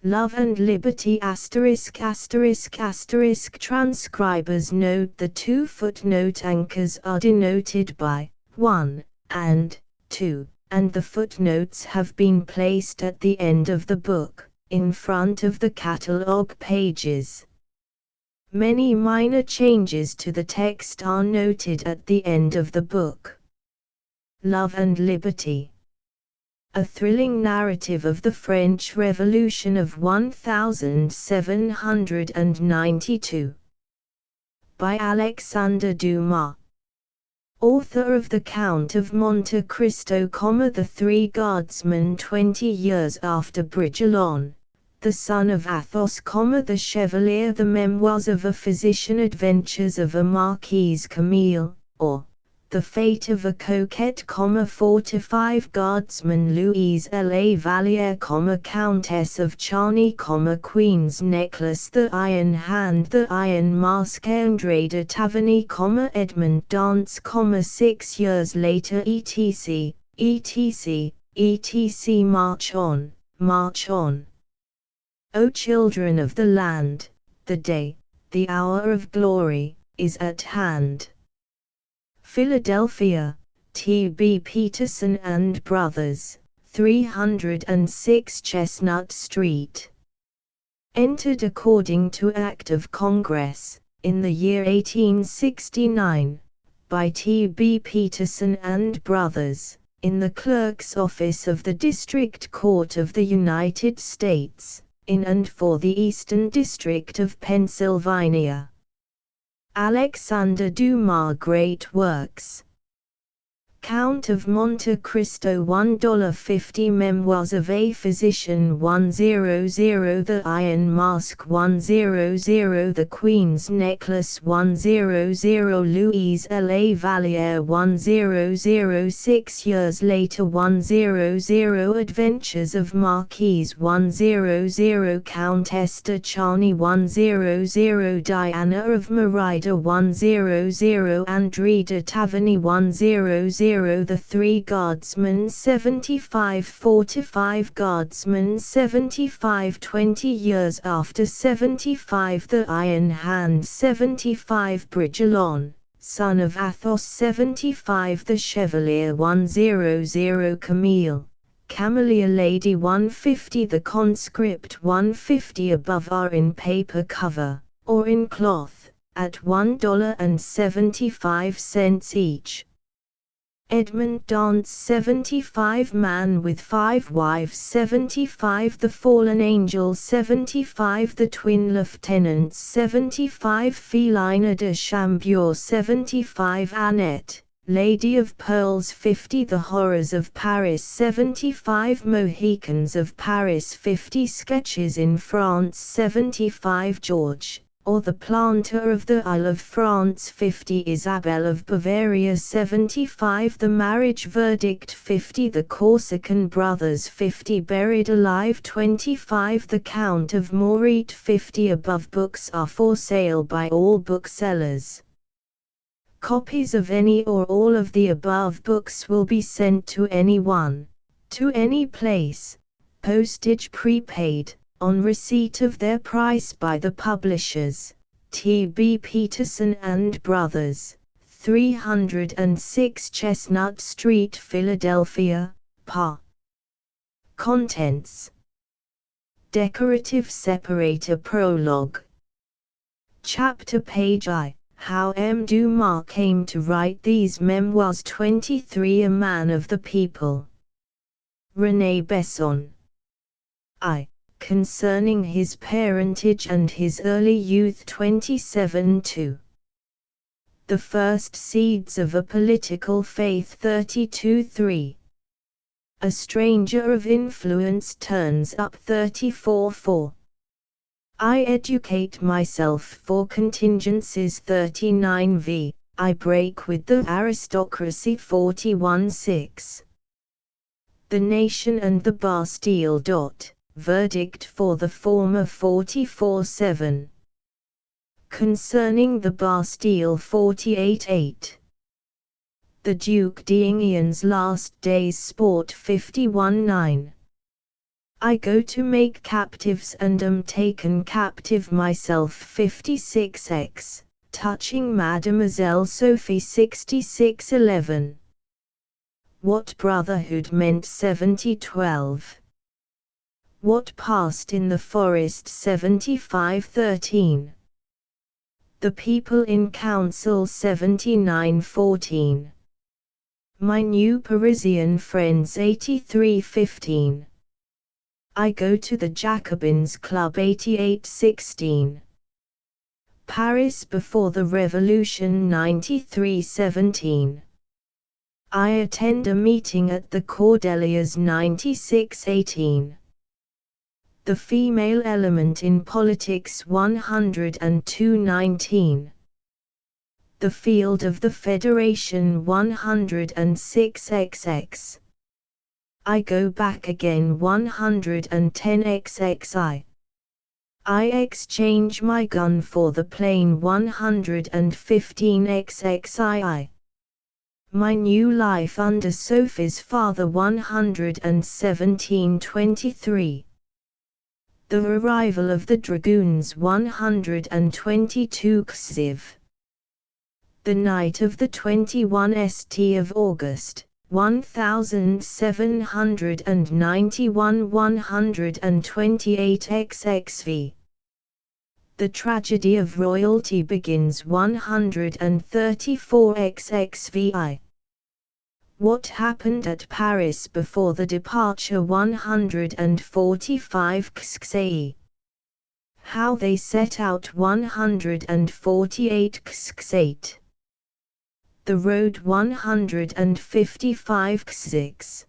Love and Liberty ******. Transcribers note the two footnote anchors are denoted by 1 and 2, and the footnotes have been placed at the end of the book, in front of the catalogue pages. Many minor changes to the text are noted at the end of the book. Love and Liberty. A thrilling narrative of the French Revolution of 1792. By Alexandre Dumas. Author of The Count of Monte Cristo, The Three Guardsmen 20 years after Bragelonne, The Son of Athos, The Chevalier, The Memoirs of a Physician, Adventures of a Marquise Camille, or The Fate of a Coquette, 4 to 5 Guardsmen, Louise La Valliere, Countess of Charny, Queen's Necklace, The Iron Hand, The Iron Mask, André de Taverny, Edmond Dance, 6 years later, etc., etc., etc. March on, march on. O children of the land, the day, the hour of glory, is at hand. Philadelphia, T.B. Peterson and Brothers, 306 Chestnut Street. Entered according to Act of Congress, in the year 1869, by T.B. Peterson and Brothers, in the Clerk's Office of the District Court of the United States, in and for the Eastern District of Pennsylvania. Alexandre Dumas. Great Works. Count of Monte Cristo, $1.50. Memoirs of a Physician, 100. The Iron Mask, 100. The Queen's Necklace, 100. Louise La Valliere, 100. 6 years later, 100. Adventures of Marquise, 100. Countess de Charny, 100. Diana of Merida, 100. André de Taverny, 100. The Three Guardsmen, 75. 4 to 5 Guardsmen, 75. 20 years after 75. The Iron Hand, 75. Bragelonne, son of Athos, 75. The Chevalier, 100. Camille, Camellia Lady, 150. The Conscript, 150. Above are in paper cover, or in cloth, at $1.75 each. Edmond Dance, 75. Man with 5 wives, 75. The Fallen Angel, 75. The Twin Lieutenants, 75. Felina de Chambure, 75. Annette, Lady of Pearls, 50. The Horrors of Paris, 75. Mohicans of Paris, 50. Sketches in France, 75. George, or the Planter of the Isle of France, 50. Isabel of Bavaria, 75. The Marriage Verdict, 50. The Corsican Brothers, 50. Buried Alive, 25. The Count of Moreat, 50. Above books are for sale by all booksellers. Copies of any or all of the above books will be sent to anyone, to any place, postage prepaid, on receipt of their price by the publishers, T.B. Peterson and Brothers, 306 Chestnut Street, Philadelphia, PA. Contents. Decorative separator. Prologue. Chapter. Page I. How M. Dumas came to write these memoirs. 23. A man of the people. René Besson. I. Concerning his parentage and his early youth. 27. 2. The first seeds of a political faith. 32. 3. A stranger of influence turns up. 34. 4. I educate myself for contingencies. 39. V. I break with the aristocracy. 41. 6. The nation and the Bastille. Verdict for the former. 44. 7. Concerning the Bastille. 48. 8. The Duc d'Enghien's last day's sport. 51. 9. I go to make captives and am taken captive myself 56x, touching Mademoiselle Sophie 6611. What brotherhood meant 7012. What passed in the forest 7513. The people in council 7914. My new Parisian friends 8315. I go to the Jacobins Club 8816. Paris before the Revolution 9317. I attend a meeting at the Cordeliers 9618. The female element in politics 10219. The field of the Federation 106xx. I go back again 110xxi. I exchange my gun for the plane 115xxii. My new life under Sophie's father 11723. The arrival of the dragoons 122 Xiv. The night of the 21st of August, 1791 128 xxv. The tragedy of royalty begins 134 xxvi. What happened at Paris before the departure 145 xxi. How they set out 148 xxviii. The road 155 xx.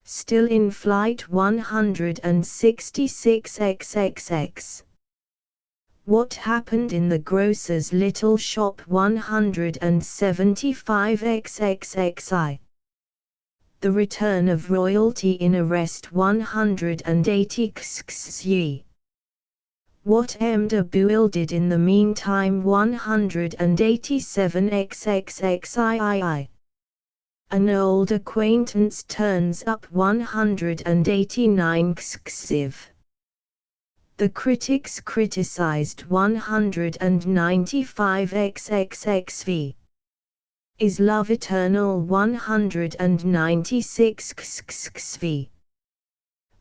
Still in flight 166 xxx. What happened in the grocer's little shop 175 xxxi. The return of royalty in arrest 180 xxyi. What M. de Bouille did in the meantime 187 xxxii. An old acquaintance turns up 189 xxiv. The critics criticized 195 xxxv. Is love eternal 196 xxxv.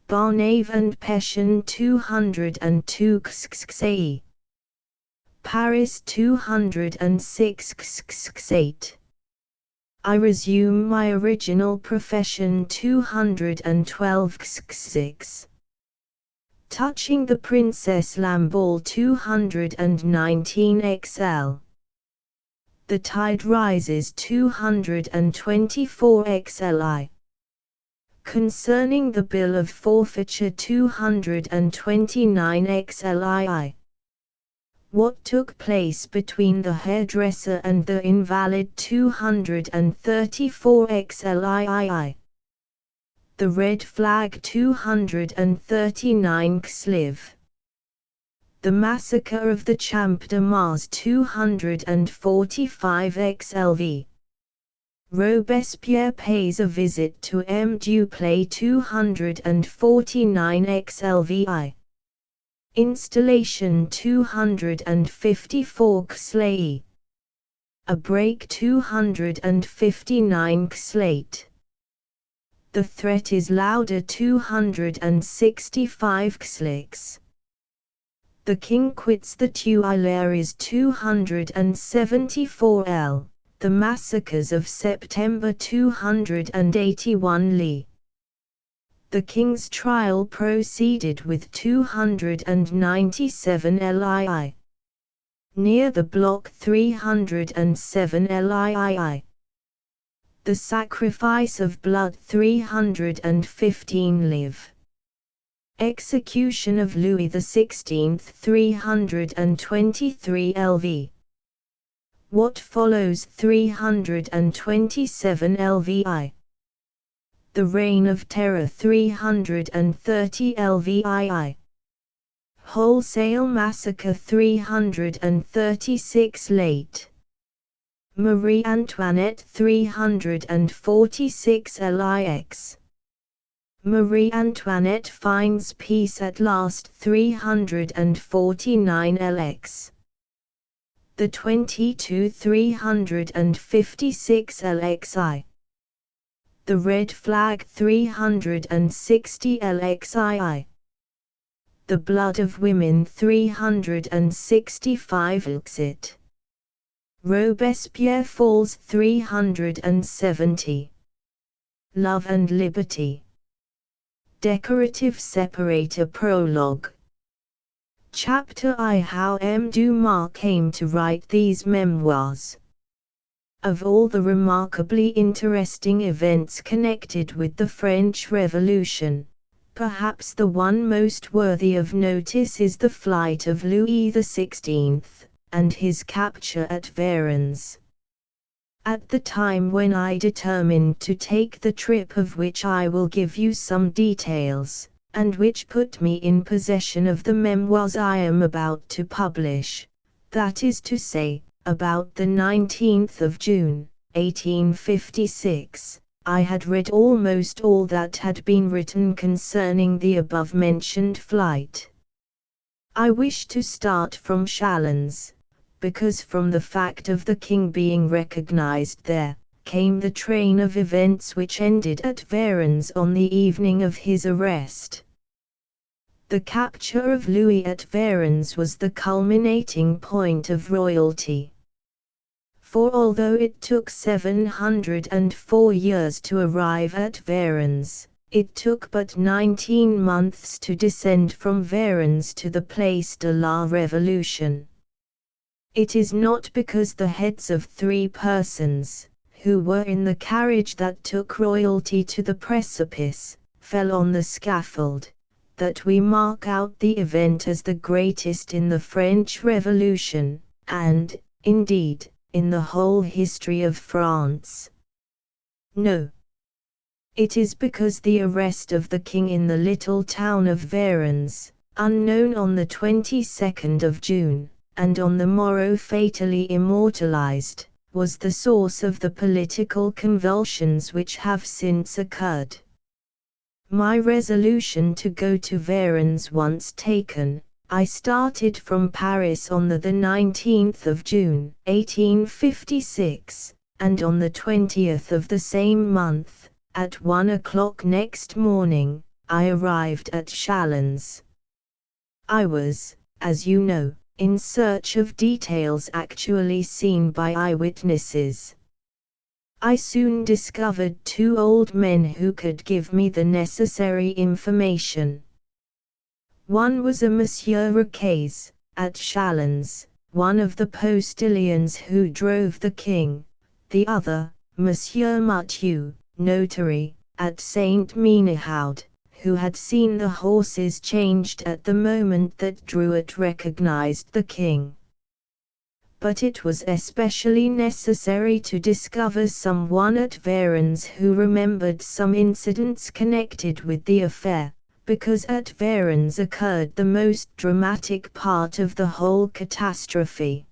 Barnave and Passion 202 xxxi. Paris 206 xxxviii. I resume my original profession 212 xxxix. Touching the Princess Lamballe 219 xl. The tide rises 224 xli. Concerning the bill of forfeiture 229 xlii. What took place between the hairdresser and the invalid 234 xlii. The red flag 239 xliv. The massacre of the Champ de Mars 245 xlv. Robespierre pays a visit to M. Duplay 249 xlvi. Installation 254 xlei. A break 259 xlate. The threat is louder 265 xlix. The king quits the Tuileries 274 l. The massacres of September 281 li. The king's trial proceeded with 297 lii. Near the block 307 lii. The sacrifice of blood 315 live. Execution of Louis XVI 323 lv. What follows 327 lvi. The Reign of Terror 330 lvii. Wholesale Massacre 336 late. Marie Antoinette 346 lix. Marie Antoinette finds peace at last 349 LX. The 22 356 LXI. The red flag 360 LXII. The blood of women 365 LXIT. Robespierre falls 370. Love and Liberty. Decorative separator prologue. Chapter I. How M. Dumas came to write these memoirs. Of all the remarkably interesting events connected with the French Revolution, perhaps the one most worthy of notice is the flight of Louis XVI, and his capture at Varennes. At the time when I determined to take the trip of which I will give you some details, and which put me in possession of the memoirs I am about to publish, that is to say, about the 19th of June, 1856, I had read almost all that had been written concerning the above-mentioned flight. I wish to start from Chalons, because from the fact of the king being recognized there, came the train of events which ended at Varennes on the evening of his arrest. The capture of Louis at Varennes was the culminating point of royalty. For although it took 704 years to arrive at Varennes, it took but 19 months to descend from Varennes to the Place de la Révolution. It is not because the heads of 3 persons, who were in the carriage that took royalty to the precipice, fell on the scaffold, that we mark out the event as the greatest in the French Revolution, and, indeed, in the whole history of France. No. It is because the arrest of the king in the little town of Varennes, unknown on the 22nd of June, and on the morrow fatally immortalized, was the source of the political convulsions which have since occurred. My resolution to go to Varennes once taken, I started from Paris on the 19th of June, 1856, and on the 20th of the same month, at 1 o'clock next morning, I arrived at Chalons. I was, as you know, in search of details actually seen by eyewitnesses. I soon discovered 2 old men who could give me the necessary information. One was a Monsieur Riquez, at Chalons, one of the postilions who drove the king, the other, Monsieur Mathieu, notary, at Saint Menehoud, who had seen the horses changed at the moment that Drouet recognized the king. But it was especially necessary to discover someone at Varennes who remembered some incidents connected with the affair, because at Varennes occurred the most dramatic part of the whole catastrophe.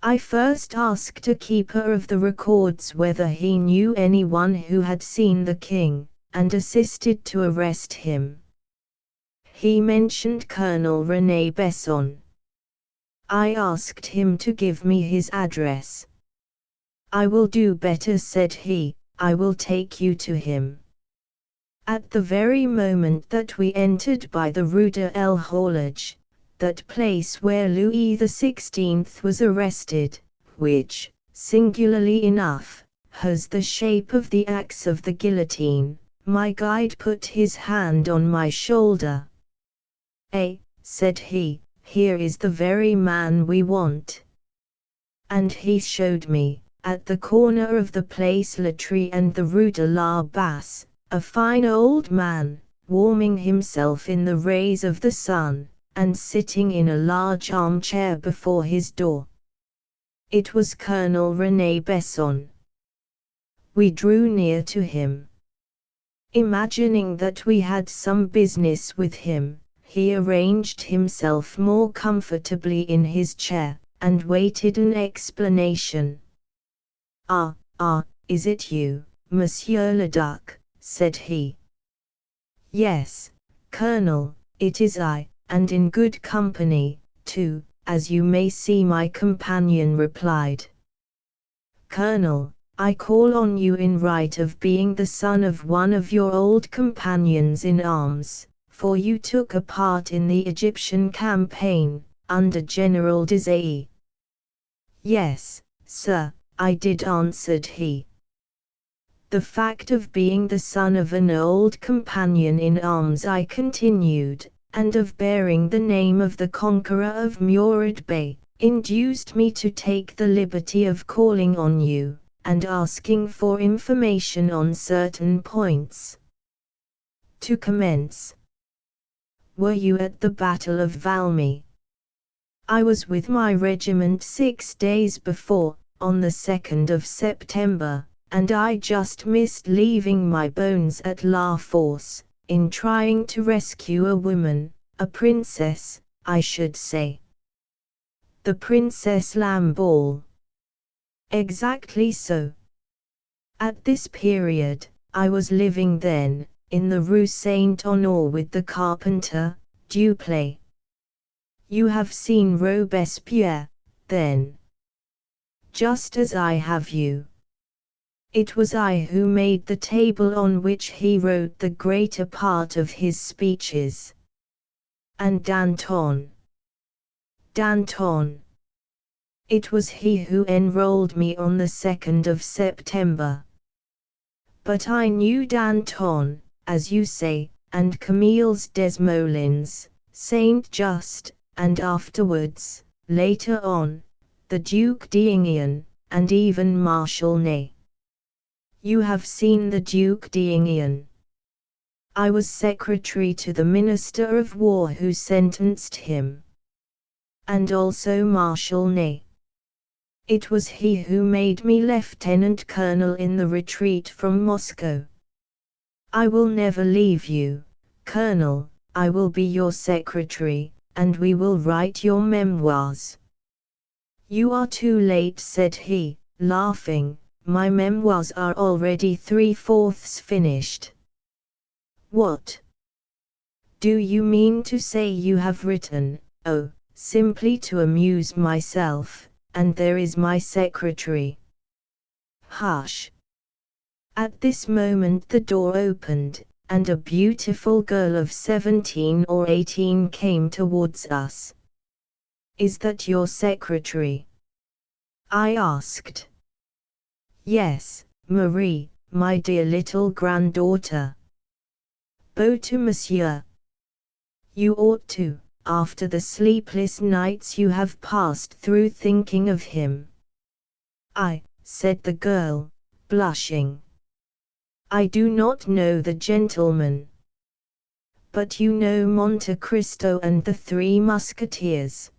I first asked a keeper of the records whether he knew anyone who had seen the king, and assisted to arrest him. He mentioned Colonel René Besson. I asked him to give me his address. "I will do better," said he, "I will take you to him." At the very moment that we entered by the Rue de l'Horloge, that place where Louis XVI was arrested, which, singularly enough, has the shape of the axe of the guillotine, my guide put his hand on my shoulder. Said he, "here is the very man we want." And he showed me, at the corner of the Place Latry and the Rue de la Basse, a fine old man, warming himself in the rays of the sun, and sitting in a large armchair before his door. It was Colonel René Besson. We drew near to him. Imagining that we had some business with him, he arranged himself more comfortably in his chair, and waited an explanation. Is it you, Monsieur le Duc?" said he. Yes, Colonel, it is I, and in good company, too, as you may see, my companion replied. Colonel, I call on you in right of being the son of one of your old companions in arms, for you took a part in the Egyptian campaign, under General Desai. Yes, sir, I did, answered he. The fact of being the son of an old companion in arms, I continued, and of bearing the name of the conqueror of Murad Bay, induced me to take the liberty of calling on you, and asking for information on certain points. To commence. Were you at the Battle of Valmy? I was with my regiment 6 days before, on the 2nd of September, and I just missed leaving my bones at La Force, in trying to rescue a woman, a princess, I should say. The Princess Lamballe. Exactly so. At this period, I was living then, in the Rue Saint-Honore with the carpenter, Duplay. You have seen Robespierre, then. Just as I have you. It was I who made the table on which he wrote the greater part of his speeches. And Danton. Danton. It was he who enrolled me on the 2nd of September. But I knew Danton, as you say, and Camille's Desmoulins, Saint Just, and afterwards, later on, the Duc d'Enghien, and even Marshal Ney. You have seen the Duc d'Enghien. I was secretary to the Minister of War who sentenced him. And also Marshal Ney. It was he who made me lieutenant colonel in the retreat from Moscow. I will never leave you, Colonel, I will be your secretary, and we will write your memoirs. You are too late, said he, laughing. My memoirs are already 3/4 finished. What? Do you mean to say you have written, oh, simply to amuse myself, and there is my secretary? Hush! At this moment the door opened, and a beautiful girl of 17 or 18 came towards us. Is that your secretary? I asked. Yes, Marie, my dear little granddaughter. Bow to monsieur. You ought to, after the sleepless nights you have passed through thinking of him. I, said the girl, blushing. I do not know the gentleman. But you know Monte Cristo and the Three Musketeers.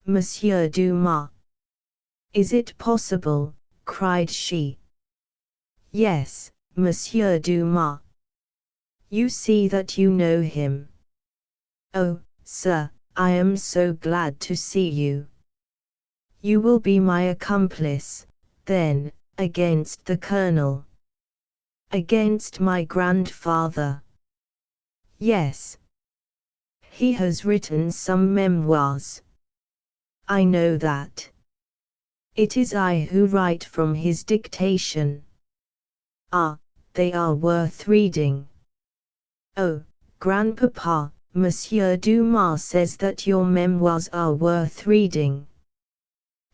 Monsieur Dumas. Is it possible? Cried she. Yes, Monsieur Dumas. You see that you know him. Oh, sir, I am so glad to see you. You will be my accomplice, then, against the colonel. Against my grandfather. Yes. He has written some memoirs. I know that. It is I who write from his dictation. Ah, they are worth reading. Oh, grandpapa, Monsieur Dumas says that your memoirs are worth reading.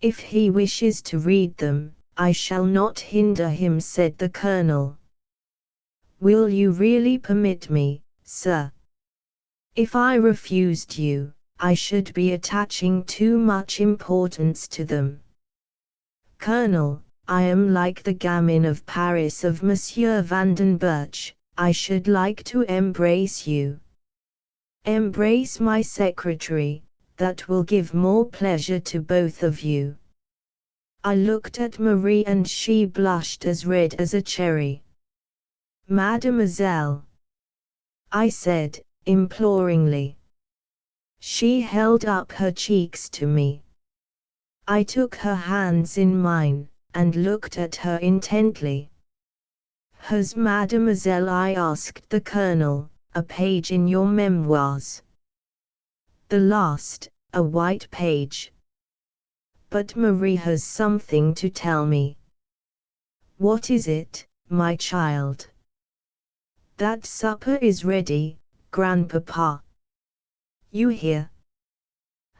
If he wishes to read them, I shall not hinder him, said the colonel. Will you really permit me, sir? If I refused you, I should be attaching too much importance to them. Colonel, I am like the gamin of Paris of Monsieur Vandenberch, I should like to embrace you. Embrace my secretary, that will give more pleasure to both of you. I looked at Marie and she blushed as red as a cherry. Mademoiselle, I said, imploringly. She held up her cheeks to me. I took her hands in mine, and looked at her intently. Has Mademoiselle, I asked the colonel, a page in your memoirs. The last, a white page. But Marie has something to tell me. What is it, my child? That supper is ready, Grandpapa. You hear?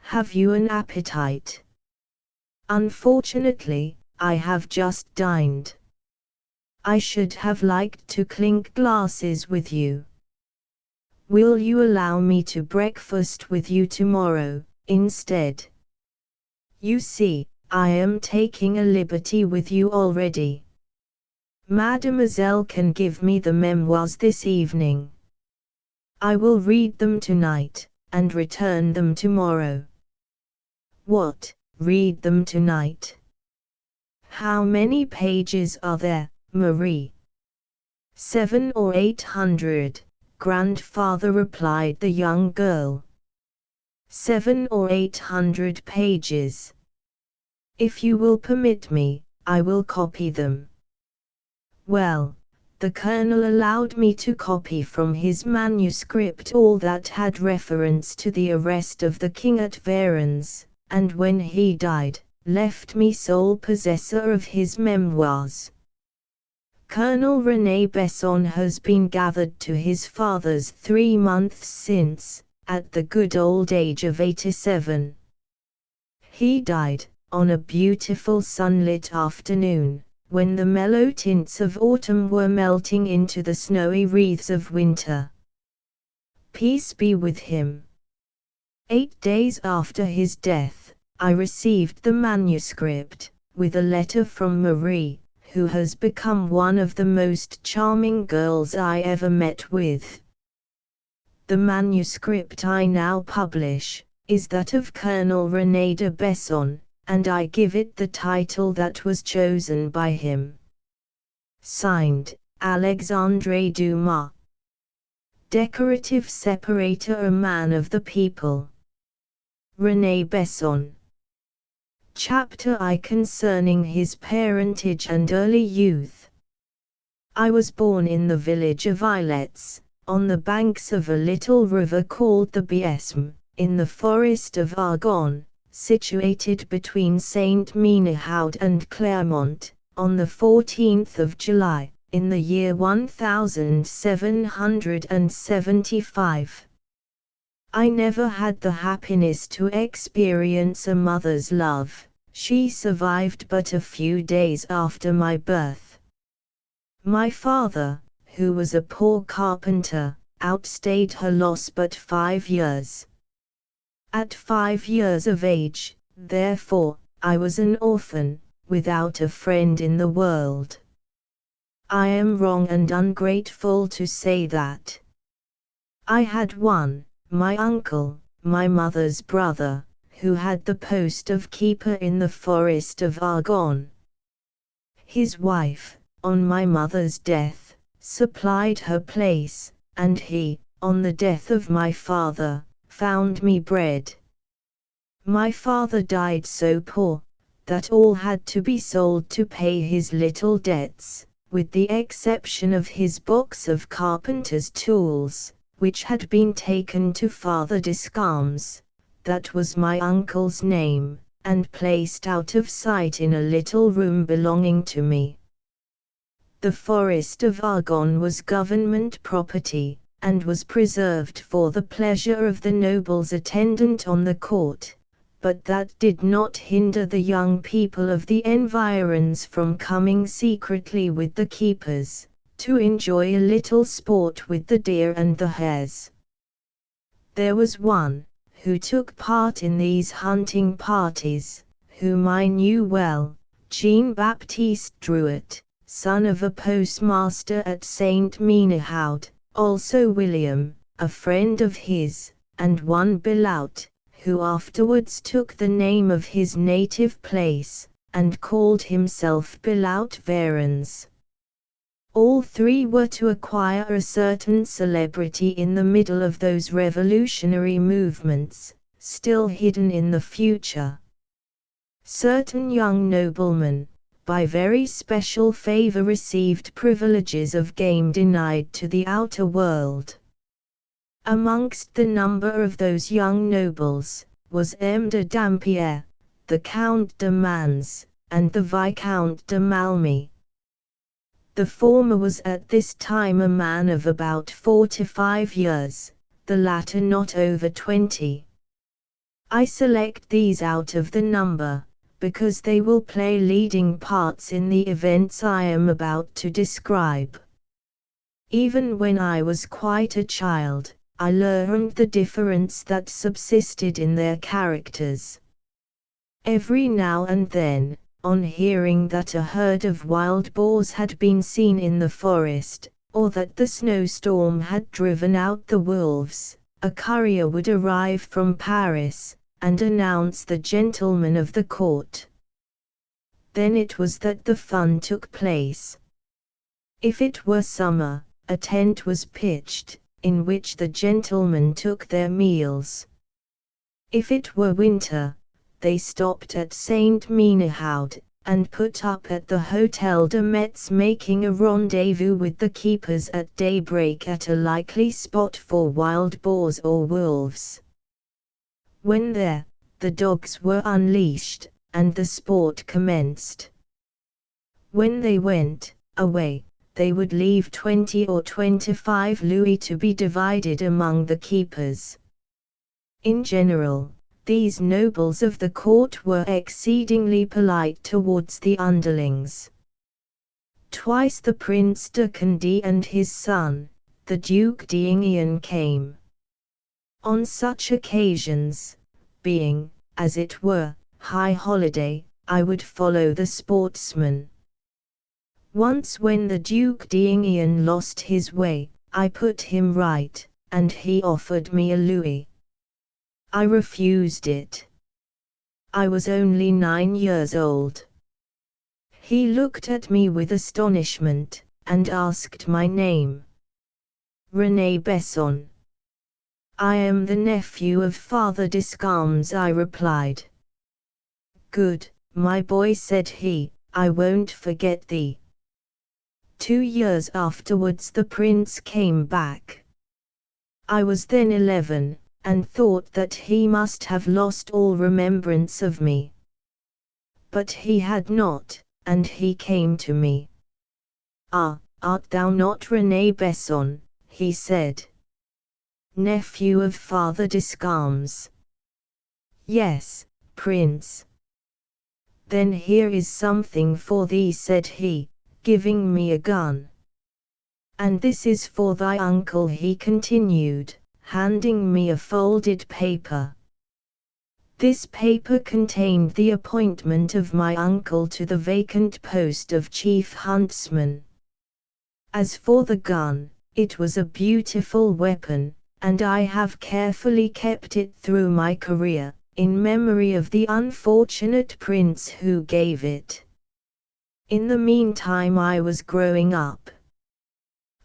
Have you an appetite? Unfortunately, I have just dined. I should have liked to clink glasses with you. Will you allow me to breakfast with you tomorrow, instead? You see, I am taking a liberty with you already. Mademoiselle can give me the memoirs this evening. I will read them tonight, and return them tomorrow. What, read them tonight? How many pages are there, Marie? 700 or 800, grandfather, replied the young girl. 700 or 800 pages. If you will permit me, I will copy them. Well, the colonel allowed me to copy from his manuscript all that had reference to the arrest of the king at Varennes, and when he died, left me sole possessor of his memoirs. Colonel René Besson has been gathered to his fathers 3 months since, at the good old age of 87. He died, on a beautiful sunlit afternoon, when the mellow tints of autumn were melting into the snowy wreaths of winter. Peace be with him. 8 days after his death, I received the manuscript, with a letter from Marie, who has become one of the most charming girls I ever met with. The manuscript I now publish is that of Colonel René de Besson, and I give it the title that was chosen by him. Signed, Alexandre Dumas. Decorative separator, a man of the people. René Besson. Chapter I concerning his parentage and early youth. I was born in the village of Ilettes, on the banks of a little river called the Biesme, in the forest of Argonne, situated between Saint-Ménehould and Clermont, on the 14th of July, in the year 1775. I never had the happiness to experience a mother's love. She survived but a few days after my birth. My father, who was a poor carpenter, outstayed her loss but 5 years. At 5 years of age, therefore, I was an orphan, without a friend in the world. I am wrong and ungrateful to say that. I had one, my uncle, my mother's brother, who had the post of keeper in the forest of Argonne. His wife, on my mother's death, supplied her place, and he, on the death of my father, found me bread. My father died so poor, that all had to be sold to pay his little debts, with the exception of his box of carpenter's tools, which had been taken to Father Descamps, that was my uncle's name, and placed out of sight in a little room belonging to me. The forest of Argonne was government property, and was preserved for the pleasure of the nobles attendant on the court, but that did not hinder the young people of the environs from coming secretly with the keepers, to enjoy a little sport with the deer and the hares. There was one, who took part in these hunting parties, whom I knew well, Jean-Baptiste Drouet, son of a postmaster at Saint-Ménehould, also William, a friend of his, and one Belout, who afterwards took the name of his native place, and called himself Belout Varennes. All three were to acquire a certain celebrity in the middle of those revolutionary movements, still hidden in the future. Certain young noblemen, by very special favor, received privileges of game denied to the outer world. Amongst the number of those young nobles, was M. de Dampierre, the Count de Mans, and the Viscount de Malmy. The former was at this time a man of about 45 years, the latter not over 20. I select these out of the number, because they will play leading parts in the events I am about to describe. Even when I was quite a child, I learned the difference that subsisted in their characters. Every now and then, on hearing that a herd of wild boars had been seen in the forest, or that the snowstorm had driven out the wolves, a courier would arrive from Paris, and announce the gentlemen of the court. Then it was that the fun took place. If it were summer, a tent was pitched, in which the gentlemen took their meals. If it were winter, they stopped at Saint Menehoud, and put up at the Hôtel de Metz, making a rendezvous with the keepers at daybreak at a likely spot for wild boars or wolves. When there, the dogs were unleashed, and the sport commenced. When they went away, they would leave 20 or 25 louis to be divided among the keepers. In general, these nobles of the court were exceedingly polite towards the underlings. Twice the Prince de Condé and his son, the Duc d'Enghien, came. On such occasions, being, as it were, high holiday, I would follow the sportsmen. Once when the Duc d'Enghien lost his way, I put him right, and he offered me a louis. I refused it. I was only 9 years old. He looked at me with astonishment, and asked my name. René Besson. I am the nephew of Father Descalmes, I replied. Good, my boy, said he, I won't forget thee. 2 years afterwards the prince came back. I was then 11, and thought that he must have lost all remembrance of me. But he had not, and he came to me. Ah, art thou not René Besson? He said. Nephew of Father Descalmes. Yes, Prince. Then here is something for thee, said he, giving me a gun. And this is for thy uncle, he continued, handing me a folded paper. This paper contained the appointment of my uncle to the vacant post of chief huntsman. As for the gun, it was a beautiful weapon, and I have carefully kept it through my career, in memory of the unfortunate prince who gave it. In the meantime I was growing up.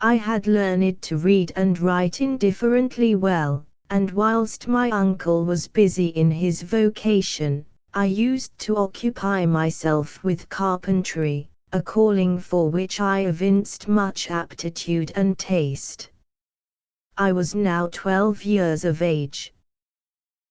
I had learned to read and write indifferently well, and whilst my uncle was busy in his vocation, I used to occupy myself with carpentry, a calling for which I evinced much aptitude and taste. I was now 12 years of age.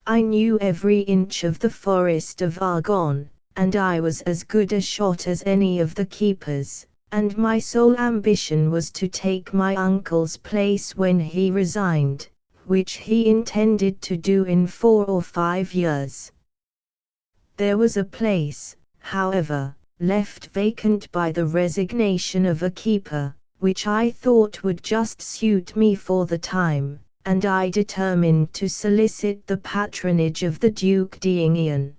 I knew every inch of the forest of Argonne, and I was as good a shot as any of the keepers, and my sole ambition was to take my uncle's place when he resigned, which he intended to do in 4 or 5 years. There was a place, however, left vacant by the resignation of a keeper, which I thought would just suit me for the time, and I determined to solicit the patronage of the Duc d'Enghien.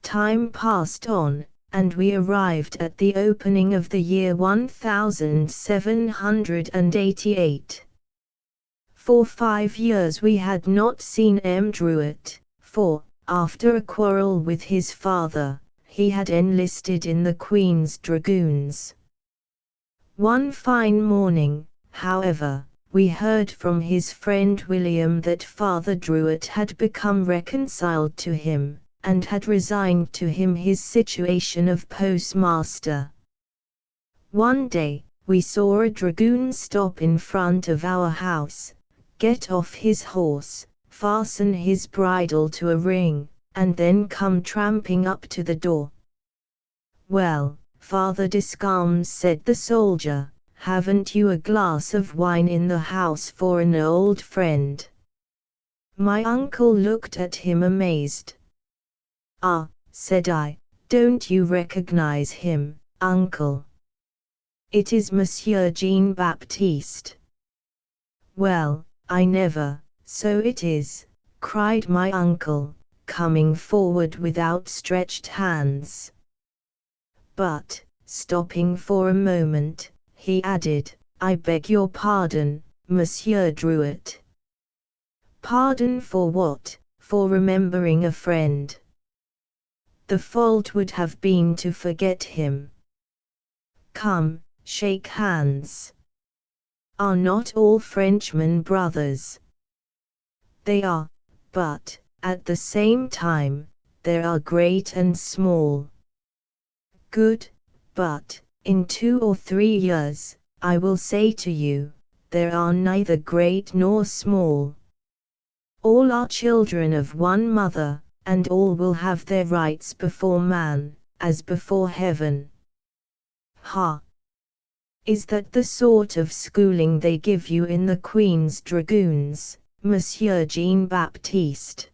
Time passed on, and we arrived at the opening of the year 1788. For 5 years we had not seen M. Druet, for, after a quarrel with his father, he had enlisted in the Queen's Dragoons. One fine morning, however, we heard from his friend William that Father Druet had become reconciled to him, and had resigned to him his situation of postmaster. One day, we saw a dragoon stop in front of our house, get off his horse, fasten his bridle to a ring, and then come tramping up to the door. "Well, Father Descalmes," said the soldier, "haven't you a glass of wine in the house for an old friend?" My uncle looked at him amazed. "Ah," said I, "don't you recognize him, uncle? It is Monsieur Jean-Baptiste." "Well, I never, so it is," cried my uncle, coming forward with outstretched hands. But, stopping for a moment, he added, "I beg your pardon, Monsieur Druet." "Pardon for what?" "For remembering a friend. The fault would have been to forget him. Come, shake hands. Are not all Frenchmen brothers?" "They are, but, at the same time, there are great and small." "Good, but, in 2 or 3 years, I will say to you, there are neither great nor small. All are children of one mother, and all will have their rights before man, as before heaven." "Ha! Is that the sort of schooling they give you in the Queen's Dragoons, Monsieur Jean-Baptiste?"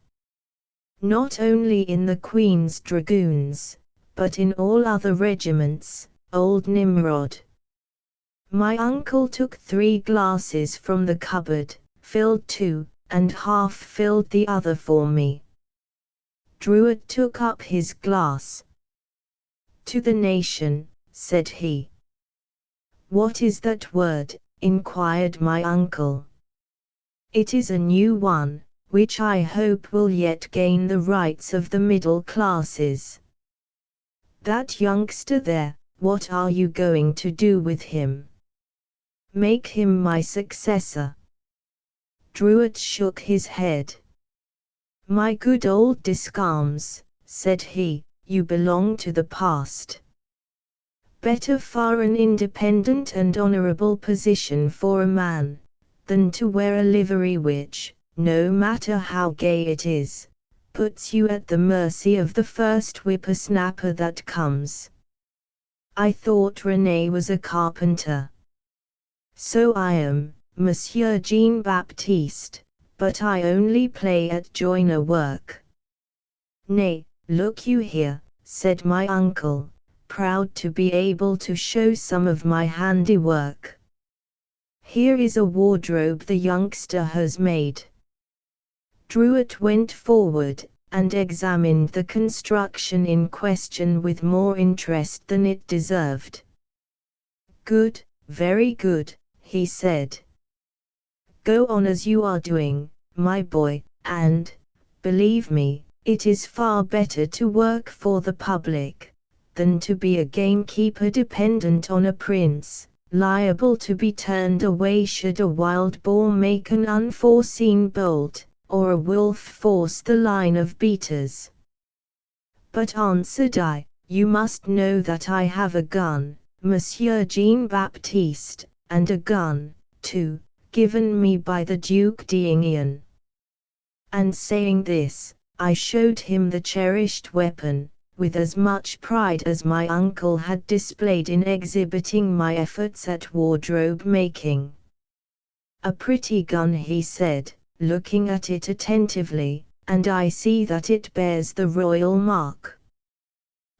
"Not only in the Queen's Dragoons, but in all other regiments, old Nimrod." My uncle took 3 glasses from the cupboard, filled 2, and half filled the other for me. Druet took up his glass. "To the nation," said he. "What is that word?" inquired my uncle. "It is a new one, which I hope will yet gain the rights of the middle classes." "That youngster there, what are you going to do with him?" "Make him my successor." Druet shook his head. "My good old Descalmes," said he, "you belong to the past. Better far an independent and honorable position for a man, than to wear a livery which, no matter how gay it is, puts you at the mercy of the first whippersnapper that comes. I thought René was a carpenter." "So I am, Monsieur Jean-Baptiste, but I only play at joiner work." "Nay, look you here," said my uncle, proud to be able to show some of my handiwork. "Here is a wardrobe the youngster has made." Druet went forward, and examined the construction in question with more interest than it deserved. "Good, very good," he said. "Go on as you are doing, my boy, and, believe me, it is far better to work for the public, than to be a gamekeeper dependent on a prince, liable to be turned away should a wild boar make an unforeseen bolt, or a wolf force the line of beaters." "But," answered I, "you must know that I have a gun, Monsieur Jean-Baptiste, and a gun, too, given me by the Duc d'Enghien." And saying this, I showed him the cherished weapon, with as much pride as my uncle had displayed in exhibiting my efforts at wardrobe making. "A pretty gun," he said, looking at it attentively, "and I see that it bears the royal mark.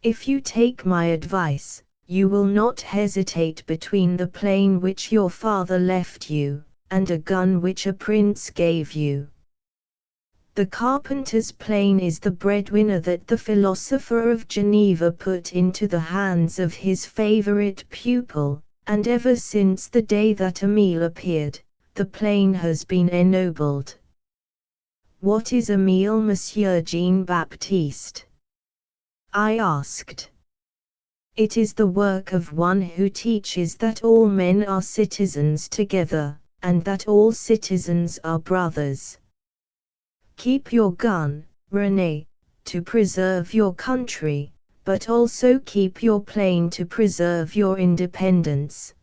If you take my advice, you will not hesitate between the plane which your father left you, and a gun which a prince gave you. The carpenter's plane is the breadwinner that the philosopher of Geneva put into the hands of his favorite pupil, and ever since the day that Emile appeared, the plane has been ennobled." "What is Emile, Monsieur Jean-Baptiste?" I asked. "It is the work of one who teaches that all men are citizens together, and that all citizens are brothers. Keep your gun, René, to preserve your country, but also keep your plane to preserve your independence.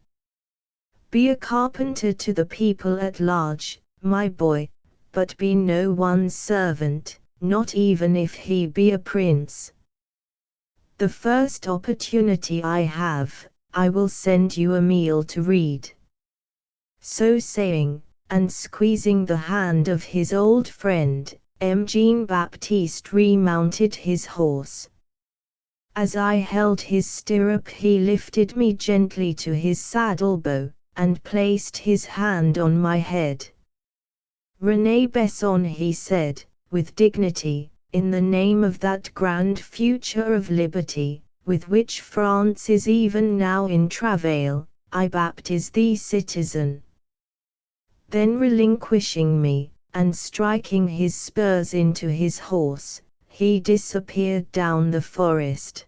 Be a carpenter to the people at large, my boy, but be no one's servant, not even if he be a prince. The first opportunity I have, I will send you a meal to read." So saying, and squeezing the hand of his old friend, Jean-Baptiste remounted his horse. As I held his stirrup, he lifted me gently to his saddlebow, and placed his hand on my head. "René Besson," he said, with dignity, "in the name of that grand future of liberty, with which France is even now in travail, I baptize thee citizen." Then relinquishing me, and striking his spurs into his horse, he disappeared down the forest.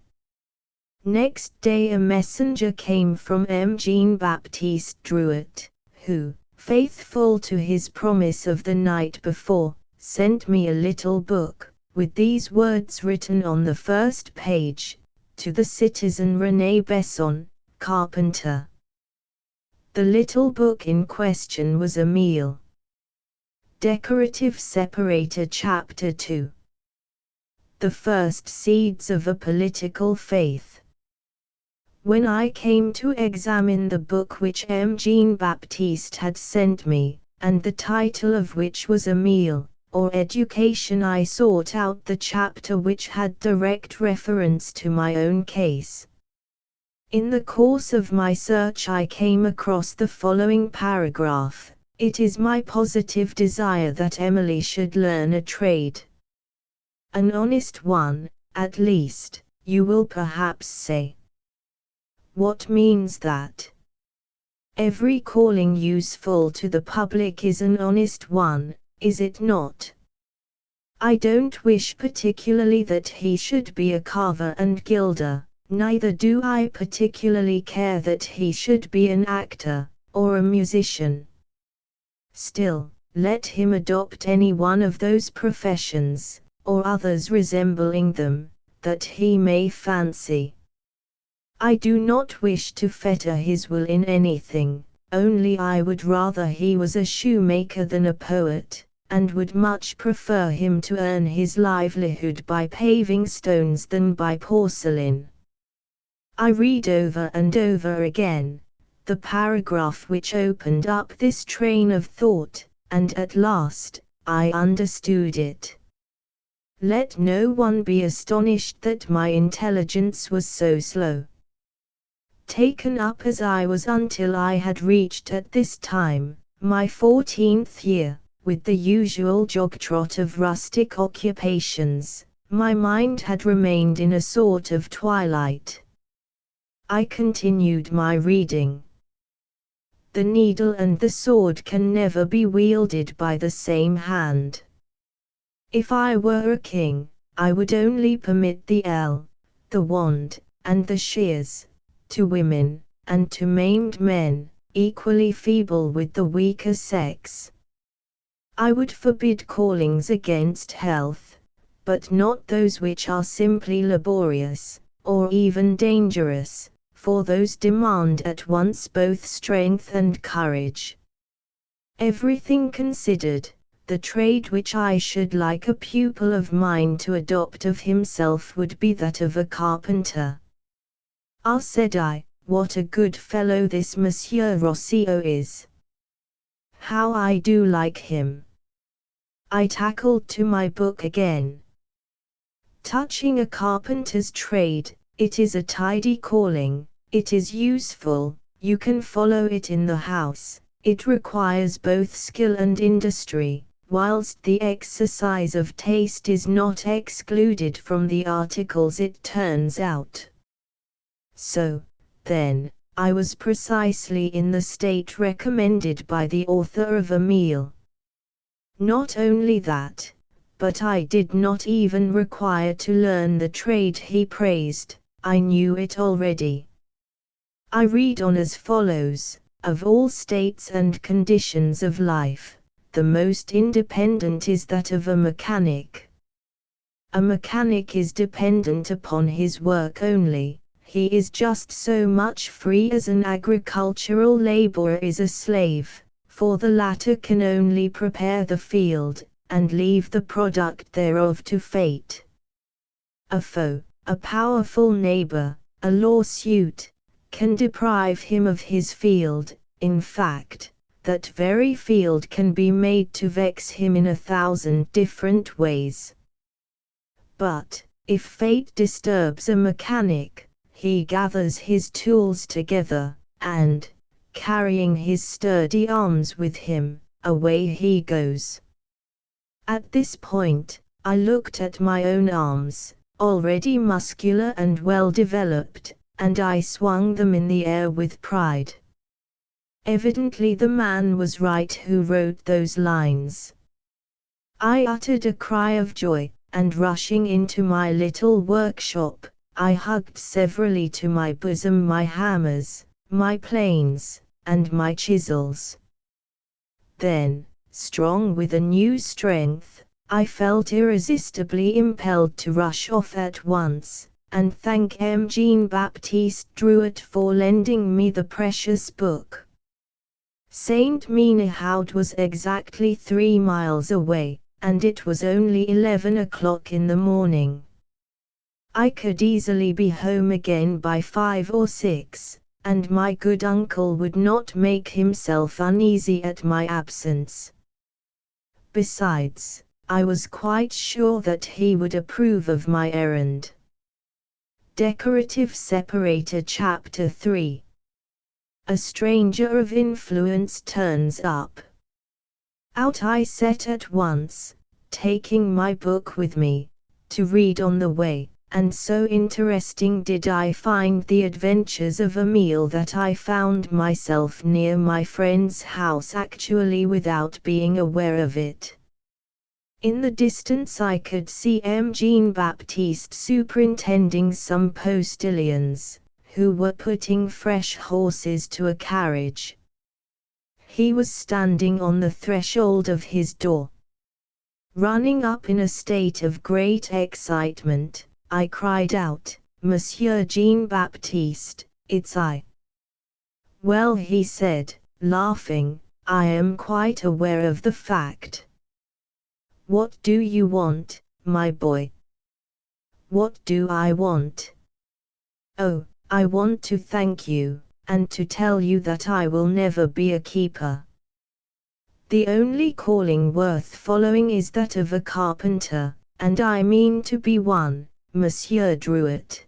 Next day a messenger came from Jean-Baptiste Drouet, who, faithful to his promise of the night before, sent me a little book, with these words written on the first page: "To the citizen René Besson, carpenter." The little book in question was a meal. Decorative Separator Chapter 2. The First Seeds of a Political Faith. When I came to examine the book which Jean-Baptiste had sent me, and the title of which was A Meal, or Education, I sought out the chapter which had direct reference to my own case. In the course of my search I came across the following paragraph: "It is my positive desire that Emily should learn a trade. An honest one, at least," you will perhaps say. What means that? Every calling useful to the public is an honest one, is it not? I don't wish particularly that he should be a carver and gilder, neither do I particularly care that he should be an actor, or a musician. Still, let him adopt any one of those professions, or others resembling them, that he may fancy. I do not wish to fetter his will in anything, only I would rather he was a shoemaker than a poet, and would much prefer him to earn his livelihood by paving stones than by porcelain. I read over and over again the paragraph which opened up this train of thought, and at last, I understood it. Let no one be astonished that my intelligence was so slow. Taken up as I was until I had reached at this time, my 14th year, with the usual jog-trot of rustic occupations, my mind had remained in a sort of twilight. I continued my reading. The needle and the sword can never be wielded by the same hand. If I were a king, I would only permit the ell, the wand, and the shears, to women, and to maimed men, equally feeble with the weaker sex. I would forbid callings against health, but not those which are simply laborious, or even dangerous, for those demand at once both strength and courage. Everything considered, the trade which I should like a pupil of mine to adopt of himself would be that of a carpenter. "Ah," said I, "what a good fellow this Monsieur Rossio is! How I do like him!" I tackled to my book again. Touching a carpenter's trade, it is a tidy calling, it is useful, you can follow it in the house, it requires both skill and industry, whilst the exercise of taste is not excluded from the articles it turns out. So, then, I was precisely in the state recommended by the author of A Meal. Not only that, but I did not even require to learn the trade he praised, I knew it already. I read on as follows: "Of all states and conditions of life, the most independent is that of a mechanic. A mechanic is dependent upon his work only. He is just so much free as an agricultural laborer is a slave, for the latter can only prepare the field, and leave the product thereof to fate. A foe, a powerful neighbor, a lawsuit, can deprive him of his field. In fact, that very field can be made to vex him in 1,000 different ways. But, if fate disturbs a mechanic, he gathers his tools together, and, carrying his sturdy arms with him, away he goes. At this point, I looked at my own arms, already muscular and well developed, and I swung them in the air with pride. Evidently the man was right who wrote those lines. I uttered a cry of joy, and rushing into my little workshop, I hugged severally to my bosom my hammers, my planes, and my chisels. Then, strong with a new strength, I felt irresistibly impelled to rush off at once, and thank M. Jean-Baptiste Drouet for lending me the precious book. Saint Menehould was exactly 3 miles away, and it was only 11 o'clock in the morning. I could easily be home again by 5 or 6, and my good uncle would not make himself uneasy at my absence. Besides, I was quite sure that he would approve of my errand. Decorative Separator Chapter 3. A stranger of influence turns up. Out I set at once, taking my book with me, to read on the way, and so interesting did I find the adventures of Emile that I found myself near my friend's house actually without being aware of it. In the distance I could see M. Jean-Baptiste superintending some postilions, who were putting fresh horses to a carriage. He was standing on the threshold of his door. Running up in a state of great excitement, I cried out, "Monsieur Jean-Baptiste, it's I." "Well," he said, laughing, "I am quite aware of the fact. What do you want, my boy?" "What do I want? Oh, I want to thank you, and to tell you that I will never be a keeper. The only calling worth following is that of a carpenter, and I mean to be one, Monsieur Drouet."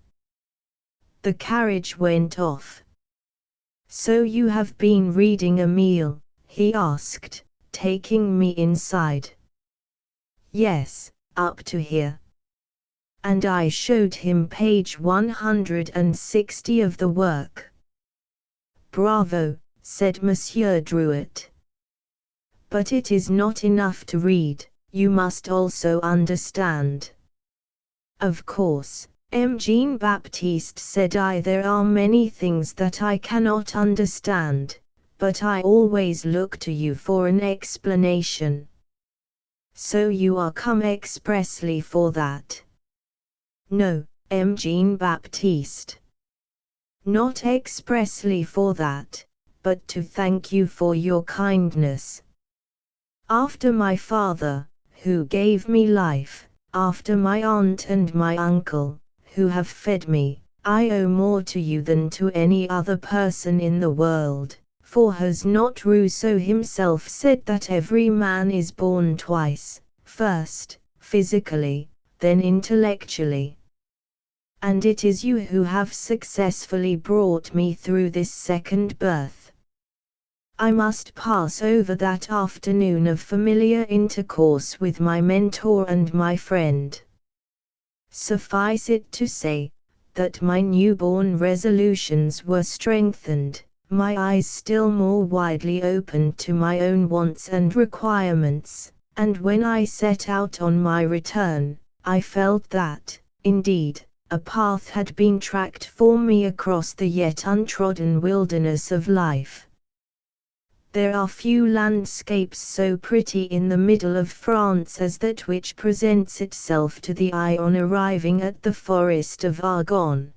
The carriage went off. "So you have been reading Emile?" he asked, taking me inside. "Yes, up to here." And I showed him page 160 of the work. "Bravo," said Monsieur Drouet. "But it is not enough to read, you must also understand." "Of course, M. Jean-Baptiste," said I, "there are many things that I cannot understand, but I always look to you for an explanation." "So you are come expressly for that?" "No, M. Jean-Baptiste. Not expressly for that, but to thank you for your kindness. After my father, who gave me life, after my aunt and my uncle, who have fed me, I owe more to you than to any other person in the world, for has not Rousseau himself said that every man is born twice, first, physically, then intellectually? And it is you who have successfully brought me through this second birth. I must pass over that afternoon of familiar intercourse with my mentor and my friend. Suffice it to say, that my newborn resolutions were strengthened, my eyes still more widely opened to my own wants and requirements, and when I set out on my return, I felt that, indeed, a path had been tracked for me across the yet untrodden wilderness of life. There are few landscapes so pretty in the middle of France as that which presents itself to the eye on arriving at the forest of Argonne.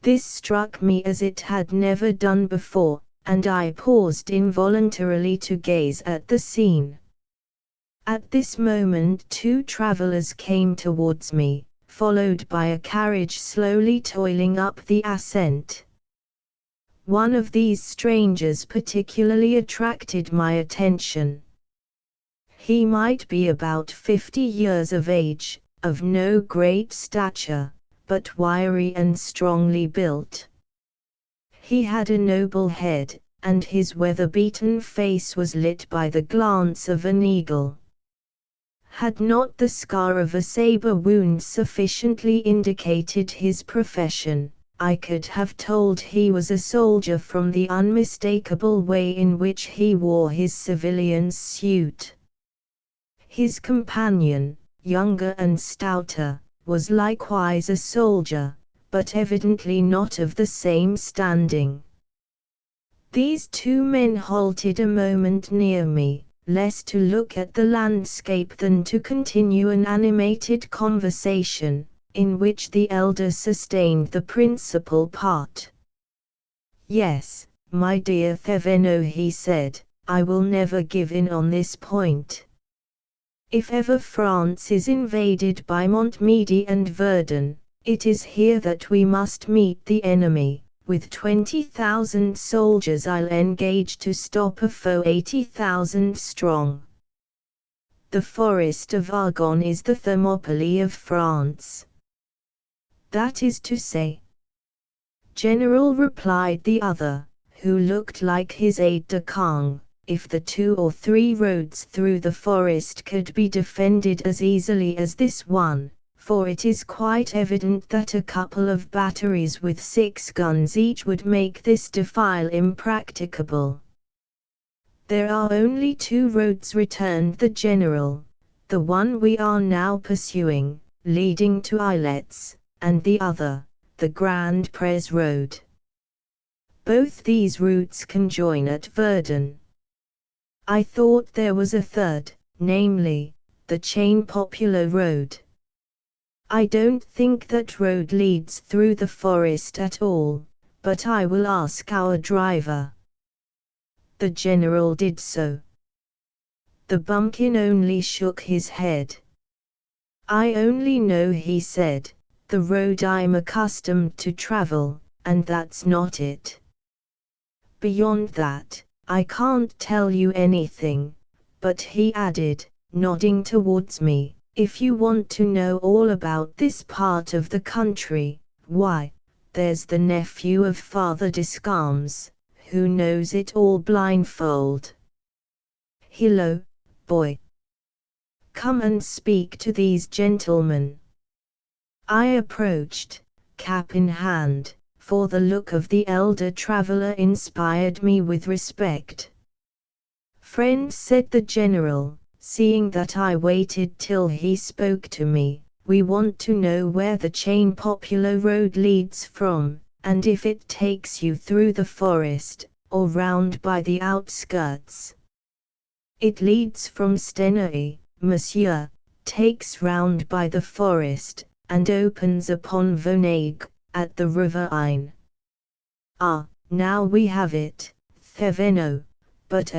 This struck me as it had never done before, and I paused involuntarily to gaze at the scene. At this moment 2 travelers came towards me, followed by a carriage slowly toiling up the ascent. One of these strangers particularly attracted my attention. He might be about 50 years of age, of no great stature, but wiry and strongly built. He had a noble head, and his weather-beaten face was lit by the glance of an eagle. Had not the scar of a saber wound sufficiently indicated his profession, I could have told he was a soldier from the unmistakable way in which he wore his civilian's suit. His companion, younger and stouter, was likewise a soldier, but evidently not of the same standing. These 2 men halted a moment near me, less to look at the landscape than to continue an animated conversation, in which the elder sustained the principal part. "Yes, my dear Thevenot," he said, "I will never give in on this point. If ever France is invaded by Montmedy and Verdun, it is here that we must meet the enemy. With 20,000 soldiers I'll engage to stop a foe 80,000 strong. The forest of Argonne is the Thermopylae of France." "That is to say?" "General," replied the other, who looked like his aide-de-camp, "if the 2 or 3 roads through the forest could be defended as easily as this one, for it is quite evident that a couple of batteries with 6 guns each would make this defile impracticable." "There are only 2 roads," returned the general, "the one we are now pursuing, leading to Ilettes, and the other, the Grand Prés road. Both these routes conjoin at Verdun. I thought there was a third, namely, the Chain Popular road. I don't think that road leads through the forest at all, but I will ask our driver." The general did so. The bumpkin only shook his head. "I only know," he said, "the road I'm accustomed to travel, and that's not it. Beyond that, I can't tell you anything, but," he added, nodding towards me, "if you want to know all about this part of the country, why, there's the nephew of Father Descamps, who knows it all blindfold. Hillo, boy! Come and speak to these gentlemen." I approached, cap in hand, for the look of the elder traveler inspired me with respect. "Friend," said the general, seeing that I waited till he spoke to me, "we want to know where the Chain Popular road leads from, and if it takes you through the forest, or round by the outskirts." "It leads from Stenay, monsieur, takes round by the forest, and opens upon Vonague, at the river Ain." "Ah, now we have it, Thevenot, but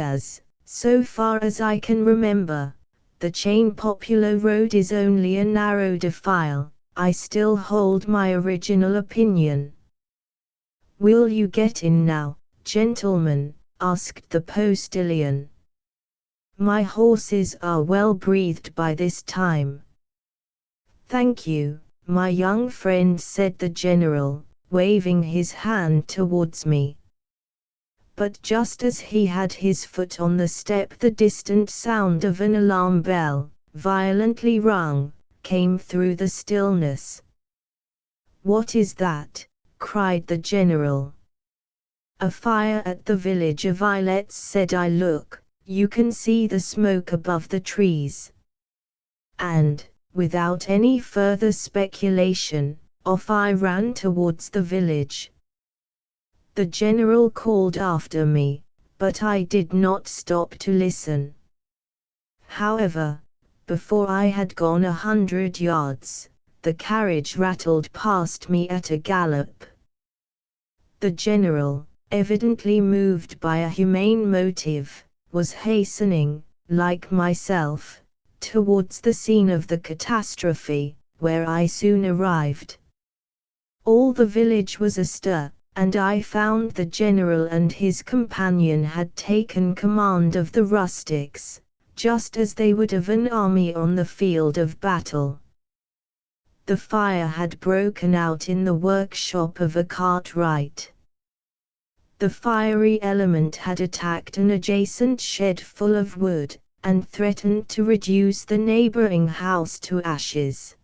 so far as I can remember, the Chain Popular road is only a narrow defile. I still hold my original opinion." "Will you get in now, gentlemen?" asked the postilion. "My horses are well breathed by this time." "Thank you, my young friend," said the general, waving his hand towards me. But just as he had his foot on the step, the distant sound of an alarm bell, violently rung, came through the stillness. "What is that?" cried the general. "A fire at the village of Ilettes," said I. "Look, you can see the smoke above the trees." And, without any further speculation, off I ran towards the village. The general called after me, but I did not stop to listen. However, before I had gone 100 yards, the carriage rattled past me at a gallop. The general, evidently moved by a humane motive, was hastening, like myself, towards the scene of the catastrophe, where I soon arrived. All the village was astir, and I found the general and his companion had taken command of the rustics, just as they would of an army on the field of battle. The fire had broken out in the workshop of a cartwright. The fiery element had attacked an adjacent shed full of wood, and threatened to reduce the neighboring house to ashes.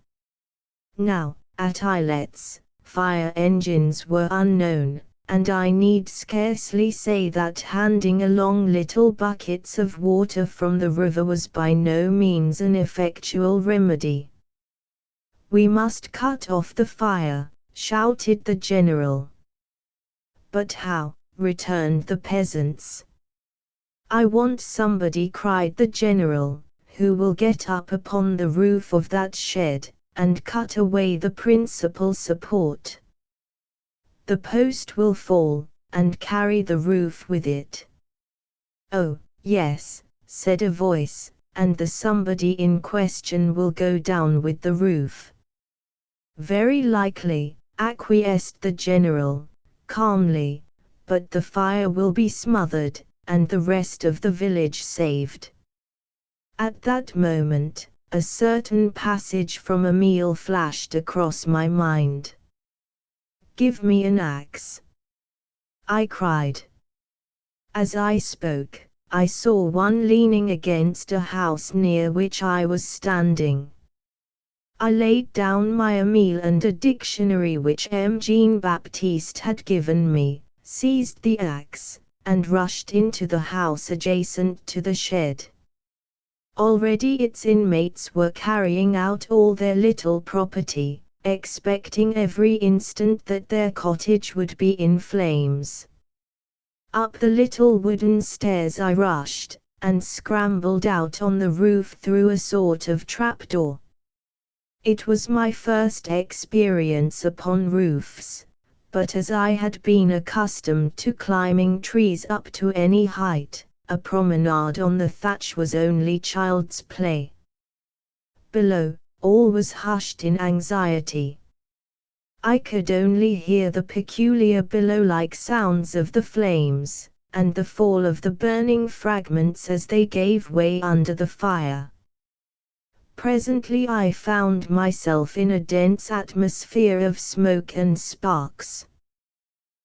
Now, at Ilett's, fire engines were unknown, and I need scarcely say that handing along little buckets of water from the river was by no means an effectual remedy. "We must cut off the fire," shouted the general. "But how?" returned the peasants. "I want somebody," cried the general, "who will get up upon the roof of that shed, and cut away the principal support. The post will fall, and carry the roof with it." "Oh, yes," said a voice, "and the somebody in question will go down with the roof." "Very likely," acquiesced the general, calmly, "but the fire will be smothered, and the rest of the village saved." At that moment, a certain passage from Emile flashed across my mind. "Give me an axe," I cried. As I spoke, I saw one leaning against a house near which I was standing. I laid down my Emile and a dictionary which M. Jean Baptiste had given me, seized the axe, and rushed into the house adjacent to the shed. Already its inmates were carrying out all their little property, expecting every instant that their cottage would be in flames. Up the little wooden stairs I rushed, and scrambled out on the roof through a sort of trapdoor. It was my first experience upon roofs, but as I had been accustomed to climbing trees up to any height, a promenade on the thatch was only child's play. Below, all was hushed in anxiety. I could only hear the peculiar billow-like sounds of the flames, and the fall of the burning fragments as they gave way under the fire. Presently I found myself in a dense atmosphere of smoke and sparks.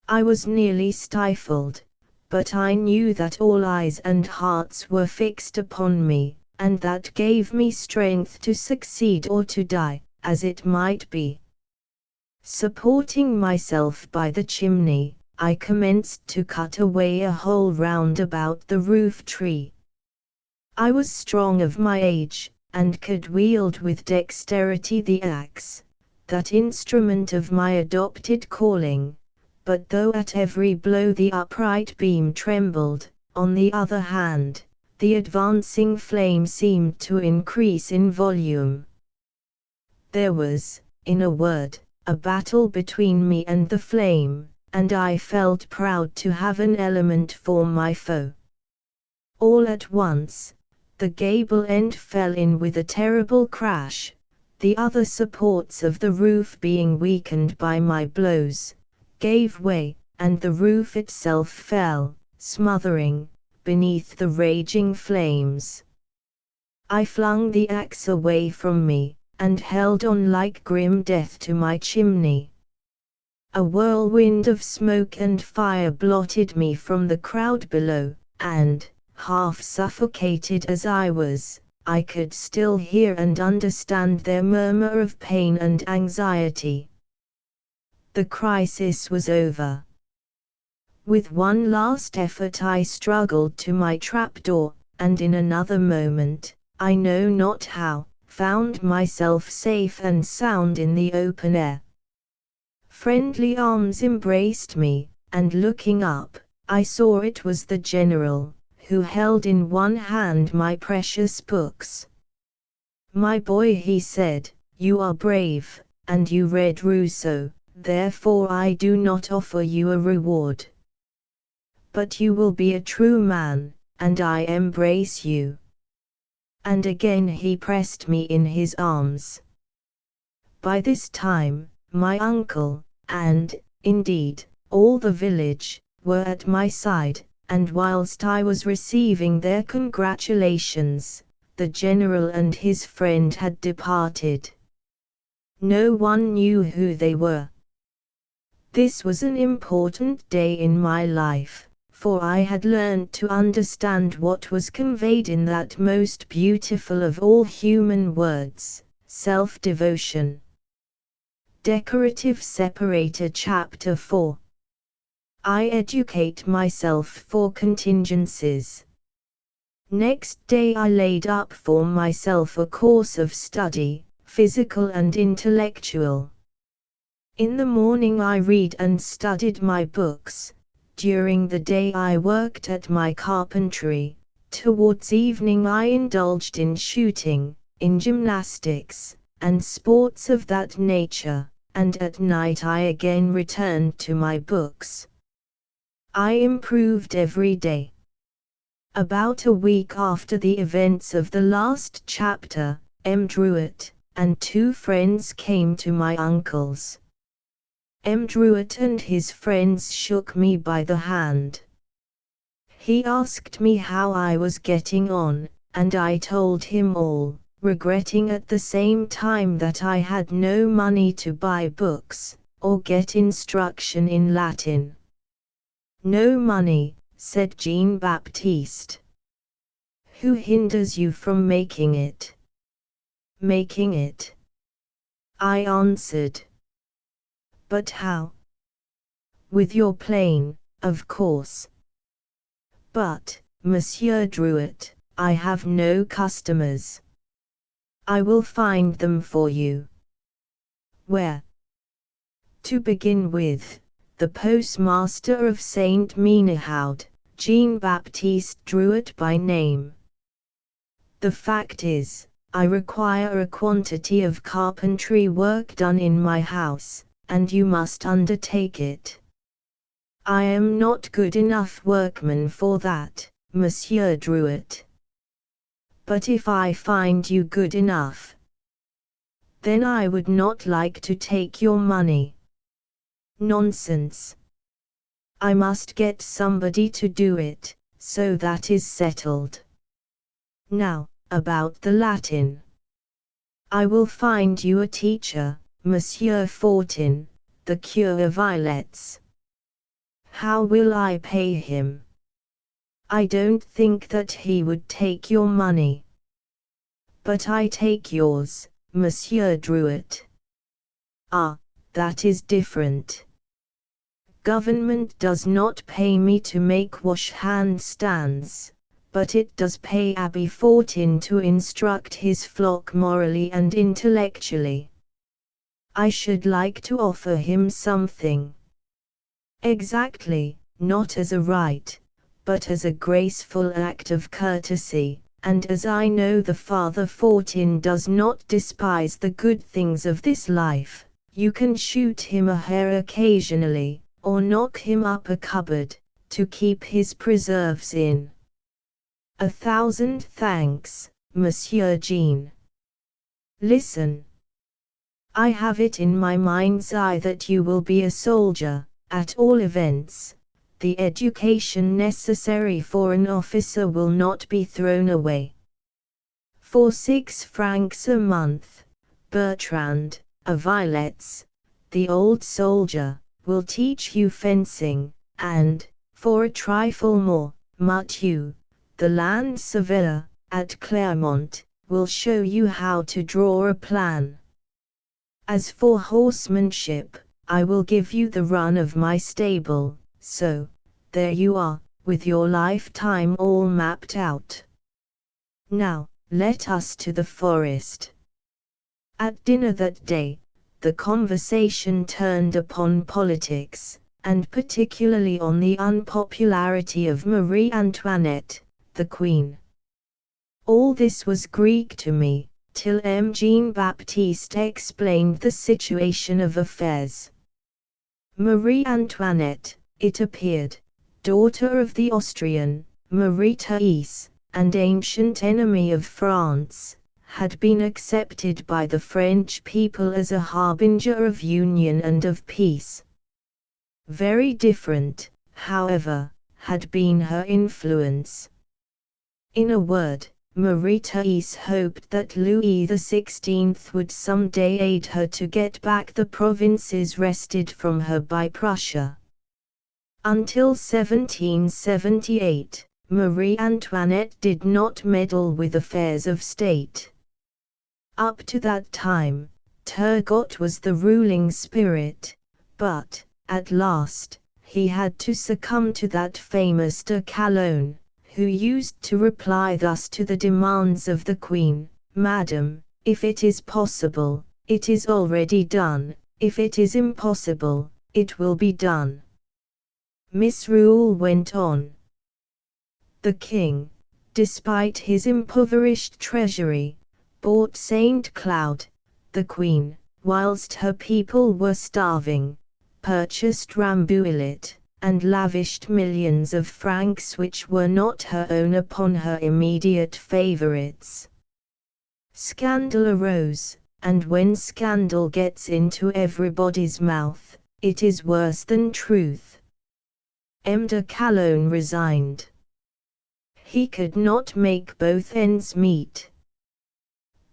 I was nearly stifled, but I knew that all eyes and hearts were fixed upon me, and that gave me strength to succeed or to die, as it might be. Supporting myself by the chimney, I commenced to cut away a hole round about the roof tree. I was strong of my age, and could wield with dexterity the axe, that instrument of my adopted calling, but though at every blow the upright beam trembled, on the other hand, the advancing flame seemed to increase in volume. There was, in a word, a battle between me and the flame, and I felt proud to have an element for my foe. All at once, the gable end fell in with a terrible crash, the other supports of the roof being weakened by my blows, gave way, and the roof itself fell, smothering, beneath the raging flames. I flung the axe away from me, and held on like grim death to my chimney. A whirlwind of smoke and fire blotted me from the crowd below, and, half suffocated as I was, I could still hear and understand their murmur of pain and anxiety. The crisis was over. With one last effort I struggled to my trapdoor, and in another moment, I know not how, found myself safe and sound in the open air. Friendly arms embraced me, and looking up, I saw it was the general, who held in one hand my precious books. "My boy," he said, "you are brave, and you read Rousseau, therefore I do not offer you a reward. but you will be a true man, and I embrace you." And again he pressed me in his arms. By this time, my uncle, and, indeed, all the village, were at my side, and whilst I was receiving their congratulations, the general and his friend had departed. No one knew who they were. This was an important day in my life, for I had learned to understand what was conveyed in that most beautiful of all human words, self-devotion. Decorative Separator Chapter 4. I educate myself for contingencies. Next day I laid up for myself a course of study, physical and intellectual. In the morning I read and studied my books, during the day I worked at my carpentry, towards evening I indulged in shooting, in gymnastics, and sports of that nature, and at night I again returned to my books. I improved every day. About a week after the events of the last chapter, M. Druitt and two friends came to my uncle's. M. Druitt and his friends shook me by the hand. He asked me how I was getting on, and I told him all, regretting at the same time that I had no money to buy books, or get instruction in Latin. "No money," said Jean-Baptiste. "Who hinders you from making it?" "Making it?" I answered. "But how?" "With your plane, of course." "But, Monsieur Druitt, I have no customers." "I will find them for you." "Where?" "To begin with, the postmaster of Saint Menehoud, Jean-Baptiste Druitt by name. The fact is, I require a quantity of carpentry work done in my house, and you must undertake it." "I am not good enough workman for that, Monsieur Druitt." "But if I find you good enough, then I would not like to take your money." "Nonsense. I must get somebody to do it, so that is settled. Now, about the Latin. I will find you a teacher, Monsieur Fortin, the cure of Ilettes." "How will I pay him?" "I don't think that he would take your money." "But I take yours, Monsieur Druitt." "Ah, that is different. Government does not pay me to make wash-hand stands, but it does pay Abbé Fortin to instruct his flock morally and intellectually. I should like to offer him something." "Exactly, not as a right, but as a graceful act of courtesy, and as I know the Father Fortin does not despise the good things of this life, you can shoot him a hare occasionally, or knock him up a cupboard, to keep his preserves in." "1,000 thanks, Monsieur Jean. Listen. I have it in my mind's eye that you will be a soldier, at all events. The education necessary for an officer will not be thrown away. For 6 francs a month, Bertrand, of Ilettes, the old soldier, will teach you fencing, and, for a trifle more, Mathieu, the land surveyor, at Clermont, will show you how to draw a plan. As for horsemanship, I will give you the run of my stable, so, there you are, with your lifetime all mapped out. Now, let us to the forest." At dinner that day, the conversation turned upon politics, and particularly on the unpopularity of Marie Antoinette, the Queen. All this was Greek to me, till M. Jean-Baptiste explained the situation of affairs. Marie Antoinette, it appeared, daughter of the Austrian, Marie Therese, and ancient enemy of France, had been accepted by the French people as a harbinger of union and of peace. Very different, however, had been her influence. In a word, Marie Therese hoped that Louis XVI would someday aid her to get back the provinces wrested from her by Prussia. Until 1778, Marie Antoinette did not meddle with affairs of state. Up to that time, Turgot was the ruling spirit, but, at last, he had to succumb to that famous de Calonne, who used to reply thus to the demands of the Queen: "Madam, if it is possible, it is already done; if it is impossible, it will be done." Misrule went on. The king, despite his impoverished treasury, bought St. Cloud. The queen, whilst her people were starving, purchased Rambouillet, and lavished millions of francs which were not her own upon her immediate favorites. Scandal arose, and when scandal gets into everybody's mouth, it is worse than truth. M. de Calonne resigned. He could not make both ends meet.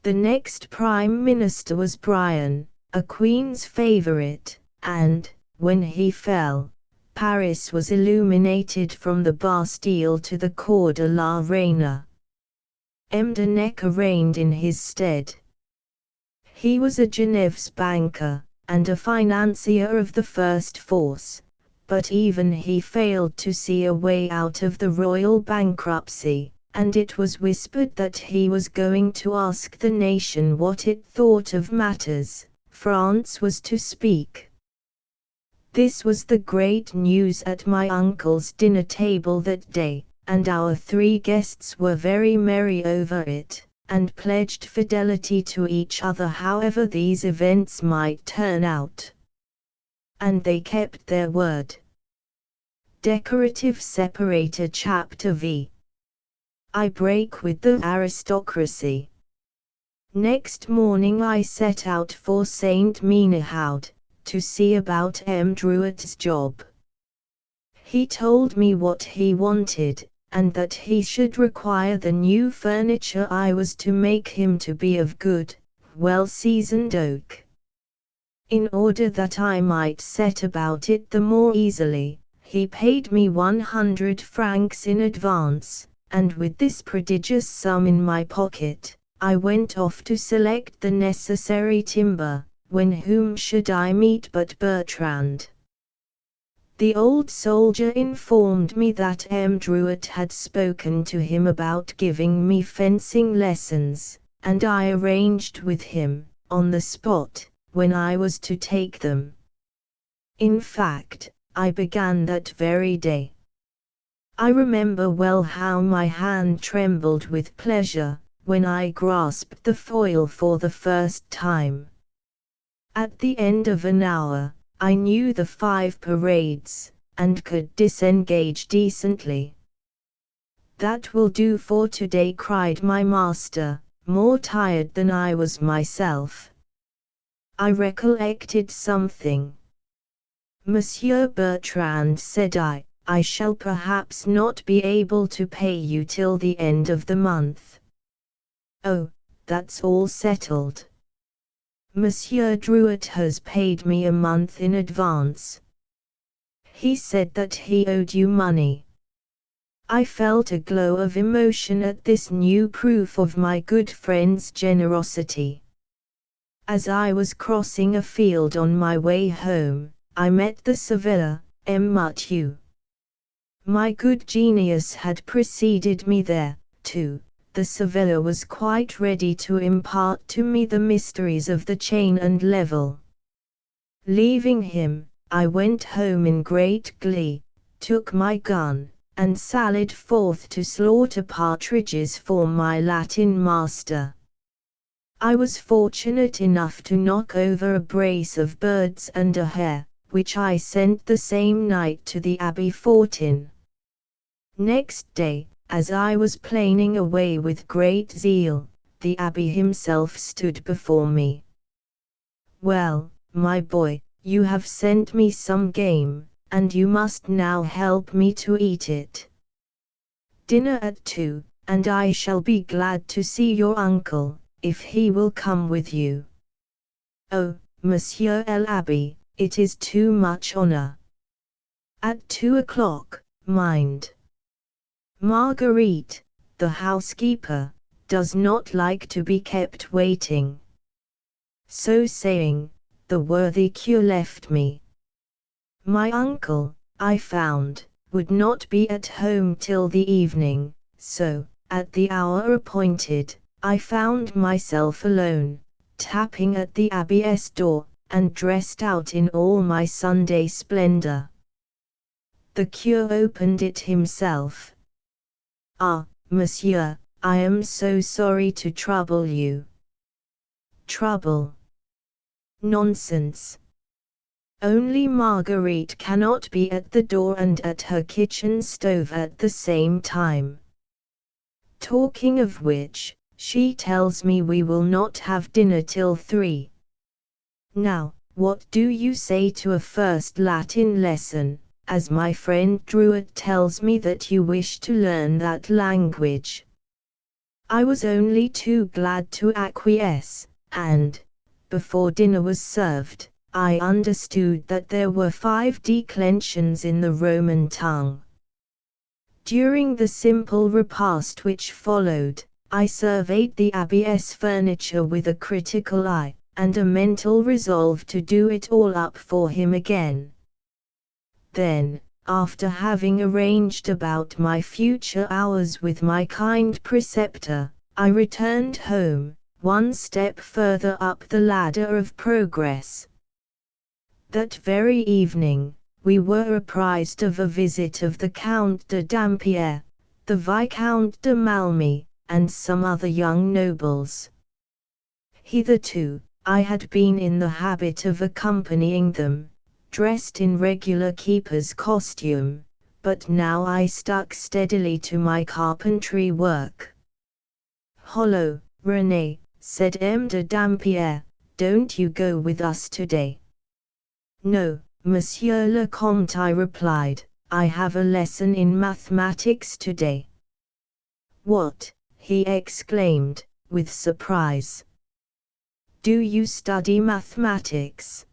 The next Prime Minister was Brion, a Queen's favourite, and, when he fell, Paris was illuminated from the Bastille to the Cour de la Reine. M. de Necker reigned in his stead. He was a Genève's banker, and a financier of the first force, but even he failed to see a way out of the royal bankruptcy, and it was whispered that he was going to ask the nation what it thought of matters. France was to speak. This was the great news at my uncle's dinner table that day, and our three guests were very merry over it, and pledged fidelity to each other however these events might turn out. And they kept their word. Decorative Separator Chapter V. I break with the aristocracy. Next morning I set out for St. Menehoud, to see about M. Drouet's job. He told me what he wanted, and that he should require the new furniture I was to make him to be of good, well-seasoned oak. In order that I might set about it the more easily, he paid me 100 francs in advance, and with this prodigious sum in my pocket, I went off to select the necessary timber, when whom should I meet but Bertrand. The old soldier informed me that M. Drouet had spoken to him about giving me fencing lessons, and I arranged with him, on the spot, when I was to take them. In fact, I began that very day. I remember well how my hand trembled with pleasure, when I grasped the foil for the first time. At the end of an hour, I knew the 5 parades, and could disengage decently. "That will do for today," cried my master, more tired than I was myself. I recollected something. "Monsieur Bertrand," said I shall perhaps not be able to pay you till the end of the month." "Oh, that's all settled. Monsieur Drouet has paid me a month in advance. He said that he owed you money." I felt a glow of emotion at this new proof of my good friend's generosity. As I was crossing a field on my way home, I met the surveyor, M. Muthieu. My good genius had preceded me there, too. The surveyor was quite ready to impart to me the mysteries of the chain and level. Leaving him, I went home in great glee, took my gun, and sallied forth to slaughter partridges for my Latin master. I was fortunate enough to knock over a brace of birds and a hare, which I sent the same night to the Abbey Fortin. Next day, as I was planing away with great zeal, the abbé himself stood before me. "Well, my boy, you have sent me some game, and you must now help me to eat it. Dinner at 2, and I shall be glad to see your uncle, if he will come with you." "Oh, Monsieur l'Abbé, it is too much honor." "At 2 o'clock, mind. Marguerite, the housekeeper, does not like to be kept waiting." So saying, the worthy cure left me. My uncle, I found, would not be at home till the evening, so, at the hour appointed, I found myself alone, tapping at the abbé's door, and dressed out in all my Sunday splendor. The cure opened it himself. "Ah, monsieur, I am so sorry to trouble you." "Trouble? Nonsense. Only Marguerite cannot be at the door and at her kitchen stove at the same time. Talking of which, she tells me we will not have dinner till 3. Now, what do you say to a first Latin lesson, as my friend Druet tells me that you wish to learn that language?" I was only too glad to acquiesce, and, before dinner was served, I understood that there were 5 declensions in the Roman tongue. During the simple repast which followed, I surveyed the abbé's furniture with a critical eye, and a mental resolve to do it all up for him again. Then, after having arranged about my future hours with my kind preceptor, I returned home, one step further up the ladder of progress. That very evening, we were apprised of a visit of the Count de Dampierre, the Viscount de Malmy, and some other young nobles. Hitherto, I had been in the habit of accompanying them, dressed in regular keeper's costume, but now I stuck steadily to my carpentry work. "Hollo, René," said M. de Dampierre, "don't you go with us today?" "No, Monsieur le Comte," I replied, "I have a lesson in mathematics today." "What?" he exclaimed, with surprise. "Do you study mathematics?"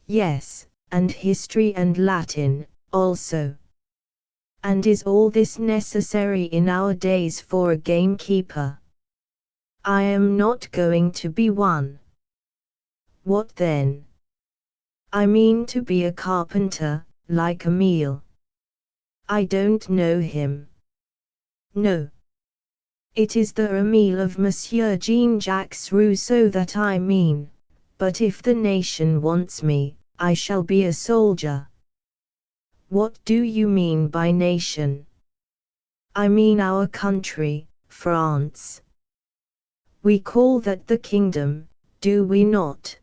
"Yes, and history and Latin, also." "And is all this necessary in our days for a gamekeeper?" "I am not going to be one." "What then?" "I mean to be a carpenter, like Emile." "I don't know him." "No. It is the Emile of Monsieur Jean-Jacques Rousseau that I mean, but if the nation wants me, I shall be a soldier." "What do you mean by nation?" "I mean our country, France." "We call that the kingdom, do we not?"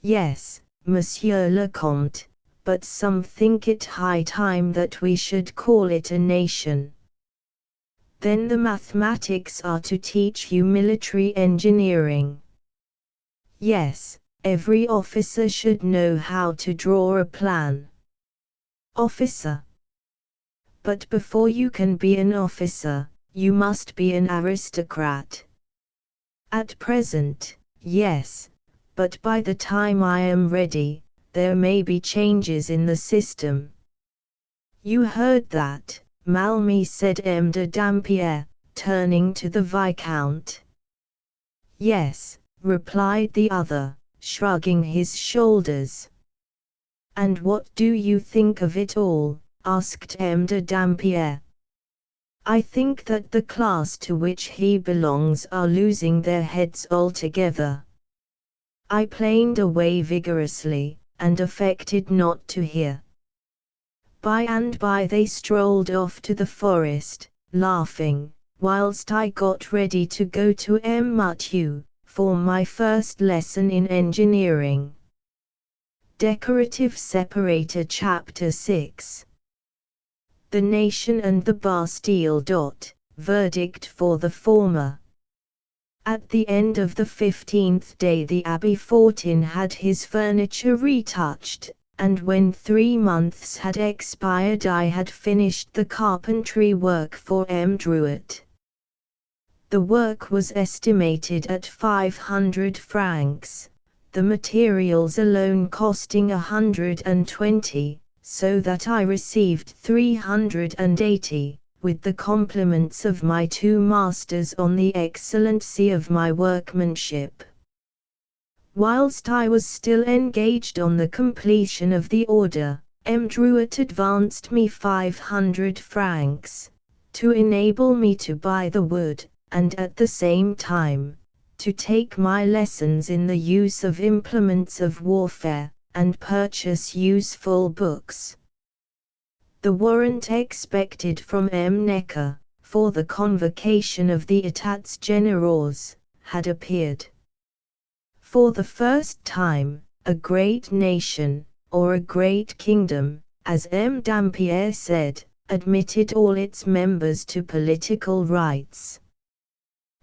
"Yes, Monsieur le Comte, but some think it high time that we should call it a nation." "Then the mathematics are to teach you military engineering." "Yes, every officer should know how to draw a plan." "Officer? But before you can be an officer, you must be an aristocrat." "At present, yes, but by the time I am ready, there may be changes in the system." "You heard that, Malmy," said M. de Dampierre, turning to the Viscount. "Yes," replied the other, shrugging his shoulders. "And what do you think of it all?" asked M. de Dampierre. "I think that the class to which he belongs are losing their heads altogether." I planed away vigorously, and affected not to hear. By and by they strolled off to the forest, laughing, whilst I got ready to go to M. Muthieu, for my first lesson in engineering. Decorative Separator Chapter 6. the nation and the Bastille. Verdict for the former. At the end of the 15th day the Abbé Fortin had his furniture retouched, and when 3 months had expired I had finished the carpentry work for M. Druet. The work was estimated at 500 francs, the materials alone costing 120, so that I received 380, with the compliments of my 2 masters on the excellency of my workmanship. Whilst I was still engaged on the completion of the order, M. Druet advanced me 500 francs, to enable me to buy the wood, and at the same time, to take my lessons in the use of implements of warfare, and purchase useful books. The warrant expected from M. Necker, for the convocation of the Etats Généraux, had appeared. For the first time, a great nation, or a great kingdom, as M. Dampierre said, admitted all its members to political rights.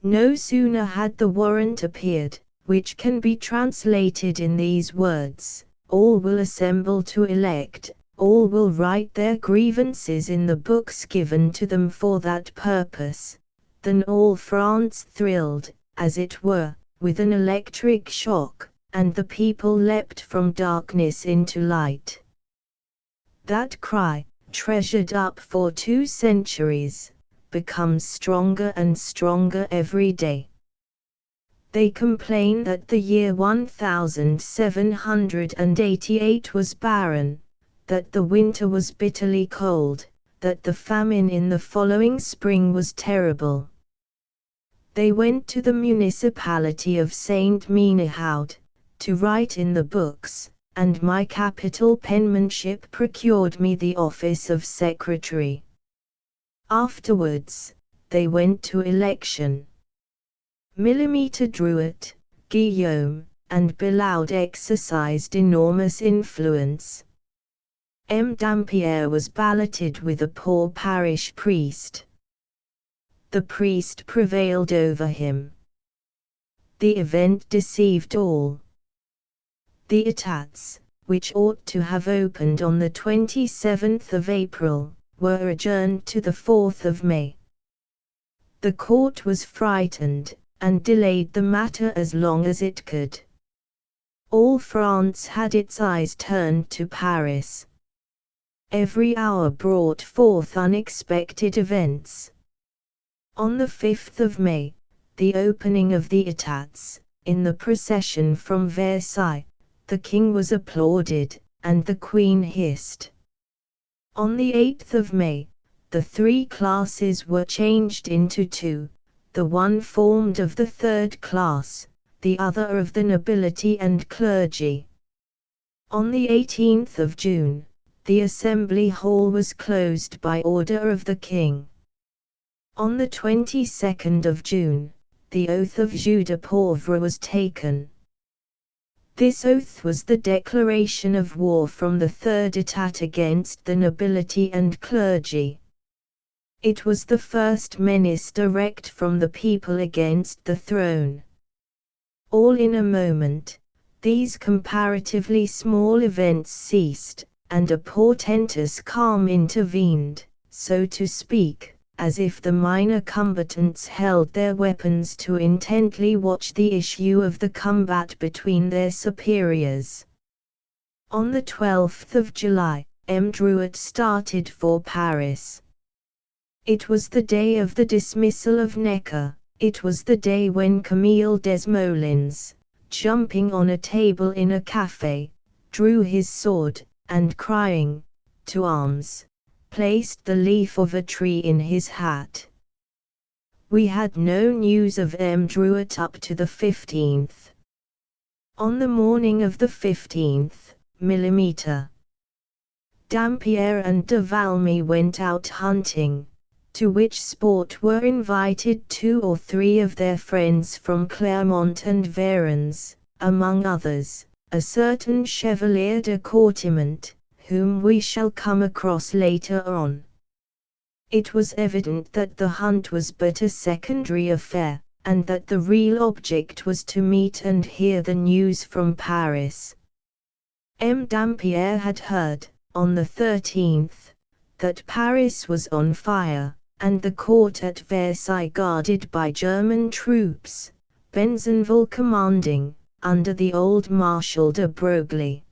No sooner had the warrant appeared, which can be translated in these words: all will assemble to elect, all will write their grievances in the books given to them for that purpose, than all France thrilled, as it were, with an electric shock, and the people leapt from darkness into light. That cry, treasured up for 2 centuries, becomes stronger and stronger every day. They complain that the year 1788 was barren, that the winter was bitterly cold, that the famine in the following spring was terrible. They went to the municipality of Saint Menehould, to write in the books, and my capital penmanship procured me the office of secretary. Afterwards, they went to election. Druet, Guillaume, and Billaud exercised enormous influence. M. Dampierre was balloted with a poor parish priest. The priest prevailed over him. The event deceived all. The Etats, which ought to have opened on the 27th of April, were adjourned to the 4th of May. The court was frightened, and delayed the matter as long as it could. All France had its eyes turned to Paris. Every hour brought forth unexpected events. On the 5th of May, the opening of the Etats, in the procession from Versailles, the king was applauded, and the queen hissed. On the 8th of May, the 3 classes were changed into 2, the one formed of the 3rd class, the other of the nobility and clergy. On the 18th of June, the assembly hall was closed by order of the king. On the 22nd of June, the oath of jus de pauvre was taken. This oath was the declaration of war from the 3rd Etat against the nobility and clergy. It was the first menace direct from the people against the throne. All in a moment, these comparatively small events ceased, and a portentous calm intervened, so to speak, as if the minor combatants held their weapons to intently watch the issue of the combat between their superiors. On the 12th of July, M. Druet started for Paris. It was the day of the dismissal of Necker. It was the day when Camille Desmoulins, jumping on a table in a café, drew his sword, and crying, "To arms!" placed the leaf of a tree in his hat. We had no news of M. Druet up to the 15th. On the morning of the 15th, Dampierre and de Valmy went out hunting, to which sport were invited 2 or 3 of their friends from Clermont and Varens, among others, a certain Chevalier de Courtimont, whom we shall come across later on. It was evident that the hunt was but a secondary affair, and that the real object was to meet and hear the news from Paris. M. Dampierre had heard, on the 13th, that Paris was on fire, and the court at Versailles guarded by German troops, Benzenval commanding, under the old Marshal de Broglie.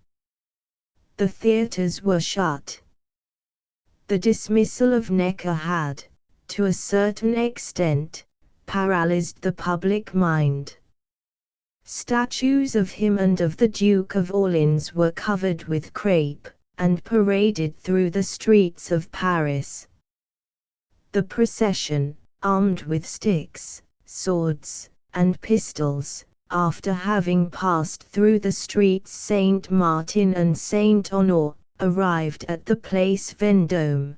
The theatres were shut. The dismissal of Necker had, to a certain extent, paralyzed the public mind. Statues of him and of the Duke of Orleans were covered with crape, and paraded through the streets of Paris. The procession, armed with sticks, swords, and pistols, after having passed through the streets Saint Martin and Saint Honore, arrived at the Place Vendôme.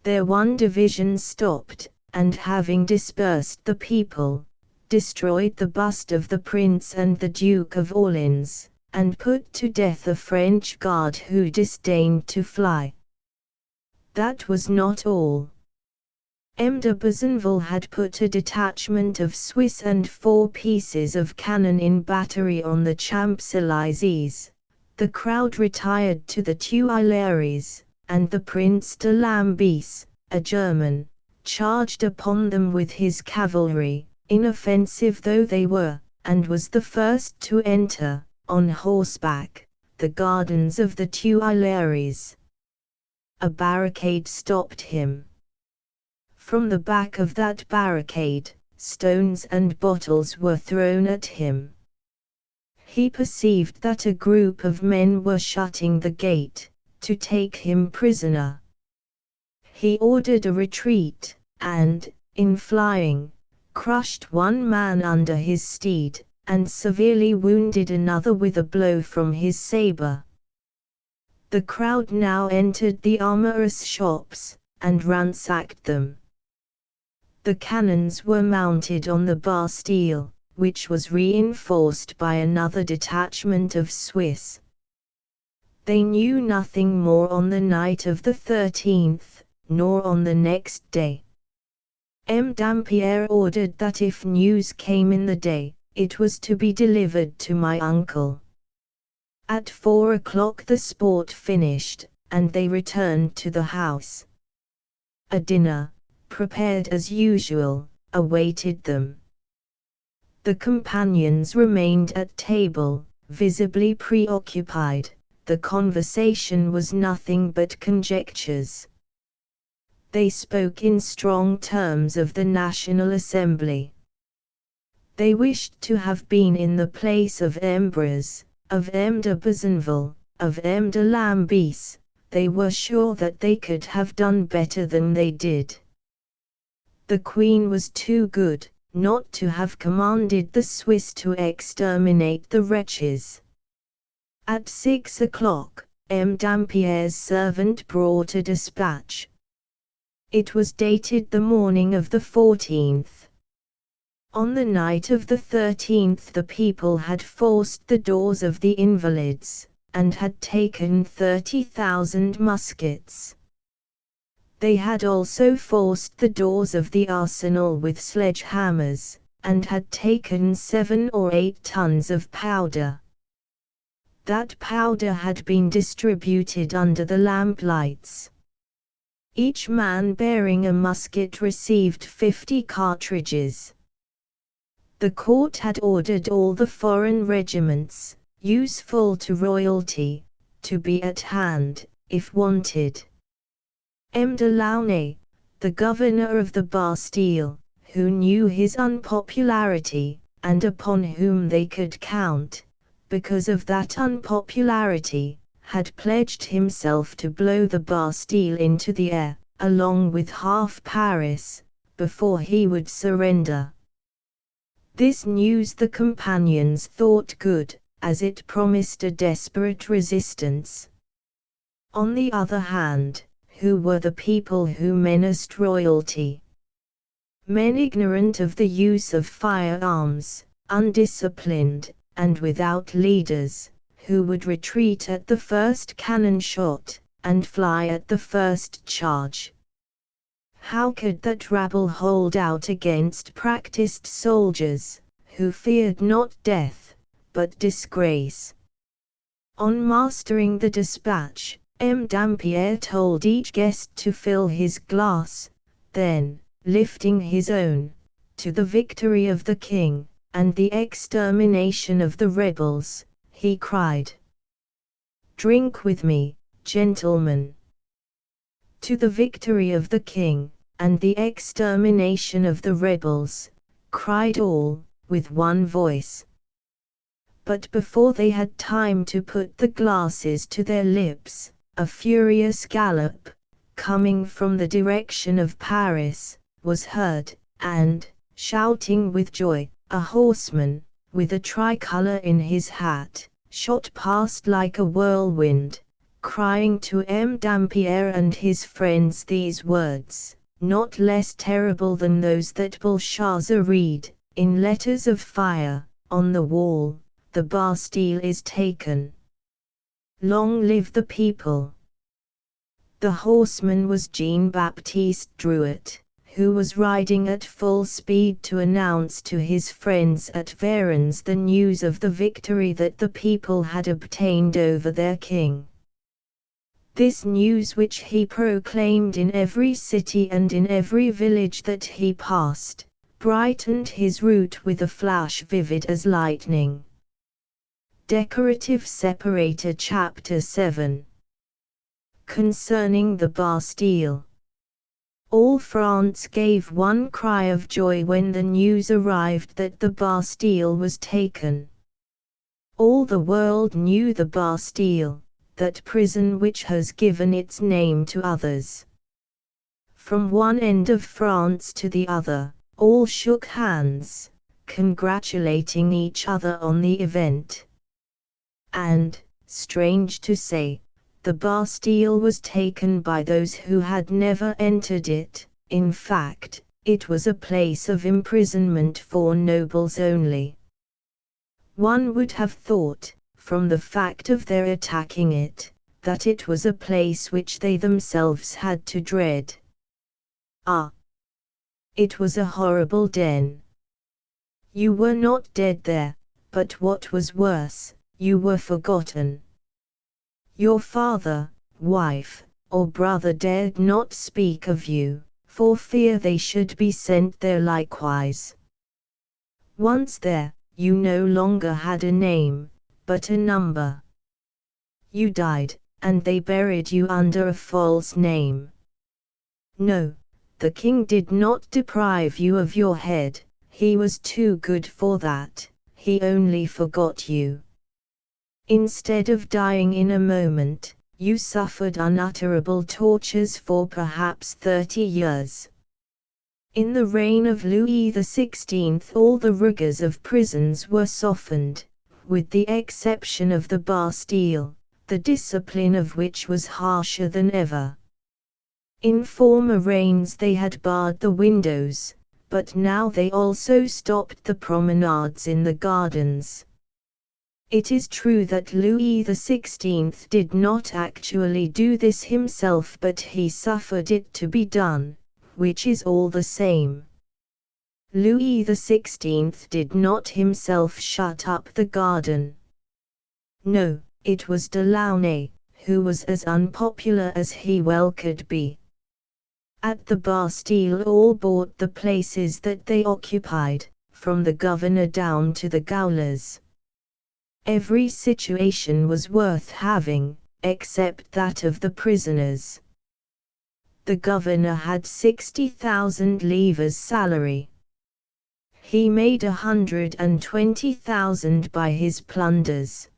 Their one division stopped, and having dispersed the people, destroyed the bust of the Prince and the Duke of Orleans, and put to death a French guard who disdained to fly. That was not all. M. de Besenval had put a detachment of Swiss and 4 pieces of cannon in battery on the Champs-Élysées. The crowd retired to the Tuileries, and the Prince de Lambis, a German, charged upon them with his cavalry, inoffensive though they were, and was the first to enter, on horseback, the gardens of the Tuileries. A barricade stopped him. From the back of that barricade, stones and bottles were thrown at him. He perceived that a group of men were shutting the gate, to take him prisoner. He ordered a retreat, and, in flying, crushed one man under his steed, and severely wounded another with a blow from his sabre. The crowd now entered the armourers' shops, and ransacked them. The cannons were mounted on the Bastille, which was reinforced by another detachment of Swiss. They knew nothing more on the night of the 13th, nor on the next day. M. Dampierre ordered that if news came in the day, it was to be delivered to my uncle. At 4 o'clock the sport finished, and they returned to the house. A dinner, prepared as usual, awaited them. The companions remained at table, visibly preoccupied. The conversation was nothing but conjectures. They spoke in strong terms of the National Assembly. They wished to have been in the place of Embruz, of M. de Besenval, of M. de Lambis. They were sure that they could have done better than they did. The Queen was too good, not to have commanded the Swiss to exterminate the wretches. At 6 o'clock, M. Dampierre's servant brought a dispatch. It was dated the morning of the 14th. On the night of the 13th the people had forced the doors of the Invalides, and had taken 30,000 muskets. They had also forced the doors of the arsenal with sledgehammers, and had taken 7 or 8 tons of powder. That powder had been distributed under the lamplights. Each man bearing a musket received 50 cartridges. The court had ordered all the foreign regiments, useful to royalty, to be at hand, if wanted. M. de Launay, the governor of the Bastille, who knew his unpopularity, and upon whom they could count, because of that unpopularity, had pledged himself to blow the Bastille into the air, along with half Paris, before he would surrender. This news the companions thought good, as it promised a desperate resistance. On the other hand, who were the people who menaced royalty? Men ignorant of the use of firearms, undisciplined, and without leaders, who would retreat at the first cannon shot, and fly at the first charge. How could that rabble hold out against practiced soldiers, who feared not death, but disgrace? On mastering the dispatch, M. Dampierre told each guest to fill his glass, then, lifting his own, to the victory of the king, and the extermination of the rebels, he cried, "Drink with me, gentlemen." To the victory of the king, and the extermination of the rebels, cried all, with one voice. But before they had time to put the glasses to their lips, a furious gallop, coming from the direction of Paris, was heard, and, shouting with joy, a horseman, with a tricolour in his hat, shot past like a whirlwind, crying to M. Dampierre and his friends these words, not less terrible than those that Belshazzar read, in letters of fire, on the wall: "The Bastille is taken. Long live the people!" The horseman was Jean-Baptiste Drouet, who was riding at full speed to announce to his friends at Varennes the news of the victory that the people had obtained over their king. This news, which he proclaimed in every city and in every village that he passed, brightened his route with a flash vivid as lightning. Decorative Separator Chapter 7. Concerning the Bastille. All France gave one cry of joy when the news arrived that the Bastille was taken. All the world knew the Bastille, that prison which has given its name to others. From one end of France to the other, all shook hands, congratulating each other on the event. And, strange to say, the Bastille was taken by those who had never entered it. In fact, it was a place of imprisonment for nobles only. One would have thought, from the fact of their attacking it, that it was a place which they themselves had to dread. Ah! It was a horrible den. You were not dead there, but what was worse, you were forgotten. Your father, wife, or brother dared not speak of you, for fear they should be sent there likewise. Once there, you no longer had a name, but a number. You died, and they buried you under a false name. No, the king did not deprive you of your head, he was too good for that, he only forgot you. Instead of dying in a moment, you suffered unutterable tortures for perhaps 30 years. In the reign of Louis XVI all the rigors of prisons were softened, with the exception of the Bastille, the discipline of which was harsher than ever. In former reigns they had barred the windows, but now they also stopped the promenades in the gardens. It is true that Louis XVI did not actually do this himself, but he suffered it to be done, which is all the same. Louis XVI did not himself shut up the garden. No, it was Delaunay, who was as unpopular as he well could be. At the Bastille all bought the places that they occupied, from the governor down to the gaolers. Every situation was worth having, except that of the prisoners. The governor had 60,000 livres salary. He made 120,000 by his plunders.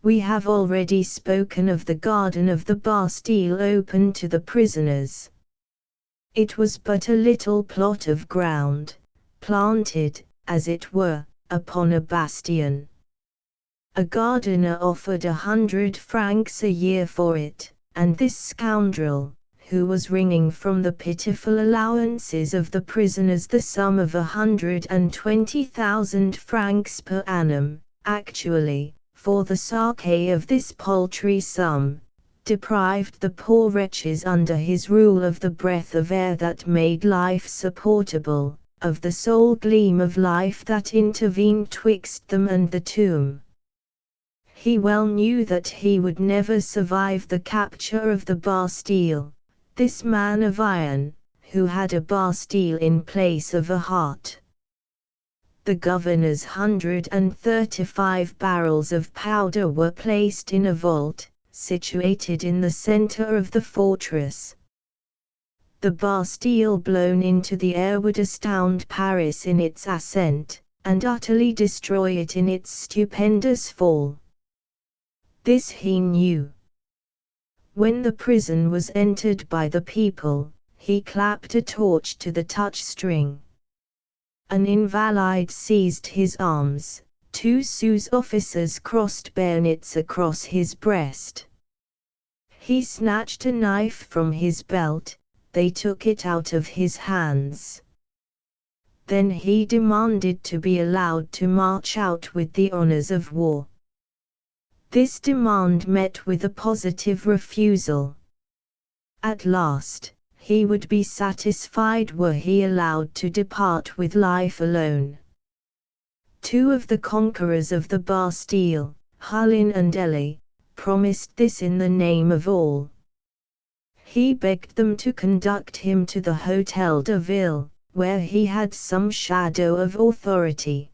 We have already spoken of the garden of the Bastille open to the prisoners. It was but a little plot of ground, planted, as it were, upon a bastion. A gardener offered 100 francs a year for it, and this scoundrel, who was wringing from the pitiful allowances of the prisoners the sum of 120,000 francs per annum, actually, for the sake of this paltry sum, deprived the poor wretches under his rule of the breath of air that made life supportable, of the sole gleam of life that intervened twixt them and the tomb. He well knew that he would never survive the capture of the Bastille, this man of iron, who had a Bastille in place of a heart. The governor's 135 barrels of powder were placed in a vault, situated in the center of the fortress. The Bastille blown into the air would astound Paris in its ascent, and utterly destroy it in its stupendous fall. This he knew. When the prison was entered by the people, he clapped a torch to the touchstring. An invalid seized his arms, 2 Sous officers crossed bayonets across his breast. He snatched a knife from his belt, they took it out of his hands. Then he demanded to be allowed to march out with the honors of war. This demand met with a positive refusal. At last, he would be satisfied were he allowed to depart with life alone. 2 of the conquerors of the Bastille, Hulin and Elie, promised this in the name of all. He begged them to conduct him to the Hôtel de Ville, where he had some shadow of authority.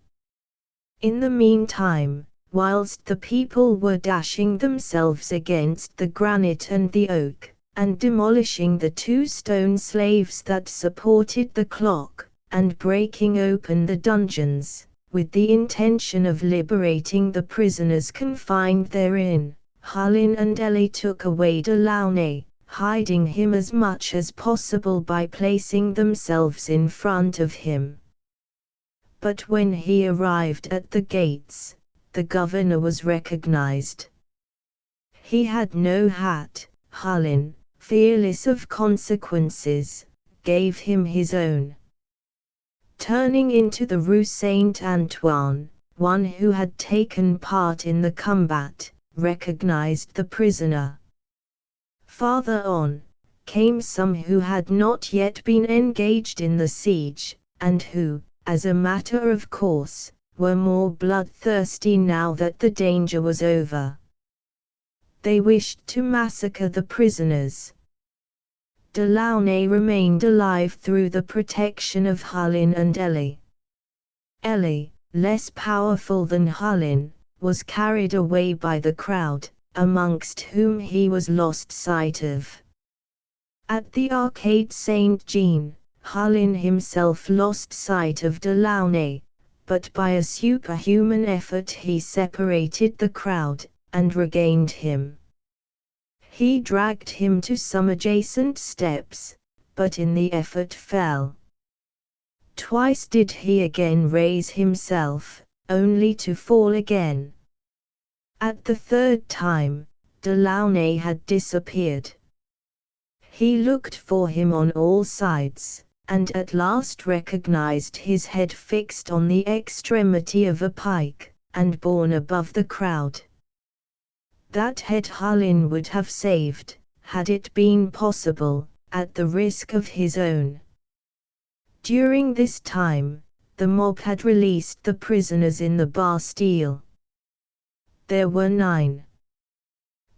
In the meantime, whilst the people were dashing themselves against the granite and the oak, and demolishing the 2 stone slaves that supported the clock, and breaking open the dungeons, with the intention of liberating the prisoners confined therein, Hulin and Elie took away Delaunay, hiding him as much as possible by placing themselves in front of him. But when he arrived at the gates, the governor was recognized. He had no hat. Hulin, fearless of consequences, gave him his own. Turning into the Rue Saint-Antoine, one who had taken part in the combat, recognized the prisoner. Farther on, came some who had not yet been engaged in the siege, and who, as a matter of course, were more bloodthirsty now that the danger was over. They wished to massacre the prisoners. Delaunay remained alive through the protection of Hulin and Elie. Elie, less powerful than Hulin, was carried away by the crowd, amongst whom he was lost sight of. At the Arcade Saint-Jean, Hulin himself lost sight of Delaunay, but by a superhuman effort he separated the crowd, and regained him. He dragged him to some adjacent steps, but in the effort fell. Twice did he again raise himself, only to fall again. At the 3rd time, Delaunay had disappeared. He looked for him on all sides, and at last recognized his head fixed on the extremity of a pike, and borne above the crowd. That head Hulin would have saved, had it been possible, at the risk of his own. During this time, the mob had released the prisoners in the Bastille. There were 9.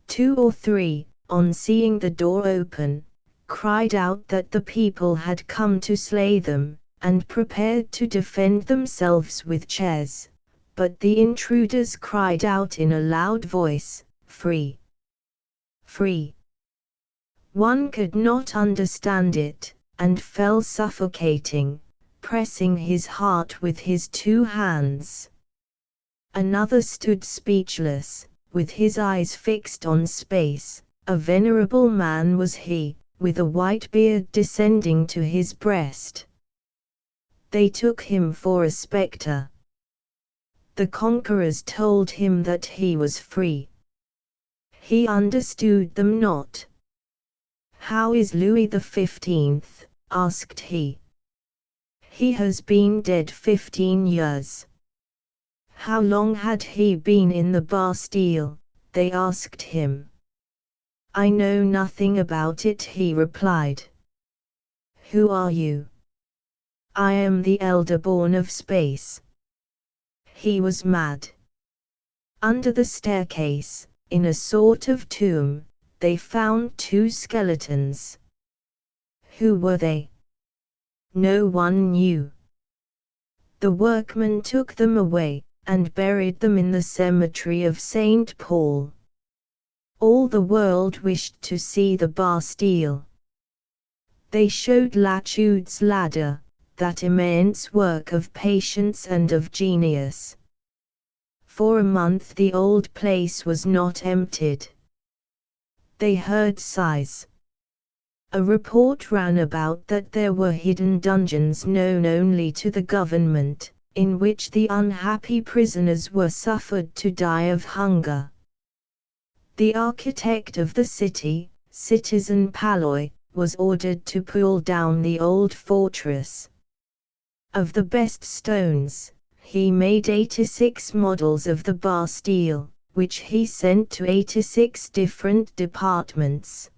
2 or 3, on seeing the door open, cried out that the people had come to slay them, and prepared to defend themselves with chairs, but the intruders cried out in a loud voice, "Free! Free!" One could not understand it, and fell suffocating, pressing his heart with his 2 hands. Another stood speechless, with his eyes fixed on space. A venerable man was he, with a white beard descending to his breast. They took him for a spectre. The conquerors told him that he was free. He understood them not. "How is Louis XV?" asked he. "He has been dead 15 years. How long had he been in the Bastille?" they asked him. I know nothing about it, he replied. Who are you? I am the elder born of space. He was mad. Under the staircase, in a sort of tomb, they found two skeletons. Who were they? No one knew. The workmen took them away, and buried them in the cemetery of St. Paul. All the world wished to see the Bastille. They showed Latude's ladder, that immense work of patience and of genius. For a month the old place was not emptied. They heard sighs. A report ran about that there were hidden dungeons known only to the government, in which the unhappy prisoners were suffered to die of hunger. The architect of the city, Citizen Palloy, was ordered to pull down the old fortress. Of the best stones, he made 86 models of the Bastille, which he sent to 86 different departments.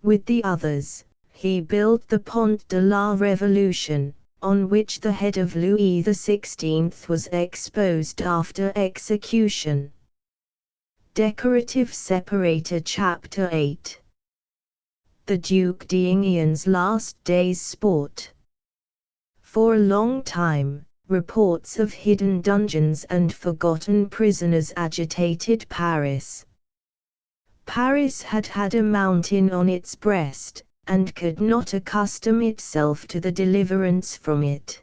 With the others, he built the Pont de la Révolution, on which the head of Louis XVI was exposed after execution. Decorative Separator Chapter 8. The Duc d'Enghien's Last Day's Sport. For a long time, reports of hidden dungeons and forgotten prisoners agitated Paris. Paris had had a mountain on its breast, and could not accustom itself to the deliverance from it.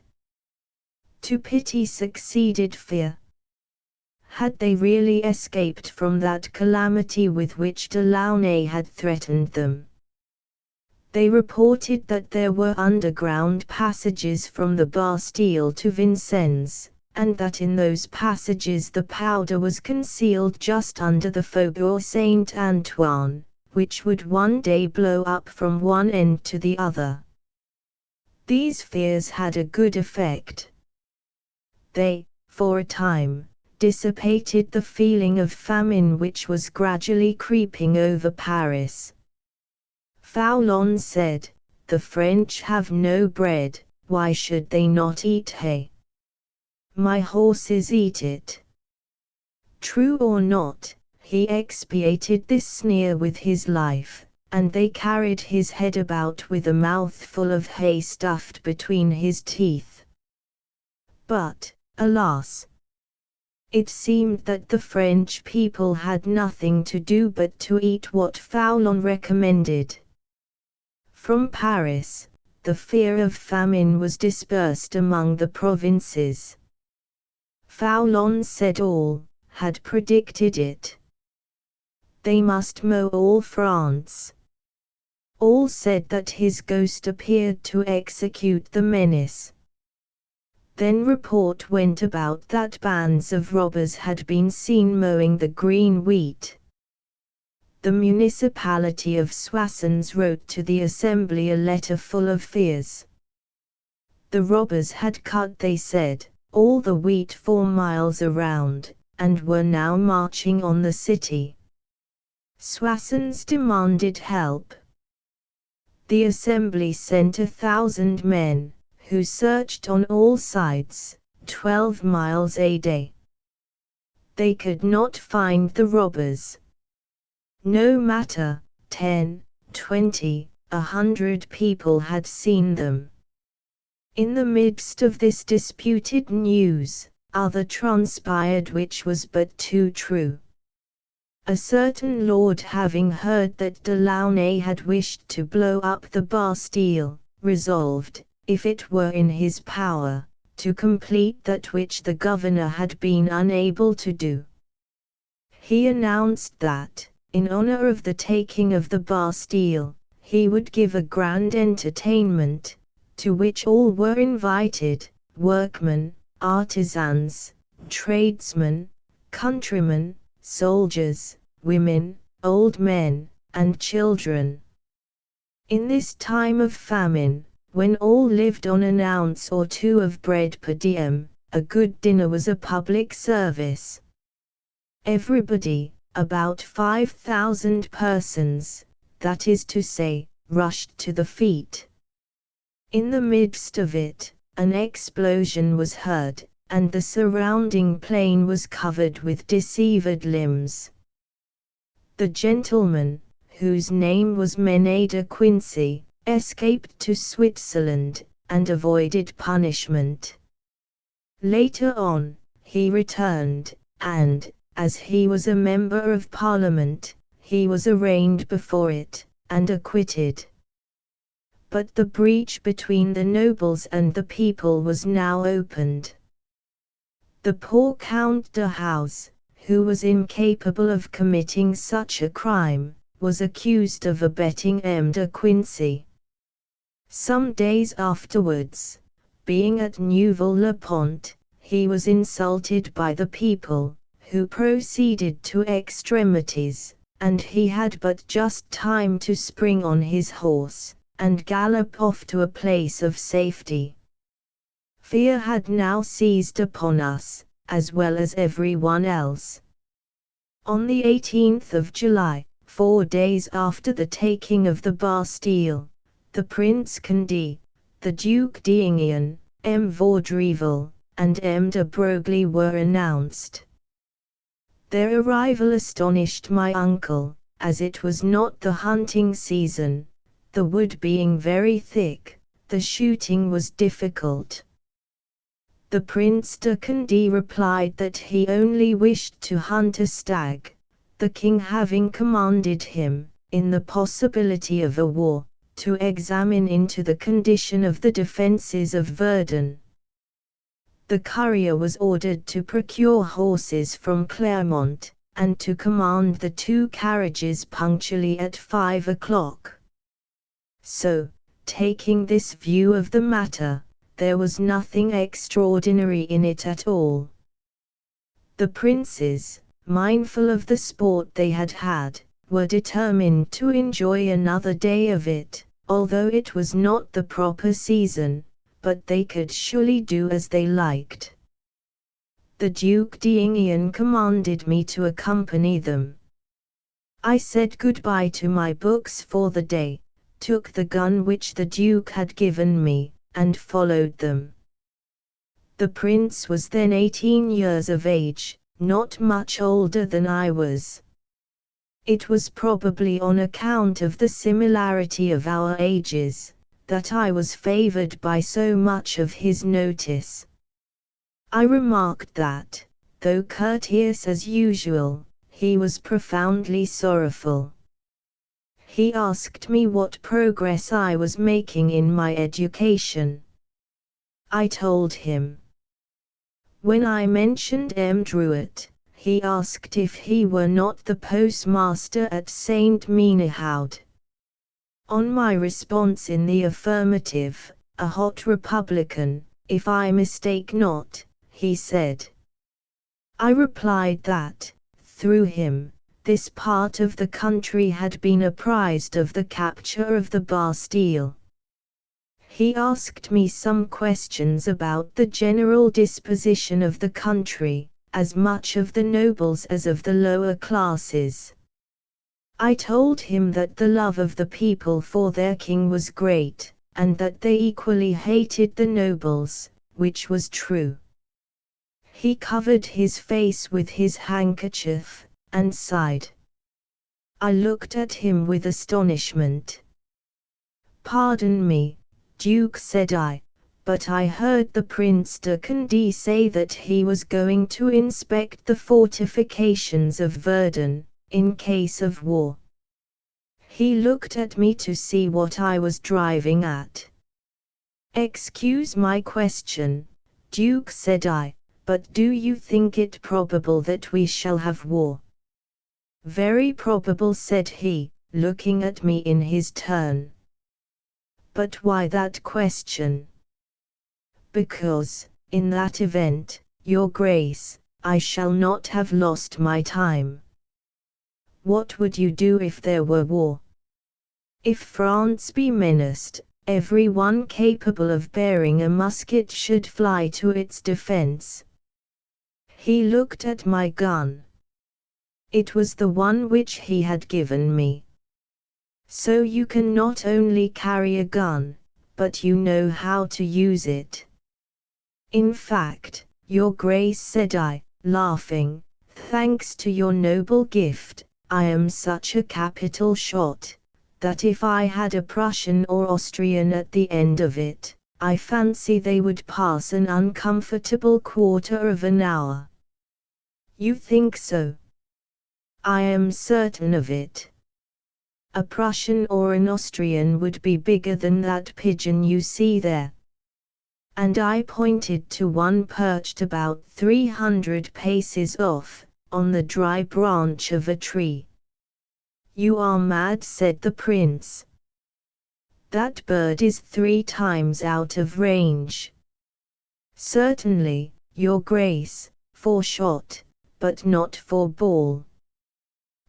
To pity succeeded fear. Had they really escaped from that calamity with which Delaunay had threatened them? They reported that there were underground passages from the Bastille to Vincennes, and that in those passages the powder was concealed just under the Faubourg Saint-Antoine, which would one day blow up from one end to the other. These fears had a good effect. They, for a time, dissipated the feeling of famine which was gradually creeping over Paris. Foulon said, "The French have no bread, why should they not eat hay? My horses eat it." True or not, he expiated this sneer with his life, and they carried his head about with a mouthful of hay stuffed between his teeth. But, alas! It seemed that the French people had nothing to do but to eat what Foulon recommended. From Paris, the fear of famine was dispersed among the provinces. Foulon said all had predicted it. They must mow all France. All said that his ghost appeared to execute the menace. Then report went about that bands of robbers had been seen mowing the green wheat. The municipality of Soissons wrote to the Assembly a letter full of fears. The robbers had cut, they said, all the wheat 4 miles around, and were now marching on the city. Soissons demanded help. The Assembly sent 1,000 men, who searched on all sides, 12 miles a day. They could not find the robbers. No matter, 10, 20, 100 people had seen them. In the midst of this disputed news, other transpired which was but too true. A certain lord, having heard that Delaunay had wished to blow up the Bastille, resolved, if it were in his power, to complete that which the governor had been unable to do. He announced that, in honor of the taking of the Bastille, he would give a grand entertainment, to which all were invited, workmen, artisans, tradesmen, countrymen, soldiers, women, old men, and children. In this time of famine, when all lived on an ounce or 2 of bread per diem, a good dinner was a public service. Everybody, about 5,000 persons, that is to say, rushed to the feet. In the midst of it, an explosion was heard, and the surrounding plain was covered with dissevered limbs. The gentleman, whose name was Menet de Quincey, escaped to Switzerland, and avoided punishment. Later on, he returned, and, as he was a member of Parliament, he was arraigned before it, and acquitted. But the breach between the nobles and the people was now opened. The poor Count de House, who was incapable of committing such a crime, was accused of abetting M. de Quincey. Some days afterwards, being at Neuville-le-Pont, he was insulted by the people, who proceeded to extremities, and he had but just time to spring on his horse, and gallop off to a place of safety. Fear had now seized upon us, as well as everyone else. On the 18th of July, 4 days after the taking of the Bastille, the Prince Condé, the Duc d'Enghien, M. Vaudreuil, and M. de Broglie were announced. Their arrival astonished my uncle, as it was not the hunting season, the wood being very thick, the shooting was difficult. The Prince de Condé replied that he only wished to hunt a stag, the king having commanded him, in the possibility of a war, to examine into the condition of the defences of Verdun. The courier was ordered to procure horses from Clermont, and to command the 2 carriages punctually at 5 o'clock. So, taking this view of the matter, there was nothing extraordinary in it at all. The princes, mindful of the sport they had had, were determined to enjoy another day of it, although it was not the proper season, but they could surely do as they liked. The Duc d'Enghien commanded me to accompany them. I said goodbye to my books for the day, took the gun which the Duke had given me, and followed them. The prince was then 18 years of age, not much older than I was. It was probably on account of the similarity of our ages, that I was favored by so much of his notice. I remarked that, though courteous as usual, he was profoundly sorrowful. He asked me what progress I was making in my education. I told him. When I mentioned M. Drouet, he asked if he were not the postmaster at Saint Menehould. On my response in the affirmative, a hot Republican, if I mistake not, he said. I replied that, through him, this part of the country had been apprised of the capture of the Bastille. He asked me some questions about the general disposition of the country, as much of the nobles as of the lower classes. I told him that the love of the people for their king was great, and that they equally hated the nobles, which was true. He covered his face with his handkerchief, and sighed. I looked at him with astonishment. Pardon me, Duke, said I, but I heard the Prince de Condé say that he was going to inspect the fortifications of Verdun, in case of war. He looked at me to see what I was driving at. Excuse my question, Duke, said I, but do you think it probable that we shall have war? Very probable, said he, looking at me in his turn. But why that question? Because, in that event, Your Grace, I shall not have lost my time. What would you do if there were war? If France be menaced, every one capable of bearing a musket should fly to its defense. He looked at my gun. It was the one which he had given me. So you can not only carry a gun, but you know how to use it. In fact, Your Grace, said I, laughing, thanks to your noble gift, I am such a capital shot, that if I had a Prussian or Austrian at the end of it, I fancy they would pass an uncomfortable quarter of an hour. You think so? I am certain of it. A Prussian or an Austrian would be bigger than that pigeon you see there. And I pointed to one perched about 300 paces off, on the dry branch of a tree. You are mad, said the prince. That bird is 3 times out of range. Certainly, Your Grace, for shot, but not for ball.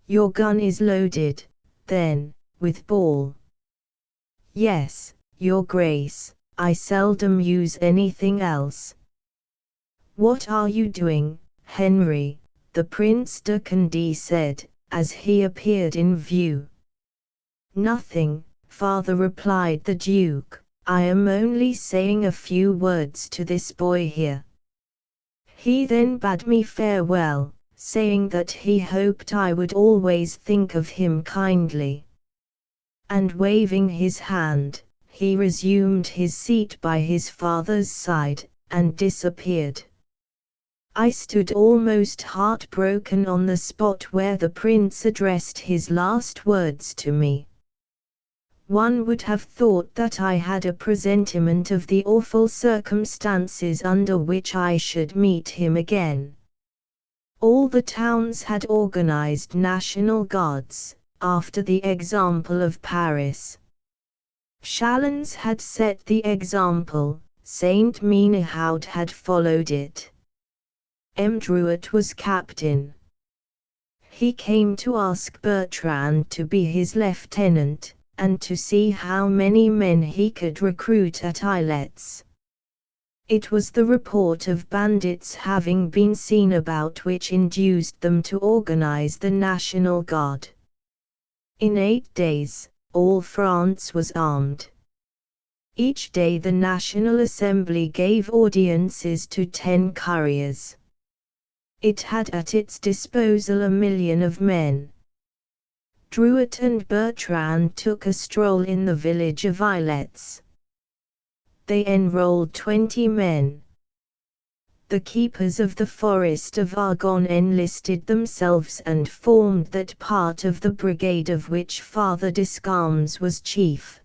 Your gun is loaded, then, with ball. Yes, Your Grace, I seldom use anything else. What are you doing, Henry? The Prince de Condé said, as he appeared in view. Nothing, father, replied the Duke, I am only saying a few words to this boy here. He then bade me farewell, saying that he hoped I would always think of him kindly. And waving his hand, he resumed his seat by his father's side, and disappeared. I stood almost heartbroken on the spot where the prince addressed his last words to me. One would have thought that I had a presentiment of the awful circumstances under which I should meet him again. All the towns had organized national guards, after the example of Paris. Chalons had set the example, Saint Menehould had followed it. M. Druet was captain. He came to ask Bertrand to be his lieutenant, and to see how many men he could recruit at Ilettes. It was the report of bandits having been seen about which induced them to organize the National Guard. In 8 days, all France was armed. Each day the National Assembly gave audiences to 10 couriers. It had at its disposal 1 million of men. Druet and Bertrand took a stroll in the village of Ilettes. They enrolled 20 men. The keepers of the forest of Argonne enlisted themselves and formed that part of the brigade of which Father Descalmes was chief.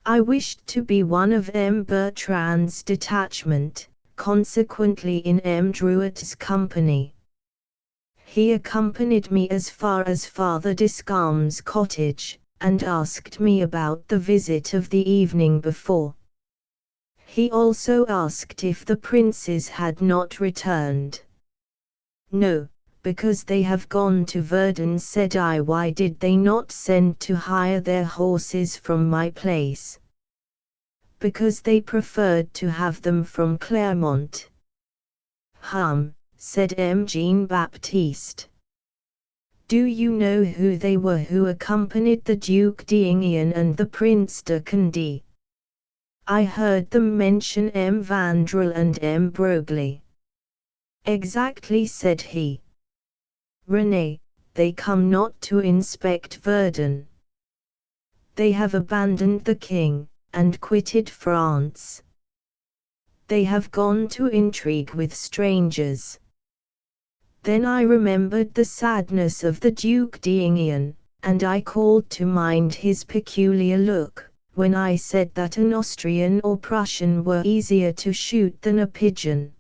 I wished to be one of M. Bertrand's detachment, consequently in M. Druet's company. He accompanied me as far as Father Descalmes' cottage, and asked me about the visit of the evening before. He also asked if the princes had not returned. No, because they have gone to Verdun, said I. Why did they not send to hire their horses from my place? Because they preferred to have them from Clermont. Said M. Jean-Baptiste. Do you know who they were who accompanied the Duc d'Enghien and the Prince de Condé? I heard them mention M. Vandrel and M. Broglie. Exactly, said he. René, they come not to inspect Verdun. They have abandoned the king, and quitted France. They have gone to intrigue with strangers. Then I remembered the sadness of the Duc d'Enghien, and I called to mind his peculiar look, when I said that an Austrian or Prussian were easier to shoot than a pigeon.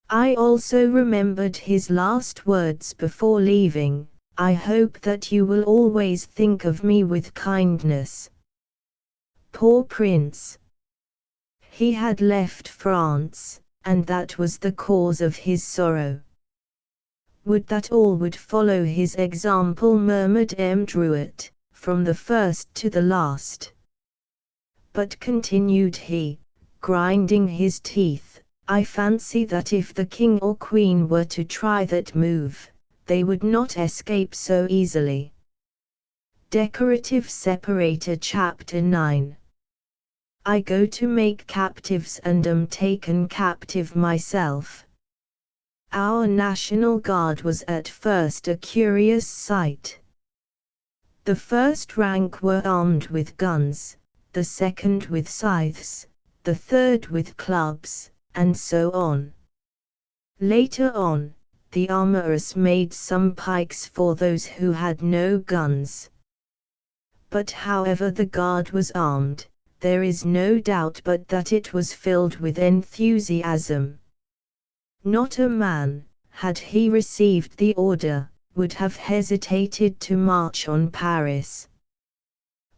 I also remembered his last words before leaving, I hope that you will always think of me with kindness. Poor prince! He had left France, and that was the cause of his sorrow. Would that all would follow his example, murmured M. Druet, from the first to the last. But continued he, grinding his teeth, I fancy that if the king or queen were to try that move, they would not escape so easily. Decorative Separator Chapter 9. I go to make captives and am taken captive myself. Our National Guard was at first a curious sight. The first rank were armed with guns, the second with scythes, the third with clubs, and so on. Later on, the armourers made some pikes for those who had no guns. But however the guard was armed, there is no doubt but that it was filled with enthusiasm. Not a man, had he received the order, would have hesitated to march on Paris.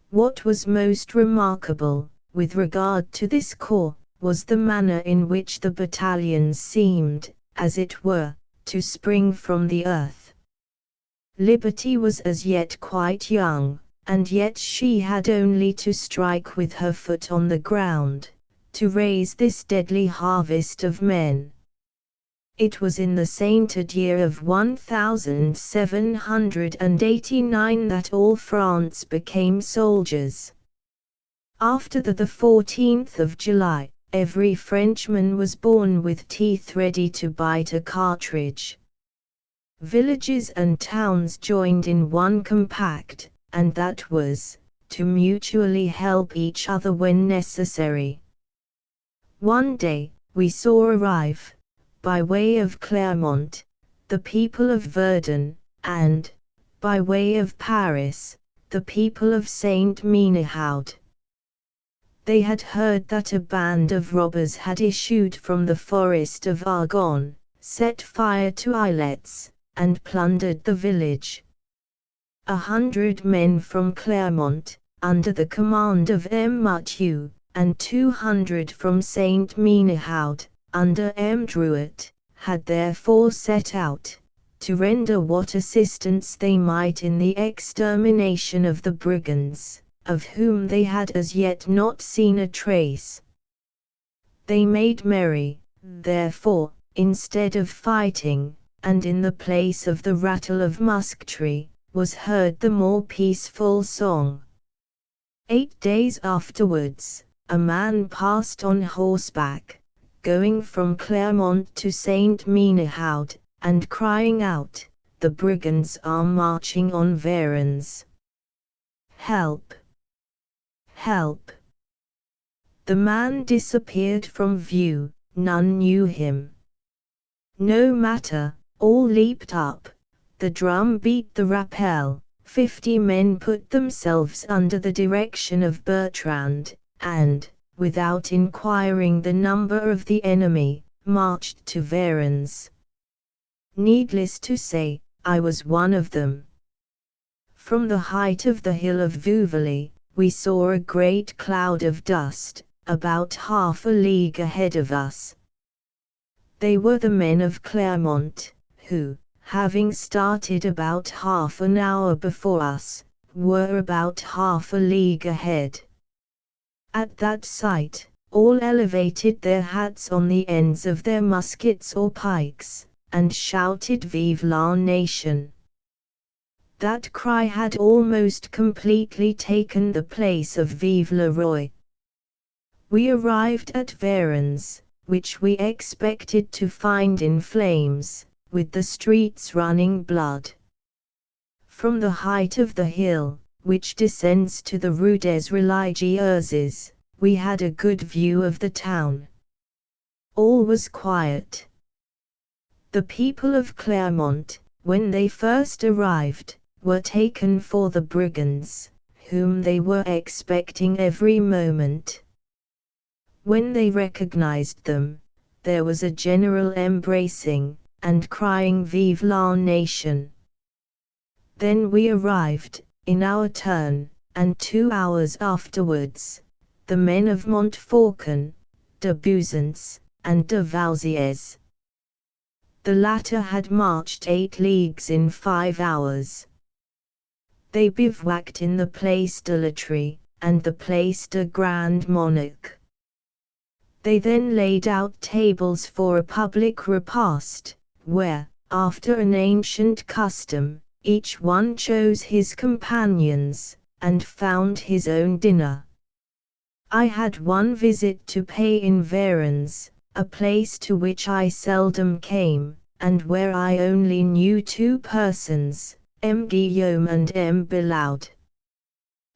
What was most remarkable, with regard to this corps, was the manner in which the battalions seemed, as it were, to spring from the earth. Liberty was as yet quite young, and yet she had only to strike with her foot on the ground, to raise this deadly harvest of men. It was in the sainted year of 1789 that all France became soldiers. After the 14th of July, every Frenchman was born with teeth ready to bite a cartridge. Villages and towns joined in one compact, and that was, to mutually help each other when necessary. One day, we saw arrive, by way of Clermont, the people of Verdun, and, by way of Paris, the people of Saint Menehould. They had heard that a band of robbers had issued from the forest of Argonne, set fire to islets, and plundered the village. 100 men from Clermont, under the command of M. Mathieu, and 200 from Saint Menehould, under M. Drouet, had therefore set out, to render what assistance they might in the extermination of the brigands, of whom they had as yet not seen a trace. They made merry, therefore, instead of fighting, and in the place of the rattle of musketry, was heard the more peaceful song. 8 days afterwards, a man passed on horseback, going from Clermont to Saint Menehould, and crying out, "The brigands are marching on Varennes. Help! Help!" The man disappeared from view, none knew him. No matter, all leaped up, the drum beat the rappel, 50 men put themselves under the direction of Bertrand, and, without inquiring the number of the enemy, marched to Varennes. Needless to say, I was one of them. From the height of the hill of Vouvely, we saw a great cloud of dust, about half a league ahead of us. They were the men of Clermont, who, having started about half an hour before us, were about half a league ahead. At that sight, all elevated their hats on the ends of their muskets or pikes, and shouted "Vive la Nation!" That cry had almost completely taken the place of "Vive le Roi!" We arrived at Varennes, which we expected to find in flames, with the streets running blood. From the height of the hill, which descends to the Rue des Religieuses, we had a good view of the town. All was quiet. The people of Clermont, when they first arrived, were taken for the brigands, whom they were expecting every moment. When they recognized them, there was a general embracing, and crying "Vive la Nation!" Then we arrived, in our turn, and 2 hours afterwards, the men of Montfaucon, de Buzance, and de Vauziers. The latter had marched 8 leagues in 5 hours. They bivouacked in the Place de l'Étrie, and the Place de Grand Monarque. They then laid out tables for a public repast, where, after an ancient custom, each one chose his companions, and found his own dinner. I had one visit to pay in Varens, a place to which I seldom came, and where I only knew two persons, M. Guillaume and M. Bilaud.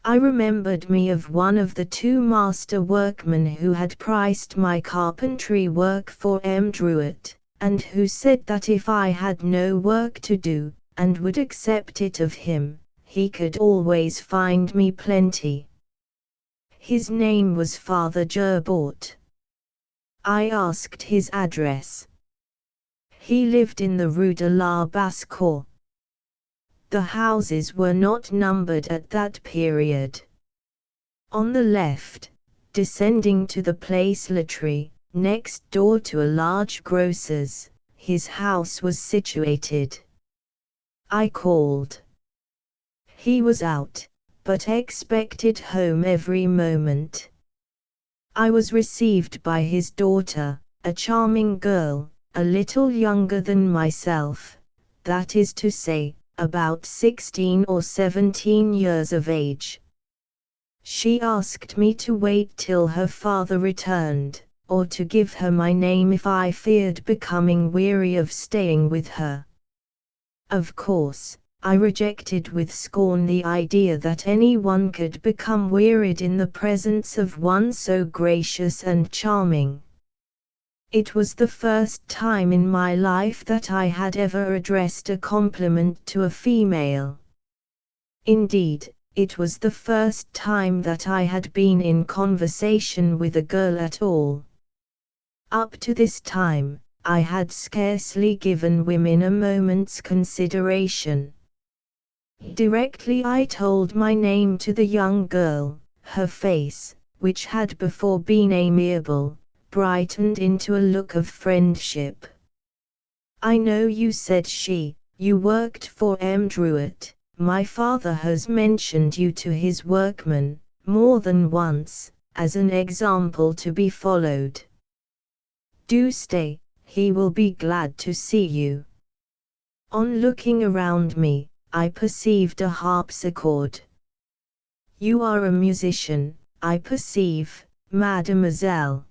I remembered me of one of the two master workmen who had priced my carpentry work for M. Druet, and who said that if I had no work to do, and would accept it of him, he could always find me plenty. His name was Father Gerbort. I asked his address. He lived in the Rue de la Basse-Cour. The houses were not numbered at that period. On the left, descending to the Place Laitry, next door to a large grocer's, his house was situated. I called. He was out, but expected home every moment. I was received by his daughter, a charming girl, a little younger than myself, that is to say, about 16 or 17 years of age. She asked me to wait till her father returned, or to give her my name if I feared becoming weary of staying with her. Of course, I rejected with scorn the idea that anyone could become wearied in the presence of one so gracious and charming. It was the first time in my life that I had ever addressed a compliment to a female. Indeed, it was the first time that I had been in conversation with a girl at all. Up to this time, I had scarcely given women a moment's consideration. Directly I told my name to the young girl, her face, which had before been amiable, brightened into a look of friendship. "I know you," said she, "you worked for M. Druet. My father has mentioned you to his workmen, more than once, as an example to be followed. Do stay, he will be glad to see you." On looking around me, I perceived a harpsichord. "You are a musician, I perceive, mademoiselle."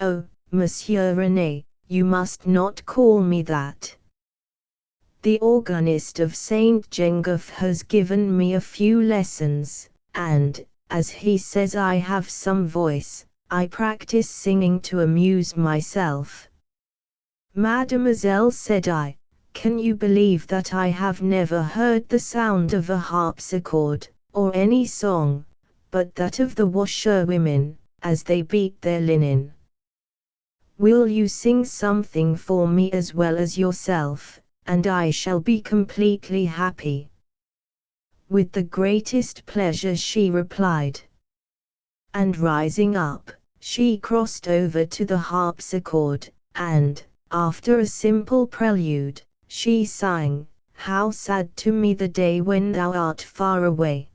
"Oh, Monsieur René, you must not call me that. The organist of Saint Genguf has given me a few lessons, and, as he says I have some voice, I practice singing to amuse myself." "Mademoiselle," said I, "can you believe that I have never heard the sound of a harpsichord, or any song, but that of the washerwomen, as they beat their linen? Will you sing something for me as well as yourself, and I shall be completely happy?" "With the greatest pleasure," she replied. And rising up, she crossed over to the harpsichord, and, after a simple prelude, she sang, "How sad to me the day when thou art far away."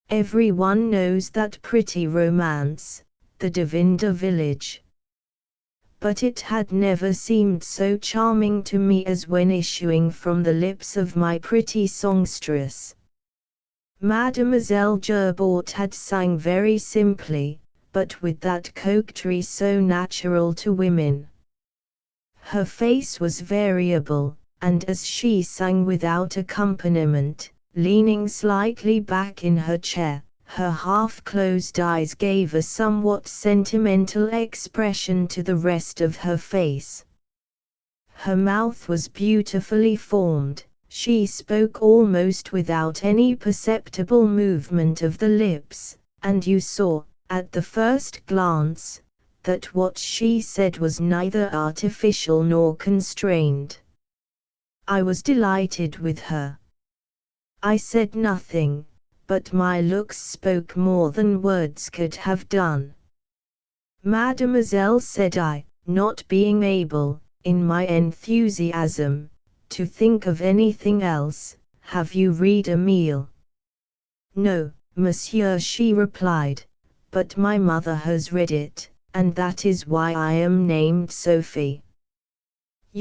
Every one knows that pretty romance, the Devinda village. But it had never seemed so charming to me as when issuing from the lips of my pretty songstress. Mademoiselle Gerbort had sang very simply, but with that coquetry so natural to women. Her face was variable, and as she sang without accompaniment, leaning slightly back in her chair, her half-closed eyes gave a somewhat sentimental expression to the rest of her face. Her mouth was beautifully formed, she spoke almost without any perceptible movement of the lips, and you saw, at the first glance, that what she said was neither artificial nor constrained. I was delighted with her. I said nothing, but my looks spoke more than words could have done. "Mademoiselle," said I, not being able, in my enthusiasm, to think of anything else, "have you read Emile?" "No, monsieur," she replied, "but my mother has read it, and that is why I am named Sophie."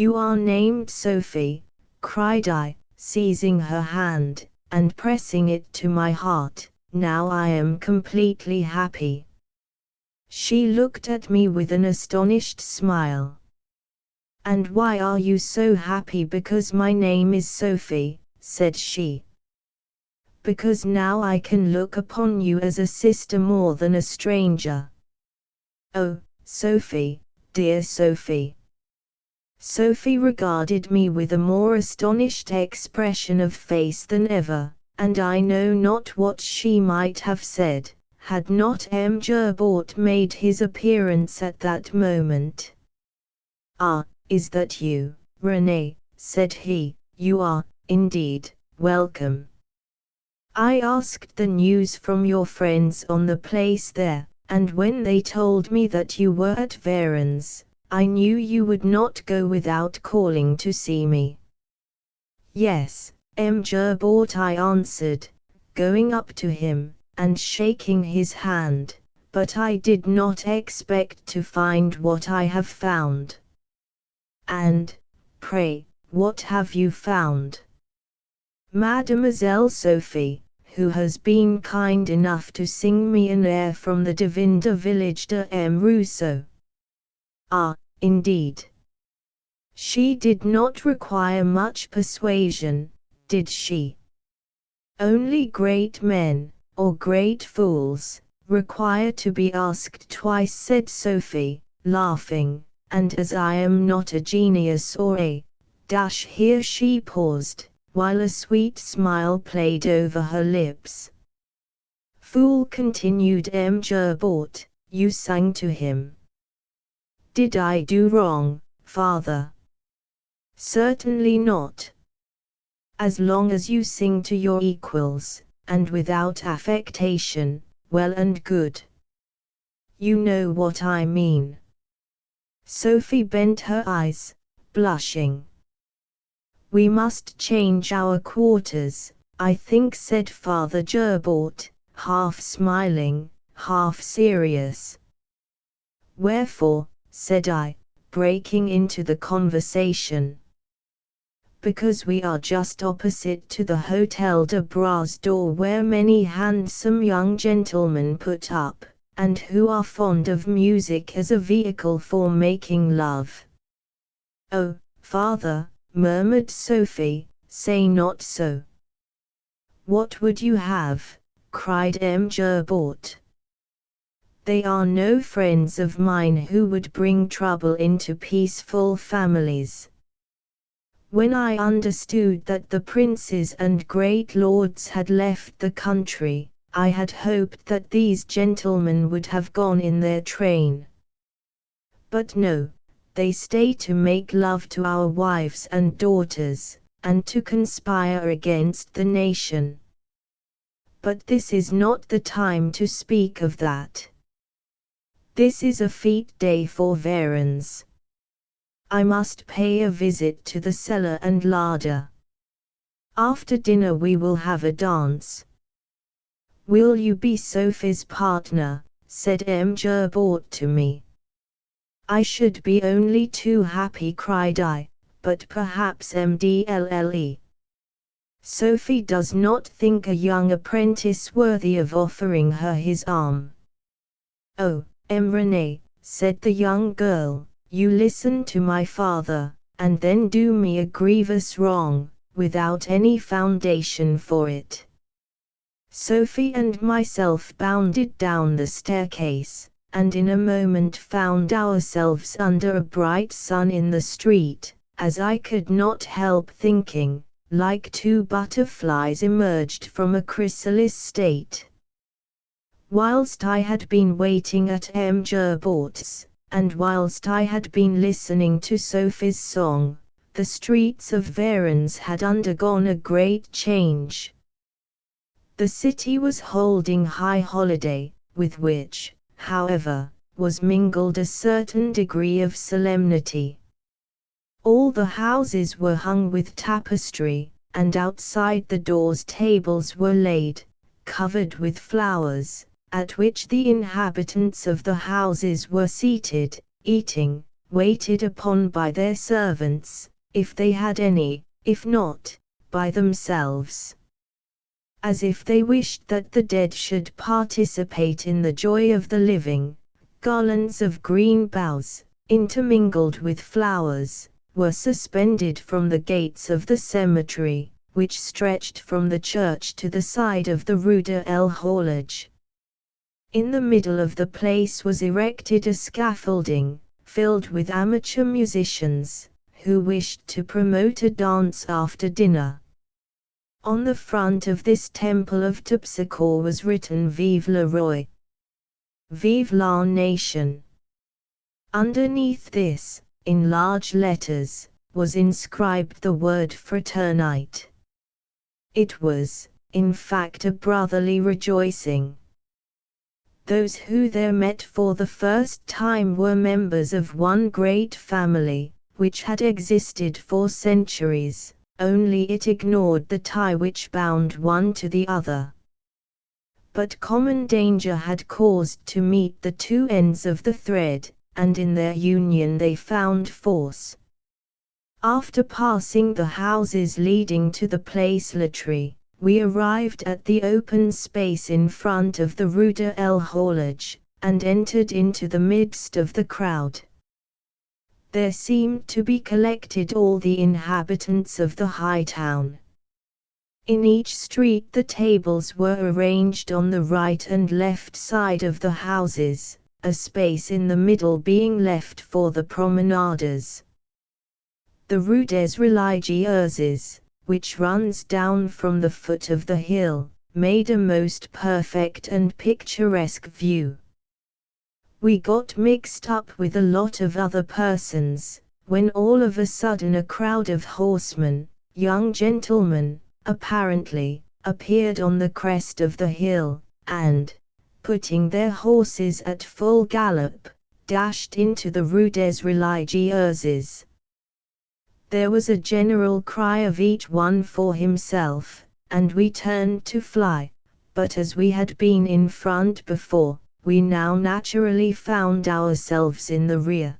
"You are named Sophie," cried I, seizing her hand, and pressing it to my heart. "Now I am completely happy." She looked at me with an astonished smile. "And why are you so happy?" "Because my name is Sophie," said she. "Because now I can look upon you as a sister more than a stranger." "Oh, Sophie, dear Sophie." Sophie regarded me with a more astonished expression of face than ever, and I know not what she might have said, had not M. Gerbaut made his appearance at that moment. "Ah, is that you, René?" said he. "You are, indeed, welcome. I asked the news from your friends on the place there, and when they told me that you were at Varennes, I knew you would not go without calling to see me." "Yes, M. Gerbaut," I answered, going up to him, and shaking his hand, "but I did not expect to find what I have found." "And, pray, what have you found?" "Mademoiselle Sophie, who has been kind enough to sing me an air from the Divine de Village de M. Rousseau." "Ah, indeed. She did not require much persuasion, did she?" "Only great men, or great fools, require to be asked twice," said Sophie, laughing, "and as I am not a genius or a dash." Here she paused, while a sweet smile played over her lips. "Fool," continued M. Gerbaut, "you sang to him." "Did I do wrong, father?" "Certainly not. As long as you sing to your equals, and without affectation, well and good. You know what I mean." Sophie bent her eyes, blushing. "We must change our quarters, I think," said Father Gerbaut, half smiling, half serious. "Wherefore?" said I, breaking into the conversation. "Because we are just opposite to the Hôtel de Bras d'Or, where many handsome young gentlemen put up, and who are fond of music as a vehicle for making love." "Oh, father," murmured Sophie, "say not so." "What would you have?" cried M. Gerbaut. "They are no friends of mine who would bring trouble into peaceful families." When I understood that the princes and great lords had left the country, I had hoped that these gentlemen would have gone in their train. But no, they stay to make love to our wives and daughters, and to conspire against the nation. But this is not the time to speak of that. This is a fête day for Varennes. I must pay a visit to the cellar and larder. After dinner we will have a dance. "Will you be Sophie's partner?" said M. Gerbaut to me. "I should be only too happy," cried I, "but perhaps Mdlle. Sophie does not think a young apprentice worthy of offering her his arm." "Oh, M. René," said the young girl, "you listen to my father, and then do me a grievous wrong, without any foundation for it." Sophie and myself bounded down the staircase, and in a moment found ourselves under a bright sun in the street, as I could not help thinking, like two butterflies emerged from a chrysalis state. Whilst I had been waiting at M. Gerbaut's, and whilst I had been listening to Sophie's song, the streets of Varennes had undergone a great change. The city was holding high holiday, with which, however, was mingled a certain degree of solemnity. All the houses were hung with tapestry, and outside the doors tables were laid, covered with flowers, at which the inhabitants of the houses were seated, eating, waited upon by their servants, if they had any, if not, by themselves. As if they wished that the dead should participate in the joy of the living, garlands of green boughs, intermingled with flowers, were suspended from the gates of the cemetery, which stretched from the church to the side of the Rue de l'Horloge. In the middle of the place was erected a scaffolding, filled with amateur musicians, who wished to promote a dance after dinner. On the front of this temple of Terpsichore was written Vive le Roi! Vive la Nation! Underneath this, in large letters, was inscribed the word Fraternite. It was, in fact, a brotherly rejoicing. Those who there met for the first time were members of one great family, which had existed for centuries, only it ignored the tie which bound one to the other. But common danger had caused to meet the two ends of the thread, and in their union they found force. After passing the houses leading to the Place Latree, we arrived at the open space in front of the Rue de l'Horloge, and entered into the midst of the crowd. There seemed to be collected all the inhabitants of the high town. In each street the tables were arranged on the right and left side of the houses, a space in the middle being left for the promenaders. The Rue des Religieuses, which runs down from the foot of the hill, made a most perfect and picturesque view. We got mixed up with a lot of other persons, when all of a sudden a crowd of horsemen, young gentlemen, apparently, appeared on the crest of the hill, and, putting their horses at full gallop, dashed into the Rue des Religieuses. There was a general cry of each one for himself, and we turned to fly, but as we had been in front before, we now naturally found ourselves in the rear.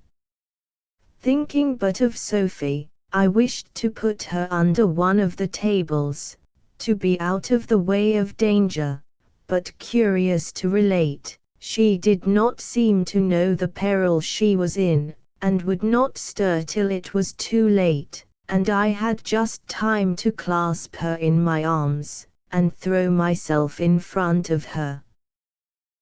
Thinking but of Sophie, I wished to put her under one of the tables, to be out of the way of danger, but curious to relate, she did not seem to know the peril she was in, and would not stir till it was too late, and I had just time to clasp her in my arms, and throw myself in front of her.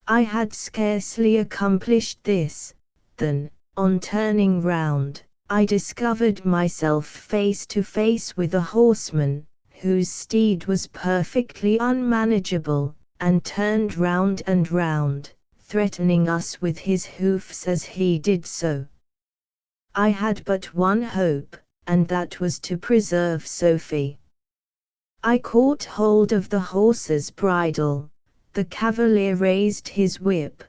I had scarcely accomplished this, than, on turning round, I discovered myself face to face with a horseman, whose steed was perfectly unmanageable, and turned round and round, threatening us with his hoofs as he did so. I had but one hope, and that was to preserve Sophie. I caught hold of the horse's bridle, the cavalier raised his whip,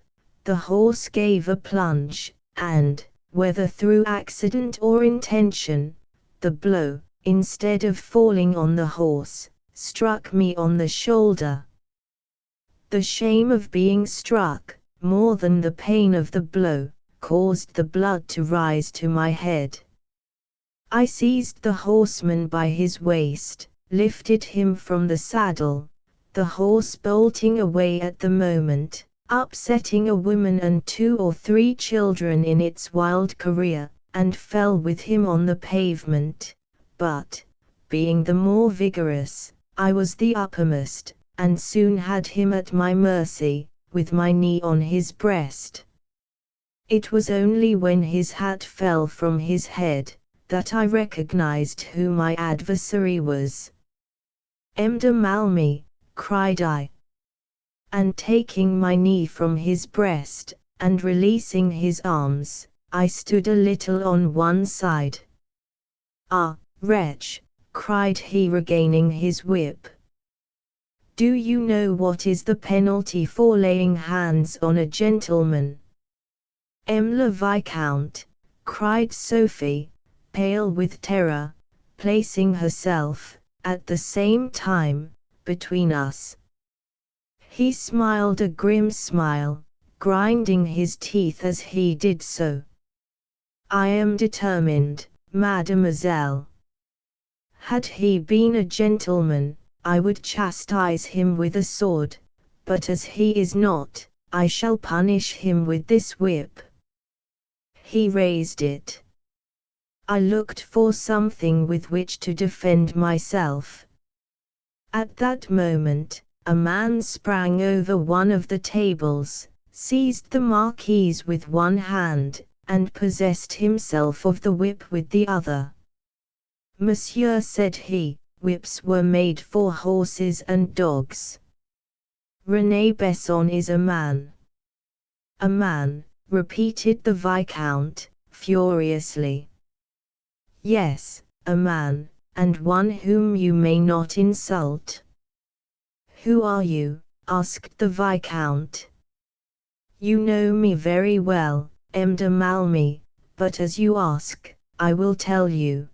the horse gave a plunge, and, whether through accident or intention, the blow, instead of falling on the horse, struck me on the shoulder. The shame of being struck, more than the pain of the blow, caused the blood to rise to my head. I seized the horseman by his waist, lifted him from the saddle, the horse bolting away at the moment, upsetting a woman and 2 or 3 children in its wild career, and fell with him on the pavement, but, being the more vigorous, I was the uppermost, and soon had him at my mercy, with my knee on his breast. It was only when his hat fell from his head, that I recognized who my adversary was. "M. de Malmy," cried I. And taking my knee from his breast, and releasing his arms, I stood a little on one side. "Ah, wretch," cried he, regaining his whip. "Do you know what is the penalty for laying hands on a gentleman?" "M. le Viscount," cried Sophie, pale with terror, placing herself, at the same time, between us. He smiled a grim smile, grinding his teeth as he did so. I am determined, mademoiselle. Had he been a gentleman, I would chastise him with a sword, but as he is not, I shall punish him with this whip. He raised it. I looked for something with which to defend myself. At that moment, a man sprang over one of the tables, seized the marquise with one hand, and possessed himself of the whip with the other. Monsieur, said he, whips were made for horses and dogs. René Besson is a man. A man, repeated the Viscount, furiously. Yes, a man, and one whom you may not insult. Who are you? Asked the Viscount. You know me very well, M. de Malmy, but as you ask, I will tell you.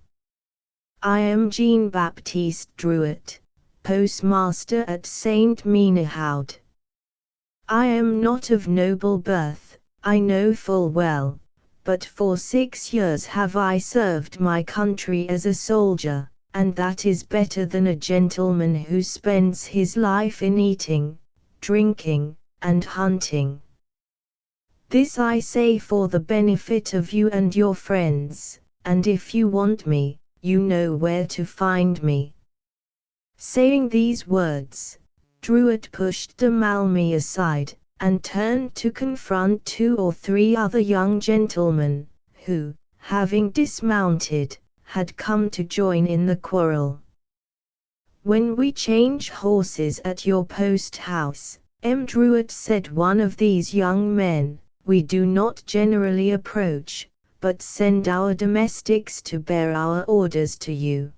I am Jean-Baptiste Drouet, postmaster at Saint Menehoud. I am not of noble birth, I know full well, but for 6 years have I served my country as a soldier, and that is better than a gentleman who spends his life in eating, drinking, and hunting. This I say for the benefit of you and your friends, and if you want me, you know where to find me. Saying these words, Drouet pushed de Malmy aside, and turned to confront 2 or 3 other young gentlemen, who, having dismounted, had come to join in the quarrel. When we change horses at your post house, M. Drouet, said one of these young men, we do not generally approach, but send our domestics to bear our orders to you.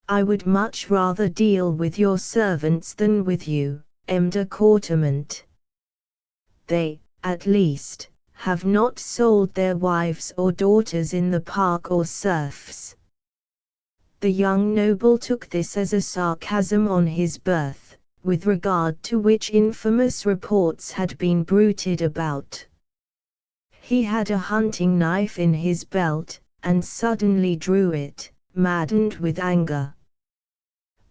I would much rather deal with your servants than with you, M. de Courtement. They, at least, have not sold their wives or daughters in the park or serfs. The young noble took this as a sarcasm on his birth, with regard to which infamous reports had been bruited about. He had a hunting knife in his belt, and suddenly drew it, maddened with anger.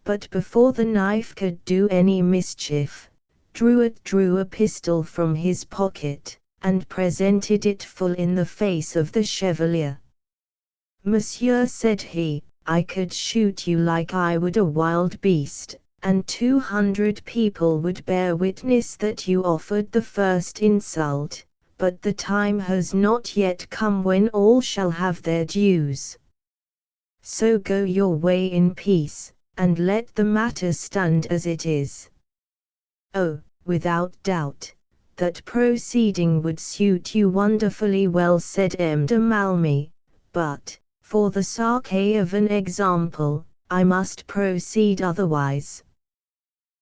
But before the knife could do any mischief, Drouet drew a pistol from his pocket, and presented it full in the face of the chevalier. Monsieur, said he, I could shoot you like I would a wild beast, and 200 people would bear witness that you offered the first insult, but the time has not yet come when all shall have their dues. So go your way in peace, and let the matter stand as it is. Oh, without doubt, that proceeding would suit you wonderfully well, said M. de Malmy, but, for the sake of an example, I must proceed otherwise.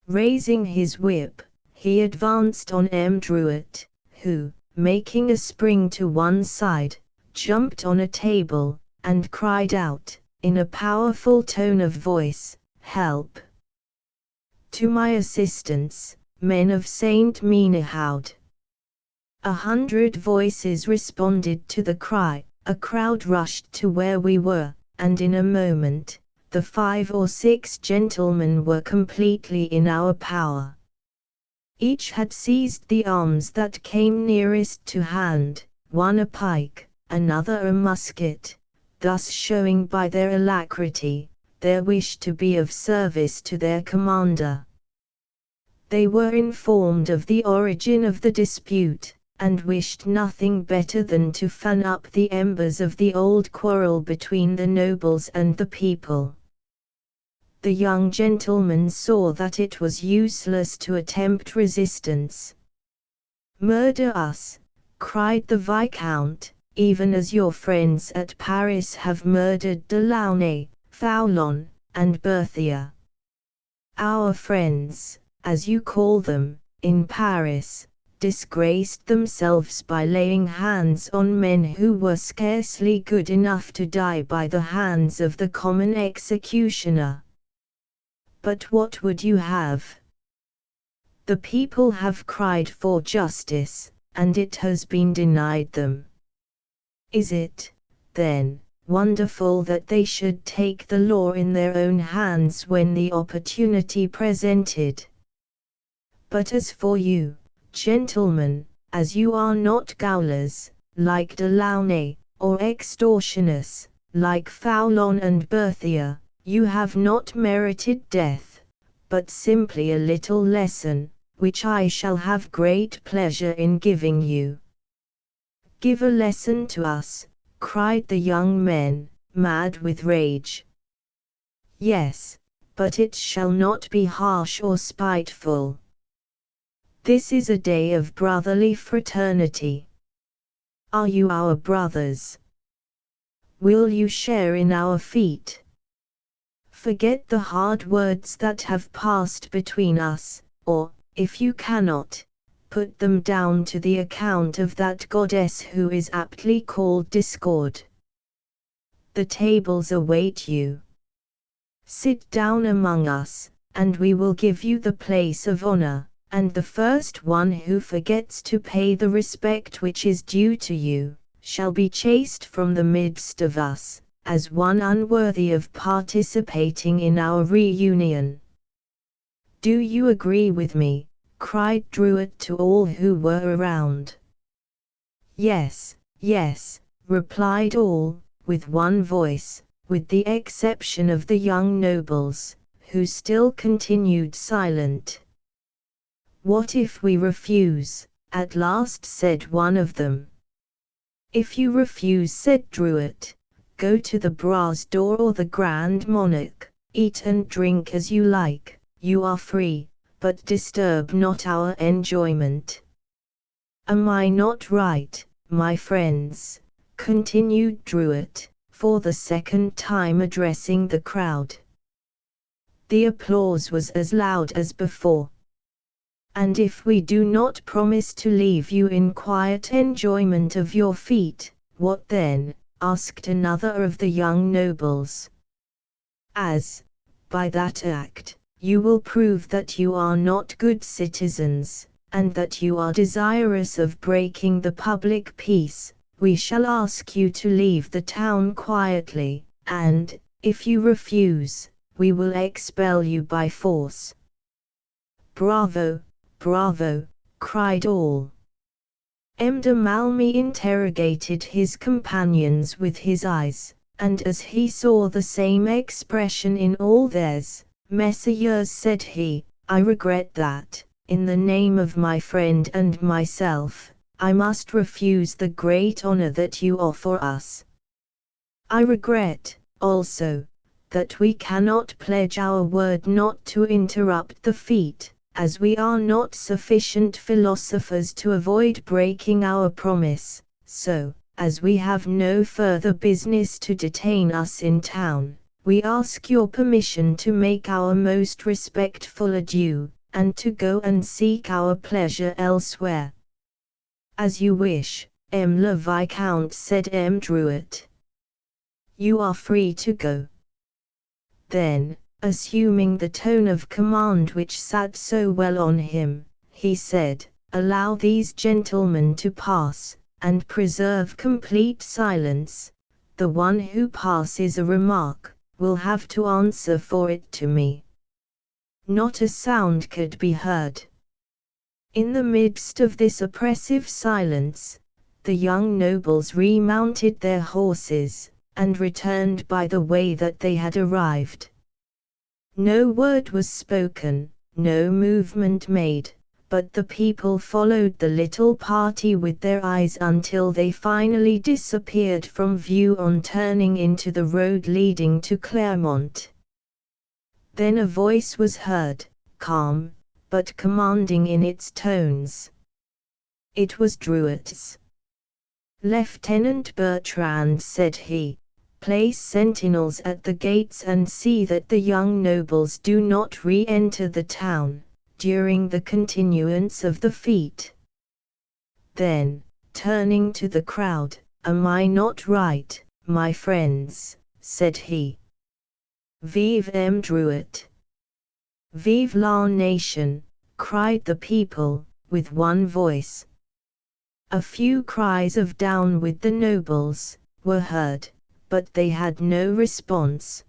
Raising his whip, he advanced on M. Drouet, who, making a spring to one side, jumped on a table, and cried out, in a powerful tone of voice, help! To my assistance, men of Saint Menehoud. 100 voices responded to the cry, a crowd rushed to where we were, and in a moment, the 5 or 6 gentlemen were completely in our power. Each had seized the arms that came nearest to hand, one a pike, another a musket, thus showing by their alacrity, their wish to be of service to their commander. They were informed of the origin of the dispute, and wished nothing better than to fan up the embers of the old quarrel between the nobles and the people. The young gentleman saw that it was useless to attempt resistance. Murder us, cried the Viscount, even as your friends at Paris have murdered Delaunay, Foulon, and Berthier. Our friends, as you call them, in Paris, disgraced themselves by laying hands on men who were scarcely good enough to die by the hands of the common executioner. But what would you have? The people have cried for justice, and it has been denied them. Is it, then, wonderful that they should take the law in their own hands when the opportunity presented? But as for you, gentlemen, as you are not gaolers, like Delaunay, or extortioners, like Foulon and Berthier, you have not merited death, but simply a little lesson, which I shall have great pleasure in giving you. Give a lesson to us, cried the young men, mad with rage. Yes, but it shall not be harsh or spiteful. This is a day of brotherly fraternity. Are you our brothers? Will you share in our feat? Forget the hard words that have passed between us, or, if you cannot, put them down to the account of that goddess who is aptly called Discord. The tables await you. Sit down among us, and we will give you the place of honor, and the first one who forgets to pay the respect which is due to you, shall be chased from the midst of us, as one unworthy of participating in our reunion. Do you agree with me? Cried Druitt to all who were around. Yes, yes, replied all, with one voice, with the exception of the young nobles, who still continued silent. What if we refuse? At last said one of them. If you refuse, said Druitt, go to the brass door or the Grand Monarch, eat and drink as you like, you are free, but disturb not our enjoyment. Am I not right, my friends? Continued Druitt, for the second time addressing the crowd. The applause was as loud as before. And if we do not promise to leave you in quiet enjoyment of your feat, what then? Asked another of the young nobles. As, by that act, you will prove that you are not good citizens, and that you are desirous of breaking the public peace, we shall ask you to leave the town quietly, and, if you refuse, we will expel you by force. Bravo, bravo, cried all. M. de Malmy interrogated his companions with his eyes, and as he saw the same expression in all theirs, Messieurs, said he, I regret that, in the name of my friend and myself, I must refuse the great honor that you offer us. I regret, also, that we cannot pledge our word not to interrupt the feat, as we are not sufficient philosophers to avoid breaking our promise, so, as we have no further business to detain us in town, we ask your permission to make our most respectful adieu, and to go and seek our pleasure elsewhere. As you wish, M. le Viscount, said M. Druitt. You are free to go. Then, assuming the tone of command which sat so well on him, he said, allow these gentlemen to pass, and preserve complete silence. The one who passes a remark, will have to answer for it to me. Not a sound could be heard. In the midst of this oppressive silence, the young nobles remounted their horses, and returned by the way that they had arrived. No word was spoken, no movement made, but the people followed the little party with their eyes until they finally disappeared from view on turning into the road leading to Clermont. Then a voice was heard, calm, but commanding in its tones. It was Druitt's. Lieutenant Bertrand, said he, place sentinels at the gates and see that the young nobles do not re-enter the town, during the continuance of the feat. Then, turning to the crowd, am I not right, my friends, said he. Vive M. Druitt! Vive la nation! Cried the people, with one voice. A few cries of "Down with the nobles" were heard, but they had no response.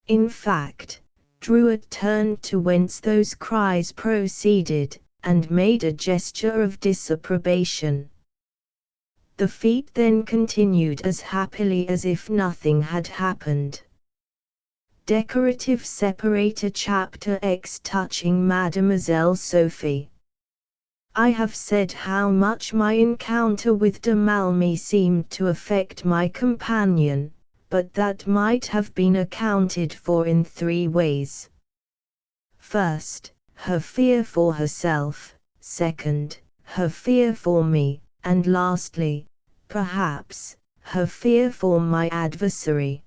In fact, Druid turned to whence those cries proceeded, and made a gesture of disapprobation. The feat then continued as happily as if nothing had happened. Decorative separator Chapter X touching Mademoiselle Sophie. I have said how much my encounter with de Malmy seemed to affect my companion, but that might have been accounted for in three ways. First, her fear for herself; second, her fear for me; and lastly, perhaps, her fear for my adversary.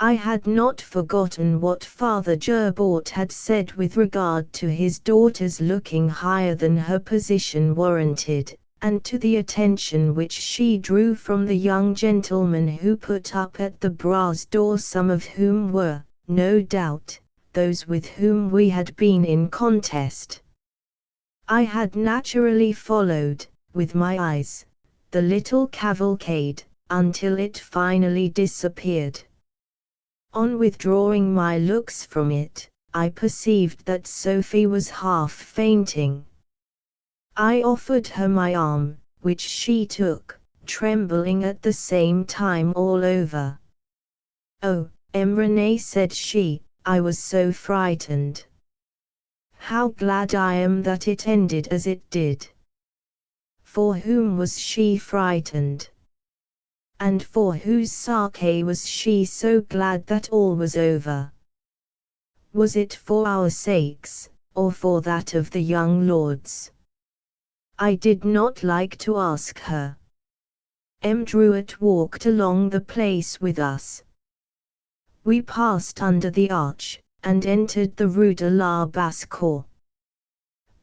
I had not forgotten what Father Gerbaut had said with regard to his daughter's looking higher than her position warranted, and to the attention which she drew from the young gentlemen who put up at the brass door, some of whom were, no doubt, those with whom we had been in contest. I had naturally followed, with my eyes, the little cavalcade, until it finally disappeared. On withdrawing my looks from it, I perceived that Sophie was half fainting. I offered her my arm, which she took, trembling at the same time all over. "Oh, Renée," said she, "I was so frightened. How glad I am that it ended as it did." For whom was she frightened? And for whose sake was she so glad that all was over? Was it for our sakes, or for that of the young lords? I did not like to ask her. Druid walked along the place with us. We passed under the arch, and entered the Rue de la Basse-Cour.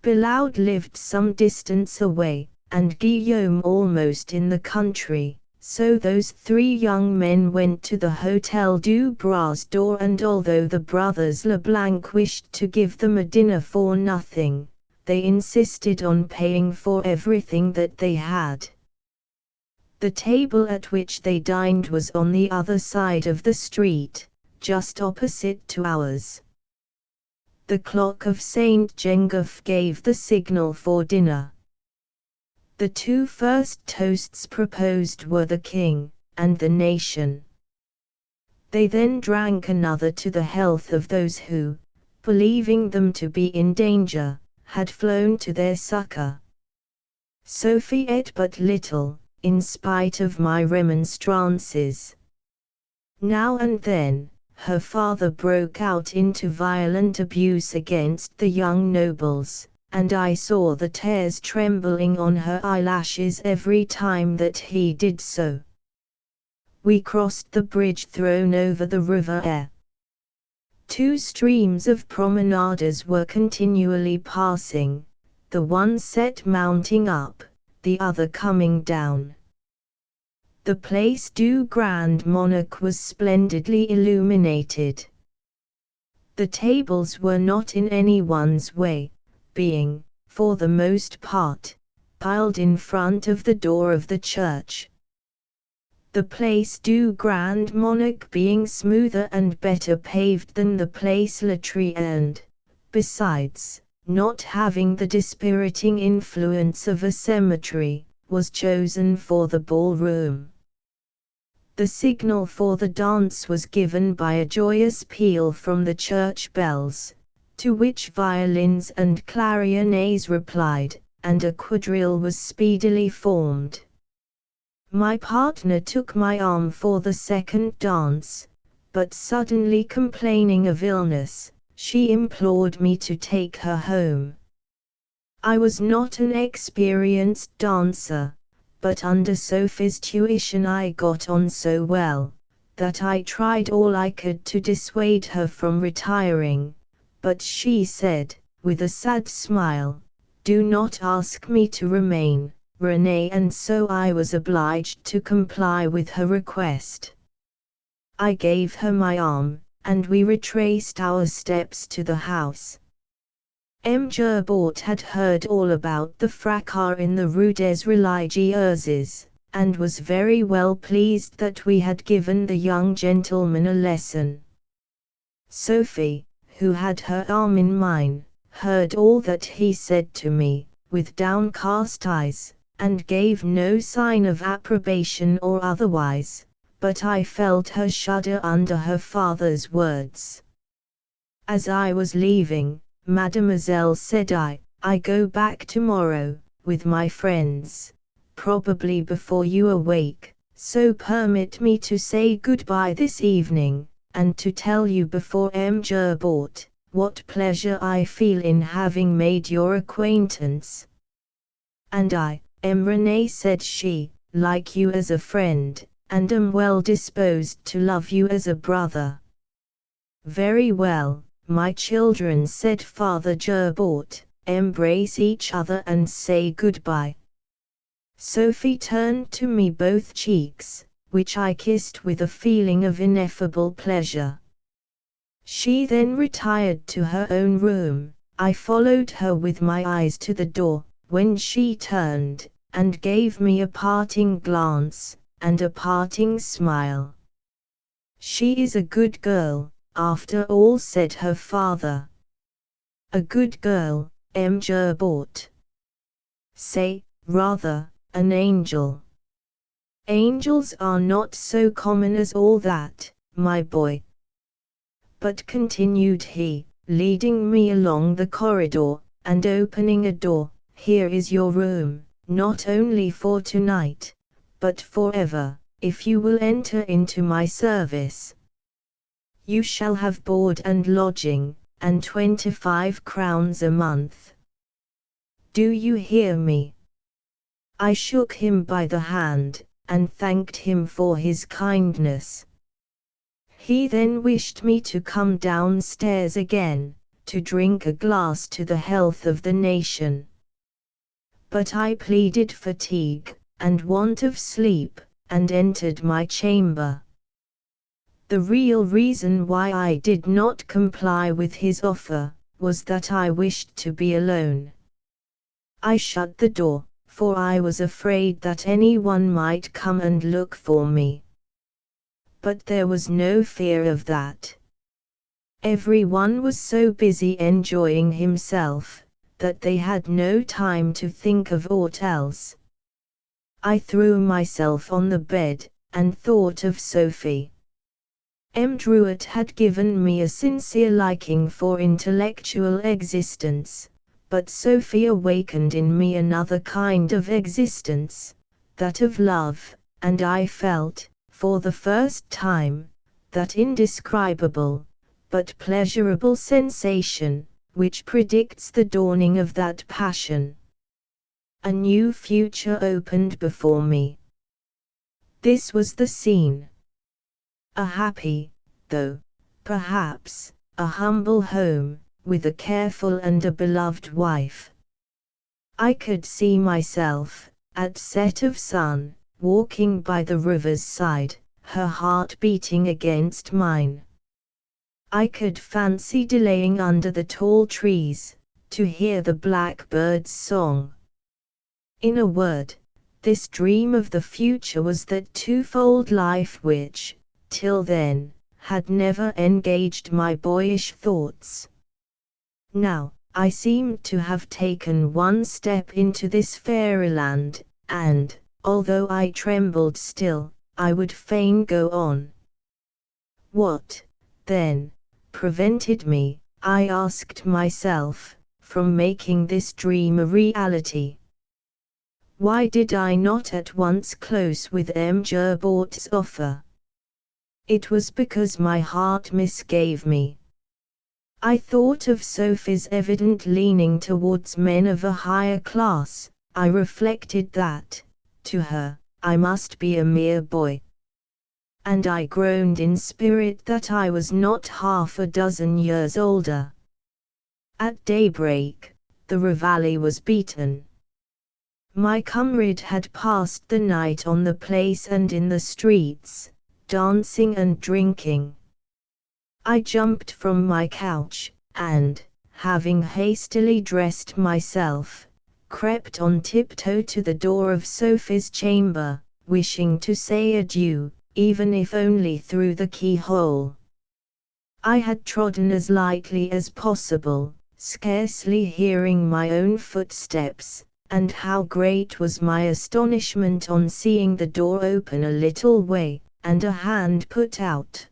Billaud lived some distance away, and Guillaume almost in the country, so those three young men went to the Hôtel du Bras d'Or, and although the brothers Leblanc wished to give them a dinner for nothing, they insisted on paying for everything that they had. The table at which they dined was on the other side of the street, just opposite to ours. The clock of Saint Genguf gave the signal for dinner. The two first toasts proposed were the king, and the nation. They then drank another to the health of those who, believing them to be in danger, had flown to their succor. Sophie ate but little, in spite of my remonstrances. Now and then, her father broke out into violent abuse against the young nobles, and I saw the tears trembling on her eyelashes every time that he did so. We crossed the bridge thrown over the River Aire. Two streams of promenaders were continually passing, the one set mounting up, the other coming down. The Place du Grand Monarque was splendidly illuminated. The tables were not in anyone's way, being, for the most part, piled in front of the door of the church. The Place du Grand Monarque being smoother and better paved than the Place Lautry and, besides, not having the dispiriting influence of a cemetery, was chosen for the ballroom. The signal for the dance was given by a joyous peal from the church bells, to which violins and clarinets replied, and a quadrille was speedily formed. My partner took my arm for the second dance, but suddenly complaining of illness, she implored me to take her home. I was not an experienced dancer, but under Sophie's tuition I got on so well, that I tried all I could to dissuade her from retiring, but she said, with a sad smile, "Do not ask me to remain, Renée," and so I was obliged to comply with her request. I gave her my arm, and we retraced our steps to the house. M. Gerbort had heard all about the fracas in the Rue des Religieuses, and was very well pleased that we had given the young gentleman a lesson. Sophie, who had her arm in mine, heard all that he said to me, with downcast eyes, and gave no sign of approbation or otherwise, but I felt her shudder under her father's words. As I was leaving, Mademoiselle said I go back tomorrow, with my friends, probably before you awake, so permit me to say goodbye this evening, and to tell you before M. Gerbort, what pleasure I feel in having made your acquaintance. And I, M. Renee, said she, like you as a friend, and am well disposed to love you as a brother. Very well, my children, said Father Gerbort, embrace each other and say goodbye. Sophie turned to me both cheeks, which I kissed with a feeling of ineffable pleasure. She then retired to her own room. I followed her with my eyes to the door, when she turned, and gave me a parting glance, and a parting smile. She is a good girl, after all, said her father. A good girl, M. Gerbort. Say, rather, an angel. Angels are not so common as all that, my boy. But, continued he, leading me along the corridor, and opening a door, here is your room, not only for tonight, but forever, if you will enter into my service. You shall have board and lodging, and 25 crowns a month. Do you hear me? I shook him by the hand, and thanked him for his kindness. He then wished me to come downstairs again, to drink a glass to the health of the nation. But I pleaded fatigue, and want of sleep, and entered my chamber. The real reason why I did not comply with his offer, was that I wished to be alone. I shut the door, for I was afraid that anyone might come and look for me. But there was no fear of that. Everyone was so busy enjoying himself, that they had no time to think of aught else. I threw myself on the bed, and thought of Sophie. M. Druitt had given me a sincere liking for intellectual existence, but Sophie awakened in me another kind of existence, that of love, and I felt, for the first time, that indescribable, but pleasurable sensation, which predicts the dawning of that passion. A new future opened before me. This was the scene. A happy, though, perhaps, a humble home, with a careful and a beloved wife. I could see myself, at set of sun, walking by the river's side, her heart beating against mine. I could fancy delaying under the tall trees, to hear the blackbird's song. In a word, this dream of the future was that twofold life which, till then, had never engaged my boyish thoughts. Now, I seemed to have taken one step into this fairyland, and, although I trembled still, I would fain go on. What, then, prevented me, I asked myself, from making this dream a reality? Why did I not at once close with M. Gerbort's offer? It was because my heart misgave me. I thought of Sophie's evident leaning towards men of a higher class. I reflected that, to her, I must be a mere boy. And I groaned in spirit that I was not half a dozen years older. At daybreak, the reveille was beaten. My comrade had passed the night on the place and in the streets, dancing and drinking. I jumped from my couch, and, having hastily dressed myself, crept on tiptoe to the door of Sophie's chamber, wishing to say adieu, even if only through the keyhole. I had trodden as lightly as possible, scarcely hearing my own footsteps, and how great was my astonishment on seeing the door open a little way, and a hand put out.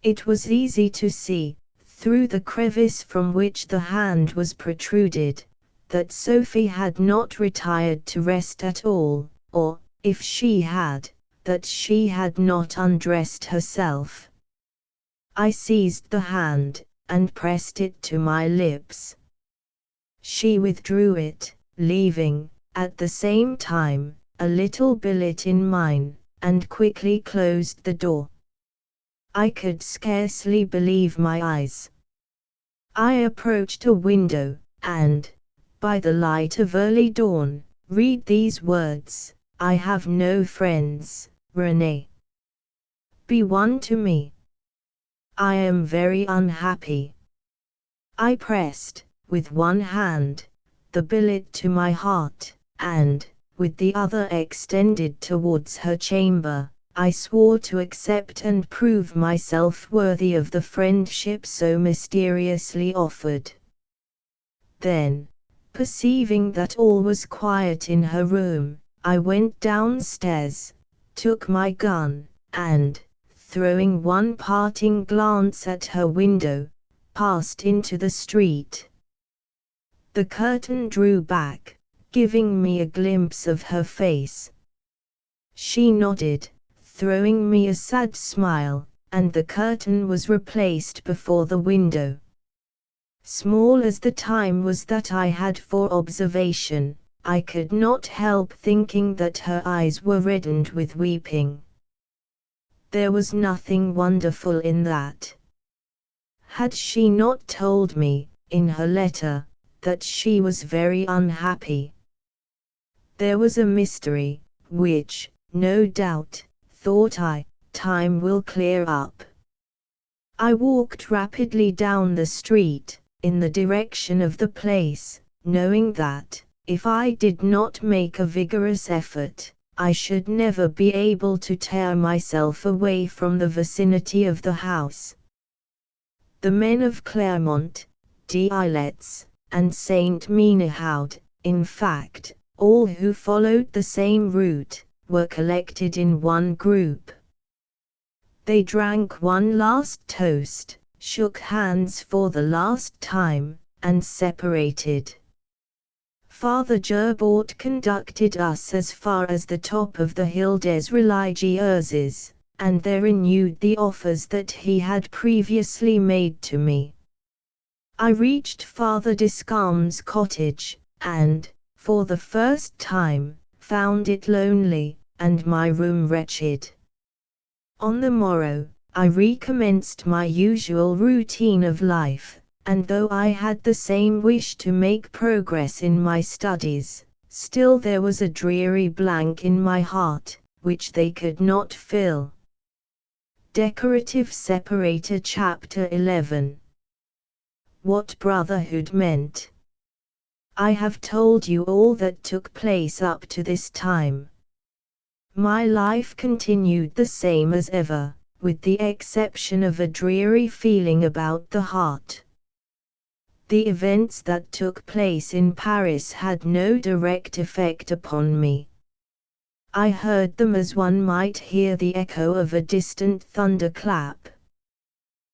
It was easy to see, through the crevice from which the hand was protruded, that Sophie had not retired to rest at all, or, if she had, that she had not undressed herself. I seized the hand, and pressed it to my lips. She withdrew it, leaving, at the same time, a little billet in mine, and quickly closed the door. I could scarcely believe my eyes. I approached a window, and, by the light of early dawn, read these words: "I have no friends, Renée. Be one to me. I am very unhappy." I pressed, with one hand, the billet to my heart, and, with the other extended towards her chamber, I swore to accept and prove myself worthy of the friendship so mysteriously offered. Then, perceiving that all was quiet in her room, I went downstairs, took my gun, and, throwing one parting glance at her window, passed into the street. The curtain drew back, giving me a glimpse of her face. She nodded, throwing me a sad smile, and the curtain was replaced before the window. Small as the time was that I had for observation, I could not help thinking that her eyes were reddened with weeping. There was nothing wonderful in that. Had she not told me, in her letter, that she was very unhappy? There was a mystery, which, no doubt, thought I, time will clear up. I walked rapidly down the street, in the direction of the place, knowing that, if I did not make a vigorous effort, I should never be able to tear myself away from the vicinity of the house. The men of Clermont, d'Islet's, and Saint Menehould, in fact, all who followed the same route, were collected in one group. They drank one last toast, shook hands for the last time, and separated. Father Gerbaut conducted us as far as the top of the Hill des Religieuses, and there renewed the offers that he had previously made to me. I reached Father Descamps' cottage, and, for the first time, found it lonely, and my room wretched. On the morrow, I recommenced my usual routine of life, and though I had the same wish to make progress in my studies, still there was a dreary blank in my heart, which they could not fill. Decorative Separator Chapter 11. What brotherhood meant. I have told you all that took place up to this time. My life continued the same as ever, with the exception of a dreary feeling about the heart. The events that took place in Paris had no direct effect upon me. I heard them as one might hear the echo of a distant thunderclap.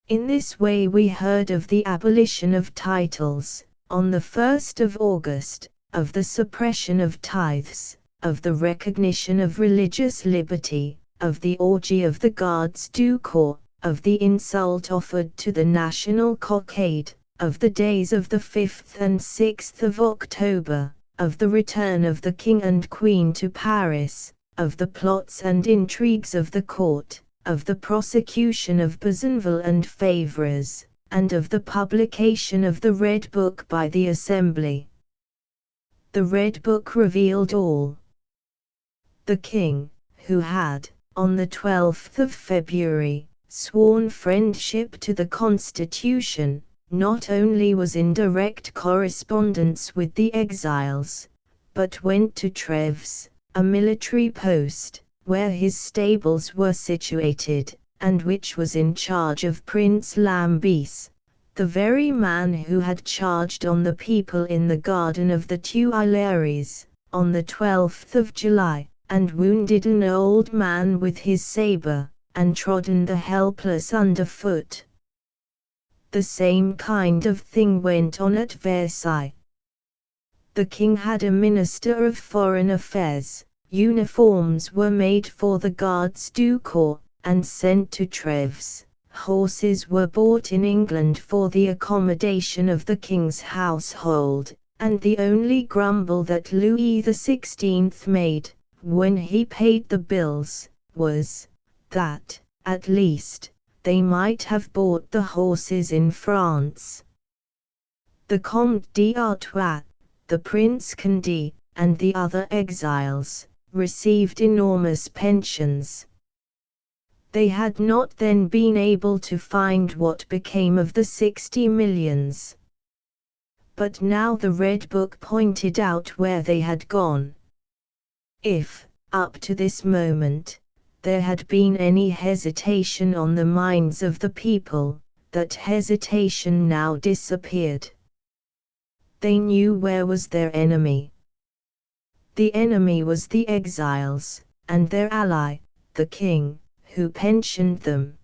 In this way we heard of the abolition of titles, on the 1st of August, of the suppression of tithes, of the recognition of religious liberty, of the orgy of the Gardes du Corps, of the insult offered to the national cockade, of the days of the 5th and 6th of October, of the return of the King and Queen to Paris, of the plots and intrigues of the court, of the prosecution of Besenval and Favres, and of the publication of the Red Book by the Assembly. The Red Book revealed all. The King, who had, on the 12th of February, sworn friendship to the Constitution, not only was in direct correspondence with the exiles, but went to Treves, a military post, where his stables were situated, and which was in charge of Prince Lambis, the very man who had charged on the people in the garden of the Tuileries, on the 12th of July, and wounded an old man with his sabre, and trodden the helpless underfoot. The same kind of thing went on at Versailles. The king had a minister of foreign affairs, uniforms were made for the Gardes du Corps, and sent to Treves. Horses were bought in England for the accommodation of the king's household, and the only grumble that Louis XVI made, when he paid the bills, was, that, at least, they might have bought the horses in France. The Comte d'Artois, the Prince Condé, and the other exiles, received enormous pensions. They had not then been able to find what became of the 60 millions. But now the Red Book pointed out where they had gone. If, up to this moment, there had been any hesitation on the minds of the people, that hesitation now disappeared. They knew where was their enemy. The enemy was the exiles, and their ally, the king, who pensioned them.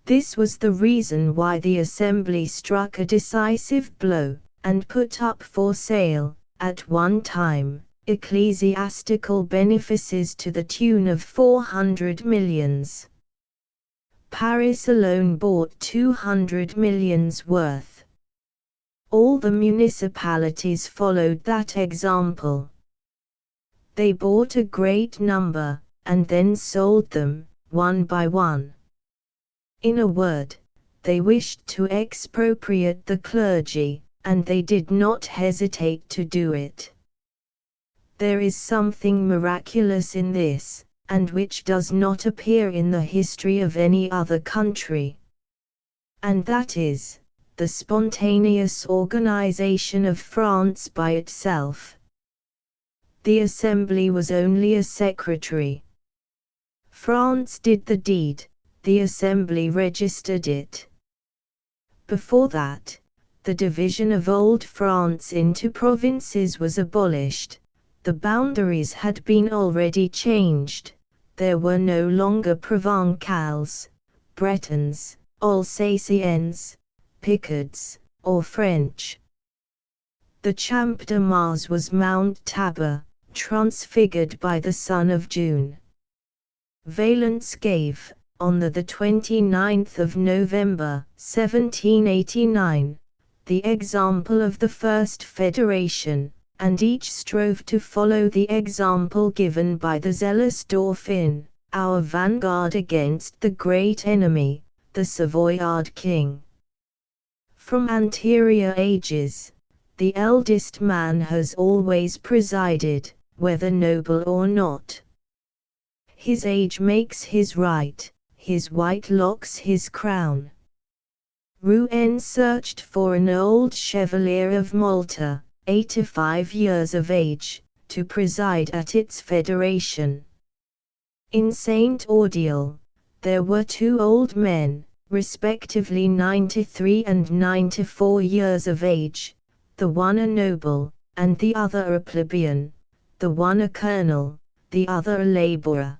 This was the reason why the Assembly struck a decisive blow, and put up for sale, at one time, ecclesiastical benefices to the tune of 400 millions. Paris alone bought 200 millions worth. All the municipalities followed that example. They bought a great number, and then sold them, one by one. In a word, they wished to expropriate the clergy, and they did not hesitate to do it. There is something miraculous in this, and which does not appear in the history of any other country. And that is, the spontaneous organization of France by itself. The Assembly was only a secretary. France did the deed, the Assembly registered it. Before that, the division of old France into provinces was abolished, the boundaries had been already changed, there were no longer Provençals, Bretons, Alsaciens, Picards, or French. The Champ de Mars was Mount Tabor, transfigured by the sun of June. Valence gave, on the 29th of November, 1789, the example of the first federation, and each strove to follow the example given by the zealous Dauphin, our vanguard against the great enemy, the Savoyard king. From anterior ages, the eldest man has always presided, whether noble or not. His age makes his right, his white locks his crown. Rouen searched for an old chevalier of Malta, 85 years of age, to preside at its federation. In Saint Odile, there were two old men, respectively 93 and 94 years of age, the one a noble, and the other a plebeian, the one a colonel, the other a laborer.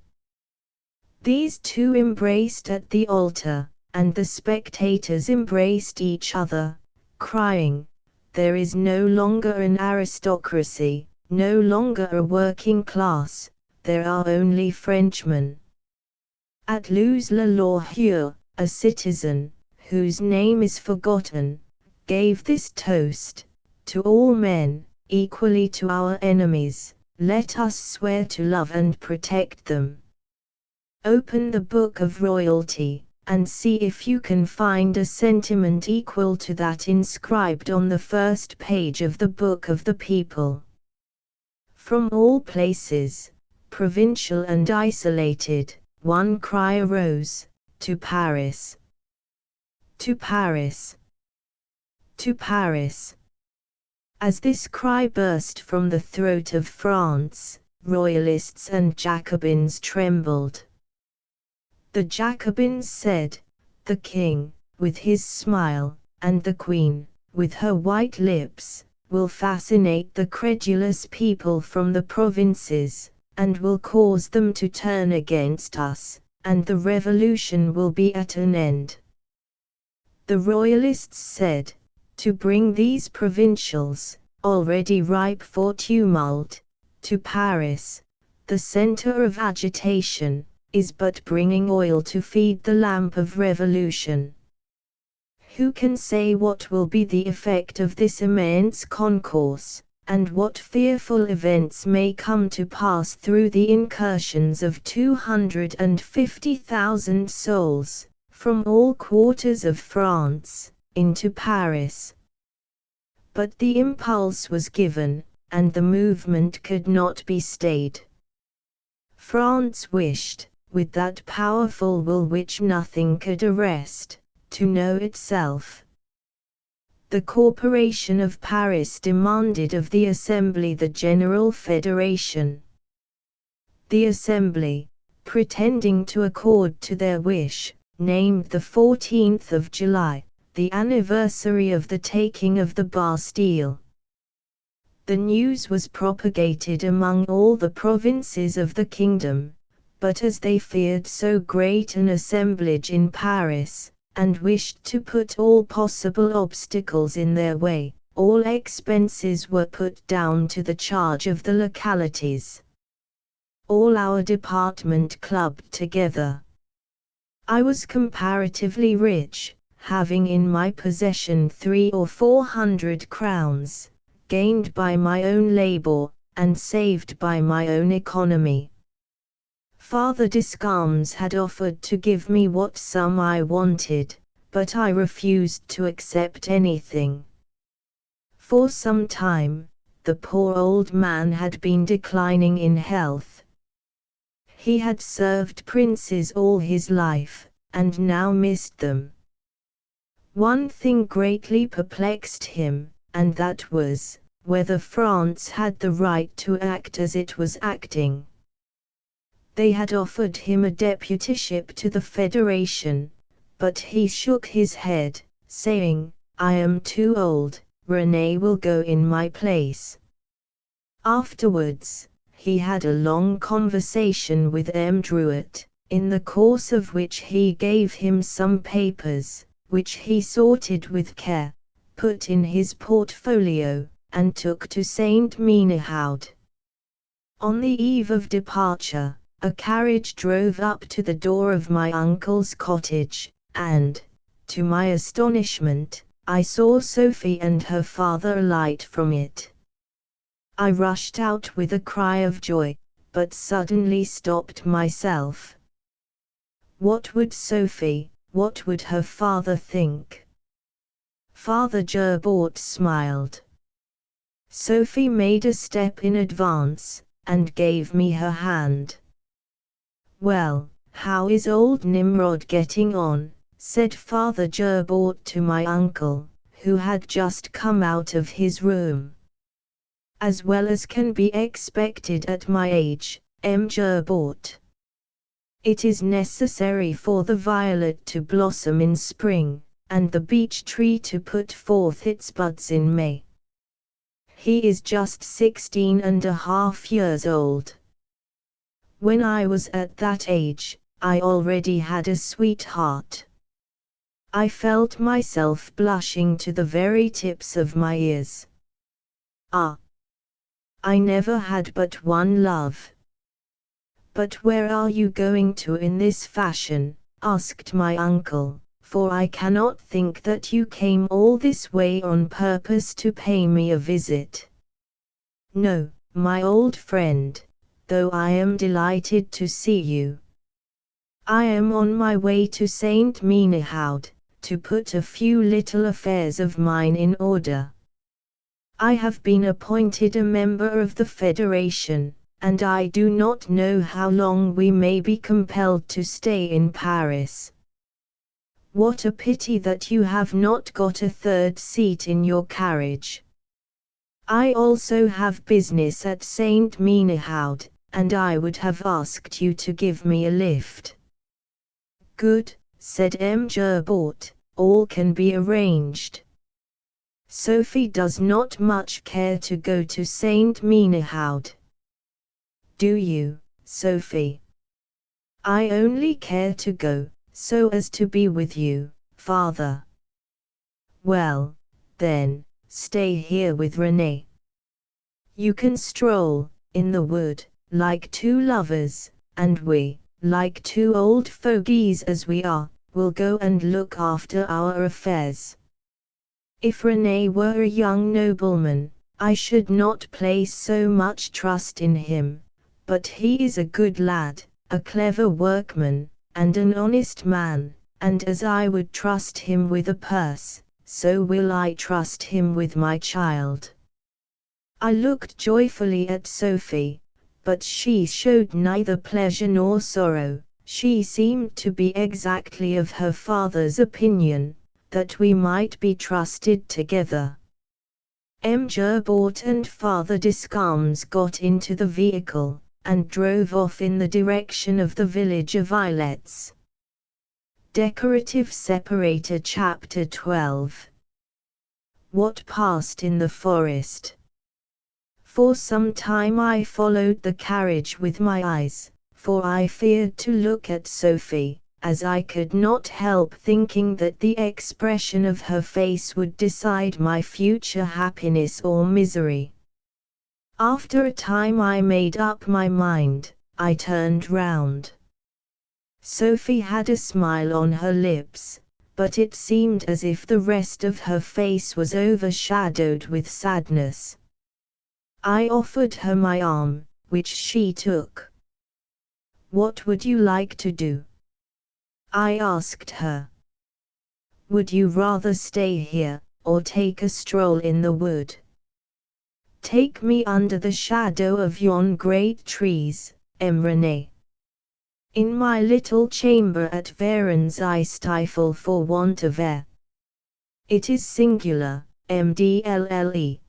These two embraced at the altar, and the spectators embraced each other, crying, "There is no longer an aristocracy, no longer a working class, there are only Frenchmen." At Luz-la-Laure, a citizen, whose name is forgotten, gave this toast, "To all men, equally to our enemies, let us swear to love and protect them." Open the book of royalty, and see if you can find a sentiment equal to that inscribed on the first page of the Book of the People. From all places, provincial and isolated, one cry arose, "To Paris! To Paris!" to Paris. As this cry burst from the throat of France, Royalists and Jacobins trembled. The Jacobins said, "The king, with his smile, and the queen, with her white lips, will fascinate the credulous people from the provinces, and will cause them to turn against us, and the revolution will be at an end." The Royalists said, "To bring these provincials, already ripe for tumult, to Paris, the center of agitation, is but bringing oil to feed the lamp of revolution. Who can say what will be the effect of this immense concourse, and what fearful events may come to pass through the incursions of 250,000 souls, from all quarters of France, into Paris?" But the impulse was given, and the movement could not be stayed. France wished, with that powerful will which nothing could arrest, to know itself. The Corporation of Paris demanded of the Assembly the General Federation. The Assembly, pretending to accord to their wish, named the 14th of July, the anniversary of the taking of the Bastille. The news was propagated among all the provinces of the kingdom, but as they feared so great an assemblage in Paris, and wished to put all possible obstacles in their way, all expenses were put down to the charge of the localities. All our department clubbed together. I was comparatively rich, having in my possession 300 or 400 crowns, gained by my own labor, and saved by my own economy. Father Descamps had offered to give me what sum I wanted, but I refused to accept anything. For some time, the poor old man had been declining in health. He had served princes all his life, and now missed them. One thing greatly perplexed him, and that was, whether France had the right to act as it was acting. They had offered him a deputyship to the Federation, but he shook his head, saying, "I am too old, René will go in my place." Afterwards, he had a long conversation with M. Drouet, in the course of which he gave him some papers, which he sorted with care, put in his portfolio, and took to Saint Menehoud. On the eve of departure, a carriage drove up to the door of my uncle's cottage, and, to my astonishment, I saw Sophie and her father alight from it. I rushed out with a cry of joy, but suddenly stopped myself. What would Sophie, what would her father think? Father Gerbaut smiled. Sophie made a step in advance, and gave me her hand. "Well, how is old Nimrod getting on?" said Father Gerbaut to my uncle, who had just come out of his room. "As well as can be expected at my age, M. Gerbaut. It is necessary for the violet to blossom in spring, and the beech tree to put forth its buds in May. He is just 16½ years old. When I was at that age, I already had a sweetheart. I felt myself blushing to the very tips of my ears. Ah! I never had but one love." "But where are you going to in this fashion?" asked my uncle, "for I cannot think that you came all this way on purpose to pay me a visit." "No, my old friend, though I am delighted to see you. I am on my way to Saint Menehoud, to put a few little affairs of mine in order. I have been appointed a member of the Federation, and I do not know how long we may be compelled to stay in Paris. What a pity that you have not got a third seat in your carriage. I also have business at St. Menehoud, and I would have asked you to give me a lift. Good, said M. Gerbort, all can be arranged. Sophie does not much care to go to St. Menehoud. Do you, Sophie? I only care to go, so as to be with you, father. Well, then, stay here with Renee. You can stroll, in the wood, like two lovers, and we, like two old fogies as we are, will go and look after our affairs. If Renee were a young nobleman, I should not place so much trust in him, but he is a good lad, a clever workman, and an honest man, and as I would trust him with a purse, so will I trust him with my child. I looked joyfully at Sophie, but she showed neither pleasure nor sorrow. She seemed to be exactly of her father's opinion, that we might be trusted together. M. Gerbort and Father Descalmes got into the vehicle, and drove off in the direction of the village of Islets. Decorative Separator Chapter 12. What passed in the forest? For some time I followed the carriage with my eyes, for I feared to look at Sophie, as I could not help thinking that the expression of her face would decide my future happiness or misery. After a time I made up my mind. I turned round. Sophie had a smile on her lips, but it seemed as if the rest of her face was overshadowed with sadness. I offered her my arm, which she took. "What would you like to do?" I asked her. "Would you rather stay here, or take a stroll in the wood?" "Take me under the shadow of yon great trees, M. Renee. In my little chamber at Varennes I stifle for want of air. It is singular, Mdlle.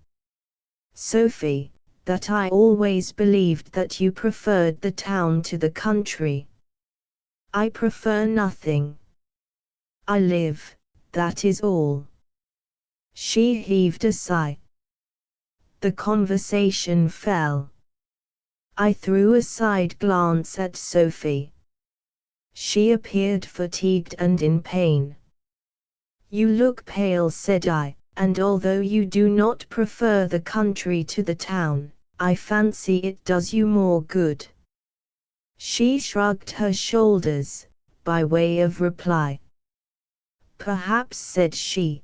Sophie, that I always believed that you preferred the town to the country. I prefer nothing. I live, that is all." She heaved a sigh. The conversation fell. I threw a side glance at Sophie. She appeared fatigued and in pain. "You look pale," said I, "and although you do not prefer the country to the town, I fancy it does you more good." She shrugged her shoulders, by way of reply. "Perhaps," said she.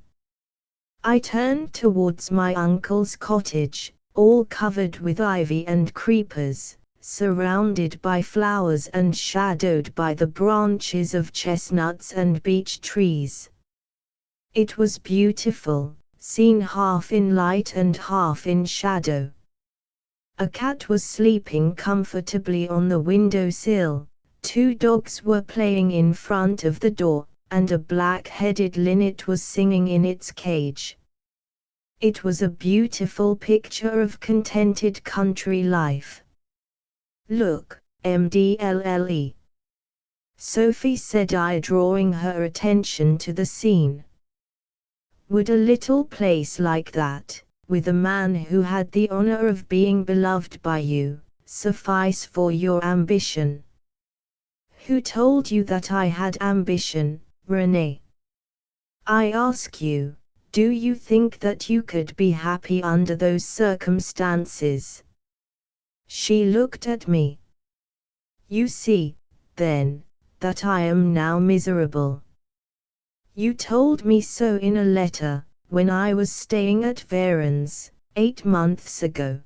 I turned towards my uncle's cottage, all covered with ivy and creepers, surrounded by flowers and shadowed by the branches of chestnuts and beech trees. It was beautiful, seen half in light and half in shadow. A cat was sleeping comfortably on the window-sill, 2 dogs were playing in front of the door, and a black-headed linnet was singing in its cage. It was a beautiful picture of contented country life. "Look, Mdlle. Sophie," said I, drawing her attention to the scene. "Would a little place like that, with a man who had the honor of being beloved by you, suffice for your ambition?" "Who told you that I had ambition, Renee? I ask you, do you think that you could be happy under those circumstances?" She looked at me. "You see, then, that I am now miserable. You told me so in a letter, when I was staying at Varennes, 8 months ago.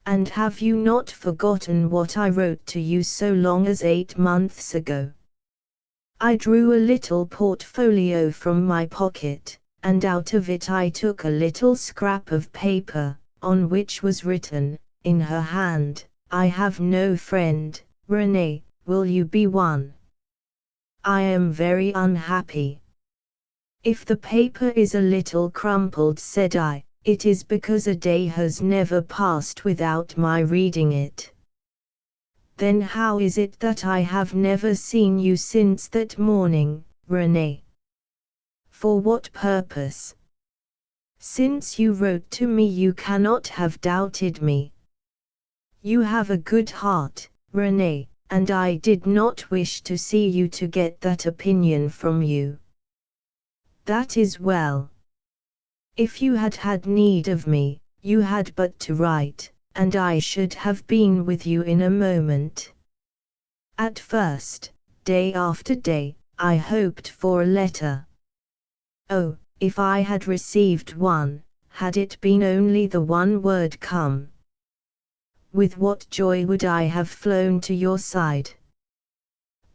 And have you not forgotten what I wrote to you so long as 8 months ago?" I drew a little portfolio from my pocket, and out of it I took a little scrap of paper, on which was written, in her hand, "I have no friend, Renee, will you be one?" I am very unhappy. If the paper is a little crumpled, said I, it is because a day has never passed without my reading it. Then how is it that I have never seen you since that morning, Renee? For what purpose? Since you wrote to me you cannot have doubted me. You have a good heart, Renee, and I did not wish to see you to get that opinion from you. That is well. If you had had need of me, you had but to write, and I should have been with you in a moment. At first, day after day, I hoped for a letter. Oh, if I had received one, had it been only the one word come. With what joy would I have flown to your side.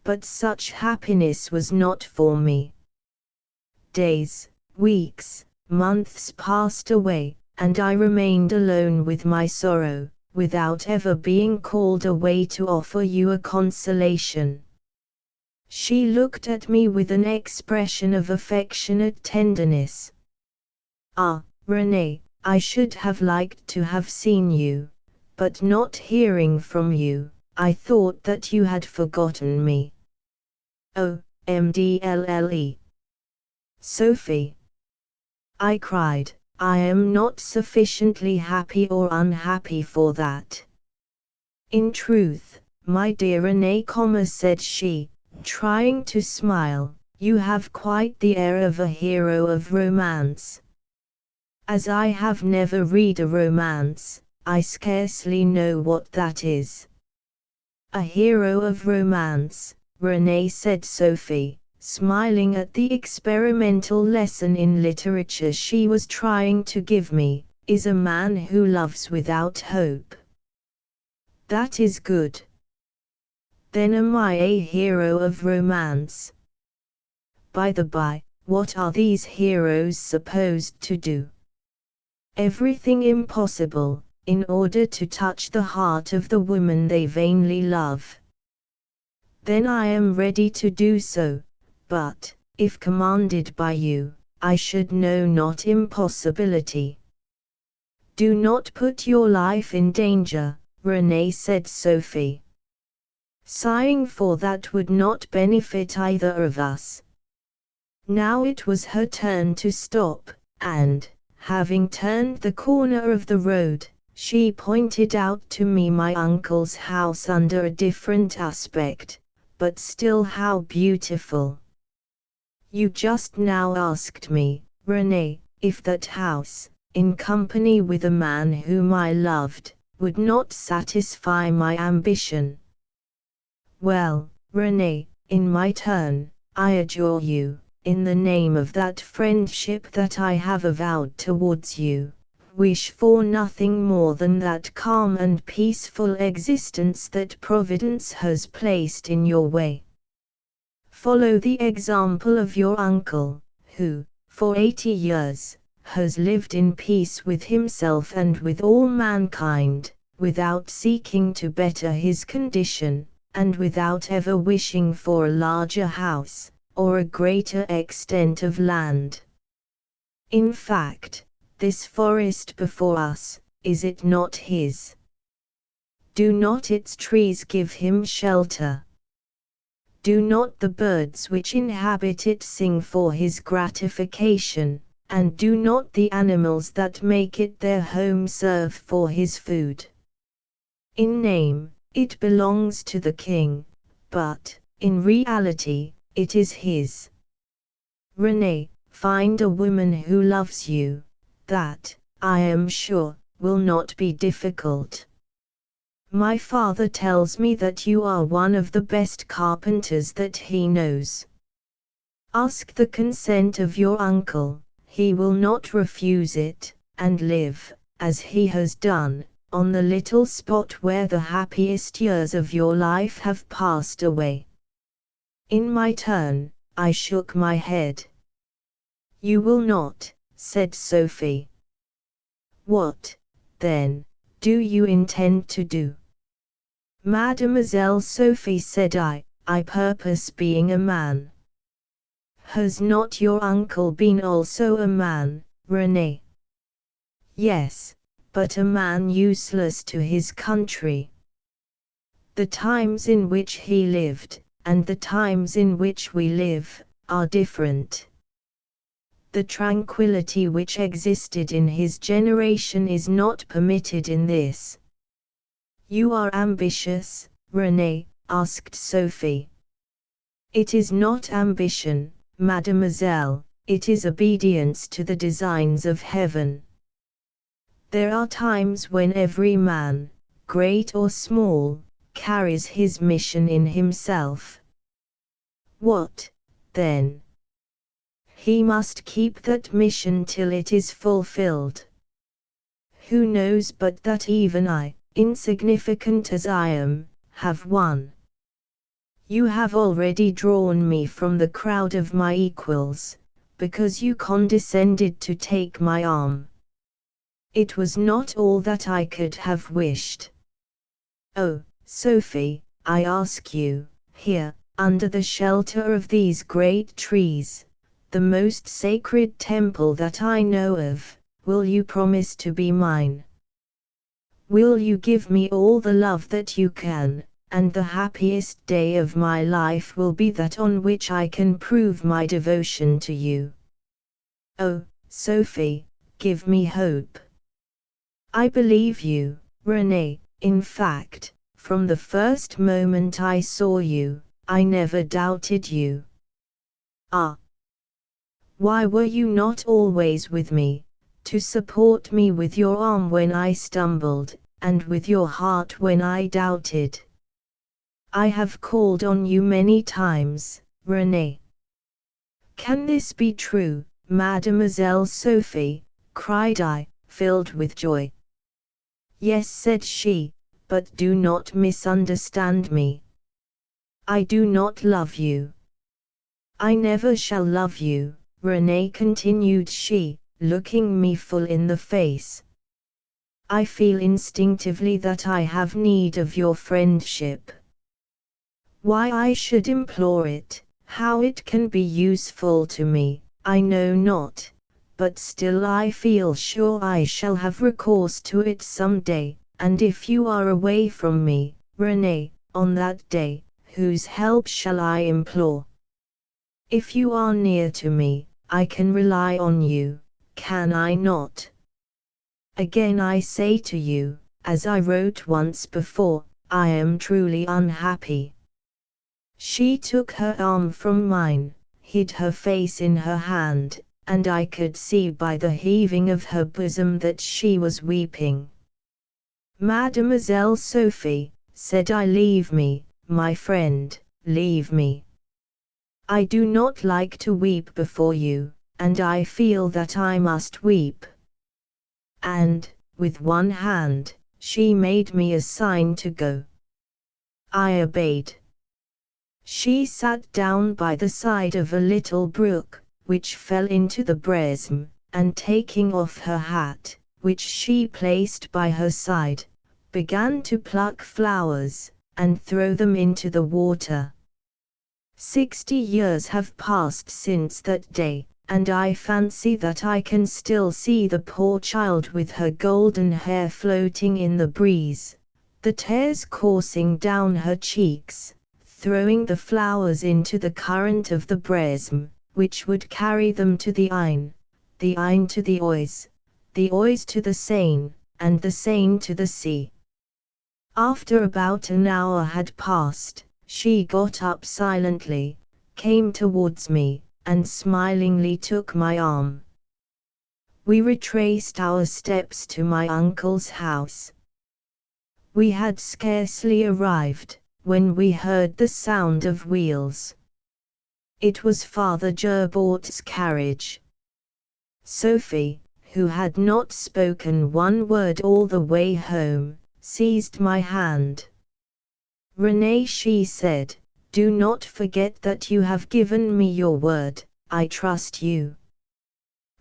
But such happiness was not for me. Days, weeks, months passed away, and I remained alone with my sorrow, without ever being called away to offer you a consolation. She looked at me with an expression of affectionate tenderness. Ah, Renee, I should have liked to have seen you, but not hearing from you, I thought that you had forgotten me. Oh, MDLLE. Sophie, I cried, I am not sufficiently happy or unhappy for that. In truth, my dear Renee, said she, trying to smile, you have quite the air of a hero of romance. As I have never read a romance, I scarcely know what that is. A hero of romance, Renee, said Sophie, smiling at the experimental lesson in literature she was trying to give me, is a man who loves without hope. That is good. Then am I a hero of romance? By the by, what are these heroes supposed to do? Everything impossible, in order to touch the heart of the woman they vainly love. Then I am ready to do so, but, if commanded by you, I should know not impossibility. Do not put your life in danger, Renee, said Sophie, sighing, for that would not benefit either of us. Now it was her turn to stop, and, having turned the corner of the road, she pointed out to me my uncle's house under a different aspect, but still how beautiful. You just now asked me, Renee, if that house, in company with a man whom I loved, would not satisfy my ambition. Well, Renee, in my turn, I adjure you, in the name of that friendship that I have avowed towards you, wish for nothing more than that calm and peaceful existence that Providence has placed in your way. Follow the example of your uncle, who, for 80 years, has lived in peace with himself and with all mankind, without seeking to better his condition, and without ever wishing for a larger house, or a greater extent of land. In fact, this forest before us, is it not his? Do not its trees give him shelter? Do not the birds which inhabit it sing for his gratification, and do not the animals that make it their home serve for his food? In name, it belongs to the king, but, in reality, it is his. Renee, find a woman who loves you. That, I am sure, will not be difficult. My father tells me that you are one of the best carpenters that he knows. Ask the consent of your uncle, he will not refuse it, and live, as he has done, on the little spot where the happiest years of your life have passed away. In my turn, I shook my head. You will not, said Sophie. What, then, do you intend to do? Mademoiselle Sophie, said I I purpose being a man. Has not your uncle been also a man, René? Yes, but a man useless to his country. The times in which he lived, and the times in which we live, are different. The tranquility which existed in his generation is not permitted in this. You are ambitious, René? Asked Sophie. It is not ambition, mademoiselle, it is obedience to the designs of heaven. There are times when every man, great or small, carries his mission in himself. What, then? He must keep that mission till it is fulfilled. Who knows but that even I, insignificant as I am, have one? You have already drawn me from the crowd of my equals, because you condescended to take my arm. It was not all that I could have wished. Oh, Sophie, I ask you, here, under the shelter of these great trees, the most sacred temple that I know of, will you promise to be mine? Will you give me all the love that you can, and the happiest day of my life will be that on which I can prove my devotion to you? Oh, Sophie, give me hope. I believe you, René. In fact, from the first moment I saw you, I never doubted you. Ah! Why were you not always with me, to support me with your arm when I stumbled, and with your heart when I doubted? I have called on you many times, René. Can this be true, Mademoiselle Sophie? Cried I, filled with joy. Yes, said she, but do not misunderstand me. I do not love you. I never shall love you, René, continued she, looking me full in the face. I feel instinctively that I have need of your friendship. Why I should implore it, how it can be useful to me, I know not, but still I feel sure I shall have recourse to it some day, and if you are away from me, René, on that day, whose help shall I implore? If you are near to me, I can rely on you, can I not? Again I say to you, as I wrote once before, I am truly unhappy. She took her arm from mine, hid her face in her hand, and I could see by the heaving of her bosom that she was weeping. Mademoiselle Sophie, said I, leave me, my friend, leave me. I do not like to weep before you, and I feel that I must weep. And, with one hand, she made me a sign to go. I obeyed. She sat down by the side of a little brook, which fell into the Bresme, and taking off her hat, which she placed by her side, began to pluck flowers, and throw them into the water. 60 years have passed since that day, and I fancy that I can still see the poor child with her golden hair floating in the breeze, the tears coursing down her cheeks, throwing the flowers into the current of the Bresme, which would carry them to the Ain to the Oise to the Seine, and the Seine to the sea. After about an hour had passed, she got up silently, came towards me, and smilingly took my arm. We retraced our steps to my uncle's house. We had scarcely arrived, when we heard the sound of wheels. It was Father Gerbaut's carriage. Sophie, who had not spoken one word all the way home, seized my hand. René, she said, do not forget that you have given me your word, I trust you.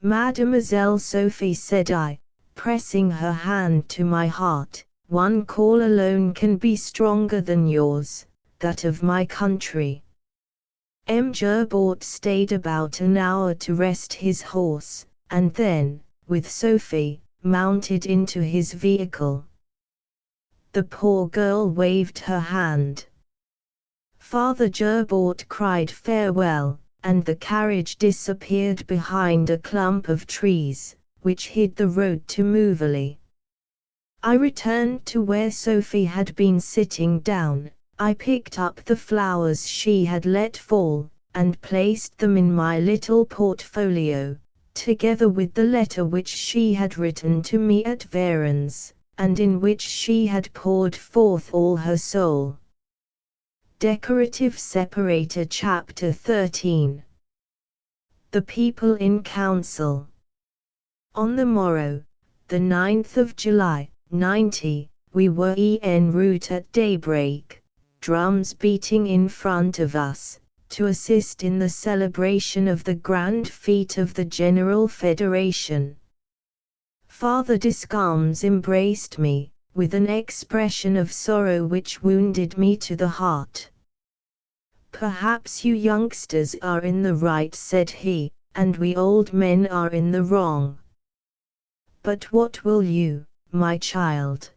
Mademoiselle Sophie, said I, pressing her hand to my heart, one call alone can be stronger than yours, that of my country. M. Gerbort stayed about an hour to rest his horse, and then, with Sophie, mounted into his vehicle. The poor girl waved her hand. Father Gerbort cried farewell, and the carriage disappeared behind a clump of trees, which hid the road to Moverley. I returned to where Sophie had been sitting down. I picked up the flowers she had let fall, and placed them in my little portfolio, together with the letter which she had written to me at Varennes, and in which she had poured forth all her soul. Decorative Separator Chapter 13. The People in Council. On the morrow, the 9th of July, 90, we were en route at daybreak, drums beating in front of us, to assist in the celebration of the grand fête of the General Federation. Father Descamps embraced me, with an expression of sorrow which wounded me to the heart. "Perhaps you youngsters are in the right," said he, "and we old men are in the wrong. But what will you, my child?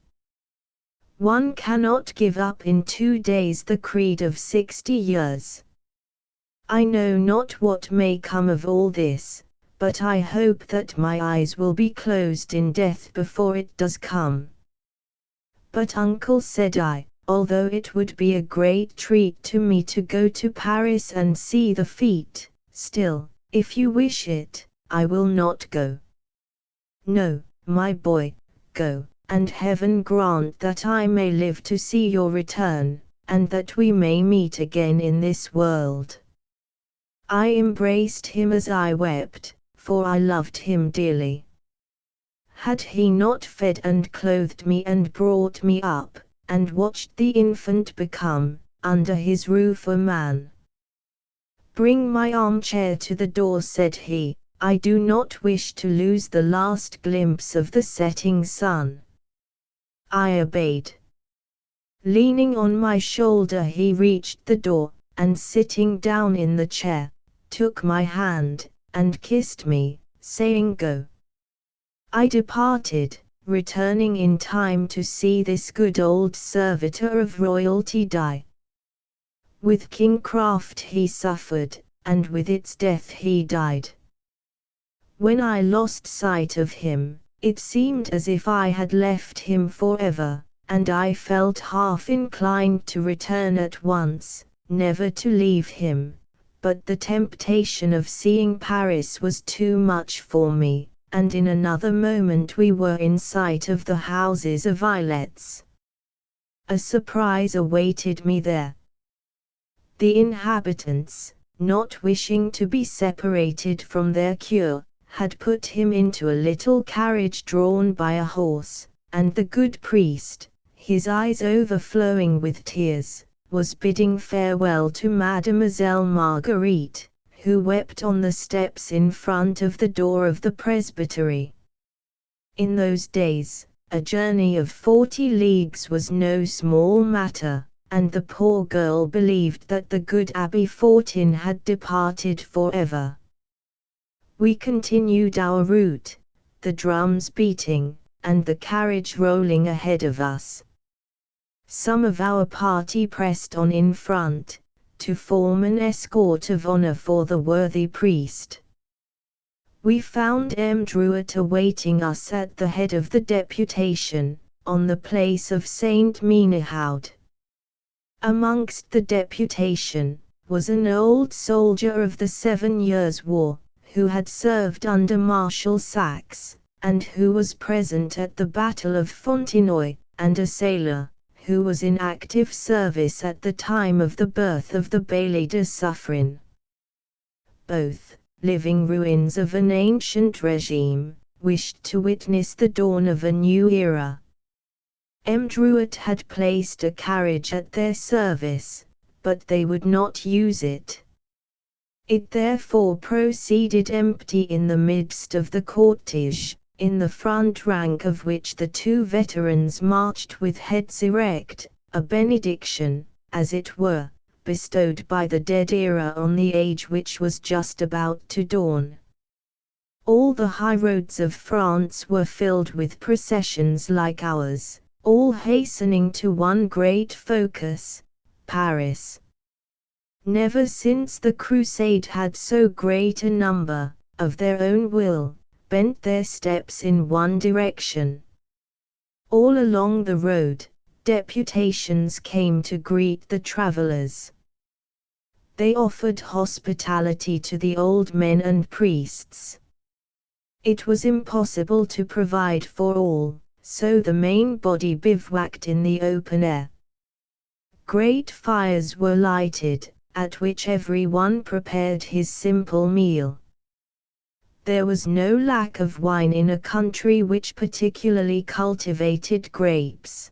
One cannot give up in 2 days the creed of 60 years. I know not what may come of all this, but I hope that my eyes will be closed in death before it does come." "But uncle," said I, "although it would be a great treat to me to go to Paris and see the fête, still, if you wish it, I will not go." "No, my boy, go, and Heaven grant that I may live to see your return, and that we may meet again in this world." I embraced him as I wept, for I loved him dearly. Had he not fed and clothed me and brought me up, and watched the infant become, under his roof, a man? "Bring my armchair to the door," said he, "I do not wish to lose the last glimpse of the setting sun." I obeyed. Leaning on my shoulder he reached the door, and sitting down in the chair, took my hand, and kissed me, saying, "Go." I departed, returning in time to see this good old servitor of royalty die. With kingcraft he suffered, and with its death he died. When I lost sight of him, it seemed as if I had left him forever, and I felt half inclined to return at once, never to leave him, but the temptation of seeing Paris was too much for me, and in another moment we were in sight of the houses of Ilettes. A surprise awaited me there. The inhabitants, not wishing to be separated from their cure, had put him into a little carriage drawn by a horse, and the good priest, his eyes overflowing with tears, was bidding farewell to Mademoiselle Marguerite, who wept on the steps in front of the door of the presbytery. In those days, a journey of 40 leagues was no small matter, and the poor girl believed that the good Abbé Fortin had departed forever. We continued our route, the drums beating, and the carriage rolling ahead of us. Some of our party pressed on in front, to form an escort of honor for the worthy priest. We found M. Drouet awaiting us at the head of the deputation, on the place of Saint Menehoud. Amongst the deputation, was an old soldier of the 7 Years' War, who had served under Marshal Saxe, and who was present at the Battle of Fontenoy, and a sailor, who was in active service at the time of the birth of the Baillie de Suffren. Both, living ruins of an ancient regime, wished to witness the dawn of a new era. M. Drouet had placed a carriage at their service, but they would not use it. It therefore proceeded empty in the midst of the cortege, in the front rank of which the 2 veterans marched with heads erect, a benediction, as it were, bestowed by the dead era on the age which was just about to dawn. All the high roads of France were filled with processions like ours, all hastening to one great focus, Paris. Never since the Crusade had so great a number, of their own will, bent their steps in one direction. All along the road, deputations came to greet the travelers. They offered hospitality to the old men and priests. It was impossible to provide for all, so the main body bivouacked in the open air. Great fires were lighted, at which every one prepared his simple meal. There was no lack of wine in a country which particularly cultivated grapes.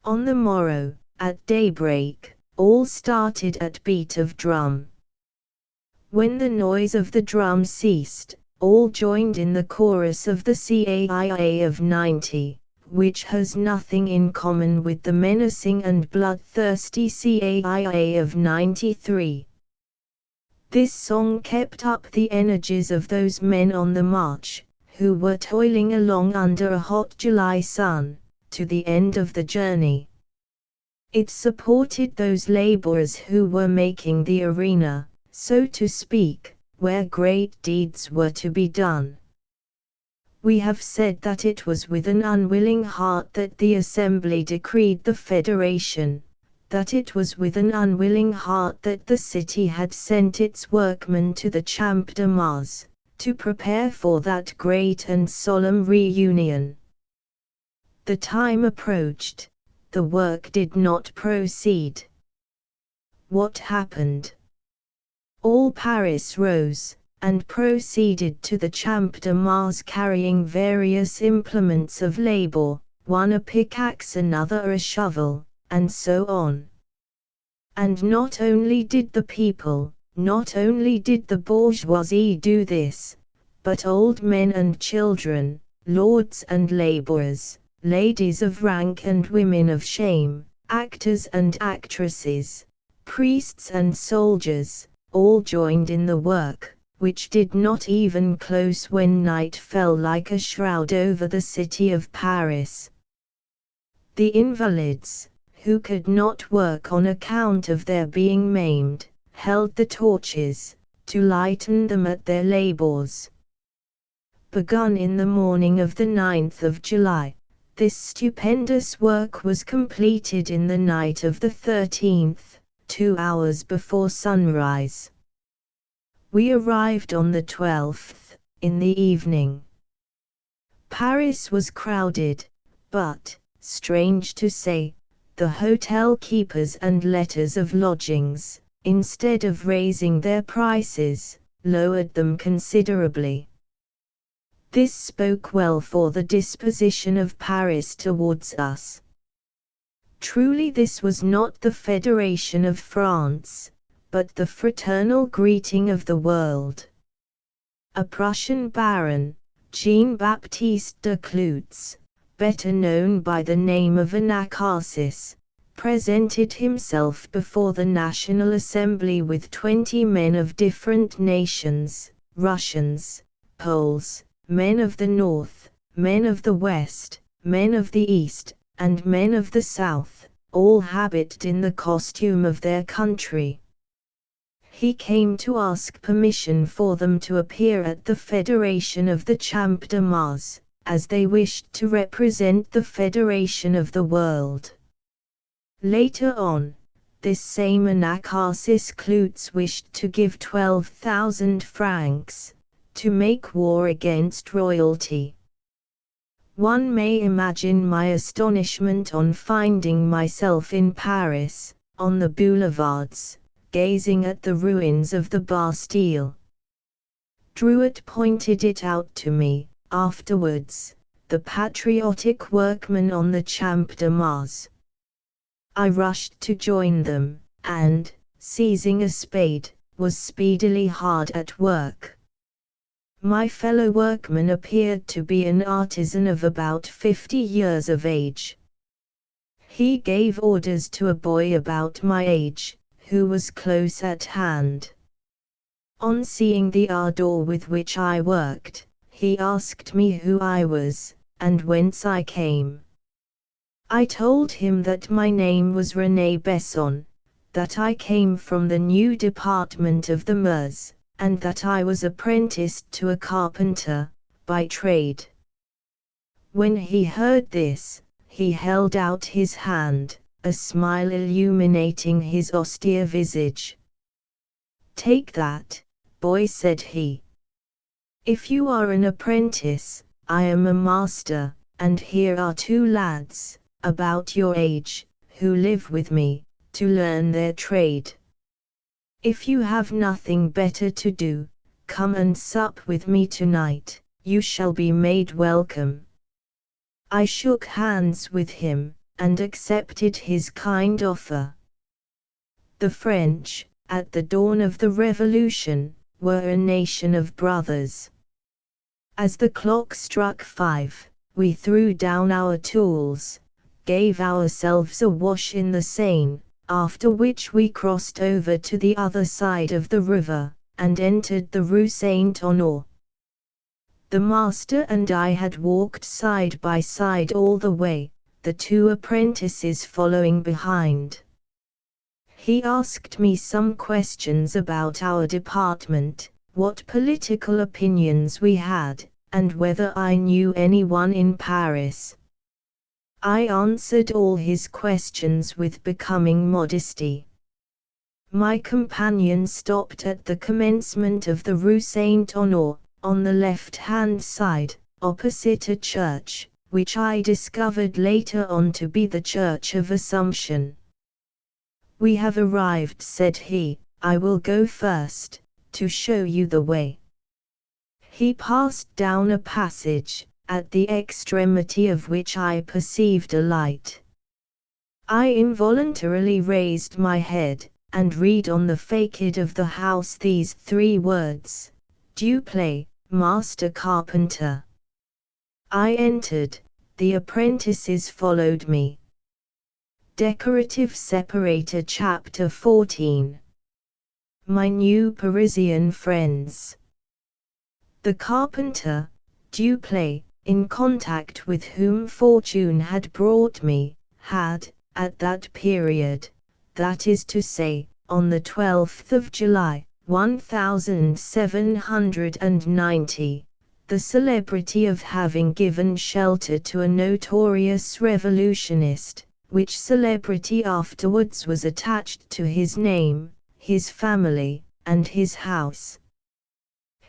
On the morrow, at daybreak, all started at beat of drum. When the noise of the drum ceased, all joined in the chorus of the CAIA of 90, which has nothing in common with the menacing and bloodthirsty CAIA of 93. This song kept up the energies of those men on the march, who were toiling along under a hot July sun, to the end of the journey. It supported those laborers who were making the arena, so to speak, where great deeds were to be done. We have said that it was with an unwilling heart that the Assembly decreed the Federation, that it was with an unwilling heart that the city had sent its workmen to the Champ de Mars, to prepare for that great and solemn reunion. The time approached, the work did not proceed. What happened? All Paris rose, and proceeded to the Champ de Mars carrying various implements of labor, one a pickaxe, another a shovel, and so on. And not only did the people, not only did the bourgeoisie do this, but old men and children, lords and laborers, ladies of rank and women of shame, actors and actresses, priests and soldiers, all joined in the work, which did not even close when night fell like a shroud over the city of Paris. The invalids, who could not work on account of their being maimed, held the torches, to lighten them at their labors. Begun in the morning of the 9th of July, this stupendous work was completed in the night of the 13th, 2 hours before sunrise. We arrived on the 12th, in the evening. Paris was crowded, but, strange to say, the hotel keepers and letters of lodgings, instead of raising their prices, lowered them considerably. This spoke well for the disposition of Paris towards us. Truly this was not the Federation of France, but the fraternal greeting of the world. A Prussian baron, Jean-Baptiste de Clootz, better known by the name of Anacharsis, presented himself before the National Assembly with 20 men of different nations, Russians, Poles, men of the North, men of the West, men of the East, and men of the South, all habited in the costume of their country. He came to ask permission for them to appear at the Federation of the Champ de Mars, as they wished to represent the Federation of the world. Later on, this same Anacharsis Clootz wished to give 12,000 francs, to make war against royalty. One may imagine my astonishment on finding myself in Paris, on the boulevards, gazing at the ruins of the Bastille. Drouet pointed it out to me, afterwards, the patriotic workmen on the Champ de Mars. I rushed to join them, and, seizing a spade, was speedily hard at work. My fellow workman appeared to be an artisan of about 50 years of age. He gave orders to a boy about my age, who was close at hand. On seeing the ardor with which I worked, he asked me who I was, and whence I came. I told him that my name was René Besson, that I came from the new department of the Meuse, and that I was apprenticed to a carpenter, by trade. When he heard this, he held out his hand, a smile illuminating his austere visage. "Take that, boy," said he. "If you are an apprentice, I am a master, and here are two lads, about your age, who live with me, to learn their trade. If you have nothing better to do, come and sup with me tonight, you shall be made welcome." I shook hands with him, and accepted his kind offer. The French, at the dawn of the Revolution, were a nation of brothers. As the clock struck 5, we threw down our tools, gave ourselves a wash in the Seine, after which we crossed over to the other side of the river, and entered the Rue Saint-Honore. The master and I had walked side by side all the way, the two apprentices following behind. He asked me some questions about our department, what political opinions we had, and whether I knew anyone in Paris. I answered all his questions with becoming modesty. My companion stopped at the commencement of the Rue Saint-Honore, on the left-hand side, opposite a church, which I discovered later on to be the Church of Assumption. "We have arrived," said he. "I will go first, to show you the way." He passed down a passage, at the extremity of which I perceived a light. I involuntarily raised my head, and read on the facade of the house these 3 words: "Duplay, Master Carpenter." I entered, the apprentices followed me. Decorative Separator Chapter 14. My new Parisian friends. The carpenter, Duplay, in contact with whom fortune had brought me, had, at that period, that is to say, on the 12th of July, 1790, the celebrity of having given shelter to a notorious revolutionist, which celebrity afterwards was attached to his name, his family, and his house.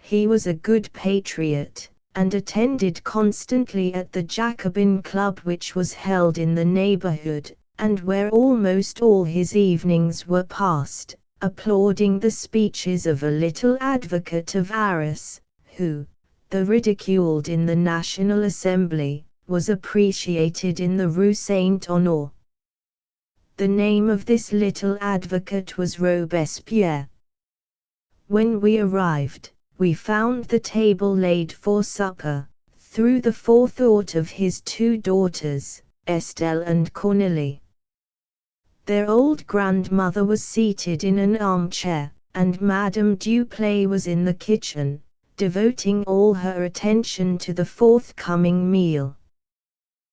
He was a good patriot, and attended constantly at the Jacobin Club which was held in the neighborhood, and where almost all his evenings were passed, applauding the speeches of a little advocate of Arras, who, though ridiculed in the National Assembly, was appreciated in the Rue Saint-Honore. The name of this little advocate was Robespierre. When we arrived, we found the table laid for supper, through the forethought of his 2 daughters, Estelle and Cornélie. Their old grandmother was seated in an armchair, and Madame Duplay was in the kitchen, devoting all her attention to the forthcoming meal.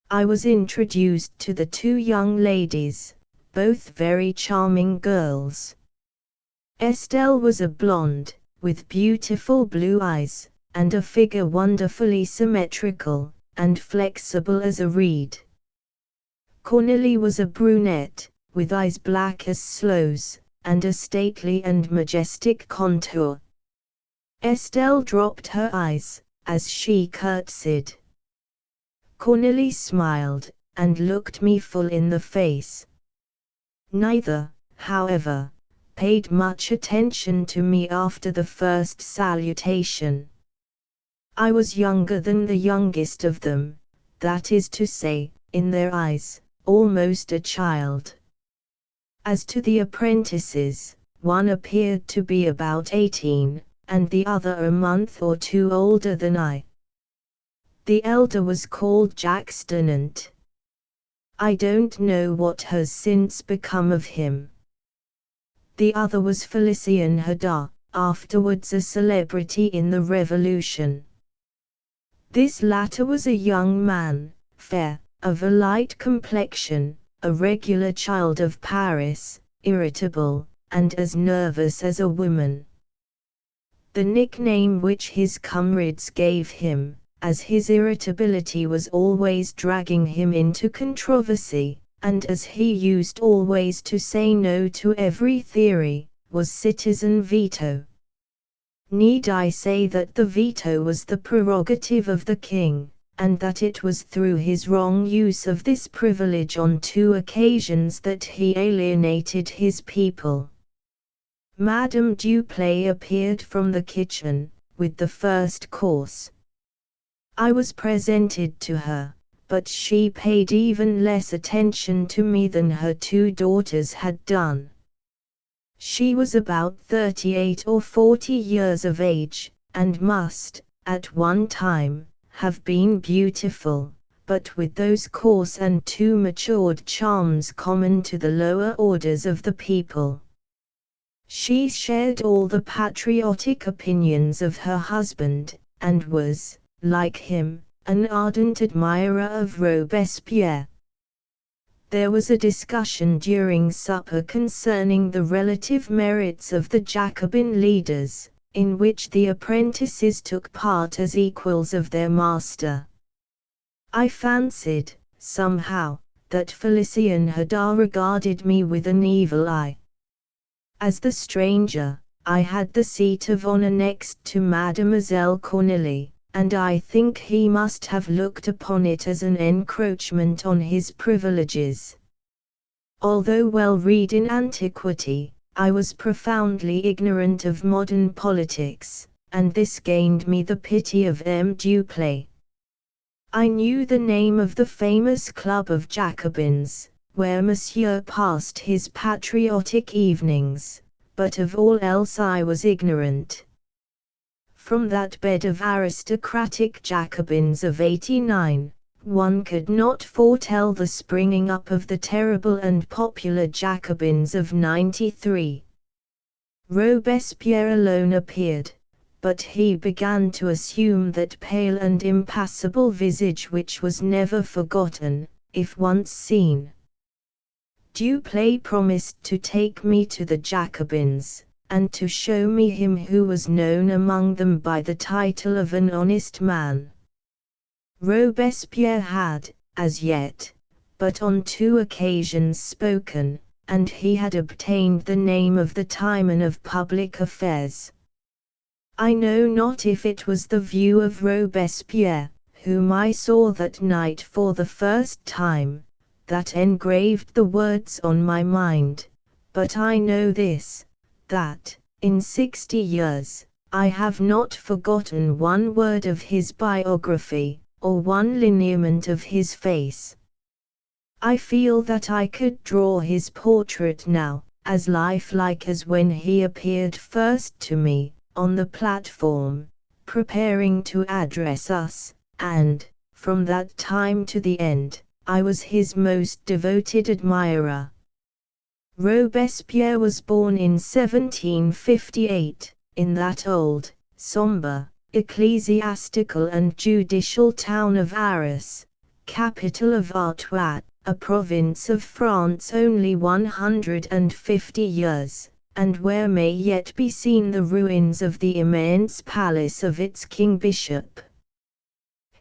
I was introduced to the 2 young ladies, both very charming girls. Estelle was a blonde, with beautiful blue eyes, and a figure wonderfully symmetrical, and flexible as a reed. Cornélie was a brunette, with eyes black as sloes, and a stately and majestic contour. Estelle dropped her eyes, as she curtsied. Cornélie smiled, and looked me full in the face. Neither, however, paid much attention to me after the first salutation. I was younger than the youngest of them, that is to say, in their eyes, almost a child. As to the apprentices, one appeared to be about 18, and the other a month or 2 older than I. The elder was called Jacques Denant. I don't know what has since become of him. The other was Felician Hadar, afterwards a celebrity in the Revolution. This latter was a young man, fair, of a light complexion, a regular child of Paris, irritable, and as nervous as a woman. The nickname which his comrades gave him, as his irritability was always dragging him into controversy, and as he used always to say no to every theory, was Citizen Veto. Need I say that the veto was the prerogative of the king, and that it was through his wrong use of this privilege on 2 occasions that he alienated his people? Madame Duplay appeared from the kitchen, with the first course. I was presented to her, but she paid even less attention to me than her 2 daughters had done. She was about 38 or 40 years of age, and must, at one time, have been beautiful, but with those coarse and too matured charms common to the lower orders of the people. She shared all the patriotic opinions of her husband, and was, like him, an ardent admirer of Robespierre. There was a discussion during supper concerning the relative merits of the Jacobin leaders, in which the apprentices took part as equals of their master. I fancied, somehow, that Felician Hadar regarded me with an evil eye. As the stranger, I had the seat of honor next to Mademoiselle Cornélie, and I think he must have looked upon it as an encroachment on his privileges. Although well read in antiquity, I was profoundly ignorant of modern politics, and this gained me the pity of M. Duplay. I knew the name of the famous club of Jacobins, where Monsieur passed his patriotic evenings, but of all else I was ignorant. From that bed of aristocratic Jacobins of '89, one could not foretell the springing up of the terrible and popular Jacobins of '93. Robespierre alone appeared, but he began to assume that pale and impassible visage which was never forgotten, if once seen. Duplay promised to take me to the Jacobins, and to show me him who was known among them by the title of an honest man. Robespierre had, as yet, but on 2 occasions spoken, and he had obtained the name of the Timon of public affairs. I know not if it was the view of Robespierre, whom I saw that night for the first time, that engraved the words on my mind, but I know this, that, in 60 years, I have not forgotten one word of his biography, or one lineament of his face. I feel that I could draw his portrait now, as lifelike as when he appeared first to me, on the platform, preparing to address us, and, from that time to the end, I was his most devoted admirer. Robespierre was born in 1758, in that old, sombre, ecclesiastical and judicial town of Arras, capital of Artois, a province of France only 150 years, and where may yet be seen the ruins of the immense palace of its king bishop.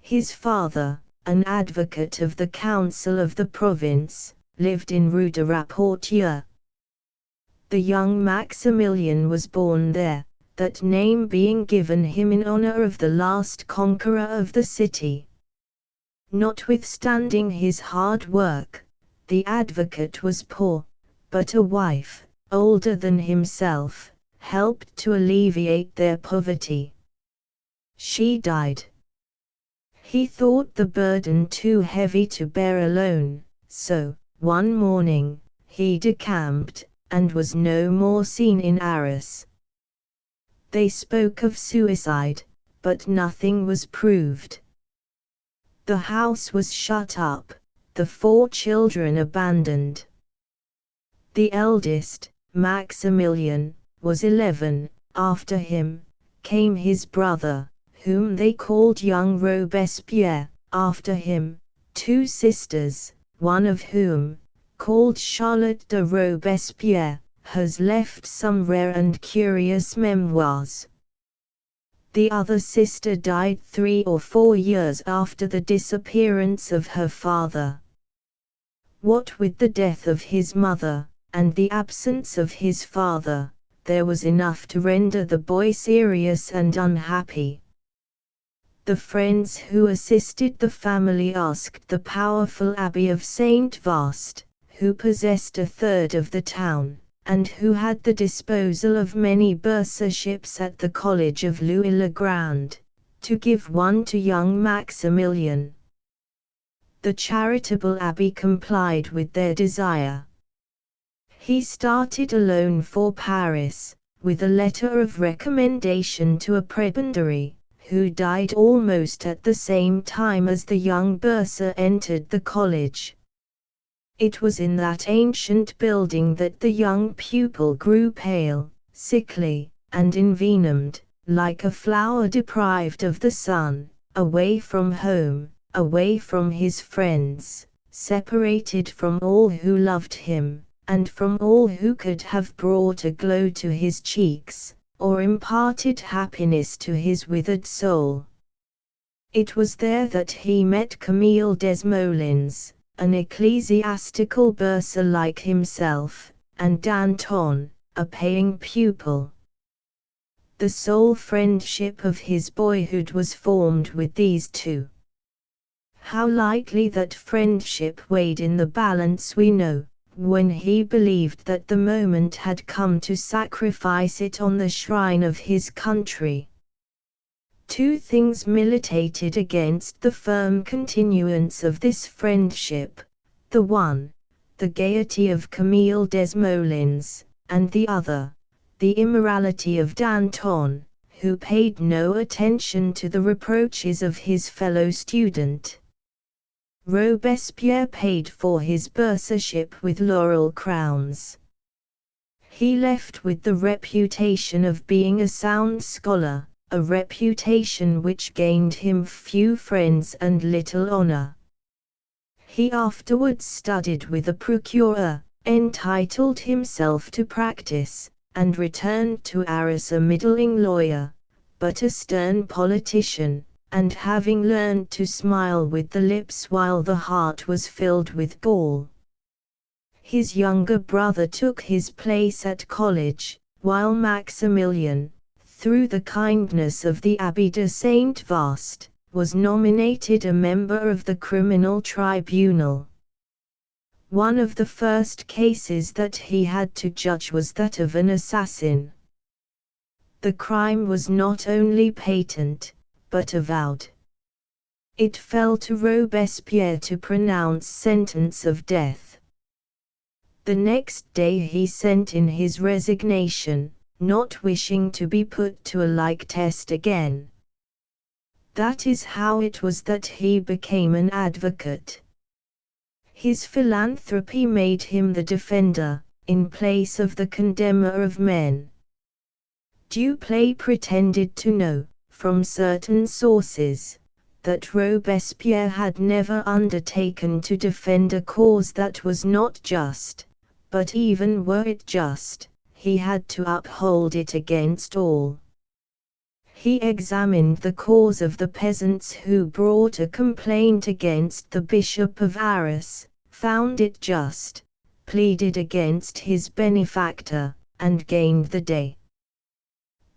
His father, an advocate of the council of the province, lived in Rue de Rapporteur. The young Maximilian was born there, that name being given him in honor of the last conqueror of the city. Notwithstanding his hard work, the advocate was poor, but a wife, older than himself, helped to alleviate their poverty. She died. He thought the burden too heavy to bear alone, so, one morning, he decamped, and was no more seen in Arras. They spoke of suicide, but nothing was proved. The house was shut up, the 4 children abandoned. The eldest, Maximilian, was 11. After him came his brother, whom they called young Robespierre. After him, 2 sisters, one of whom, called Charlotte de Robespierre, has left some rare and curious memoirs. The other sister died 3 or 4 years after the disappearance of her father. What with the death of his mother, and the absence of his father, there was enough to render the boy serious and unhappy. The friends who assisted the family asked the powerful abbey of Saint Vaast, who possessed 1/3 of the town, and who had the disposal of many bursaships at the college of Louis-le-Grand, to give one to young Maximilian. The charitable abbé complied with their desire. He started alone for Paris, with a letter of recommendation to a prebendary, who died almost at the same time as the young bursar entered the college. It was in that ancient building that the young pupil grew pale, sickly, and envenomed, like a flower deprived of the sun, away from home, away from his friends, separated from all who loved him, and from all who could have brought a glow to his cheeks, or imparted happiness to his withered soul. It was there that he met Camille Desmoulins, an ecclesiastical bursar like himself, and Danton, a paying pupil. The sole friendship of his boyhood was formed with these 2. How lightly that friendship weighed in the balance we know, when he believed that the moment had come to sacrifice it on the shrine of his country. 2 things militated against the firm continuance of this friendship: the one, the gaiety of Camille Desmoulins, and the other, the immorality of Danton, who paid no attention to the reproaches of his fellow student. Robespierre paid for his bursarship with laurel crowns. He left with the reputation of being a sound scholar, a reputation which gained him few friends and little honor. He afterwards studied with a procureur, entitled himself to practice, and returned to Arras a middling lawyer, but a stern politician, and having learned to smile with the lips while the heart was filled with gall. His younger brother took his place at college, while Maximilian, through the kindness of the Abbé de Saint Vaast, was nominated a member of the criminal tribunal. One of the first cases that he had to judge was that of an assassin. The crime was not only patent, but avowed. It fell to Robespierre to pronounce sentence of death. The next day he sent in his resignation, not wishing to be put to a like test again. That is how it was that he became an advocate. His philanthropy made him the defender, in place of the condemner of men. Duplay pretended to know, from certain sources, that Robespierre had never undertaken to defend a cause that was not just, but even were it just, he had to uphold it against all. He examined the cause of the peasants who brought a complaint against the Bishop of Arras, found it just, pleaded against his benefactor, and gained the day.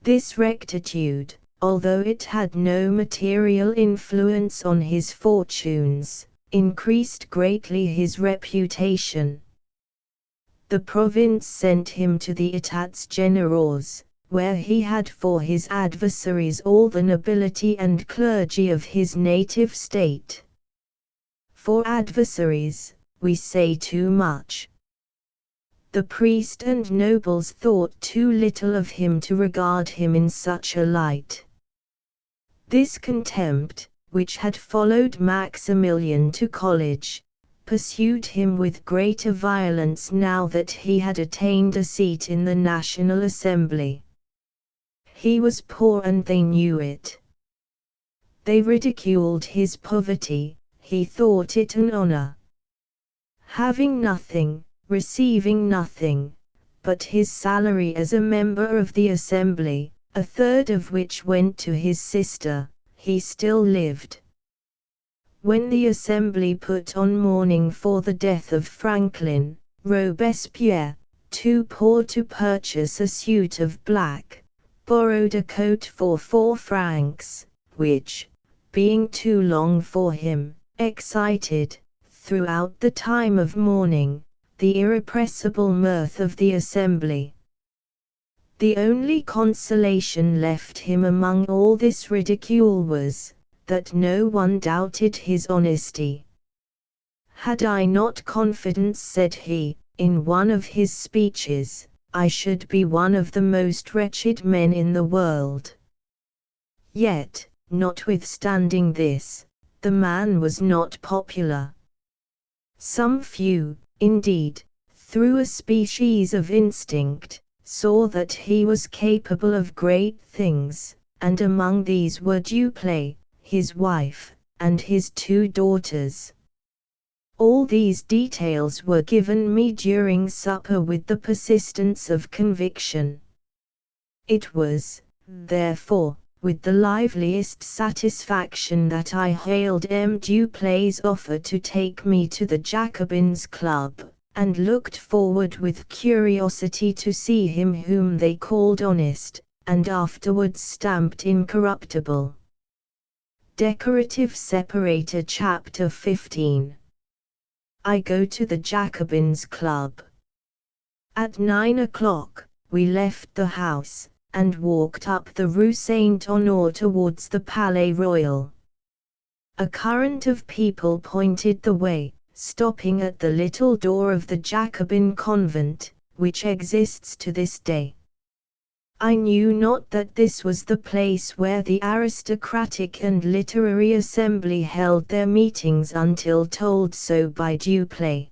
This rectitude, although it had no material influence on his fortunes, increased greatly his reputation. The province sent him to the Etats Généraux, where he had for his adversaries all the nobility and clergy of his native state. For adversaries, we say too much. The priest and nobles thought too little of him to regard him in such a light. This contempt, which had followed Maximilian to college, pursued him with greater violence now that he had attained a seat in the National Assembly. He was poor and they knew it. They ridiculed his poverty, he thought it an honor. Having nothing, receiving nothing, but his salary as a member of the Assembly, a third of which went to his sister, he still lived. When the Assembly put on mourning for the death of Franklin, Robespierre, too poor to purchase a suit of black, borrowed a coat for 4 francs, which, being too long for him, excited, throughout the time of mourning, the irrepressible mirth of the Assembly. The only consolation left him among all this ridicule was, that no one doubted his honesty. "Had I not confidence," said he, in one of his speeches, "I should be one of the most wretched men in the world." Yet, notwithstanding this, the man was not popular. Some few, indeed, through a species of instinct, saw that he was capable of great things, and among these were Duplay, his wife, and his 2 daughters. All these details were given me during supper with the persistence of conviction. It was, therefore, with the liveliest satisfaction that I hailed M. Duplay's offer to take me to the Jacobins' Club, and looked forward with curiosity to see him whom they called honest, and afterwards stamped incorruptible. Decorative Separator Chapter 15. I go to the Jacobins' Club. At 9 o'clock, we left the house, and walked up the Rue Saint-Honore towards the Palais Royal. A current of people pointed the way, stopping at the little door of the Jacobin convent, which exists to this day. I knew not that this was the place where the aristocratic and literary assembly held their meetings until told so by Duplay.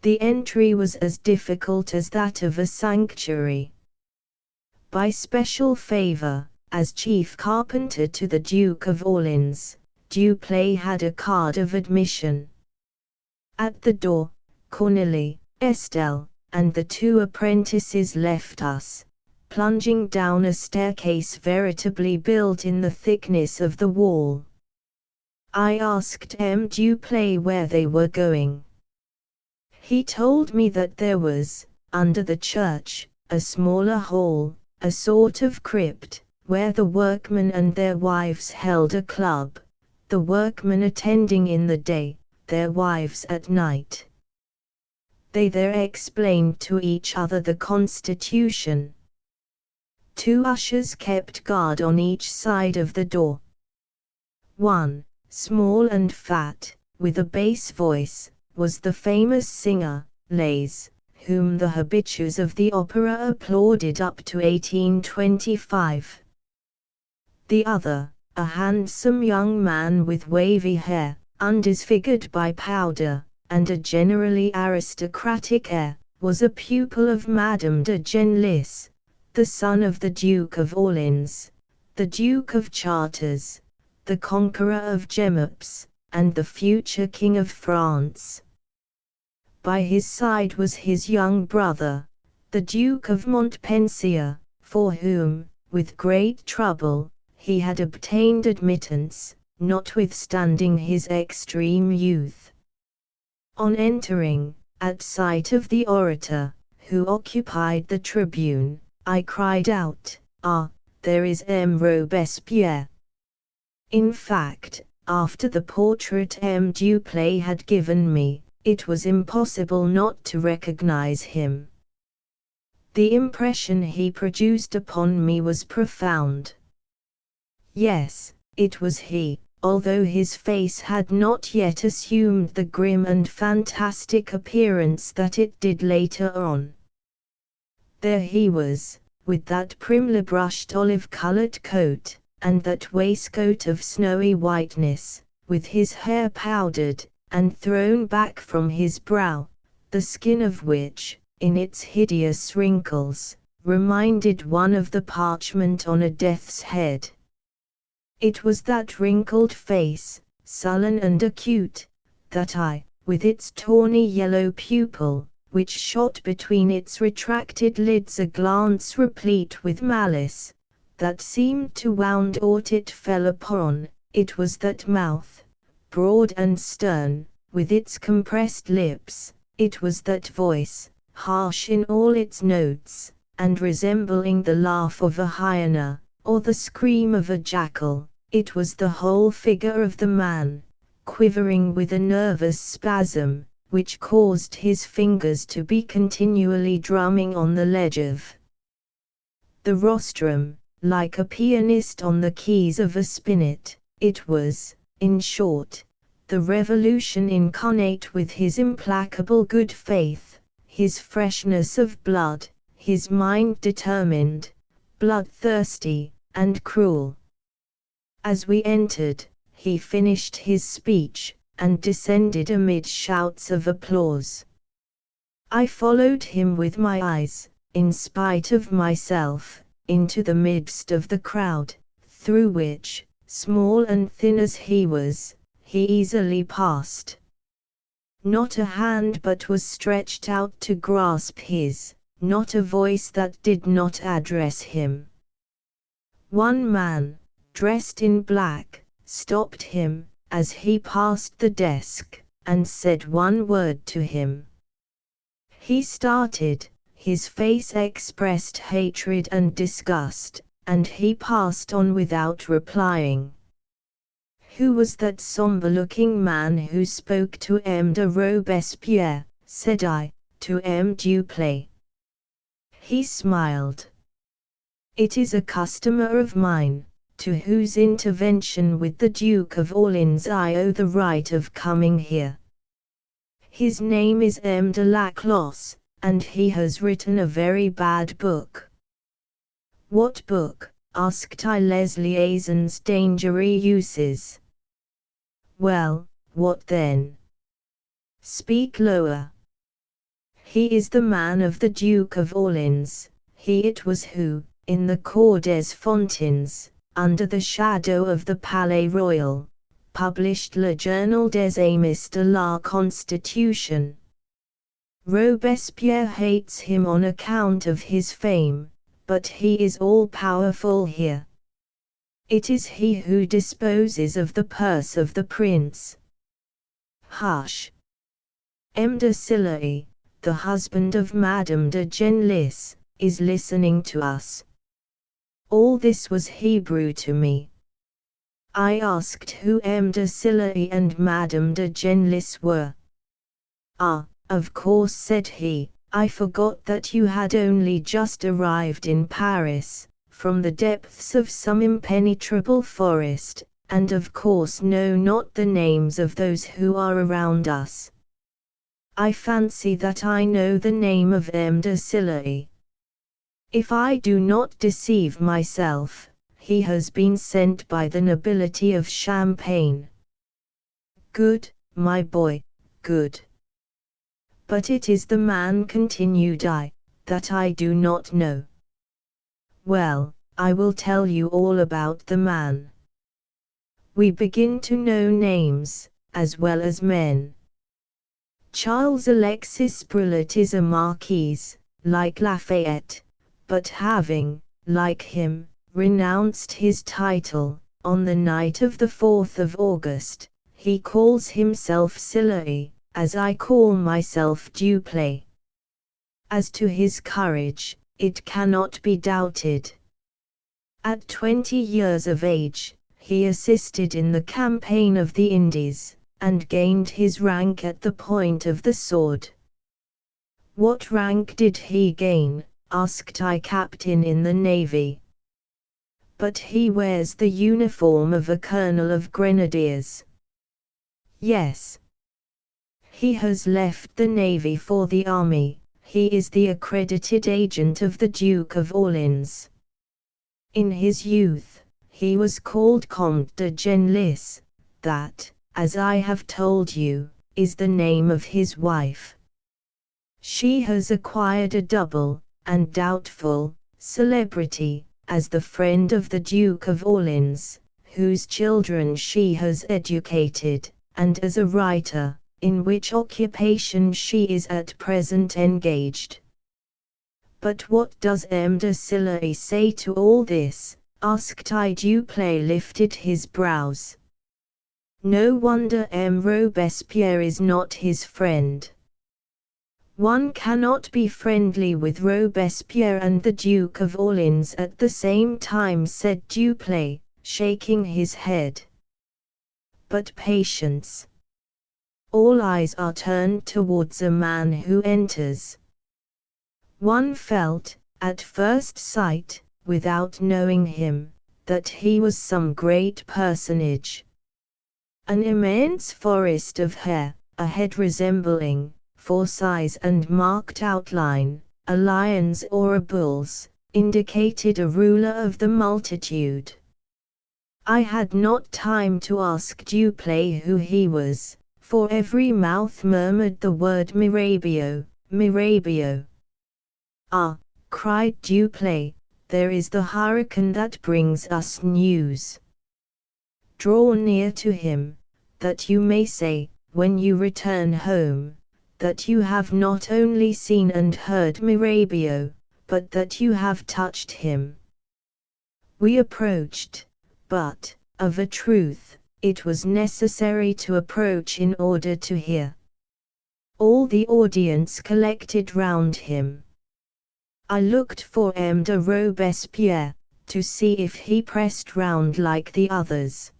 The entry was as difficult as that of a sanctuary. By special favor, as chief carpenter to the Duke of Orleans, Duplay had a card of admission. At the door, Cornélie, Estelle, and the 2 apprentices left us, plunging down a staircase veritably built in the thickness of the wall. I asked M. Duplay where they were going. He told me that there was, under the church, a smaller hall, a sort of crypt, where the workmen and their wives held a club, the workmen attending in the day, their wives at night. They there explained to each other the constitution. 2 ushers kept guard on each side of the door. One, small and fat, with a bass voice, was the famous singer, Lays, whom the habitués of the opera applauded up to 1825. The other, a handsome young man with wavy hair, undisfigured by powder, and a generally aristocratic air, was a pupil of Madame de Genlis, the son of the Duke of Orleans, the Duke of Chartres, the conqueror of Gemops, and the future King of France. By his side was his young brother, the Duke of Montpensier, for whom, with great trouble, he had obtained admittance, notwithstanding his extreme youth. On entering, at sight of the orator, who occupied the tribune, I cried out, "Ah, there is M. Robespierre." In fact, after the portrait M. Duplay had given me, it was impossible not to recognize him. The impression he produced upon me was profound. Yes, it was he, although his face had not yet assumed the grim and fantastic appearance that it did later on. There he was, with that primly brushed olive-colored coat, and that waistcoat of snowy whiteness, with his hair powdered, and thrown back from his brow, the skin of which, in its hideous wrinkles, reminded one of the parchment on a death's head. It was that wrinkled face, sullen and acute, that eye, with its tawny yellow pupil, which shot between its retracted lids a glance replete with malice, that seemed to wound aught it fell upon. It was that mouth, broad and stern, with its compressed lips. It was that voice, harsh in all its notes, and resembling the laugh of a hyena, or the scream of a jackal. It was the whole figure of the man, quivering with a nervous spasm, which caused his fingers to be continually drumming on the ledge of the rostrum, like a pianist on the keys of a spinet. It was, in short, the revolution incarnate, with his implacable good faith, his freshness of blood, his mind determined, bloodthirsty, and cruel. As we entered, he finished his speech, and descended amid shouts of applause. I followed him with my eyes, in spite of myself, into the midst of the crowd, through which, small and thin as he was, he easily passed. Not a hand but was stretched out to grasp his, not a voice that did not address him. One man, dressed in black, stopped him, as he passed the desk, and said one word to him. He started, his face expressed hatred and disgust, and he passed on without replying. Who was that sombre-looking man who spoke to M. de Robespierre? Said I, to M. Duplay. He smiled. It is a customer of mine, to whose intervention with the Duke of Orleans I owe the right of coming here. His name is M. de Laclos, and he has written a very bad book. What book? Asked I. Les Liaisons Dangereux Uses. Well, what then? Speak lower. He is the man of the Duke of Orleans, he it was who, in the Cour des Fontaines, under the shadow of the Palais Royal, published Le Journal des Amis de la Constitution. Robespierre hates him on account of his fame, but he is all-powerful here. It is he who disposes of the purse of the prince. Hush! M. de Sillery, the husband of Madame de Genlis, is listening to us. All this was Hebrew to me. I asked who M. de Sillery and Madame de Genlis were. Ah, of course, said he, I forgot that you had only just arrived in Paris, from the depths of some impenetrable forest, and of course know not the names of those who are around us. I fancy that I know the name of M. de Sillery. If I do not deceive myself, he has been sent by the nobility of Champagne. Good, my boy, good. But it is the man, continued I, that I do not know. Well, I will tell you all about the man. We begin to know names, as well as men. Charles Alexis Brulat is a marquis, like Lafayette, but having, like him, renounced his title, on the night of the 4th of August, he calls himself Sillery, as I call myself Duplay. As to his courage, it cannot be doubted. At 20 years of age, he assisted in the campaign of the Indies, and gained his rank at the point of the sword. What rank did he gain? Asked I. Captain in the Navy. But he wears the uniform of a colonel of grenadiers. Yes. He has left the Navy for the Army. He is the accredited agent of the Duke of Orleans. In his youth, he was called Comte de Genlis, that, as I have told you, is the name of his wife. She has acquired a double, and doubtful, celebrity, as the friend of the Duke of Orleans, whose children she has educated, and as a writer, in which occupation she is at present engaged. But what does M. de Sillery say to all this? Asked I. Duplay lifted his brows. No wonder M. Robespierre is not his friend. One cannot be friendly with Robespierre and the Duke of Orleans at the same time, said Duplay, shaking his head. But patience. All eyes are turned towards a man who enters. One felt, at first sight, without knowing him, that he was some great personage. An immense forest of hair, a head resembling, for size and marked outline, a lion's or a bull's, indicated a ruler of the multitude. I had not time to ask Duplay who he was, for every mouth murmured the word Mirabeau, Mirabeau. Ah, cried Duplay, there is the hurricane that brings us news. Draw near to him, that you may say, when you return home, that you have not only seen and heard Mirabeau, but that you have touched him. We approached, but, of a truth, it was necessary to approach in order to hear. All the audience collected round him. I looked for M. de Robespierre, to see if he pressed round like the others.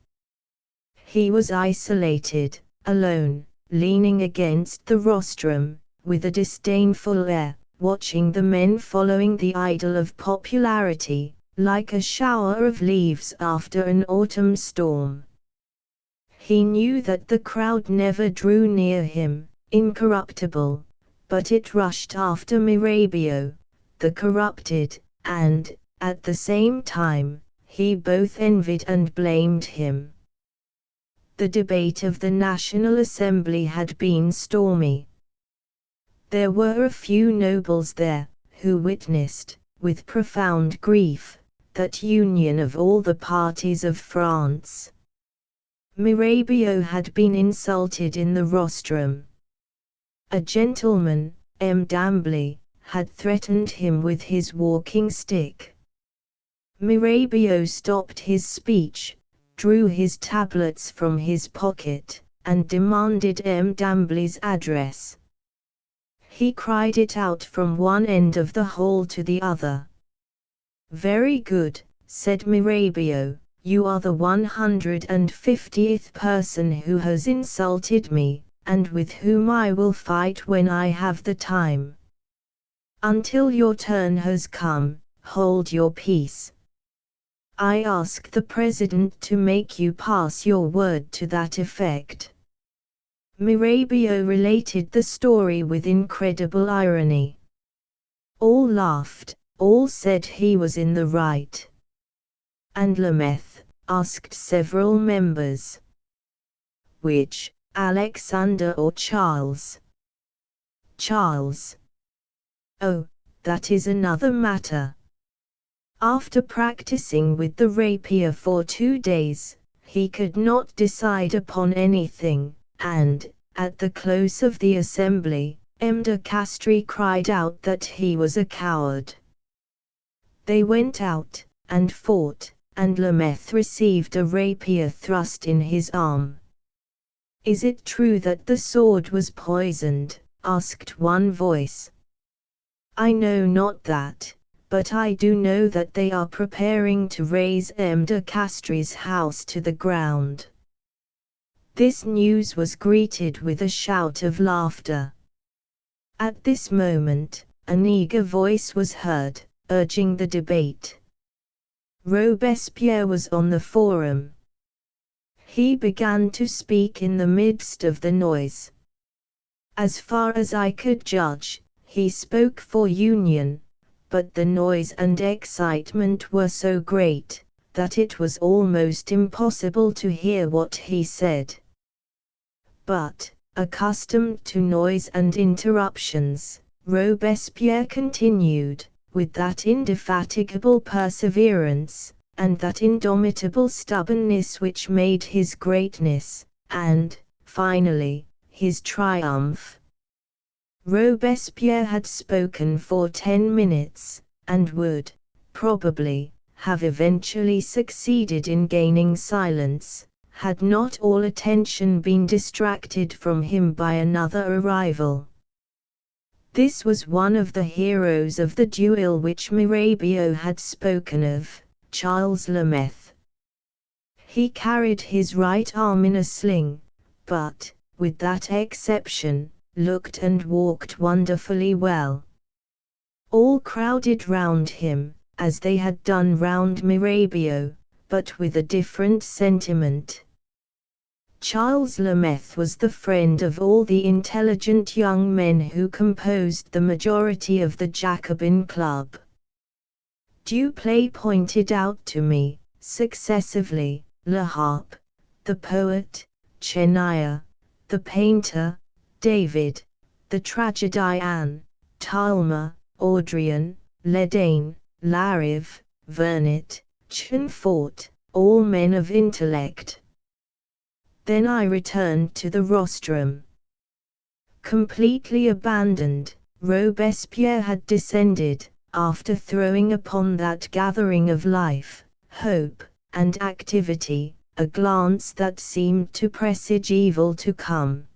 He was isolated, alone, leaning against the rostrum, with a disdainful air, watching the men following the idol of popularity, like a shower of leaves after an autumn storm. He knew that the crowd never drew near him, incorruptible, but it rushed after Mirabeau, the corrupted, and, at the same time, he both envied and blamed him. The debate of the National Assembly had been stormy. There were a few nobles there, who witnessed, with profound grief, that union of all the parties of France. Mirabeau had been insulted in the rostrum. A gentleman, M. d'Amblay, had threatened him with his walking stick. Mirabeau stopped his speech, drew his tablets from his pocket, and demanded M. d'Amblay's address. He cried it out from one end of the hall to the other. Very good, said Mirabeau, you are the 150th person who has insulted me, and with whom I will fight when I have the time. Until your turn has come, hold your peace. I ask the President to make you pass your word to that effect. Mirabeau related the story with incredible irony. All laughed, all said he was in the right. And Lameth? Asked several members. Which, Alexander or Charles? Charles. Oh, that is another matter. After practicing with the rapier for 2 days, he could not decide upon anything, and, at the close of the assembly, M. de Castries cried out that he was a coward. They went out, and fought, and Lameth received a rapier thrust in his arm. Is it true that the sword was poisoned? Asked one voice. I know not that, but I do know that they are preparing to raze M. de Castries' house to the ground. This news was greeted with a shout of laughter. At this moment, an eager voice was heard, urging the debate. Robespierre was on the forum. He began to speak in the midst of the noise. As far as I could judge, he spoke for union, but the noise and excitement were so great, that it was almost impossible to hear what he said. But, accustomed to noise and interruptions, Robespierre continued, with that indefatigable perseverance, and that indomitable stubbornness which made his greatness, and, finally, his triumph. Robespierre had spoken for 10 minutes, and would, probably, have eventually succeeded in gaining silence, had not all attention been distracted from him by another arrival. This was one of the heroes of the duel which Mirabeau had spoken of, Charles Lemaitre. He carried his right arm in a sling, but, with that exception, looked and walked wonderfully well. All crowded round him, as they had done round Mirabeau, but with a different sentiment. Charles Lemaitre was the friend of all the intelligent young men who composed the majority of the Jacobin Club. Duplay pointed out to me, successively, Le Harpe, the poet, Chenille, the painter, David, the tragedian, Talma, Audrien, Ledane, Larive, Vernet, Chenfort, all men of intellect. Then I returned to the rostrum. Completely abandoned, Robespierre had descended, after throwing upon that gathering of life, hope, and activity, a glance that seemed to presage evil to come.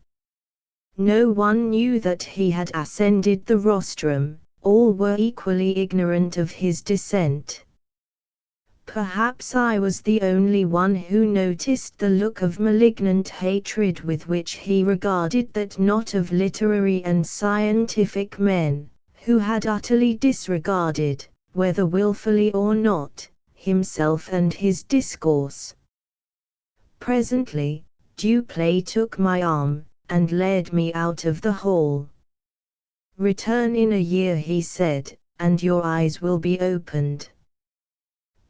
No one knew that he had ascended the rostrum, all were equally ignorant of his descent. Perhaps I was the only one who noticed the look of malignant hatred with which he regarded that knot of literary and scientific men, who had utterly disregarded, whether wilfully or not, himself and his discourse. Presently, Duplay took my arm, and led me out of the hall. "Return in a year," he said, "and your eyes will be opened.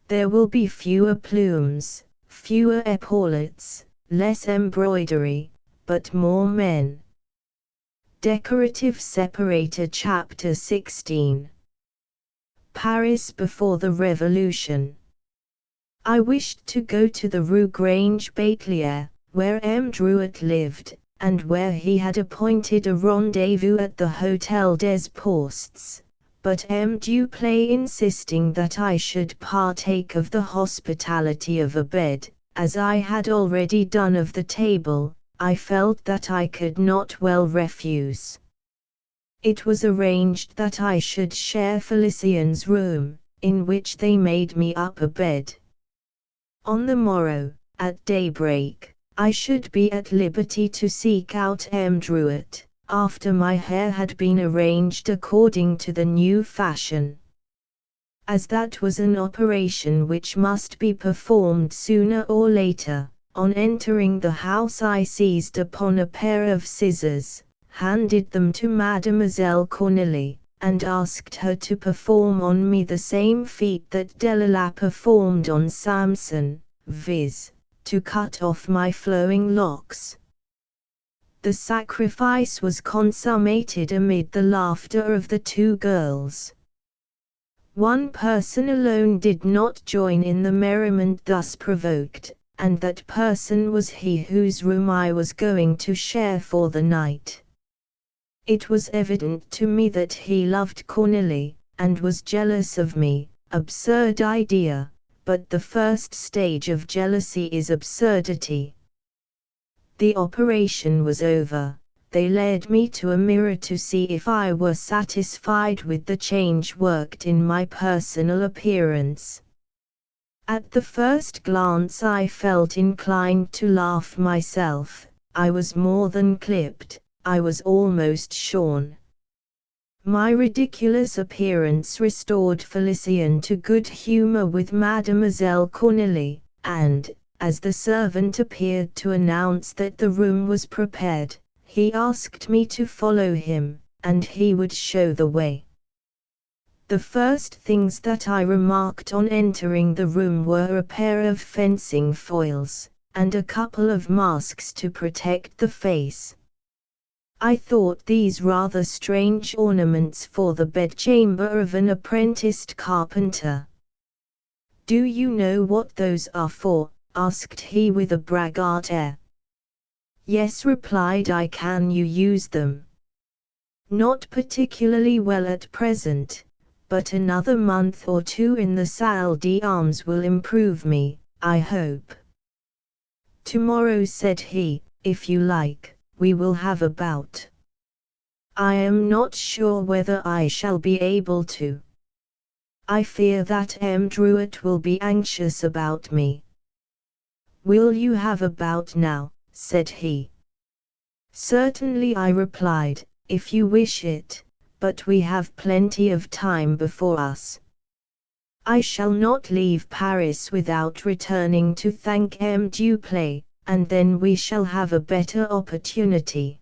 There will be fewer plumes, fewer epaulettes, less embroidery, but more men." Decorative Separator Chapter 16. Paris before the Revolution. I wished to go to the Rue Grange-Batelier, where M. Drouet lived, and where he had appointed a rendezvous at the Hôtel des Postes, but M. Duplay insisting that I should partake of the hospitality of a bed, as I had already done of the table, I felt that I could not well refuse. It was arranged that I should share Felicien's room, in which they made me up a bed. On the morrow, at daybreak, I should be at liberty to seek out M. Drouet, after my hair had been arranged according to the new fashion. As that was an operation which must be performed sooner or later, on entering the house I seized upon a pair of scissors, handed them to Mademoiselle Cornélie, and asked her to perform on me the same feat that Delalat performed on Samson, viz., to cut off my flowing locks. The sacrifice was consummated amid the laughter of the two girls. One person alone did not join in the merriment thus provoked, and that person was he whose room I was going to share for the night. It was evident to me that he loved Cornélie, and was jealous of me. Absurd idea, but the first stage of jealousy is absurdity. The operation was over. They led me to a mirror to see if I were satisfied with the change worked in my personal appearance. At the first glance I felt inclined to laugh myself. I was more than clipped, I was almost shorn. My ridiculous appearance restored Felicien to good humor with Mademoiselle Cornélie, and, as the servant appeared to announce that the room was prepared, he asked me to follow him, and he would show the way. The first things that I remarked on entering the room were a pair of fencing foils, and a couple of masks to protect the face. I thought these rather strange ornaments for the bedchamber of an apprenticed carpenter. "Do you know what those are for?" asked he with a braggart air. "Yes," replied I. "Can you use them?" "Not particularly well at present, but another month or two in the salle d'armes will improve me, I hope." "Tomorrow," said he, "if you like, we will have a bout." "I am not sure whether I shall be able to. I fear that M. Druitt will be anxious about me." "Will you have a bout now?" said he. "Certainly," I replied, "if you wish it, but we have plenty of time before us. I shall not leave Paris without returning to thank M. Duplay, and then we shall have a better opportunity."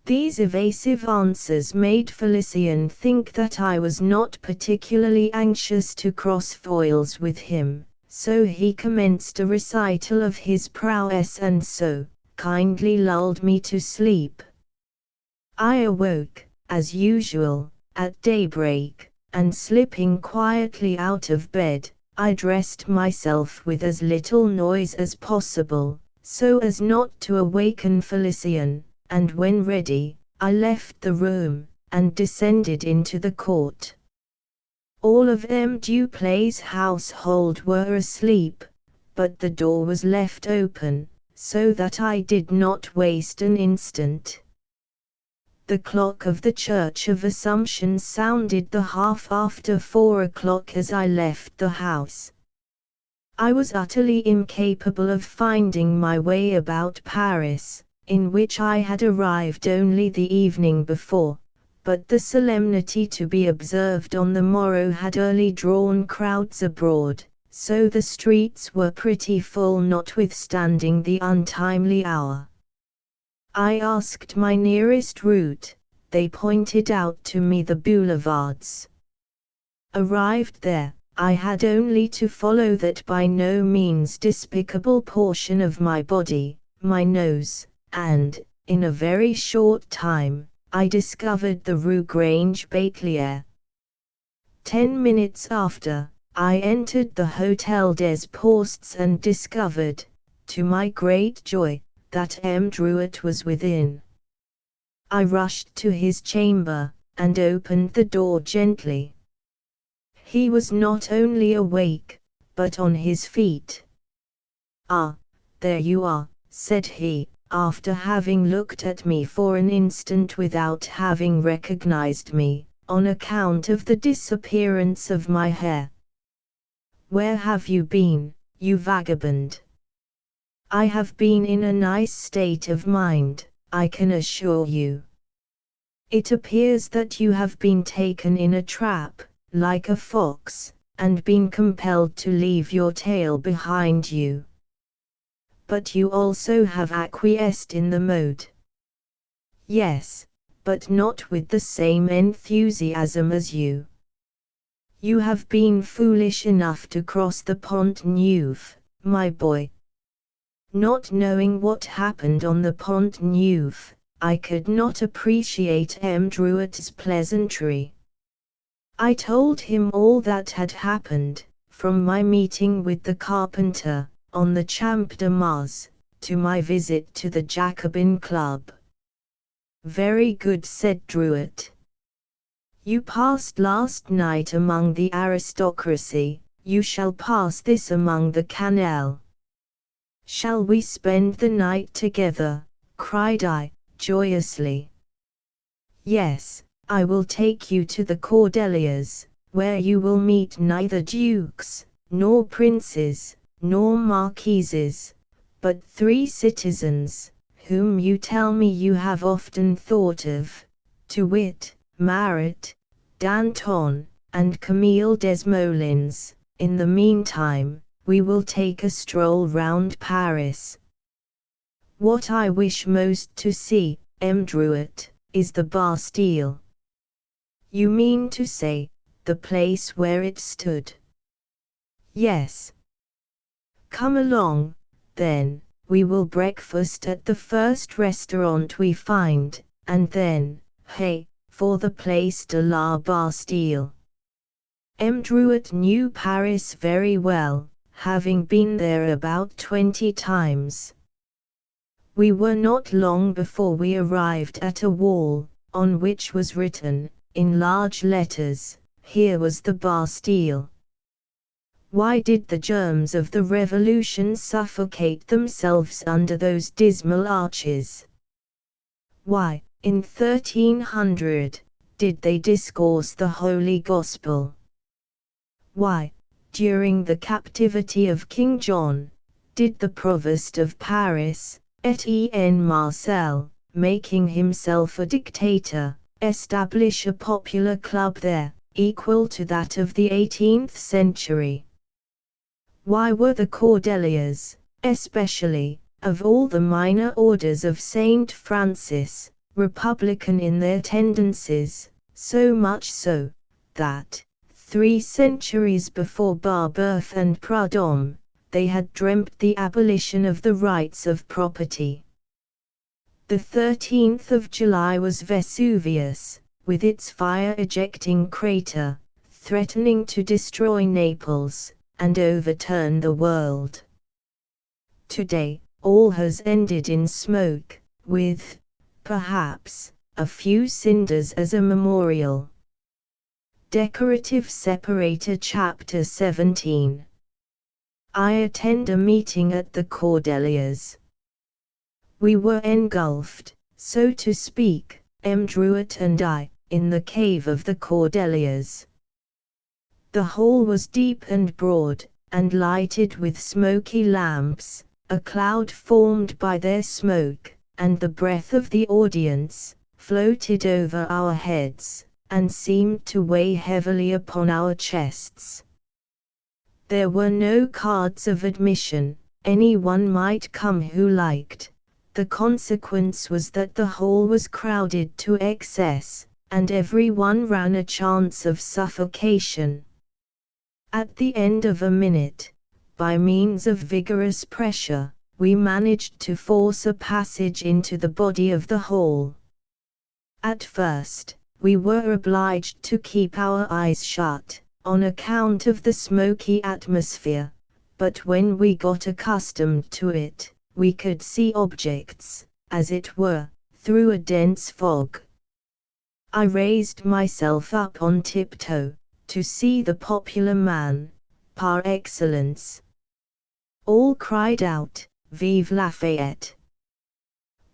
These evasive answers made Felicien think that I was not particularly anxious to cross foils with him, so he commenced a recital of his prowess and so kindly lulled me to sleep. I awoke, as usual, at daybreak, and slipping quietly out of bed, I dressed myself with as little noise as possible, so as not to awaken Felicien, and when ready, I left the room, and descended into the court. All of M. Duplay's household were asleep, but the door was left open, so that I did not waste an instant. The clock of the Church of Assumption sounded the half after 4 o'clock as I left the house. I was utterly incapable of finding my way about Paris, in which I had arrived only the evening before, but the solemnity to be observed on the morrow had early drawn crowds abroad, so the streets were pretty full notwithstanding the untimely hour. I asked my nearest route. They pointed out to me the boulevards. Arrived there, I had only to follow that by no means despicable portion of my body, my nose, and, in a very short time, I discovered the Rue Grange Batelier. 10 minutes after, I entered the Hôtel des Postes and discovered, to my great joy, that M. Druitt was within. I rushed to his chamber, and opened the door gently. He was not only awake, but on his feet. "Ah, there you are," said he, after having looked at me for an instant without having recognized me, on account of the disappearance of my hair. "Where have you been, you vagabond?" "I have been in a nice state of mind, I can assure you. It appears that you have been taken in a trap, like a fox, and been compelled to leave your tail behind you. But you also have acquiesced in the mode." "Yes, but not with the same enthusiasm as you. You have been foolish enough to cross the Pont Neuf, my boy." Not knowing what happened on the Pont Neuf, I could not appreciate M. Druitt's pleasantry. I told him all that had happened, from my meeting with the carpenter, on the Champ de Mars, to my visit to the Jacobin Club. "Very good," said Druitt. "You passed last night among the aristocracy, you shall pass this among the canaille." "Shall we spend the night together?" cried I, joyously. "Yes, I will take you to the Cordeliers, where you will meet neither dukes, nor princes, nor marquises, but 3 citizens, whom you tell me you have often thought of, to wit, Marat, Danton, and Camille Desmoulins. In the meantime, we will take a stroll round Paris. What I wish most to see, M. Druitt, is the Bastille." "You mean to say, the place where it stood?" "Yes." "Come along, then, we will breakfast at the first restaurant we find, and then, hey, for the Place de la Bastille. M. Druet knew Paris very well, having been there about 20 times. We were not long before we arrived at a wall, on which was written, in large letters, "Here was the Bastille." Why did the germs of the Revolution suffocate themselves under those dismal arches? Why, in 1300, did they discourse the Holy Gospel? Why, during the captivity of King John, did the Provost of Paris, Etienne Marcel, making himself a dictator, establish a popular club there, equal to that of the 18th century? Why were the Cordeliers, especially, of all the minor orders of Saint Francis, republican in their tendencies, so much so, that, 3 centuries before Barbeuf and Prudhomme, they had dreamt the abolition of the rights of property? The 13th of July was Vesuvius, with its fire-ejecting crater, threatening to destroy Naples, and overturn the world. Today, all has ended in smoke, with, perhaps, a few cinders as a memorial. Decorative Separator Chapter 17. I attend a meeting at the Cordeliers. We were engulfed, so to speak, M. Druet and I, in the cave of the Cordeliers. The hall was deep and broad, and lighted with smoky lamps, a cloud formed by their smoke, and the breath of the audience, floated over our heads, and seemed to weigh heavily upon our chests. There were no cards of admission, anyone might come who liked. The consequence was that the hall was crowded to excess, and everyone ran a chance of suffocation. At the end of a minute, by means of vigorous pressure, we managed to force a passage into the body of the hall. At first, we were obliged to keep our eyes shut, on account of the smoky atmosphere, but when we got accustomed to it, we could see objects, as it were, through a dense fog. I raised myself up on tiptoe, to see the popular man, par excellence. All cried out, "Vive Lafayette!"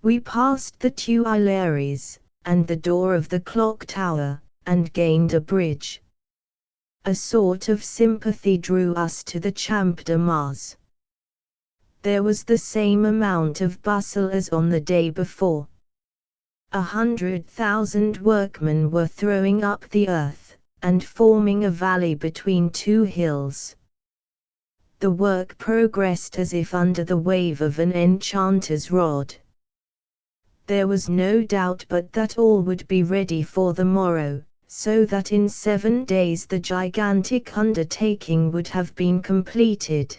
We passed the Tuileries, and the door of the clock tower, and gained a bridge. A sort of sympathy drew us to the Champ de Mars. There was the same amount of bustle as on the day before. 100,000 workmen were throwing up the earth, and forming a valley between 2 hills. The work progressed as if under the wave of an enchanter's rod. There was no doubt but that all would be ready for the morrow, so that in 7 days the gigantic undertaking would have been completed.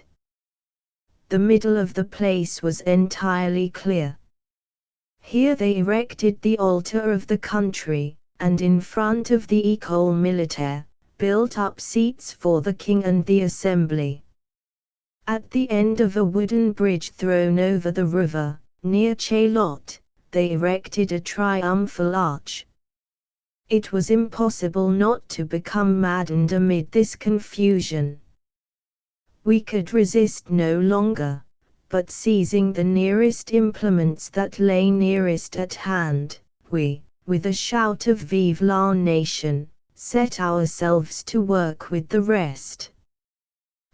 The middle of the place was entirely clear. Here they erected the altar of the country, and in front of the École Militaire, built up seats for the king and the assembly. At the end of a wooden bridge thrown over the river, near Chaillot, they erected a triumphal arch. It was impossible not to become maddened amid this confusion. We could resist no longer, but seizing the nearest implements that lay nearest at hand, we, with a shout of "Vive la Nation," set ourselves to work with the rest.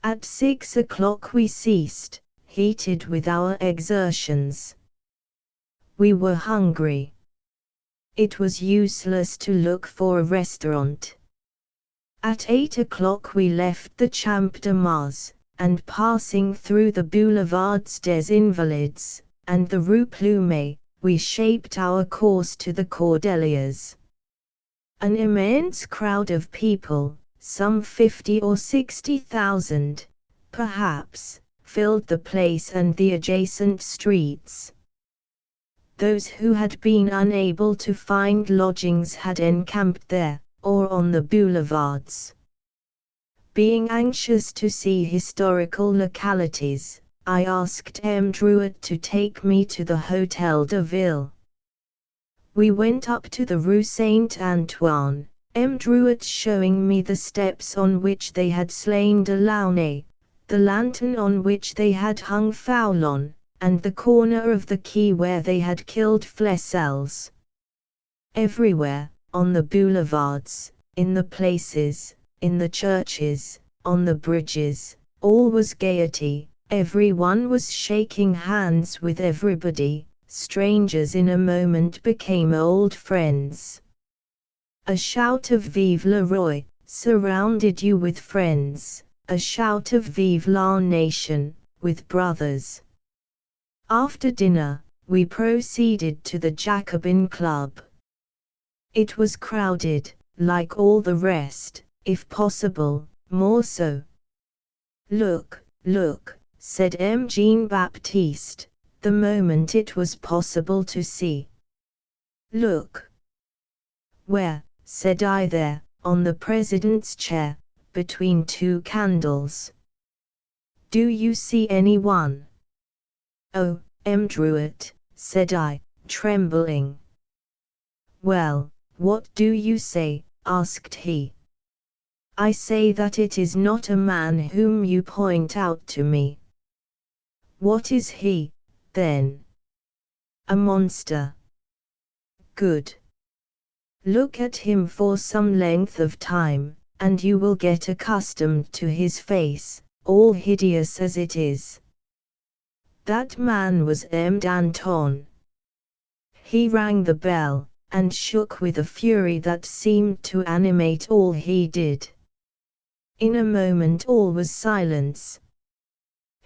At 6 o'clock we ceased, heated with our exertions. We were hungry. It was useless to look for a restaurant. At 8 o'clock we left the Champ de Mars, and passing through the Boulevards des Invalides, and the Rue Plumet, we shaped our course to the Cordeliers. An immense crowd of people, some 50 or 60,000, perhaps, filled the place and the adjacent streets. Those who had been unable to find lodgings had encamped there, or on the boulevards. Being anxious to see historical localities, I asked M. Druitt to take me to the Hôtel de Ville. We went up to the Rue Saint-Antoine, M. Druitt showing me the steps on which they had slain Delaunay, the lantern on which they had hung Foulon, and the corner of the quay where they had killed Flesselles. Everywhere, on the boulevards, in the places, in the churches, on the bridges, all was gaiety, everyone was shaking hands with everybody, strangers in a moment became old friends. A shout of Vive le Roi surrounded you with friends, a shout of Vive la Nation, with brothers. After dinner, we proceeded to the Jacobin Club. It was crowded, like all the rest, if possible, more so. Look, look, said M. Jean-Baptiste, the moment it was possible to see. Look. Where? Said I. There, on the president's chair, between two candles. Do you see anyone? Oh, M. Druitt, said I, trembling. Well, what do you say? Asked he. I say that it is not a man whom you point out to me. What is he, then? A monster. Good. Look at him for some length of time, and you will get accustomed to his face, all hideous as it is. That man was M. Danton. He rang the bell, and shook with a fury that seemed to animate all he did. In a moment all was silence.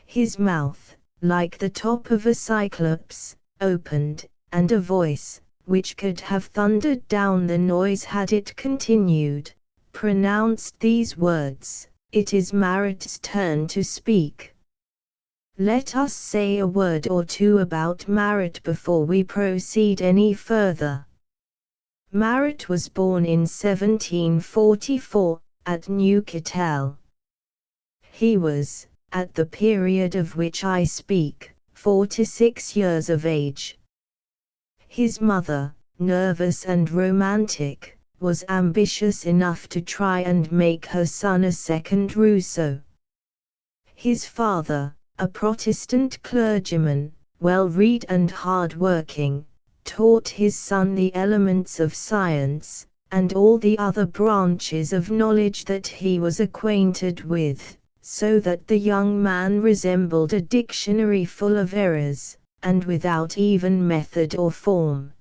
His mouth, like the top of a cyclops, opened, and a voice, which could have thundered down the noise had it continued, pronounced these words, "It is Marat's turn to speak." Let us say a word or two about Marat before we proceed any further. Marat was born in 1744, at Neuchâtel. He was, at the period of which I speak, 4 to 6 years of age. His mother, nervous and romantic, was ambitious enough to try and make her son a second Rousseau. His father, a Protestant clergyman, well-read and hard-working, taught his son the elements of science, and all the other branches of knowledge that he was acquainted with, so that the young man resembled a dictionary full of errors, and without even method or form.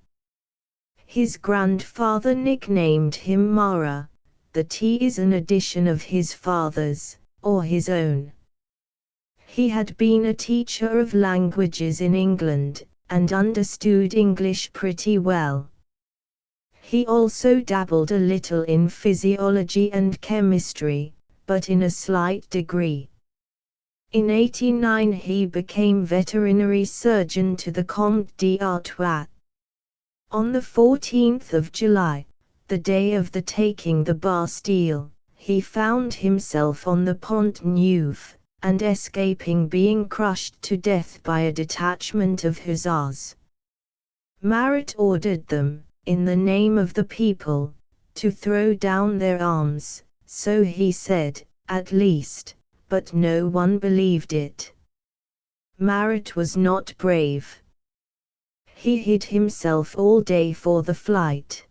His grandfather nicknamed him Marat. The T is an addition of his father's, or his own. He had been a teacher of languages in England, and understood English pretty well. He also dabbled a little in physiology and chemistry, but in a slight degree. In 1809 he became veterinary surgeon to the Comte d'Artois. On the 14th of July, the day of the taking the Bastille, he found himself on the Pont Neuf, and escaping being crushed to death by a detachment of hussars. Marat ordered them, in the name of the people, to throw down their arms, so he said, at least, but no one believed it. Marat was not brave. He hid himself all day for the flight.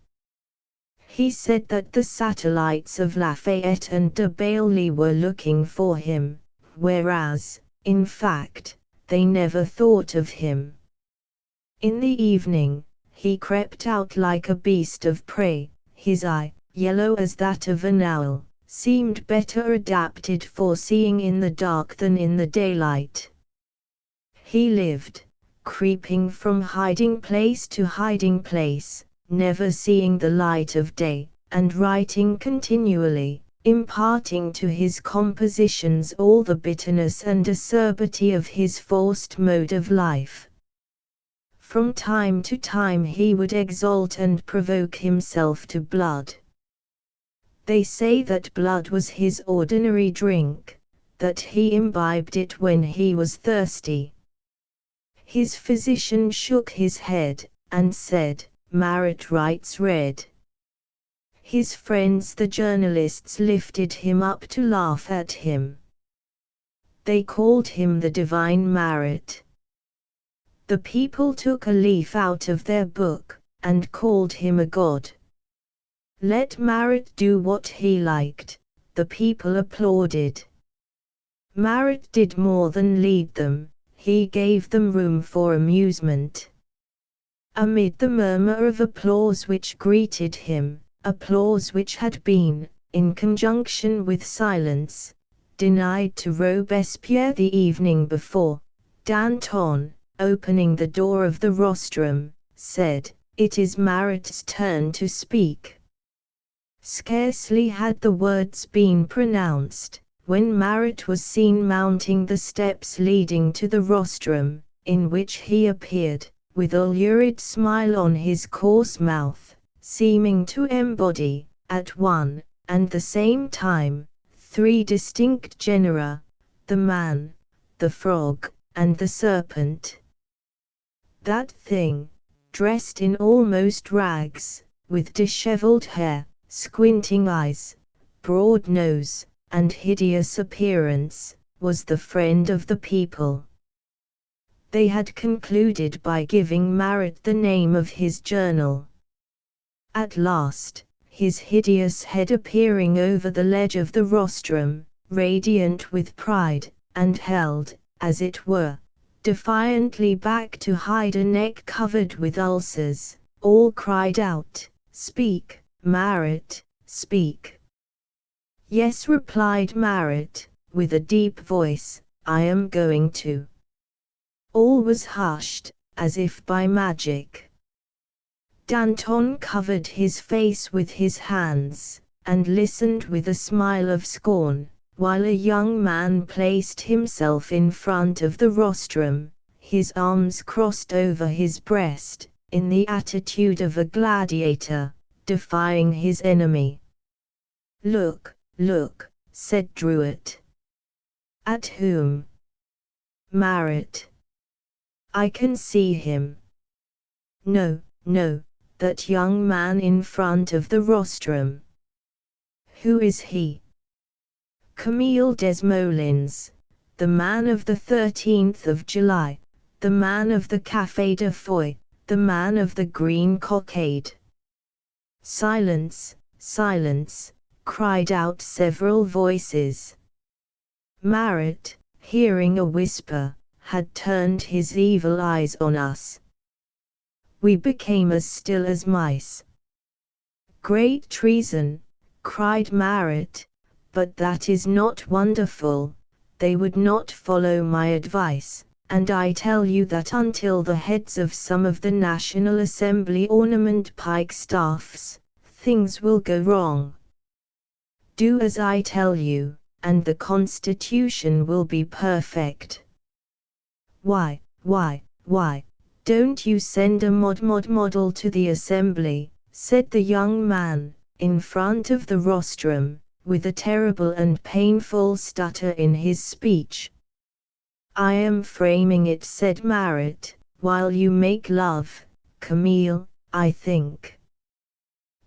He said that the satellites of Lafayette and de Bailly were looking for him, whereas, in fact, they never thought of him. In the evening, he crept out like a beast of prey. His eye, yellow as that of an owl, seemed better adapted for seeing in the dark than in the daylight. He lived, creeping from hiding place to hiding place, never seeing the light of day, and writing continually, imparting to his compositions all the bitterness and acerbity of his forced mode of life. From time to time he would exalt and provoke himself to blood. They say that blood was his ordinary drink, that he imbibed it when he was thirsty. His physician shook his head, and said, "Marat writes red." His friends the journalists lifted him up to laugh at him. They called him the divine Marat. The people took a leaf out of their book, and called him a god. Let Marat do what he liked, the people applauded. Marat did more than lead them, he gave them room for amusement. Amid the murmur of applause which greeted him, applause which had been, in conjunction with silence, denied to Robespierre the evening before, Danton, opening the door of the rostrum, said, "It is Marat's turn to speak." Scarcely had the words been pronounced, when Marat was seen mounting the steps leading to the rostrum, in which he appeared, with a lurid smile on his coarse mouth, seeming to embody, at one and the same time, three distinct genera: the man, the frog, and the serpent. That thing, dressed in almost rags, with disheveled hair, squinting eyes, broad nose, and hideous appearance, was the friend of the people. They had concluded by giving Marat the name of his journal. At last, his hideous head appearing over the ledge of the rostrum, radiant with pride, and held, as it were, defiantly back to hide a neck covered with ulcers, all cried out, "Speak, Marat, speak." "Yes," replied Marat, with a deep voice, "I am going to." All was hushed, as if by magic. Danton covered his face with his hands, and listened with a smile of scorn, while a young man placed himself in front of the rostrum, his arms crossed over his breast, in the attitude of a gladiator, defying his enemy. "Look, look," said Drouet. "At whom?" "Marat. I can see him." "No, no, that young man in front of the rostrum." "Who is he?" "Camille Desmoulins, the man of the 13th of July, the man of the Café de Foy, the man of the Green Cockade." "Silence, silence," cried out several voices. Marat, hearing a whisper, had turned his evil eyes on us. We became as still as mice. "Great treason," cried Marat, "but that is not wonderful. They would not follow my advice, and I tell you that until the heads of some of the National Assembly ornament pike staffs, things will go wrong. Do as I tell you, and the Constitution will be perfect." Why, don't you send a model to the Assembly," said the young man, in front of the rostrum, with a terrible and painful stutter in his speech. "I am framing it," said Marat, "while you make love, Camille, I think."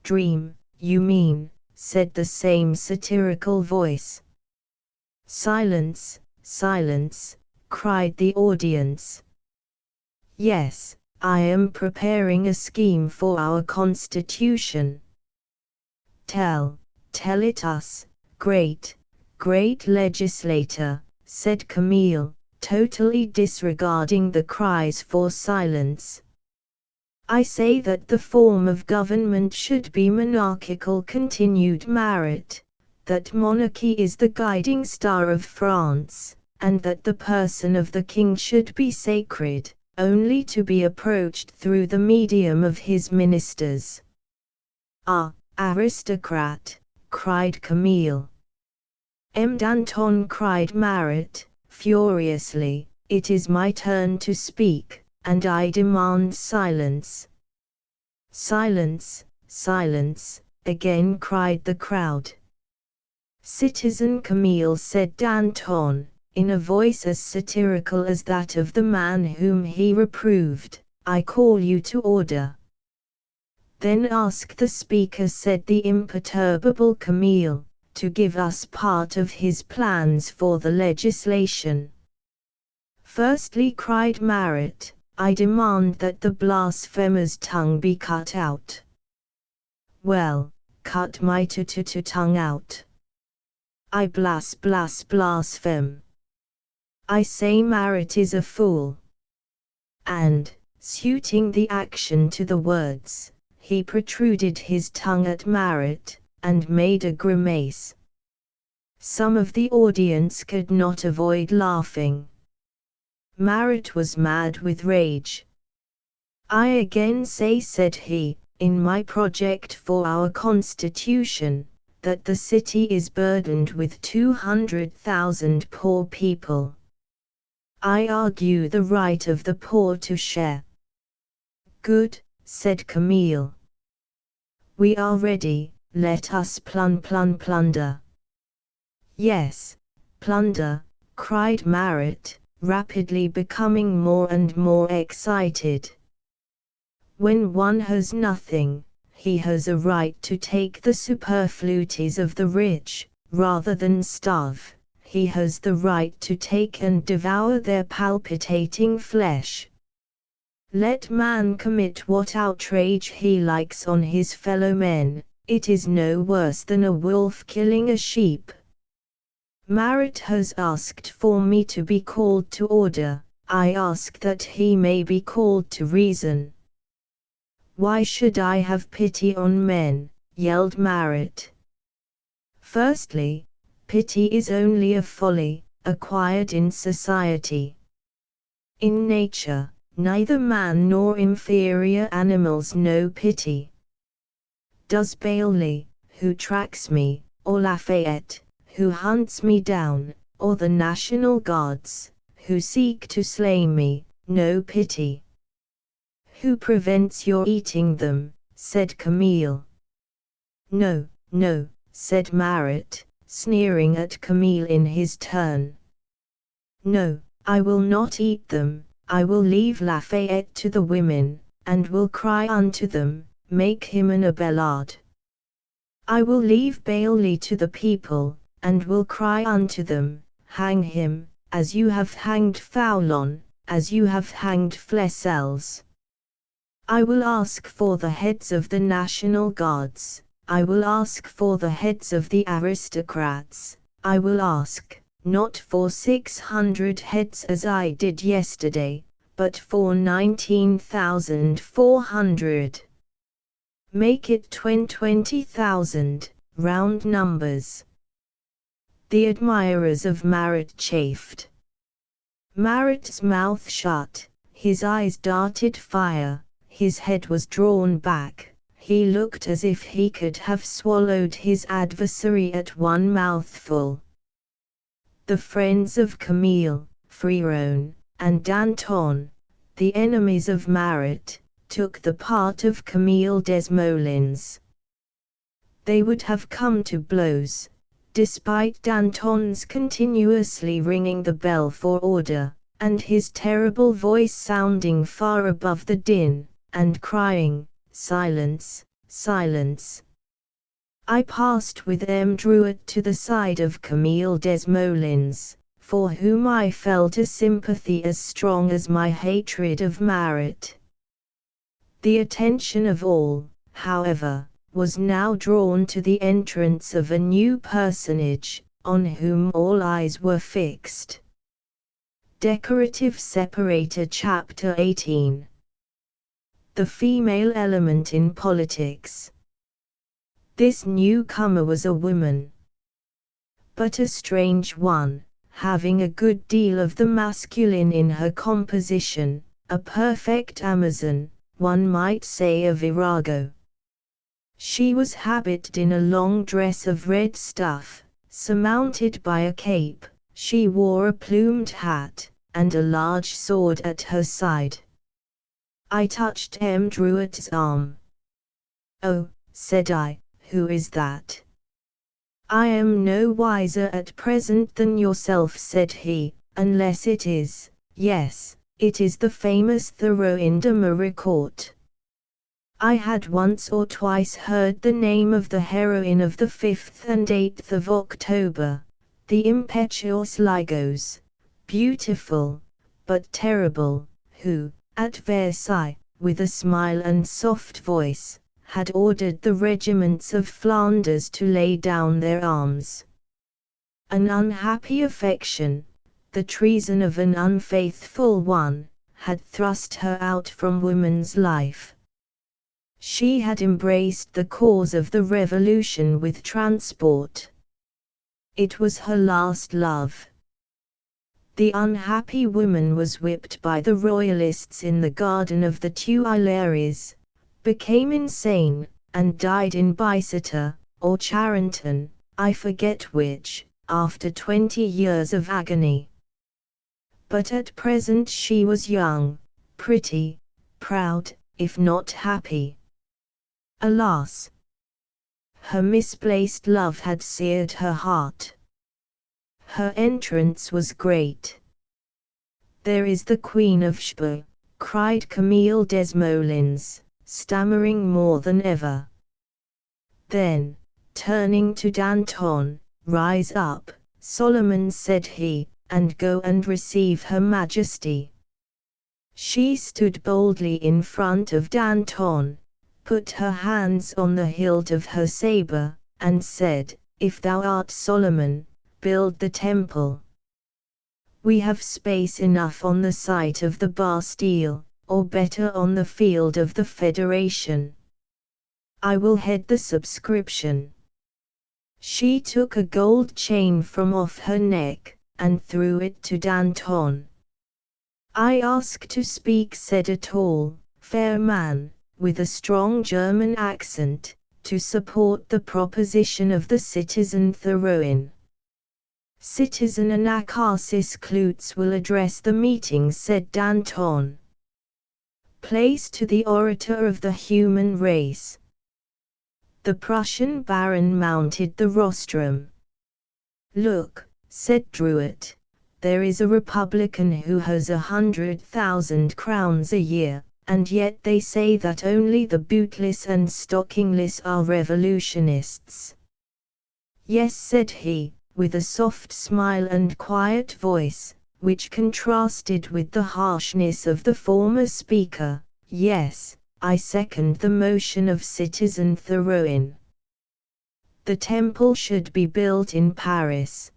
"Dream, you mean," said the same satirical voice. "Silence, silence," cried the audience. "Yes, I am preparing a scheme for our Constitution." Tell it us, great legislator," said Camille, totally disregarding the cries for silence. "I say that the form of government should be monarchical," continued Marat, "that monarchy is the guiding star of France, and that the person of the king should be sacred, only to be approached through the medium of his ministers." "Ah, aristocrat," cried Camille. Danton cried Marat, furiously, it is my turn to speak, and I demand silence. Silence, silence, again cried the crowd. Citizen Camille, said Danton, in a voice as satirical as that of the man whom he reproved, I call you to order. Then ask the speaker, said the imperturbable Camille, to give us part of his plans for the legislation. Firstly, cried Marat, I demand that the blasphemer's tongue be cut out. Well, cut my tongue out. I blaspheme. I say Marat is a fool. And, suiting the action to the words, he protruded his tongue at Marat, and made a grimace. Some of the audience could not avoid laughing. Marat was mad with rage. I again say, said he, in my project for our constitution, that the city is burdened with 200,000 poor people. I argue the right of the poor to share. Good, said Camille. We are ready, let us plunder. Yes, plunder, cried Marat, rapidly becoming more and more excited. When one has nothing, he has a right to take the superfluities of the rich, rather than starve. He has the right to take and devour their palpitating flesh. Let man commit what outrage he likes on his fellow men, it is no worse than a wolf killing a sheep. Marat has asked for me to be called to order, I ask that he may be called to reason. Why should I have pity on men? Yelled Marat. Firstly, pity is only a folly, acquired in society. In nature, neither man nor inferior animals know pity. Does Bailey, who tracks me, or Lafayette, who hunts me down, or the National Guards, who seek to slay me, know pity? Who prevents your eating them? Said Camille. No, no, said Marat, sneering at Camille in his turn. No, I will not eat them, I will leave Lafayette to the women, and will cry unto them, make him an Abelard. I will leave Bailey to the people, and will cry unto them, hang him, as you have hanged Foulon, as you have hanged Flesselles. I will ask for the heads of the National Guards, I will ask for the heads of the aristocrats, I will ask, not for 600 heads as I did yesterday, but for 19,400. Make it 20,000, round numbers. The admirers of Marat chafed. Marat's mouth shut, his eyes darted fire, his head was drawn back, he looked as if he could have swallowed his adversary at one mouthful. The friends of Camille, Freron, and Danton, the enemies of Marat, took the part of Camille Desmoulins. They would have come to blows, despite Danton's continuously ringing the bell for order, and his terrible voice sounding far above the din, and crying, silence, silence. I passed with M. Drouet to the side of Camille Desmoulins, for whom I felt a sympathy as strong as my hatred of Marat. The attention of all, however, was now drawn to the entrance of a new personage, on whom all eyes were fixed. Decorative Separator Chapter 18. The female element in politics. This newcomer was a woman. But a strange one, having a good deal of the masculine in her composition, a perfect Amazon, one might say a virago. She was habited in a long dress of red stuff, Surmounted by a cape, she wore a plumed hat, and a large sword at her side. I touched M. Druitt's arm. "Oh," said I, "who is that?" "I am no wiser at present than yourself," said he, "unless it is, yes, it is the famous Thoreau de Maricourt." I had once or twice heard the name of the heroine of the 5th and 8th of October, the impetuous Ligos, beautiful, but terrible, who, at Versailles, with a smile and soft voice, had ordered the regiments of Flanders to lay down their arms. An unhappy affection, the treason of an unfaithful one, had thrust her out from woman's life. She had embraced the cause of the Revolution with transport. It was her last love. The unhappy woman was whipped by the Royalists in the garden of the Tuileries, became insane, and died in Bicester, or Charenton, I forget which, after 20 years of agony. But at present she was young, pretty, proud, if not happy. Alas! Her misplaced love had seared her heart. Her entrance was great. "There is the Queen of Sheba," cried Camille Desmoulins, stammering more than ever. Then, turning to Danton, "Rise up, Solomon," said he, "and go and receive her Majesty." She stood boldly in front of Danton, put her hands on the hilt of her saber, and said, "If thou art Solomon, build the temple. We have space enough on the site of the Bastille, or better on the field of the Federation. I will head the subscription." She took a gold chain from off her neck, and threw it to Danton. "I ask to speak," said a tall, fair man, with a strong German accent, "to support the proposition of the citizen Thoreau." "Citizen Anacharsis Clootz will address the meeting," said Danton. "Place to the orator of the human race." The Prussian baron mounted the rostrum. "Look," said Druitt, "there is a Republican who has 100,000 crowns a year, and yet they say that only the bootless and stockingless are revolutionists." "Yes," said he, with a soft smile and quiet voice, which contrasted with the harshness of the former speaker, "yes, I second the motion of Citizen Thoreau. The temple should be built in Paris."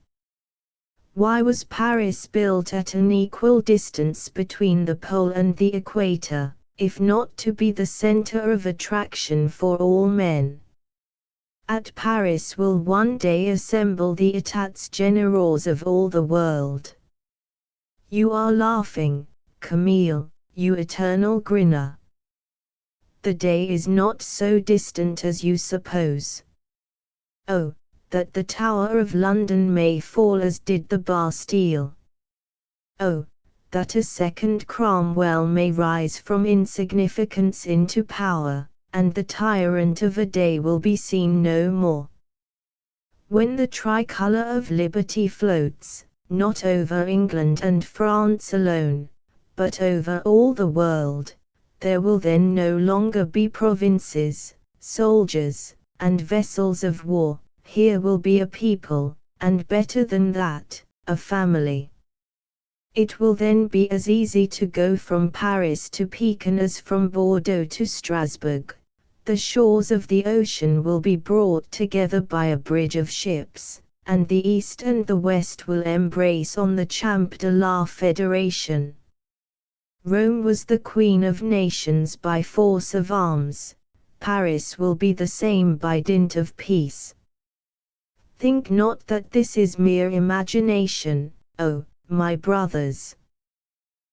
Why was Paris built at an equal distance between the pole and the equator, if not to be the center of attraction for all men? At Paris will one day assemble the Etats Generaux of all the world. You are laughing, Camille, you eternal grinner. The day is not so distant as you suppose. Oh, that the Tower of London may fall as did the Bastille. Oh, that a second Cromwell may rise from insignificance into power, and the tyrant of a day will be seen no more. When the tricolour of liberty floats, not over England and France alone, but over all the world, there will then no longer be provinces, soldiers, and vessels of war. Here will be a people, and better than that, a family. It will then be as easy to go from Paris to Pekin as from Bordeaux to Strasbourg. The shores of the ocean will be brought together by a bridge of ships, and the East and the West will embrace on the Champ de la Fédération. Rome was the queen of nations by force of arms. Paris will be the same by dint of peace. Think not that this is mere imagination, oh, my brothers.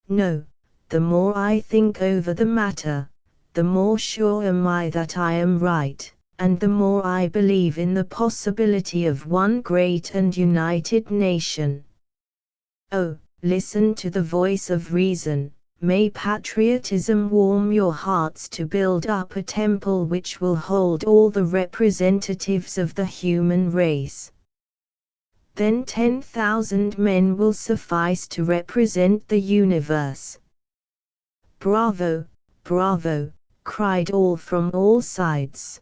No, the more I think over the matter, the more sure am I that I am right, and the more I believe in the possibility of one great and united nation. Oh, listen to the voice of reason. May patriotism warm your hearts to build up a temple which will hold all the representatives of the human race. Then 10,000 men will suffice to represent the universe. Bravo, bravo, cried all from all sides.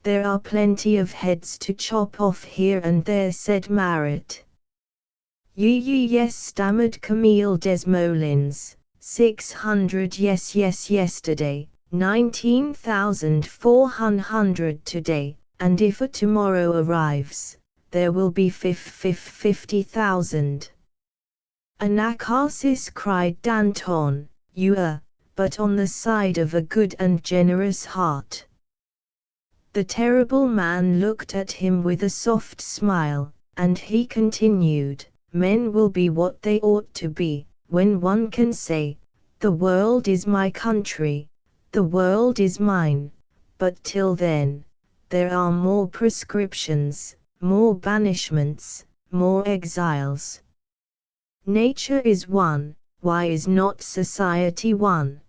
There are plenty of heads to chop off here and there, said Marat. Yes, stammered Camille Desmoulins. 600 yes yesterday, 19,400 today, and if a tomorrow arrives, there will be 50,000. Anacharsis, cried Danton, you are, but on the side of a good and generous heart. The terrible man looked at him with a soft smile, and he continued, men will be what they ought to be, when one can say, the world is my country, the world is mine, but till then, there are more proscriptions, more banishments, more exiles. Nature is one, why is not society one?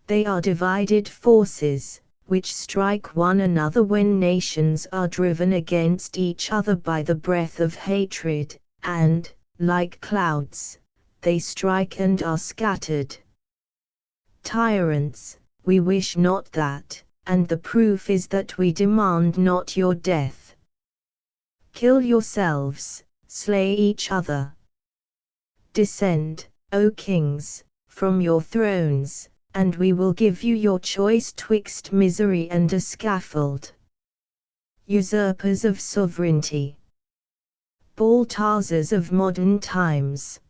They are divided forces, which strike one another when nations are driven against each other by the breath of hatred, and, like clouds, they strike and are scattered. Tyrants, we wish not that, and the proof is that we demand not your death. Kill yourselves, slay each other. Descend, O kings, from your thrones, and we will give you your choice twixt misery and a scaffold. Usurpers of sovereignty, Balthazars of modern times,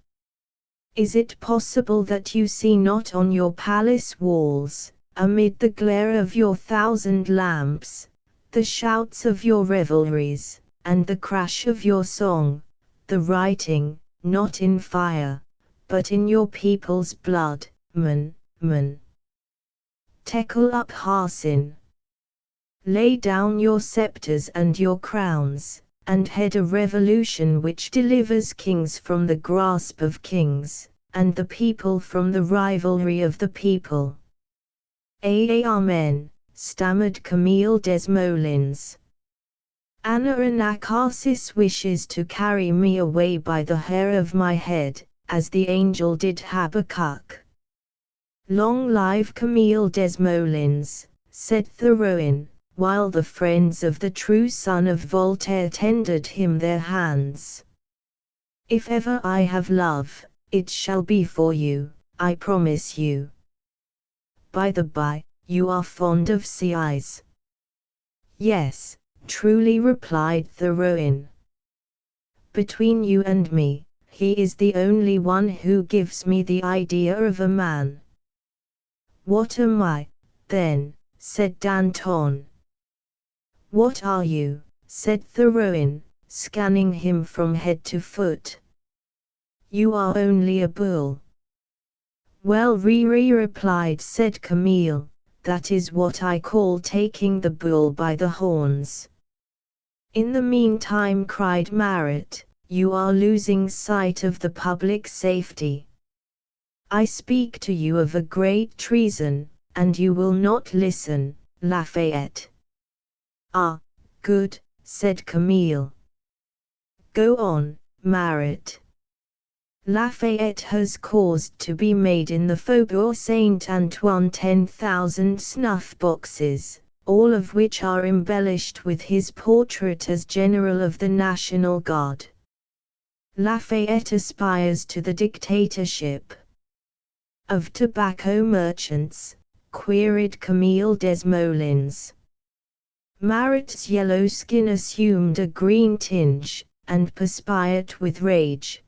is it possible that you see not on your palace walls, amid the glare of your 1,000 lamps, the shouts of your revelries, and the crash of your song, the writing, not in fire, but in your people's blood, man. Tekel up Harsin. Lay down your scepters and your crowns, and head a revolution which delivers kings from the grasp of kings, and the people from the rivalry of the people. Amen, stammered Camille Desmoulins. Anacharsis wishes to carry me away by the hair of my head, as the angel did Habakkuk. Long live Camille Desmoulins, said Thoreau, while the friends of the true son of Voltaire tendered him their hands. If ever I have love, it shall be for you, I promise you. By the by, you are fond of sea eyes. Yes, truly, replied Thoreau. Between you and me, he is the only one who gives me the idea of a man. What am I, then? Said Danton. What are you? Said Thoreau, scanning him from head to foot. You are only a bull. Well, replied, said Camille, that is what I call taking the bull by the horns. In the meantime, cried Marat, you are losing sight of the public safety. I speak to you of a great treason, and you will not listen, Lafayette. Ah, good, said Camille. Go on, Marat. Lafayette has caused to be made in the Faubourg Saint-Antoine 10,000 snuff boxes, all of which are embellished with his portrait as General of the National Guard. Lafayette aspires to the dictatorship of tobacco merchants, queried Camille Desmoulins. Marat's yellow skin assumed a green tinge, and perspired with rage.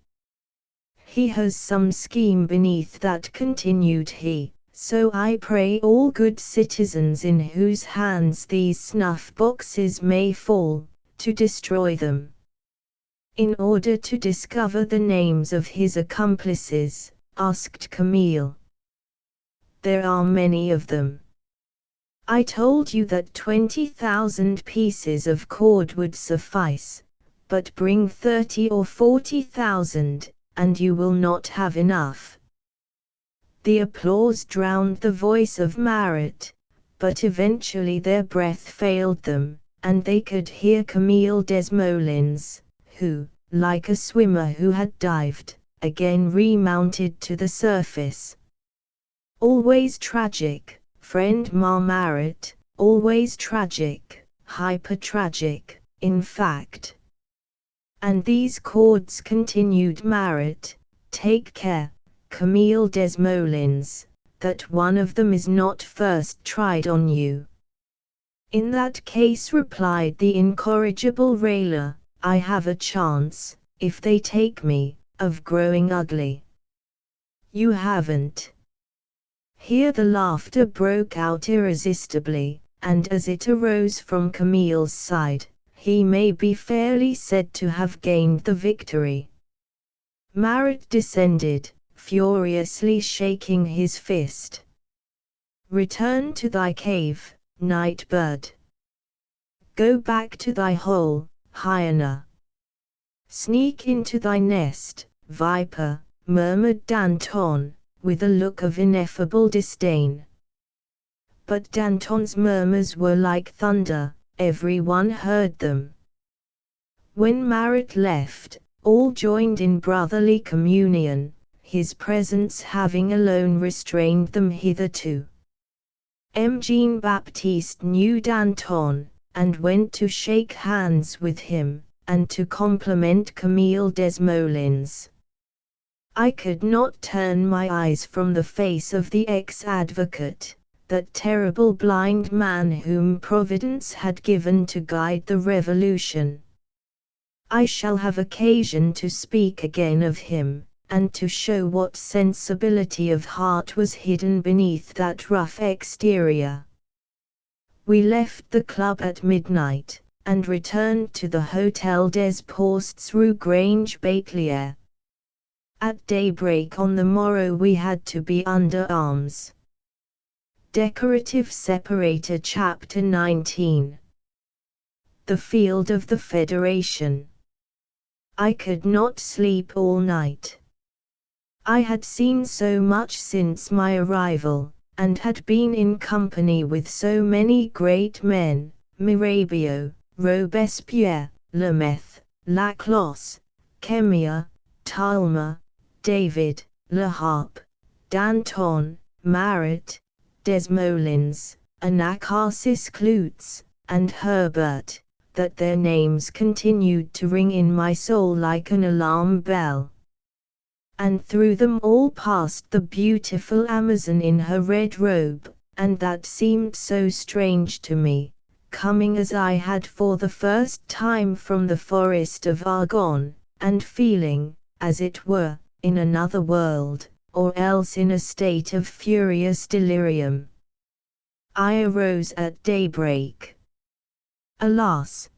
He has some scheme beneath that, continued he, so I pray all good citizens in whose hands these snuff boxes may fall, to destroy them. In order to discover the names of his accomplices, asked Camille. There are many of them. I told you that 20,000 pieces of cord would suffice, but bring 30 or 40,000, and you will not have enough. The applause drowned the voice of Marat, but eventually their breath failed them, and they could hear Camille Desmoulins, who, like a swimmer who had dived, again remounted to the surface. Always tragic, friend Marat, always tragic, hyper-tragic, in fact. And these chords continued. Marat, take care, Camille Desmoulins, that one of them is not first tried on you. In that case, replied the incorrigible railer, I have a chance, if they take me, of growing ugly. You haven't. Here the laughter broke out irresistibly, and as it arose from Camille's side, he may be fairly said to have gained the victory. Marat descended, furiously shaking his fist. Return to thy cave, night bird. Go back to thy hole, hyena. Sneak into thy nest, viper, murmured Danton, with a look of ineffable disdain. But Danton's murmurs were like thunder, everyone heard them. When Marat left, all joined in brotherly communion, his presence having alone restrained them hitherto. M. Jean-Baptiste knew Danton, and went to shake hands with him, and to compliment Camille Desmoulins. I could not turn my eyes from the face of the ex-advocate, that terrible blind man whom Providence had given to guide the revolution. I shall have occasion to speak again of him, and to show what sensibility of heart was hidden beneath that rough exterior. We left the club at midnight, and returned to the Hôtel des Postes Rue Grange Batelier. At daybreak on the morrow we had to be under arms. Decorative Separator. Chapter 19. The Field of the Federation. I could not sleep all night. I had seen so much since my arrival, and had been in company with so many great men, Mirabeau, Robespierre, Lemaitre, Laclos, Kemia, Talma, David, Le Harpe, Danton, Marat, Desmoulins, Anacharsis Clootz, and Herbert, that their names continued to ring in my soul like an alarm bell. And through them all passed the beautiful Amazon in her red robe, and that seemed so strange to me, coming as I had for the first time from the forest of Argonne, and feeling, as it were, in another world, or else in a state of furious delirium. I arose at daybreak. Alas!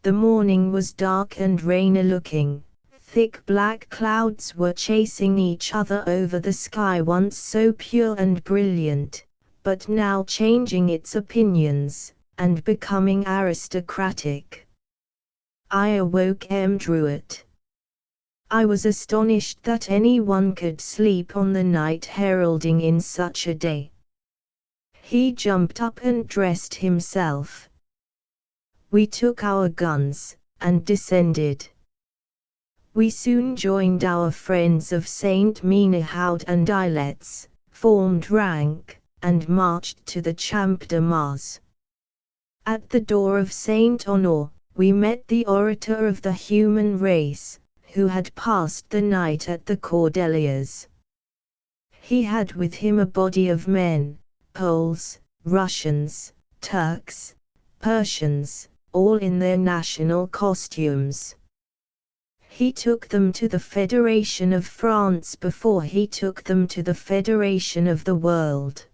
The morning was dark and rainy-looking. Thick black clouds were chasing each other over the sky once so pure and brilliant, but now changing its opinions, and becoming aristocratic. I awoke M. Druet. I was astonished that anyone could sleep on the night heralding in such a day. He jumped up and dressed himself. We took our guns, and descended. We soon joined our friends of Saint Menehould and Ilettes, formed rank, and marched to the Champ de Mars. At the door of Saint Honore, we met the orator of the human race, who had passed the night at the Cordeliers. He had with him a body of men, Poles, Russians, Turks, Persians, all in their national costumes. He took them to the Federation of France before he took them to the Federation of the world.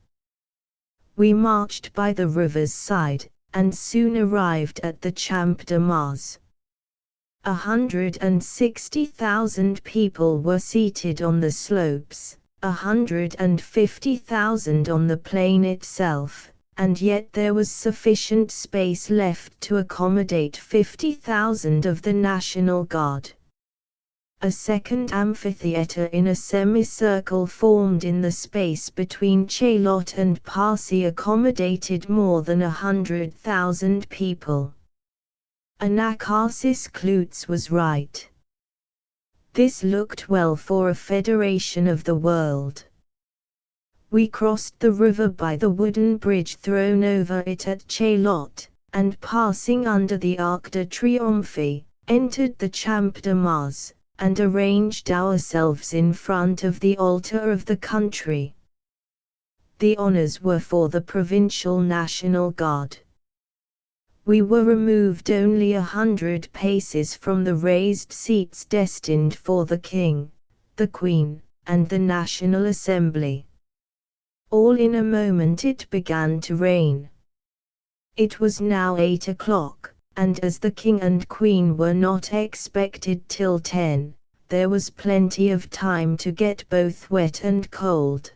We marched by the river's side, and soon arrived at the Champ de Mars. 160,000 people were seated on the slopes, 150,000 on the plain itself, and yet there was sufficient space left to accommodate 50,000 of the National Guard. A second amphitheatre in a semicircle formed in the space between Chaillot and Passy accommodated more than 100,000 people. Anacharsis Clootz was right. This looked well for a federation of the world. We crossed the river by the wooden bridge thrown over it at Chaillot, and passing under the Arc de Triomphe, entered the Champ de Mars, and arranged ourselves in front of the altar of the country. The honors were for the Provincial National Guard. We were removed only 100 paces from the raised seats destined for the King, the Queen, and the National Assembly. All in a moment it began to rain. It was now 8 o'clock, and as the King and Queen were not expected till 10, there was plenty of time to get both wet and cold.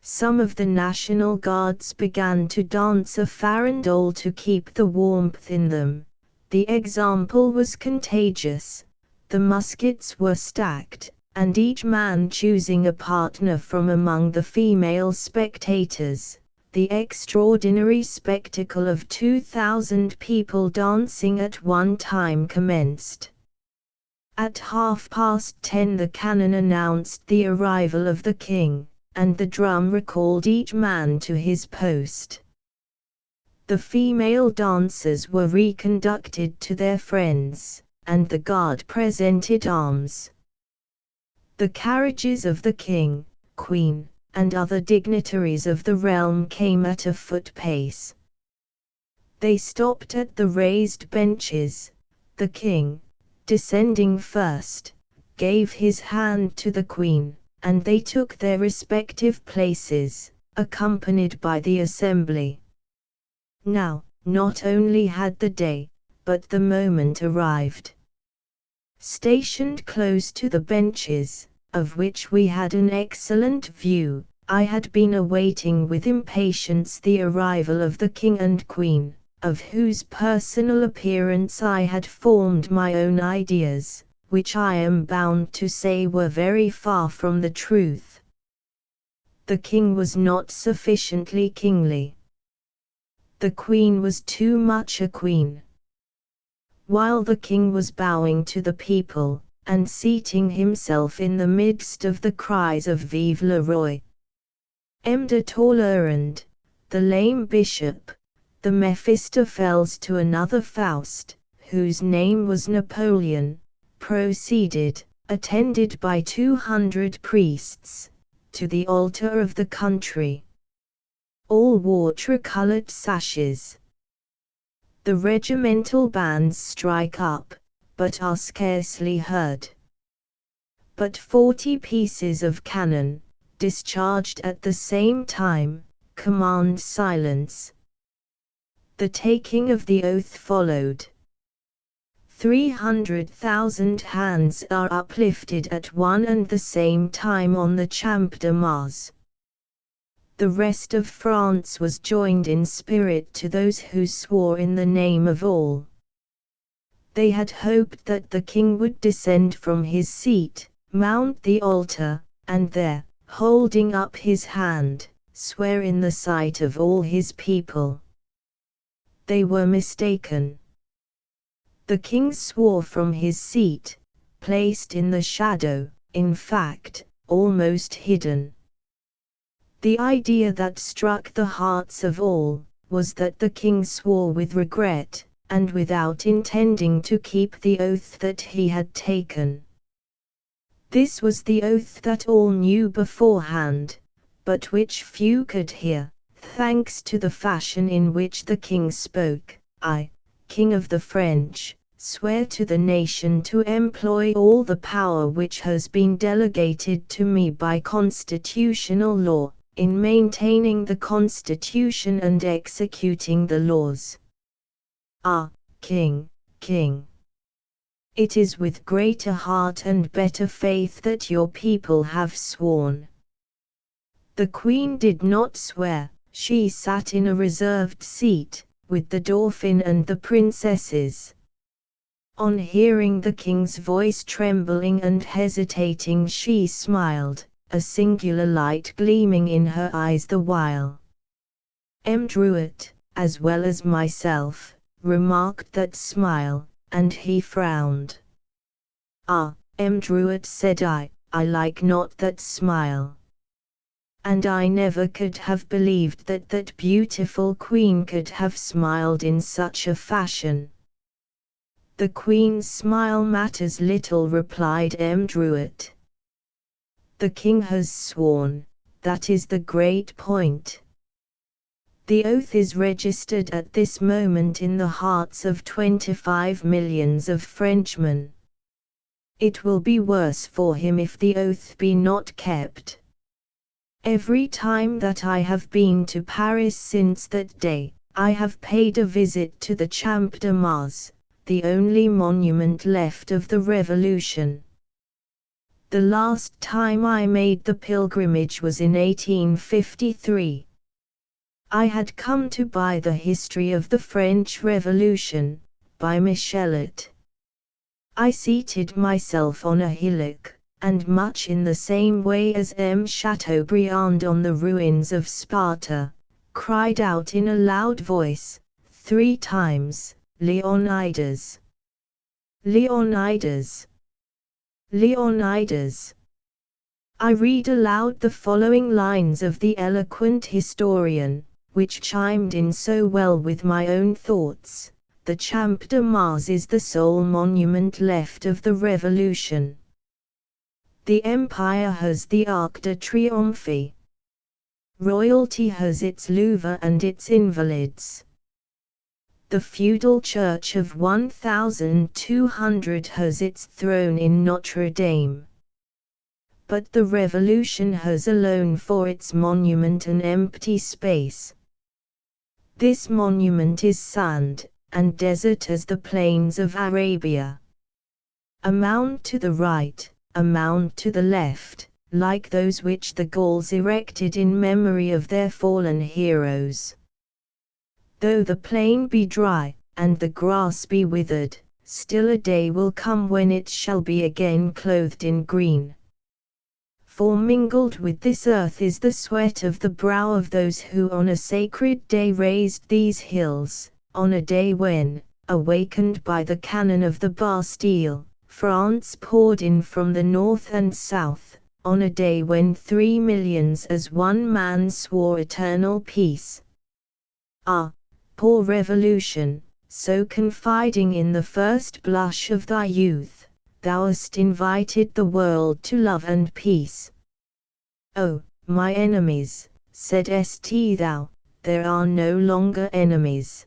Some of the National Guards began to dance a farandole to keep the warmth in them. The example was contagious. The muskets were stacked, and each man choosing a partner from among the female spectators. The extraordinary spectacle of 2,000 people dancing at one time commenced. At 10:30 the cannon announced the arrival of the King, and the drum recalled each man to his post. The female dancers were reconducted to their friends, and the guard presented arms. The carriages of the King, Queen, and other dignitaries of the realm came at a foot pace. They stopped at the raised benches. The King, descending first, gave his hand to the Queen, and they took their respective places, accompanied by the assembly. Now, not only had the day, but the moment arrived. Stationed close to the benches, of which we had an excellent view, I had been awaiting with impatience the arrival of the King and Queen, of whose personal appearance I had formed my own ideas, which I am bound to say were very far from the truth. The King was not sufficiently kingly. The Queen was too much a queen. While the King was bowing to the people, and seating himself in the midst of the cries of Vive le Roi, M. de Talleyrand, the lame bishop, the Mephistopheles to another Faust, whose name was Napoleon, proceeded, attended by 200 priests, to the altar of the country. All wore tricolored sashes. The regimental bands strike up, but are scarcely heard. But 40 pieces of cannon, discharged at the same time, command silence. The taking of the oath followed. 300,000 hands are uplifted at one and the same time on the Champ de Mars. The rest of France was joined in spirit to those who swore in the name of all. They had hoped that the King would descend from his seat, mount the altar, and there, holding up his hand, swear in the sight of all his people. They were mistaken. The King swore from his seat, placed in the shadow, in fact, almost hidden. The idea that struck the hearts of all, was that the King swore with regret, and without intending to keep the oath that he had taken. This was the oath that all knew beforehand, but which few could hear, thanks to the fashion in which the King spoke. I, King of the French, swear to the nation to employ all the power which has been delegated to me by constitutional law, in maintaining the Constitution and executing the laws. Ah, King, King! It is with greater heart and better faith that your people have sworn. The Queen did not swear, She sat in a reserved seat, with the Dauphin and the princesses. On hearing the king's voice trembling and hesitating, she smiled, a singular light gleaming in her eyes the while. Druet, as well as myself, remarked that smile, and he frowned. "Ah, Druet," said I like not that smile. And I never could have believed that that beautiful queen could have smiled in such a fashion. "The queen's smile matters little," replied Druet. "The king has sworn, that is the great point. The oath is registered at this moment in the hearts of 25 millions of Frenchmen. It will be worse for him if the oath be not kept. Every time that I have been to Paris since that day, I have paid a visit to the Champ de Mars, the only monument left of the Revolution. The last time I made the pilgrimage was in 1853. I had come to buy the History of the French Revolution, by Michelet. I seated myself on a hillock, and much in the same way as Chateaubriand on the ruins of Sparta, cried out in a loud voice, 3 times, "Leonidas! Leonidas! Leonidas!" I read aloud the following lines of the eloquent historian, which chimed in so well with my own thoughts: "The Champ de Mars is the sole monument left of the Revolution. The Empire has the Arc de Triomphe. Royalty has its Louvre and its Invalides. The feudal church of 1200 has its throne in Notre Dame. But the Revolution has alone for its monument an empty space. This monument is sand, and desert as the plains of Arabia. A mound to the right, a mound to the left, like those which the Gauls erected in memory of their fallen heroes. Though the plain be dry, and the grass be withered, still a day will come when it shall be again clothed in green. For mingled with this earth is the sweat of the brow of those who on a sacred day raised these hills, on a day when, awakened by the cannon of the Bastille, France poured in from the north and south, on a day when 3 millions as one man swore eternal peace. Ah, poor Revolution, so confiding in the first blush of thy youth, thou hast invited the world to love and peace. Oh, my enemies, saidst thou, there are no longer enemies.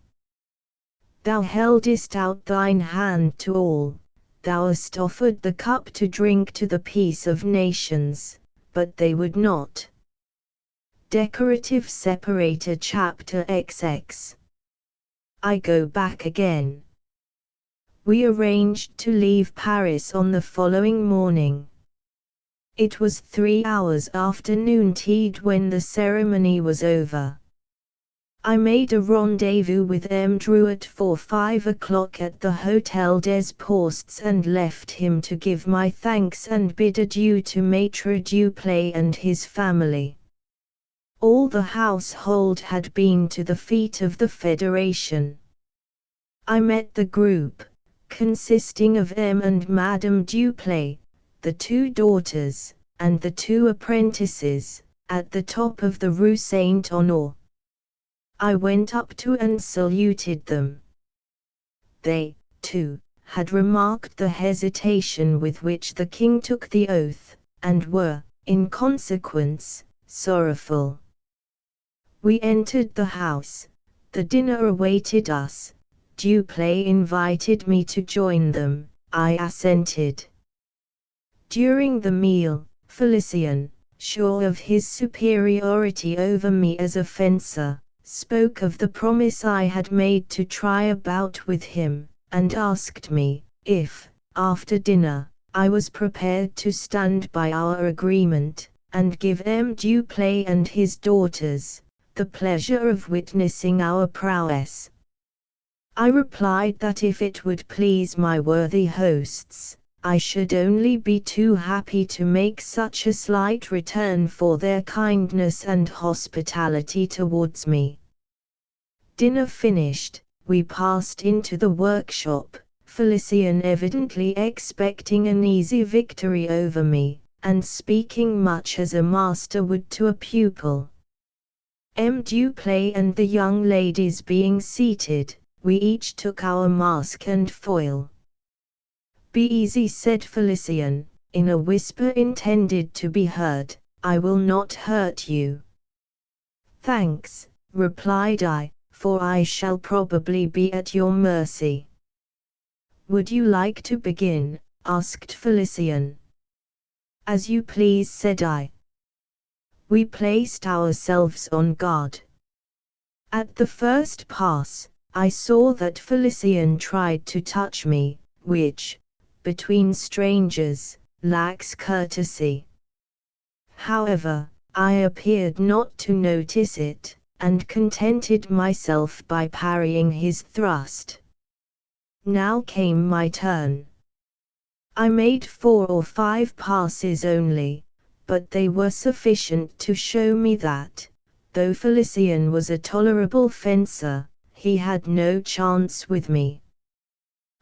Thou heldest out thine hand to all, thou hast offered the cup to drink to the peace of nations, but they would not. Decorative separator chapter XX. I go back again. We arranged to leave Paris on the following morning. It was 3 hours after noontide when the ceremony was over. I made a rendezvous with Druet for 5 o'clock at the Hôtel des Postes and left him to give my thanks and bid adieu to Maître Duplay and his family. All the household had been to the fête of the Federation. I met the group, consisting of and Madame Duplay, the 2 daughters, and the 2 apprentices, at the top of the Rue Saint-Honore. I went up to and saluted them. They, too, had remarked the hesitation with which the king took the oath, and were, in consequence, sorrowful. We entered the house. The dinner awaited us. Duplay invited me to join them. I assented. During the meal, Felicien, sure of his superiority over me as a fencer, spoke of the promise I had made to try a bout with him, and asked me, if, after dinner, I was prepared to stand by our agreement, and give Duplay and his daughters, the pleasure of witnessing our prowess. I replied that if it would please my worthy hosts, I should only be too happy to make such a slight return for their kindness and hospitality towards me. Dinner finished, we passed into the workshop, Felician evidently expecting an easy victory over me, and speaking much as a master would to a pupil. Duplay and the young ladies being seated, we each took our mask and foil. "Be easy," said Felician, in a whisper intended to be heard, "I will not hurt you." "Thanks," replied I, "for I shall probably be at your mercy." "Would you like to begin?" asked Felician. "As you please," said I. We placed ourselves on guard. At the first pass, I saw that Felician tried to touch me, which, between strangers, lacks courtesy. However, I appeared not to notice it, and contented myself by parrying his thrust. Now came my turn. I made 4 or 5 passes only, but they were sufficient to show me that, though Felician was a tolerable fencer, he had no chance with me.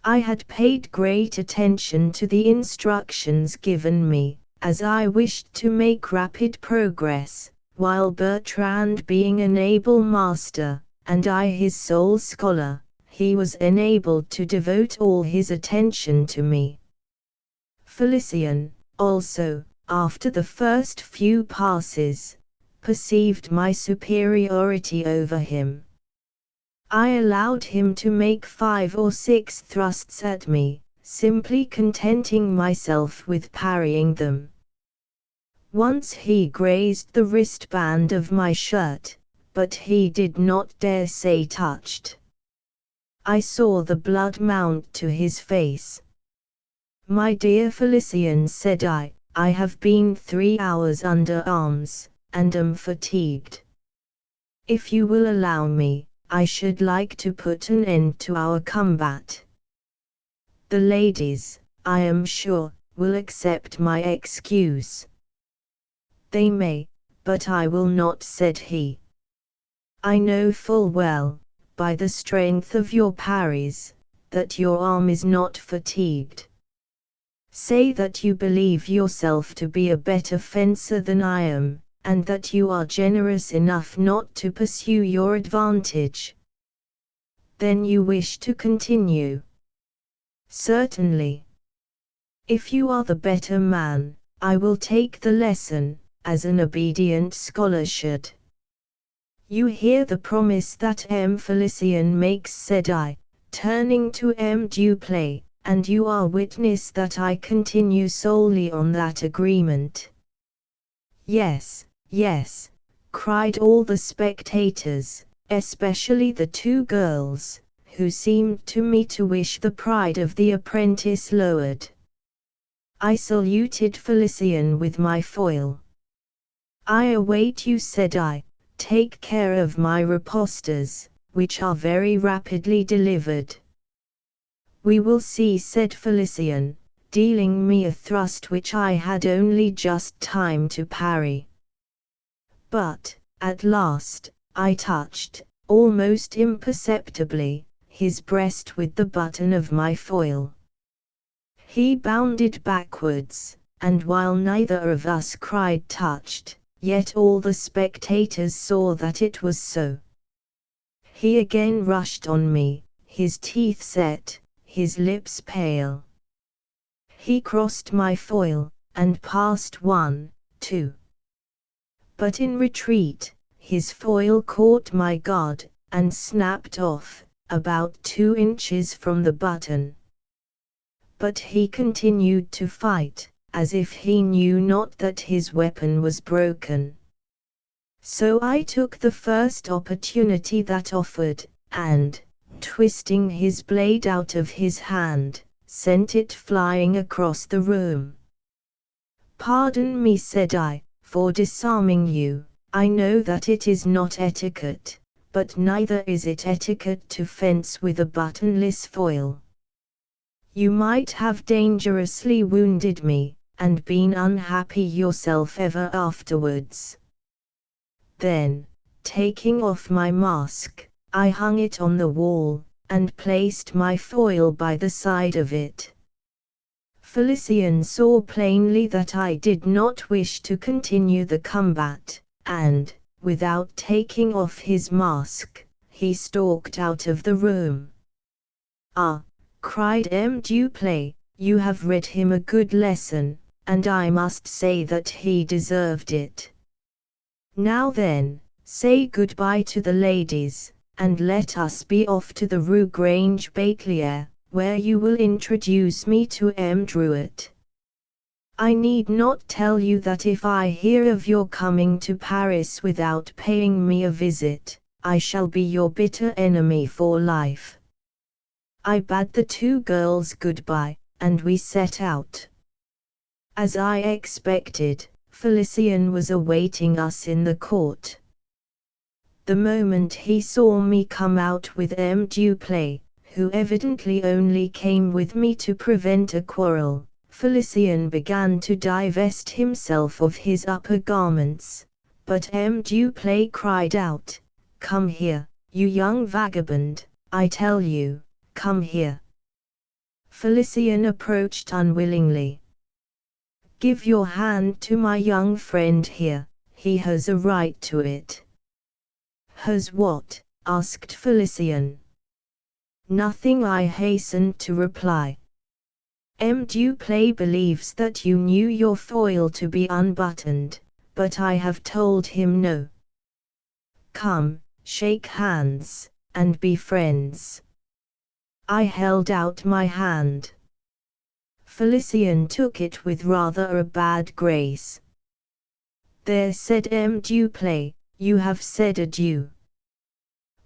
I had paid great attention to the instructions given me, as I wished to make rapid progress, while Bertrand being an able master, and I his sole scholar, he was enabled to devote all his attention to me. Felician, also, after the first few passes, perceived my superiority over him. I allowed him to make 5 or 6 thrusts at me, simply contenting myself with parrying them. Once he grazed the wristband of my shirt, but he did not dare say touched. I saw the blood mount to his face. "My dear Felician," said I have been 3 hours under arms, and am fatigued. If you will allow me, I should like to put an end to our combat. The ladies, I am sure, will accept my excuse." "They may, but I will not," said he. "I know full well, by the strength of your parries, that your arm is not fatigued. Say that you believe yourself to be a better fencer than I am, and that you are generous enough not to pursue your advantage. Then you wish to continue?" "Certainly. If you are the better man, I will take the lesson, as an obedient scholar should." "You hear the promise that Felician makes," said I, turning to Duplay, "and you are witness that I continue solely on that agreement." "Yes, yes," cried all the spectators, especially the 2 girls, who seemed to me to wish the pride of the apprentice lowered. I saluted Felician with my foil. "I await you," said I. "Take care of my riposters, which are very rapidly delivered." "We will see," said Felician, dealing me a thrust which I had only just time to parry. But, at last, I touched, almost imperceptibly, his breast with the button of my foil. He bounded backwards, and while neither of us cried touched, yet all the spectators saw that it was so. He again rushed on me, his teeth set, his lips pale. He crossed my foil, and passed 1, 2. But in retreat, his foil caught my guard, and snapped off, about 2 inches from the button. But he continued to fight, as if he knew not that his weapon was broken. So I took the first opportunity that offered, and, twisting his blade out of his hand, sent it flying across the room. "Pardon me," said I, "for disarming you. I know that it is not etiquette, but neither is it etiquette to fence with a buttonless foil. You might have dangerously wounded me, and been unhappy yourself ever afterwards. Then, taking off my mask, I hung it on the wall, and placed my foil by the side of it. Felicien saw plainly that I did not wish to continue the combat, and, without taking off his mask, he stalked out of the room. "Ah," cried M. Duplay, "you have read him a good lesson, and I must say that he deserved it. Now then, say goodbye to the ladies, and let us be off to the Rue Grange Batelier, where you will introduce me to M. Druet. I need not tell you that if I hear of your coming to Paris without paying me a visit, I shall be your bitter enemy for life." I bade the two girls goodbye, and we set out. As I expected, Felicien was awaiting us in the court. The moment he saw me come out with M. Duplay, who evidently only came with me to prevent a quarrel, Felicien began to divest himself of his upper garments, but M. Duplay cried out, "Come here, you young vagabond, I tell you, come here." Felicien approached unwillingly. "Give your hand to my young friend here, he has a right to it." "Has what?" asked Felicien. "Nothing," I hastened to reply. "M. Duplay believes that you knew your foil to be unbuttoned, but I have told him no. Come, shake hands, and be friends." I held out my hand. Felicien took it with rather a bad grace. "There," said M. Duplay, "you have said adieu.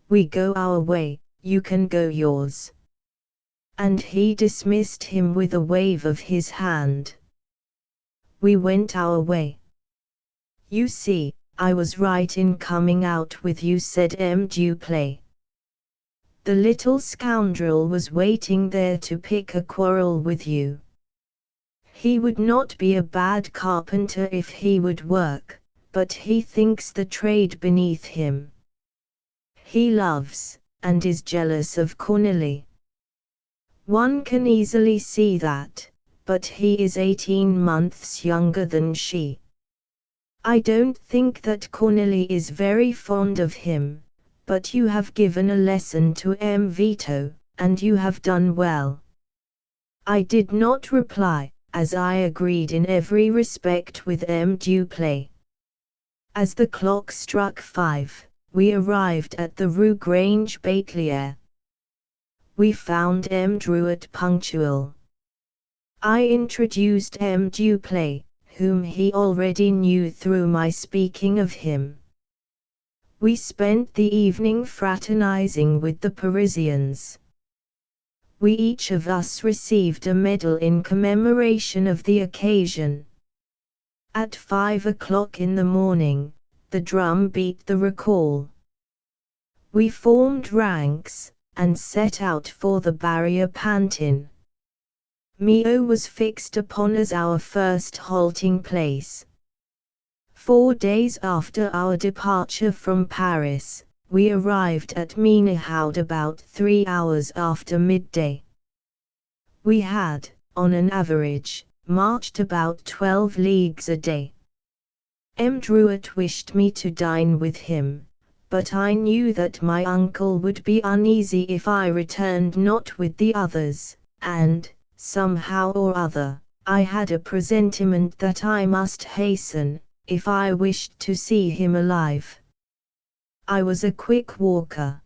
We go our way, you can go yours." And he dismissed him with a wave of his hand. We went our way. "You see, I was right in coming out with you," said M. Duplay. "The little scoundrel was waiting there to pick a quarrel with you. He would not be a bad carpenter if he would work, but he thinks the trade beneath him. He loves, and is jealous of Cornélie. One can easily see that, but he is 18 months younger than she. I don't think that Cornélie is very fond of him, but you have given a lesson to M. Vito, and you have done well." I did not reply, as I agreed in every respect with M. Duplay. As the clock struck 5, we arrived at the Rue Grange Batelier. We found M. Druet punctual. I introduced M. Duplay, whom he already knew through my speaking of him. We spent the evening fraternizing with the Parisians. We each of us received a medal in commemoration of the occasion. At 5 o'clock in the morning, the drum beat the recall. We formed ranks, and set out for the Barrier Pantin. Millau was fixed upon as our first halting place. 4 days after our departure from Paris, we arrived at Menehoud about 3 hours after midday. We had, on an average, marched about 12 leagues a day. M. Druet wished me to dine with him, but I knew that my uncle would be uneasy if I returned not with the others, and, somehow or other, I had a presentiment that I must hasten, if I wished to see him alive. I was a quick walker.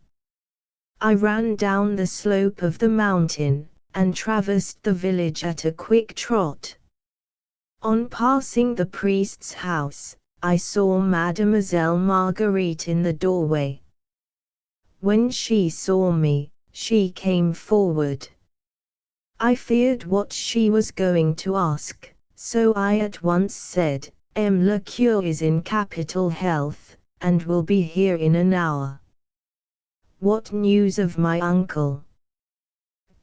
I ran down the slope of the mountain, and traversed the village at a quick trot. On passing the priest's house, I saw Mademoiselle Marguerite in the doorway. When she saw me, she came forward. I feared what she was going to ask, so I at once said, "M. le Cure is in capital health, and will be here in an hour. What news of my uncle?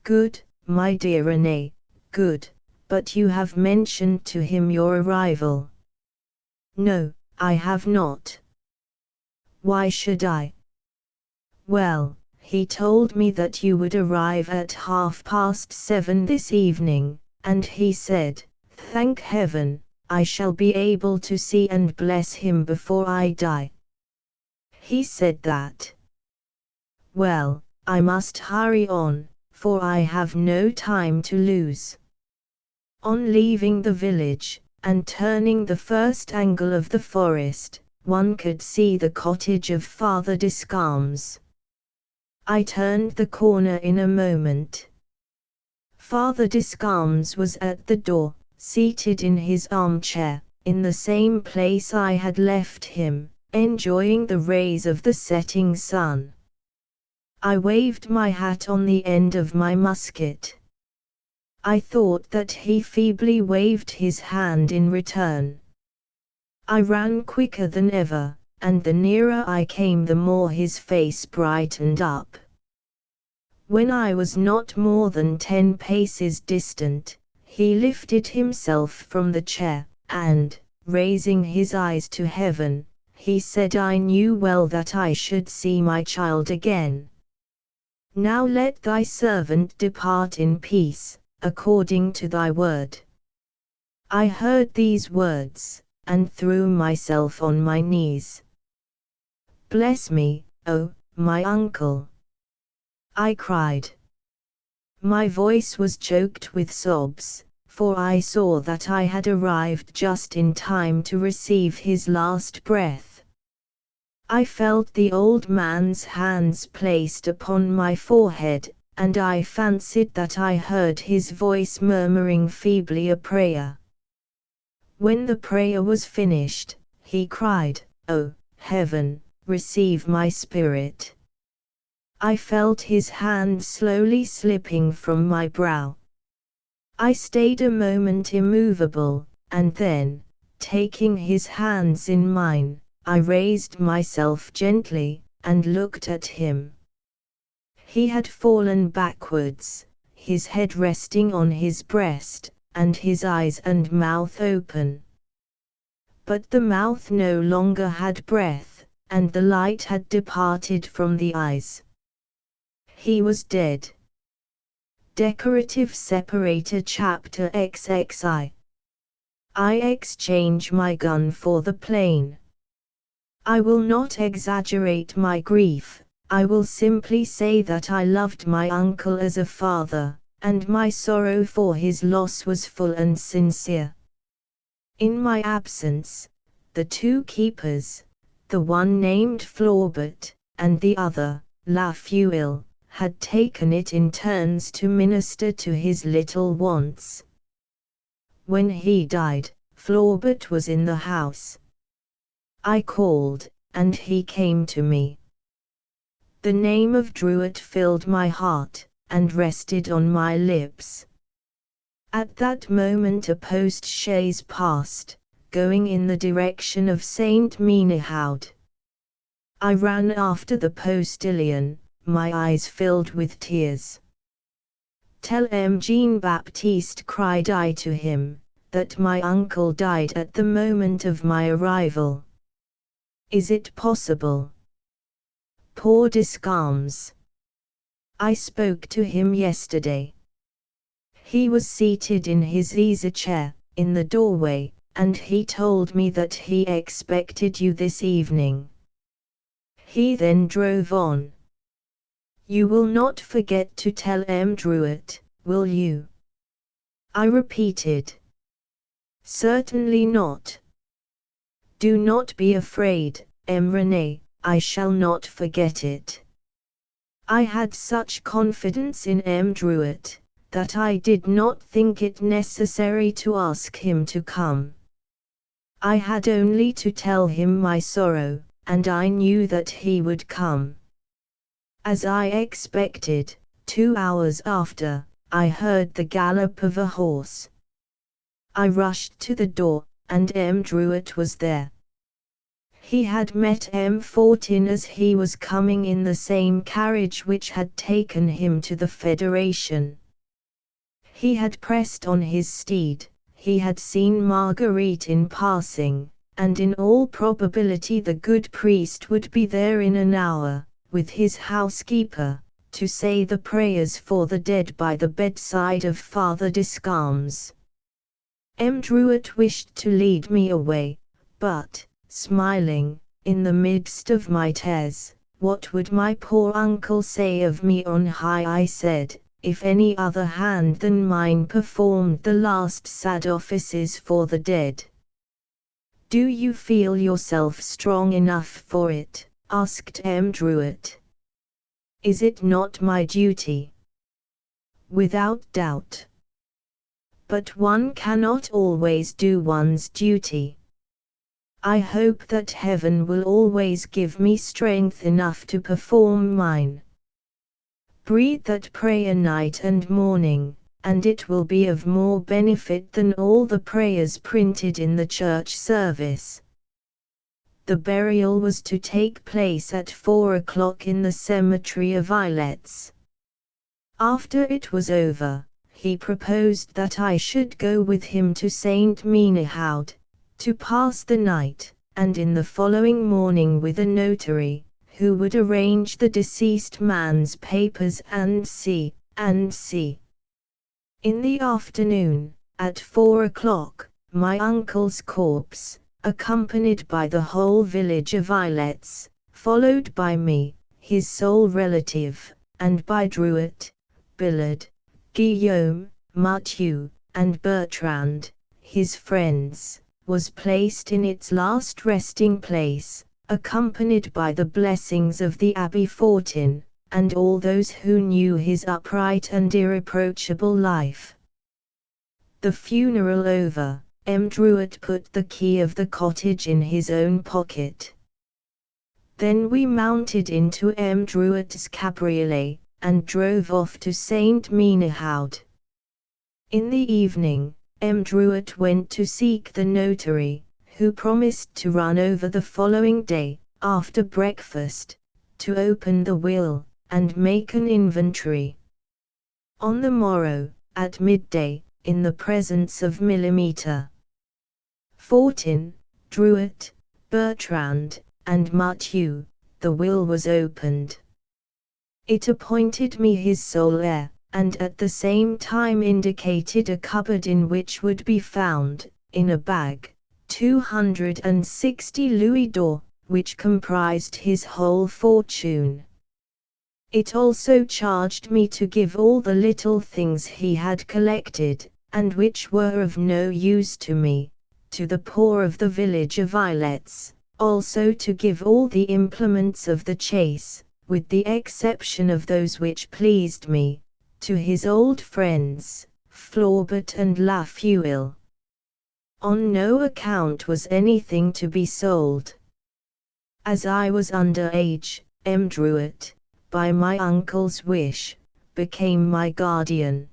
Good, my dear Renee, good, but you have mentioned to him your arrival. No, I have not. Why should I? Well, he told me that you would arrive at 7:30 this evening, and he said, thank heaven, I shall be able to see and bless him before I die. He said that. Well, I must hurry on, for I have no time to lose. On leaving the village, and turning the first angle of the forest, one could see the cottage of Father Descalmes. I turned the corner in a moment. Father Descalmes was at the door, seated in his armchair, in the same place I had left him, enjoying the rays of the setting sun. I waved my hat on the end of my musket. I thought that he feebly waved his hand in return. I ran quicker than ever, and the nearer I came the more his face brightened up. When I was not more than 10 paces distant, he lifted himself from the chair, and, raising his eyes to heaven, he said, I knew well that I should see my child again. Now let thy servant depart in peace, according to thy word. I heard these words, and threw myself on my knees. Bless me, oh, my uncle! I cried. My voice was choked with sobs, for I saw that I had arrived just in time to receive his last breath. I felt the old man's hands placed upon my forehead, and I fancied that I heard his voice murmuring feebly a prayer. When the prayer was finished, he cried, "Oh, heaven, receive my spirit." I felt his hand slowly slipping from my brow. I stayed a moment immovable, and then, taking his hands in mine, I raised myself gently, and looked at him. He had fallen backwards, his head resting on his breast, and his eyes and mouth open. But the mouth no longer had breath, and the light had departed from the eyes. He was dead. Decorative separator chapter XXI. I exchange my gun for the plane. I will not exaggerate my grief, I will simply say that I loved my uncle as a father, and my sorrow for his loss was full and sincere. In my absence, the two keepers, the one named Flaubert, and the other, La Fuille, had taken it in turns to minister to his little wants. When he died, Flaubert was in the house. I called, and he came to me. The name of Druitt filled my heart, and rested on my lips. At that moment a post-chaise passed, going in the direction of Saint Menehoud. I ran after the postilion, my eyes filled with tears. Tell M. Jean-Baptiste, cried I to him, that my uncle died at the moment of my arrival. Is it possible? Poor Descalmes! I spoke to him yesterday. He was seated in his easy-chair, in the doorway, and he told me that he expected you this evening. He then drove on. You will not forget to tell M. Druitt, will you? I repeated. Certainly not. Do not be afraid, M. Renee, I shall not forget it. I had such confidence in M. Druitt, that I did not think it necessary to ask him to come. I had only to tell him my sorrow, and I knew that he would come. As I expected, 2 hours after, I heard the gallop of a horse. I rushed to the door, and M. Druitt was there. He had met M14 as he was coming in the same carriage which had taken him to the Federation. He had pressed on his steed, he had seen Marguerite in passing, and in all probability the good priest would be there in an hour, with his housekeeper, to say the prayers for the dead by the bedside of Father Descalmes. M. Druet wished to lead me away, but, smiling, in the midst of my tears, what would my poor uncle say of me on high? I said, if any other hand than mine performed the last sad offices for the dead. Do you feel yourself strong enough for it? Asked M. Druet. Is it not my duty? Without doubt. But one cannot always do one's duty. I hope that heaven will always give me strength enough to perform mine. Breathe that prayer night and morning, and it will be of more benefit than all the prayers printed in the church service. The burial was to take place at 4 o'clock in the cemetery of Islets. After it was over, he proposed that I should go with him to St. Menehoud, to pass the night, and in the following morning with a notary, who would arrange the deceased man's papers and see. In the afternoon, at 4 o'clock, my uncle's corpse, accompanied by the whole village of Islets, followed by me, his sole relative, and by Druet, Billard, Guillaume, Mathieu, and Bertrand, his friends, was placed in its last resting place, accompanied by the blessings of the Abbé Fortin, and all those who knew his upright and irreproachable life. The funeral over, M. Druet put the key of the cottage in his own pocket. Then we mounted into M. Druet's cabriolet, and drove off to St. Menehoud. In the evening, M. Druet went to seek the notary, who promised to run over the following day, after breakfast, to open the will, and make an inventory. On the morrow, at midday, in the presence of Millimeter Fortin, Druet, Bertrand, and Mathieu, the will was opened. It appointed me his sole heir, and at the same time indicated a cupboard in which would be found, in a bag, 260 louis d'or, which comprised his whole fortune. It also charged me to give all the little things he had collected, and which were of no use to me, to the poor of the village of Islets, also to give all the implements of the chase, with the exception of those which pleased me, to his old friends, Flaurbert and La Fuille. On no account was anything to be sold. As I was under age, M. Druet, by my uncle's wish, became my guardian.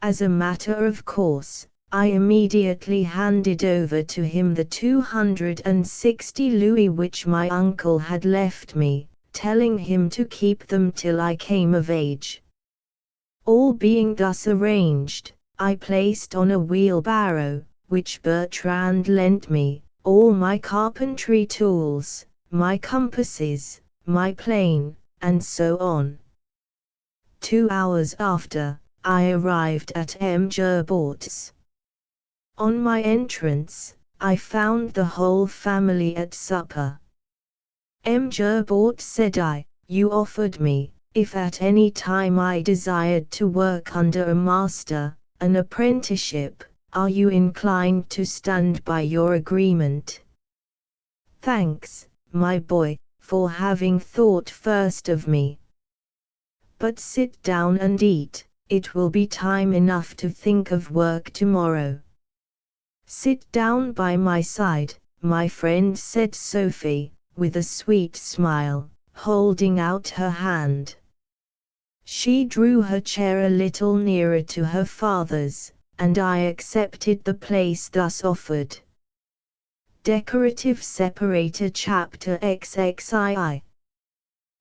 As a matter of course, I immediately handed over to him the 260 louis which my uncle had left me, telling him to keep them till I came of age. All being thus arranged, I placed on a wheelbarrow, which Bertrand lent me, all my carpentry tools, my compasses, my plane, and so on. 2 hours after, I arrived at M. Gerbaut's. On my entrance, I found the whole family at supper. M. Gerbaut said you offered me, if at any time I desired to work under a master, an apprenticeship, are you inclined to stand by your agreement? Thanks, my boy, for having thought first of me. But sit down and eat, it will be time enough to think of work tomorrow. Sit down by my side, my friend, said Sophie, with a sweet smile, holding out her hand. She drew her chair a little nearer to her father's, and I accepted the place thus offered. Decorative separator chapter XXII.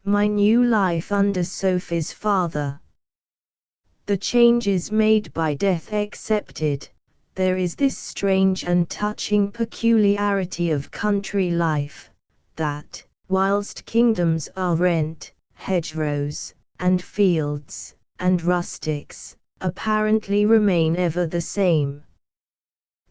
My new life under Sophie's father. The changes made by death accepted, there is this strange and touching peculiarity of country life, that, whilst kingdoms are rent, hedgerows, and fields, and rustics, apparently remain ever the same.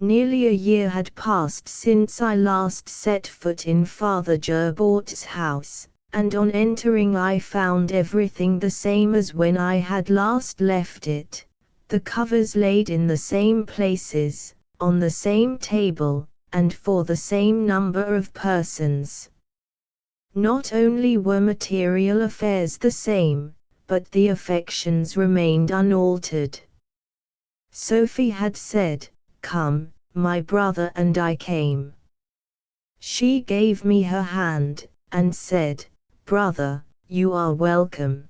Nearly a year had passed since I last set foot in Father Gerbaut's house, and on entering I found everything the same as when I had last left it, the covers laid in the same places, on the same table, and for the same number of persons. Not only were material affairs the same, but the affections remained unaltered. Sophie had said, "Come, my brother," and I came. She gave me her hand, and said, "Brother, you are welcome."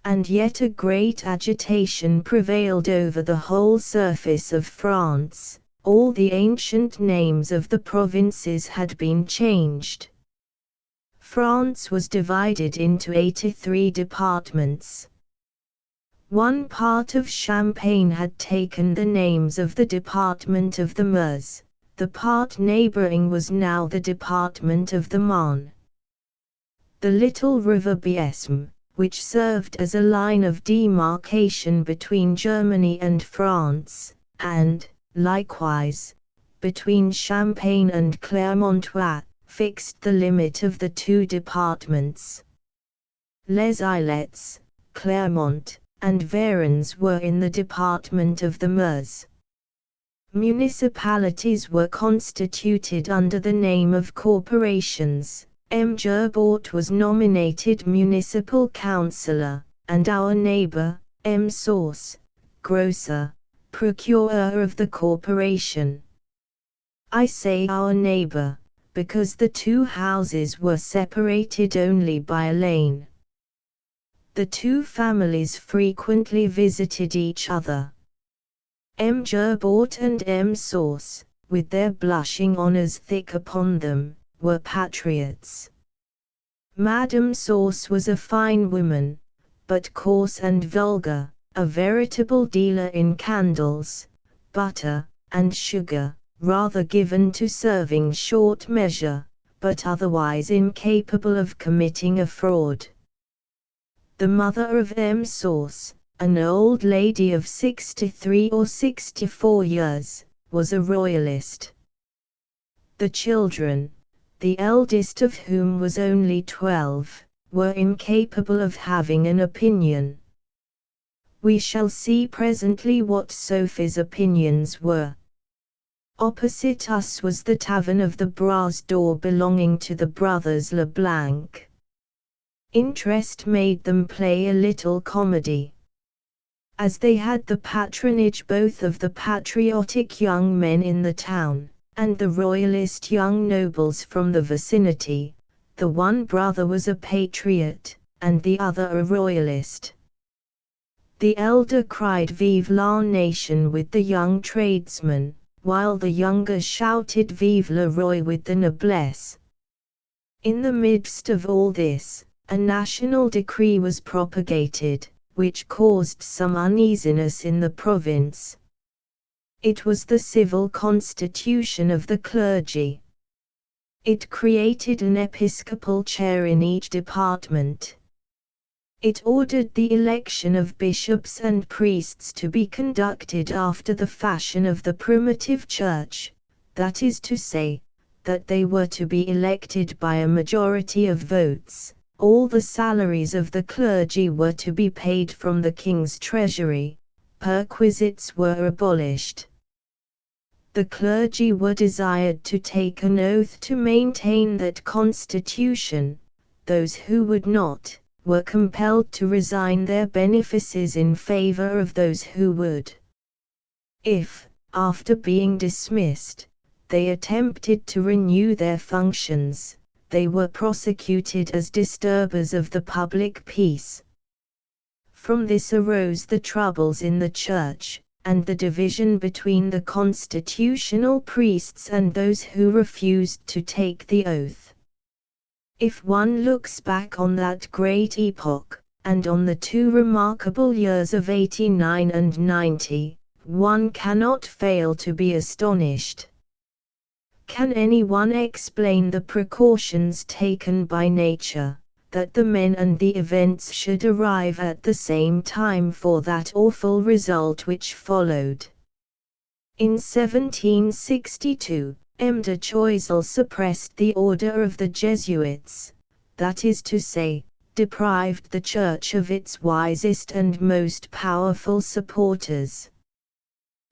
And yet a great agitation prevailed over the whole surface of France. All the ancient names of the provinces had been changed. France was divided into 83 departments. One part of Champagne had taken the names of the department of the Meuse, the part neighboring was now the department of the Marne. The little river Biesme, which served as a line of demarcation between Germany and France, and, likewise, between Champagne and Clermontois, fixed the limit of the two departments. Les Ilettes, Clermont, and Varennes were in the department of the Meuse. Municipalities were constituted under the name of corporations. M. Gerbaut was nominated municipal councillor, and our neighbour, M. Sauce, grocer, procurer of the corporation. I say our neighbour, because the two houses were separated only by a lane. The two families frequently visited each other. M. Gerbaut and M. Sauce, with their blushing honours thick upon them, were patriots. Madame Sauce was a fine woman, but coarse and vulgar, a veritable dealer in candles, butter, and sugar, rather given to serving short measure, but otherwise incapable of committing a fraud. The mother of M. Sauce, an old lady of 63 or 64 years, was a royalist. The children, the eldest of whom was only 12, were incapable of having an opinion. We shall see presently what Sophie's opinions were. Opposite us was the tavern of the Bras d'Or belonging to the brothers Leblanc. Interest made them play a little comedy. As they had the patronage both of the patriotic young men in the town, and the royalist young nobles from the vicinity, the one brother was a patriot, and the other a royalist. The elder cried "Vive la nation" with the young tradesmen, while the younger shouted "Vive le roi" with the noblesse. In the midst of all this, a national decree was propagated, which caused some uneasiness in the province. It was the civil constitution of the clergy. It created an episcopal chair in each department. It ordered the election of bishops and priests to be conducted after the fashion of the primitive church, that is to say, that they were to be elected by a majority of votes. All the salaries of the clergy were to be paid from the king's treasury. Perquisites were abolished. The clergy were desired to take an oath to maintain that constitution. Those who would not, were compelled to resign their benefices in favor of those who would. If, after being dismissed, they attempted to renew their functions, they were prosecuted as disturbers of the public peace. From this arose the troubles in the church, and the division between the constitutional priests and those who refused to take the oath. If one looks back on that great epoch, and on the two remarkable years of 89 and 90, one cannot fail to be astonished. Can anyone explain the precautions taken by nature, that the men and the events should arrive at the same time for that awful result which followed? In 1762, M. de Choiseul suppressed the order of the Jesuits, that is to say, deprived the Church of its wisest and most powerful supporters.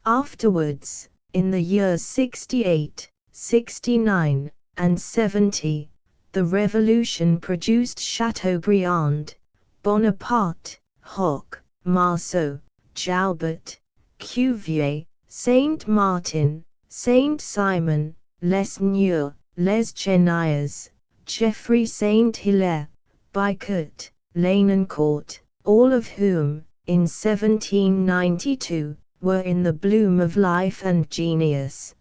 Afterwards, in the years 68, 69, and 70, the Revolution produced Chateaubriand, Bonaparte, Hoc, Marceau, Joubert, Cuvier, Saint Martin, Saint Simon, Lesnier, Les Cheniers, Geoffroy Saint Hilaire, Bicourt, Lainancourt, all of whom, in 1792, were in the bloom of life and genius.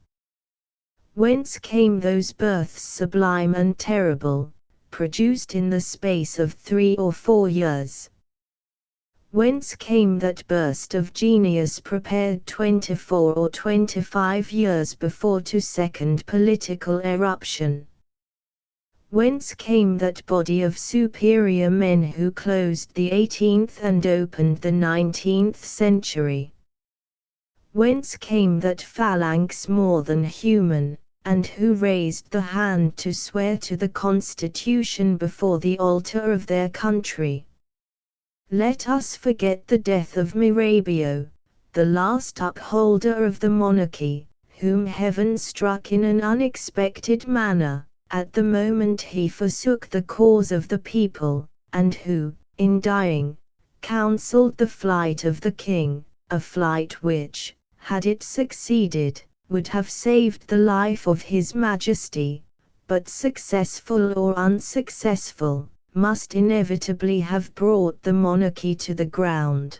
Whence came those births sublime and terrible, produced in the space of 3 or 4 years? Whence came that burst of genius prepared 24 or 25 years before to second political eruption? Whence came that body of superior men who closed the 18th and opened the 19th century? Whence came that phalanx more than human, and who raised the hand to swear to the Constitution before the altar of their country? Let us forget the death of Mirabeau, the last upholder of the monarchy, whom heaven struck in an unexpected manner, at the moment he forsook the cause of the people, and who, in dying, counselled the flight of the king, a flight which, had it succeeded, would have saved the life of His Majesty, but successful or unsuccessful, must inevitably have brought the monarchy to the ground.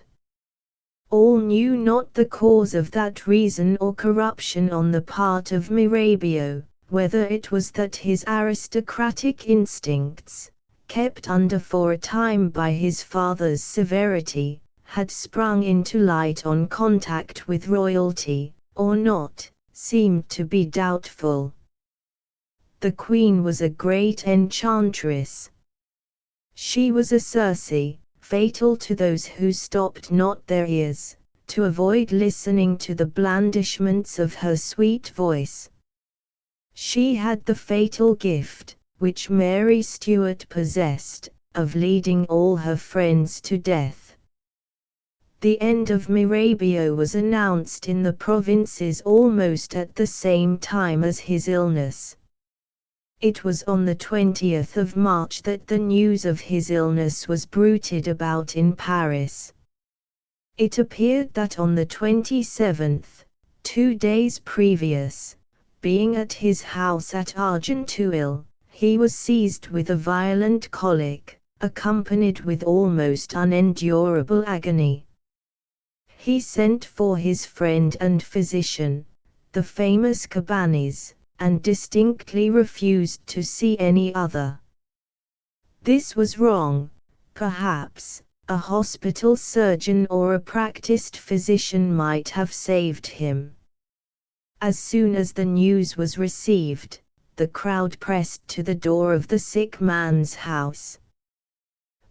All knew not the cause of that reason or corruption on the part of Mirabeau, whether it was that his aristocratic instincts, kept under for a time by his father's severity, had sprung into light on contact with royalty, or not, seemed to be doubtful. The Queen was a great enchantress. She was a Circe, fatal to those who stopped not their ears, to avoid listening to the blandishments of her sweet voice. She had the fatal gift, which Mary Stuart possessed, of leading all her friends to death. The end of Mirabeau was announced in the provinces almost at the same time as his illness. It was on the 20th of March that the news of his illness was bruited about in Paris. It appeared that on the 27th, 2 days previous, being at his house at Argenteuil, he was seized with a violent colic, accompanied with almost unendurable agony. He sent for his friend and physician, the famous Cabanis, and distinctly refused to see any other. This was wrong. Perhaps a hospital surgeon or a practiced physician might have saved him. As soon as the news was received, the crowd pressed to the door of the sick man's house.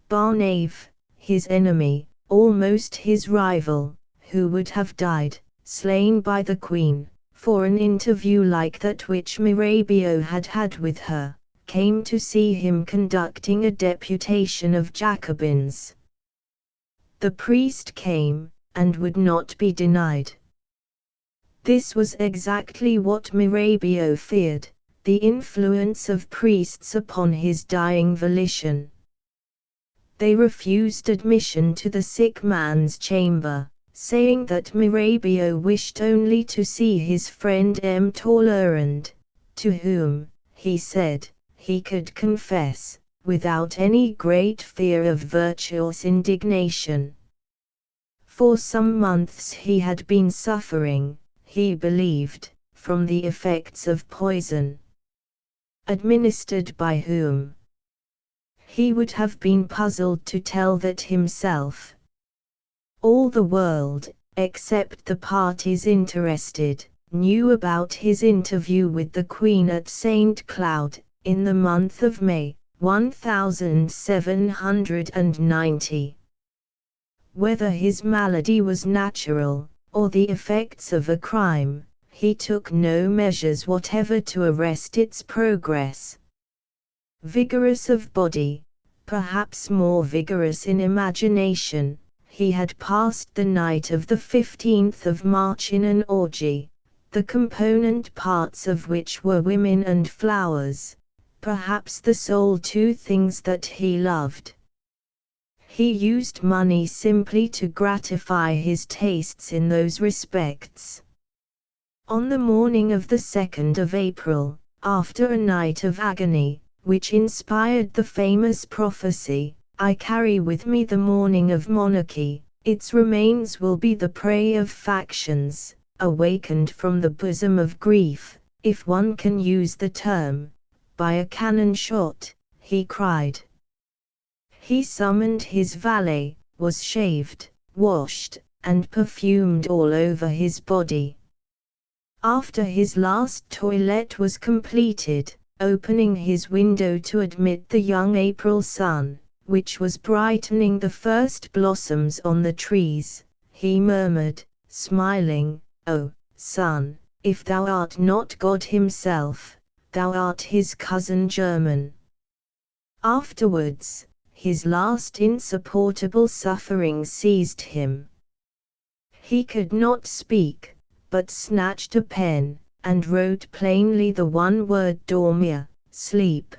Barnave, his enemy, almost his rival, who would have died, slain by the Queen, for an interview like that which Mirabeau had had with her, came to see him conducting a deputation of Jacobins. The priest came, and would not be denied. This was exactly what Mirabeau feared, the influence of priests upon his dying volition. They refused admission to the sick man's chamber, saying that Mirabeau wished only to see his friend M. Talleyrand, to whom, he said, he could confess, without any great fear of virtuous indignation. For some months he had been suffering, he believed, from the effects of poison. Administered by whom? He would have been puzzled to tell that himself. All the world, except the parties interested, knew about his interview with the Queen at St. Cloud, in the month of May, 1790. Whether his malady was natural, or the effects of a crime, he took no measures whatever to arrest its progress. Vigorous of body, perhaps more vigorous in imagination, he had passed the night of the 15th of March in an orgy, the component parts of which were women and flowers, perhaps the sole two things that he loved. He used money simply to gratify his tastes in those respects. On the morning of the 2nd of April, after a night of agony, which inspired the famous prophecy, "I carry with me the morning of monarchy, its remains will be the prey of factions," awakened from the bosom of grief, if one can use the term, by a cannon shot, he cried. He summoned his valet, was shaved, washed, and perfumed all over his body. After his last toilette was completed, opening his window to admit the young April sun, which was brightening the first blossoms on the trees, he murmured, smiling, "O, sun, if thou art not God himself, thou art his cousin german." Afterwards, his last insupportable suffering seized him. He could not speak, but snatched a pen, and wrote plainly the one word dormir, sleep.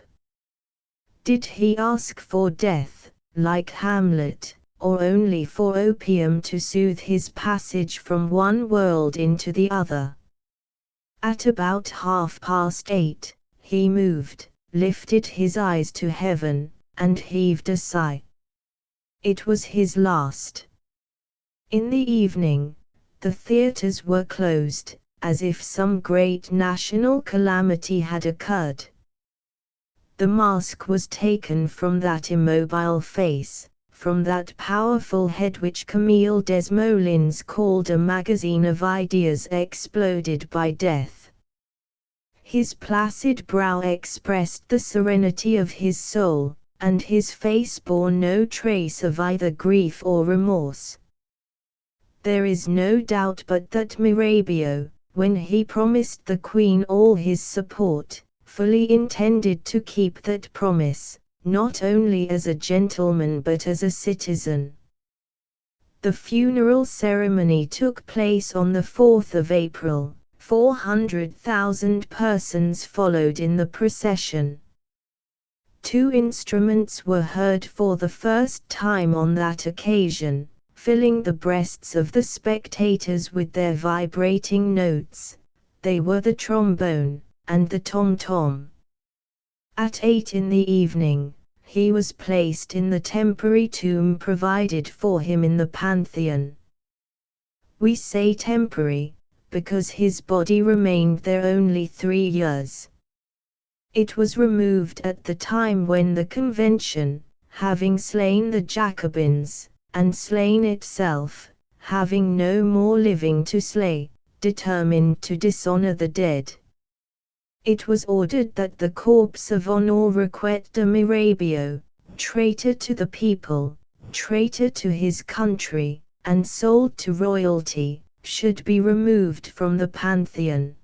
Did he ask for death, like Hamlet, or only for opium to soothe his passage from one world into the other? At about 8:30, he moved, lifted his eyes to heaven, and heaved a sigh. It was his last. In the evening, the theatres were closed, as if some great national calamity had occurred. The mask was taken from that immobile face, from that powerful head which Camille Desmoulins called a magazine of ideas exploded by death. His placid brow expressed the serenity of his soul, and his face bore no trace of either grief or remorse. There is no doubt but that Mirabeau, when he promised the Queen all his support, fully intended to keep that promise, not only as a gentleman but as a citizen. The funeral ceremony took place on the 4th of April. 400,000 persons followed in the procession. 2 instruments were heard for the first time on that occasion, filling the breasts of the spectators with their vibrating notes. They were the trombone and the tom-tom. At 8 in the evening, he was placed in the temporary tomb provided for him in the Pantheon. We say temporary, because his body remained there only 3 years. It was removed at the time when the Convention, having slain the Jacobins, and slain itself, having no more living to slay, determined to dishonor the dead. It was ordered that the corpse of Honoré de Mirabeau, traitor to the people, traitor to his country, and sold to royalty, should be removed from the Pantheon.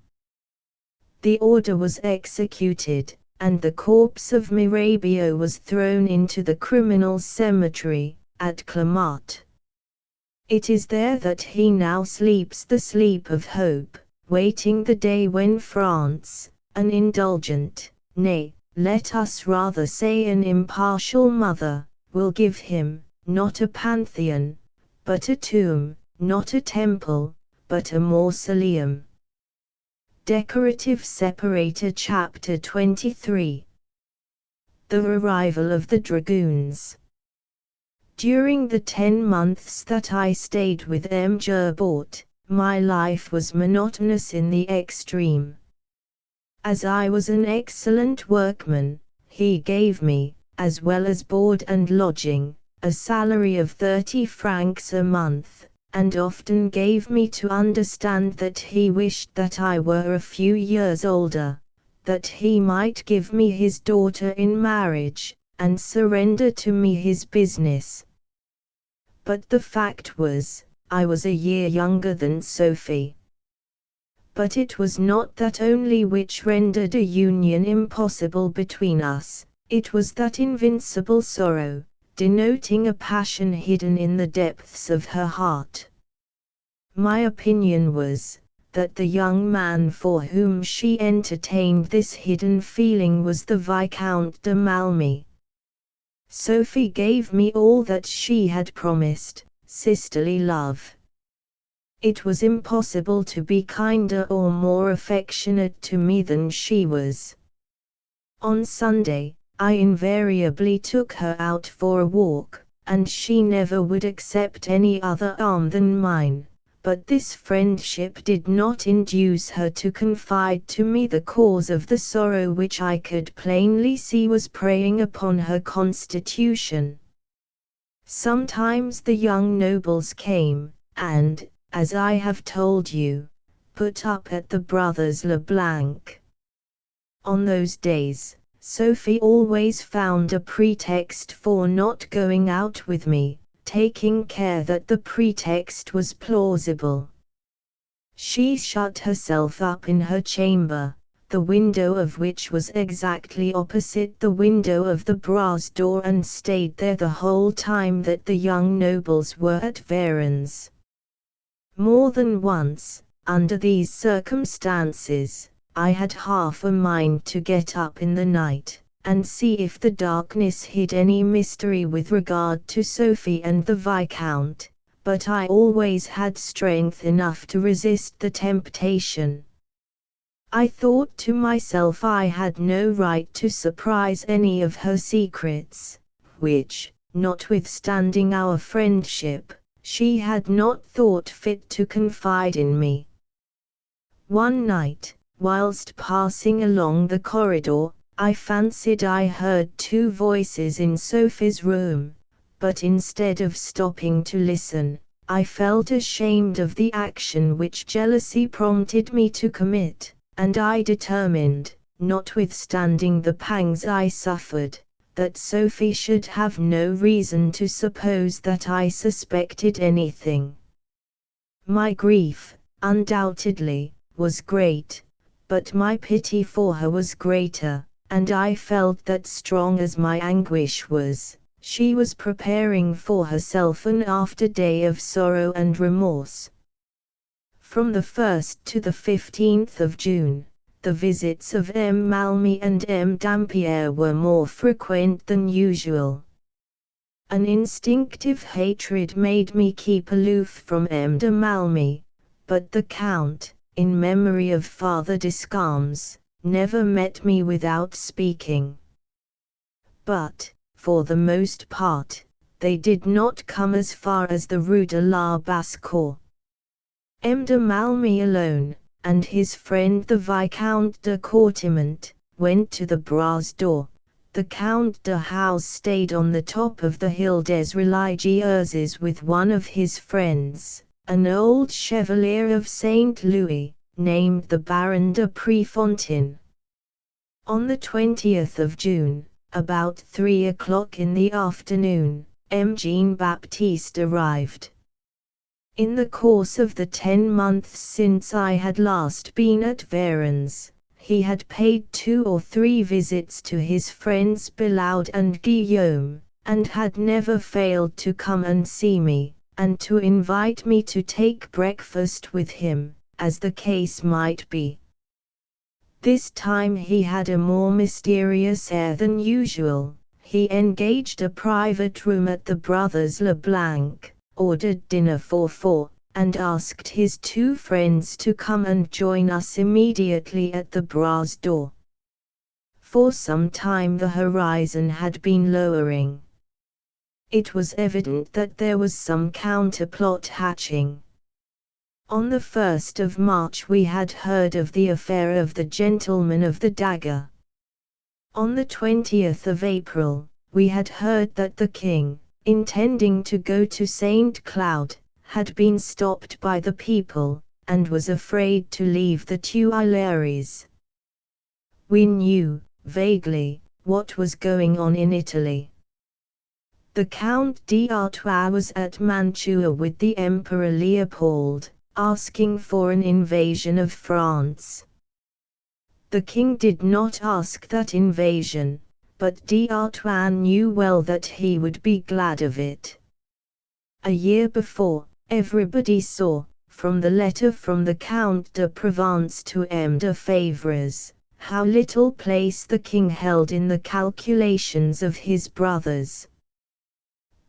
The order was executed, and the corpse of Mirabeau was thrown into the criminal cemetery, at Clamart. It is there that he now sleeps the sleep of hope, waiting the day when France, an indulgent, nay, let us rather say an impartial mother, will give him, not a pantheon, but a tomb, not a temple, but a mausoleum. Decorative Separator Chapter 23. The Arrival of the Dragoons. During the 10 months that I stayed with M. Gerbort, my life was monotonous in the extreme. As I was an excellent workman, he gave me, as well as board and lodging, a salary of 30 francs a month, and often gave me to understand that he wished that I were a few years older, that he might give me his daughter in marriage, and surrender to me his business. But the fact was, I was a year younger than Sophie. But it was not that only which rendered a union impossible between us, it was that invincible sorrow, denoting a passion hidden in the depths of her heart. My opinion was, that the young man for whom she entertained this hidden feeling was the Viscount de Malmy. Sophie gave me all that she had promised, sisterly love. It was impossible to be kinder or more affectionate to me than she was. On Sunday, I invariably took her out for a walk, and she never would accept any other arm than mine, but this friendship did not induce her to confide to me the cause of the sorrow which I could plainly see was preying upon her constitution. Sometimes the young nobles came, and, as I have told you, put up at the brothers Leblanc. On those days, Sophie always found a pretext for not going out with me, taking care that the pretext was plausible. She shut herself up in her chamber, the window of which was exactly opposite the window of the brass door, and stayed there the whole time that the young nobles were at Varennes. More than once, under these circumstances, I had half a mind to get up in the night, and see if the darkness hid any mystery with regard to Sophie and the Viscount, but I always had strength enough to resist the temptation. I thought to myself I had no right to surprise any of her secrets, which, notwithstanding our friendship, she had not thought fit to confide in me. One night, whilst passing along the corridor, I fancied I heard two voices in Sophie's room, but instead of stopping to listen, I felt ashamed of the action which jealousy prompted me to commit, and I determined, notwithstanding the pangs I suffered, that Sophie should have no reason to suppose that I suspected anything. My grief, undoubtedly, was great, but my pity for her was greater, and I felt that strong as my anguish was, she was preparing for herself an after day of sorrow and remorse. From the 1st to the 15th of June, the visits of M. Malmy and M. Dampierre were more frequent than usual. An instinctive hatred made me keep aloof from M. de Malmy, but the Count, in memory of Father Descamps, never met me without speaking. But, for the most part, they did not come as far as the Rue de la Basse-Cour. M. de Malmy alone, and his friend the Viscount de Courtimont, went to the Brass door. The Count de House stayed on the top of the Hill des Religieuses with one of his friends, an old chevalier of Saint Louis, named the Baron de Prefontaine. On the 20th of June, about 3 o'clock in the afternoon, M. Jean-Baptiste arrived. In the course of the 10 months since I had last been at Varennes, he had paid 2 or 3 visits to his friends Billaud and Guillaume, and had never failed to come and see me, and to invite me to take breakfast with him, as the case might be. This time he had a more mysterious air than usual. He engaged a private room at the brothers Leblanc, ordered dinner for 4, and asked his 2 friends to come and join us immediately at the Brass door. For some time the horizon had been lowering. It was evident that there was some counterplot hatching. On the 1st of March we had heard of the affair of the gentleman of the dagger. On the 20th of April, we had heard that the king, intending to go to St. Cloud, had been stopped by the people, and was afraid to leave the Tuileries. We knew, vaguely, what was going on in Italy. The Count d'Artois was at Mantua with the Emperor Leopold, asking for an invasion of France. The king did not ask that invasion, but d'Artois knew well that he would be glad of it. A year before, everybody saw, from the letter from the Count de Provence to M. de Favres, how little place the king held in the calculations of his brothers.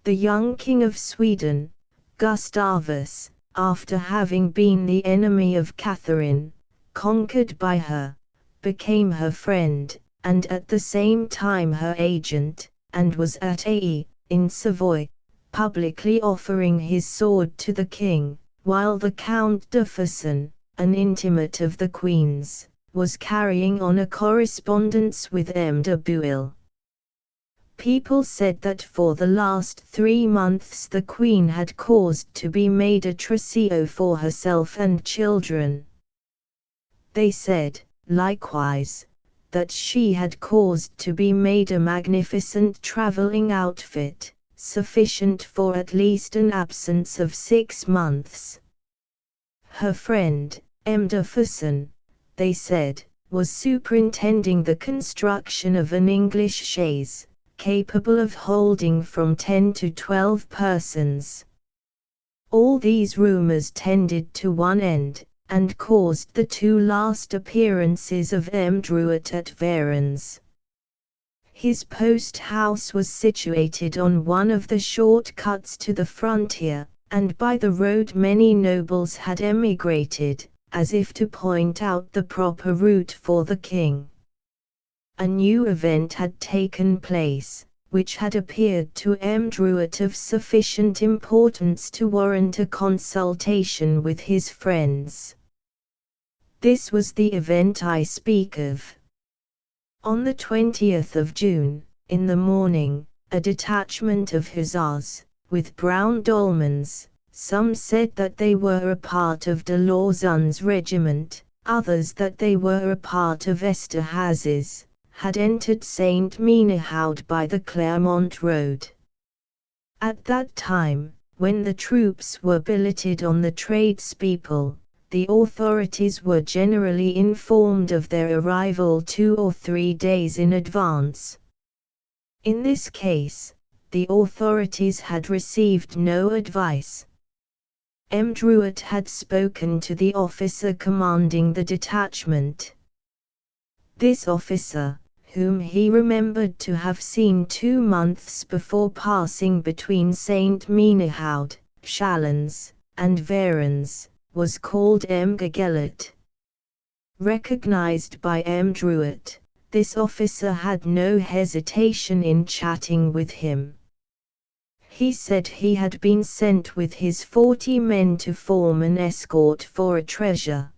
The young king of Sweden, Gustavus, after having been the enemy of Catherine, conquered by her, became her friend, and at the same time her agent, and was at Aix, in Savoy, publicly offering his sword to the king, while the Count de Fersen, an intimate of the Queen's, was carrying on a correspondence with M. de Bouille. People said that for the last 3 months the Queen had caused to be made a trousseau for herself and children. They said, likewise, that she had caused to be made a magnificent travelling outfit, sufficient for at least an absence of 6 months. Her friend, M. de Fersen, they said, was superintending the construction of an English chaise, capable of holding from 10 to 12 persons. All these rumors tended to one end, and caused the 2 last appearances of M. Druat at Varennes. His post house was situated on one of the short cuts to the frontier, and by the road many nobles had emigrated, as if to point out the proper route for the king. A new event had taken place, which had appeared to M. Druat of sufficient importance to warrant a consultation with his friends. This was the event I speak of. On the 20th of June, in the morning, a detachment of hussars, with brown dolmans, some said that they were a part of de Lauzun's regiment, others that they were a part of Esterhazy's, had entered St. Menehould by the Clermont road. At that time, when the troops were billeted on the tradespeople, the authorities were generally informed of their arrival 2 or 3 days in advance. In this case, the authorities had received no advice. M. Druat had spoken to the officer commanding the detachment. This officer, whom he remembered to have seen 2 months before passing between St. Menehould, Chalons, and Varennes, was called M. Gagelet. Recognized by M. Druat, this officer had no hesitation in chatting with him. He said he had been sent with his 40 men to form an escort for a treasure.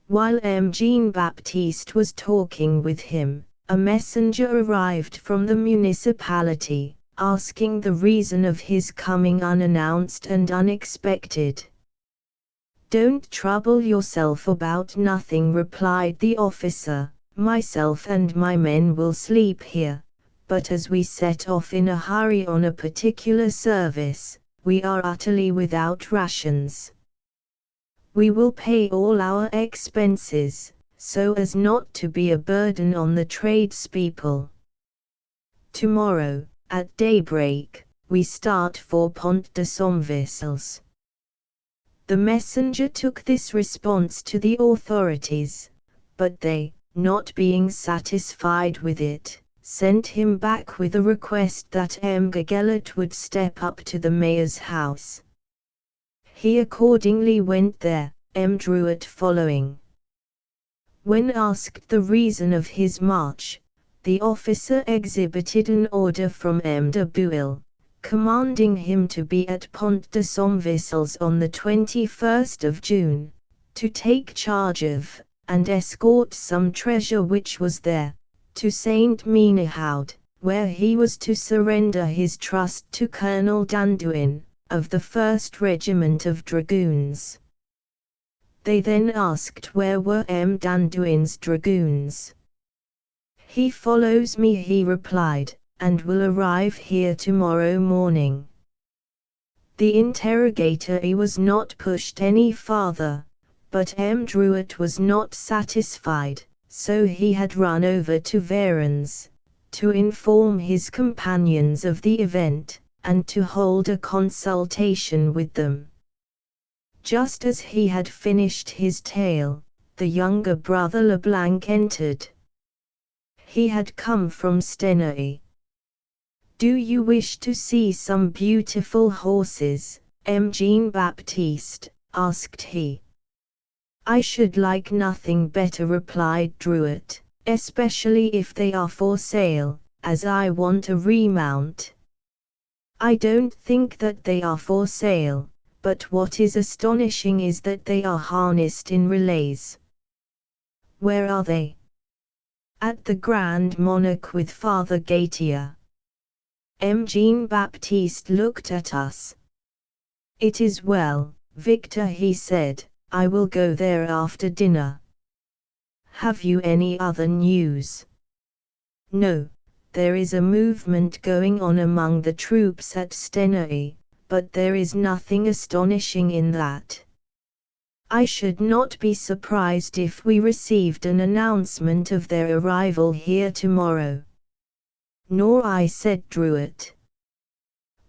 While M. Jean-Baptiste was talking with him, a messenger arrived from the municipality, asking the reason of his coming unannounced and unexpected. "Don't trouble yourself about nothing," replied the officer, "myself and my men will sleep here, but as we set off in a hurry on a particular service, we are utterly without rations. We will pay all our expenses, so as not to be a burden on the tradespeople. Tomorrow, at daybreak, we start for Pont de Somvicels." The messenger took this response to the authorities, but they, not being satisfied with it, sent him back with a request that M. Gagelet would step up to the mayor's house. He accordingly went there, M. Druat following. When asked the reason of his march, the officer exhibited an order from M. de Bouille, commanding him to be at Pont de Somvissels on the 21st of June, to take charge of, and escort some treasure which was there, to Saint Menehoud, where he was to surrender his trust to Colonel Danduin, of the 1st Regiment of Dragoons. They then asked where were M. Danduin's dragoons. He follows me, he replied, and will arrive here tomorrow morning. The interrogator was not pushed any farther, but M. Druet was not satisfied, so he had run over to Varens, to inform his companions of the event, and to hold a consultation with them. Just as he had finished his tale, the younger brother Leblanc entered. He had come from Stenay. "Do you wish to see some beautiful horses, M. Jean-Baptiste?" asked he. "I should like nothing better," replied Druet, "especially if they are for sale, as I want a remount." "I don't think that they are for sale, but what is astonishing is that they are harnessed in relays." "Where are they?" "At the Grand Monarch with Father Gaetier." M. Jean-Baptiste looked at us. "It is well, Victor," he said, "I will go there after dinner." "Have you any other news?" "No, there is a movement going on among the troops at Stenay, but there is nothing astonishing in that. I should not be surprised if we received an announcement of their arrival here tomorrow." "Nor I," said Druet.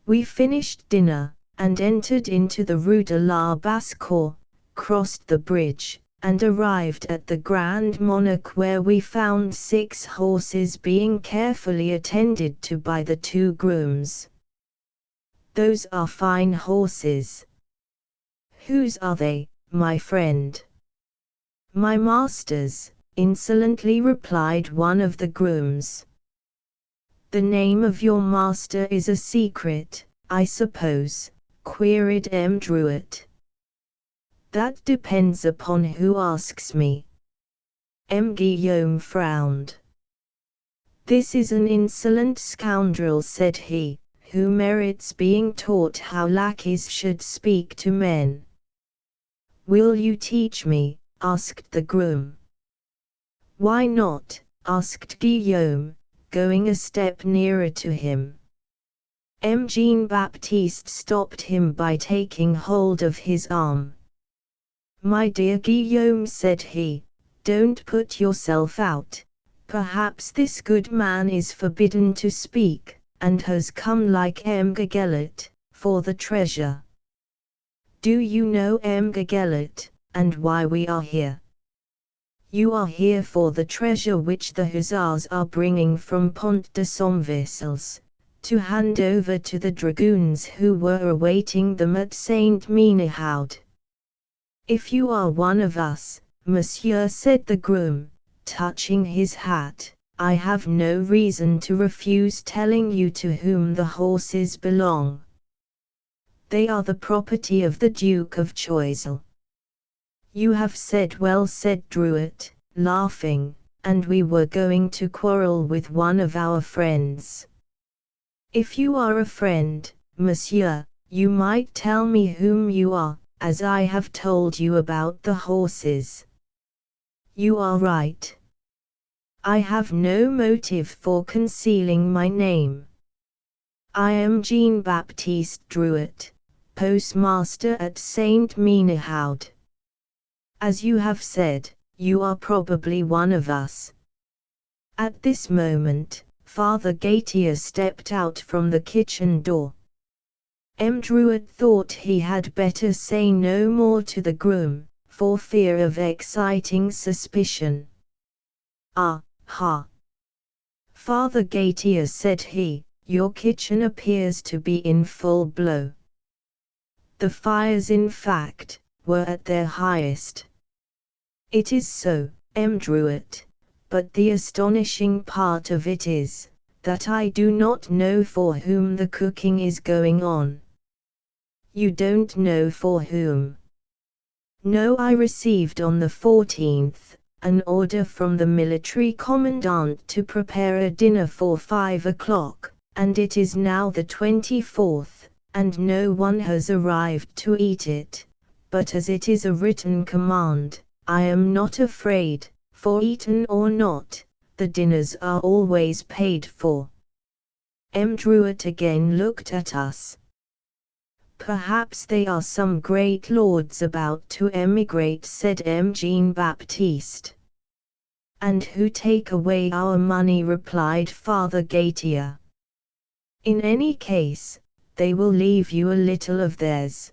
We finished dinner, and entered into the Rue de la Basse-Cour, crossed the bridge, and arrived at the Grand Monarch, where we found 6 horses being carefully attended to by the 2 grooms. "Those are fine horses." "Whose are they, my friend?" "My master's," insolently replied one of the grooms. "The name of your master is a secret, I suppose?" queried M. Druet. "That depends upon who asks me." M. Guillaume frowned. "This is an insolent scoundrel," said he, "who merits being taught how lackeys should speak to men." "Will you teach me?" asked the groom. "Why not?" asked Guillaume, going a step nearer to him. M. Jean-Baptiste stopped him by taking hold of his arm. "My dear Guillaume," said he, "don't put yourself out. Perhaps this good man is forbidden to speak, and has come like M. Gagelet, for the treasure. Do you know M. Gagelet, and why we are here?" "You are here for the treasure which the hussars are bringing from Pont de Somvissels, to hand over to the dragoons who were awaiting them at Saint Menehoud." "If you are one of us, monsieur," said the groom, touching his hat, "I have no reason to refuse telling you to whom the horses belong. They are the property of the Duke of Choiseul." "You have said well," said Druet, laughing, "and we were going to quarrel with one of our friends." "If you are a friend, monsieur, you might tell me whom you are, as I have told you about the horses." "You are right. I have no motive for concealing my name. I am Jean-Baptiste Druet, postmaster at Saint Menehoud. As you have said, you are probably one of us." At this moment, Father Gaetier stepped out from the kitchen door. M. Druet thought he had better say no more to the groom, for fear of exciting suspicion. "Ah, ha! Father Gaetier," said he, "your kitchen appears to be in full blow." The fires, in fact, were at their highest. "It is so, M. Druet, but the astonishing part of it is, that I do not know for whom the cooking is going on." "You don't know for whom?" "No, I received on the 14th, an order from the military commandant to prepare a dinner for 5 o'clock, and it is now the 24th, and no one has arrived to eat it, but as it is a written command, I am not afraid, for eaten or not, the dinners are always paid for." M. Druitt again looked at us. "Perhaps they are some great lords about to emigrate," said M. Jean-Baptiste. "And who take away our money," replied Father Gautier. "In any case, they will leave you a little of theirs."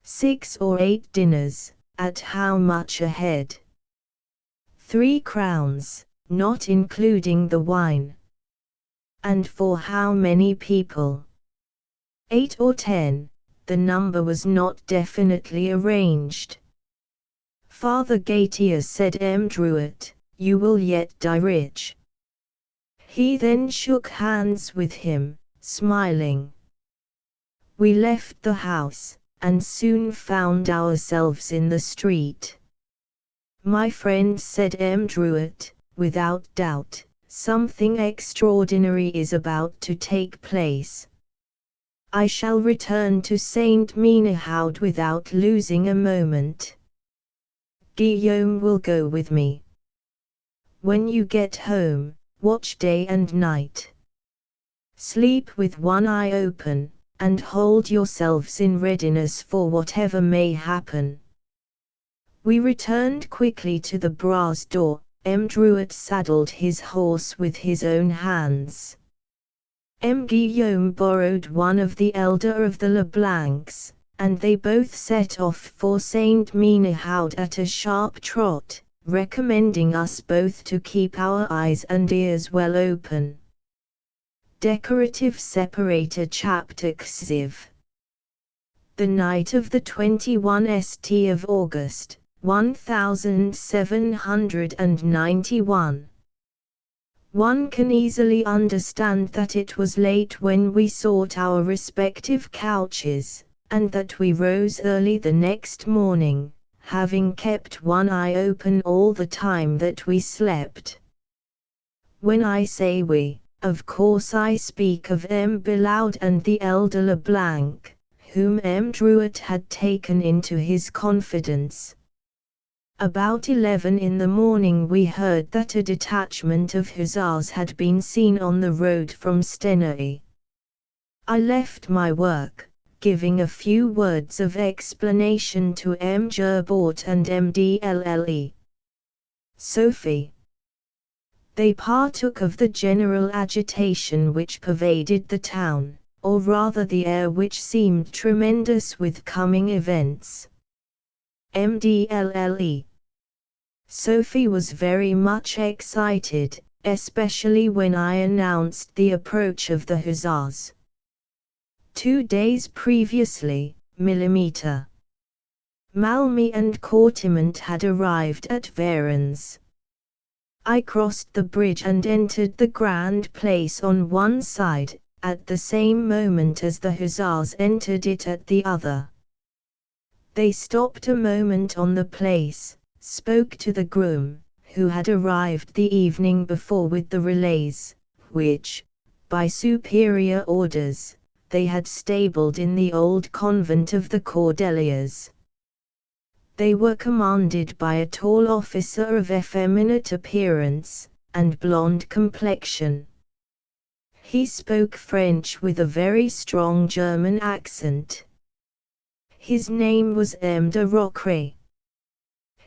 6 or 8 dinners, at how much a head? 3 crowns, not including the wine. And for how many people? 8 or 10, the number was not definitely arranged. "Father Gautier," said M. Druitt, "you will yet die rich." He then shook hands with him, smiling. We left the house, and soon found ourselves in the street. "My friend," said M. Druitt, "without doubt, something extraordinary is about to take place. I shall return to Saint Menehoud without losing a moment. Guillaume will go with me. When you get home, watch day and night. Sleep with one eye open, and hold yourselves in readiness for whatever may happen." We returned quickly to the brass door. M. Druitt saddled his horse with his own hands. M. Guillaume borrowed one of the elder of the Leblancs, and they both set off for Saint Menehoud at a sharp trot, recommending us both to keep our eyes and ears well open. Decorative separator chapter Xiv. The night of the 21st of August, 1791. One can easily understand that it was late when we sought our respective couches, and that we rose early the next morning, having kept one eye open all the time that we slept. When I say we, of course I speak of M. Billaud and the elder Leblanc, whom M. Druitt had taken into his confidence. About 11 in the morning we heard that a detachment of hussars had been seen on the road from Stenay. I left my work, giving a few words of explanation to M. Gerbort and M. Dlle. Sophie. They partook of the general agitation which pervaded the town, or rather the air which seemed tremendous with coming events. M. Dlle. Sophie was very much excited, especially when I announced the approach of the hussars. 2 days previously, Millimeter, Malmy and Courtimont had arrived at Varennes. I crossed the bridge and entered the Grand Place on one side, at the same moment as the hussars entered it at the other. They stopped a moment on the place, spoke to the groom, who had arrived the evening before with the relays, which, by superior orders, they had stabled in the old convent of the Cordeliers. They were commanded by a tall officer of effeminate appearance, and blonde complexion. He spoke French with a very strong German accent. His name was M. de Rocré.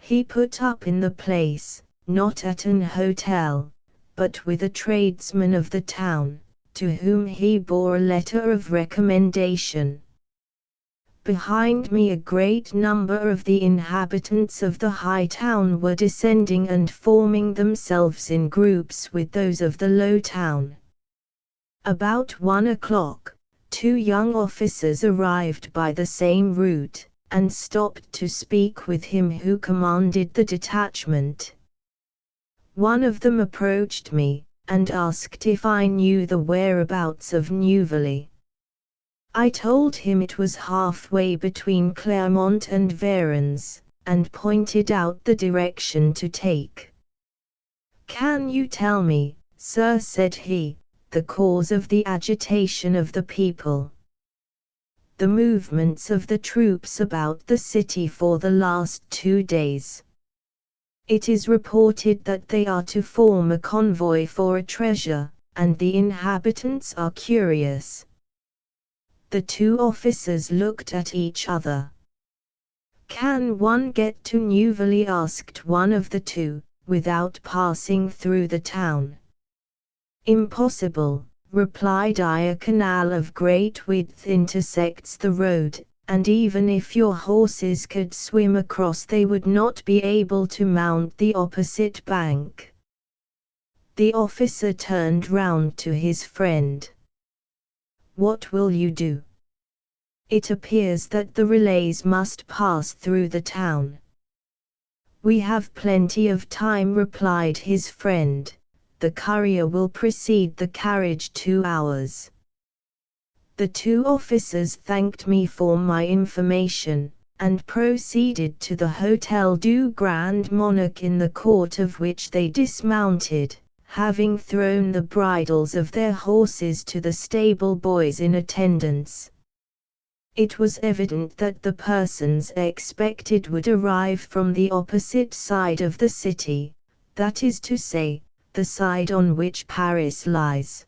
He put up in the place, not at an hotel, but with a tradesman of the town, to whom he bore a letter of recommendation. Behind me a great number of the inhabitants of the high town were descending and forming themselves in groups with those of the low town. About 1 o'clock, 2 young officers arrived by the same route, and stopped to speak with him who commanded the detachment. One of them approached me, and asked if I knew the whereabouts of Newverley. I told him it was halfway between Claremont and Varennes, and pointed out the direction to take. "Can you tell me, sir," said he, "the cause of the agitation of the people? The movements of the troops about the city for the last 2 days. It is reported that they are to form a convoy for a treasure, and the inhabitants are curious." The 2 officers looked at each other. "Can one get to Newverley?" asked one of the 2, "without passing through the town?" "Impossible," replied I. "A canal of great width intersects the road, and even if your horses could swim across they would not be able to mount the opposite bank." The officer turned round to his friend. "What will you do?" "It appears that the relays must pass through the town." "We have plenty of time," replied his friend. "The courier will precede the carriage 2 hours." The 2 officers thanked me for my information, and proceeded to the Hôtel du Grand Monarque, in the court of which they dismounted, having thrown the bridles of their horses to the stable boys in attendance. It was evident that the persons expected would arrive from the opposite side of the city, that is to say, the side on which Paris lies.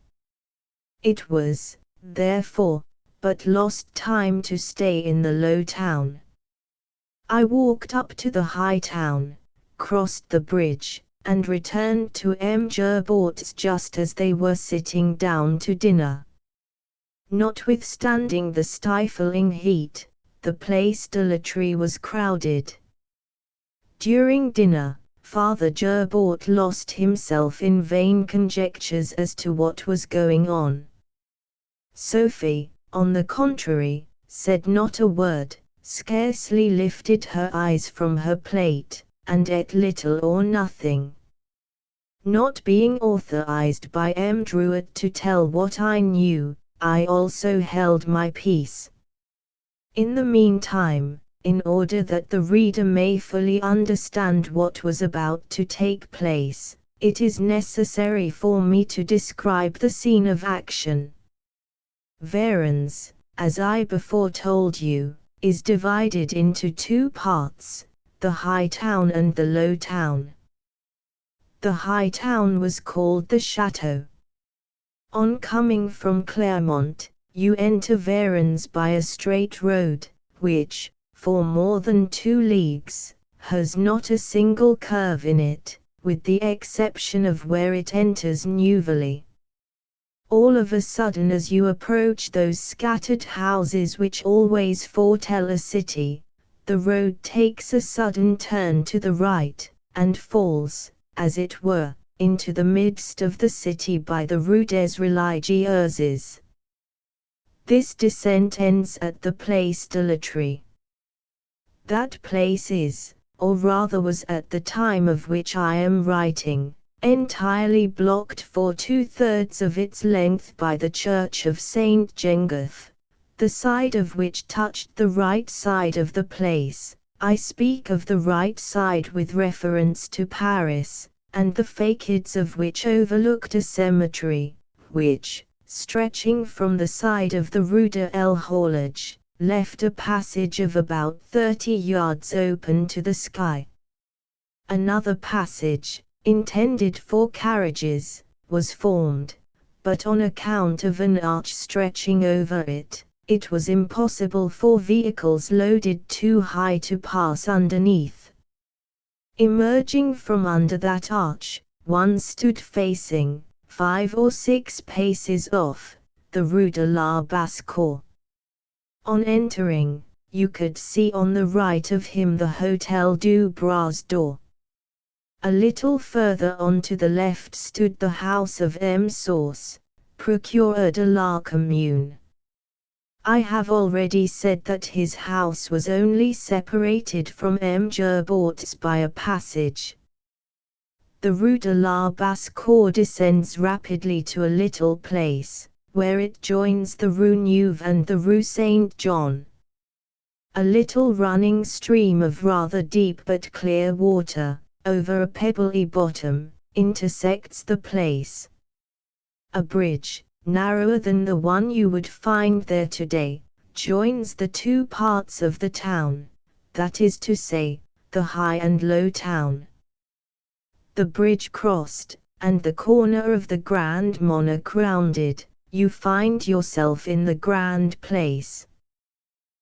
It was, therefore, but lost time to stay in the low town. I walked up to the high town, crossed the bridge, and returned to M. Gerbaut's just as they were sitting down to dinner. Notwithstanding the stifling heat, the Place de la Tree was crowded. During dinner, Father Gerbaut lost himself in vain conjectures as to what was going on. Sophie, on the contrary, said not a word, scarcely lifted her eyes from her plate, and ate little or nothing. Not being authorized by M. Drouet to tell what I knew, I also held my peace. In the meantime, in order that the reader may fully understand what was about to take place, it is necessary for me to describe the scene of action. Varennes, as I before told you, is divided into 2 parts, the high town and the low town. The high town was called the Château. On coming from Claremont, you enter Varennes by a straight road, which, for more than 2 leagues, has not a single curve in it, with the exception of where it enters Newverley. All of a sudden, as you approach those scattered houses which always foretell a city, the road takes a sudden turn to the right, and falls, as it were, into the midst of the city by the Rue des Religieuses. This descent ends at the Place de la Tree. That place is, or rather was at the time of which I am writing, entirely blocked for 2/3 of its length by the Church of St. Gengulph, the side of which touched the right side of the place. I speak of the right side with reference to Paris, and the facades of which overlooked a cemetery, which, stretching from the side of the Rue de l'Horloge, left a passage of about 30 yards open to the sky. Another passage, intended for carriages, was formed, but on account of an arch stretching over it, it was impossible for vehicles loaded too high to pass underneath. Emerging from under that arch, one stood facing, 5 or 6 paces off, the Rue de la Basse-Cour. On entering, you could see on the right of him the Hôtel du Bras d'Or. A little further on to the left stood the house of M. Sauce, Procureur de la Commune. I have already said that his house was only separated from M. Gerbaut's by a passage. The Rue de la Basse-Cour descends rapidly to a little place, where it joins the Rue Neuve and the Rue Saint-John. A little running stream of rather deep but clear water, over a pebbly bottom, intersects the place. A bridge, narrower than the one you would find there today, joins the two parts of the town, that is to say, the high and low town. The bridge crossed, and the corner of the Grand Monarch rounded, you find yourself in the Grand Place.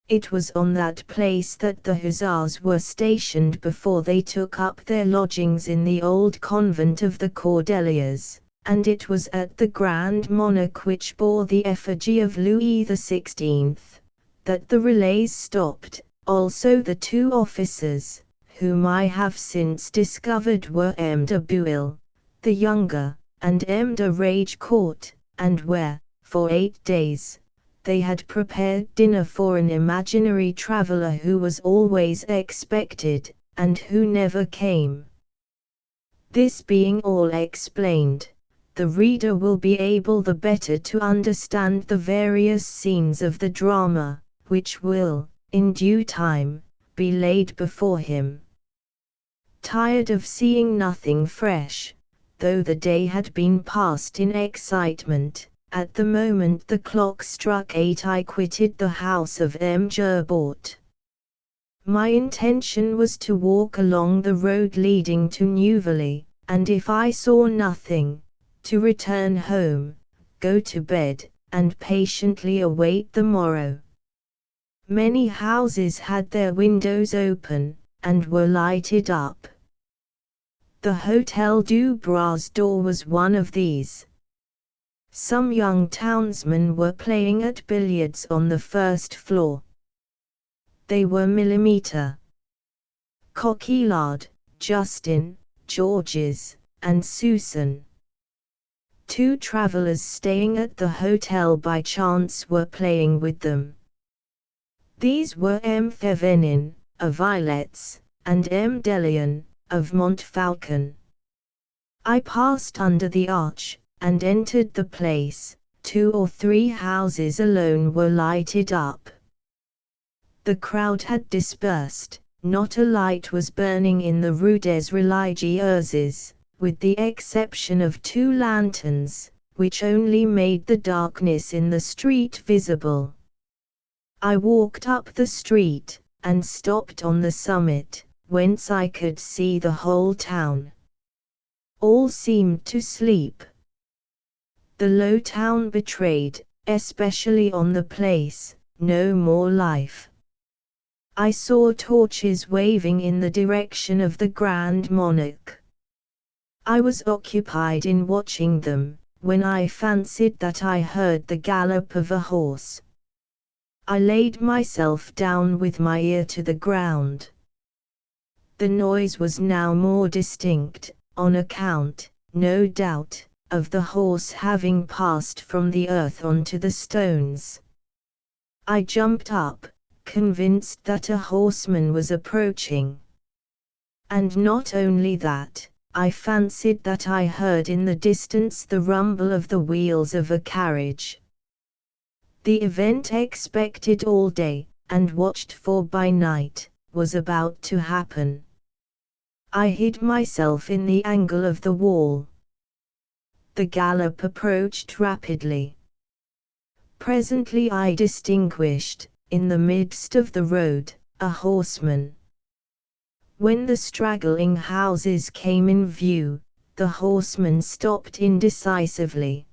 It was on that place that the hussars were stationed before they took up their lodgings in the old convent of the Cordeliers, and it was at the Grand Monarch, which bore the effigy of Louis XVI, that the relays stopped. Also the two officers, whom I have since discovered were M. de Bouille, the younger, and M. de Ragecourt, and where, for 8 days, they had prepared dinner for an imaginary traveller who was always expected, and who never came. This being all explained, the reader will be able the better to understand the various scenes of the drama, which will, in due time, be laid before him. Tired of seeing nothing fresh, though the day had been passed in excitement, at the moment the clock struck 8 I quitted the house of M. Gerbort. My intention was to walk along the road leading to Neuvilly, and if I saw nothing, to return home, go to bed, and patiently await the morrow. Many houses had their windows open, and were lighted up. The Hôtel du Bras d'Or was one of these. Some young townsmen were playing at billiards on the first floor. They were Millimeter, Coquillard, Justin, Georges, and Susan. 2 travellers staying at the hotel by chance were playing with them. These were M. Thevenin, of Ilettes, and M. Delion, of Montfaucon. I passed under the arch, and entered the place. 2 or 3 houses alone were lighted up. The crowd had dispersed, not a light was burning in the Rue des Religieuses, with the exception of 2 lanterns, which only made the darkness in the street visible. I walked up the street, and stopped on the summit, whence I could see the whole town. All seemed to sleep. The low town betrayed, especially on the place, no more life. I saw torches waving in the direction of the Grand Monarch. I was occupied in watching them, when I fancied that I heard the gallop of a horse. I laid myself down with my ear to the ground. The noise was now more distinct, on account, no doubt, of the horse having passed from the earth onto the stones. I jumped up, convinced that a horseman was approaching. And not only that, I fancied that I heard in the distance the rumble of the wheels of a carriage. The event expected all day, and watched for by night, was about to happen. I hid myself in the angle of the wall. The gallop approached rapidly. Presently I distinguished, in the midst of the road, a horseman. When the straggling houses came in view, the horseman stopped indecisively.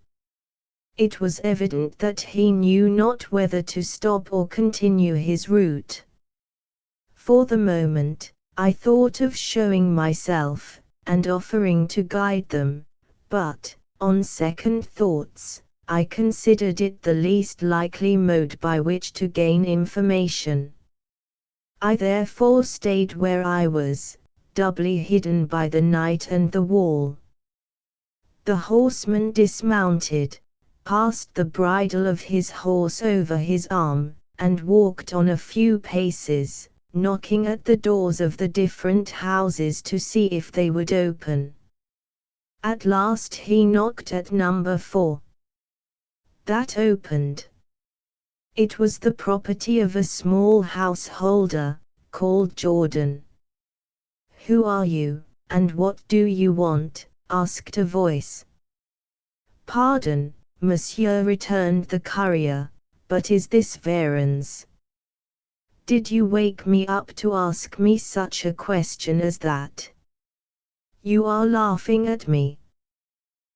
It was evident that he knew not whether to stop or continue his route. For the moment, I thought of showing myself, and offering to guide them, but, on second thoughts, I considered it the least likely mode by which to gain information. I therefore stayed where I was, doubly hidden by the night and the wall. The horseman dismounted, passed the bridle of his horse over his arm, and walked on a few paces, knocking at the doors of the different houses to see if they would open. At last he knocked at number 4. That opened. It was the property of a small householder, called Jordan. "Who are you, and what do you want?" asked a voice. "Pardon, monsieur," returned the courier, "but is this Véron's? Did you wake me up to ask me such a question as that? You are laughing at me."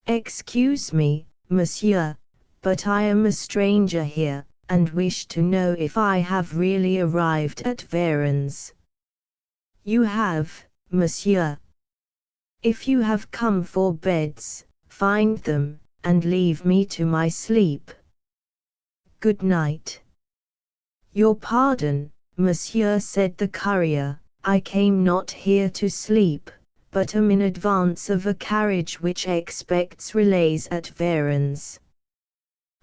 "Excuse me, monsieur, but I am a stranger here, and wish to know if I have really arrived at Véron's." "You have, monsieur. If you have come for beds, find them, and leave me to my sleep. Good night." "Your pardon, monsieur," said the courier, "I came not here to sleep, but am in advance of a carriage which expects relays at Véron's.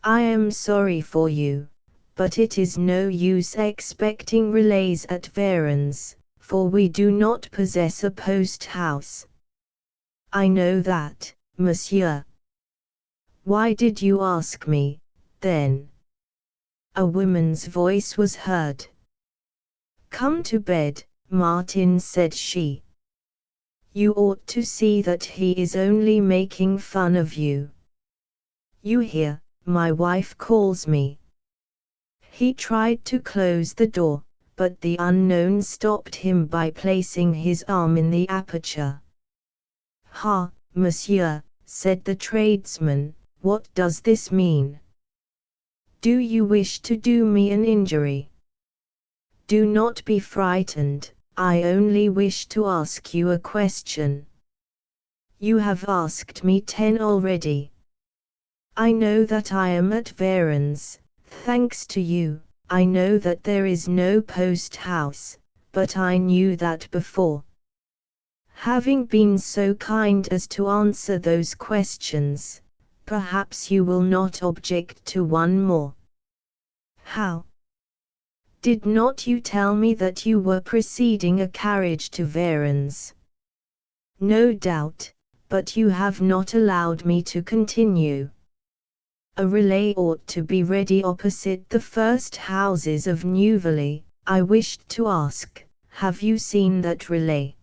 I am sorry for you, but it is no use expecting relays at Véron's, for we do not possess a post-house." "I know that, monsieur." "Why did you ask me, then?" A woman's voice was heard. "Come to bed, Martin," said she. "You ought to see that he is only making fun of you. You hear, my wife calls me." He tried to close the door, but the unknown stopped him by placing his arm in the aperture. "Ha, monsieur," said the tradesman, "what does this mean? Do you wish to do me an injury?" "Do not be frightened, I only wish to ask you a question." "You have asked me 10 already. I know that I am at Véron's, thanks to you. I know that there is no post-house, but I knew that before. Having been so kind as to answer those questions, perhaps you will not object to one more." "How? Did not you tell me that you were preceding a carriage to Véron's?" "No doubt, but you have not allowed me to continue. A relay ought to be ready opposite the first houses of Neuvilly. I wished to ask, have you seen that relay?"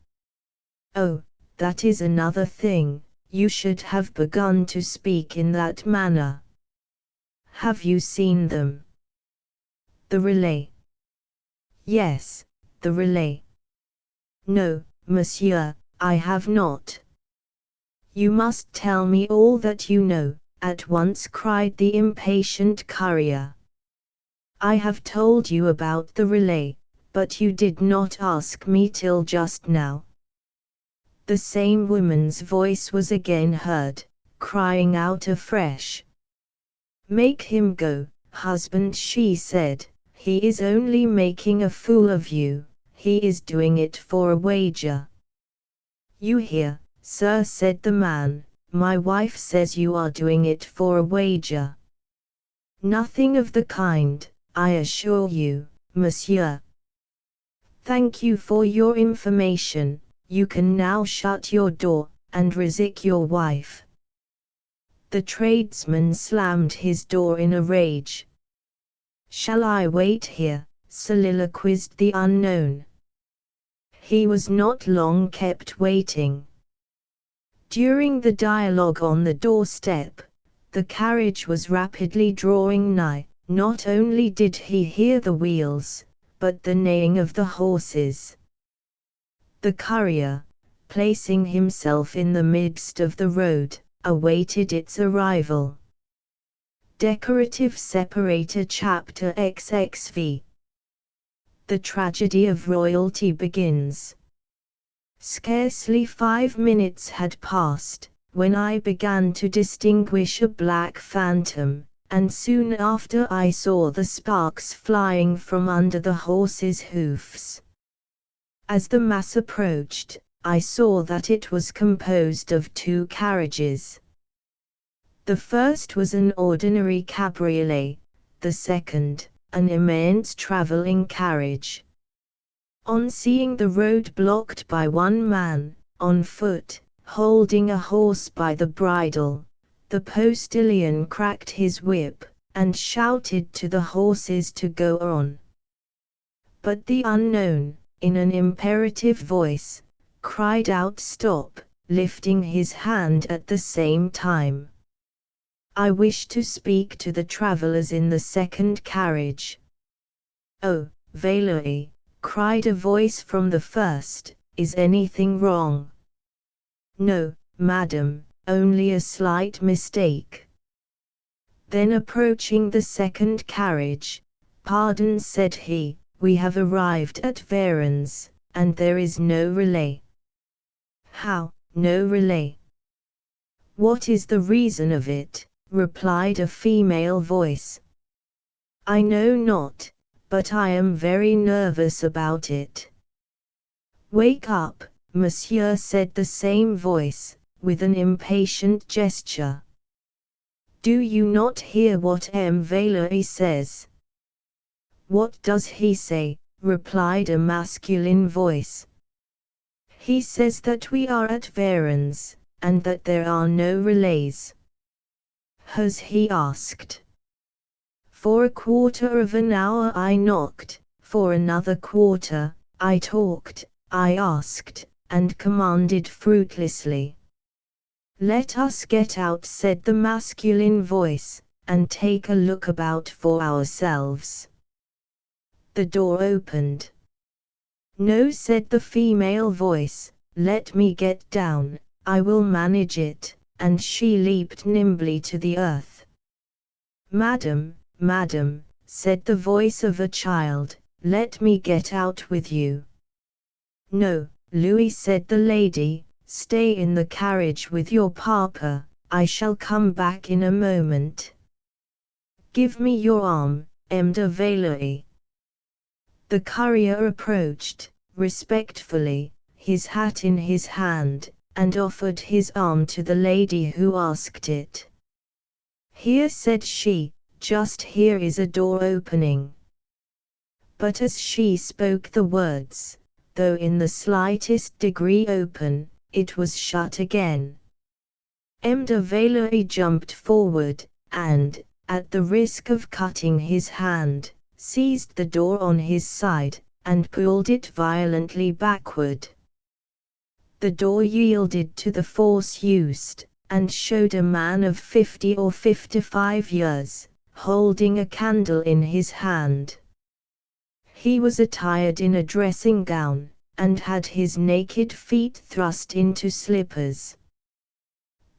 "Oh, that is another thing, you should have begun to speak in that manner. Have you seen them?" "The relay?" "Yes, the relay." "No, monsieur, I have not." "You must tell me all that you know," at once cried the impatient courier. "I have told you about the relay, but you did not ask me till just now." The same woman's voice was again heard, crying out afresh. "Make him go, husband," she said, "he is only making a fool of you, he is doing it for a wager." "You hear, sir," said the man, "my wife says you are doing it for a wager." "Nothing of the kind, I assure you, monsieur." "Thank you for your information. You can now shut your door, and resick your wife." The tradesman slammed his door in a rage. "Shall I wait here?" soliloquized the unknown. He was not long kept waiting. During the dialogue on the doorstep, the carriage was rapidly drawing nigh. Not only did he hear the wheels, but the neighing of the horses. The courier, placing himself in the midst of the road, awaited its arrival. Decorative separator chapter XXV. The tragedy of royalty begins. Scarcely 5 minutes had passed, when I began to distinguish a black phantom, and soon after I saw the sparks flying from under the horses' hoofs. As the mass approached, I saw that it was composed of 2 carriages. The first was an ordinary cabriolet, the second, an immense travelling carriage. On seeing the road blocked by one man, on foot, Holding a horse by the bridle, the postilion cracked his whip, and shouted to the horses to go on. But the unknown, in an imperative voice, cried out stop, lifting his hand at the same time. I wish to speak to the travelers in the second carriage. Oh, Valerie, cried a voice from the first, is anything wrong? No, madam, only a slight mistake. Then approaching the second carriage, pardon, said he, we have arrived at Varennes, and there is no relay. How, no relay? What is the reason of it? Replied a female voice. I know not, but I am very nervous about it. Wake up, monsieur, said the same voice, with an impatient gesture. Do you not hear what M. Valery says? What does he say? Replied a masculine voice. He says that we are at Varennes, and that there are no relays. Has he asked? For a quarter of an hour I knocked, for another quarter, I talked, I asked, and commanded fruitlessly. Let us get out, said the masculine voice, and take a look about for ourselves. The door opened. No, said the female voice, let me get down, I will manage it, and she leaped nimbly to the earth. Madam, madam, said the voice of a child, let me get out with you. No, Louis, said the lady, stay in the carriage with your papa, I shall come back in a moment. Give me your arm, M. de Valery. The courier approached, respectfully, his hat in his hand, and offered his arm to the lady who asked it. Here, said she, just here is a door opening. But as she spoke the words, though in the slightest degree open, it was shut again. M. de Valery jumped forward, and, at the risk of cutting his hand, seized the door on his side, and pulled it violently backward. The door yielded to the force used, and showed a man of 50 or 55 years, holding a candle in his hand. He was attired in a dressing gown, and had his naked feet thrust into slippers.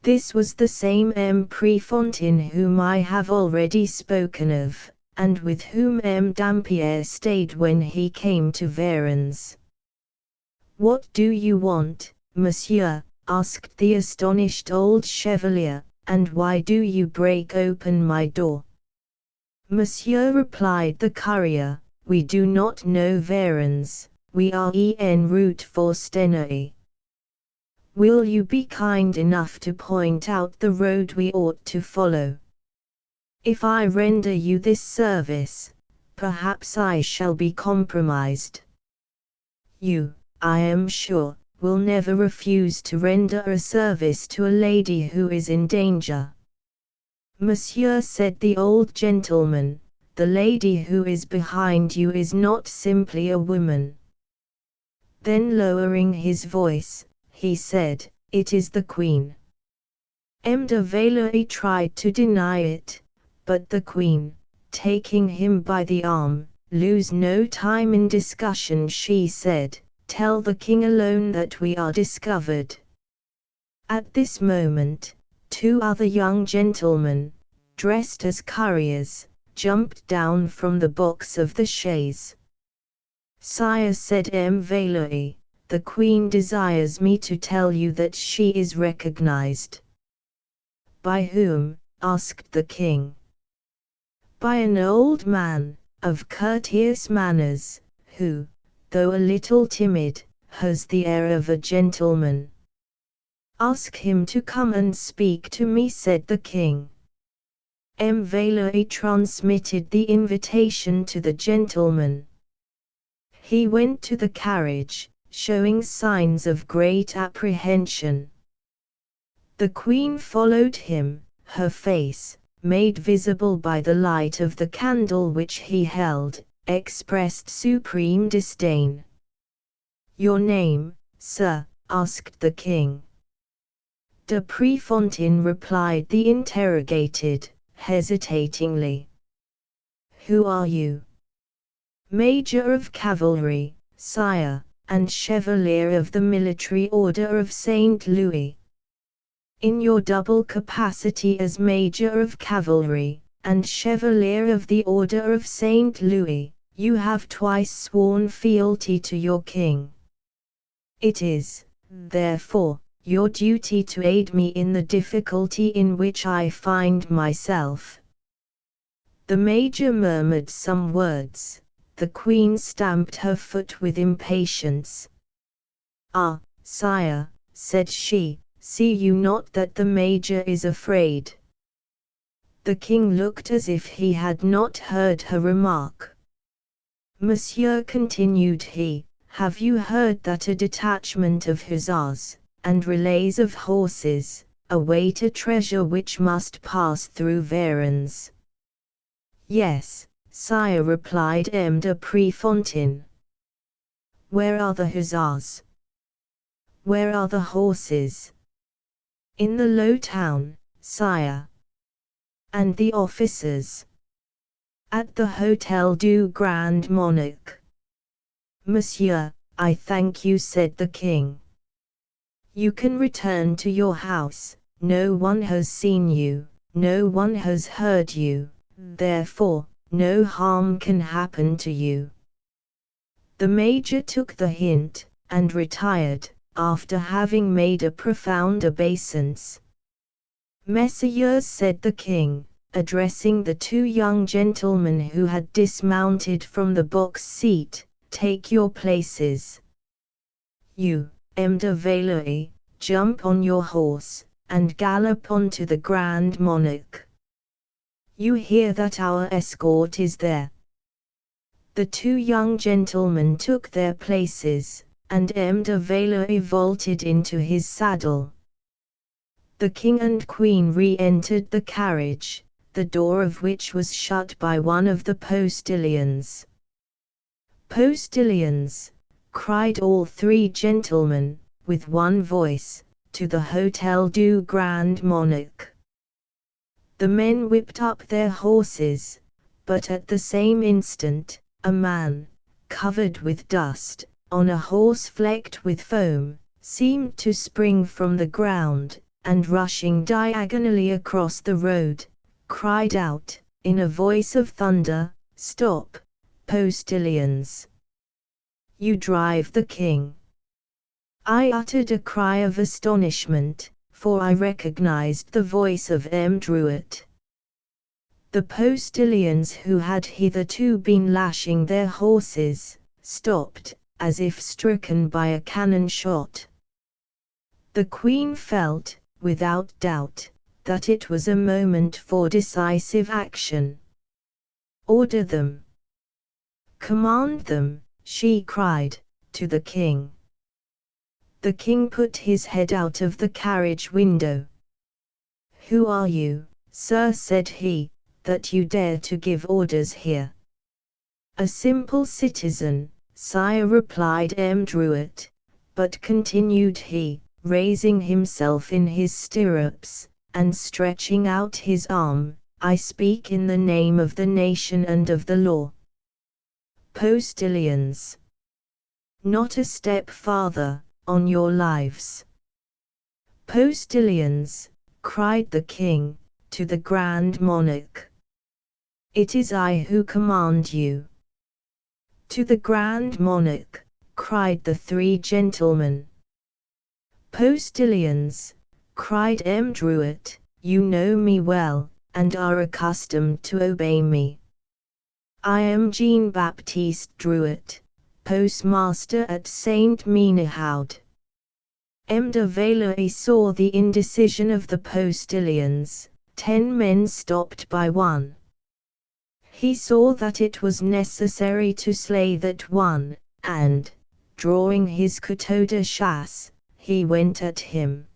This was the same M. Prefontaine whom I have already spoken of, and with whom M. Dampierre stayed when he came to Varennes. What do you want, monsieur? Asked the astonished old chevalier, and why do you break open my door? Monsieur, replied the courier, we do not know Varennes, we are en route for Stenay. Will you be kind enough to point out the road we ought to follow? If I render you this service, perhaps I shall be compromised. You, I am sure, will never refuse to render a service to a lady who is in danger. Monsieur, said the old gentleman, the lady who is behind you is not simply a woman. Then lowering his voice, he said, it is the Queen. M. de Valery tried to deny it, but the Queen, taking him by the arm, lose no time in discussion, she said, tell the king alone that we are discovered. At this moment, two other young gentlemen, dressed as couriers, jumped down from the box of the chaise. Sire, said M. Valery, the Queen desires me to tell you that she is recognized. By whom? Asked the king. By an old man, of courteous manners, who, though a little timid, has the air of a gentleman. Ask him to come and speak to me, said the king. M. Valery transmitted the invitation to the gentleman. He went to the carriage, showing signs of great apprehension. The queen followed him, her face, made visible by the light of the candle which he held, expressed supreme disdain. "Your name, sir?" asked the king. De Prefontaine replied the interrogated, hesitatingly. "Who are you?" "Major of cavalry, sire, and Chevalier of the Military Order of St. Louis." "In your double capacity as Major of Cavalry, and Chevalier of the Order of St. Louis, you have twice sworn fealty to your king. It is, therefore, your duty to aid me in the difficulty in which I find myself." The major murmured some words. The queen stamped her foot with impatience. "Ah, sire," said she, "see you not that the major is afraid?" The king looked as if he had not heard her remark. "Monsieur," continued he, "have you heard that a detachment of hussars, and relays of horses, await a treasure which must pass through Varennes?" "Yes, sire," replied M. de Prefontaine. "Where are the hussars? Where are the horses?" "In the low town, sire." "And the officers?" "At the Hôtel du Grand Monarque." "Monsieur, I thank you," said the king. "You can return to your house, no one has seen you, no one has heard you, therefore, no harm can happen to you." The major took the hint, and retired, after having made a profound obeisance. "Messieurs," said the king, addressing the two young gentlemen who had dismounted from the box seat, "take your places. You, M. de Valois, jump on your horse, and gallop on to the Grand Monarque. You hear that our escort is there." The two young gentlemen took their places, and M. de Valois vaulted into his saddle. The king and queen re-entered the carriage, the door of which was shut by one of the postilions. "Postilions!" cried all three gentlemen, with one voice, "to the Hôtel du Grand Monarque." The men whipped up their horses, but at the same instant, a man, covered with dust, on a horse flecked with foam, seemed to spring from the ground, and rushing diagonally across the road, cried out, in a voice of thunder, "Stop, postilions! You drive the king!" I uttered a cry of astonishment, for I recognized the voice of M. Drouet. The postilions, who had hitherto been lashing their horses, stopped, as if stricken by a cannon shot. The queen felt, without doubt, that it was a moment for decisive action. "Order them! Command them!" she cried, to the king. The king put his head out of the carriage window. "Who are you, sir," said he, "that you dare to give orders here?" "A simple citizen, sire," replied M. Drouet, "but," continued he, raising himself in his stirrups, and stretching out his arm, "I speak in the name of the nation and of the law." Postilions! Not a step farther, on your lives! Postilions! cried the king, to the Grand Monarque. "It is I who command you." "To the Grand Monarque!" cried the three gentlemen. "Postilions!" cried M. Drouet, "you know me well, and are accustomed to obey me. I am Jean-Baptiste Drouet, postmaster at Saint Menehoud." M. de Valois saw the indecision of the postilions, 10 men stopped by one. He saw that it was necessary to slay that one, and, drawing his couteau de chasse, he went at him.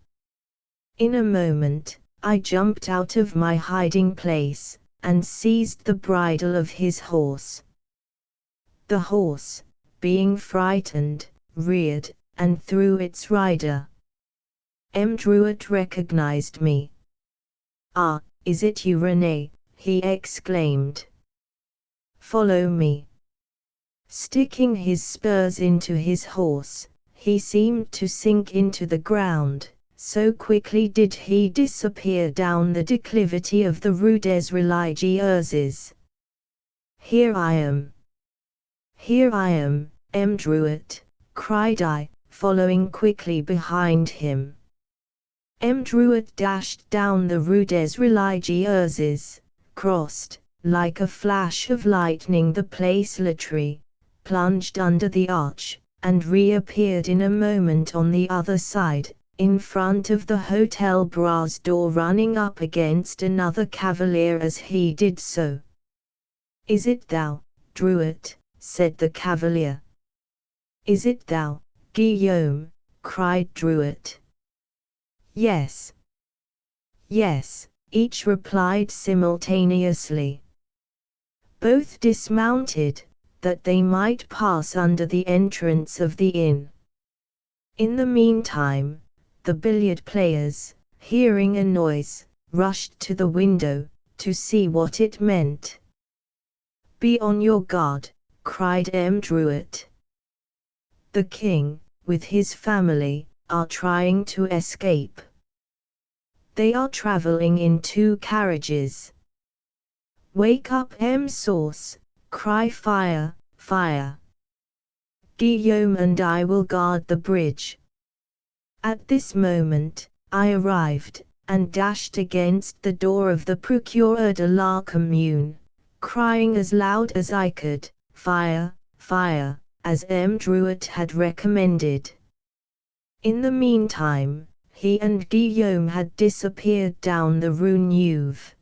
In a moment, I jumped out of my hiding place, and seized the bridle of his horse. The horse, being frightened, reared, and threw its rider. Druet recognized me. "Ah, is it you, René?" he exclaimed. "Follow me." Sticking his spurs into his horse, he seemed to sink into the ground, so quickly did he disappear down the declivity of the Rue des Religieuses. "Here I am! Here I am, Druet!" cried I, following quickly behind him. Druet dashed down the Rue des Religieuses, crossed, like a flash of lightning, the Place Lautry, plunged under the arch, and reappeared in a moment on the other side, in front of the Hotel Bras door, running up against another cavalier as he did so. "Is it thou, Druet?" said the cavalier. "Is it thou, Guillaume?" cried Druet. "Yes. Yes," each replied simultaneously. Both dismounted, that they might pass under the entrance of the inn. In the meantime, the billiard players, hearing a noise, rushed to the window, to see what it meant. "Be on your guard," cried Druet. "The king, with his family, are trying to escape. They are traveling in 2 carriages. Wake up, Sauce, cry fire, fire. Guillaume and I will guard the bridge." At this moment, I arrived, and dashed against the door of the Procureur de la Commune, crying as loud as I could, "Fire, fire," as Druet had recommended. In the meantime, he and Guillaume had disappeared down the Rue Neuve.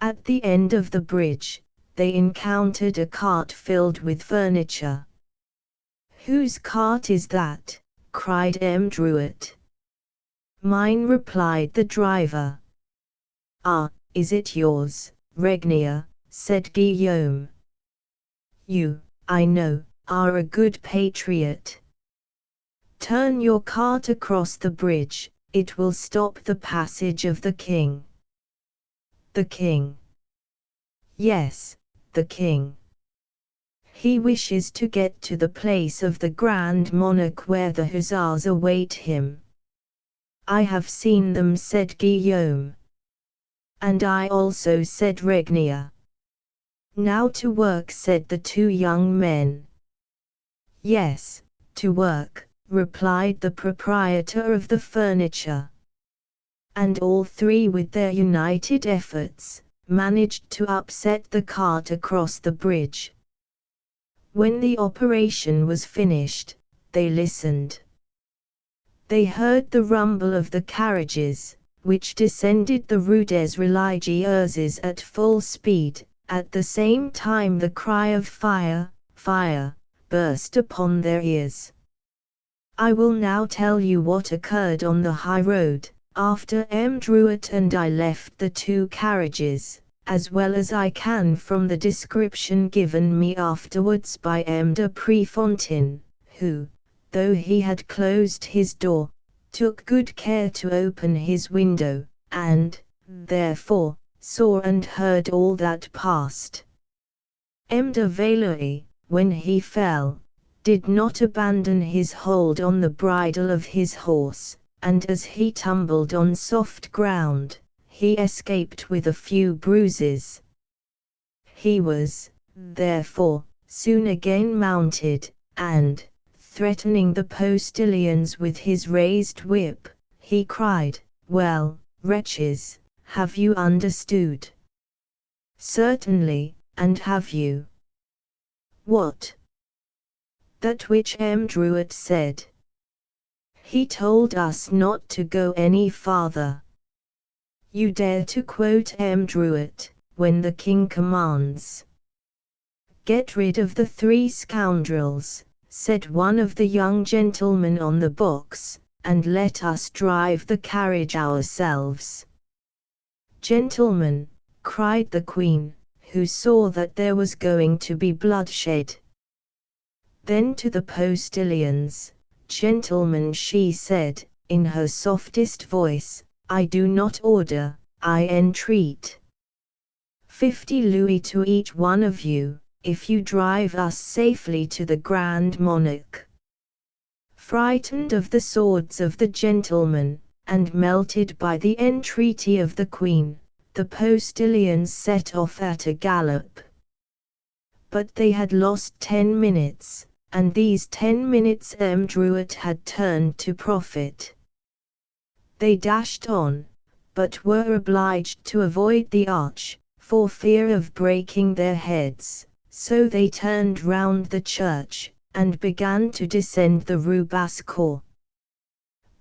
At the end of the bridge, they encountered a cart filled with furniture. "Whose cart is that?" cried Druet. "Mine," replied the driver. "Ah, is it yours, Regnier?" said Guillaume. "You, I know, are a good patriot. Turn your cart across the bridge, it will stop the passage of the king." "The king?" "Yes, the king. He wishes to get to the place of the Grand Monarch where the hussars await him." "I have seen them," said Guillaume. "And I also," said Regnier. "Now to work," said the 2 young men. "Yes, to work," replied the proprietor of the furniture. And all 3, with their united efforts, managed to upset the cart across the bridge. When the operation was finished, they listened. They heard the rumble of the carriages, which descended the Rue des Religieuses at full speed. At the same time the cry of "Fire, fire," burst upon their ears. I will now tell you what occurred on the high road, after Druet and I left the 2 carriages, as well as I can from the description given me afterwards by de Prefontaine, who, though he had closed his door, took good care to open his window, and, therefore, saw and heard all that passed. de Valois, when he fell, did not abandon his hold on the bridle of his horse, and as he tumbled on soft ground, he escaped with a few bruises. He was, therefore, soon again mounted, and, threatening the postilions with his raised whip, he cried, "Well, wretches, have you understood?" "Certainly, and have you?" "What?" "That which Druet said. He told us not to go any farther." "You dare to quote Druet, when the king commands?" "Get rid of the 3 scoundrels," said one of the young gentlemen on the box, and let us drive the carriage ourselves." "Gentlemen," cried the Queen, who saw that there was going to be bloodshed. Then to the postilions, "Gentlemen," she said, in her softest voice, "I do not order, I entreat. 50 louis to each one of you, if you drive us safely to the Grand Monarch." Frightened of the swords of the gentlemen, and melted by the entreaty of the Queen, the postilions set off at a gallop. But they had lost 10 minutes, and these 10 minutes M. Druitt had turned to profit. They dashed on, but were obliged to avoid the arch, for fear of breaking their heads, so they turned round the church, and began to descend the Rue Basse-Cour.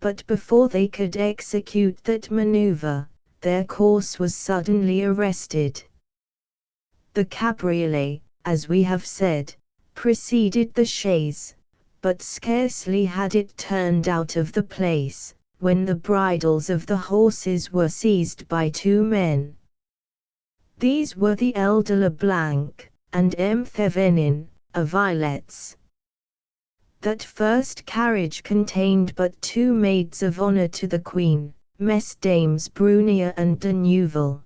But before they could execute that maneuver, their course was suddenly arrested. The cabriolet, as we have said, preceded the chaise, but scarcely had it turned out of the place, when the bridles of the horses were seized by 2 men. These were the elder Leblanc, and M. Thevenin, a Villets. That first carriage contained but 2 maids of honor to the Queen, Mesdames Brunier and de Neuville.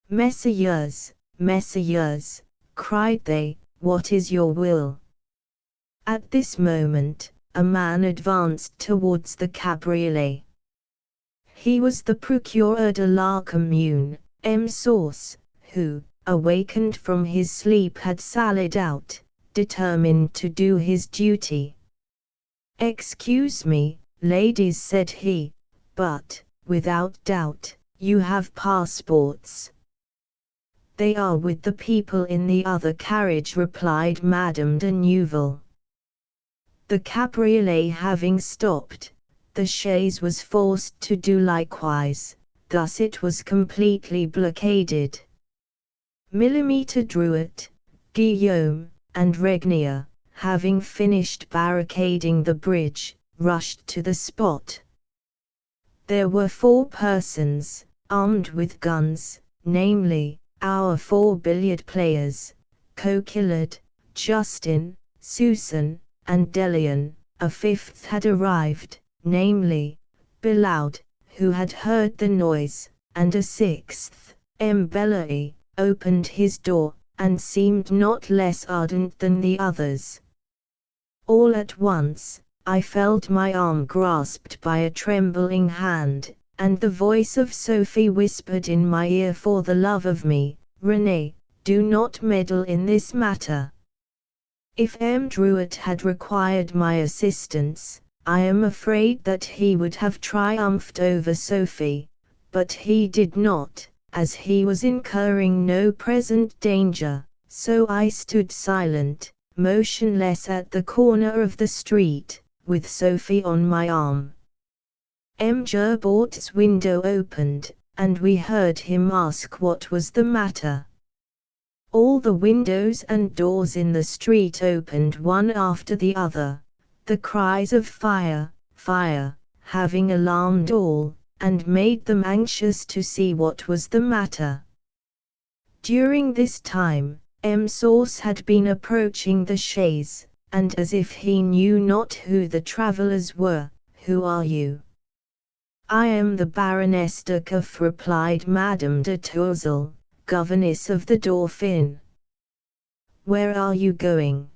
"Messieurs, messieurs," cried they, "what is your will?" At this moment, a man advanced towards the cabriolet. He was the Procureur de la Commune, M. Sauce, who, awakened from his sleep, had sallied out, determined to do his duty. "Excuse me, ladies," said he, "but, without doubt, you have passports." "They are with the people in the other carriage," replied Madame de Neuville. The cabriolet having stopped, the chaise was forced to do likewise, thus it was completely blockaded. Millimetre Druitt, Guillaume, and Regnier, having finished barricading the bridge, rushed to the spot. There were 4 persons, armed with guns, namely, our 4 billiard players, Coquillard, Justin, Susan, and Delian. A 5th had arrived, namely, Billaud, who had heard the noise, and a 6th, M. Bellary, opened his door, and seemed not less ardent than the others. All at once, I felt my arm grasped by a trembling hand, and the voice of Sophie whispered in my ear, "For the love of me, René, do not meddle in this matter." If M. Druitt had required my assistance, I am afraid that he would have triumphed over Sophie, but he did not, as he was incurring no present danger, so I stood silent, motionless at the corner of the street, with Sophie on my arm. M. Gerbaut's window opened, and we heard him ask what was the matter. All the windows and doors in the street opened one after the other, the cries of "Fire, fire," having alarmed all, and made them anxious to see what was the matter. During this time, M. Sauce had been approaching the chaise, and as if he knew not who the travellers were, "Who are you?" "I am the Baroness de Cuff," replied Madame de Tourzel, governess of the Dauphin. "Where are you going?"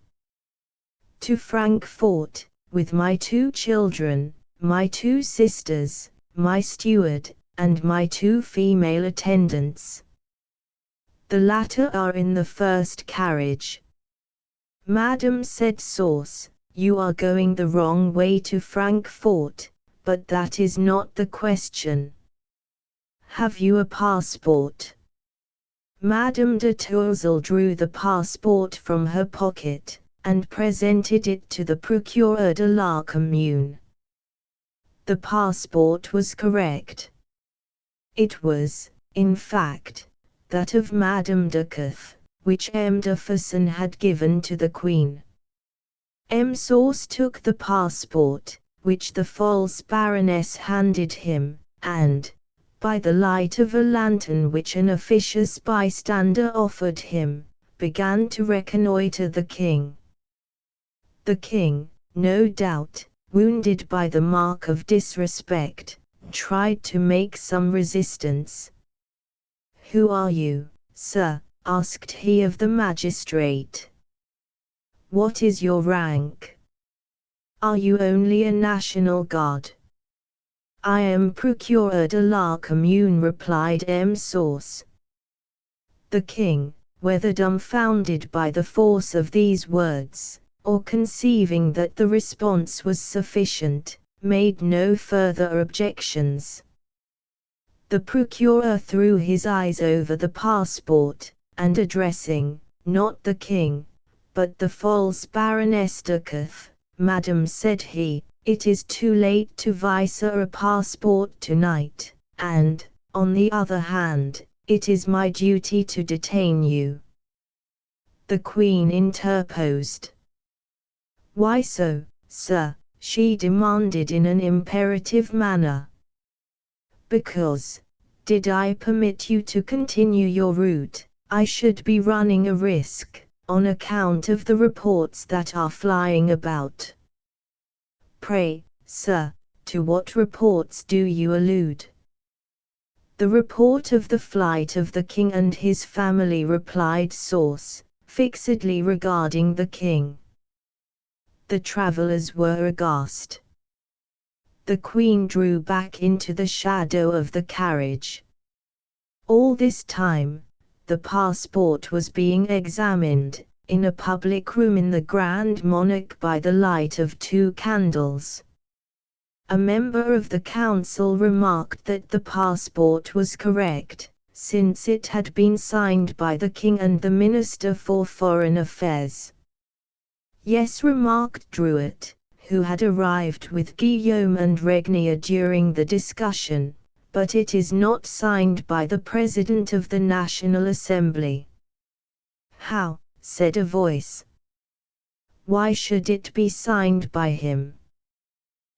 "To Frankfort, with my 2 children, my 2 sisters, my steward, and my 2 female attendants. The latter are in the first carriage." "Madam," said Sauce, "you are going the wrong way to Frankfort, but that is not the question. Have you a passport?" Madame de Tourzel drew the passport from her pocket, and presented it to the Procureur de la Commune. The passport was correct. It was, in fact, that of Madame de Cuff, which M. de Fersen had given to the Queen. M. Sauce took the passport, which the false Baroness handed him, and, by the light of a lantern which an officious bystander offered him, began to reconnoitre the king. The king, no doubt, wounded by the mark of disrespect, tried to make some resistance. "Who are you, sir?" asked he of the magistrate. "What is your rank? Are you only a National Guard?" "I am Procureur de la Commune," replied M. Sauce. The king, whether dumbfounded by the force of these words, or conceiving that the response was sufficient, made no further objections. The procureur threw his eyes over the passport, and addressing, not the king, but the false Baroness Ducath, "Madam," said he, "it is too late to vise a passport tonight, and, on the other hand, it is my duty to detain you." The queen interposed. "Why so, sir?" she demanded in an imperative manner. "Because, did I permit you to continue your route, I should be running a risk, on account of the reports that are flying about." "Pray, sir, to what reports do you allude?" "The report of the flight of the king and his family," replied Sauce, fixedly regarding the king. The travellers were aghast. The queen drew back into the shadow of the carriage. All this time, the passport was being examined, in a public room in the Grand Monarch by the light of 2 candles. A member of the council remarked that the passport was correct, since it had been signed by the king and the Minister for Foreign Affairs. "Yes," remarked Druet, who had arrived with Guillaume and Regnier during the discussion, "but it is not signed by the President of the National Assembly." "How?" said a voice. "Why should it be signed by him?"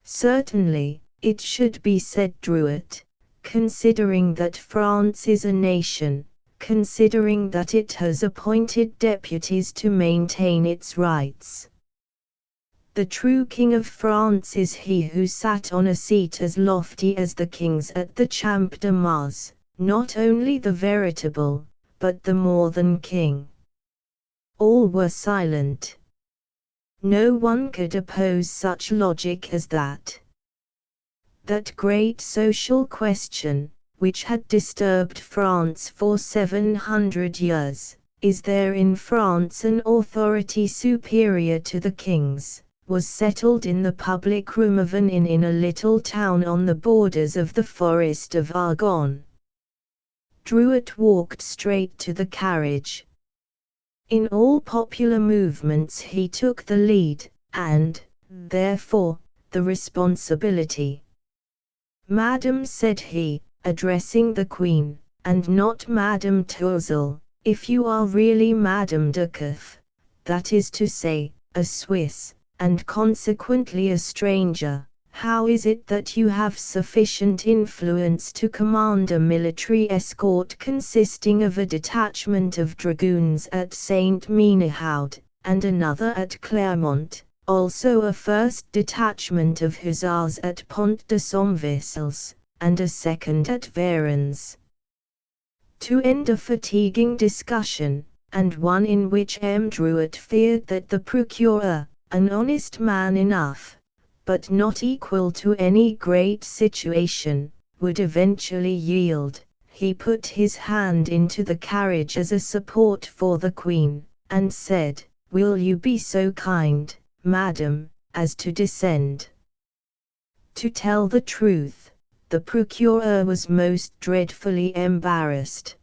"Certainly, it should be," said Druet, "considering that France is a nation, considering that it has appointed deputies to maintain its rights. The true King of France is he who sat on a seat as lofty as the king's at the Champ de Mars, not only the veritable, but the more than king." All were silent. No one could oppose such logic as that. That great social question, which had disturbed France for 700 years, "Is there in France an authority superior to the king's?" was settled in the public room of an inn in a little town on the borders of the forest of Argonne. Druet walked straight to the carriage. In all popular movements he took the lead, and, therefore, the responsibility. "Madam," said he, addressing the queen, and not Madame Tourzel, "if you are really Madame Ducath, that is to say, a Swiss, and consequently a stranger, how is it that you have sufficient influence to command a military escort consisting of a detachment of dragoons at Saint Menehoud, and another at Clermont, also a first detachment of hussars at Pont de Sombrefeuilles, and a second at Varennes?" To end a fatiguing discussion, and one in which M. Druet feared that the procureur, an honest man enough, but not equal to any great situation, would eventually yield, he put his hand into the carriage as a support for the queen, and said, "Will you be so kind, madam, as to descend?" To tell the truth, the procureur was most dreadfully embarrassed.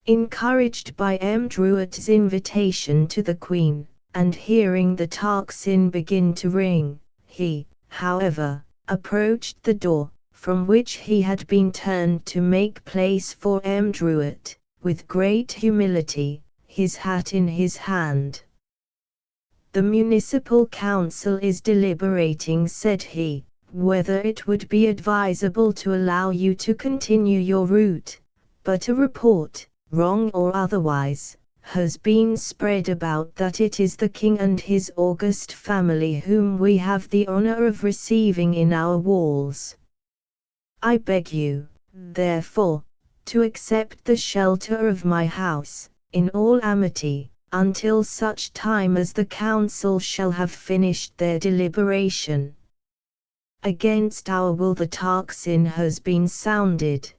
Encouraged by M. Druet's invitation to the queen, and hearing the tocsin begin to ring, he, however, approached the door, from which he had been turned to make place for M. Druet, with great humility, his hat in his hand. "The municipal council is deliberating," said he, "whether it would be advisable to allow you to continue your route, but a report, wrong or otherwise, has been spread about that it is the king and his august family whom we have the honor of receiving in our walls. I beg you, therefore, to accept the shelter of my house, in all amity, until such time as the council shall have finished their deliberation. Against our will the tocsin has been sounded.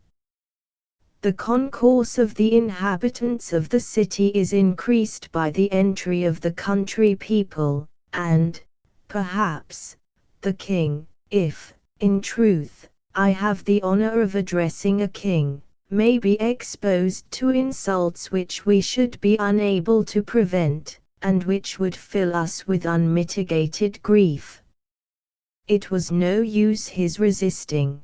The concourse of the inhabitants of the city is increased by the entry of the country people, and, perhaps, the king, if, in truth, I have the honor of addressing a king, may be exposed to insults which we should be unable to prevent, and which would fill us with unmitigated grief." It was no use his resisting.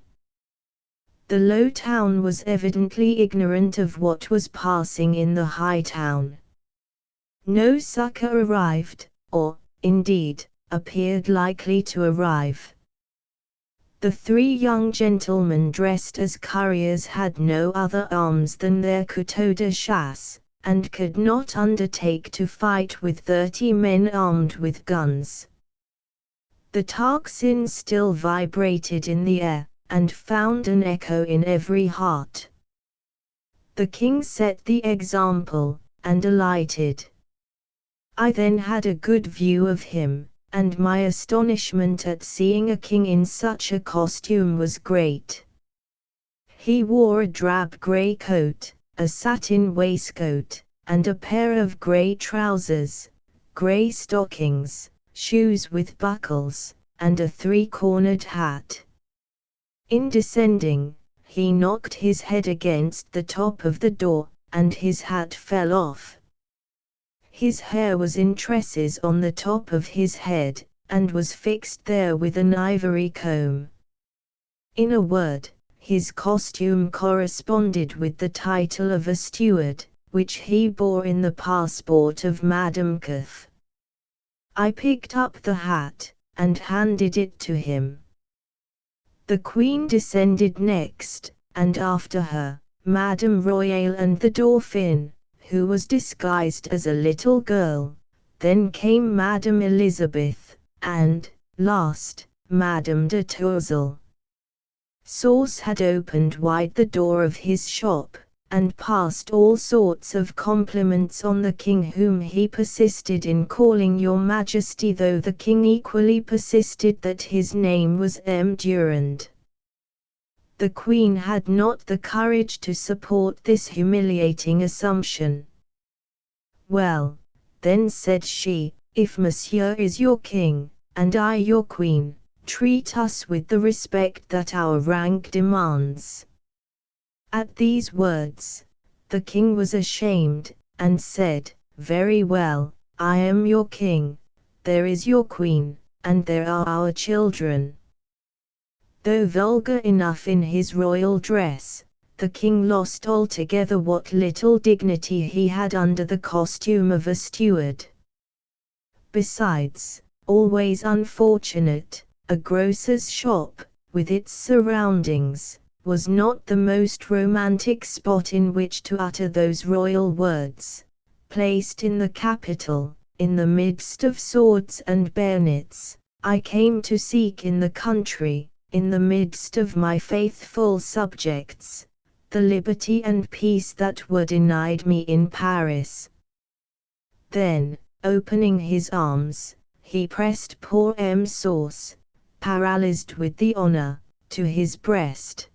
The low town was evidently ignorant of what was passing in the high town. No succor arrived, or, indeed, appeared likely to arrive. The three young gentlemen dressed as couriers had no other arms than their couteaux de chasse, and could not undertake to fight with 30 men armed with guns. The tocsin still vibrated in the air, and found an echo in every heart. The king set the example, and alighted. I then had a good view of him, and my astonishment at seeing a king in such a costume was great. He wore a drab grey coat, a satin waistcoat, and a pair of grey trousers, grey stockings, shoes with buckles, and a three-cornered hat. In descending, he knocked his head against the top of the door, and his hat fell off. His hair was in tresses on the top of his head, and was fixed there with an ivory comb. In a word, his costume corresponded with the title of a steward, which he bore in the passport of Madame Cuth. I picked up the hat, and handed it to him. The Queen descended next, and after her, Madame Royale and the Dauphin, who was disguised as a little girl, then came Madame Elizabeth, and, last, Madame de Tourzel. Sauce had opened wide the door of his shop, and passed all sorts of compliments on the king, whom he persisted in calling Your Majesty, though the king equally persisted that his name was M. Durand. The Queen had not the courage to support this humiliating assumption. "Well, then," said she, "if Monsieur is your king, and I your queen, treat us with the respect that our rank demands." At these words, the king was ashamed, and said, "Very well, I am your king, there is your queen, and there are our children." Though vulgar enough in his royal dress, the king lost altogether what little dignity he had under the costume of a steward. Besides, always unfortunate, a grocer's shop, with its surroundings, was not the most romantic spot in which to utter those royal words, placed in the capital, in the midst of swords and bayonets, I came to seek in the country, in the midst of my faithful subjects, the liberty and peace that were denied me in Paris. Then, opening his arms, he pressed poor M. Sauce, paralyzed with the honor, to his breast.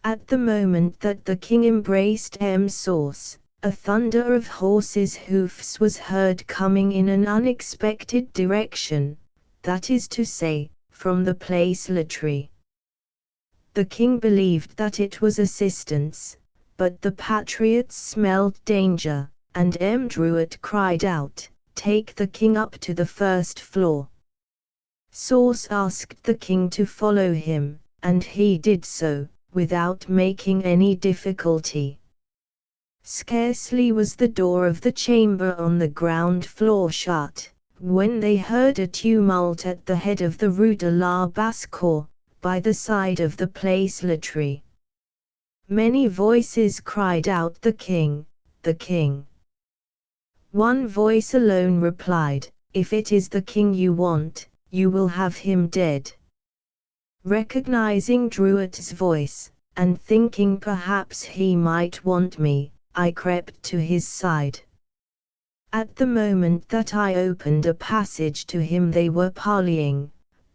At the moment that the king embraced M. Sauce, a thunder of horses' hoofs was heard coming in an unexpected direction, that is to say, from the Place Laitry. The king believed that it was assistance, but the patriots smelled danger, and M. Druet cried out, "Take the king up to the first floor." Sauce asked the king to follow him, and he did so, without making any difficulty. Scarcely was the door of the chamber on the ground floor shut, when they heard a tumult at the head of the Rue de la Basse-Cour, by the side of the Place Lautry. Many voices cried out, "The king, the king!" One voice alone replied, "If it is the king you want, you will have him dead." Recognizing Drouot's voice, and thinking perhaps he might want me, I crept to his side. At the moment that I opened a passage to him they were parleying,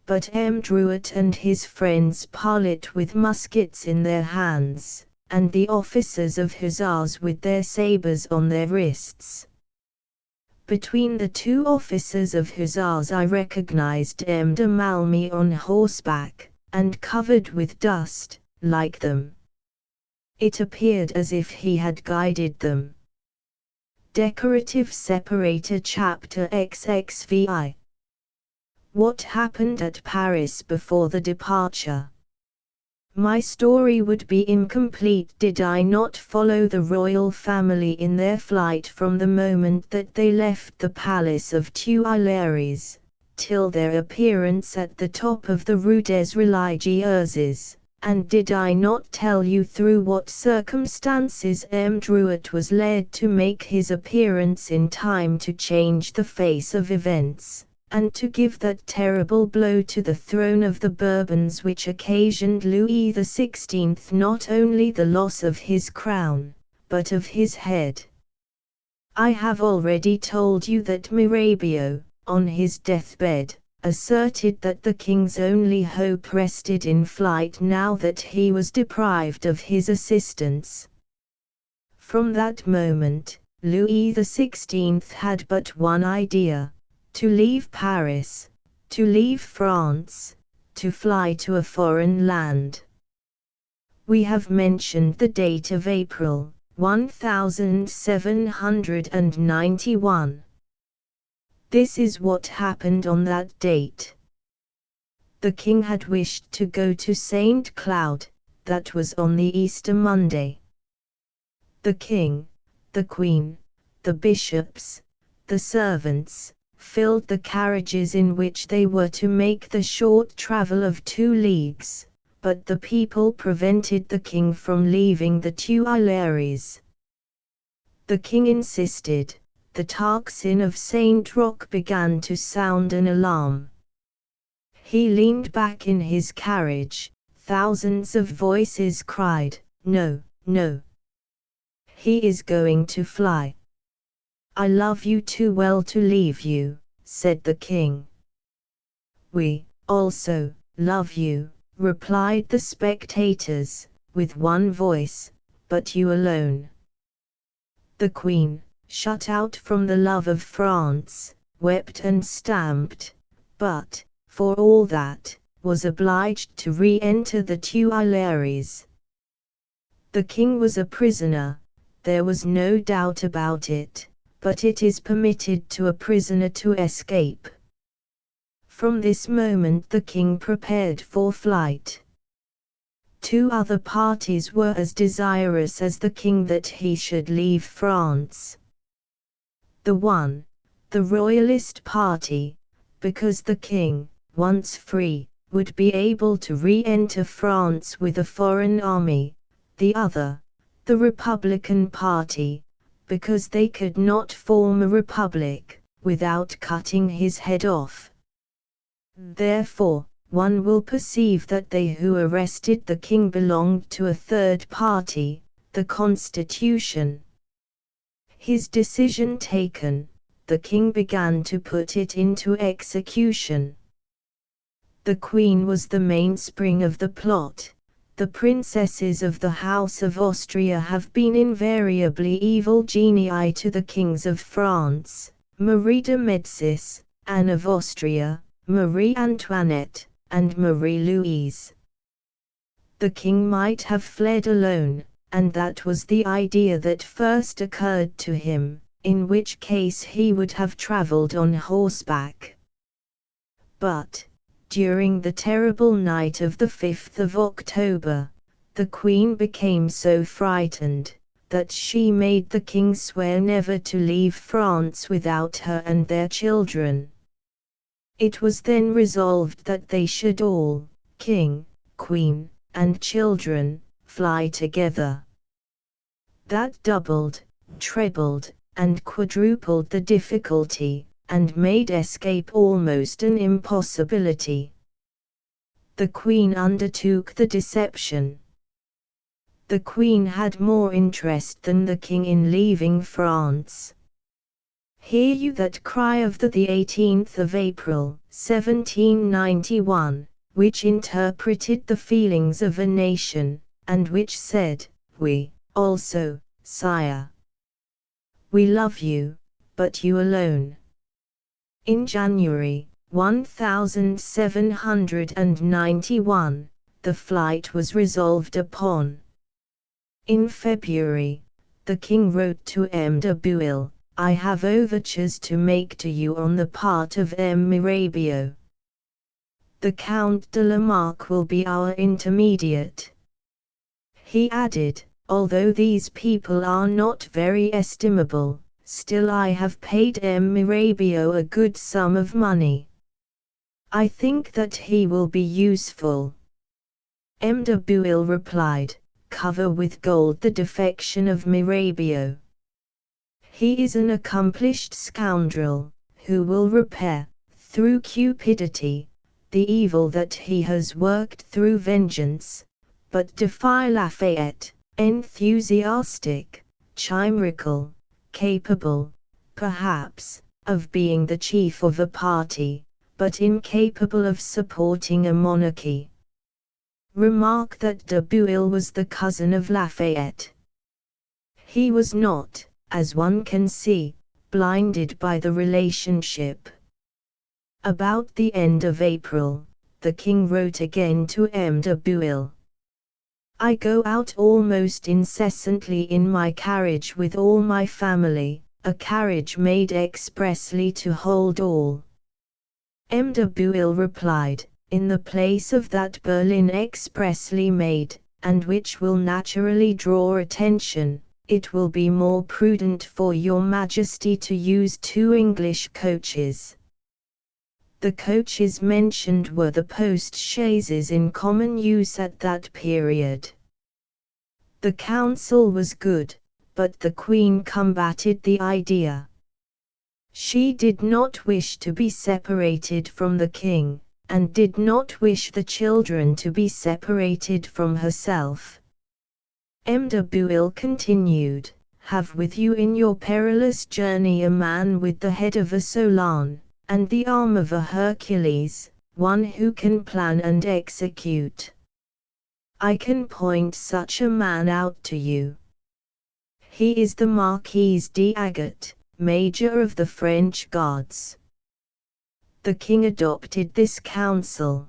but M. Drouot and his friends parleyed with muskets in their hands, and the officers of hussars with their sabres on their wrists. Between the two officers of hussars I recognized M. de Malmy on horseback, and covered with dust, like them. It appeared as if he had guided them. Decorative separator chapter XXVI. What happened at Paris before the departure? My story would be incomplete did I not follow the royal family in their flight from the moment that they left the palace of Tuileries, till their appearance at the top of the Rue des Religieuses, and did I not tell you through what circumstances M. Drouot was led to make his appearance in time to change the face of events, and to give that terrible blow to the throne of the Bourbons which occasioned Louis XVI not only the loss of his crown, but of his head? I have already told you that Mirabeau, on his deathbed, asserted that the king's only hope rested in flight now that he was deprived of his assistance. From that moment, Louis XVI had but one idea: to leave Paris, to leave France, to fly to a foreign land. We have mentioned the date of April, 1791. This is what happened on that date. The king had wished to go to St. Cloud, that was on the Easter Monday. The king, the queen, the bishops, the servants, filled the carriages in which they were to make the short travel of 2 leagues, but the people prevented the king from leaving the Tuileries. The king insisted. The tocsin of Saint Roch began to sound an alarm. He leaned back in his carriage. Thousands of voices cried, "No, no! He is going to fly." "I love you too well to leave you," said the king. "We, also, love you," replied the spectators, with one voice, "but you alone." The queen, shut out from the love of France, wept and stamped, but, for all that, was obliged to re-enter the Tuileries. The king was a prisoner, there was no doubt about it, but it is permitted to a prisoner to escape. From this moment the king prepared for flight. 2 other parties were as desirous as the king that he should leave France. The one, the royalist party, because the king, once free, would be able to re-enter France with a foreign army; the other, the Republican party, because they could not form a republic, without cutting his head off. Therefore, one will perceive that they who arrested the king belonged to a third party, the Constitution. His decision taken, the king began to put it into execution. The queen was the mainspring of the plot. The princesses of the House of Austria have been invariably evil genii to the kings of France, Marie de Médicis, Anne of Austria, Marie Antoinette, and Marie Louise. The king might have fled alone, and that was the idea that first occurred to him, in which case he would have traveled on horseback. But, during the terrible night of the 5th of October, the queen became so frightened, that she made the king swear never to leave France without her and their children, It was then resolved that they should all, king, queen, and children, fly together. That doubled, trebled, and quadrupled the difficulty, and made escape almost an impossibility. The Queen undertook the deception. The Queen had more interest than the King in leaving France. Hear you that cry of the 18th of April, 1791, which interpreted the feelings of a nation, and which said, "We, also, sire. We love you, but you alone." In January 1791, the flight was resolved upon. In February, the King wrote to M. de Bouille, "I have overtures to make to you on the part of M. Mirabeau. The Count de la Marque will be our intermediate." He added, "Although these people are not very estimable, still I have paid M. Mirabeau a good sum of money. I think that he will be useful." M. de Bouille replied, "Cover with gold the defection of Mirabeau. He is an accomplished scoundrel, who will repair, through cupidity, the evil that he has worked through vengeance, but defy Lafayette, enthusiastic, chimerical, capable, perhaps, of being the chief of a party, but incapable of supporting a monarchy." Remark that de Bouille was the cousin of Lafayette. He was not, as one can see, blinded by the relationship. About the end of April, the King wrote again to M. de Bouille. "I go out almost incessantly in my carriage with all my family, a carriage made expressly to hold all." M. de Bouille replied, "In the place of that Berlin expressly made, and which will naturally draw attention, it will be more prudent for your Majesty to use 2 English coaches." The coaches mentioned were the post-chaises in common use at that period. The counsel was good, but the Queen combated the idea. She did not wish to be separated from the King, and did not wish the children to be separated from herself. M. de Bouille continued, "Have with you in your perilous journey a man with the head of a Solon, and the arm of a Hercules, one who can plan and execute. I can point such a man out to you. He is the Marquis d'Agat, Major of the French Guards." The King adopted this counsel.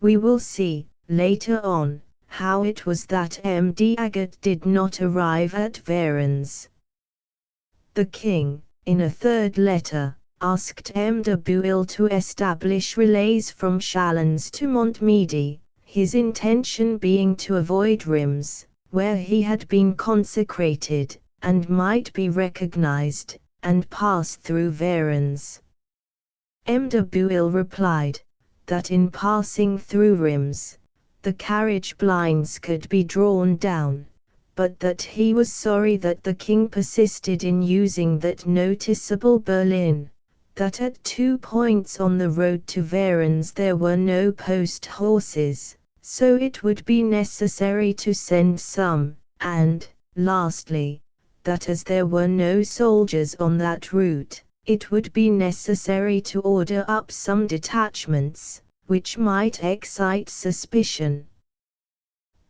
We will see, later on, how it was that M. d'Agat did not arrive at Varennes. The King, in a third letter, asked M. de Bouille to establish relays from Chalons to Montmedy, his intention being to avoid Reims, where he had been consecrated, and might be recognized, and pass through Varennes. M. de Bouille replied, that in passing through Reims, the carriage blinds could be drawn down, but that he was sorry that the King persisted in using that noticeable Berlin, that at 2 points on the road to Varennes there were no post horses, so it would be necessary to send some, and, lastly, that as there were no soldiers on that route, it would be necessary to order up some detachments, which might excite suspicion.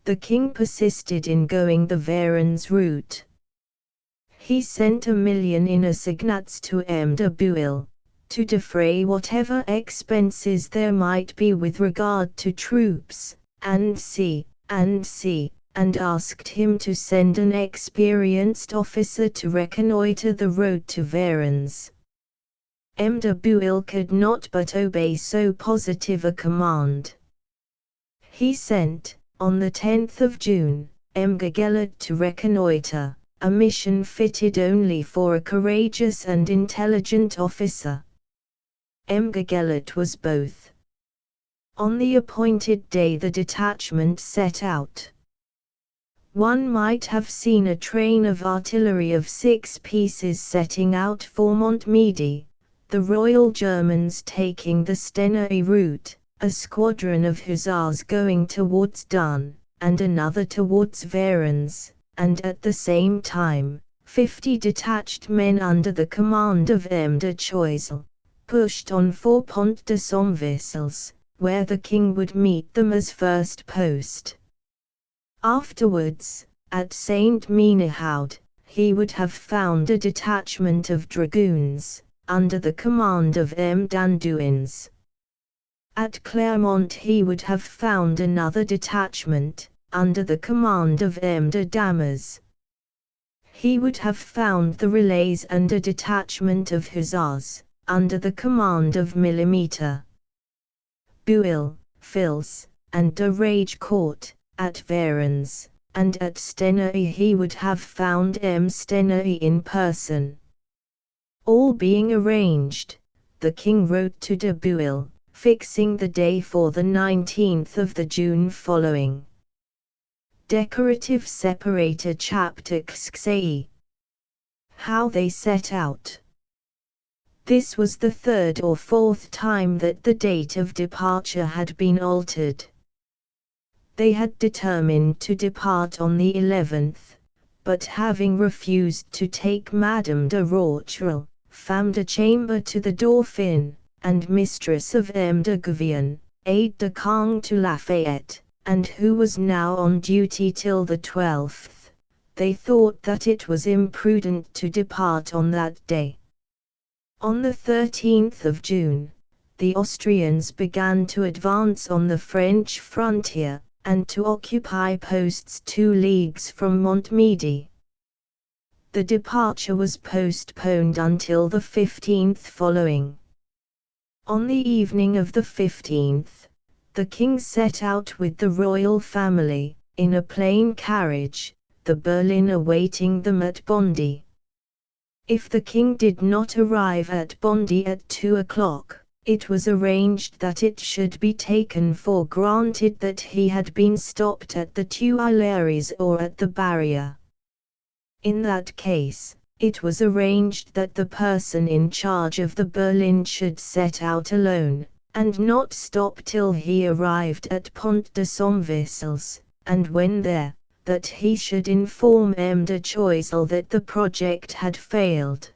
The King persisted in going the Varennes route. He sent 1,000,000 in assignats to M. de Bouille, to defray whatever expenses there might be with regard to troops, and asked him to send an experienced officer to reconnoitre the road to Varennes. M. de Bouille could not but obey so positive a command. He sent, on the 10th of June, M. Gellert to reconnoitre, a mission fitted only for a courageous and intelligent officer. Mgegelet was both. On the appointed day the detachment set out. One might have seen a train of artillery of 6 pieces setting out for Montmedy, the Royal Germans taking the Stenay route, a squadron of hussars going towards Dun, and another towards Varennes, and at the same time, 50 detached men under the command of M. de Choiseul, pushed on for Pont de Somvissels, where the king would meet them as first post. Afterwards, at Saint Menehoud, he would have found a detachment of dragoons, under the command of M. d'Anduins. At Clermont he would have found another detachment, under the command of M. de Damas. He would have found the relays and a detachment of hussars, under the command of Millimeter. Buil, Fils, and de Ragecourt, at Varennes, and at Stenay he would have found M. Stenay in person. All being arranged, the king wrote to de Buil, fixing the day for the 19th of the June following. Decorative separator chapter XXI. How they set out. This was the 3rd or 4th time that the date of departure had been altered. They had determined to depart on the 11th, but having refused to take Madame de Rocherel, femme de chambre to the Dauphin, and mistress of M. de Gouvion, aide-de-camp to Lafayette, and who was now on duty till the 12th, they thought that it was imprudent to depart on that day. On the 13th of June, the Austrians began to advance on the French frontier, and to occupy posts 2 leagues from Montmedy. The departure was postponed until the 15th following. On the evening of the 15th, the king set out with the royal family, in a plain carriage, the Berlin awaiting them at Bondy. If the king did not arrive at Bondy at 2 o'clock, it was arranged that it should be taken for granted that he had been stopped at the Tuileries or at the barrier. In that case, it was arranged that the person in charge of the Berlin should set out alone, and not stop till he arrived at Pont de Somvissels, and when there, that he should inform M. de Choiseul that the project had failed.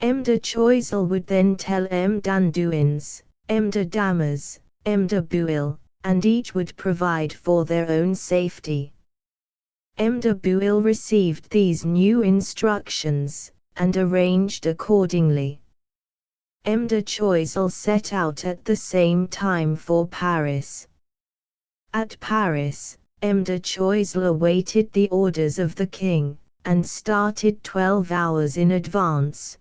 M. de Choiseul would then tell M. d'Anduins, M. de Damas, M. de Buil, and each would provide for their own safety. M. de Buil received these new instructions, and arranged accordingly. M. de Choiseul set out at the same time for Paris. At Paris, M. de Choiseul awaited the orders of the king, and started 12 hours in advance.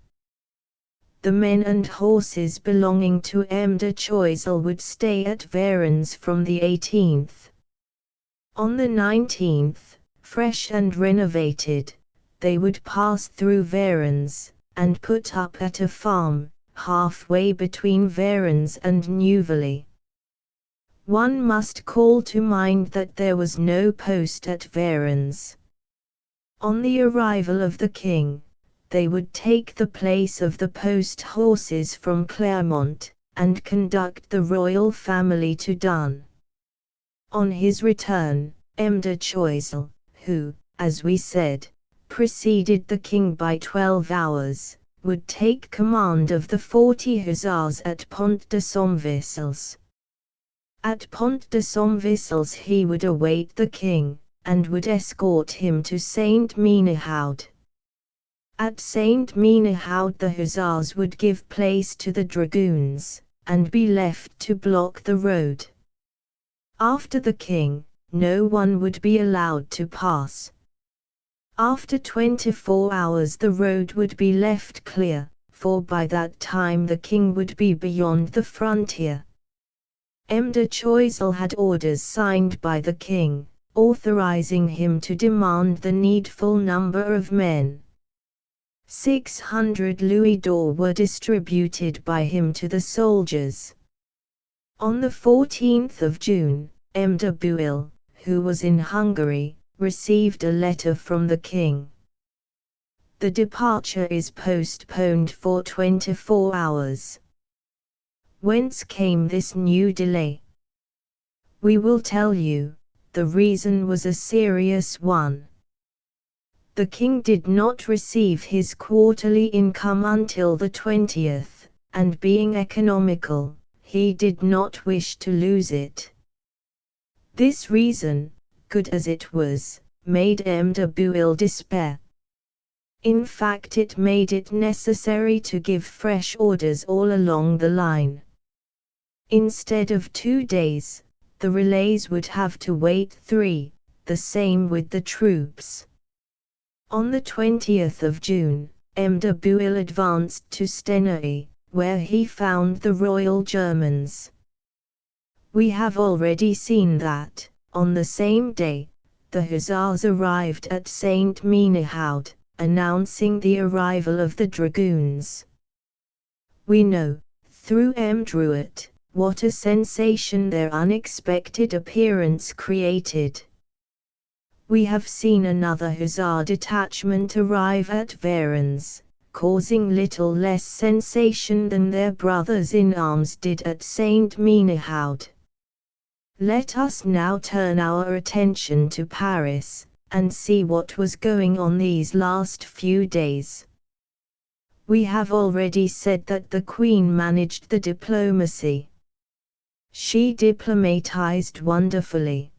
The men and horses belonging to M. de Choiseul would stay at Varennes from the 18th. On the 19th, fresh and renovated, they would pass through Varennes, and put up at a farm, halfway between Varennes and Neuville. One must call to mind that there was no post at Varennes. On the arrival of the king, they would take the place of the post horses from Clermont, and conduct the royal family to Dun. On his return, M. de Choiseul, who, as we said, preceded the king by 12 hours, would take command of the 40 hussars at Pont de Somvissels. At Pont de Somvissels he would await the king, and would escort him to Saint Menehoud. At Saint Menehoud the hussars would give place to the dragoons, and be left to block the road. After the king, no one would be allowed to pass. After 24 hours the road would be left clear, for by that time the king would be beyond the frontier. M. de Choiseul had orders signed by the king, authorizing him to demand the needful number of men. 600 louis d'or were distributed by him to the soldiers. On the 14th of June, M. de Bouille, who was in Hungary, received a letter from the king. The departure is postponed for 24 hours. Whence came this new delay? We will tell you. The reason was a serious one. The king did not receive his quarterly income until the 20th, and being economical, he did not wish to lose it. This reason, good as it was, made M. de Bouille despair. In fact, it made it necessary to give fresh orders all along the line. Instead of 2 days, the relays would have to wait 3, the same with the troops. On the 20th of June, M. de Bouille advanced to Stenay, where he found the Royal Germans. We have already seen that, on the same day, the Hussars arrived at Saint Menehoud, announcing the arrival of the dragoons. We know, through M. Druet, what a sensation their unexpected appearance created. We have seen another hussar detachment arrive at Varennes, causing little less sensation than their brothers in arms did at Saint Menehoud. Let us now turn our attention to Paris, and see what was going on these last few days. We have already said that the Queen managed the diplomacy. She diplomatized wonderfully.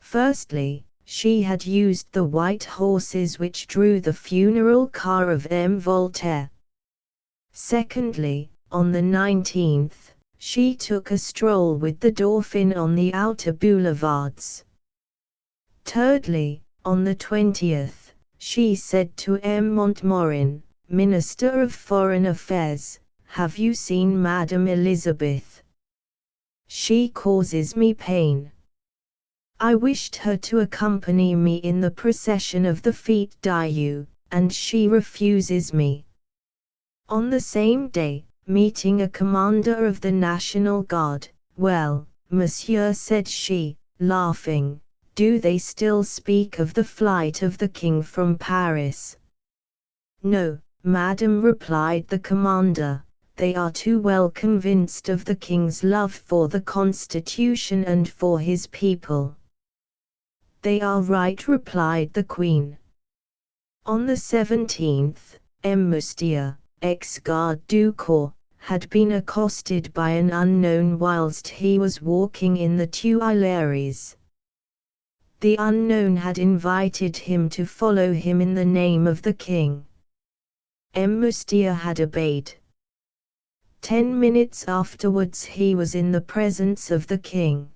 Firstly, she had used the white horses which drew the funeral car of M. Voltaire. Secondly, on the 19th, she took a stroll with the Dauphin on the outer boulevards. Thirdly, on the 20th, she said to M. Montmorin, Minister of Foreign Affairs, "Have you seen Madame Elizabeth? She causes me pain. I wished her to accompany me in the procession of the Fête Dieu, and she refuses me." On the same day, meeting a commander of the National Guard, "Well, monsieur," said she, laughing, "do they still speak of the flight of the king from Paris?" "No, madame," replied the commander, "they are too well convinced of the king's love for the Constitution and for his people." "They are right," replied the queen. On the 17th, M. Moustier, ex-garde du corps, had been accosted by an unknown whilst he was walking in the Tuileries. The unknown had invited him to follow him in the name of the king. M. Moustier had obeyed. 10 minutes afterwards he was in the presence of the king.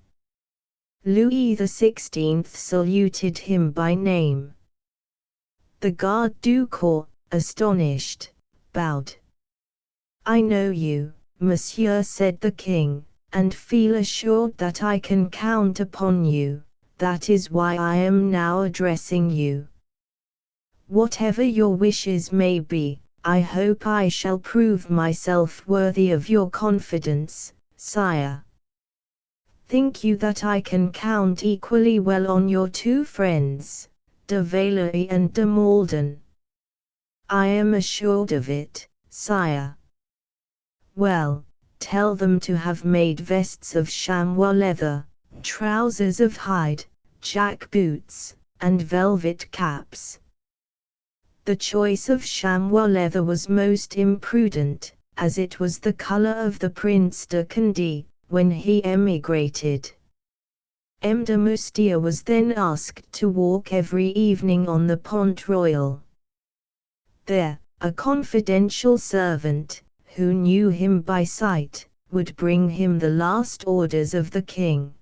Louis XVI saluted him by name. The garde du corps, astonished, bowed. "I know you, monsieur," said the king, "and feel assured that I can count upon you. That is why I am now addressing you. Whatever your wishes may be, I hope I shall prove myself worthy of your confidence, sire. Think you that I can count equally well on your 2 friends, de Valois and de Malden?" "I am assured of it, sire." "Well, tell them to have made vests of chamois leather, trousers of hide, jack boots, and velvet caps." The choice of chamois leather was most imprudent, as it was the color of the Prince de Condé, when he emigrated. M. de Moustier was then asked to walk every evening on the Pont Royal. There, a confidential servant, who knew him by sight, would bring him the last orders of the king.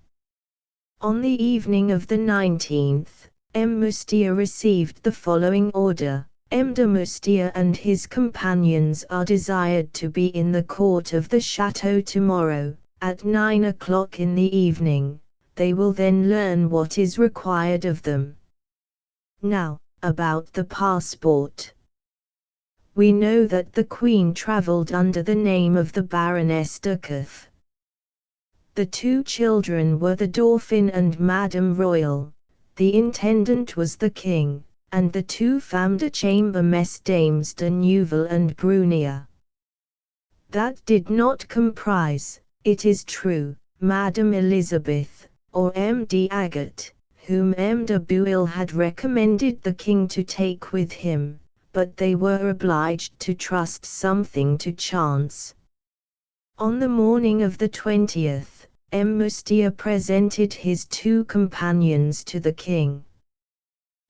On the evening of the 19th, M. Moustier received the following order: M. de Moustier and his companions are desired to be in the court of the château tomorrow, at 9 o'clock in the evening. They will then learn what is required of them. Now, about the passport. We know that the Queen travelled under the name of the Baroness Ducas. The two children were the Dauphin and Madame Royal, the intendant was the King, and the two femmes de chambre mesdames de Neuville and Brunier. That did not comprise, it is true, Madame Elizabeth, or M. d'Agat, whom M. de Bouillé had recommended the King to take with him, but they were obliged to trust something to chance. On the morning of the 20th, M. Moustier presented his two companions to the King.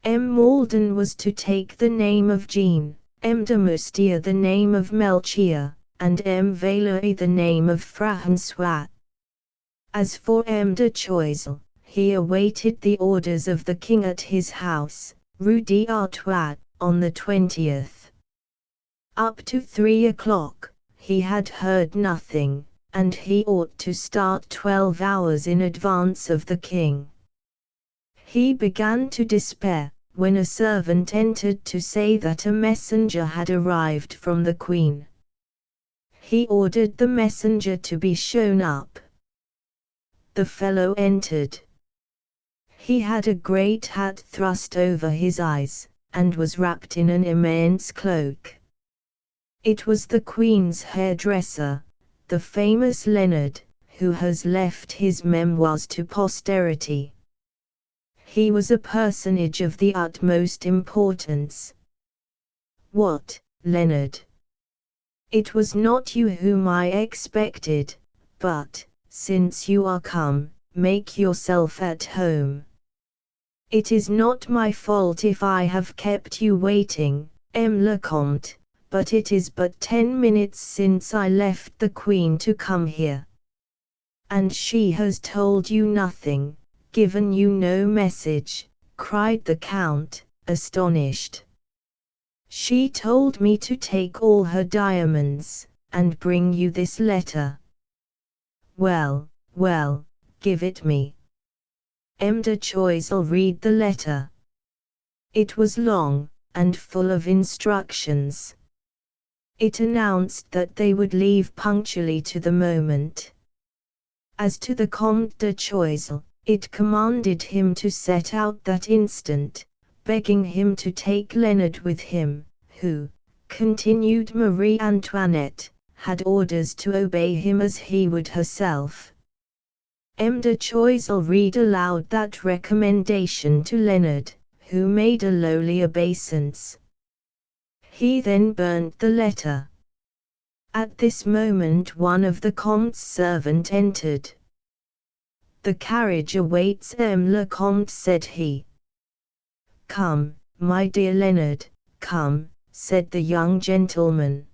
M. Malden was to take the name of Jean, M. de Moustier the name of Melchior, and M. Valois the name of François. As for M. de Choiseul, he awaited the orders of the King at his house, Rue d'Artois, on the 20th. Up to 3 o'clock, he had heard nothing, and he ought to start 12 hours in advance of the King. He began to despair, when a servant entered to say that a messenger had arrived from the Queen. He ordered the messenger to be shown up. The fellow entered. He had a great hat thrust over his eyes, and was wrapped in an immense cloak. It was the Queen's hairdresser, the famous Leonard, who has left his memoirs to posterity. He was a personage of the utmost importance. What, Leonard? It was not you whom I expected, but, since you are come, make yourself at home. It is not my fault if I have kept you waiting, M. le Comte, but it is but 10 minutes since I left the Queen to come here. And she has told you nothing, given you no message, cried the Count, astonished. She told me to take all her diamonds, and bring you this letter. Well, well, give it me. M. de Choiseul read the letter. It was long, and full of instructions. It announced that they would leave punctually to the moment. As to the Comte de Choiseul, it commanded him to set out that instant, begging him to take Leonard with him, who, continued Marie Antoinette, had orders to obey him as he would herself. M. de Choiseul read aloud that recommendation to Leonard, who made a lowly obeisance. He then burned the letter. At this moment one of the Comte's servants entered. The carriage awaits M. le Comte, said he. Come, my dear Leonard, come, said the young gentleman.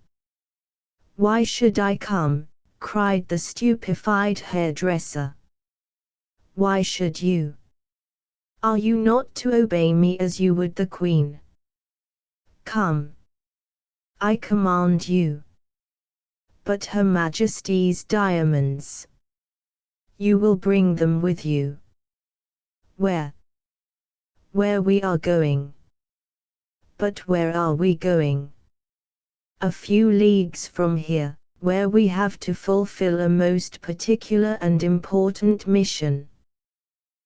Why should I come? Cried the stupefied hairdresser. Why should you? Are you not to obey me as you would the Queen? Come. I command you. But Her Majesty's diamonds. You will bring them with you. Where? Where we are going. But where are we going? A few leagues from here, where we have to fulfill a most particular and important mission.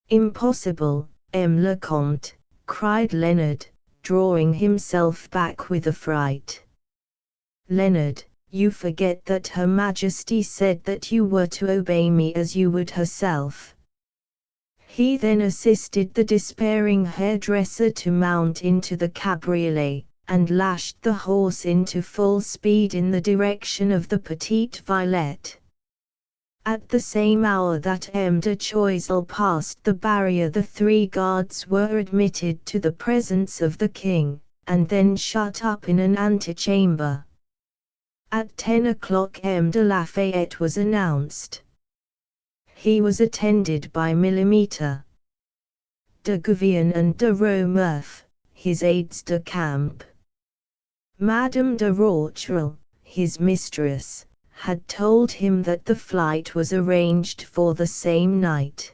Impossible, M. le Comte, cried Leonard, drawing himself back with affright. Leonard, you forget that Her Majesty said that you were to obey me as you would herself. He then assisted the despairing hairdresser to mount into the cabriolet, and lashed the horse into full speed in the direction of the Petite Villette. At the same hour that M. de Choiseul passed the barrier, the 3 guards were admitted to the presence of the King, and then shut up in an antechamber. At 10 o'clock M. de Lafayette was announced. He was attended by Millimeter, de Gouvion and de Romeuf, his aides de camp. Madame de Rochelle, his mistress, had told him that the flight was arranged for the same night.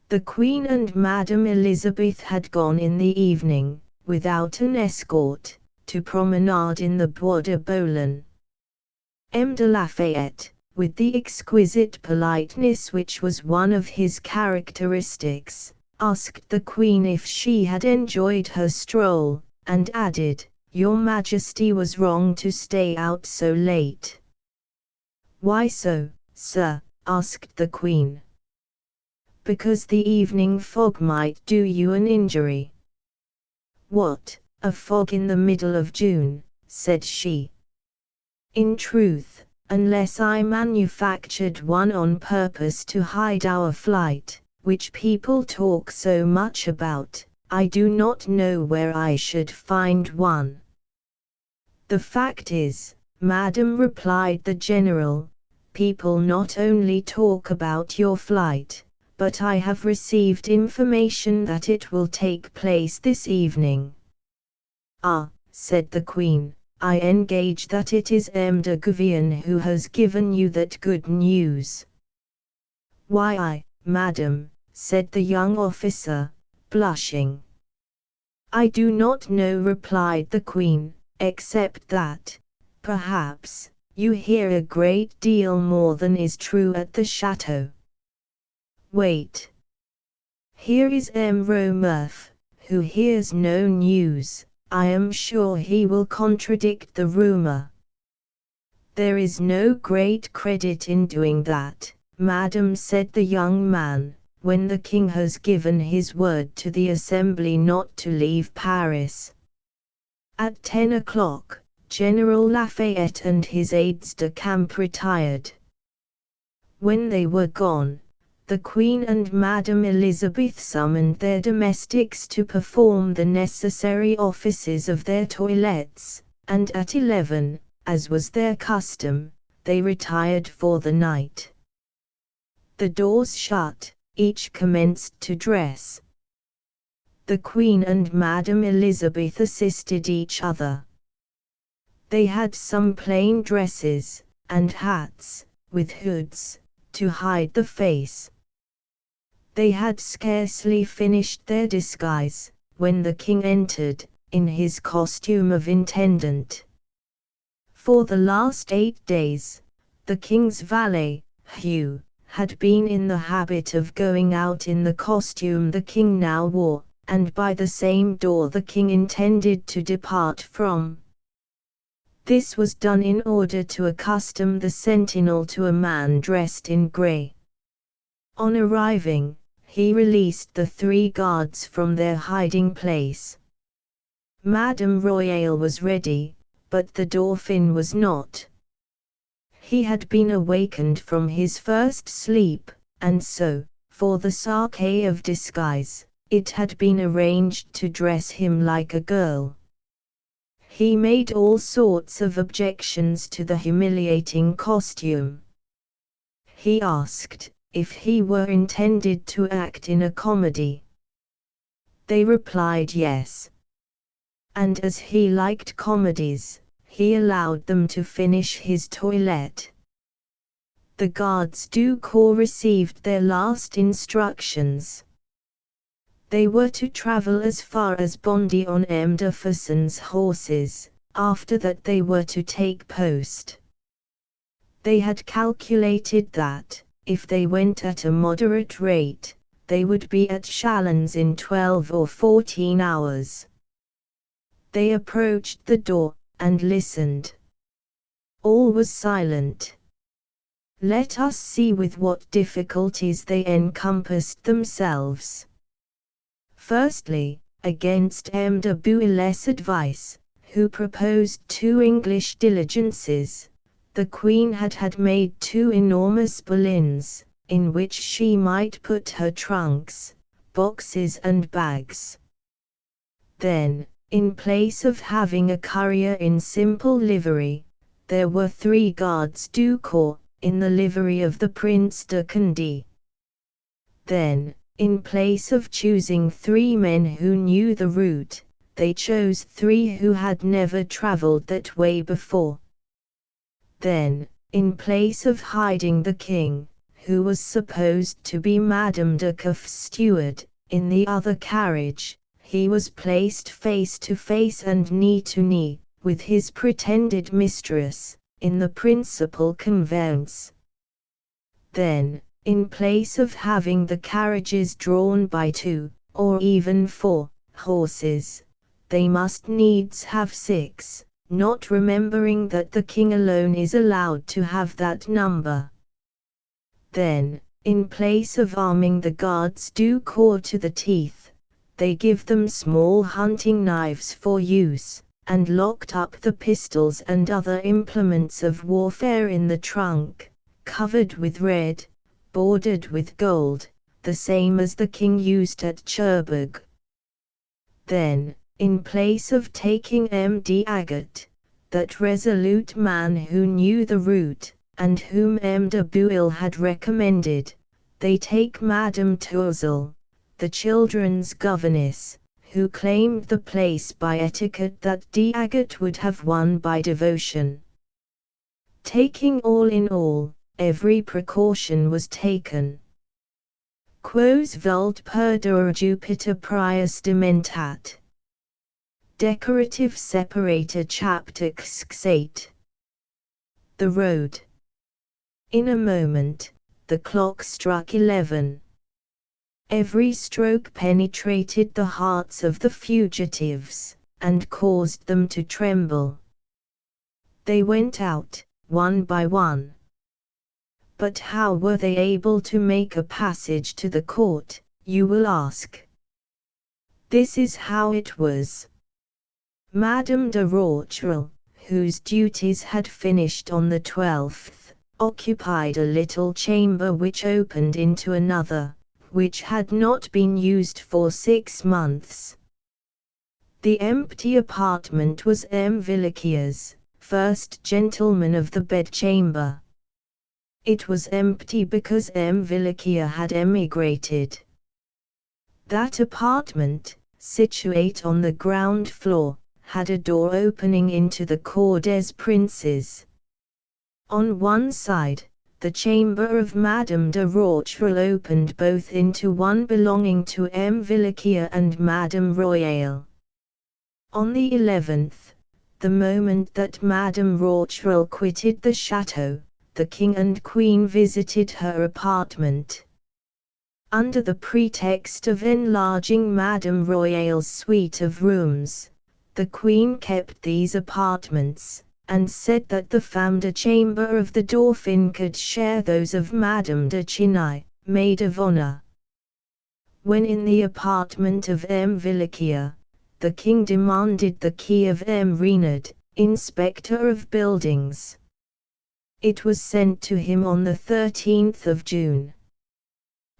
The Queen and Madame Elizabeth had gone in the evening, without an escort, to promenade in the Bois de Boulogne. M. de Lafayette, with the exquisite politeness which was one of his characteristics, asked the Queen if she had enjoyed her stroll, and added, "Your Majesty was wrong to stay out so late." "Why so, sir?" asked the Queen. "Because the evening fog might do you an injury." "What, a fog in the middle of June?" said she. "In truth, unless I manufactured one on purpose to hide our flight, which people talk so much about, I do not know where I should find one." "The fact is, madam," replied the general, "people not only talk about your flight, but I have received information that it will take place this evening." "Ah," said the Queen, "I engage that it is M. de Gouvion who has given you that good news." "Why, madam," said the young officer, blushing. "I do not know," replied the Queen, "except that, perhaps, you hear a great deal more than is true at the chateau." "Wait. Here is M. Romeuf, who hears no news. I am sure he will contradict the rumor." "There is no great credit in doing that, madam," said the young man, "when the king has given his word to the assembly not to leave Paris." At 10 o'clock, General Lafayette and his aides-de-camp retired. When they were gone, the Queen and Madame Elizabeth summoned their domestics to perform the necessary offices of their toilettes, and at 11, as was their custom, they retired for the night. The doors shut, each commenced to dress. The Queen and Madame Elizabeth assisted each other. They had some plain dresses, and hats, with hoods, to hide the face. They had scarcely finished their disguise, when the king entered, in his costume of intendant. For the last 8 days, the king's valet, Hugh, had been in the habit of going out in the costume the king now wore, and by the same door the king intended to depart from. This was done in order to accustom the sentinel to a man dressed in grey. On arriving, he released the 3 guards from their hiding place. Madame Royale was ready, but the Dauphin was not. He had been awakened from his first sleep, and so, for the sake of disguise, it had been arranged to dress him like a girl. He made all sorts of objections to the humiliating costume. He asked if he were intended to act in a comedy. They replied yes. And as he liked comedies, he allowed them to finish his toilette. The gardes du corps received their last instructions. They were to travel as far as Bondy on M. de Fusson's horses. After that they were to take post. They had calculated that, if they went at a moderate rate, they would be at Chalons in 12 or 14 hours. They approached the door, and listened. All was silent. Let us see with what difficulties they encompassed themselves. Firstly, against M. de Bouilles's advice, who proposed 2 English diligences, the Queen had made 2 enormous berlins, in which she might put her trunks, boxes and bags. Then, in place of having a courier in simple livery, there were 3 gardes du corps, in the livery of the Prince de Condé. Then, in place of choosing 3 men who knew the route, they chose 3 who had never travelled that way before. Then, in place of hiding the king, who was supposed to be Madame de Couff's steward, in the other carriage, he was placed face to face and knee to knee, with his pretended mistress, in the principal conveyance. Then, in place of having the carriages drawn by 2, or even 4, horses, they must needs have 6, not remembering that the king alone is allowed to have that number. Then, in place of arming the guards du corps to the teeth, they give them small hunting knives for use, and locked up the pistols and other implements of warfare in the trunk, covered with red, bordered with gold, the same as the king used at Cherbourg. Then, in place of taking M.D. Agat, that resolute man who knew the route, and whom M. de Bouille had recommended, they take Madame Tourzel, the children's governess, who claimed the place by etiquette that D'Agat would have won by devotion. Taking all in all, every precaution was taken. Quos vult perdere Jupiter prius dementat. Decorative separator chapter 8. The road. In a moment, the clock struck 11. Every stroke penetrated the hearts of the fugitives, and caused them to tremble. They went out, one by one. But how were they able to make a passage to the court, you will ask? This is how it was. Madame de Rochelle, whose duties had finished on the 12th, occupied a little chamber which opened into another, which had not been used for 6 months. The empty apartment was M. Villequier's, first gentleman of the bedchamber. It was empty because M. Villequier had emigrated. That apartment, situate on the ground floor, had a door opening into the Cour des Princes. On one side, the chamber of Madame de Rochelle opened both into one belonging to M. Villequier and Madame Royale. On the 11th, the moment that Madame Rochelle quitted the chateau, the king and queen visited her apartment. Under the pretext of enlarging Madame Royale's suite of rooms, the queen kept these apartments, and said that the femme de chambre of the Dauphin could share those of Madame de Chinaille, maid of honor. When in the apartment of M. Villequier, the king demanded the key of M. Renaud, inspector of buildings. It was sent to him on the 13th of June.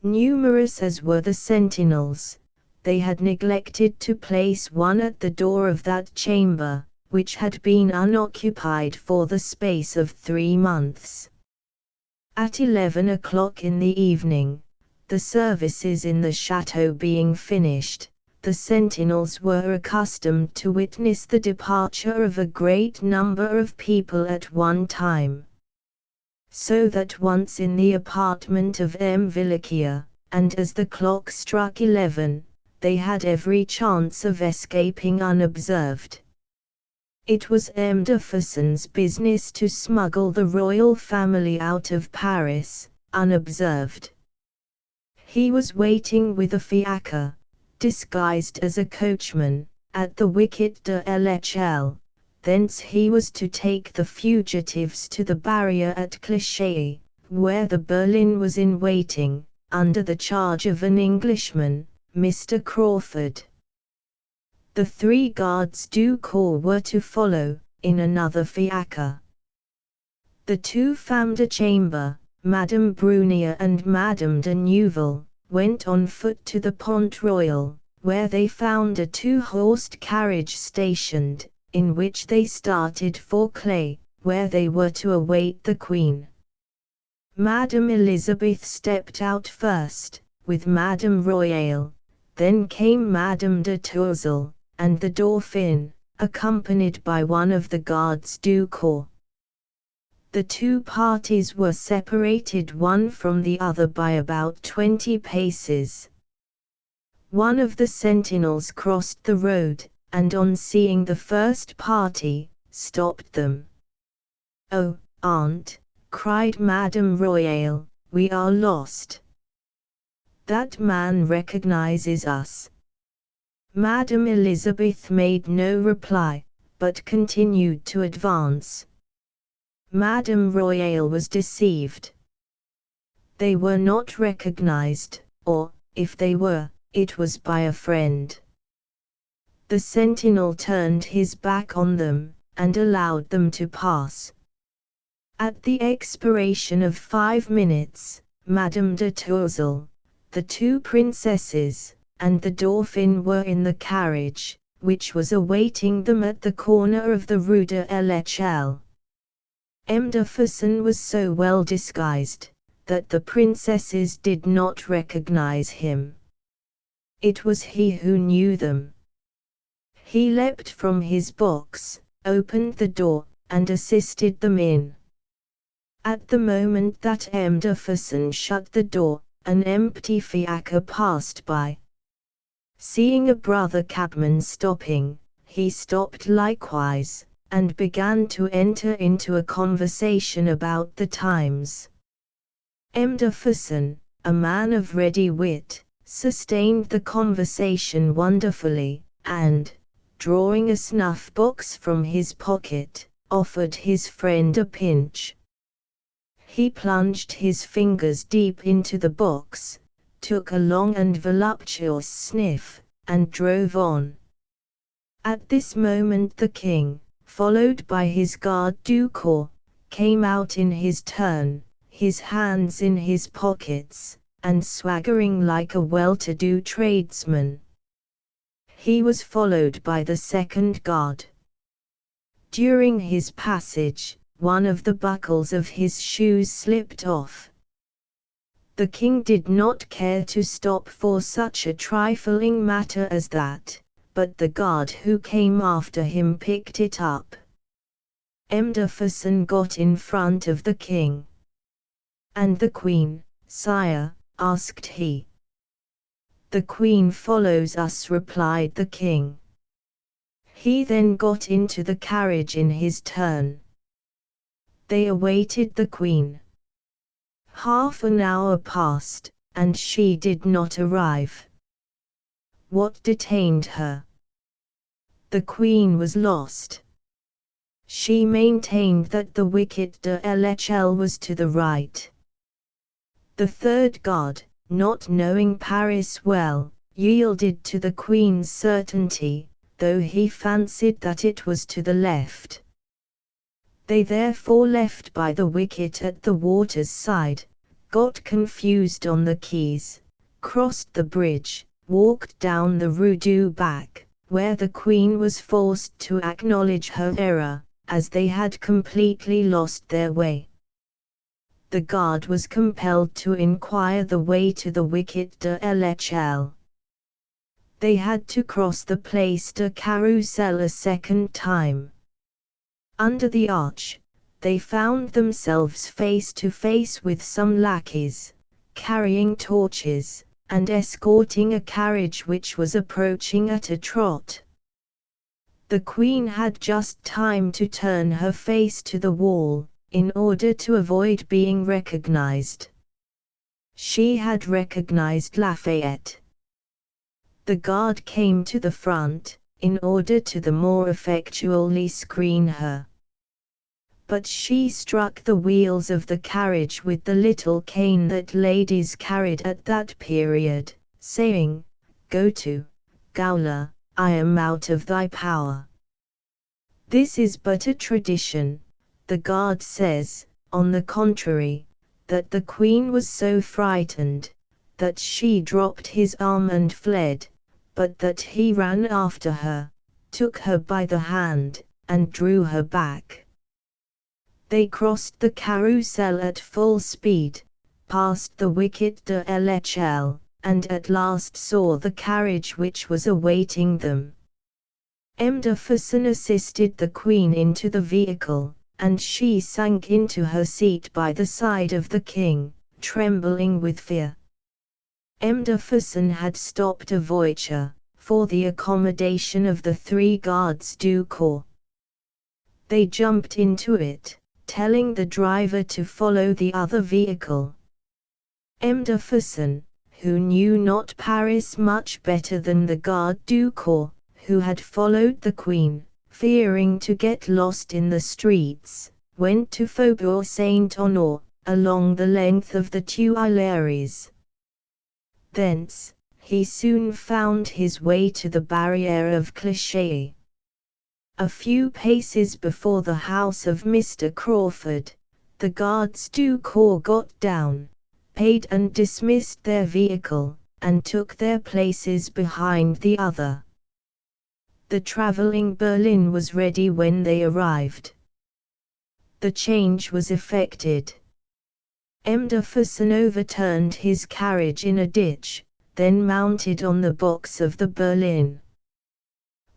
Numerous as were the sentinels, they had neglected to place one at the door of that chamber, which had been unoccupied for the space of 3 months. At 11 o'clock in the evening, the services in the chateau being finished, the sentinels were accustomed to witness the departure of a great number of people at one time. So that once in the apartment of M. Villequier, and as the clock struck 11, they had every chance of escaping unobserved. It was M. de Fersen's business to smuggle the royal family out of Paris, unobserved. He was waiting with a fiacre, disguised as a coachman, at the Wicket de l'Echelle. Thence he was to take the fugitives to the barrier at Clichy, where the berlin was in waiting, under the charge of an Englishman, Mr. Crawford. The 3 gardes du corps were to follow, in another fiacre. The 2 femmes de chambre, Madame Brunier and Madame de Neuville, went on foot to the Pont Royal, where they found a 2-horsed carriage stationed, in which they started for Clay, where they were to await the Queen. Madame Elizabeth stepped out first, with Madame Royale, then came Madame de Tourzel, and the Dauphin, accompanied by one of the gardes du corps. The 2 parties were separated one from the other by about 20 paces. One of the sentinels crossed the road, and on seeing the first party, stopped them. "Oh, aunt," cried Madame Royale, "we are lost. That man recognizes us." Madame Elizabeth made no reply, but continued to advance. Madame Royale was deceived. They were not recognized, or, if they were, it was by a friend. The sentinel turned his back on them, and allowed them to pass. At the expiration of 5 minutes, Madame de Tourzel, the 2 princesses, and the Dauphin were in the carriage, which was awaiting them at the corner of the Rue de l'Echelle. M. de Fersen was so well disguised, that the princesses did not recognize him. It was he who knew them. He leapt from his box, opened the door, and assisted them in. At the moment that M. de Fersen shut the door, an empty fiacre passed by. Seeing a brother cabman stopping, he stopped likewise, and began to enter into a conversation about the times. M. de Fersen, a man of ready wit, sustained the conversation wonderfully, and, drawing a snuff-box from his pocket, offered his friend a pinch. He plunged his fingers deep into the box, took a long and voluptuous sniff, and drove on. At this moment the king, followed by his garde du corps, came out in his turn, his hands in his pockets, and swaggering like a well-to-do tradesman. He was followed by the second guard. During his passage, one of the buckles of his shoes slipped off. The king did not care to stop for such a trifling matter as that, but the guard who came after him picked it up. M. de Fersen got in front of the king. "And the queen, sire?" asked he. "The queen follows us," replied the king. He then got into the carriage in his turn. They awaited the queen. Half an hour passed, and she did not arrive. What detained her? The queen was lost. She maintained that the wicket de l'Echelle was to the right. The third guard, not knowing Paris well, yielded to the queen's certainty, though he fancied that it was to the left. They therefore left by the wicket at the water's side, got confused on the quays, crossed the bridge, walked down the Rue du Bac, where the queen was forced to acknowledge her error, as they had completely lost their way. The guard was compelled to inquire the way to the wicket de l'Echelle. They had to cross the Place de Carrousel a second time. Under the arch, they found themselves face to face with some lackeys, carrying torches, and escorting a carriage which was approaching at a trot. The queen had just time to turn her face to the wall, in order to avoid being recognized. She had recognized Lafayette. The guard came to the front, in order to the more effectually screen her. But she struck the wheels of the carriage with the little cane that ladies carried at that period, saying, "Go to, Gauler, I am out of thy power." This is but a tradition. The guard says, on the contrary, that the queen was so frightened, that she dropped his arm and fled, but that he ran after her, took her by the hand, and drew her back. They crossed the Carrousel at full speed, passed the wicket de l'Echelle, and at last saw the carriage which was awaiting them. M. de Fersen assisted the queen into the vehicle, and she sank into her seat by the side of the king, trembling with fear. Mdefferson had stopped a voiture, for the accommodation of the 3 gardes du corps. They jumped into it, telling the driver to follow the other vehicle. Mdefferson, who knew not Paris much better than the garde du corps, who had followed the Queen, fearing to get lost in the streets, went to Faubourg Saint-Honore, along the length of the Tuileries. Thence, he soon found his way to the barrier of Clichy. A few paces before the house of Mr. Crawford, the gardes du corps got down, paid and dismissed their vehicle, and took their places behind the other. The travelling berlin was ready when they arrived. The change was effected. Mdefferson overturned his carriage in a ditch, then mounted on the box of the berlin.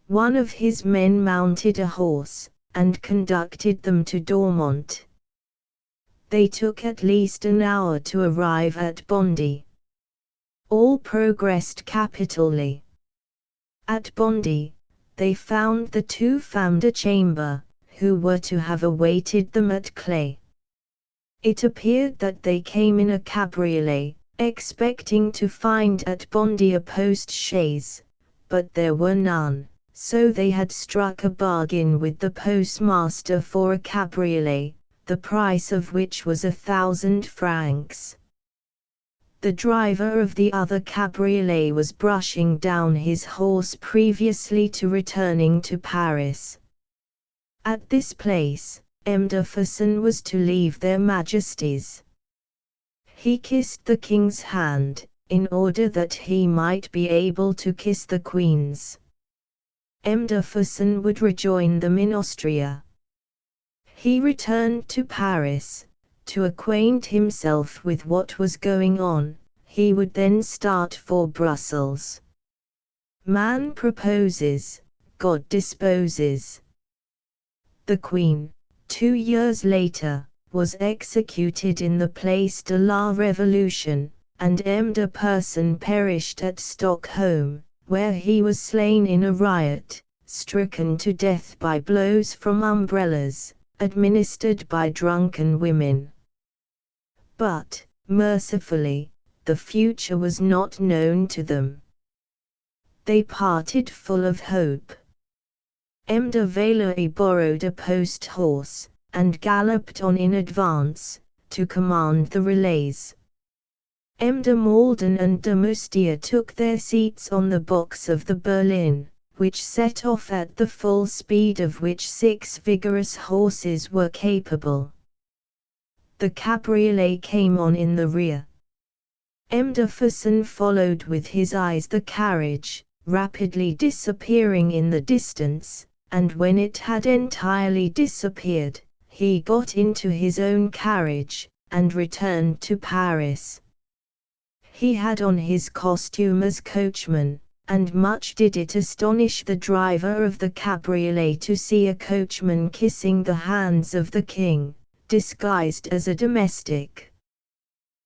One of his men mounted a horse, and conducted them to Dormont. They took at least an hour to arrive at Bondy. All progressed capitally. At Bondy, they found the 2 femmes de chambre, who were to have awaited them at Clay. It appeared that they came in a cabriolet, expecting to find at Bondy a post-chaise, but there were none, so they had struck a bargain with the postmaster for a cabriolet, the price of which was 1,000 francs. The driver of the other cabriolet was brushing down his horse previously to returning to Paris. At this place, Mdefferson was to leave their Majesties. He kissed the King's hand, in order that he might be able to kiss the Queen's. Mdefferson would rejoin them in Austria. He returned to Paris, to acquaint himself with what was going on. He would then start for Brussels. Man proposes, God disposes. The Queen, 2 years later, was executed in the Place de la Révolution, and Mdefferson perished at Stockholm, where he was slain in a riot, stricken to death by blows from umbrellas, administered by drunken women. But, mercifully, the future was not known to them. They parted full of hope. De Valois borrowed a post horse, and galloped on in advance, to command the relays. De Malden and de Moustier took their seats on the box of the berlin, which set off at the full speed of which 6 vigorous horses were capable. The cabriolet came on in the rear. Mdefferson followed with his eyes the carriage, rapidly disappearing in the distance, and when it had entirely disappeared, he got into his own carriage, and returned to Paris. He had on his costume as coachman, and much did it astonish the driver of the cabriolet to see a coachman kissing the hands of the king, disguised as a domestic.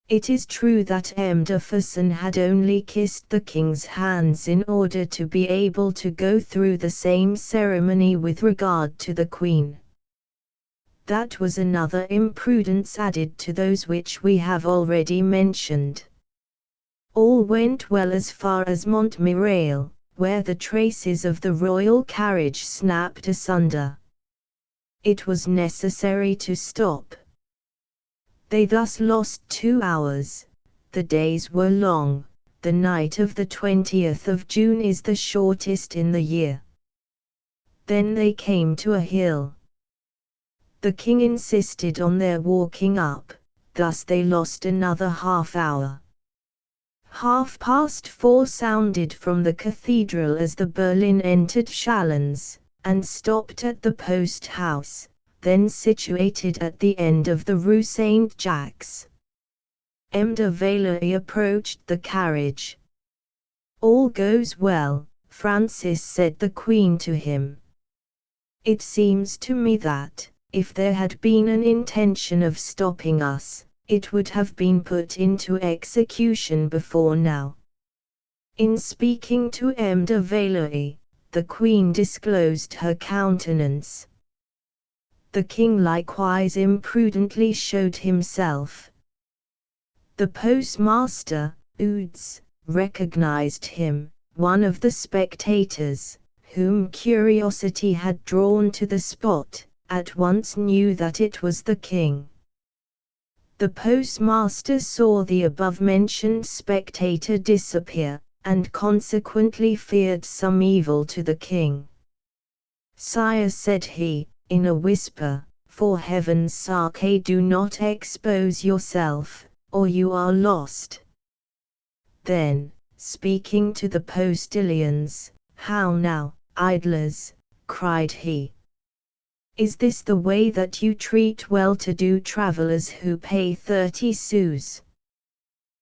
It is true that Mdefferson had only kissed the king's hands in order to be able to go through the same ceremony with regard to the queen. That was another imprudence added to those which we have already mentioned. All went well as far as Montmirail, where the traces of the royal carriage snapped asunder. It was necessary to stop. They thus lost 2 hours. The days were long. The night of the 20th of June is the shortest in the year. Then they came to a hill. The king insisted on their walking up, thus they lost another half hour. 4:30 sounded from the cathedral as the berlin entered Chalons, and stopped at the post house, then situated at the end of the Rue Saint-Jacques. De Valois approached the carriage. "All goes well," Francis said the Queen to him. "It seems to me that, if there had been an intention of stopping us, it would have been put into execution before now. In speaking to M. de Valois, the Queen disclosed her countenance. The King likewise imprudently showed himself. The postmaster, Ouds, recognized him, one of the spectators, whom curiosity had drawn to the spot, at once knew that it was the King. The postmaster saw the above-mentioned spectator disappear, and consequently feared some evil to the King. "Sire," said he, in a whisper, "for heaven's sake do not expose yourself, or you are lost." Then, speaking to the postilions, "How now, idlers," cried he. "Is this the way that you treat well-to-do travellers who pay 30 sous?"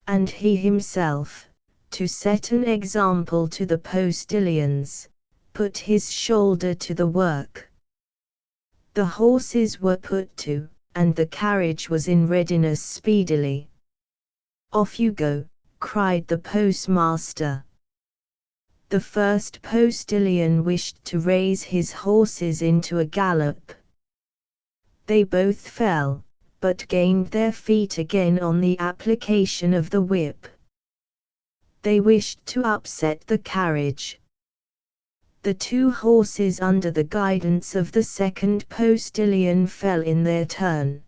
And he himself, to set an example to the postilions, put his shoulder to the work. The horses were put to, and the carriage was in readiness speedily. "Off you go," cried the postmaster. The first postilion wished to raise his horses into a gallop. They both fell, but gained their feet again on the application of the whip. They wished to upset the carriage. The 2 horses under the guidance of the second postilion fell in their turn.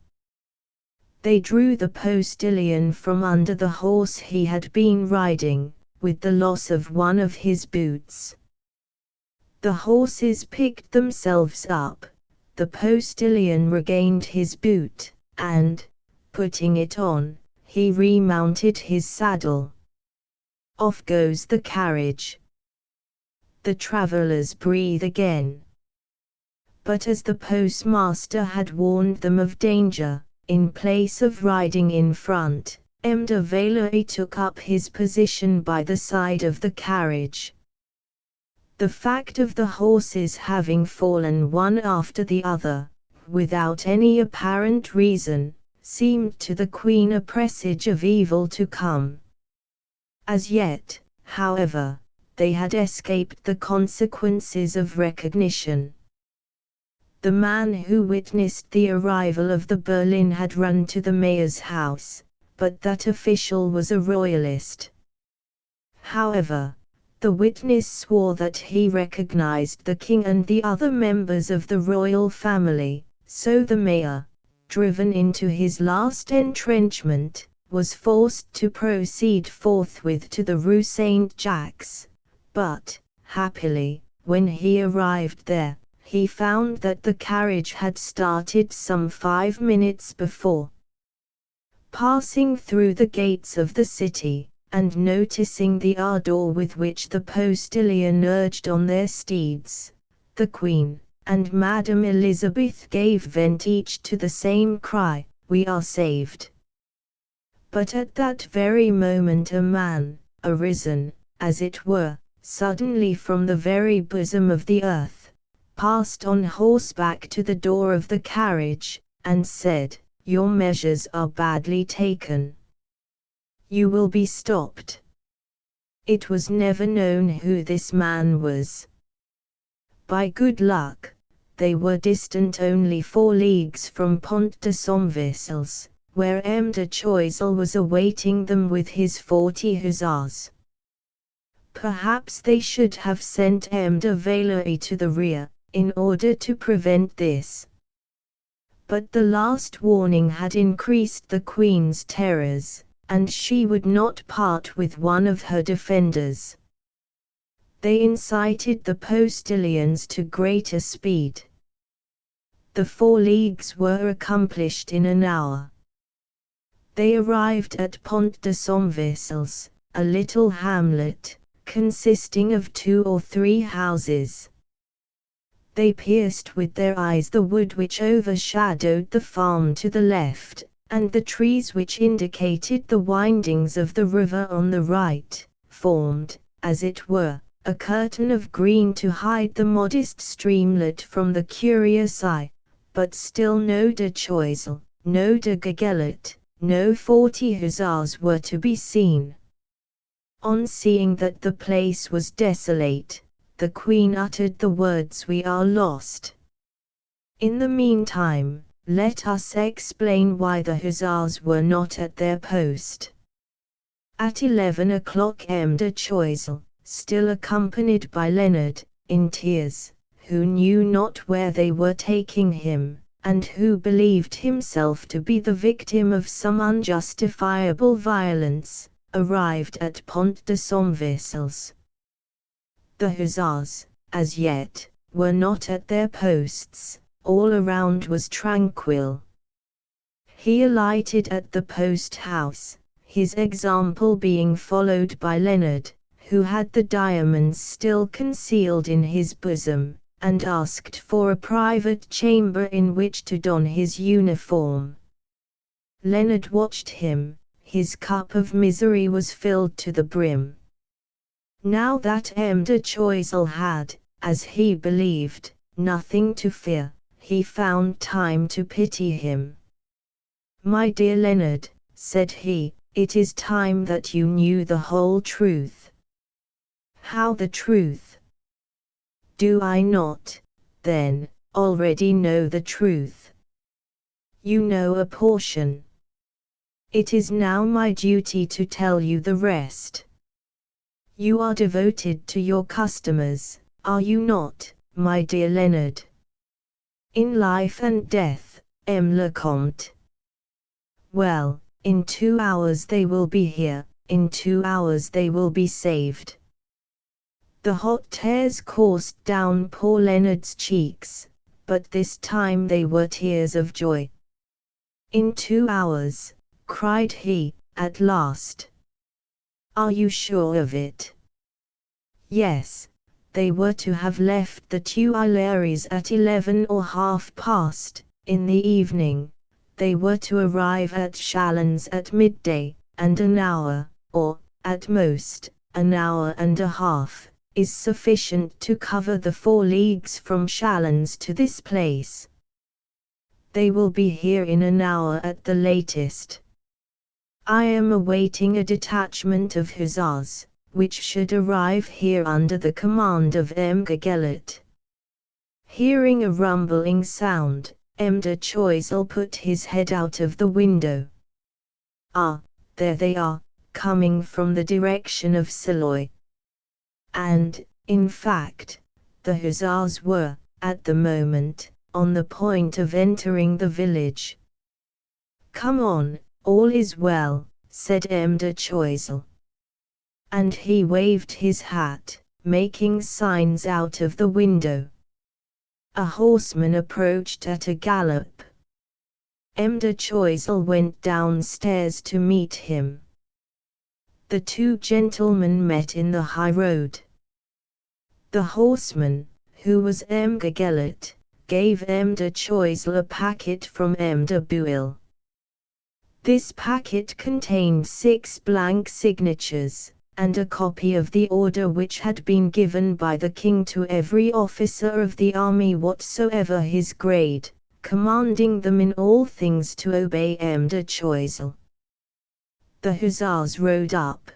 They drew the postilion from under the horse he had been riding, with the loss of one of his boots. The horses picked themselves up, the postilion regained his boot, and, putting it on, he remounted his saddle. Off goes the carriage. The travellers breathe again. But as the postmaster had warned them of danger, in place of riding in front, M. de Valois took up his position by the side of the carriage. The fact of the horses having fallen one after the other, without any apparent reason, seemed to the Queen a presage of evil to come. As yet, however, they had escaped the consequences of recognition. The man who witnessed the arrival of the berlin had run to the mayor's house, but that official was a royalist. However, the witness swore that he recognized the King and the other members of the royal family, so the mayor, driven into his last entrenchment, was forced to proceed forthwith to the Rue Saint-Jacques, but, happily, when he arrived there, he found that the carriage had started some 5 minutes before. Passing through the gates of the city, and noticing the ardor with which the postilion urged on their steeds, the Queen and Madame Elizabeth gave vent each to the same cry, "We are saved!" But at that very moment a man, arisen, as it were, suddenly from the very bosom of the earth, passed on horseback to the door of the carriage, and said, "Your measures are badly taken. You will be stopped." It was never known who this man was. By good luck, they were distant only 4 leagues from Pont de Somvicels, where M. de Choiseul was awaiting them with his 40 hussars. Perhaps they should have sent M. de Valois to the rear, in order to prevent this. But the last warning had increased the Queen's terrors, and she would not part with one of her defenders. They incited the postilions to greater speed. The 4 leagues were accomplished in an hour. They arrived at Pont de Somvicels, a little hamlet, consisting of 2 or 3 houses. They pierced with their eyes the wood which overshadowed the farm to the left, and the trees which indicated the windings of the river on the right, formed, as it were, a curtain of green to hide the modest streamlet from the curious eye, but still no de Choiseul, no de Gueguelet, no 40 hussars were to be seen. On seeing that the place was desolate, the Queen uttered the words, "We are lost." In the meantime, let us explain why the hussars were not at their post. At 11 o'clock M. de Choiseul, still accompanied by Leonard, in tears, who knew not where they were taking him, and who believed himself to be the victim of some unjustifiable violence, arrived at Pont de Sombrefeuilles. The hussars, as yet, were not at their posts. All around was tranquil. He alighted at the post-house, his example being followed by Leonard, who had the diamonds still concealed in his bosom, and asked for a private chamber in which to don his uniform. Leonard watched him. His cup of misery was filled to the brim. Now that M. de Choiseul had, as he believed, nothing to fear, he found time to pity him. "My dear Leonard," said he, "it is time that you knew the whole truth." "How the truth? Do I not, then, already know the truth?" "You know a portion. It is now my duty to tell you the rest. You are devoted to your customers, are you not, my dear Leonard? In life and death, M. le Comte. Well, in 2 hours they will be here, in 2 hours they will be saved." The hot tears coursed down poor Leonard's cheeks, but this time they were tears of joy. "In 2 hours, cried he, at last. "Are you sure of it?" Yes, they were to have left the Tuileries at 11 or half past, in the evening. They were to arrive at Chalons at midday, and an hour, or, at most, an hour and a half, is sufficient to cover the 4 leagues from Chalons to this place. They will be here in an hour at the latest. I am awaiting a detachment of hussars, which should arrive here under the command of M. Gagelet." Hearing a rumbling sound, M. de Choiseul put his head out of the window. "Ah, there they are, coming from the direction of Saloy." And, in fact, the hussars were, at the moment, on the point of entering the village. "Come on, all is well," said M. de Choiseul. And he waved his hat, making signs out of the window. A horseman approached at a gallop. M. de Choiseul went downstairs to meet him. The 2 gentlemen met in the high road. The horseman, who was M. Gagelet, gave M. de Choiseul a packet from M. de Bouille. This packet contained 6 blank signatures, and a copy of the order which had been given by the king to every officer of the army whatsoever his grade, commanding them in all things to obey M. de Choiseul. The hussars rode up.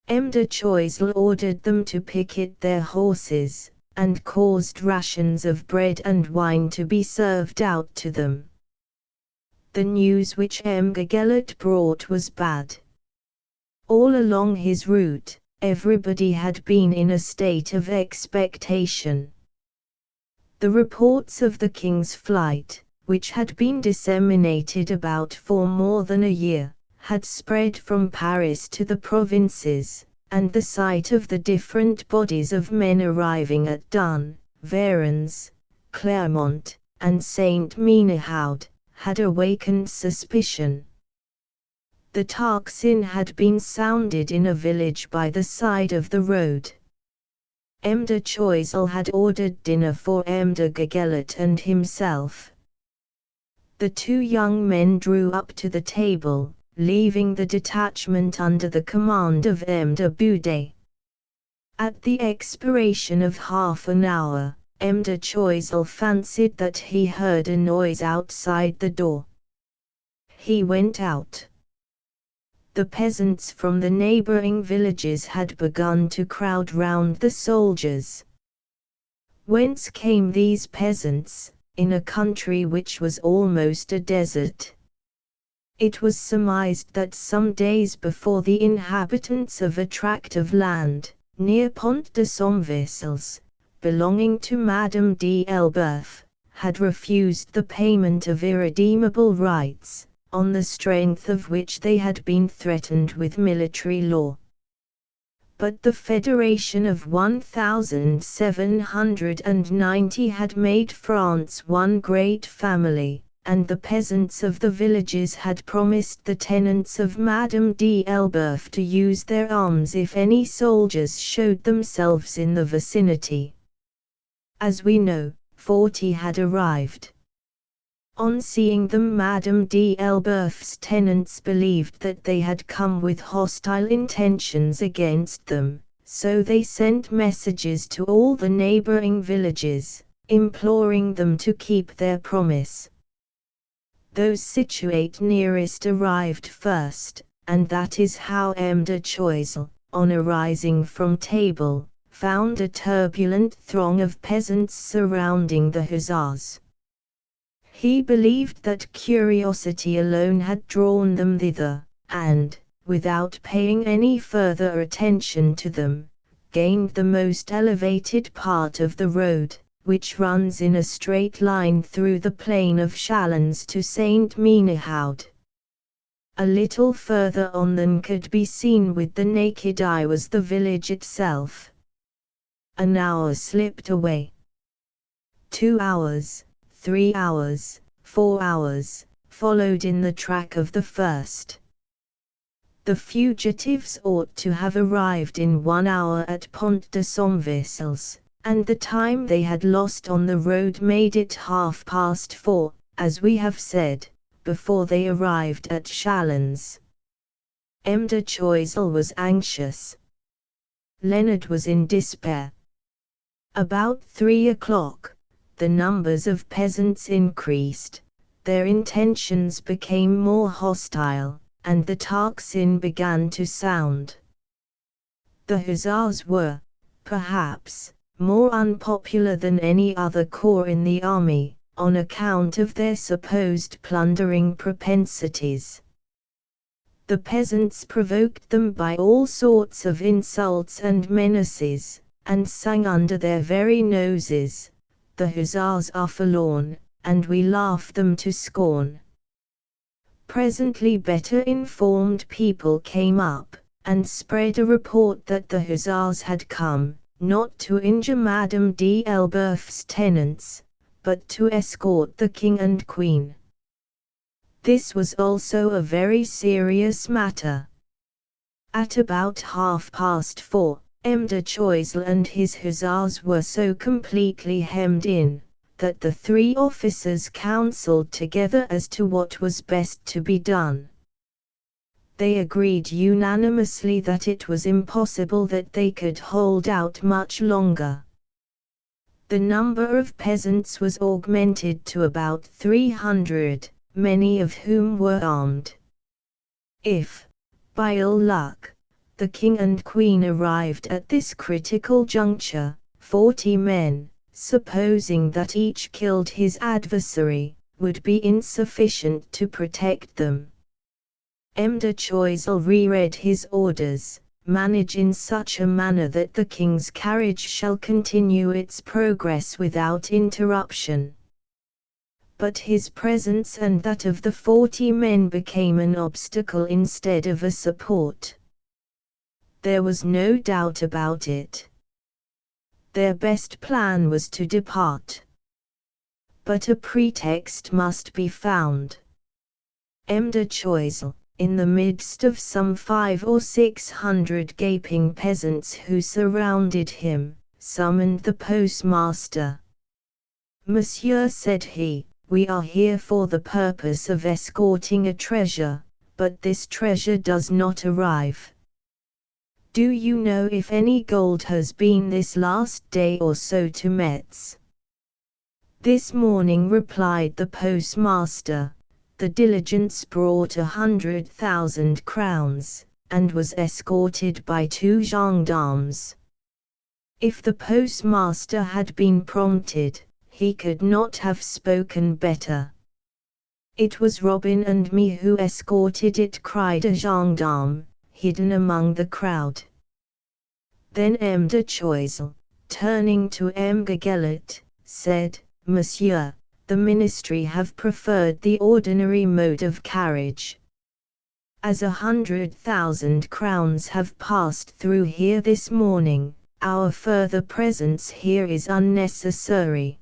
M. de Choiseul ordered them to picket their horses, and caused rations of bread and wine to be served out to them. The news which M. Gagelet brought was bad. All along his route, everybody had been in a state of expectation. The reports of the king's flight, which had been disseminated about for more than a year, had spread from Paris to the provinces, and the sight of the different bodies of men arriving at Dun, Varens, Clermont, and Saint Menehould, had awakened suspicion. The tocsin had been sounded in a village by the side of the road. M. de Choiseul had ordered dinner for M. de Gagelet and himself. The 2 young men drew up to the table, leaving the detachment under the command of M. de Boudet. At the expiration of half an hour, M. de Choiseul fancied that he heard a noise outside the door. he went out. The peasants from the neighboring villages had begun to crowd round the soldiers. Whence came these peasants, in a country which was almost a desert? It was surmised that some days before the inhabitants of a tract of land, near Pont de Somvissels, belonging to Madame d'Elbeuf, had refused the payment of irredeemable rights, on the strength of which they had been threatened with military law. But the Federation of 1790 had made France one great family, and the peasants of the villages had promised the tenants of Madame d'Elbeuf to use their arms if any soldiers showed themselves in the vicinity. As we know, 40 had arrived. On seeing them, Madame d'Elbeuf's tenants believed that they had come with hostile intentions against them, so they sent messages to all the neighboring villages, imploring them to keep their promise. Those situate nearest arrived first, and that is how M. de Choiseul, on arising from table, found a turbulent throng of peasants surrounding the hussars. He believed that curiosity alone had drawn them thither, and, without paying any further attention to them, gained the most elevated part of the road, which runs in a straight line through the plain of Chalons to Saint Menehoud. A little further on than could be seen with the naked eye was the village itself. An hour slipped away. 2 hours, 3 hours, 4 hours, followed in the track of the first. The fugitives ought to have arrived in 1 hour at Pont de Somvissels, and the time they had lost on the road made it 4:30, as we have said, before they arrived at Chalons. M. de Choiseul was anxious. Leonard was in despair. About 3 o'clock, the numbers of peasants increased, their intentions became more hostile, and the tocsin began to sound. The hussars were, perhaps, more unpopular than any other corps in the army, on account of their supposed plundering propensities. The peasants provoked them by all sorts of insults and menaces, and sang under their very noses, "The hussars are forlorn, and we laugh them to scorn." Presently better informed people came up, and spread a report that the hussars had come, not to injure Madame d'Elbeuf's tenants, but to escort the king and queen. This was also a very serious matter. At about 4:30, M. de Choiseul and his hussars were so completely hemmed in, that the 3 officers counselled together as to what was best to be done. They agreed unanimously that it was impossible that they could hold out much longer. The number of peasants was augmented to about 300, many of whom were armed. If, by ill luck, the king and queen arrived at this critical juncture, 40 men, supposing that each killed his adversary, would be insufficient to protect them. M. de Choiseul reread his orders: "Manage in such a manner that the king's carriage shall continue its progress without interruption." But his presence and that of the 40 men became an obstacle instead of a support. There was no doubt about it. Their best plan was to depart. But a pretext must be found. M. de Choiseul, in the midst of some 500 or 600 gaping peasants who surrounded him, summoned the postmaster. "Monsieur," said he, "we are here for the purpose of escorting a treasure, but this treasure does not arrive. Do you know if any gold has been this last day or so to Metz?" "This morning," replied the postmaster, The diligence brought 100,000 crowns, and was escorted by 2 gendarmes. If the postmaster had been prompted, he could not have spoken better. "It was Robin and me who escorted it," cried a gendarme, hidden among the crowd. Then M. de Choiseul, turning to M. Giguelet, said, "Monsieur, the ministry have preferred the ordinary mode of carriage. As 100,000 crowns have passed through here this morning, our further presence here is unnecessary.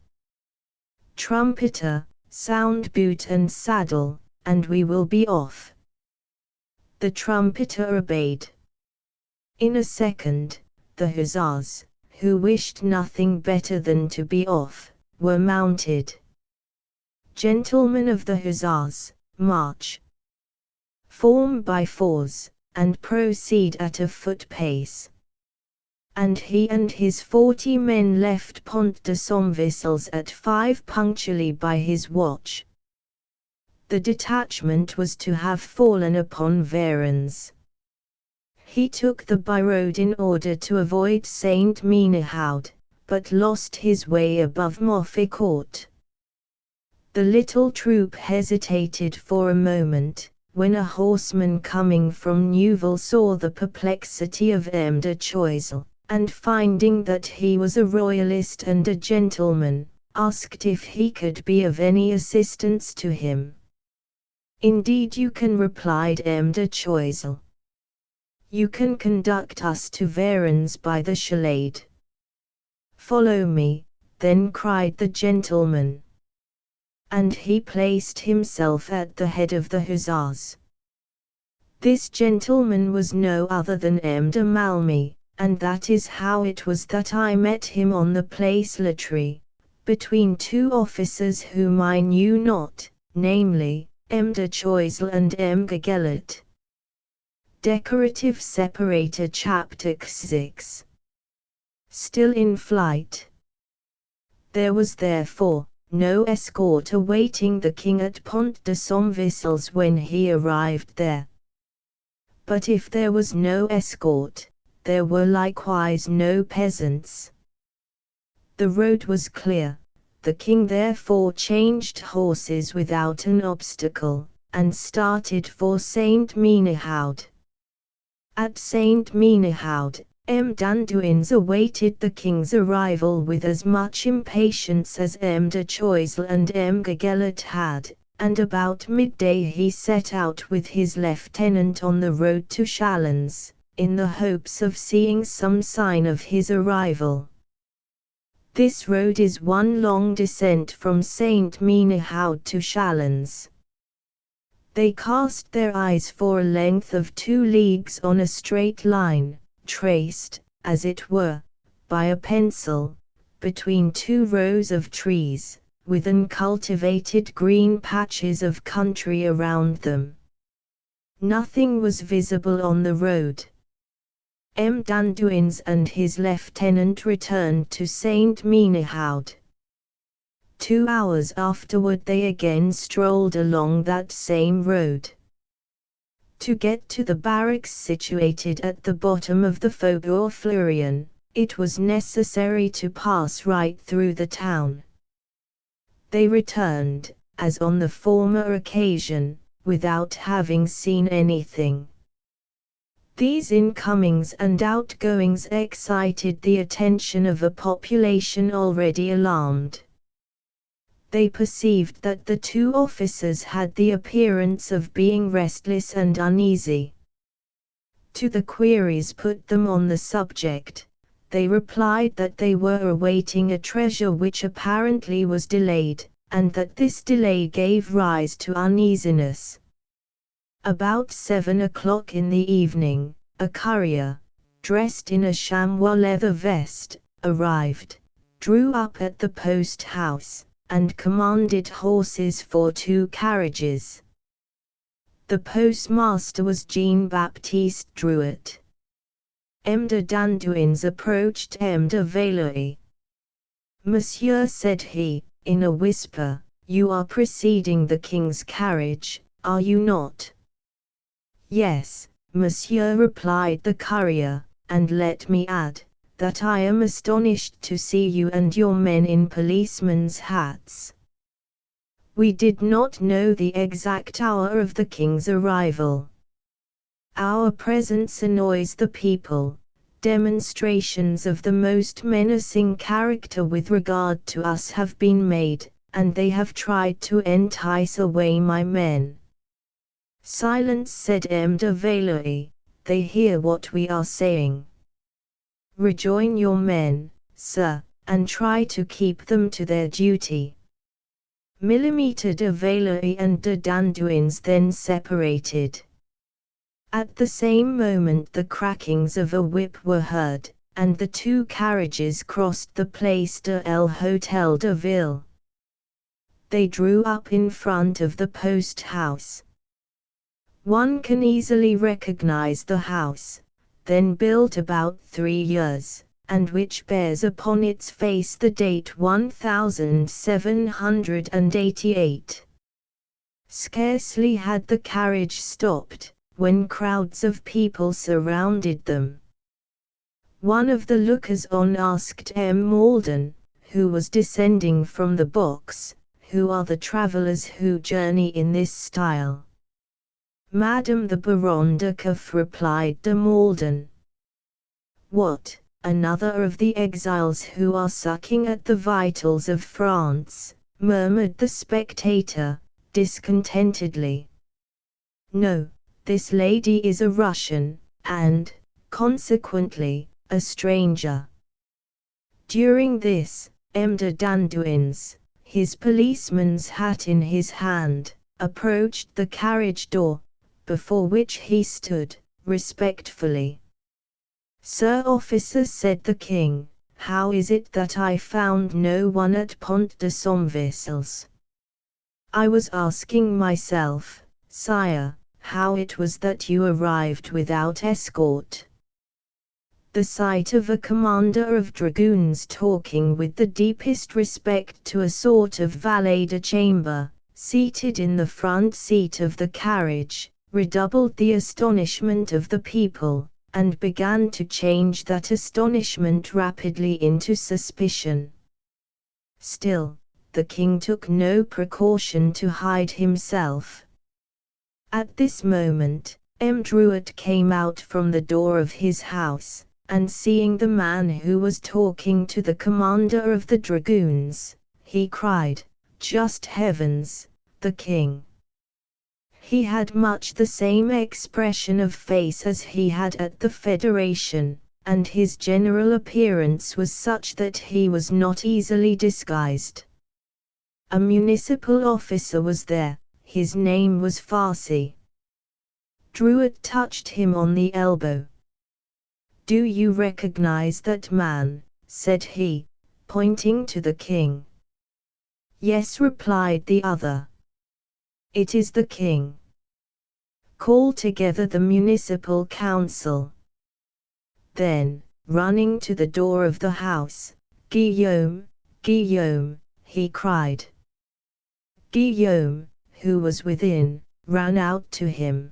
Trumpeter, sound boot and saddle, and we will be off." The trumpeter obeyed. In a second, the hussars, who wished nothing better than to be off, were mounted. "Gentlemen of the hussars, march! Form by fours, and proceed at a foot pace." And he and his 40 men left Pont de Somvicels at 5 punctually by his watch. The detachment was to have fallen upon Varennes. He took the by-road in order to avoid Saint Menehoud, but lost his way above Mofficourt. The little troop hesitated for a moment, when a horseman coming from Neuville saw the perplexity of M. de Choiseul, and finding that he was a royalist and a gentleman, asked if he could be of any assistance to him. "Indeed you can," replied M. de Choiseul. "You can conduct us to Varennes by the Chalade." "Follow me," then cried the gentleman. And he placed himself at the head of the hussars. This gentleman was no other than M. de Malmy, and that is how it was that I met him on the Place Latry, between 2 officers whom I knew not, namely, M. de Choiseul and M. Giguelet. Decorative separator Chapter 6. Still in flight. There was therefore no escort awaiting the king at Pont de Somvicels when he arrived there. But if there was no escort, there were likewise no peasants. The road was clear. The king therefore changed horses without an obstacle, and started for Saint Menehoud. At Saint Menehoud, M. d'Anduins awaited the king's arrival with as much impatience as M. de Choiseul and M. Giguelet had, and about midday he set out with his lieutenant on the road to Chalons, in the hopes of seeing some sign of his arrival. This road is one long descent from Saint Menehoud to Chalons. They cast their eyes for a length of 2 leagues on a straight line, traced, as it were, by a pencil, between 2 rows of trees, with uncultivated green patches of country around them. Nothing was visible on the road. M. d'Anduins and his lieutenant returned to Saint Menehoud. 2 hours afterward they again strolled along that same road. To get to the barracks situated at the bottom of the Faubourg Fleurien, it was necessary to pass right through the town. They returned, as on the former occasion, without having seen anything. These incomings and outgoings excited the attention of a population already alarmed. They perceived that the 2 officers had the appearance of being restless and uneasy. To the queries put them on the subject, they replied that they were awaiting a treasure which apparently was delayed, and that this delay gave rise to uneasiness. About 7 o'clock in the evening, a courier, dressed in a chamois leather vest, arrived, drew up at the post house, and commanded horses for 2 carriages. The postmaster was Jean-Baptiste Drouet. M. de d'Anduins approached M. de Valois. "Monsieur," said he, in a whisper, You are preceding the king's carriage, are you not? Yes, monsieur, replied the courier, and let me add, that I am astonished to see you and your men in policemen's hats. We did not know the exact hour of the king's arrival. Our presence annoys the people. Demonstrations of the most menacing character with regard to us have been made, and they have tried to entice away my men. Silence, said M. de Valois, they hear what we are saying. Rejoin your men, sir, and try to keep them to their duty. Millimetre de Valois and de Danduins then separated. At the same moment the crackings of a whip were heard, and the two carriages crossed the Place de l'Hôtel de Ville. They drew up in front of the post house. One can easily recognize the house, then built about 3 years, and which bears upon its face the date 1788. Scarcely had the carriage stopped, when crowds of people surrounded them. One of the lookers-on asked M. Malden, who was descending from the box, "Who are the travelers who journey in this style?" "Madame the Baronne de Cuff," replied de Malden. "What, another of the exiles who are sucking at the vitals of France?" murmured the spectator, discontentedly. "No. This lady is a Russian, and, consequently, a stranger." During this, M. de Danduins, his policeman's hat in his hand, approached the carriage door, before which he stood, respectfully. "Sir officer," said the king, "how is it that I found no one at Pont de Somvicels? I was asking myself, sire, how it was that you arrived without escort." The sight of a commander of dragoons talking with the deepest respect to a sort of valet de chamber, seated in the front seat of the carriage, redoubled the astonishment of the people, and began to change that astonishment rapidly into suspicion. Still, the king took no precaution to hide himself. At this moment, M. Drouet came out from the door of his house, and seeing the man who was talking to the commander of the dragoons, he cried, "Just heavens, the king!" He had much the same expression of face as he had at the Federation, and his general appearance was such that he was not easily disguised. A municipal officer was there. His name was Farcy. Drouet touched him on the elbow. "Do you recognize that man?" said he, pointing to the king. "Yes," replied the other. "It is the king. Call together the municipal council." Then, running to the door of the house, "Guillaume, Guillaume," he cried. Guillaume, who was within, ran out to him.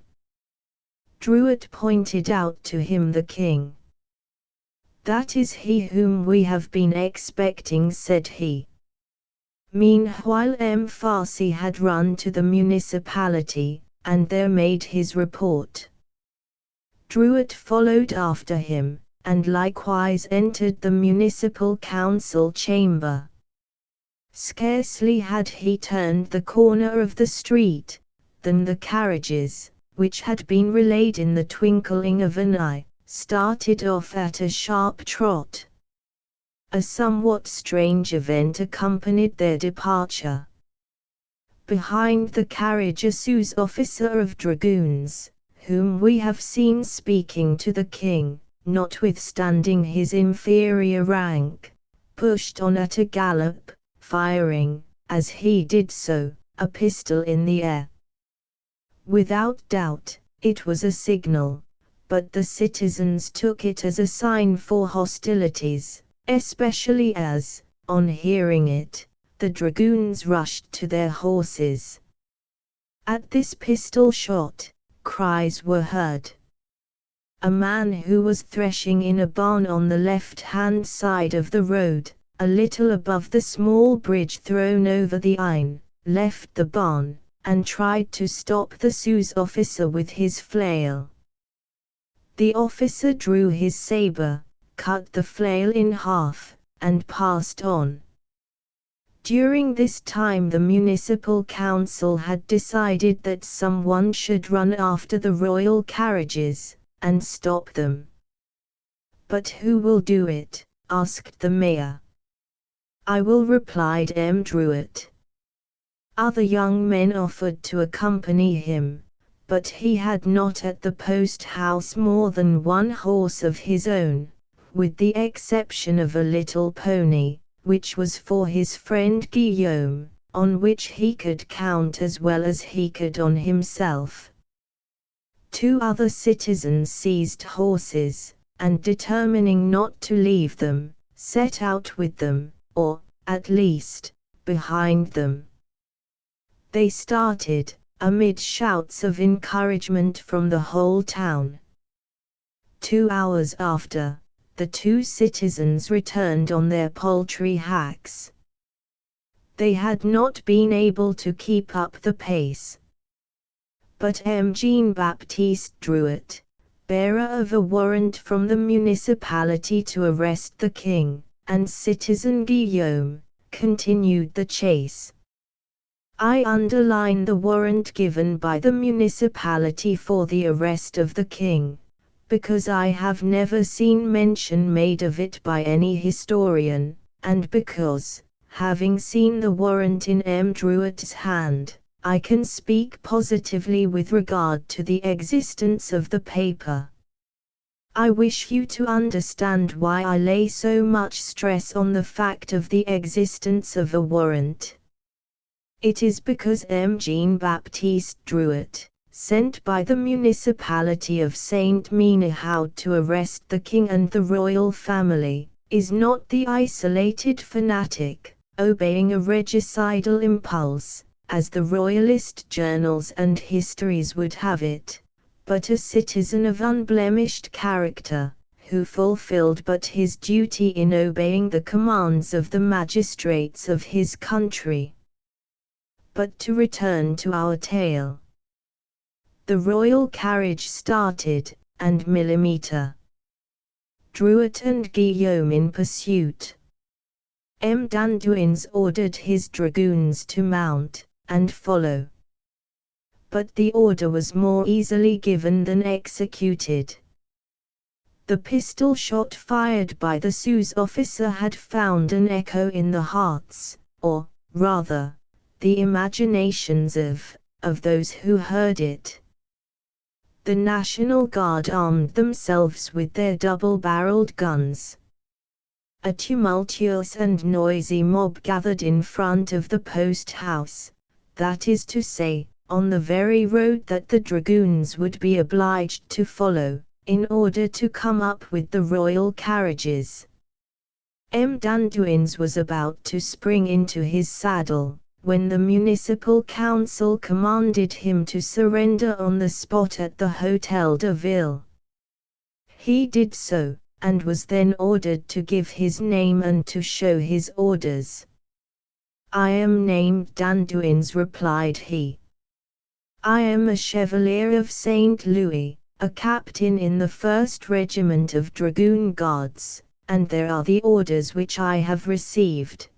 Drouet pointed out to him the king. "That is he whom we have been expecting," said he. Meanwhile M. Farcy had run to the municipality, and there made his report. Drouet followed after him, and likewise entered the municipal council chamber. Scarcely had he turned the corner of the street, than the carriages, which had been relayed in the twinkling of an eye, started off at a sharp trot. A somewhat strange event accompanied their departure. Behind the carriage a sous officer of dragoons, whom we have seen speaking to the king, notwithstanding his inferior rank, pushed on at a gallop, firing, as he did so, a pistol in the air. Without doubt, it was a signal, but the citizens took it as a sign for hostilities, especially as, on hearing it, the dragoons rushed to their horses. At this pistol shot, cries were heard. A man who was threshing in a barn on the left-hand side of the road, a little above the small bridge thrown over the Ain, left the barn, and tried to stop the Sioux officer with his flail. The officer drew his saber, cut the flail in half, and passed on. During this time the municipal council had decided that someone should run after the royal carriages, and stop them. "But who will do it?" asked the mayor. "I will," replied M. Druitt. Other young men offered to accompany him, but he had not at the post house more than one horse of his own, with the exception of a little pony, which was for his friend Guillaume, on which he could count as well as he could on himself. 2 other citizens seized horses, and determining not to leave them, set out with them, or, at least, behind them. They started, amid shouts of encouragement from the whole town. 2 hours after, the 2 citizens returned on their poultry hacks. They had not been able to keep up the pace. But M. Jean-Baptiste Druitt, bearer of a warrant from the municipality to arrest the king, and citizen Guillaume, continued the chase. I underline the warrant given by the municipality for the arrest of the king, because I have never seen mention made of it by any historian, and because, having seen the warrant in M. Druitt's hand, I can speak positively with regard to the existence of the paper. I wish you to understand why I lay so much stress on the fact of the existence of a warrant. It is because M. Jean-Baptiste Druitt, sent by the municipality of Saint Menehould to arrest the king and the royal family, is not the isolated fanatic, obeying a regicidal impulse, as the royalist journals and histories would have it, but a citizen of unblemished character, who fulfilled but his duty in obeying the commands of the magistrates of his country. But to return to our tale. The royal carriage started, and Millimeter Druitt and Guillaume in pursuit. M. d'Anduins ordered his dragoons to mount, and follow. But the order was more easily given than executed. The pistol shot fired by the Sioux officer had found an echo in the hearts, or, rather, the imaginations of those who heard it. The National Guard armed themselves with their double-barreled guns. A tumultuous and noisy mob gathered in front of the post house, that is to say, on the very road that the dragoons would be obliged to follow, in order to come up with the royal carriages. M. d'Anduins was about to spring into his saddle, when the municipal council commanded him to surrender on the spot at the Hôtel de Ville. He did so, and was then ordered to give his name and to show his orders. "I am named d'Anduins," replied he. "I am a Chevalier of St. Louis, a captain in the 1st Regiment of Dragoon Guards, and there are the orders which I have received."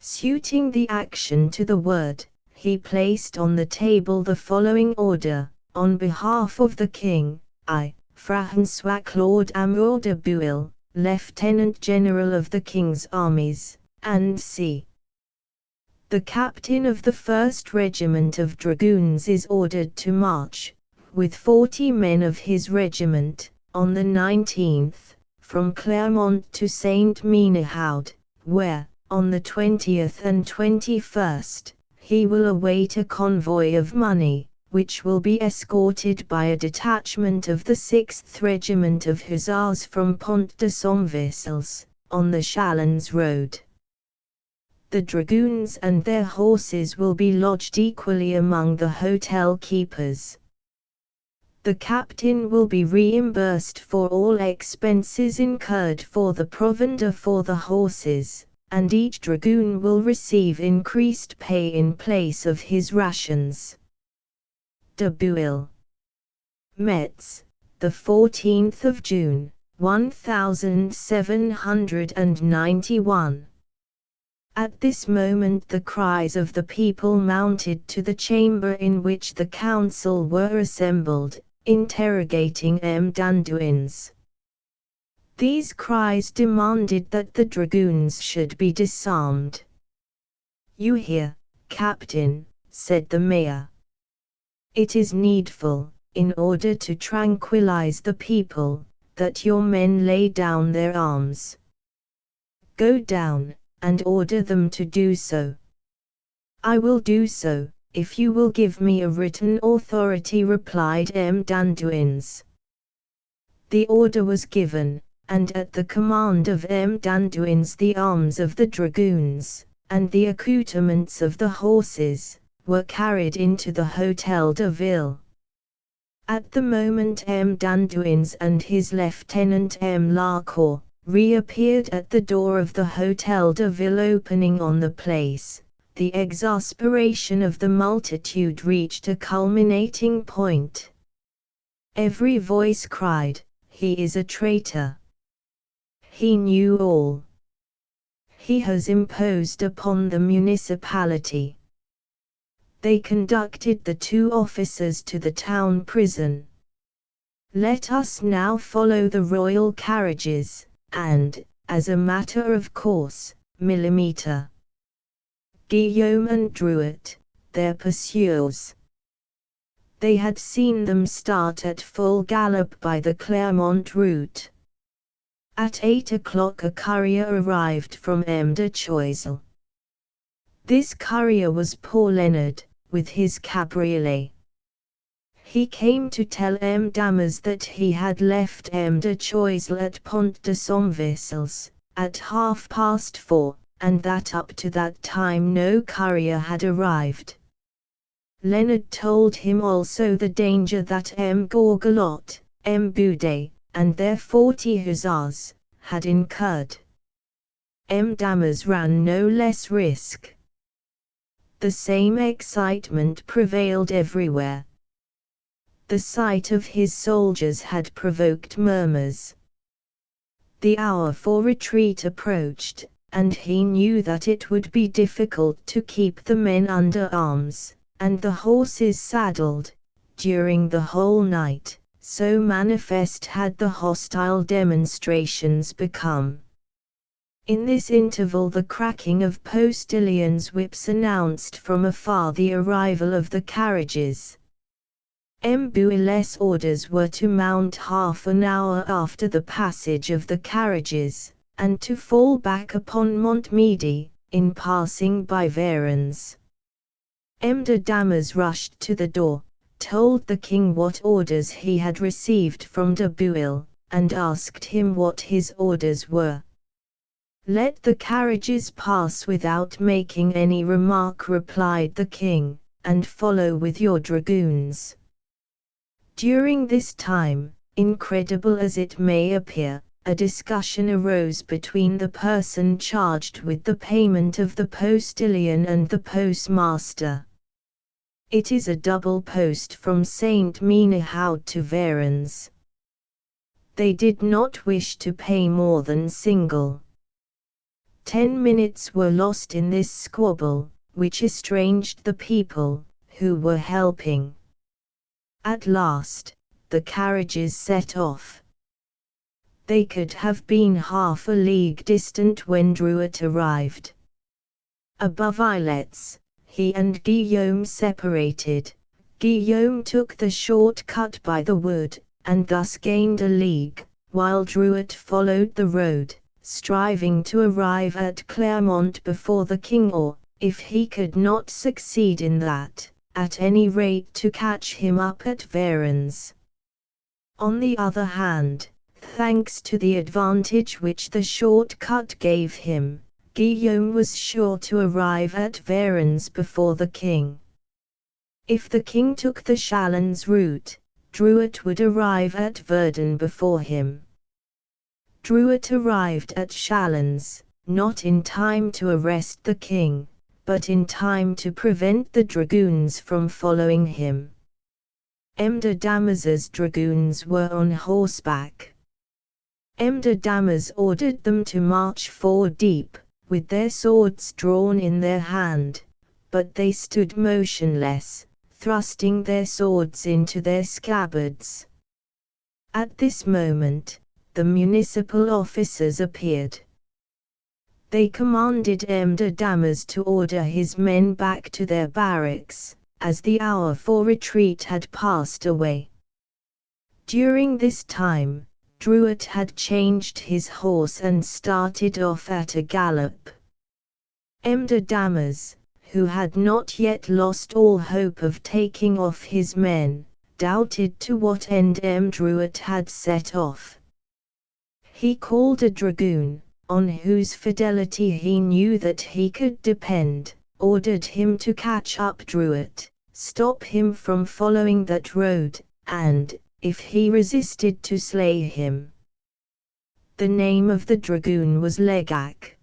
Suiting the action to the word, he placed on the table the following order: "On behalf of the King, I, François Claude Amour de Bouille, Lieutenant General of the King's Armies, and c. The captain of the 1st Regiment of Dragoons is ordered to march, with 40 men of his regiment, on the 19th, from Clermont to Saint Menehould, where, on the 20th and 21st, he will await a convoy of money, which will be escorted by a detachment of the 6th Regiment of Hussars from Pont de Somvicels, on the Chalons road. The dragoons and their horses will be lodged equally among the hotel keepers. The captain will be reimbursed for all expenses incurred for the provender for the horses, and each dragoon will receive increased pay in place of his rations. De Bouille. Metz, the 14th of June, 1791. At this moment the cries of the people mounted to the chamber in which the council were assembled, interrogating M. d'Anduins. These cries demanded that the dragoons should be disarmed. "You hear, Captain," said the mayor. "It is needful, in order to tranquilize the people, that your men lay down their arms. Go down, and order them to do so." "I will do so, if you will give me a written authority," replied M. d'Anduins. The order was given, and at the command of M. d'Anduins the arms of the dragoons, and the accoutrements of the horses, were carried into the Hôtel de Ville. At the moment M. d'Anduins and his lieutenant M. Larcourt reappeared at the door of the Hôtel de Ville opening on the place. The exasperation of the multitude reached a culminating point. Every voice cried, "He is a traitor! He knew all! He has imposed upon the municipality!" They conducted the two officers to the town prison. "Let us now follow the royal carriages, and, as a matter of course, millimeter." Guillaume and Drouet, their pursuers. They had seen them start at full gallop by the Clermont route. At 8 o'clock a courier arrived from M. de Choiseul. This courier was poor Leonard, with his cabriolet. He came to tell M. Damas that he had left M. de Choiseul at Pont de Somvicels, at 4:30, and that up to that time no courier had arrived. Leonard told him also the danger that M. Gorgelot, M. Boudet, and their 40 hussars, had incurred. M. Damas ran no less risk. The same excitement prevailed everywhere. The sight of his soldiers had provoked murmurs. The hour for retreat approached, and he knew that it would be difficult to keep the men under arms, and the horses saddled, during the whole night, so manifest had the hostile demonstrations become. In this interval the cracking of postilions' whips announced from afar the arrival of the carriages. M. Bouillet's orders were to mount half an hour after the passage of the carriages, and to fall back upon Montmedy, in passing by Varennes. M. de Damas rushed to the door, told the king what orders he had received from de Bouille, and asked him what his orders were. "Let the carriages pass without making any remark," replied the king, "and follow with your dragoons." During this time, incredible as it may appear, a discussion arose between the person charged with the payment of the postilion and the postmaster. "It is a double post from Saint Menehould to Varennes. They did not wish to pay more than single." 10 minutes were lost in this squabble, which estranged the people, who were helping. At last, the carriages set off. They could have been half a league distant when Drouet arrived. Above Ilettes, he and Guillaume separated. Guillaume took the short cut by the wood, and thus gained a league, while Drouet followed the road, striving to arrive at Clermont before the king, or, if he could not succeed in that, at any rate to catch him up at Varennes. On the other hand, thanks to the advantage which the short cut gave him, Guillaume was sure to arrive at Varennes before the king. If the king took the Chalons route, Druat would arrive at Verdun before him. Druat arrived at Chalons, not in time to arrest the king, but in time to prevent the dragoons from following him. M. de Damas's dragoons were on horseback. M. de Damas ordered them to march 4 deep, with their swords drawn in their hand, but they stood motionless, thrusting their swords into their scabbards. At this moment, the municipal officers appeared. They commanded M. de Damas to order his men back to their barracks, as the hour for retreat had passed away. During this time, Druat had changed his horse and started off at a gallop. M. de Damas, who had not yet lost all hope of taking off his men, doubted to what end M. Druat had set off. He called a dragoon, on whose fidelity he knew that he could depend, ordered him to catch up Druat, stop him from following that road, and, if he resisted, to slay him. The name of the dragoon was Legac.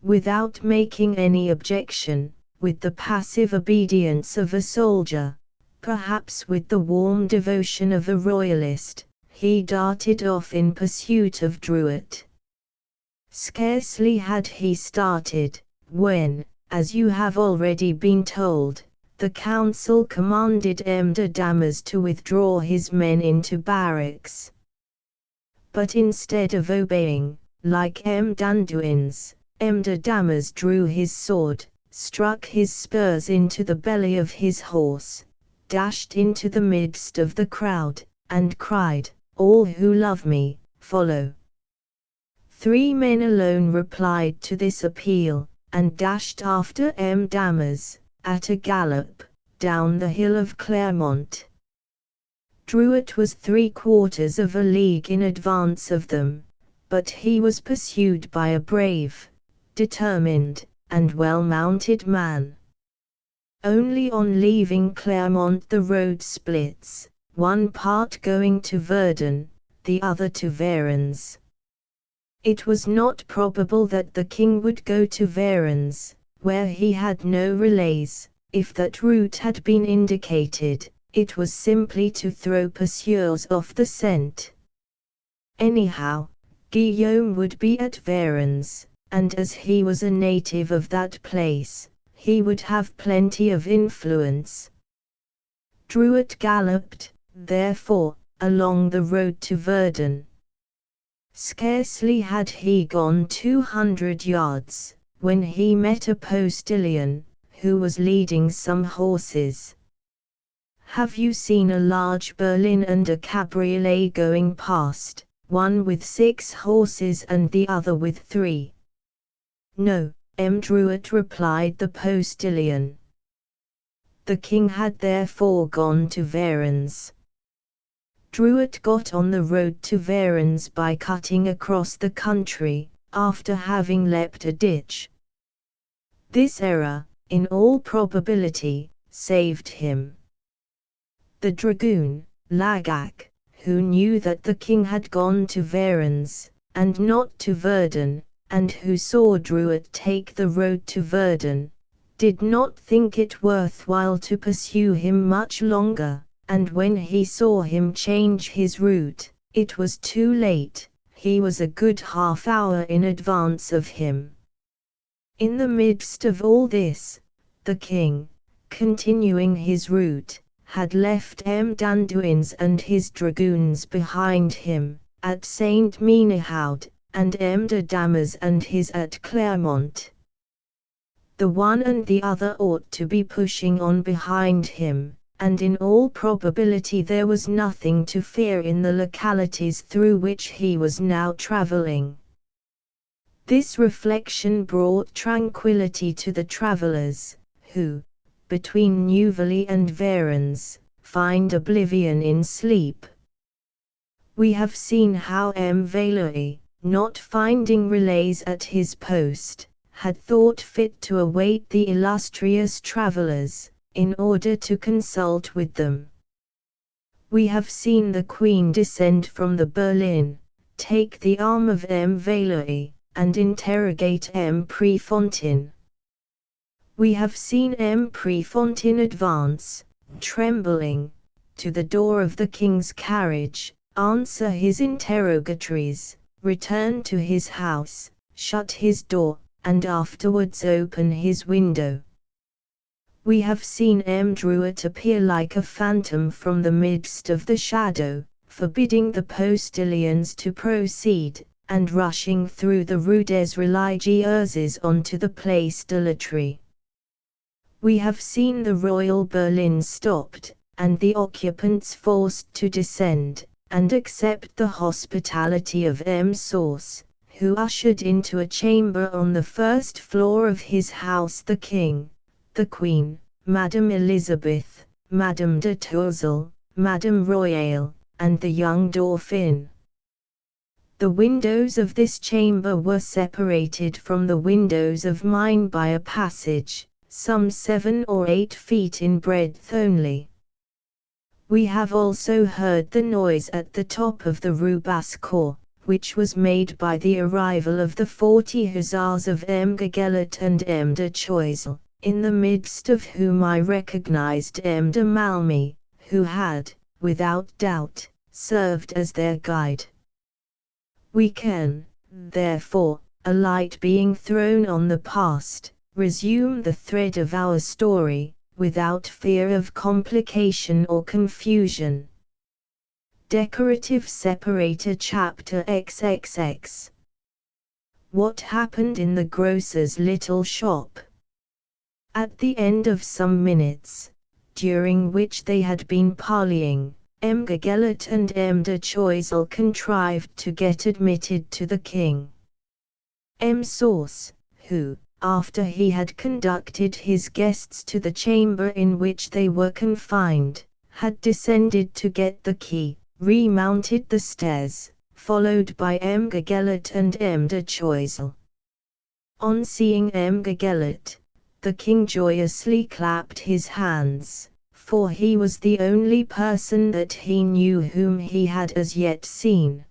Without making any objection, with the passive obedience of a soldier, perhaps with the warm devotion of a royalist, he darted off in pursuit of Druat. Scarcely had he started, when, as you have already been told, the council commanded M. de Damas to withdraw his men into barracks. But instead of obeying, like M. d'Anduin's, M. de Damas drew his sword, struck his spurs into the belly of his horse, dashed into the midst of the crowd, and cried, "All who love me, follow." 3 men alone replied to this appeal, and dashed after M. Damas, at a gallop, down the hill of Clermont. Druat was 3/4 of a league in advance of them, but he was pursued by a brave, determined, and well-mounted man. Only on leaving Clermont the road splits, one part going to Verdun, the other to Varennes. It was not probable that the king would go to Varennes, where he had no relays. If that route had been indicated, it was simply to throw pursuers off the scent. Anyhow, Guillaume would be at Varennes, and as he was a native of that place, he would have plenty of influence. Druat galloped, therefore, along the road to Verdun. Scarcely had he gone 200 yards, when he met a postilion, who was leading some horses. "Have you seen a large berlin and a cabriolet going past, one with 6 horses and the other with 3? "No, M. Druat," replied the postilion. The king had therefore gone to Varennes. Druat got on the road to Varennes by cutting across the country, after having leapt a ditch. This error, in all probability, saved him. The dragoon, Lagac, who knew that the king had gone to Varennes, and not to Verdun, and who saw Druat take the road to Verdun, did not think it worthwhile to pursue him much longer, and when he saw him change his route, it was too late. He was a good half-hour in advance of him. In the midst of all this, the king, continuing his route, had left M. d'Anduin's and his dragoons behind him, at Saint Menehoud, and M. de Damas and his at Clermont. The one and the other ought to be pushing on behind him, and in all probability there was nothing to fear in the localities through which he was now travelling. This reflection brought tranquillity to the travellers, who, between Neuville and Varennes, find oblivion in sleep. We have seen how M. Valois, not finding relays at his post, had thought fit to await the illustrious travelers, in order to consult with them. We have seen the Queen descend from the berlin, take the arm of M. Valois, and interrogate M. Prefontaine. We have seen M. Prefontaine advance, trembling, to the door of the king's carriage, answer his interrogatories, return to his house, shut his door, and afterwards open his window. We have seen M. Drouet appear like a phantom from the midst of the shadow, forbidding the postilions to proceed, and rushing through the Rue des Religieuses onto the Place de la Tree. We have seen the royal berlin stopped, and the occupants forced to descend, and accept the hospitality of M. Sauce, who ushered into a chamber on the first floor of his house the king, the queen, Madame Elizabeth, Madame de Tourzel, Madame Royale, and the young Dauphin. The windows of this chamber were separated from the windows of mine by a passage, some 7 or 8 feet in breadth only. We have also heard the noise at the top of the Rue Basse-Cour, which was made by the arrival of the 40 hussars of M. Gagelet and M. de Choiseul, in the midst of whom I recognized M. de Malmy, who had, without doubt, served as their guide. We can, therefore, a light being thrown on the past, resume the thread of our story, without fear of complication or confusion. Decorative separator chapter XXX. What happened in the grocer's little shop? At the end of some minutes, during which they had been parleying, M. Gagelet and M. de Choiseul contrived to get admitted to the king. M. Sauce, who, after he had conducted his guests to the chamber in which they were confined, had descended to get the key, remounted the stairs, followed by M. Gagelet and M. de Choiseul. On seeing M. Gagelet, the king joyously clapped his hands, for he was the only person that he knew whom he had as yet seen.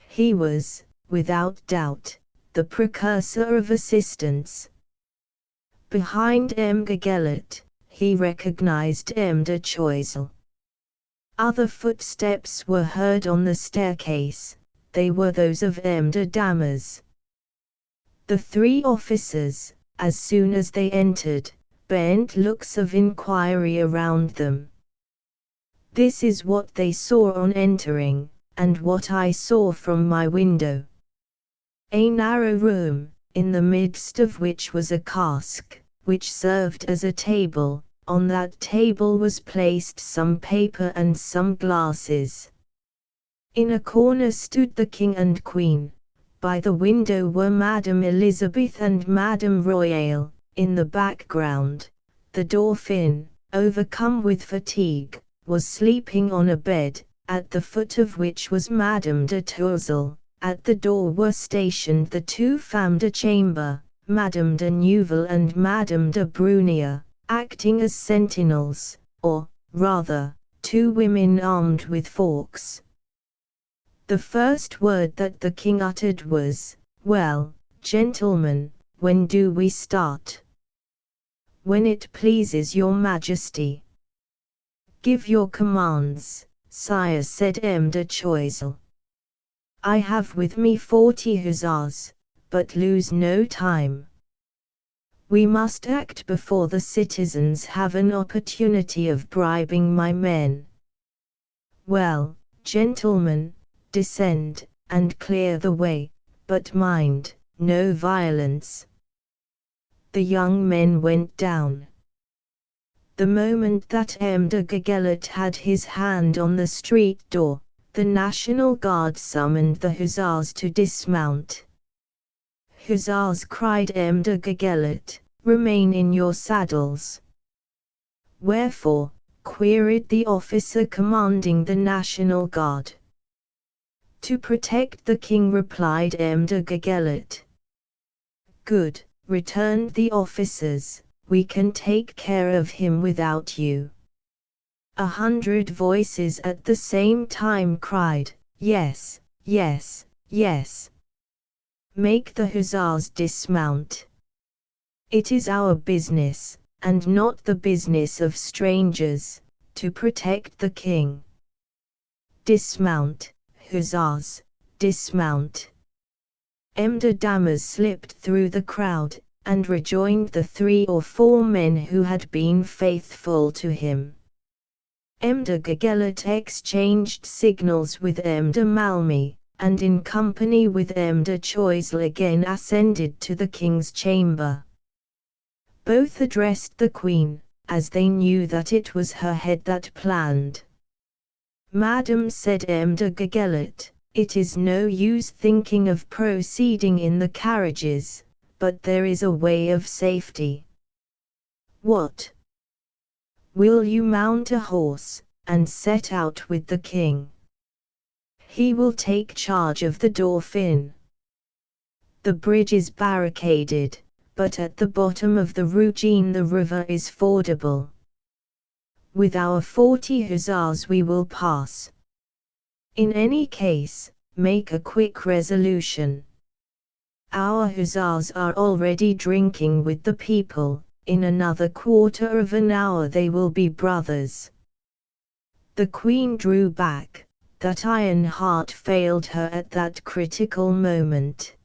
He was, without doubt, the precursor of assistance. Behind M. Gagelet, he recognized M. de Choiseul. Other footsteps were heard on the staircase, they were those of M. de Damas. The 3 officers, as soon as they entered, bent looks of inquiry around them. This is what they saw on entering, and what I saw from my window. A narrow room, in the midst of which was a cask, which served as a table. On that table was placed some paper and some glasses. In a corner stood the king and queen. By the window were Madame Elizabeth and Madame Royale. In the background, the Dauphin, overcome with fatigue, was sleeping on a bed, at the foot of which was Madame de Tourzel. At the door were stationed the 2 femmes de chambre, Madame de Neuville and Madame de Brunier, acting as sentinels, or, rather, 2 women armed with forks. The first word that the king uttered was, "Well, gentlemen, when do we start?" "When it pleases your majesty." "Give your commands, sire," said M. de Choiseul. "I have with me 40 hussars, but lose no time. We must act before the citizens have an opportunity of bribing my men." "Well, gentlemen, descend, and clear the way, but mind, no violence." The young men went down. The moment that M. de Gagelet had his hand on the street door, the National Guard summoned the hussars to dismount. "Hussars," cried M. de Gagelet, "remain in your saddles." "Wherefore?" queried the officer commanding the National Guard. To protect the king, replied M. de Gueguelet. Good, returned the officers, we can take care of him without you. 100 voices at the same time cried, yes, yes, yes. Make the hussars dismount. It is our business, and not the business of strangers, to protect the king. Dismount, hussars, dismount. M. de Dumas slipped through the crowd, and rejoined the 3 or 4 men who had been faithful to him. M. de Gueguelet exchanged signals with M. de Malmy, and in company with M. de Choiseul again ascended to the king's chamber. Both addressed the queen, as they knew that it was her head that planned. Madam, said M. de Gueguelet, it is no use thinking of proceeding in the carriages, but there is a way of safety. What? Will you mount a horse, and set out with the king? He will take charge of the Dauphin. The bridge is barricaded, but at the bottom of the Rougine the river is fordable. With our 40 hussars we will pass. In any case, make a quick resolution. Our hussars are already drinking with the people, in another quarter of an hour they will be brothers. The queen drew back, that iron heart failed her at that critical moment.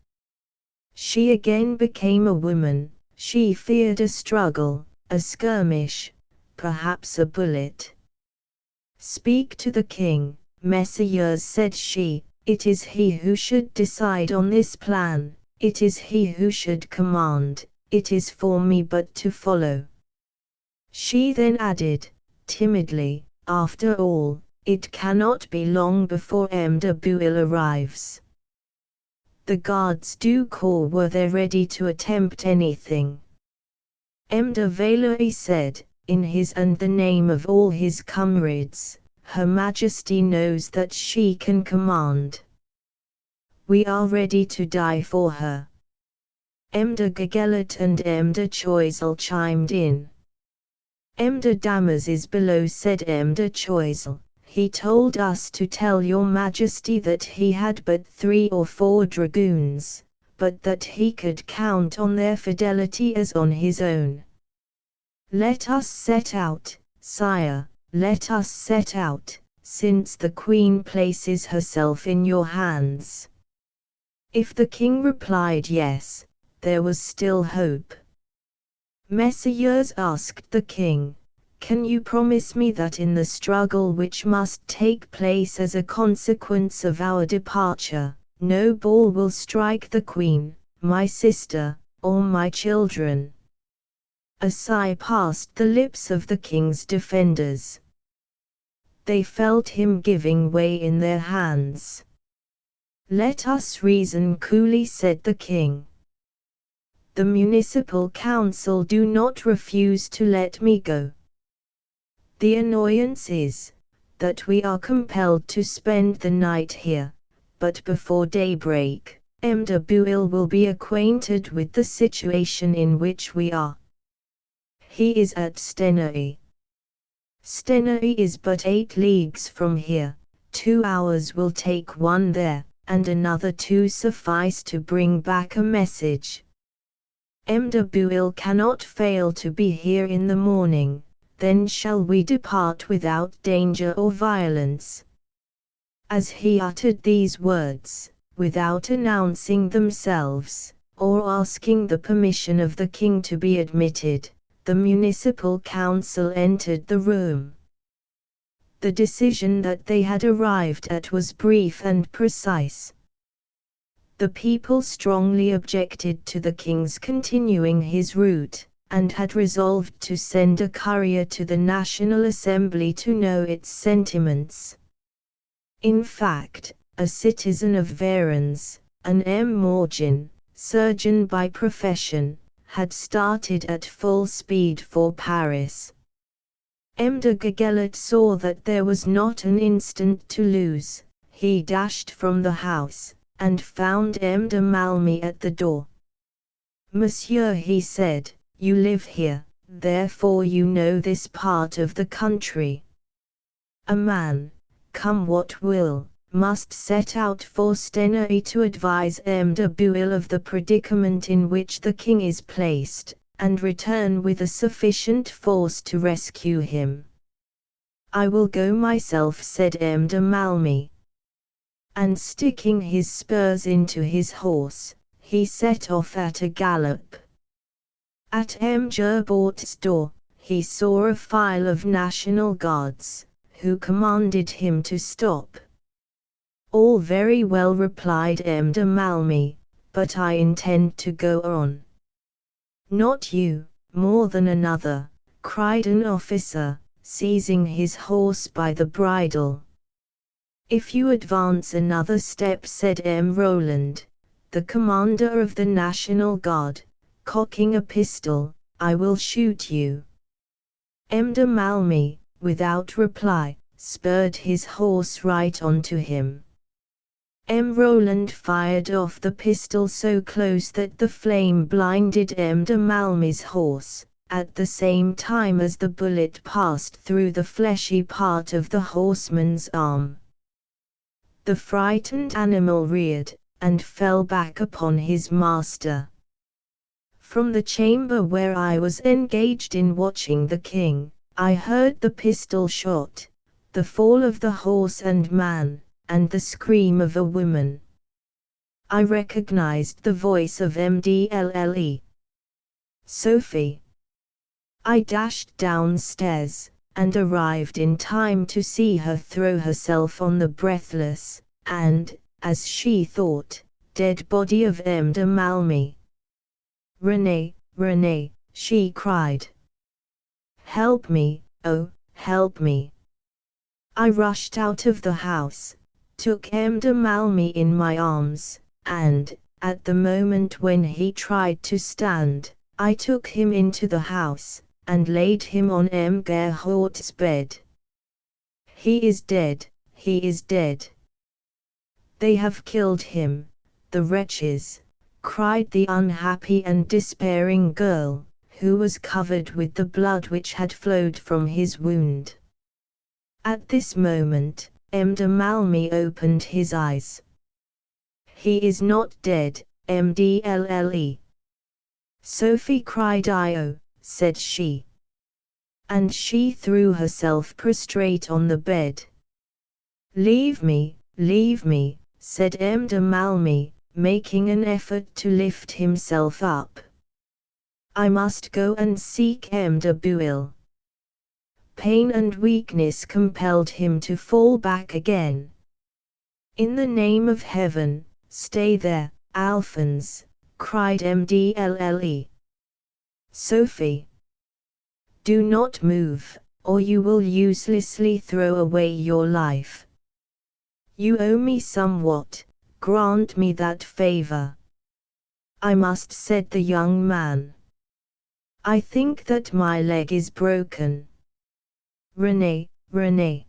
She again became a woman, she feared a struggle, a skirmish, perhaps a bullet. Speak to the king, messieurs, said she, it is he who should decide on this plan, it is he who should command, it is for me but to follow. She then added, timidly, after all, it cannot be long before M. de Bouille arrives. The gardes du corps were there ready to attempt anything. M. de Valois said, in his and the name of all his comrades, Her Majesty knows that she can command. We are ready to die for her. M. de Gueguelet and M. de Choiseul chimed in. M. de Dumas is below, said M. de Choiseul. He told us to tell your Majesty that he had but 3 or 4 dragoons, but that he could count on their fidelity as on his own. Let us set out, sire, let us set out, since the Queen places herself in your hands. If the king replied yes, there was still hope. Messieurs, asked the king, can you promise me that in the struggle which must take place as a consequence of our departure, no ball will strike the queen, my sister, or my children? A sigh passed the lips of the king's defenders. They felt him giving way in their hands. Let us reason coolly, said the king. The municipal council do not refuse to let me go. The annoyance is, that we are compelled to spend the night here, but before daybreak, M. de Bouille will be acquainted with the situation in which we are. He is at Stenay. Stenay is but 8 leagues from here, 2 hours will take one there, and another 2 suffice to bring back a message. M. de Bouille cannot fail to be here in the morning, then shall we depart without danger or violence. As he uttered these words, without announcing themselves, or asking the permission of the king to be admitted, the municipal council entered the room. The decision that they had arrived at was brief and precise. The people strongly objected to the king's continuing his route, and had resolved to send a courier to the National Assembly to know its sentiments. In fact, a citizen of Varennes, an M. Morgan, surgeon by profession, had started at full speed for Paris. M. de Gueguelet saw that there was not an instant to lose. he dashed from the house, and found M. de Malmy at the door. "Monsieur," he said, "you live here, therefore you know this part of the country. A man, come what will, must set out for Stenay to advise M. de Bouille of the predicament in which the king is placed, and return with a sufficient force to rescue him." "I will go myself," said M. de Malmy. And sticking his spurs into his horse, he set off at a gallop. At M. Gerbaut's door, he saw a file of National Guards, who commanded him to stop. "All very well," replied M. de Malmy, "but I intend to go on." "Not you, more than another," cried an officer, seizing his horse by the bridle. "If you advance another step," said M. Roland, the commander of the National Guard, cocking a pistol, "I will shoot you." M. de Malmy, without reply, spurred his horse right onto him. M. Roland fired off the pistol so close that the flame blinded M. de Malmy's horse, at the same time as the bullet passed through the fleshy part of the horseman's arm. The frightened animal reared, and fell back upon his master. From the chamber where I was engaged in watching the king, I heard the pistol shot, the fall of the horse and man, and the scream of a woman. I recognized the voice of Mdlle. Sophie. I dashed downstairs, and arrived in time to see her throw herself on the breathless, and, as she thought, dead body of M. de Malmy. "René, René," she cried. "Help me, oh, help me." I rushed out of the house, took M. de Malmy in my arms, and, at the moment when he tried to stand, I took him into the house, and laid him on M. Gerhardt's bed. "He is dead, he is dead. They have killed him, the wretches," cried the unhappy and despairing girl, who was covered with the blood which had flowed from his wound. At this moment, M. de Malmy opened his eyes. "He is not dead, Mdlle. Sophie," cried I. Said she. And she threw herself prostrate on the bed. Leave me," said M. de Malmy, making an effort to lift himself up. "I must go and seek M. de Bouille." Pain and weakness compelled him to fall back again. "In the name of heaven, stay there, Alphonse," cried Mdlle. Sophie. "Do not move, or you will uselessly throw away your life. You owe me somewhat, grant me that favor." "I must," said the young man. "I think that my leg is broken." René,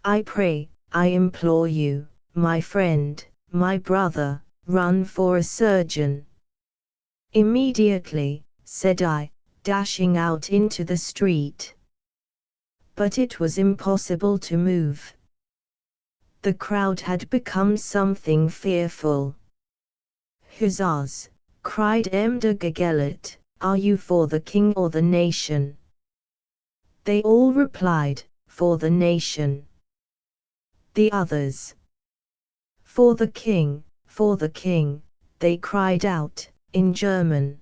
I pray, I implore you, my friend, my brother, run for a surgeon." "Immediately," said I, dashing out into the street. But it was impossible to move. The crowd had become something fearful. "Hussars," cried M. de Gueguelet, "are you for the king or the nation?" They all replied, "For the nation." The others, "For the king, they cried out, in German.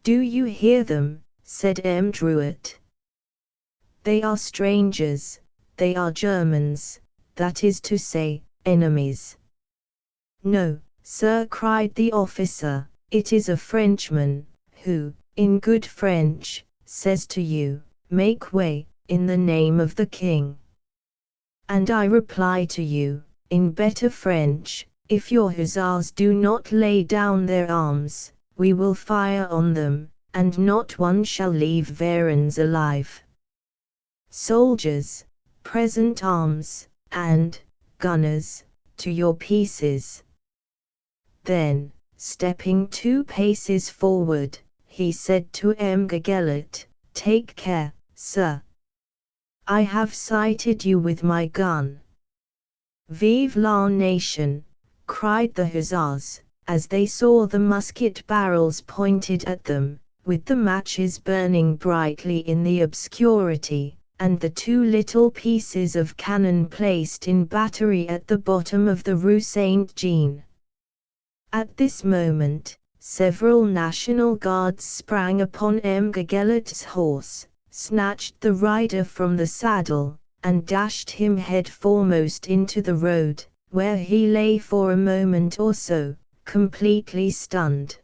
"Do you hear them?" said M. Druet. "They are strangers, they are Germans, that is to say, enemies." "No, sir," cried the officer, "it is a Frenchman, who, in good French, says to you, 'Make way, in the name of the king.' And I reply to you, in better French, 'If your hussars do not lay down their arms, we will fire on them, and not one shall leave Varens alive.' Soldiers, present arms, and, gunners, to your pieces." Then, stepping 2 paces forward, he said to Mgegelet, "Take care, sir. I have sighted you with my gun." "Vive la nation!" cried the hussars, as they saw the musket barrels pointed at them, with the matches burning brightly in the obscurity, and the 2 little pieces of cannon placed in battery at the bottom of the Rue Saint-Jean. At this moment, several National Guards sprang upon Mgegelet's horse, snatched the rider from the saddle, and dashed him head foremost into the road, where he lay for a moment or so, completely stunned.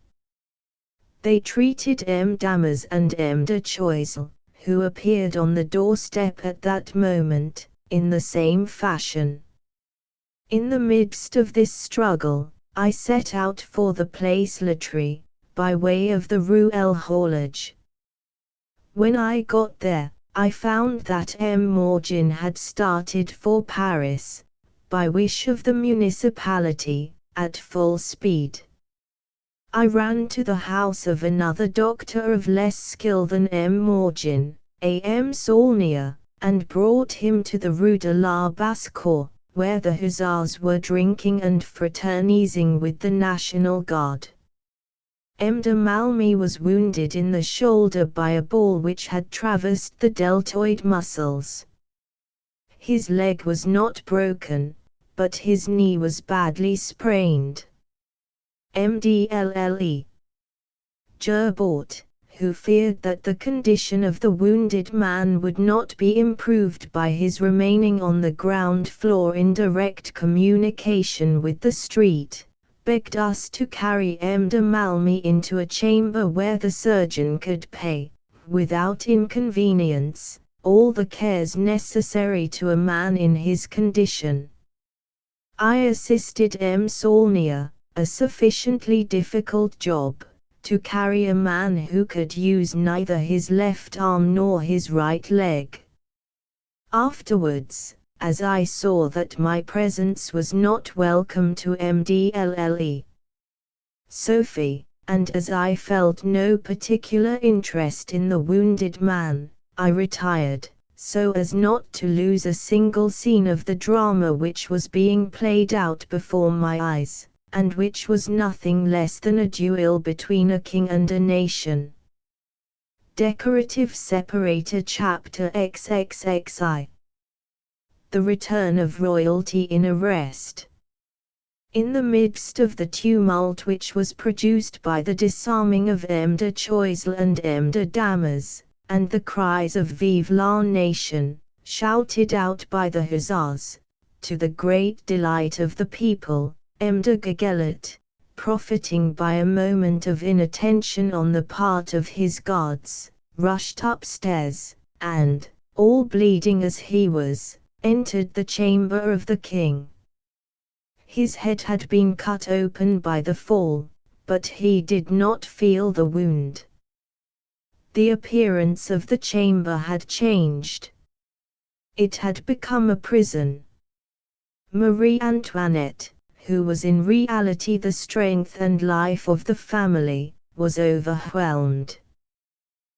They treated M. Damas and M. de Choiseul, who appeared on the doorstep at that moment, in the same fashion. In the midst of this struggle, I set out for the Place Laitry, by way of the Rue El Horloge. When I got there, I found that M. Morgin had started for Paris, by wish of the municipality, at full speed. I ran to the house of another doctor of less skill than M. Morgin, A. M. Saulnier, and brought him to the Rue de la Basse-Cour, where the hussars were drinking and fraternizing with the National Guard. M. de Malmy was wounded in the shoulder by a ball which had traversed the deltoid muscles. His leg was not broken, but his knee was badly sprained. Mdlle. Gerbort, who feared that the condition of the wounded man would not be improved by his remaining on the ground floor in direct communication with the street, begged us to carry M. de Malmy into a chamber where the surgeon could pay, without inconvenience, all the cares necessary to a man in his condition. I assisted M. Saulnier, a sufficiently difficult job, to carry a man who could use neither his left arm nor his right leg. Afterwards, as I saw that my presence was not welcome to Mdlle. Sophie, and as I felt no particular interest in the wounded man, I retired, so as not to lose a single scene of the drama which was being played out before my eyes, and which was nothing less than a duel between a king and a nation. Decorative Separator Chapter XXXI. The Return of Royalty in Arrest. In the midst of the tumult which was produced by the disarming of M. de Choiseul and M. de Damas, and the cries of Vive la Nation, shouted out by the hussars, to the great delight of the people, M. de Gegelet, profiting by a moment of inattention on the part of his guards, rushed upstairs, and, all bleeding as he was, entered the chamber of the king. His head had been cut open by the fall, but he did not feel the wound. The appearance of the chamber had changed. It had become a prison. Marie Antoinette, who was in reality the strength and life of the family, was overwhelmed.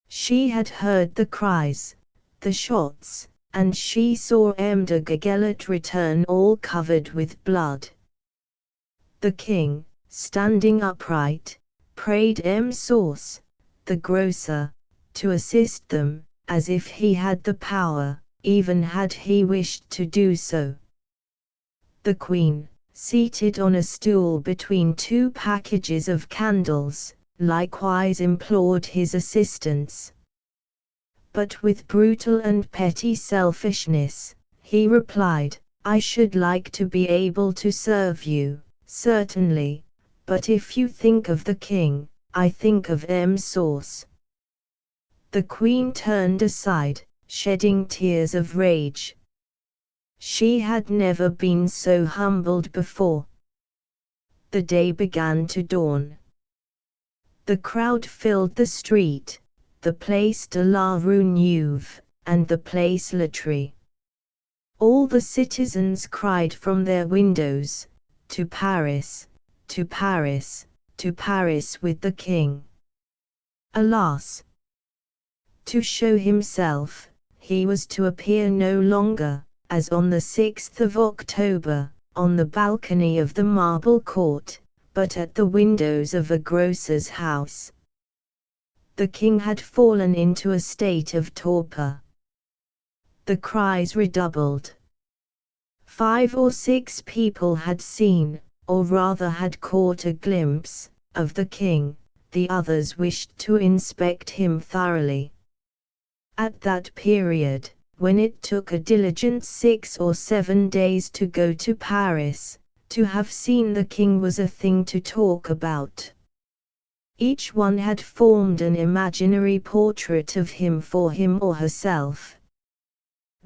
She had heard the cries, the shots, and she saw M. de Gegelet return all covered with blood. The king, standing upright, prayed M. Sauce, the grocer, to assist them, as if he had the power, even had he wished to do so. The queen, seated on a stool between 2 packages of candles, likewise implored his assistance. But with brutal and petty selfishness, he replied, "I should like to be able to serve you, certainly, but if you think of the king, I think of M. Sauce." The queen turned aside, shedding tears of rage. She had never been so humbled before. The day began to dawn. The crowd filled the street, the Place de la Rue Neuve, and the Place Laitry. All the citizens cried from their windows, "To Paris, to Paris, to Paris with the king." Alas! To show himself, he was to appear no longer, as on the 6th of October, on the balcony of the marble court, but at the windows of a grocer's house. The king had fallen into a state of torpor. The cries redoubled. 5 or 6 people had seen, or rather had caught a glimpse, of the king. The others wished to inspect him thoroughly. At that period, when it took a diligent 6 or 7 days to go to Paris, to have seen the king was a thing to talk about. Each one had formed an imaginary portrait of him for him or herself.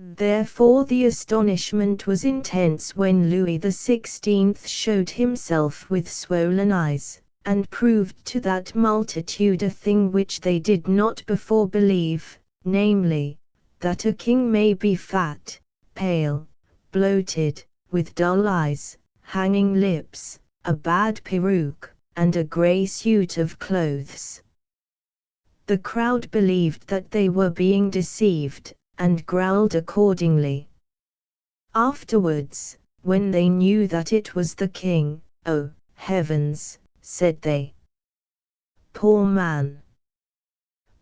Therefore the astonishment was intense when Louis XVI showed himself with swollen eyes, and proved to that multitude a thing which they did not before believe, namely, that a king may be fat, pale, bloated, with dull eyes, hanging lips, a bad peruke, and a grey suit of clothes. The crowd believed that they were being deceived, and growled accordingly. Afterwards, when they knew that it was the king, "Oh, heavens," said they. "Poor man!"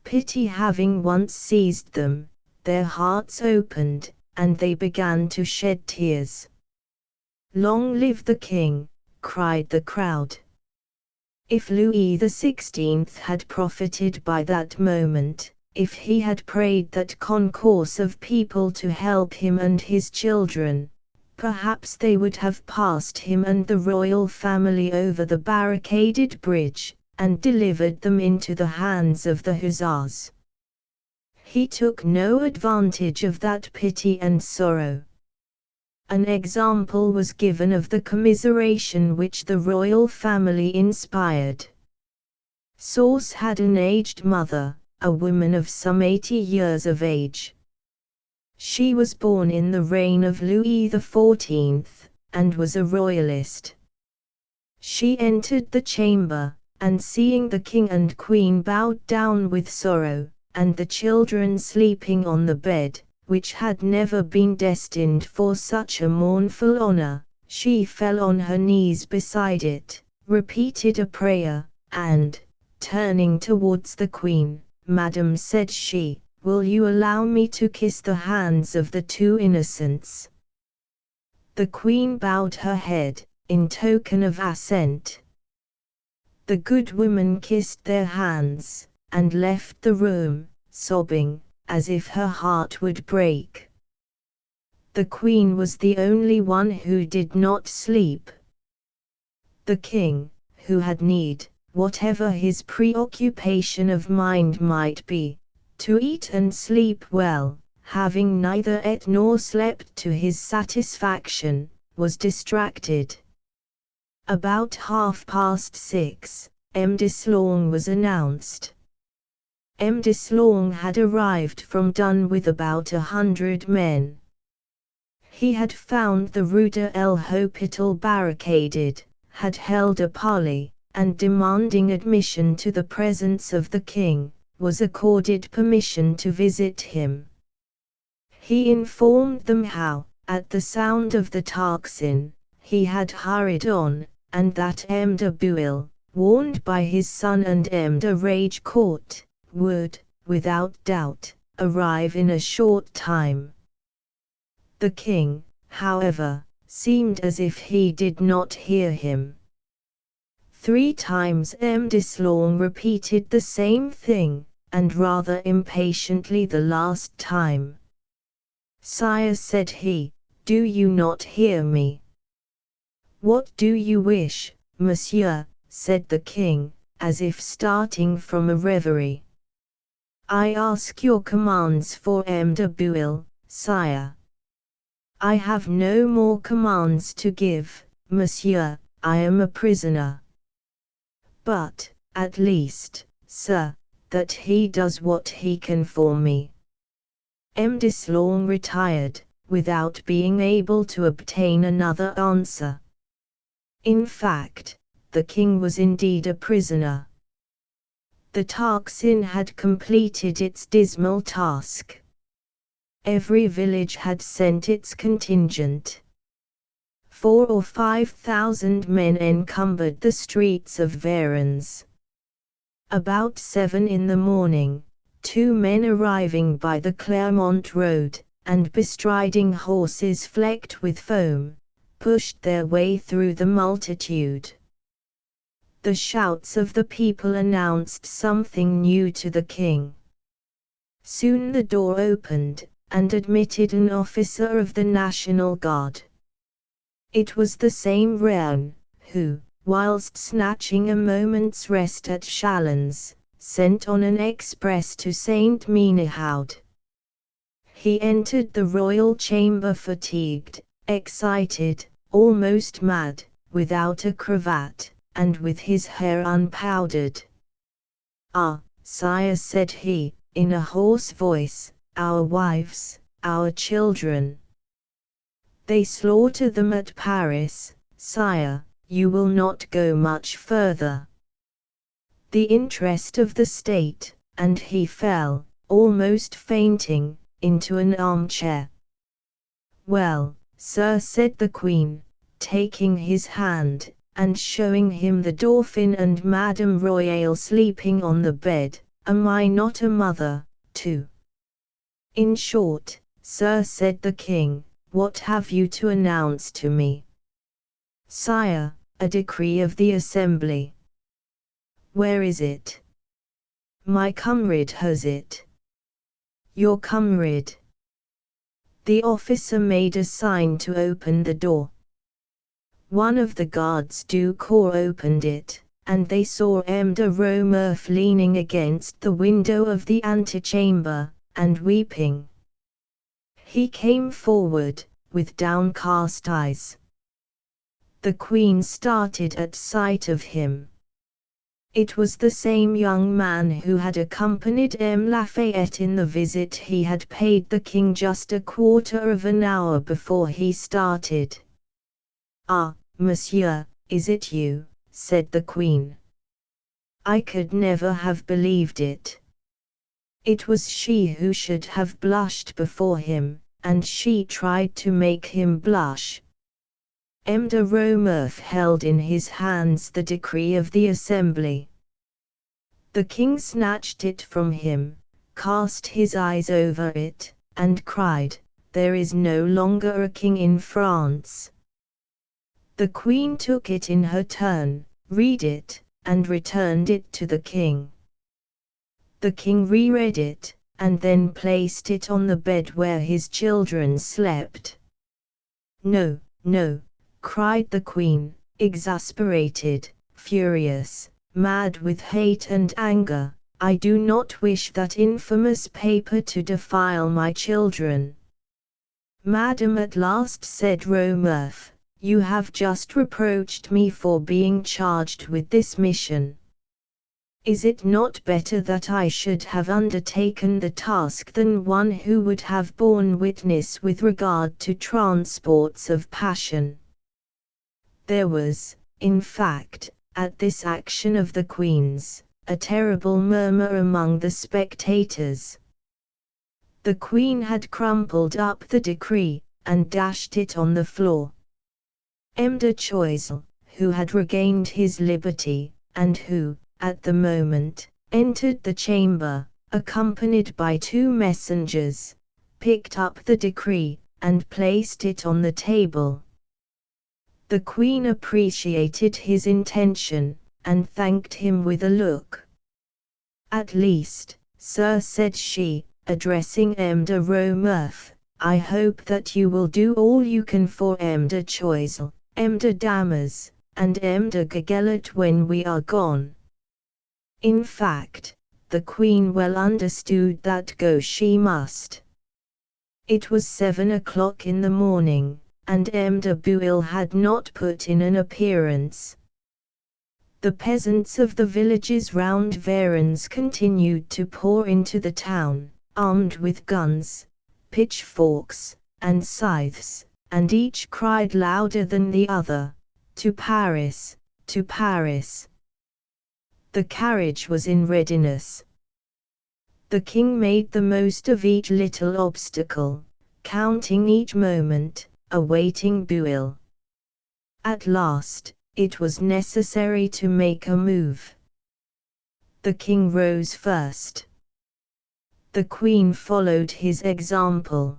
Pity having once seized them, their hearts opened, and they began to shed tears. "Long live the king!" cried the crowd. If Louis XVI had profited by that moment, if he had prayed that concourse of people to help him and his children, perhaps they would have passed him and the royal family over the barricaded bridge, and delivered them into the hands of the hussars. He took no advantage of that pity and sorrow. An example was given of the commiseration which the royal family inspired. Sauce had an aged mother, a woman of some 80 years of age. She was born in the reign of Louis XIV, and was a royalist. She entered the chamber, and seeing the king and queen bowed down with sorrow, and the children sleeping on the bed, which had never been destined for such a mournful honor, she fell on her knees beside it, repeated a prayer, and, turning towards the queen, "Madam," said she, "will you allow me to kiss the hands of the 2 innocents?" The queen bowed her head, in token of assent. The good woman kissed their hands, and left the room, sobbing, as if her heart would break. The queen was the only one who did not sleep. The king, who had need, whatever his preoccupation of mind might be, to eat and sleep well, having neither ate nor slept to his satisfaction, was distracted. About 6:30, M. Deslong was announced. M. Deslong had arrived from Dun with about 100 men. He had found the Rue de l'Hôpital barricaded, had held a parley, and demanding admission to the presence of the king, was accorded permission to visit him. He informed them how, at the sound of the tocsin, he had hurried on, and that M. de Bouille, warned by his son and M. de Ragecourt, would, without doubt, arrive in a short time. The king, however, seemed as if he did not hear him. 3 times M. Deslong repeated the same thing, and rather impatiently the last time. "Sire," said he, "do you not hear me?" "What do you wish, monsieur?" said the king, as if starting from a reverie. "I ask your commands for M. de Bouille, sire." "I have no more commands to give, monsieur, I am a prisoner." "But, at least, sir, that he does what he can for me." M. Deslong retired, without being able to obtain another answer. In fact, the king was indeed a prisoner. The Tarxin had completed its dismal task. Every village had sent its contingent. 4,000 or 5,000 men encumbered the streets of Varens. About 7 in the morning, 2 men arriving by the Clermont road, and bestriding horses flecked with foam, pushed their way through the multitude. The shouts of the people announced something new to the king. Soon the door opened, and admitted an officer of the National Guard. It was the same Réan, who, whilst snatching a moment's rest at Chalons, sent on an express to Saint Menehoud. He entered the royal chamber fatigued, excited, almost mad, without a cravat, and with his hair unpowdered. "Ah, sire," said he, in a hoarse voice, "our wives, our children. They slaughter them at Paris, sire, you will not go much further. The interest of the state," and he fell, almost fainting, into an armchair. "Well, sir," said the queen, taking his hand, and showing him the Dauphin and Madame Royale sleeping on the bed, "am I not a mother, too?" "In short, sir," said the king, "what have you to announce to me?" "Sire, a decree of the Assembly." "Where is it?" "My comrade has it." "Your comrade?" The officer made a sign to open the door. One of the gardes du corps opened it, and they saw M. de Romeuf leaning against the window of the antechamber, and weeping. He came forward, with downcast eyes. The queen started at sight of him. It was the same young man who had accompanied M. Lafayette in the visit he had paid the king just a quarter of an hour before he started. "Ah, monsieur, is it you?" said the queen. "I could never have believed it." It was she who should have blushed before him, and she tried to make him blush. M. de Romeuf held in his hands the decree of the Assembly. The king snatched it from him, cast his eyes over it, and cried, "There is no longer a king in France." The queen took it in her turn, read it, and returned it to the king. The king reread it, and then placed it on the bed where his children slept. "No, no," cried the queen, exasperated, furious, mad with hate and anger, "I do not wish that infamous paper to defile my children." "Madam," at last said Romeuf, "you have just reproached me for being charged with this mission. Is it not better that I should have undertaken the task than one who would have borne witness with regard to transports of passion?" There was, in fact, at this action of the queen's, a terrible murmur among the spectators. The queen had crumpled up the decree, and dashed it on the floor. M. de Choiseul, who had regained his liberty, and who, at the moment, entered the chamber, accompanied by 2 messengers, picked up the decree, and placed it on the table. The queen appreciated his intention, and thanked him with a look. "At least, sir," said she, addressing M. de Romeuf, "I hope that you will do all you can for M. de Choiseul, M. de Damas, and M. de Gueguelat when we are gone." In fact, the queen well understood that go she must. It was 7 o'clock in the morning, and M. de Bouille had not put in an appearance. The peasants of the villages round Varens continued to pour into the town, armed with guns, pitchforks, and scythes, and each cried louder than the other, "To Paris, to Paris!" The carriage was in readiness. The king made the most of each little obstacle, counting each moment, awaiting Buell. At last, it was necessary to make a move. The king rose first. The queen followed his example.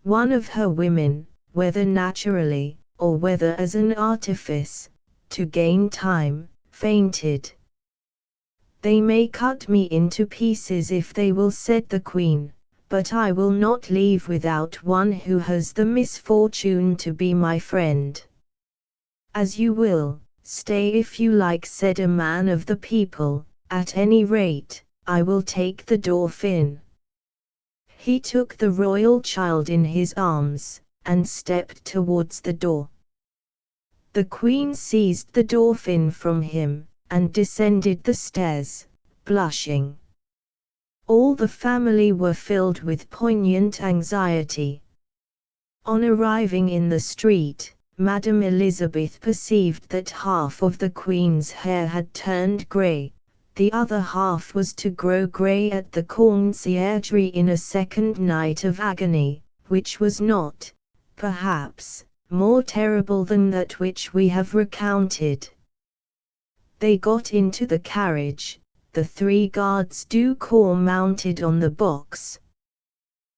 One of her women, whether naturally, or whether as an artifice, to gain time, fainted. "They may cut me into pieces if they will," said the queen, "but I will not leave without one who has the misfortune to be my friend." "As you will, stay if you like," said a man of the people, "at any rate, I will take the Dauphin." He took the royal child in his arms, and stepped towards the door. The queen seized the Dauphin from him, and descended the stairs, blushing. All the family were filled with poignant anxiety. On arriving in the street, Madame Elizabeth perceived that half of the queen's hair had turned grey, the other half was to grow grey at the conciergerie in a second night of agony, which was not, perhaps, more terrible than that which we have recounted. They got into the carriage, the 3 gardes du corps mounted on the box.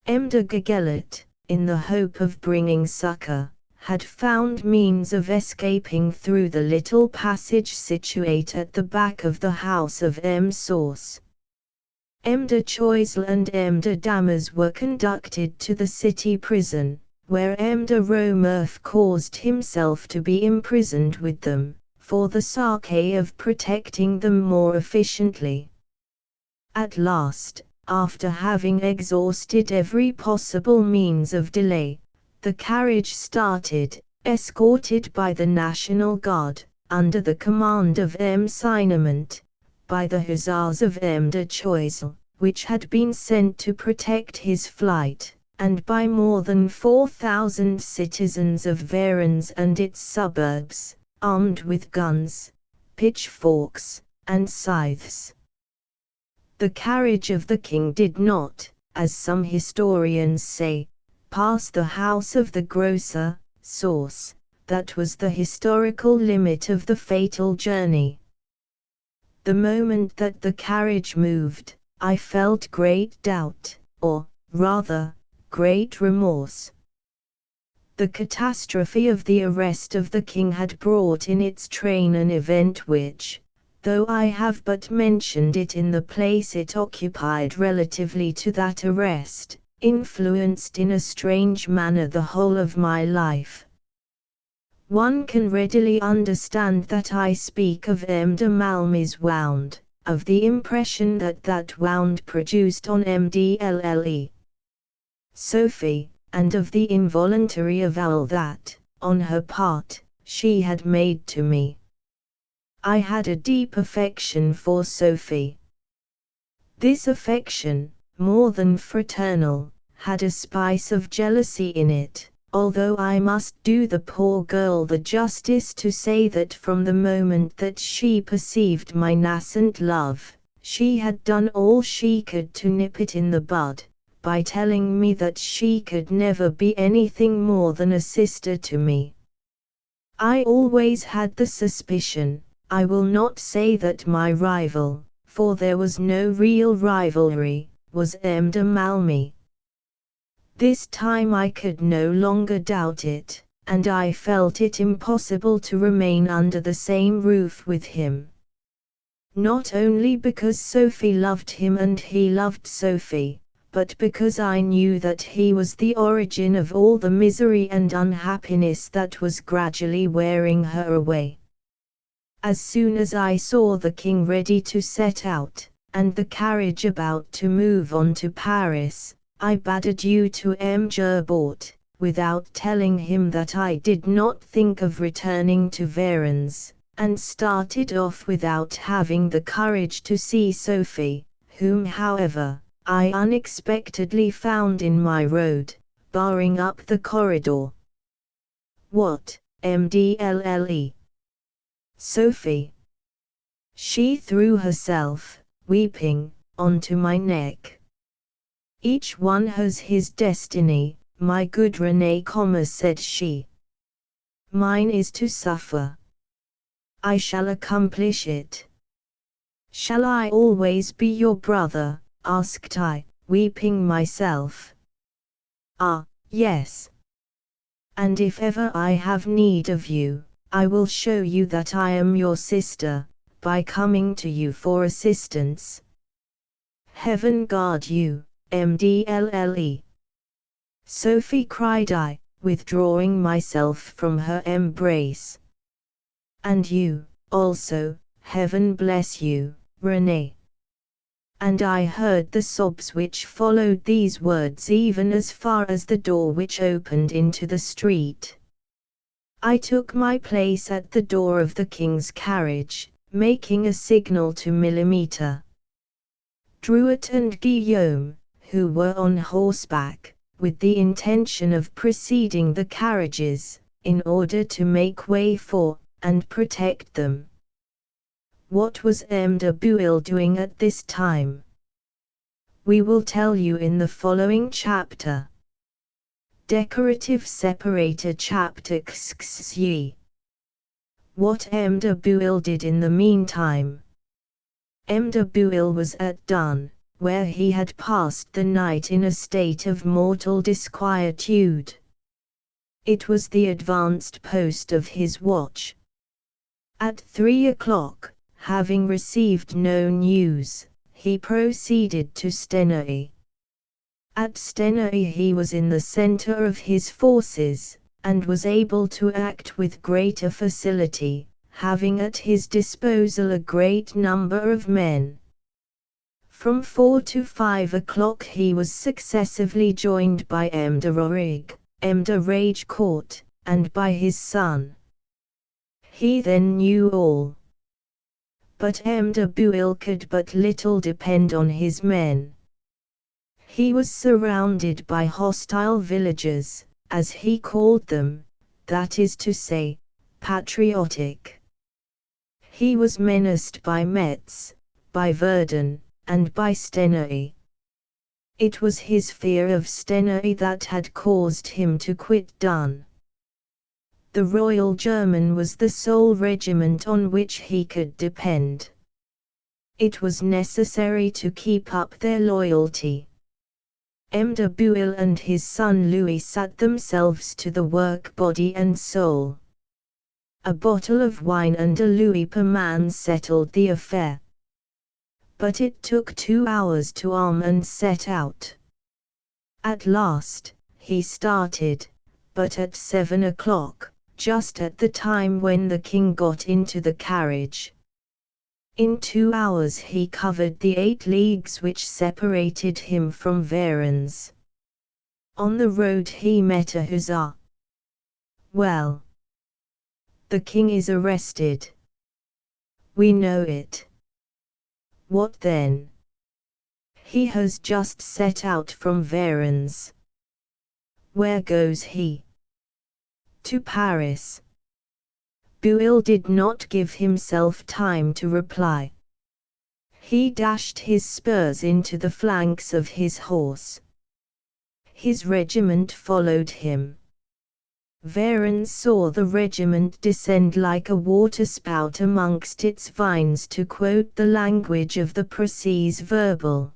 M. de Gueguelet, in the hope of bringing succor, had found means of escaping through the little passage situate at the back of the house of M. Sauce. M. de Choiseul and M. de Damas were conducted to the city prison, where M. de Romeuf caused himself to be imprisoned with them, for the sake of protecting them more efficiently. At last, after having exhausted every possible means of delay, the carriage started, escorted by the National Guard, under the command of M. Sinement, by the hussars of M. de Choiseul, which had been sent to protect his flight, and by more than 4,000 citizens of Varennes and its suburbs, armed with guns, pitchforks, and scythes. The carriage of the king did not, as some historians say, pass the house of the grocer, Sauce. That was the historical limit of the fatal journey. The moment that the carriage moved, I felt great doubt, or, rather, great remorse. The catastrophe of the arrest of the king had brought in its train an event which, though I have but mentioned it in the place it occupied relatively to that arrest, influenced in a strange manner the whole of my life. One can readily understand that I speak of M. de Malmy's wound, of the impression that that wound produced on Mdlle. Sophie, and of the involuntary avowal that, on her part, she had made to me. I had a deep affection for Sophie. This affection, more than fraternal, had a spice of jealousy in it, although I must do the poor girl the justice to say that from the moment that she perceived my nascent love, she had done all she could to nip it in the bud, by telling me that she could never be anything more than a sister to me. I always had the suspicion, I will not say that my rival, for there was no real rivalry, was M. de Malmy. This time I could no longer doubt it, and I felt it impossible to remain under the same roof with him. Not only because Sophie loved him and he loved Sophie, but because I knew that he was the origin of all the misery and unhappiness that was gradually wearing her away. As soon as I saw the king ready to set out, and the carriage about to move on to Paris, I bade adieu to M. Gerbaut, without telling him that I did not think of returning to Varennes, and started off without having the courage to see Sophie, whom however, I unexpectedly found in my road, barring up the corridor. What, MDLLE? Sophie. She threw herself, weeping, onto my neck. Each one has his destiny, my good Renee, said she. Mine is to suffer. I shall accomplish it. Shall I always be your brother? Asked I, weeping myself. Ah, yes. And if ever I have need of you, I will show you that I am your sister, by coming to you for assistance. Heaven guard you, MDLLE. Sophie, cried I, withdrawing myself from her embrace. And you, also, heaven bless you, Renee. And I heard the sobs which followed these words even as far as the door which opened into the street. I took my place at the door of the king's carriage, making a signal to Millimeter. Drouet and Guillaume, who were on horseback, with the intention of preceding the carriages, in order to make way for, and protect them. What was M. de Bouille doing at this time? We will tell you in the following chapter. Decorative separator chapter XXY. What M. de Bouille did in the meantime. M. de Bouille was at Dun, where he had passed the night in a state of mortal disquietude. It was the advanced post of his watch. At 3 o'clock, having received no news, he proceeded to Stenay. At Stenay he was in the center of his forces, and was able to act with greater facility, having at his disposal a great number of men. From 4 to 5 o'clock he was successively joined by M. de Rorig, M. de Ragecourt, and by his son. He then knew all. But M. de Bouille could but little depend on his men. He was surrounded by hostile villagers, as he called them, that is to say, patriotic. He was menaced by Metz, by Verdun, and by Stenay. It was his fear of Stenay that had caused him to quit Dun. The Royal German was the sole regiment on which he could depend. It was necessary to keep up their loyalty. M. de Bouille and his son Louis set themselves to the work body and soul. A bottle of wine and a louis per man settled the affair. But it took 2 hours to arm and set out. At last, he started, but at 7 o'clock, just at the time when the king got into the carriage. In 2 hours he covered the 8 leagues which separated him from Varennes. On the road he met a hussar. Well, the king is arrested. We know it. What then? He has just set out from Varennes. Where goes he? To Paris. Bouille did not give himself time to reply. He dashed his spurs into the flanks of his horse. His regiment followed him. Varennes saw the regiment descend like a waterspout amongst its vines, to quote the language of the Procès verbal.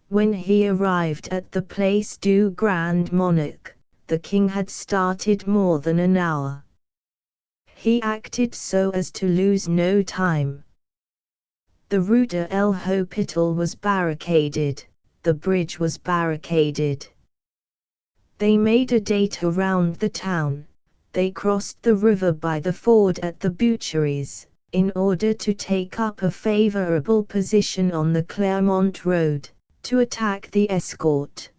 When he arrived at the Place du Grand Monarque, the king had started more than an hour. He acted so as to lose no time. The Rue de l'Hôpital was barricaded, the bridge was barricaded. They made a date around the town, they crossed the river by the ford at the Boucheries, in order to take up a favorable position on the Clermont road, to attack the escort.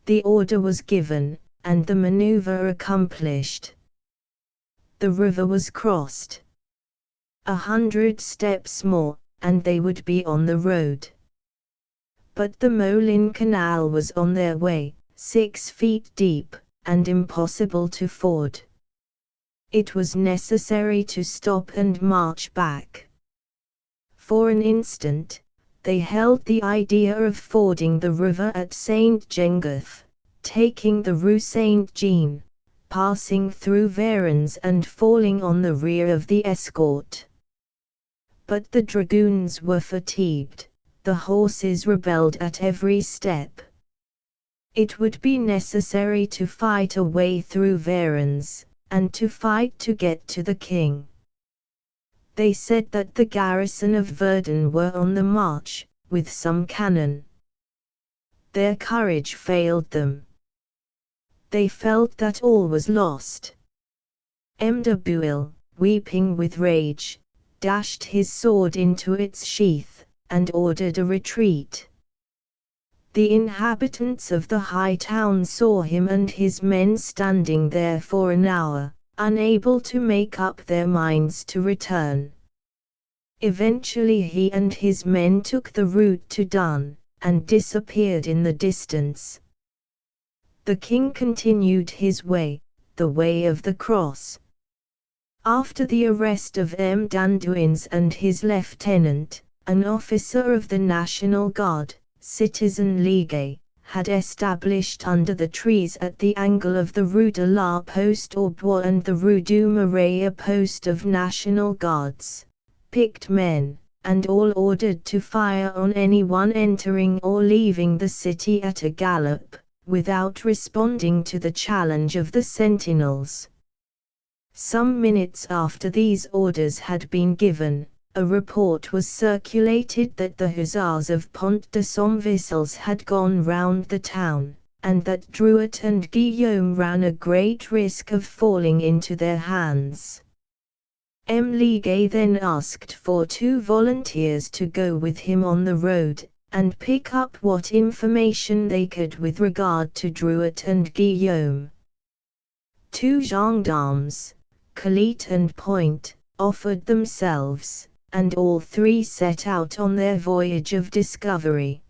The order was given, and the maneuver accomplished. The river was crossed. 100 steps more, and they would be on the road. But the Moulin Canal was on their way, 6 feet deep, and impossible to ford. It was necessary to stop and march back. For an instant, they held the idea of fording the river at St. Gengoth, taking the Rue Saint-Jean, passing through Varennes and falling on the rear of the escort. But the dragoons were fatigued, the horses rebelled at every step. It would be necessary to fight a way through Varennes, and to fight to get to the king. They said that the garrison of Verdun were on the march, with some cannon. Their courage failed them. They felt that all was lost. M. de Bouille, weeping with rage, dashed his sword into its sheath, and ordered a retreat. The inhabitants of the high town saw him and his men standing there for an hour, unable to make up their minds to return. Eventually he and his men took the route to Dun, and disappeared in the distance. The king continued his way, the way of the cross. After the arrest of M. d'Anduins and his lieutenant, an officer of the National Guard, Citizen Ligue, had established under the trees at the angle of the Rue de la Poste aux Bois and the Rue du Marais a post of National Guards, picked men, and all ordered to fire on anyone entering or leaving the city at a gallop, without responding to the challenge of the sentinels. Some minutes after these orders had been given, a report was circulated that the hussars of Pont de Somvissels had gone round the town, and that Drouet and Guillaume ran a great risk of falling into their hands. M. Ligue then asked for 2 volunteers to go with him on the road, and pick up what information they could with regard to Drouet and Guillaume. 2 gendarmes, Colette and Point, offered themselves, and all 3 set out on their voyage of discovery.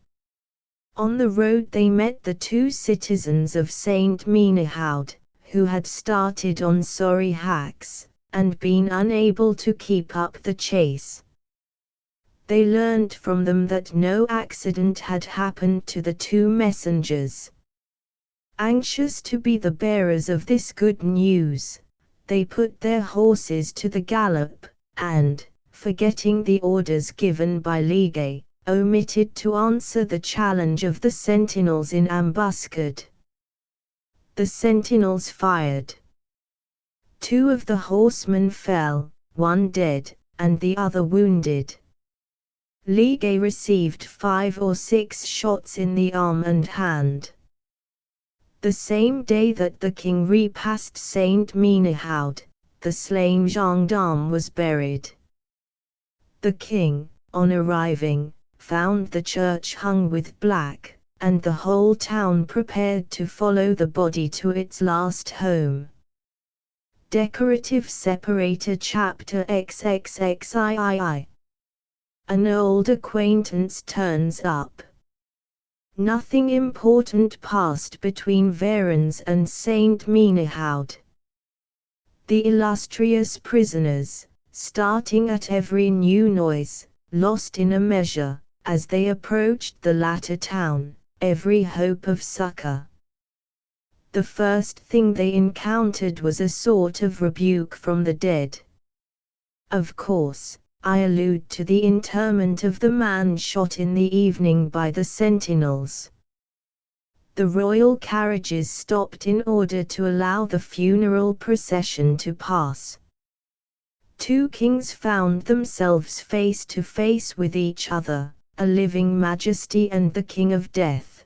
On the road they met the 2 citizens of Saint Menehoud, who had started on sorry hacks, and been unable to keep up the chase. They learned from them that no accident had happened to the 2 messengers. Anxious to be the bearers of this good news, they put their horses to the gallop, and, forgetting the orders given by Ligue, omitted to answer the challenge of the sentinels in ambuscade. The sentinels fired. 2 of the horsemen fell, 1 dead, and the other wounded. Ligue received 5 or 6 shots in the arm and hand. The same day that the king repassed Saint Menehoud, the slain gendarme was buried. The king, on arriving, found the church hung with black, and the whole town prepared to follow the body to its last home. Decorative separator chapter XXXIII. An old acquaintance turns up. Nothing important passed between Varennes and Saint Menehoud. The illustrious prisoners, starting at every new noise, lost in a measure, as they approached the latter town, every hope of succor. The first thing they encountered was a sort of rebuke from the dead. Of course, I allude to the interment of the man shot in the evening by the sentinels. The royal carriages stopped in order to allow the funeral procession to pass. 2 kings found themselves face to face with each other, a living majesty and the king of death.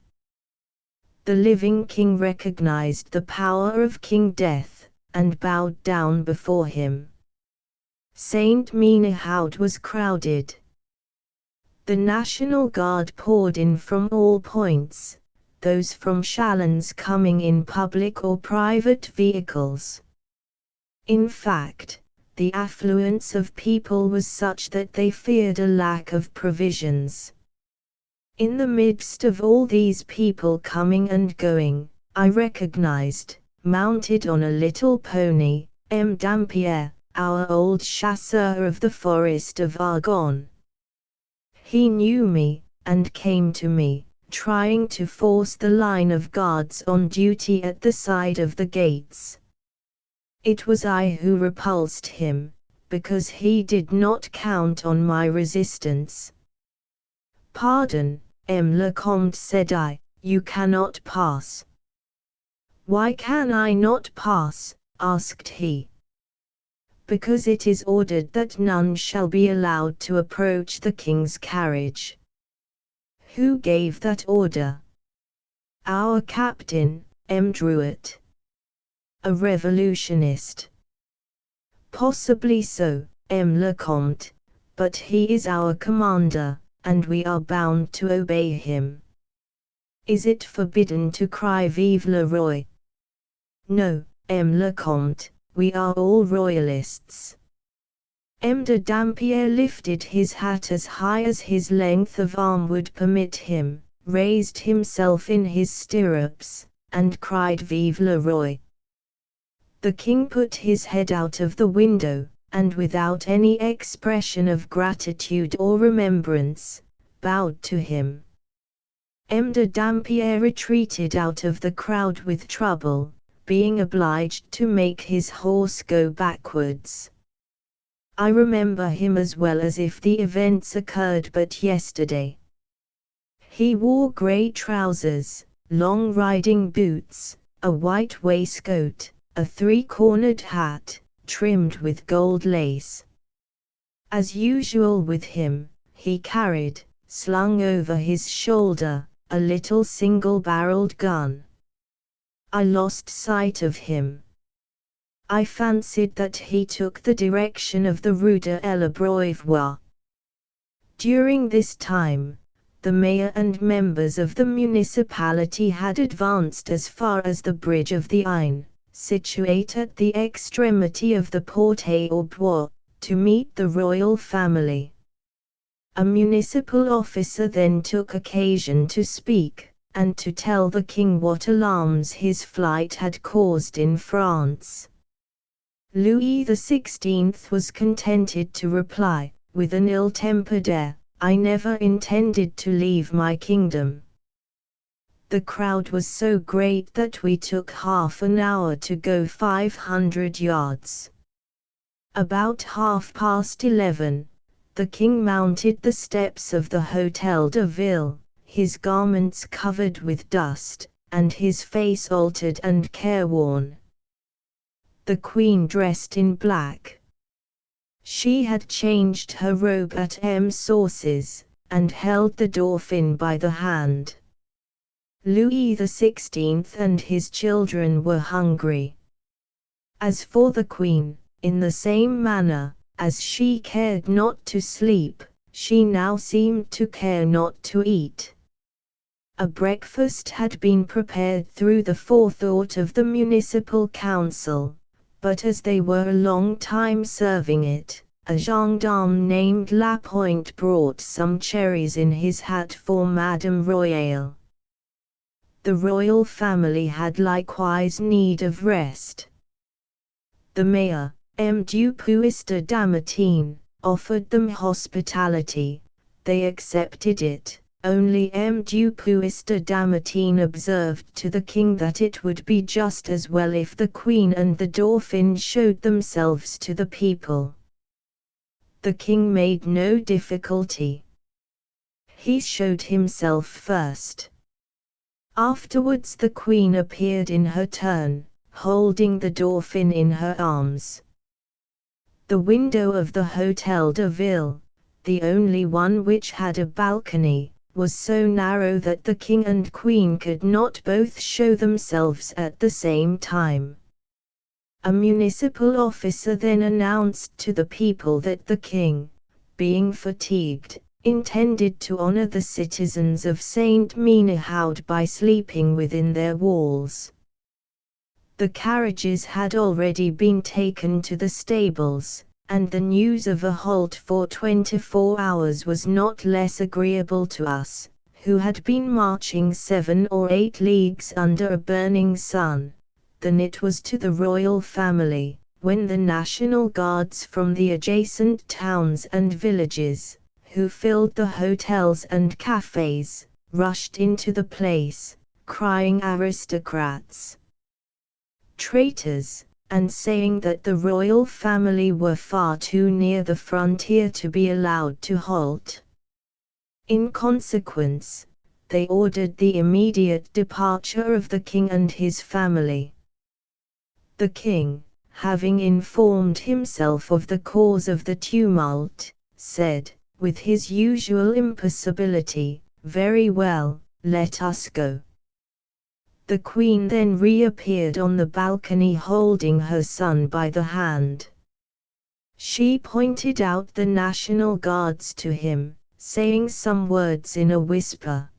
The living king recognized the power of King Death, and bowed down before him. Saint Menehoud was crowded. The National Guard poured in from all points, those from Chalons coming in public or private vehicles. In fact, the affluence of people was such that they feared a lack of provisions. In the midst of all these people coming and going, I recognized, mounted on a little pony, M. Dampier, our old chasseur of the forest of Argonne. He knew me, and came to me, trying to force the line of guards on duty at the side of the gates. It was I who repulsed him, because he did not count on my resistance. "Pardon, M. le Comte," said I, "you cannot pass." "Why can I not pass?" asked he. "Because it is ordered that none shall be allowed to approach the king's carriage." "Who gave that order?" "Our captain, M. Druet." "A revolutionist." "Possibly so, M. le Comte, but he is our commander, and we are bound to obey him." "Is it forbidden to cry Vive le Roi?" "No, M. le Comte, we are all royalists." M. de Dampierre lifted his hat as high as his length of arm would permit him, raised himself in his stirrups, and cried Vive le Roi. The king put his head out of the window, and without any expression of gratitude or remembrance, bowed to him. M. de Dampierre retreated out of the crowd with trouble, being obliged to make his horse go backwards. I remember him as well as if the events occurred but yesterday. He wore grey trousers, long riding boots, a white waistcoat, a three-cornered hat, trimmed with gold lace. As usual with him, he carried, slung over his shoulder, a little single-barreled gun. I lost sight of him. I fancied that he took the direction of the Rue de l'Abreuvoir. During this time, the mayor and members of the municipality had advanced as far as the bridge of the Aisne, situate at the extremity of the Porte aux Bois, to meet the royal family. A municipal officer then took occasion to speak, and to tell the king what alarms his flight had caused in France. Louis XVI was contented to reply, with an ill-tempered air, "I never intended to leave my kingdom." The crowd was so great that we took half an hour to go 500 yards. About 11:30, the king mounted the steps of the Hôtel de Ville, his garments covered with dust, and his face altered and careworn. The queen dressed in black. She had changed her robe at M. Sources, and held the Dauphin by the hand. Louis XVI and his children were hungry. As for the queen, in the same manner, as she cared not to sleep, she now seemed to care not to eat. A breakfast had been prepared through the forethought of the municipal council, but as they were a long time serving it, a gendarme named Lapointe brought some cherries in his hat for Madame Royale. The royal family had likewise need of rest. The mayor, M. Dupuis de Damartine, offered them hospitality. They accepted it. Only M. Dupuis de Damartine observed to the king that it would be just as well if the queen and the dauphin showed themselves to the people. The king made no difficulty. He showed himself first. Afterwards the queen appeared in her turn, holding the dauphin in her arms. The window of the Hôtel de Ville, the only one which had a balcony, was so narrow that the king and queen could not both show themselves at the same time. A municipal officer then announced to the people that the king, being fatigued, intended to honor the citizens of Saint Menehould by sleeping within their walls. The carriages had already been taken to the stables, and the news of a halt for 24 hours was not less agreeable to us, who had been marching 7 or 8 leagues under a burning sun, than it was to the royal family, when the National Guards from the adjacent towns and villages, who filled the hotels and cafes, rushed into the place, crying aristocrats, traitors, and saying that the royal family were far too near the frontier to be allowed to halt. In consequence, they ordered the immediate departure of the king and his family. The king, having informed himself of the cause of the tumult, said, with his usual impassibility, "Very well, let us go." The queen then reappeared on the balcony holding her son by the hand. She pointed out the National Guards to him, saying some words in a whisper.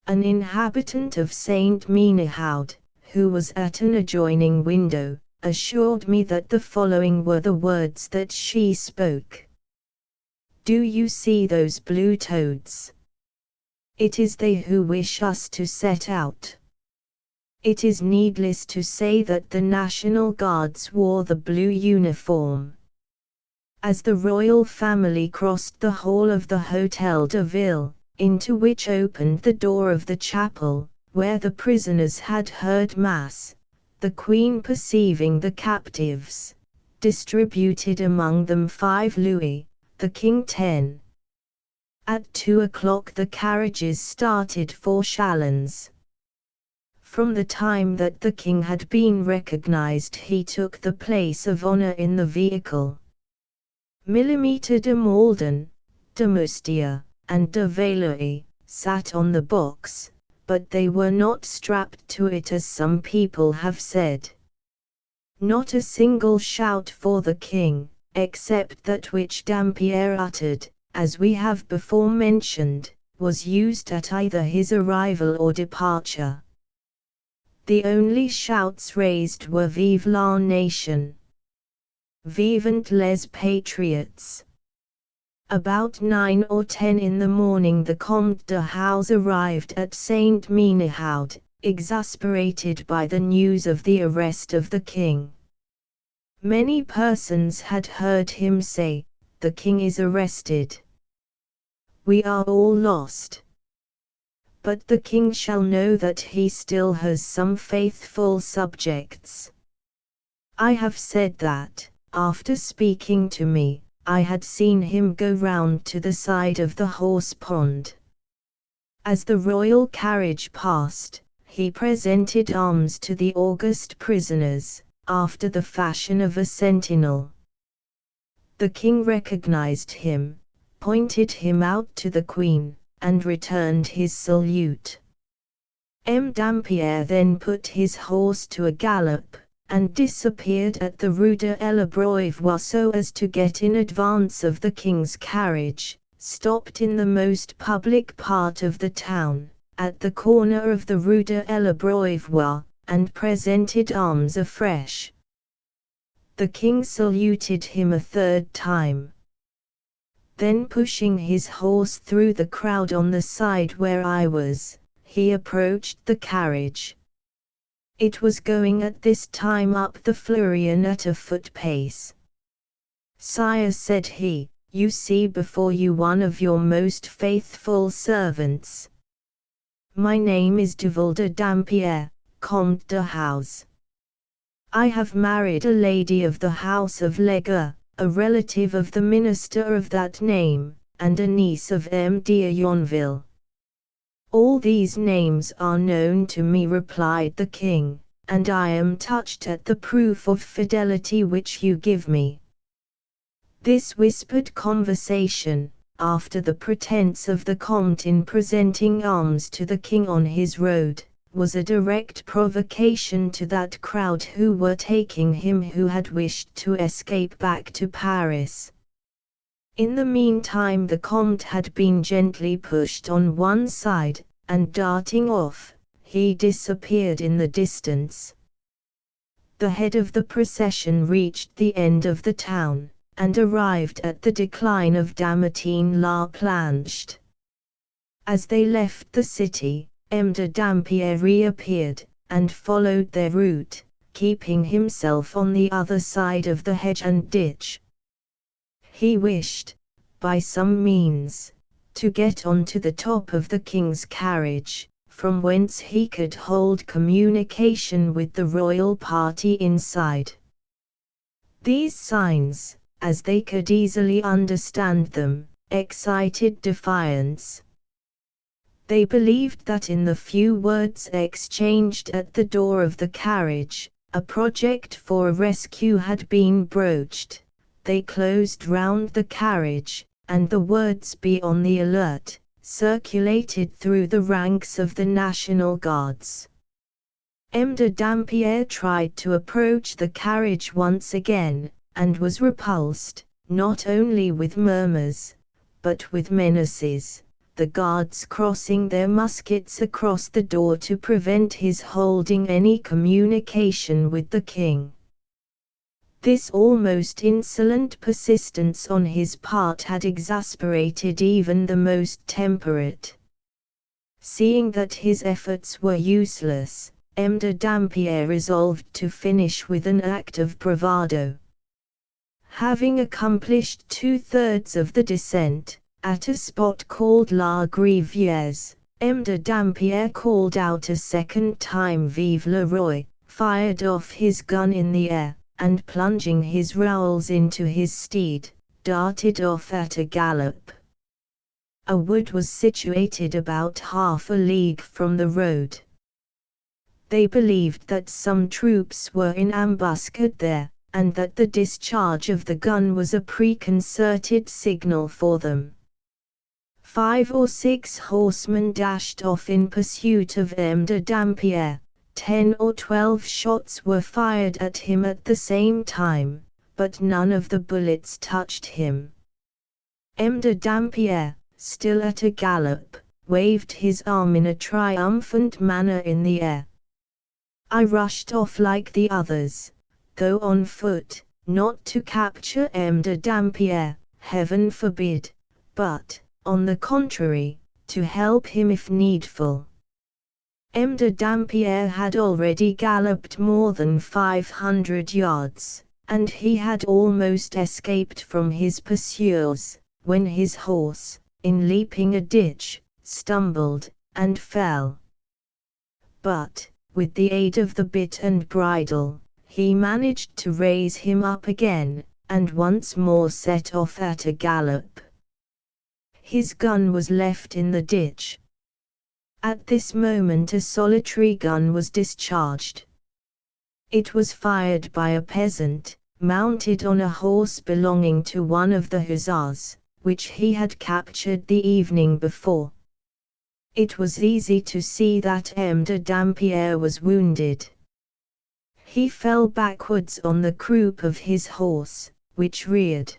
An inhabitant of St. Menehoud, who was at an adjoining window, assured me that the following were the words that she spoke. "Do you see those blue toads? It is they who wish us to set out." It is needless to say that the National Guards wore the blue uniform. As the royal family crossed the hall of the Hôtel de Ville, into which opened the door of the chapel, where the prisoners had heard mass, the queen, perceiving the captives, distributed among them 5 louis, the king 10. At 2 o'clock the carriages started for Chalons. From the time that the king had been recognized, he took the place of honor in the vehicle. Millimetre de Malden, de Moustier, and de Valois sat on the box, but they were not strapped to it as some people have said. Not a single shout for the king, except that which Dampierre uttered, as we have before mentioned, was used at either his arrival or departure. The only shouts raised were "Vive la nation!" "Vivent les patriots!" About 9 or 10 in the morning the Comte de House arrived at St. Menehoud, exasperated by the news of the arrest of the king. Many persons had heard him say, "The king is arrested. We are all lost." But the king shall know that he still has some faithful subjects. I have said that, after speaking to me, I had seen him go round to the side of the horse pond. As the royal carriage passed, he presented arms to the august prisoners, after the fashion of a sentinel. The king recognized him, pointed him out to the queen, and returned his salute. M. Dampierre then put his horse to a gallop, and disappeared at the Rue de l'Abreuvoir so as to get in advance of the king's carriage, stopped in the most public part of the town, at the corner of the Rue de l'Abreuvoir, and presented arms afresh. The king saluted him a 3rd time. Then, pushing his horse through the crowd on the side where I was, he approached the carriage. It was going at this time up the Fleurien at a foot pace. "Sire," said he, "you see before you one of your most faithful servants. My name is Duval de Dampierre, Comte de House. I have married a lady of the house of Leger, a relative of the minister of that name, and a niece of M. de Yonville." "All these names are known to me," replied the king, "and I am touched at the proof of fidelity which you give me." This whispered conversation, after the pretense of the Comte in presenting arms to the king on his road, was a direct provocation to that crowd who were taking him who had wished to escape back to Paris. In the meantime the Comte had been gently pushed on one side, and darting off, he disappeared in the distance. The head of the procession reached the end of the town, and arrived at the decline of Dammartin-la-Planche. As they left the city, M. de Dampierre reappeared, and followed their route, keeping himself on the other side of the hedge and ditch. He wished, by some means, to get on to the top of the king's carriage, from whence he could hold communication with the royal party inside. These signs, as they could easily understand them, excited defiance. They believed that in the few words exchanged at the door of the carriage, a project for a rescue had been broached. They closed round the carriage, and the words "Be on the alert" circulated through the ranks of the National Guards. M. de Dampierre tried to approach the carriage once again, and was repulsed, not only with murmurs, but with menaces, the guards crossing their muskets across the door to prevent his holding any communication with the king. This almost insolent persistence on his part had exasperated even the most temperate. Seeing that his efforts were useless, M. de Dampierre resolved to finish with an act of bravado. Having accomplished 2/3 of the descent, at a spot called La Grivieuse, M. de Dampierre called out a second time "Vive le Roi," fired off his gun in the air, and plunging his rowels into his steed, darted off at a gallop. A wood was situated about half a league from the road. They believed that some troops were in ambuscade there, and that the discharge of the gun was a preconcerted signal for them. 5 or 6 horsemen dashed off in pursuit of M. de Dampierre. 10 or 12 shots were fired at him at the same time, but none of the bullets touched him. M. de Dampierre, still at a gallop, waved his arm in a triumphant manner in the air. I rushed off like the others, though on foot, not to capture M. de Dampierre, heaven forbid, but, on the contrary, to help him if needful. M. de Dampierre had already galloped more than 500 yards, and he had almost escaped from his pursuers, when his horse, in leaping a ditch, stumbled, and fell. But, with the aid of the bit and bridle, he managed to raise him up again, and once more set off at a gallop. His gun was left in the ditch. At this moment a solitary gun was discharged. It was fired by a peasant, mounted on a horse belonging to one of the hussars, which he had captured the evening before. It was easy to see that M. de Dampierre was wounded. He fell backwards on the croup of his horse, which reared.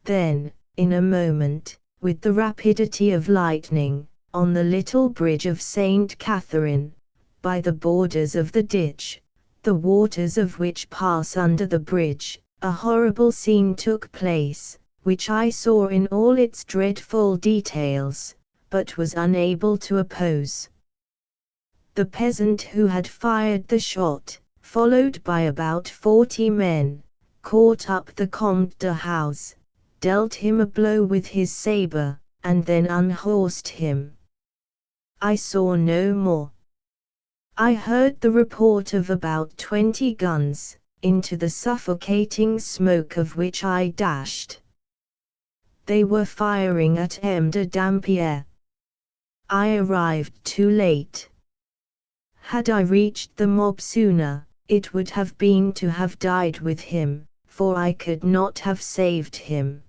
Then, in a moment, with the rapidity of lightning, on the little bridge of St. Catherine, by the borders of the ditch, the waters of which pass under the bridge, a horrible scene took place, which I saw in all its dreadful details, but was unable to oppose. The peasant who had fired the shot, followed by about 40 men, caught up the Comte de House, dealt him a blow with his sabre, and then unhorsed him. I saw no more. I heard the report of about 20 guns, into the suffocating smoke of which I dashed. They were firing at M. de Dampierre. I arrived too late. Had I reached the mob sooner, it would have been to have died with him, for I could not have saved him.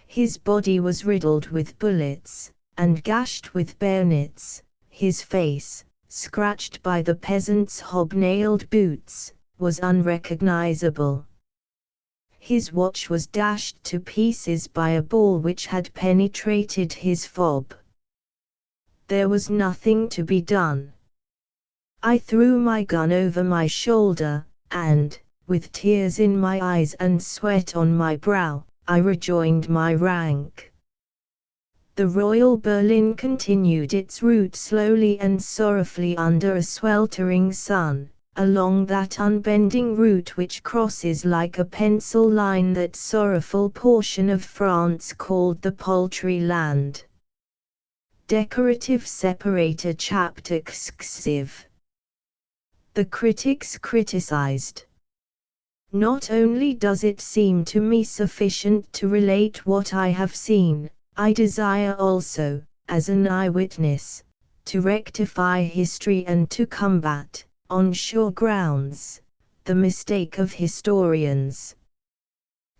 His body was riddled with bullets, and gashed with bayonets. His face, scratched by the peasant's hobnailed boots, was unrecognizable. His watch was dashed to pieces by a ball which had penetrated his fob. There was nothing to be done. I threw my gun over my shoulder, and, with tears in my eyes and sweat on my brow, I rejoined my rank. The Royal Berlin continued its route slowly and sorrowfully under a sweltering sun, along that unbending route which crosses like a pencil line that sorrowful portion of France called the Poultry Land. Decorative separator chapter XXV. The critics criticized. Not only does it seem to me sufficient to relate what I have seen, I desire also, as an eyewitness, to rectify history and to combat, on sure grounds, the mistake of historians.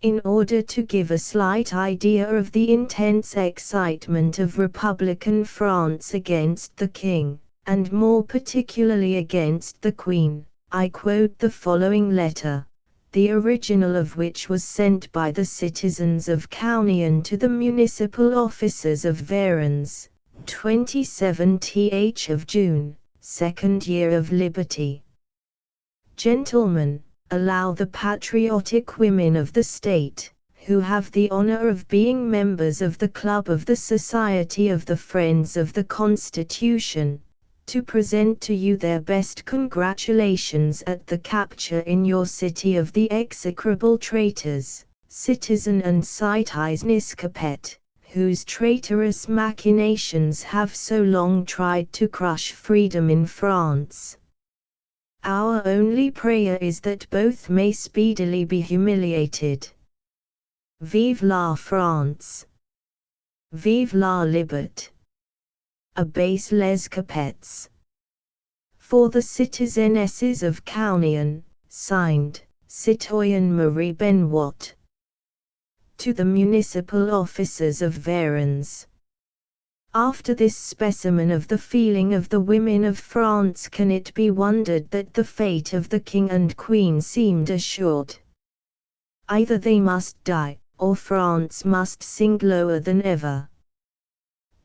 In order to give a slight idea of the intense excitement of Republican France against the King, and more particularly against the Queen, I quote the following letter, the original of which was sent by the citizens of Kaunion to the municipal officers of Varens, 27th of June, 2nd year of liberty. Gentlemen, allow the patriotic women of the state, who have the honor of being members of the Club of the Society of the Friends of the Constitution, to present to you their best congratulations at the capture in your city of the execrable traitors, Citizen and Citizeness Capet, whose traitorous machinations have so long tried to crush freedom in France. Our only prayer is that both may speedily be humiliated. Vive la France! Vive la Liberté! Abaisse les Capets. For the citizenesses of Kaunion, signed, Citoyenne Marie Benoit. To the municipal officers of Varens. After this specimen of the feeling of the women of France, can it be wondered that the fate of the King and Queen seemed assured? Either they must die, or France must sink lower than ever.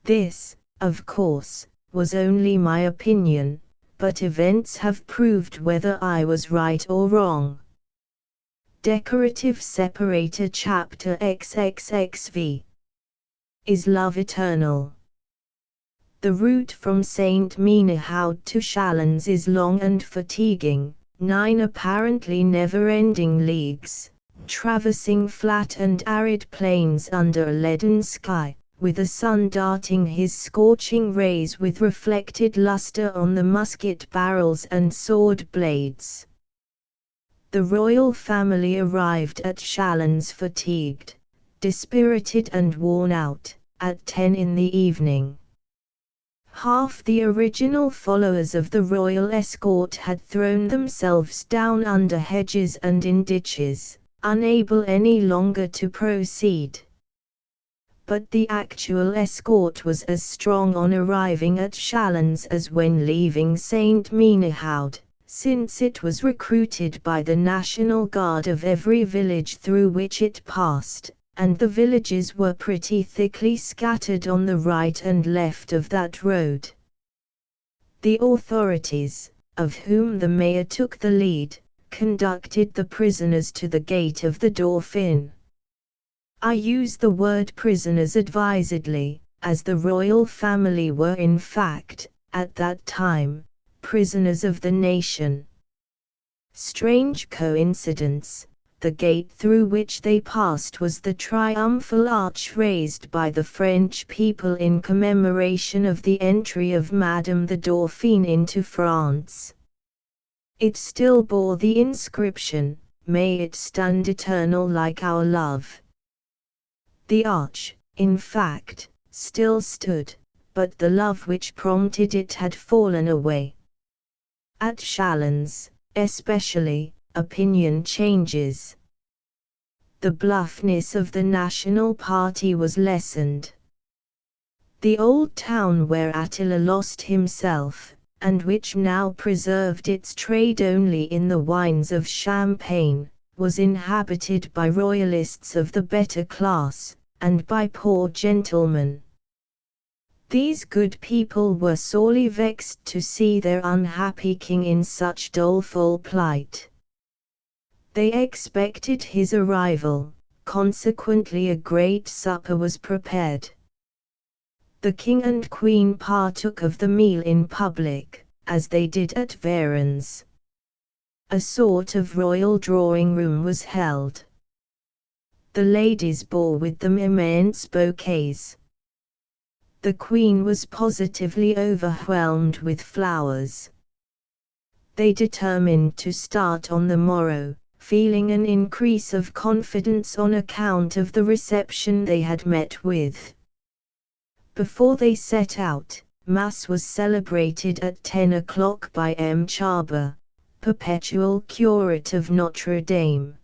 This, of course, was only my opinion, but events have proved whether I was right or wrong. Decorative separator chapter XXXV. Is love eternal? The route from Saint Menehould to Chalons is long and fatiguing, 9 apparently never-ending leagues, traversing flat and arid plains under a leaden sky, with the sun darting his scorching rays with reflected luster on the musket barrels and sword blades. The royal family arrived at Chalons fatigued, dispirited and worn out, at 10 in the evening. Half the original followers of the royal escort had thrown themselves down under hedges and in ditches, unable any longer to proceed. But the actual escort was as strong on arriving at Chalons as when leaving Saint Menehould, since it was recruited by the National Guard of every village through which it passed, and the villages were pretty thickly scattered on the right and left of that road. The authorities, of whom the mayor took the lead, conducted the prisoners to the gate of the Dauphin. I use the word prisoners advisedly, as the royal family were in fact, at that time, prisoners of the nation. Strange coincidence, the gate through which they passed was the triumphal arch raised by the French people in commemoration of the entry of Madame the Dauphine into France. It still bore the inscription, "May it stand eternal like our love." The arch, in fact, still stood, but the love which prompted it had fallen away. At Chalons, especially, opinion changes. The bluffness of the national party was lessened. The old town where Attila lost himself, and which now preserved its trade only in the wines of Champagne, was inhabited by royalists of the better class, and by poor gentlemen. These good people were sorely vexed to see their unhappy king in such doleful plight. They expected his arrival, consequently a great supper was prepared. The king and queen partook of the meal in public, as they did at Varennes. A sort of royal drawing room was held. The ladies bore with them immense bouquets. The queen was positively overwhelmed with flowers. They determined to start on the morrow, feeling an increase of confidence on account of the reception they had met with. Before they set out, Mass was celebrated at 10 o'clock by M. Charba, perpetual curate of Notre Dame.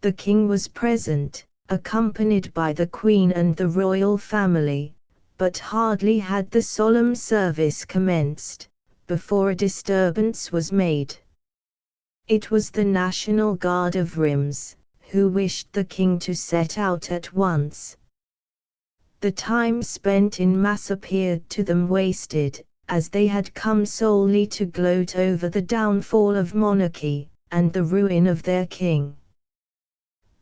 The king was present, accompanied by the queen and the royal family, but hardly had the solemn service commenced, before a disturbance was made. It was the National Guard of Reims, who wished the king to set out at once. The time spent in Mass appeared to them wasted, as they had come solely to gloat over the downfall of monarchy, and the ruin of their king.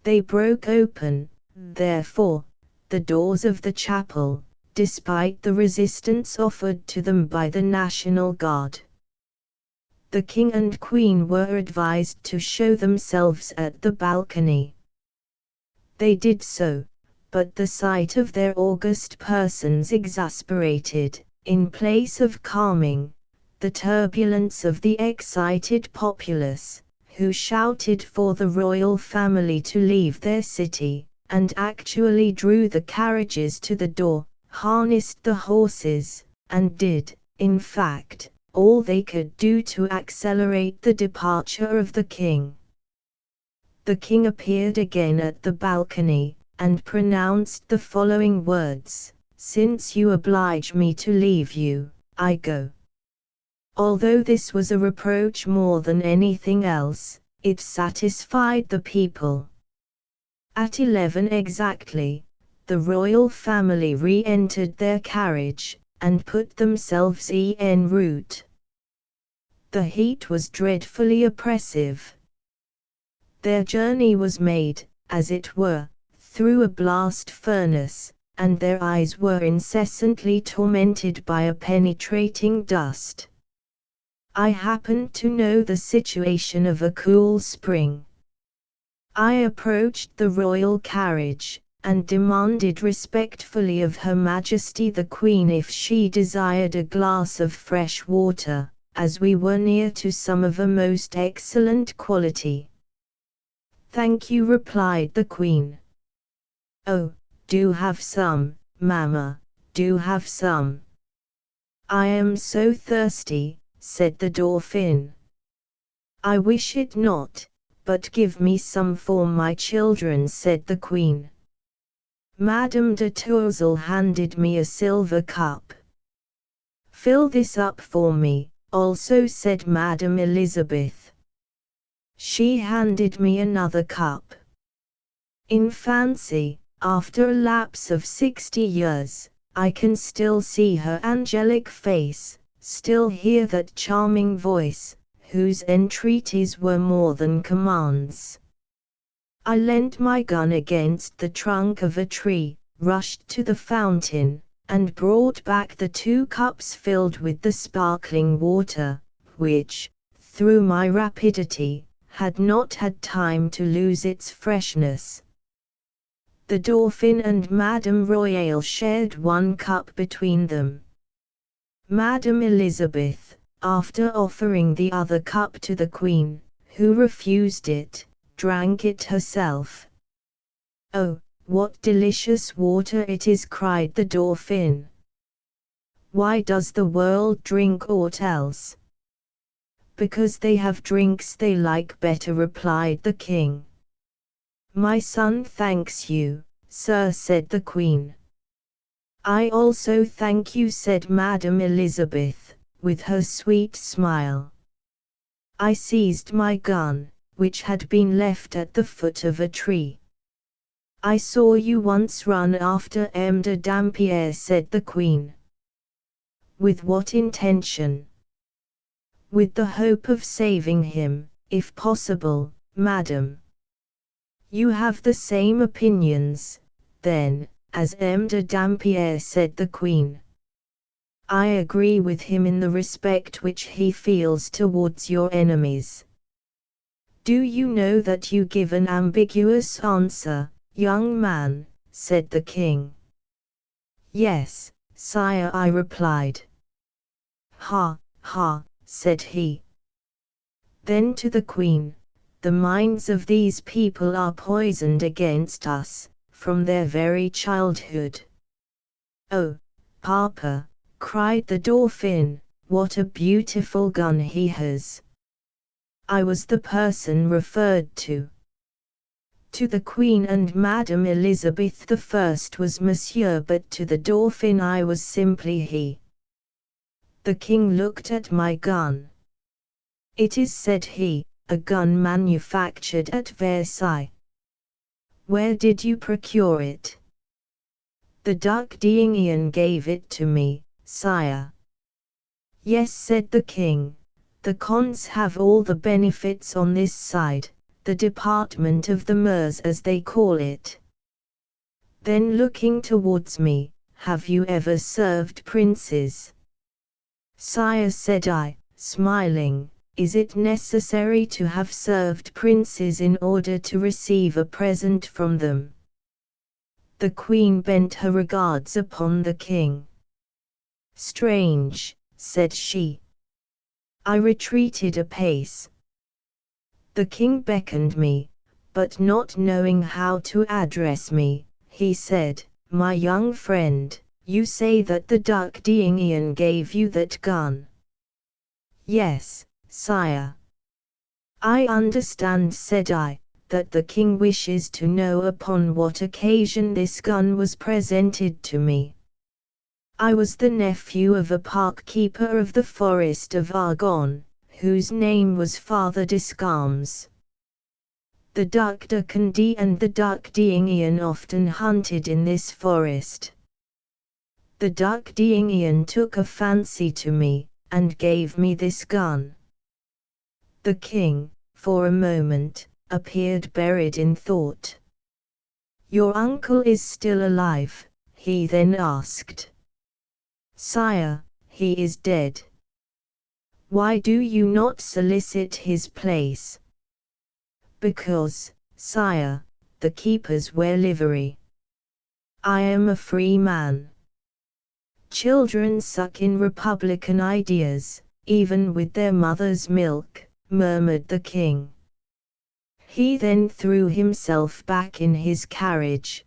They broke open, therefore, the doors of the chapel, despite the resistance offered to them by the National Guard. The king and queen were advised to show themselves at the balcony. They did so, but the sight of their august persons exasperated, in place of calming, the turbulence of the excited populace, who shouted for the royal family to leave their city, and actually drew the carriages to the door, harnessed the horses, and did, in fact, all they could do to accelerate the departure of the king. The king appeared again at the balcony, and pronounced the following words: "Since you oblige me to leave you, I go." Although this was a reproach more than anything else, it satisfied the people. At 11 exactly, the royal family re-entered their carriage, and put themselves en route. The heat was dreadfully oppressive. Their journey was made, as it were, through a blast furnace, and their eyes were incessantly tormented by a penetrating dust. I happened to know the situation of a cool spring. I approached the royal carriage, and demanded respectfully of Her Majesty the Queen if she desired a glass of fresh water, as we were near to some of a most excellent quality. "Thank you," replied the Queen. "Oh, do have some, mamma, do have some." "I am so thirsty," said the Dauphin. "I wish it not, but give me some for my children," said the Queen. Madame de Tourzel handed me a silver cup. "Fill this up for me," also said Madame Elizabeth. She handed me another cup. In fancy, after a lapse of 60 years, I can still see her angelic face, still hear that charming voice, whose entreaties were more than commands. I leant my gun against the trunk of a tree, rushed to the fountain, and brought back the 2 cups filled with the sparkling water, which, through my rapidity, had not had time to lose its freshness. The Dauphin and Madame Royale shared 1 cup between them. Madame Elizabeth, after offering the other cup to the Queen, who refused it, drank it herself. "Oh, what delicious water it is!" cried the Dauphin. "Why does the world drink aught else?" "Because they have drinks they like better," replied the King. "My son thanks you, sir," said the Queen. "I also thank you," said Madame Elizabeth, with her sweet smile. I seized my gun, which had been left at the foot of a tree. "I saw you once run after M. de Dampierre," said the Queen. "With what intention?" "With the hope of saving him, if possible, madam." "You have the same opinions, then, as M. de Dampierre said the Queen. I agree with him in the respect which he feels towards your enemies. Do you know that you give an ambiguous answer, young man, said the king. Yes, sire, I replied. Ha, ha, said he. Then to the Queen, the minds of these people are poisoned against us, from their very childhood. Oh, Papa, cried the Dauphin, what a beautiful gun he has. I was the person referred to. To the Queen and Madame Elizabeth I was Monsieur, but to the Dauphin I was simply he. The king looked at my gun. It is, said he, a gun manufactured at Versailles. Where did you procure it? The Duc d'Enghien gave it to me, sire. Yes, said the king, the cons have all the benefits on this side, the department of the Meuse as they call it. Then looking towards me, have you ever served princes? Sire, said I, smiling, is it necessary to have served princes in order to receive a present from them? The Queen bent her regards upon the king. Strange, said she. I retreated a pace. The king beckoned me, but not knowing how to address me, he said, my young friend, you say that the Duc d'Enghien gave you that gun. Yes, sire. I understand, said I, that the king wishes to know upon what occasion this gun was presented to me. I was the nephew of a park keeper of the forest of Argonne, whose name was Father Descamps. The Duc de Condé and the Duc d'Enghien often hunted in this forest. The Duc d'Enghien took a fancy to me, and gave me this gun. The king, for a moment, appeared buried in thought. Your uncle is still alive? He then asked. Sire, he is dead. Why do you not solicit his place? Because, sire, the keepers wear livery. I am a free man. Children suck in republican ideas, even with their mother's milk, murmured the king. He then threw himself back in his carriage.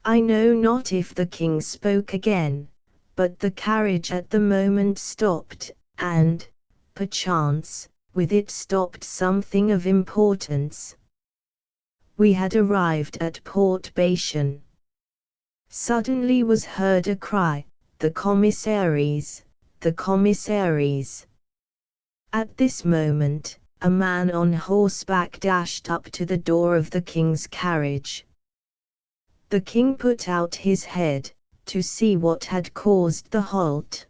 I know not if the king spoke again, but the carriage at the moment stopped, and, perchance, with it stopped something of importance. We had arrived at Port Bacon. Suddenly was heard a cry, the commissaries, the commissaries. At this moment, a man on horseback dashed up to the door of the king's carriage. The king put out his head, to see what had caused the halt.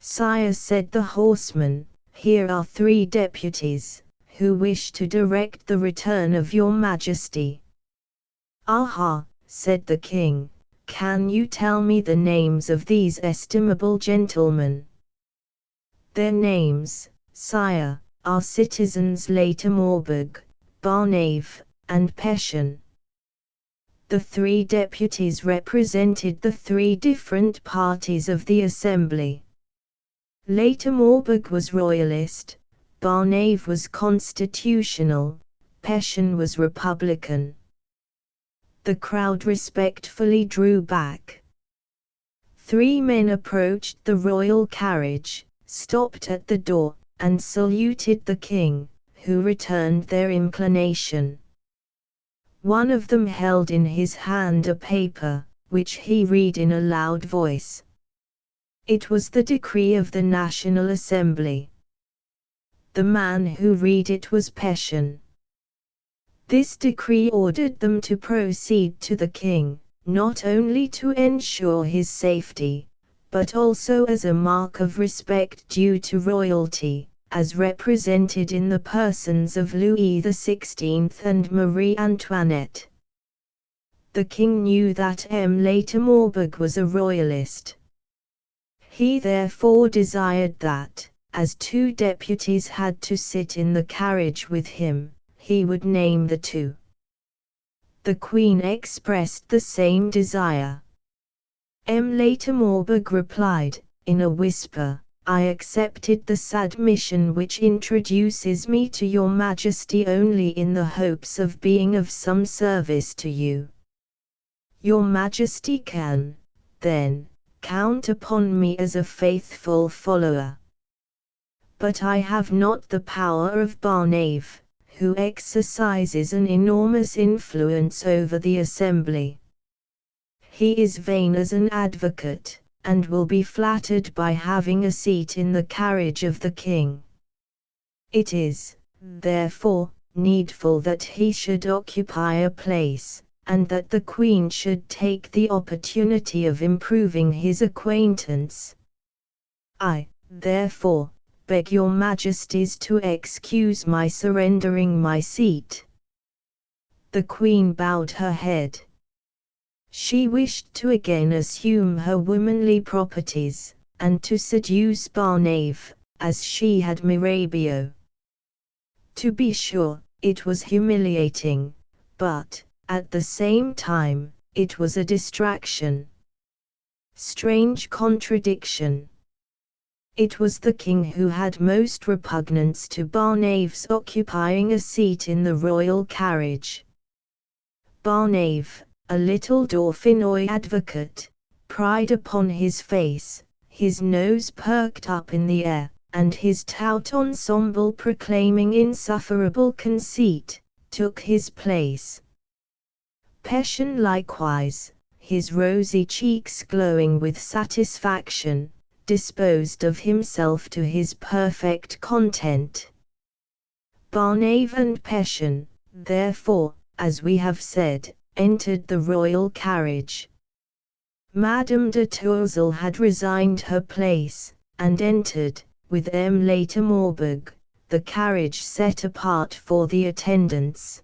Sire, said the horseman, here are 3 deputies, who wish to direct the return of your majesty. Aha, said the king, can you tell me the names of these estimable gentlemen? Their names, sire, are citizens Latemorberg, Barnave, and Peshen. The 3 deputies represented the 3 different parties of the assembly. Latemorberg was royalist, Barnave was constitutional, Peshen was republican. The crowd respectfully drew back. 3 men approached the royal carriage, stopped at the door, and saluted the king, who returned their inclination. One of them held in his hand a paper, which he read in a loud voice. It was the decree of the National Assembly. The man who read it was Peshen. This decree ordered them to proceed to the king, not only to ensure his safety, but also as a mark of respect due to royalty, as represented in the persons of Louis XVI and Marie Antoinette. The king knew that Later was a royalist. He therefore desired that, as 2 deputies had to sit in the carriage with him, he would name the 2. The Queen expressed the same desire. Later replied, in a whisper, "I accepted the submission which introduces me to your Majesty only in the hopes of being of some service to you. Your Majesty can, then, count upon me as a faithful follower. But I have not the power of Barnave, who exercises an enormous influence over the assembly. He is vain as an advocate, and will be flattered by having a seat in the carriage of the king. It is, therefore, needful that he should occupy a place, and that the Queen should take the opportunity of improving his acquaintance. I, therefore, beg your Majesties to excuse my surrendering my seat." The Queen bowed her head. She wished to again assume her womanly properties, and to seduce Barnave, as she had Mirabio. To be sure, it was humiliating, but, at the same time, it was a distraction. Strange contradiction. It was the king who had most repugnance to Barnave's occupying a seat in the royal carriage. Barnave, a little Dauphinois advocate, pride upon his face, his nose perked up in the air, and his tout ensemble proclaiming insufferable conceit, took his place. Passion likewise, his rosy cheeks glowing with satisfaction, disposed of himself to his perfect content. Barnave and Passion, therefore, as we have said, entered the royal carriage. Madame de Tourzel had resigned her place, and entered, with Later the carriage set apart for the attendants.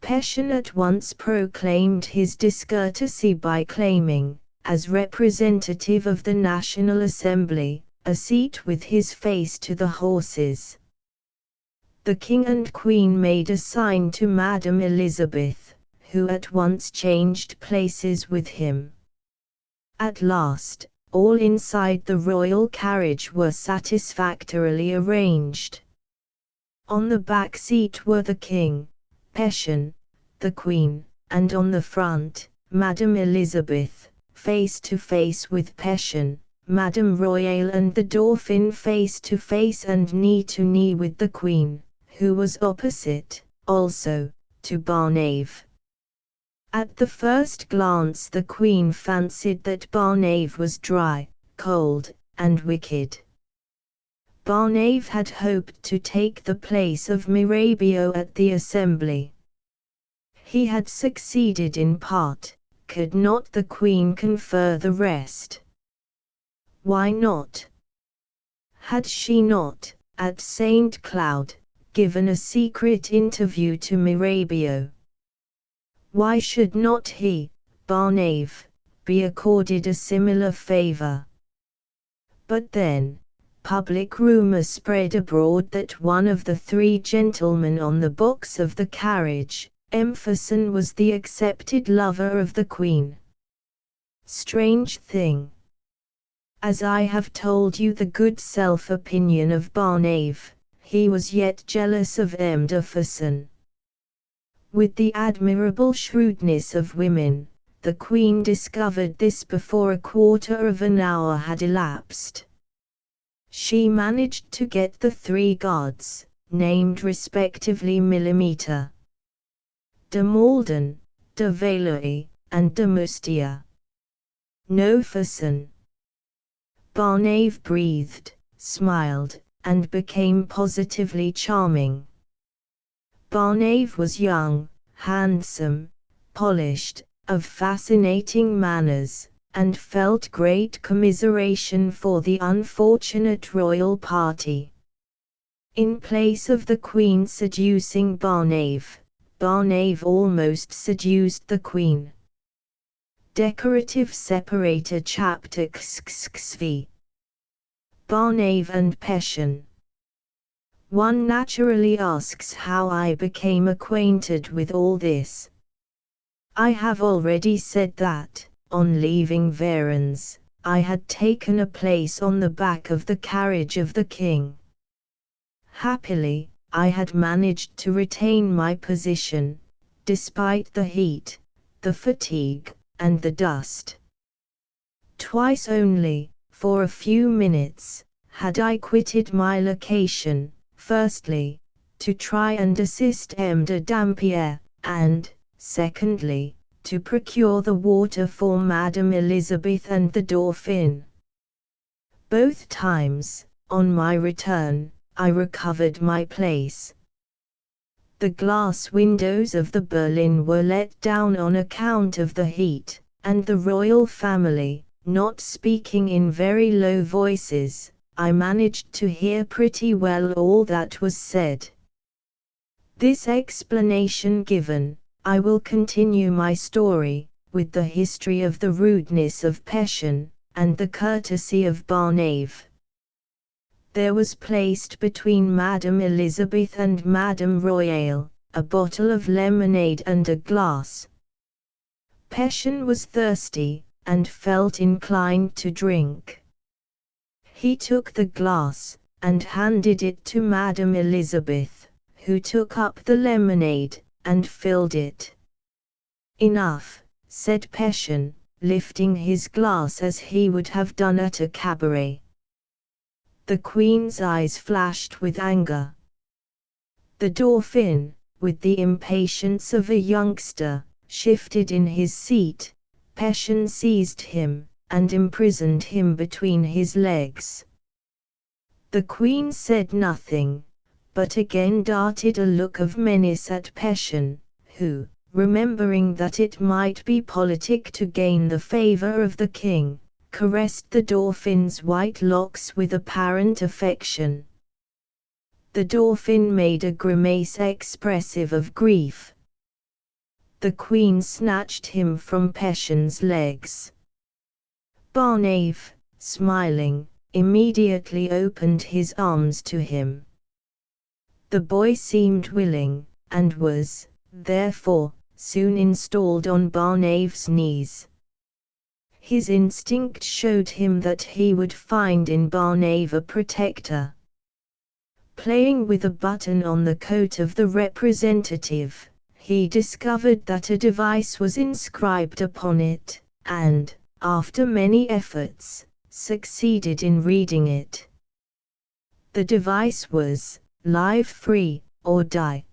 Passion at once proclaimed his discourtesy by claiming, as representative of the National Assembly, a seat with his face to the horses. The King and Queen made a sign to Madame Elizabeth, who at once changed places with him. At last, all inside the royal carriage were satisfactorily arranged. On the back seat were the King, Passion, the Queen, and on the front, Madame Elizabeth, face to face with Passion, Madame Royale and the Dauphin face to face and knee to knee with the Queen, who was opposite, also, to Barnave. At the first glance the Queen fancied that Barnave was dry, cold, and wicked. Barnave had hoped to take the place of Mirabio at the assembly. He had succeeded in part, could not the Queen confer the rest? Why not? Had she not, at St. Cloud, given a secret interview to Mirabio? Why should not he, Barnave, be accorded a similar favor? But then, public rumor spread abroad that one of the 3 gentlemen on the box of the carriage, Emphason, was the accepted lover of the Queen. Strange thing. As I have told you the good self-opinion of Barnave, he was yet jealous of Emphason. With the admirable shrewdness of women, the Queen discovered this before a quarter of an hour had elapsed. She managed to get the 3 guards, named respectively Millimeter, de Malden, de Valois, and de Mustia. No Fasson. Barnave breathed, smiled, and became positively charming. Barnave was young, handsome, polished, of fascinating manners, and felt great commiseration for the unfortunate royal party. In place of the Queen seducing Barnave, Barnave almost seduced the queen. Decorative separator chapter XXV. Barnave and Passion. One naturally asks how I became acquainted with all this. I have already said that, on leaving Varens, I had taken a place on the back of the carriage of the king. Happily, I had managed to retain my position, despite the heat, the fatigue, and the dust. Twice only, for a few minutes, had I quitted my location, firstly, to try and assist M. de Dampierre, and, secondly, to procure the water for Madame Elizabeth and the Dauphin. Both times, on my return, I recovered my place. The glass windows of the berlin were let down on account of the heat, and the royal family, not speaking in very low voices, I managed to hear pretty well all that was said. This explanation given, I will continue my story, with the history of the rudeness of Passion, and the courtesy of Barnave. There was placed between Madame Elizabeth and Madame Royale, a bottle of lemonade and a glass. Passion was thirsty, and felt inclined to drink. He took the glass, and handed it to Madame Elizabeth, who took up the lemonade, and filled it. "Enough," said Passion, lifting his glass as he would have done at a cabaret. The queen's eyes flashed with anger. The Dauphin, with the impatience of a youngster, shifted in his seat. Passion seized him, and imprisoned him between his legs. The queen said nothing, but again darted a look of menace at Passion, who, remembering that it might be politic to gain the favor of the king, caressed the Dauphin's white locks with apparent affection. The Dauphin made a grimace expressive of grief. The queen snatched him from Passion's legs. Barnave, smiling, immediately opened his arms to him. The boy seemed willing, and was, therefore, soon installed on Barnave's knees. His instinct showed him that he would find in Barnave a protector. Playing with a button on the coat of the representative, he discovered that a device was inscribed upon it, and, after many efforts, succeeded in reading it. The device was, "Live free, or die."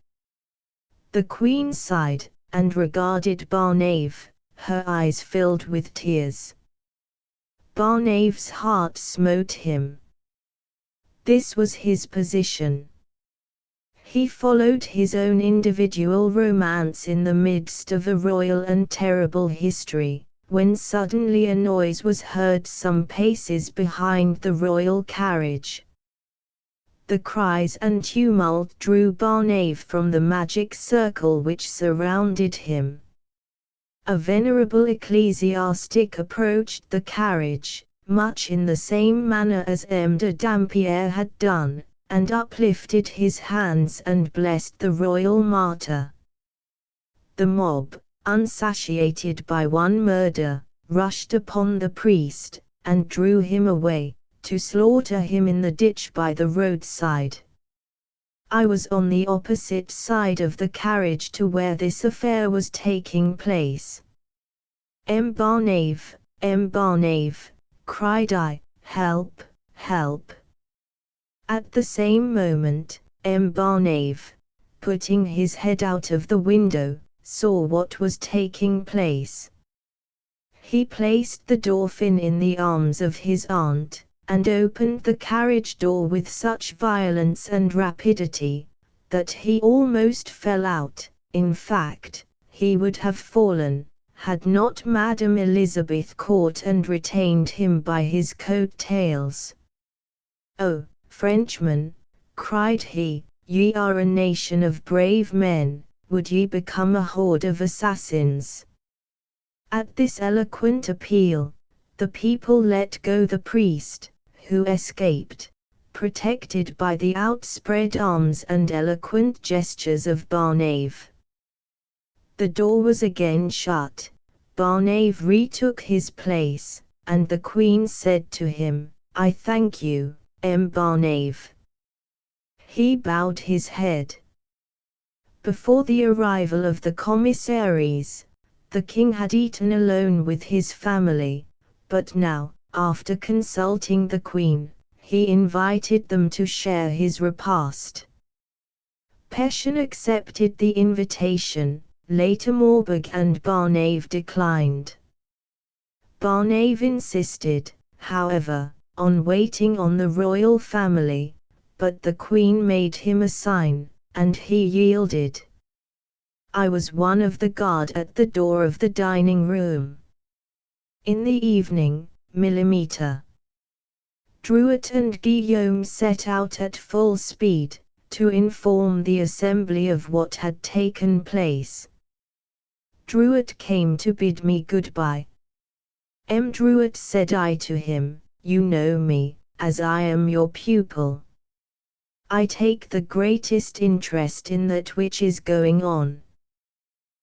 The queen sighed, and regarded Barnave, her eyes filled with tears. Barnave's heart smote him. This was his position. He followed his own individual romance in the midst of a royal and terrible history, when suddenly a noise was heard some paces behind the royal carriage. The cries and tumult drew Barnave from the magic circle which surrounded him. A venerable ecclesiastic approached the carriage, much in the same manner as M. de Dampierre had done, and uplifted his hands and blessed the royal martyr. The mob, unsatiated by one murder, rushed upon the priest, and drew him away, to slaughter him in the ditch by the roadside. I was on the opposite side of the carriage to where this affair was taking place. M. Barnave, cried I, help, help. At the same moment, M. Barnave, putting his head out of the window, saw what was taking place. He placed the Dauphin in the arms of his aunt, and opened the carriage door with such violence and rapidity, that he almost fell out. In fact, he would have fallen, had not Madame Elizabeth caught and retained him by his coat-tails. "Oh, Frenchmen," cried he, "ye are a nation of brave men, would ye become a horde of assassins? At this eloquent appeal, the people let go the priest, who escaped, protected by the outspread arms and eloquent gestures of Barnave. The door was again shut. Barnave retook his place, and the Queen said to him, "I thank you, Barnave." He bowed his head. Before the arrival of the commissaries, the king had eaten alone with his family, but now, after consulting the Queen, he invited them to share his repast. Passion accepted the invitation. Later Morberg and Barnave declined. Barnave insisted, however, on waiting on the royal family, but the Queen made him a sign, and he yielded. I was one of the guard at the door of the dining room. In the evening, Millimeter, Druet and Guillaume set out at full speed, to inform the assembly of what had taken place. Druet came to bid me goodbye. Druet, said I to him, you know me, as I am your pupil. I take the greatest interest in that which is going on.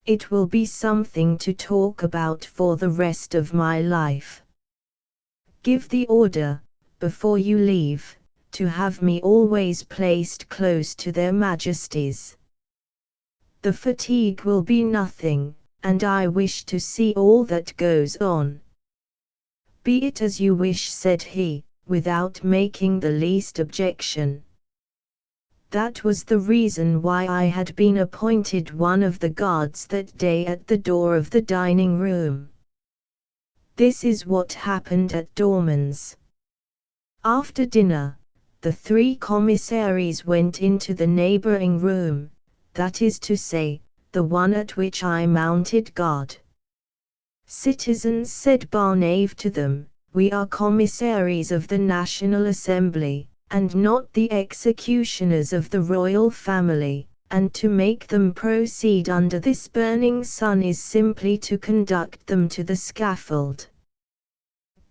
It will be something to talk about for the rest of my life. Give the order, before you leave, to have me always placed close to their majesties. The fatigue will be nothing, and I wish to see all that goes on. Be it as you wish, said he, without making the least objection. That was the reason why I had been appointed one of the guards that day at the door of the dining room. This is what happened at Dormans. After dinner, the three commissaries went into the neighboring room, that is to say, the one at which I mounted guard. Citizens, said Barnave to them, we are commissaries of the National Assembly, and not the executioners of the royal family, and to make them proceed under this burning sun is simply to conduct them to the scaffold.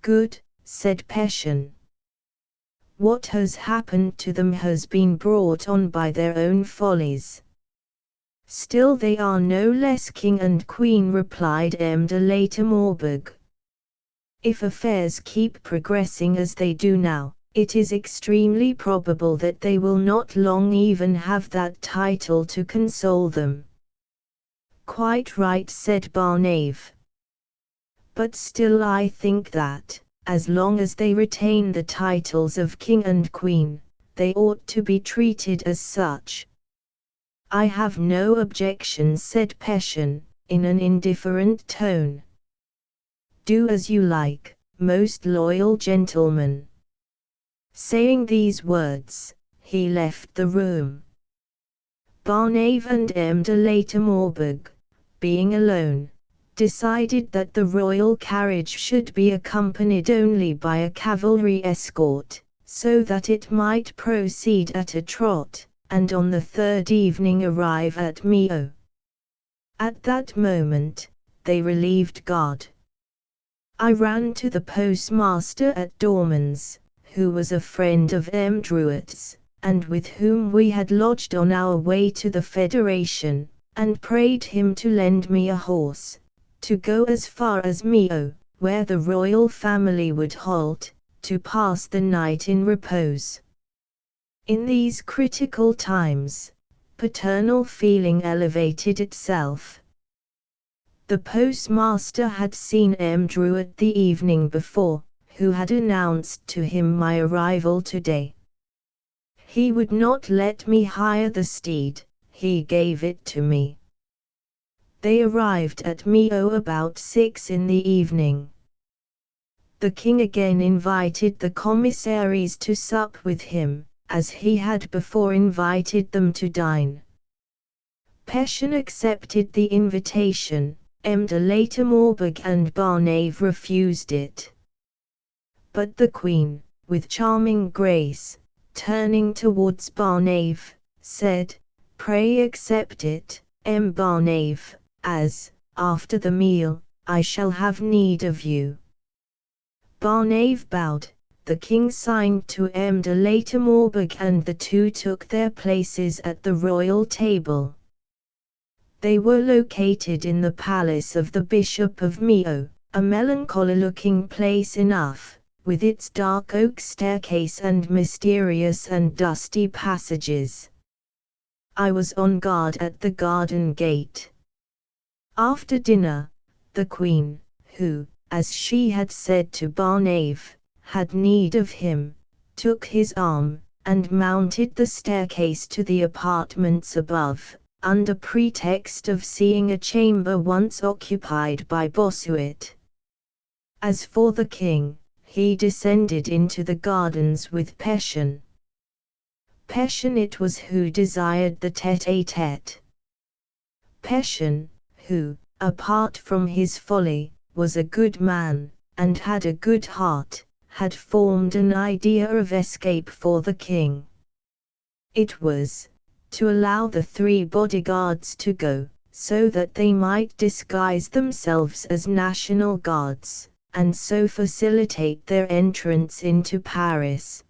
Good, said Peshen. What has happened to them has been brought on by their own follies. Still they are no less king and queen, replied M. de Later Morberg. If affairs keep progressing as they do now, it is extremely probable that they will not long even have that title to console them. Quite right, said Barnave. But still I think that, as long as they retain the titles of king and queen, they ought to be treated as such. I have no objection, said Peshen, in an indifferent tone. Do as you like, most loyal gentlemen. Saying these words, he left the room. Barnave and M. de Later Morberg, being alone, decided that the royal carriage should be accompanied only by a cavalry escort, so that it might proceed at a trot, and on the third evening arrive at Milhaud. At that moment, they relieved guard. I ran to the postmaster at Dormans, who was a friend of M. Druet's, and with whom we had lodged on our way to the Federation, and prayed him to lend me a horse, to go as far as Milhaud, where the royal family would halt, to pass the night in repose. In these critical times, paternal feeling elevated itself. The postmaster had seen M. Druet the evening before, who had announced to him my arrival today. He would not let me hire the steed, he gave it to me. They arrived at Milhaud about 6 in the evening. The king again invited the commissaries to sup with him, as he had before invited them to dine. Peshen accepted the invitation, M. de Later Morberg and Barnave refused it. But the queen, with charming grace, turning towards Barnave, said, Pray accept it, Barnave, as, after the meal, I shall have need of you. Barnave bowed, the king signed to de Latermorberg, and the two took their places at the royal table. They were located in the palace of the Bishop of Meaux, a melancholy-looking place enough, with its dark oak staircase and mysterious and dusty passages. I was on guard at the garden gate. After dinner, the Queen, who, as she had said to Barnave, had need of him, took his arm, and mounted the staircase to the apartments above, under pretext of seeing a chamber once occupied by Bossuet. As for the king, he descended into the gardens with Pétion. Pétion it was who desired the tête-à-tête. Pétion, who, apart from his folly, was a good man, and had a good heart, had formed an idea of escape for the king. It was, to allow the 3 bodyguards to go, so that they might disguise themselves as National Guards, and so facilitate their entrance into Paris.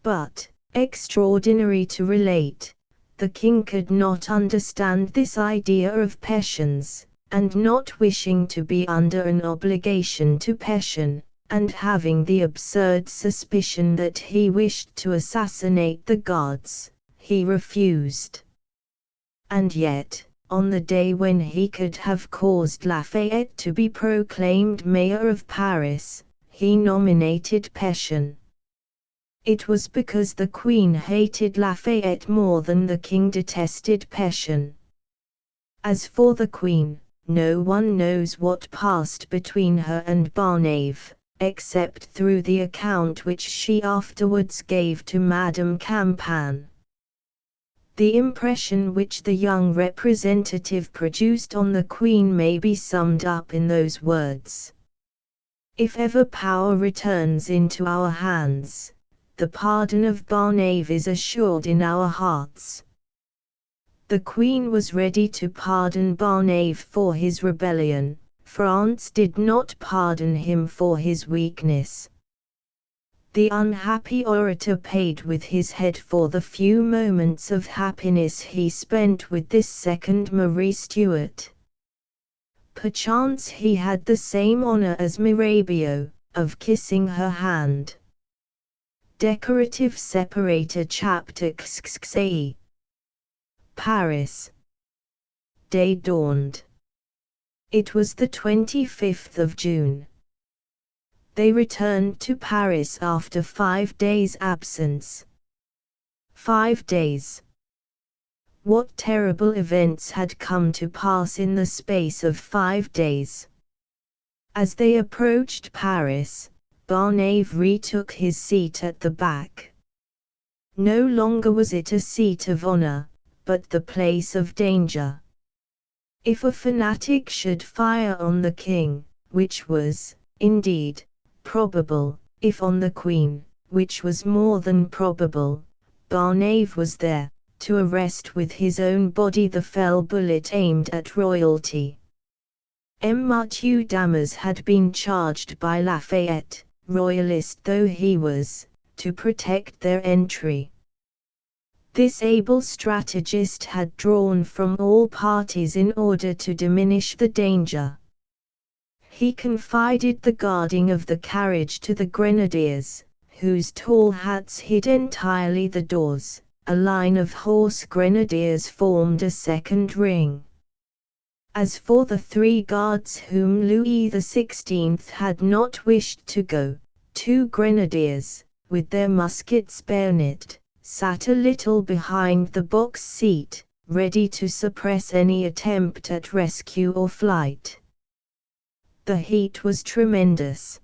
But, extraordinary to relate, the king could not understand this idea of Pétion's, and not wishing to be under an obligation to Pétion, and having the absurd suspicion that he wished to assassinate the guards, he refused. And yet, on the day when he could have caused Lafayette to be proclaimed mayor of Paris, he nominated Pétion. It was because the Queen hated Lafayette more than the king detested Pétion. As for the Queen, no one knows what passed between her and Barnave, except through the account which she afterwards gave to Madame Campan. The impression which the young representative produced on the Queen may be summed up in those words. If ever power returns into our hands, the pardon of Barnave is assured in our hearts. The Queen was ready to pardon Barnave for his rebellion. France did not pardon him for his weakness. The unhappy orator paid with his head for the few moments of happiness he spent with this second Marie Stuart. Perchance he had the same honor as Mirabeau, of kissing her hand. Decorative separator chapter XXXAE. Paris. Day dawned. It was the 25th of June. They returned to Paris after 5 days' absence. 5 days. What terrible events had come to pass in the space of 5 days? As they approached Paris, Barnave retook his seat at the back. No longer was it a seat of honor, but the place of danger. If a fanatic should fire on the king, which was, indeed, probable, if on the Queen, which was more than probable, Barnave was there, to arrest with his own body the fell bullet aimed at royalty. Mathieu Damas had been charged by Lafayette, royalist though he was, to protect their entry. This able strategist had drawn from all parties in order to diminish the danger. He confided the guarding of the carriage to the grenadiers, whose tall hats hid entirely the doors. A line of horse grenadiers formed a second ring. As for the 3 guards whom Louis XVI had not wished to go, 2 grenadiers, with their muskets bayoneted, sat a little behind the box seat, ready to suppress any attempt at rescue or flight. The heat was tremendous.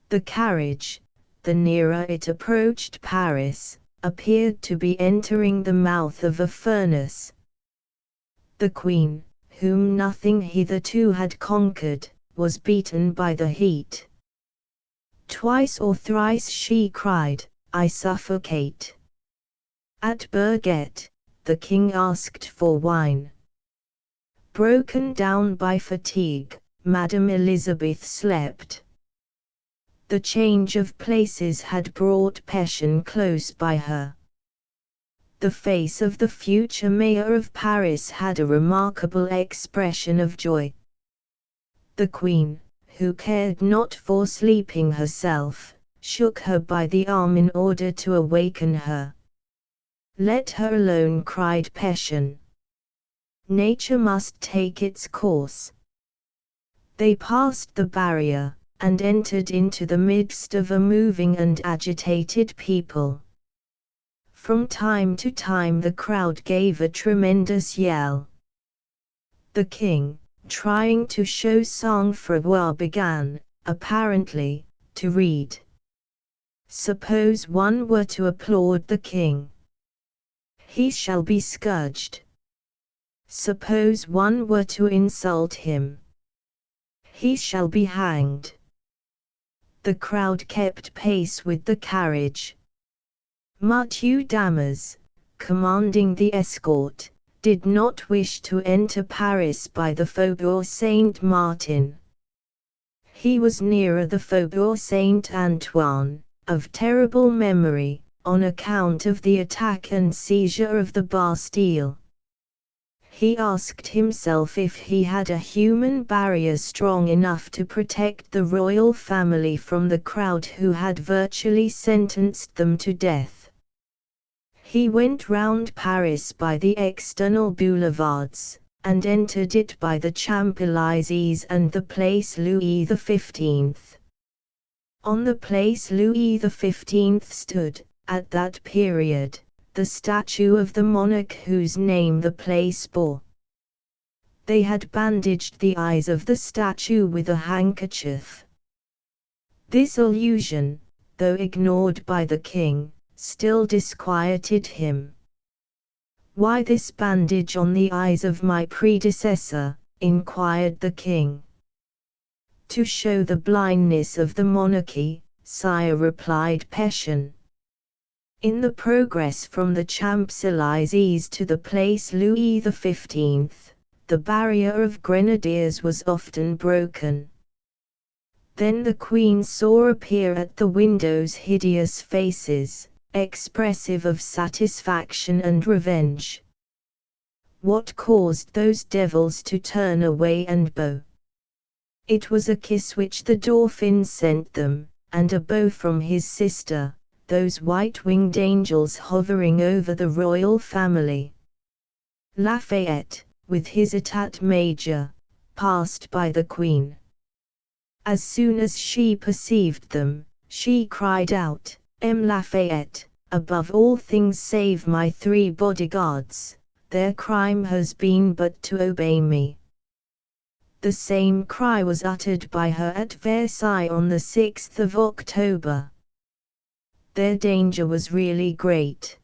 The carriage, the nearer it approached Paris, appeared to be entering the mouth of a furnace. The Queen, whom nothing hitherto had conquered, was beaten by the heat. Twice or thrice she cried, "I suffocate." At Bourget, the king asked for wine. Broken down by fatigue, Madame Elizabeth slept. The change of places had brought passion close by her. The face of the future mayor of Paris had a remarkable expression of joy. The queen, who cared not for sleeping herself, shook her by the arm in order to awaken her. "Let her alone," cried Passion. "Nature must take its course." They passed the barrier, and entered into the midst of a moving and agitated people. From time to time the crowd gave a tremendous yell. The king, trying to show sang-froid, began, apparently, to read. Suppose one were to applaud the king. He shall be scourged. Suppose one were to insult him. He shall be hanged. The crowd kept pace with the carriage. Mathieu Damas, commanding the escort, did not wish to enter Paris by the Faubourg Saint-Martin. He was nearer the Faubourg Saint-Antoine, of terrible memory, on account of the attack and seizure of the Bastille. He asked himself if he had a human barrier strong enough to protect the royal family from the crowd who had virtually sentenced them to death. He went round Paris by the external boulevards, and entered it by the Champs-Élysées and the Place Louis XV. On the Place Louis XV stood, at that period, the statue of the monarch whose name the place bore. They had bandaged the eyes of the statue with a handkerchief. This illusion, though ignored by the king, still disquieted him. "Why this bandage on the eyes of my predecessor?" inquired the king. "To show the blindness of the monarchy, sire," replied Passion. In the progress from the Champs-Élysées to the Place Louis XV, the barrier of grenadiers was often broken. Then the queen saw appear at the windows hideous faces, expressive of satisfaction and revenge. What caused those devils to turn away and bow? It was a kiss which the Dauphin sent them, and a bow from his sister, those white-winged angels hovering over the royal family. Lafayette, with his état major, passed by the queen. As soon as she perceived them, she cried out, "M. Lafayette, above all things save my 3 bodyguards, their crime has been but to obey me." The same cry was uttered by her at Versailles on the 6th of October. Their danger was really great.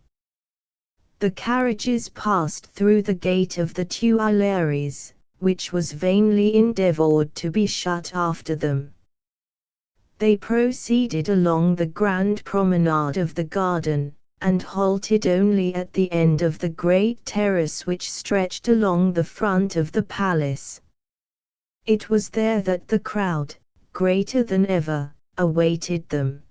The carriages passed through the gate of the Tuileries, which was vainly endeavored to be shut after them. They proceeded along the grand promenade of the garden, and halted only at the end of the great terrace which stretched along the front of the palace. It was there that the crowd, greater than ever, awaited them.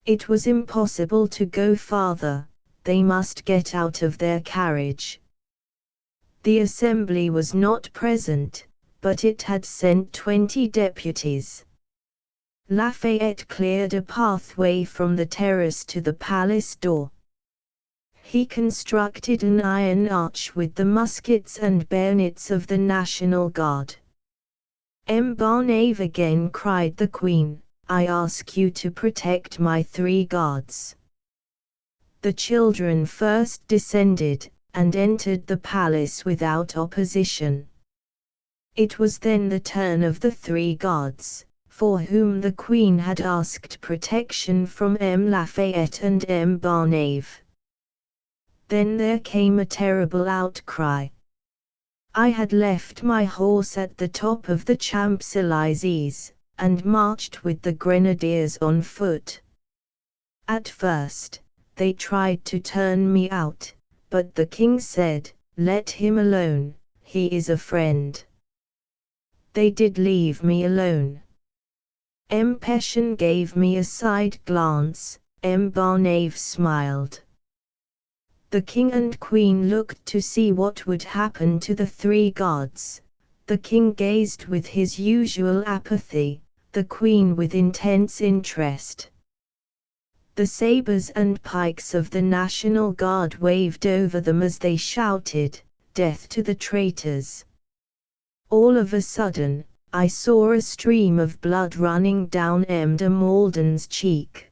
It was impossible to go farther, they must get out of their carriage. The assembly was not present, but it had sent 20 deputies. Lafayette cleared a pathway from the terrace to the palace door. He constructed an iron arch with the muskets and bayonets of the National Guard. "Embarnave," again cried the queen, "I ask you to protect my 3 guards." The children first descended, and entered the palace without opposition. It was then the turn of the 3 guards, for whom the queen had asked protection from M. Lafayette and Embarnave. Then there came a terrible outcry. I had left my horse at the top of the Champs-Élysées, and marched with the grenadiers on foot. At first, they tried to turn me out, but the king said, "Let him alone, he is a friend." They did leave me alone. Passion gave me a side glance, Barnave smiled. The king and queen looked to see what would happen to the three gods. The king gazed with his usual apathy, the queen with intense interest. The sabers and pikes of the National Guard waved over them as they shouted, "Death to the traitors!" All of a sudden, I saw a stream of blood running down de Malden's cheek.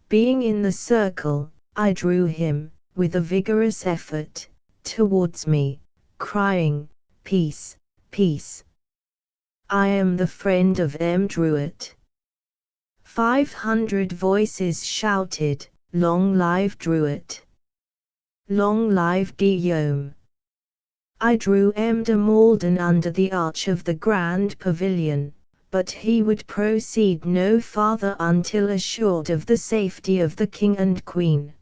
Being in the circle, I drew him, with a vigorous effort, towards me, crying, "Peace, peace! I am the friend of Druid." 500 voices shouted, "Long live Druid! Long live Guillaume!" I drew de Malden under the arch of the grand pavilion, but he would proceed no farther until assured of the safety of the king and queen.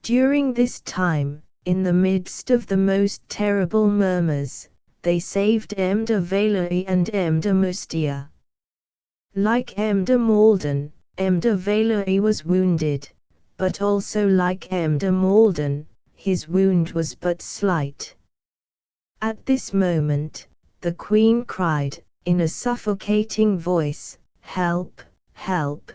During this time, in the midst of the most terrible murmurs, they saved de Valois and de Mustia. Like de Malden, de Valois was wounded, but also like de Malden, his wound was but slight. At this moment, the queen cried, in a suffocating voice, "Help, help!"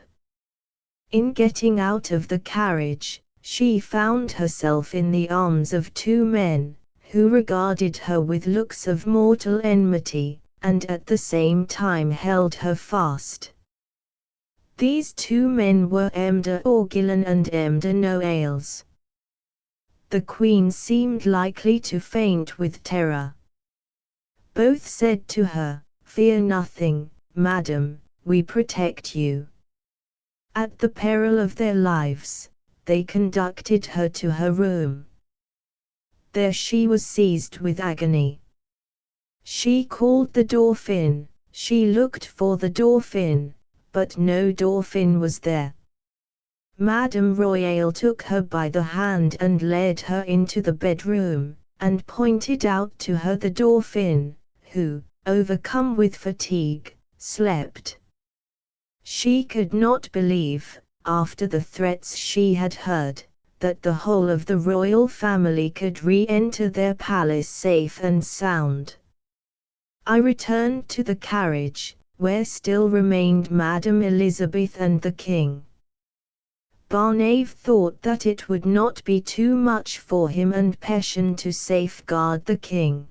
In getting out of the carriage, she found herself in the arms of two men, who regarded her with looks of mortal enmity, and at the same time held her fast. These two men were de Orguilan and de Noailles. The queen seemed likely to faint with terror. Both said to her, "Fear nothing, madam, we protect you." At the peril of their lives, they conducted her to her room. There she was seized with agony. She called the Dauphin, she looked for the Dauphin, but no Dauphin was there. Madame Royale took her by the hand and led her into the bedroom, and pointed out to her the Dauphin, who, overcome with fatigue, slept. She could not believe, after the threats she had heard, that the whole of the royal family could re-enter their palace safe and sound. I returned to the carriage, where still remained Madame Elizabeth and the king. Barnave thought that it would not be too much for him and Passion to safeguard the king.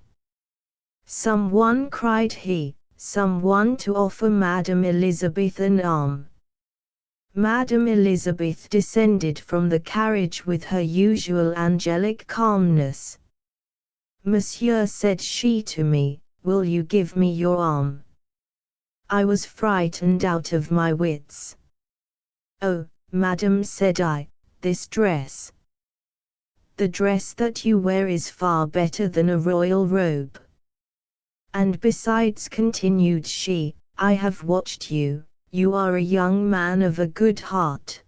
"Someone," cried he, "someone to offer Madame Elizabeth an arm." Madame Elizabeth descended from the carriage with her usual angelic calmness. "Monsieur," said she to me, "will you give me your arm?" I was frightened out of my wits. "Oh, madam," said I, "this dress." "The dress that you wear is far better than a royal robe. And besides," continued she, "I have watched you, you are a young man of a good heart."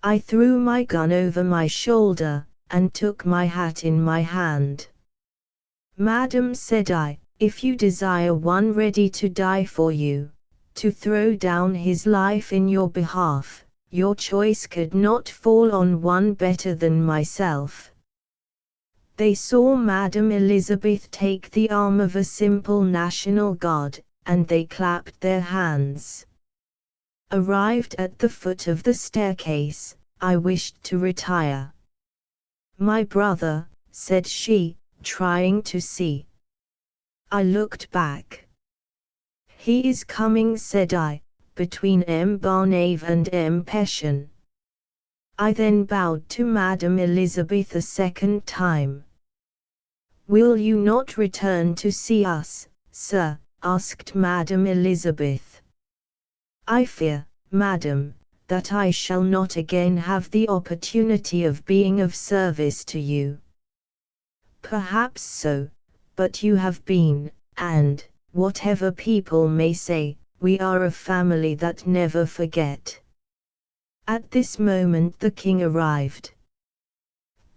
I threw my gun over my shoulder, and took my hat in my hand. "Madam," said I, "if you desire one ready to die for you, to throw down his life in your behalf, your choice could not fall on one better than myself." They saw Madame Elizabeth take the arm of a simple National Guard, and they clapped their hands. Arrived at the foot of the staircase, I wished to retire. "My brother," said she, trying to see. I looked back. "He is coming," said I, between Barnave and Passion. I then bowed to Madame Elizabeth a second time. "Will you not return to see us, sir?" asked Madame Elizabeth. "I fear, madam, that I shall not again have the opportunity of being of service to you." "Perhaps so, but you have been, and, whatever people may say, we are a family that never forget." At this moment the king arrived.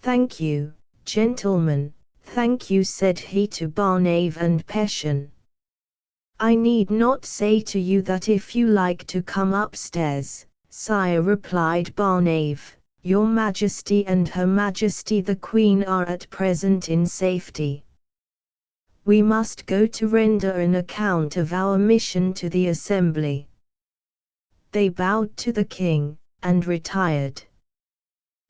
"Thank you, gentlemen, thank you," said he to Barnave and Peshen. "I need not say to you that if you like to come upstairs, sire," replied Barnave, "your Majesty and Her Majesty the Queen are at present in safety. We must go to render an account of our mission to the assembly." They bowed to the king, and retired.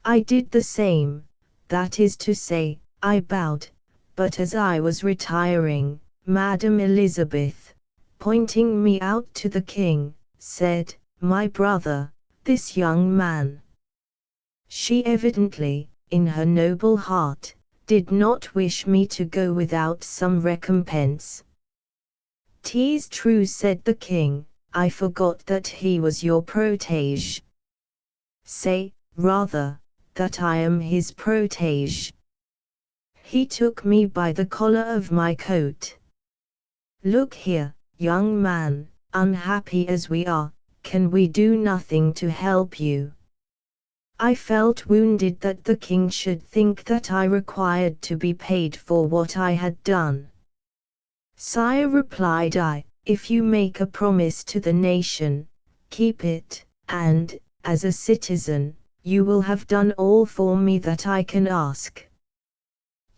I did the same, that is to say, I bowed, but as I was retiring, Madame Elizabeth, pointing me out to the king, said, "My brother, this young man." She evidently, in her noble heart, did not wish me to go without some recompense. "'Tis true," said the king, "I forgot that he was your protege." "Say, rather, that I am his protege." He took me by the collar of my coat. "Look here, young man, unhappy as we are, can we do nothing to help you?" I felt wounded that the king should think that I required to be paid for what I had done. "Sire," replied I, "if you make a promise to the nation, keep it, and, as a citizen, you will have done all for me that I can ask."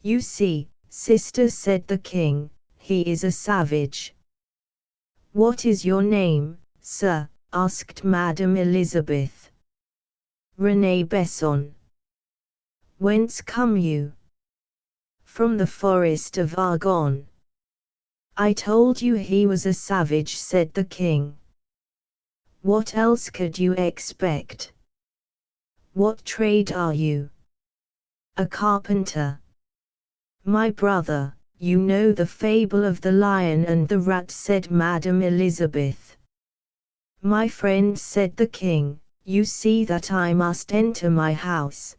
"You see, sister," said the king, "he is a savage." "What is your name, sir?" asked Madame Elizabeth. "René Besson." "Whence come you?" "From the forest of Argonne." "I told you he was a savage," said the king. "What else could you expect?" "What trade are you?" "A carpenter." "My brother, you know the fable of the lion and the rat," said Madame Elizabeth. "My friend," said the king, "you see that I must enter my house.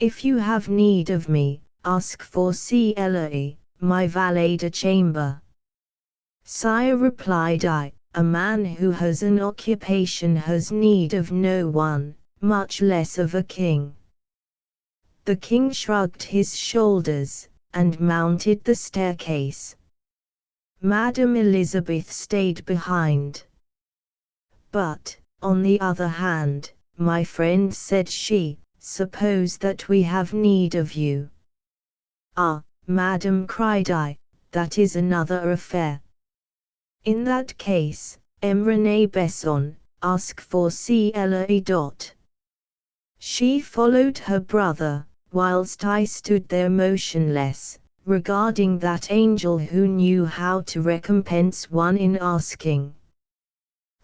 If you have need of me, ask for Cla, my valet de chamber." "Sire," replied I, "a man who has an occupation has need of no one, much less of a king." The king shrugged his shoulders, and mounted the staircase. Madame Elizabeth stayed behind. "But, on the other hand, my friend," said she, "suppose that we have need of you." "Ah, madam," cried I, "that is another affair." "In that case, René Besson, ask for Cla. She followed her brother, whilst I stood there motionless, regarding that angel who knew how to recompense one in asking.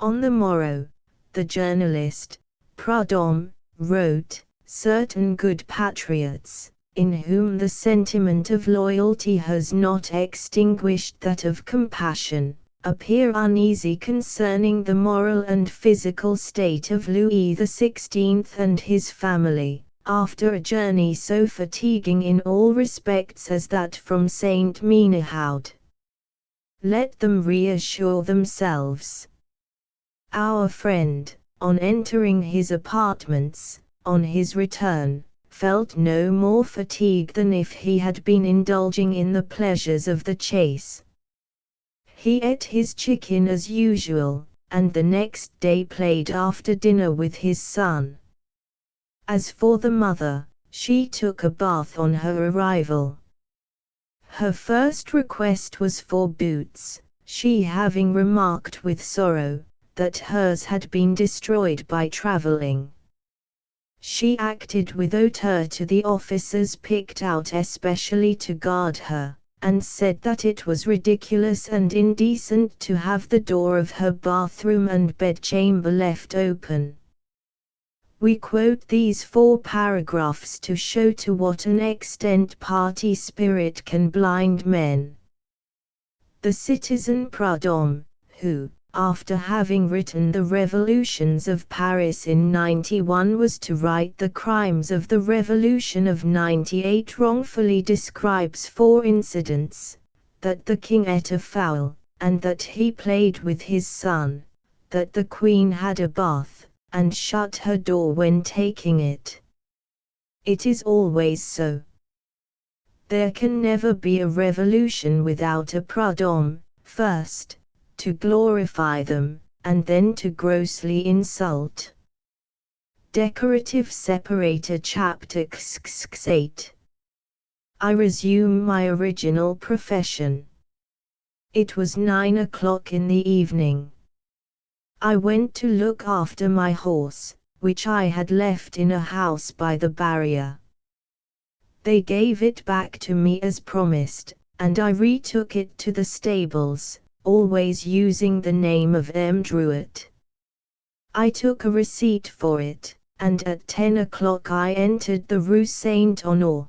On the morrow, the journalist, Prudhomme, wrote, "Certain good patriots, in whom the sentiment of loyalty has not extinguished that of compassion, appear uneasy concerning the moral and physical state of Louis XVI and his family, after a journey so fatiguing in all respects as that from Saint Menehoud. Let them reassure themselves." Our friend, on entering his apartments, on his return, felt no more fatigue than if he had been indulging in the pleasures of the chase. He ate his chicken as usual, and the next day played after dinner with his son. As for the mother, she took a bath on her arrival. Her first request was for boots, she having remarked with sorrow that hers had been destroyed by travelling. She acted with hauteur to the officers picked out especially to guard her, and said that it was ridiculous and indecent to have the door of her bathroom and bedchamber left open. We quote these 4 paragraphs to show to what an extent party spirit can blind men. The citizen Prudhomme, who, after having written the Revolutions of Paris in '91, was to write the crimes of the Revolution of '98, wrongfully describes 4 incidents: that the king ate a fowl, and that he played with his son, that the queen had a bath, and shut her door when taking it. It is always so. There can never be a revolution without a prodome, first, to glorify them, and then to grossly insult. Decorative separator chapter 8. I resume my original profession. It was 9 o'clock in the evening. I went to look after my horse, which I had left in a house by the barrier. They gave it back to me as promised, and I retook it to the stables, always using the name of M. Druitt. I took a receipt for it, and at 10 o'clock I entered the Rue Saint-Honore.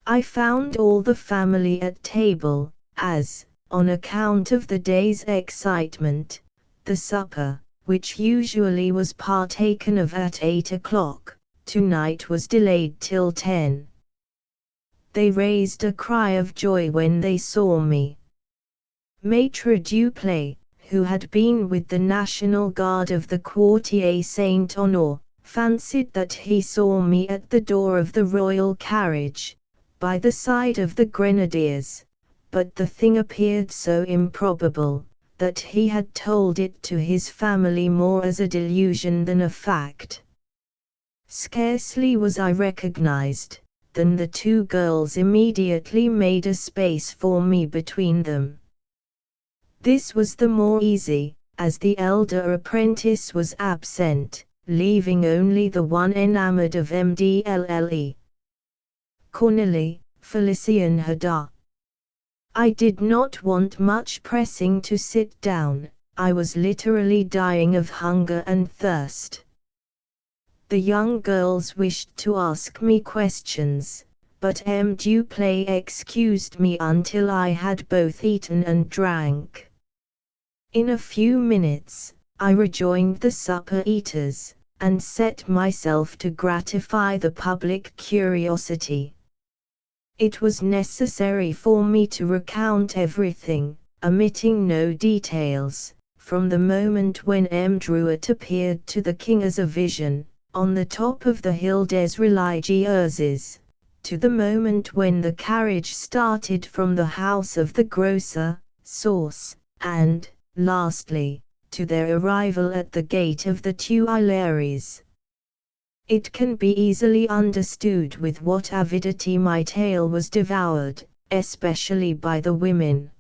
I found all the family at table, as, on account of the day's excitement, the supper, which usually was partaken of at 8 o'clock, tonight was delayed till 10. They raised a cry of joy when they saw me. Maître Duplay, who had been with the National Guard of the Quartier Saint-Honore, fancied that he saw me at the door of the royal carriage, by the side of the grenadiers, but the thing appeared so improbable, that he had told it to his family more as a delusion than a fact. Scarcely was I recognized, than the two girls immediately made a space for me between them. This was the more easy, as the elder apprentice was absent, leaving only the one enamored of Mdlle. Cornélie, Félicien Hadar. I did not want much pressing to sit down, I was literally dying of hunger and thirst. The young girls wished to ask me questions, but M. Duplay excused me until I had both eaten and drank. In a few minutes, I rejoined the supper eaters, and set myself to gratify the public curiosity. It was necessary for me to recount everything, omitting no details, from the moment when M. Druitt appeared to the king as a vision, on the top of the Hill des Religieuses, to the moment when the carriage started from the house of the grocer, Sauce, and, lastly, to their arrival at the gate of the Tuileries. It can be easily understood with what avidity my tale was devoured, especially by the women.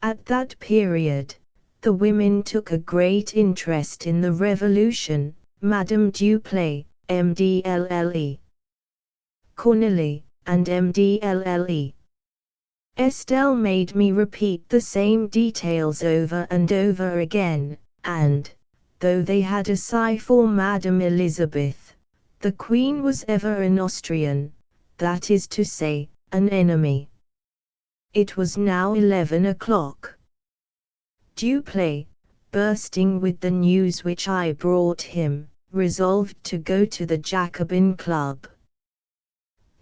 At that period, the women took a great interest in the revolution. Madame Duplay, Mdlle. Cornélie, and Mdlle. Estelle made me repeat the same details over and over again, and, though they had a sigh for Madame Elizabeth, the Queen was ever an Austrian, that is to say, an enemy. It was now 11 o'clock. Duplay, bursting with the news which I brought him, resolved to go to the Jacobin Club.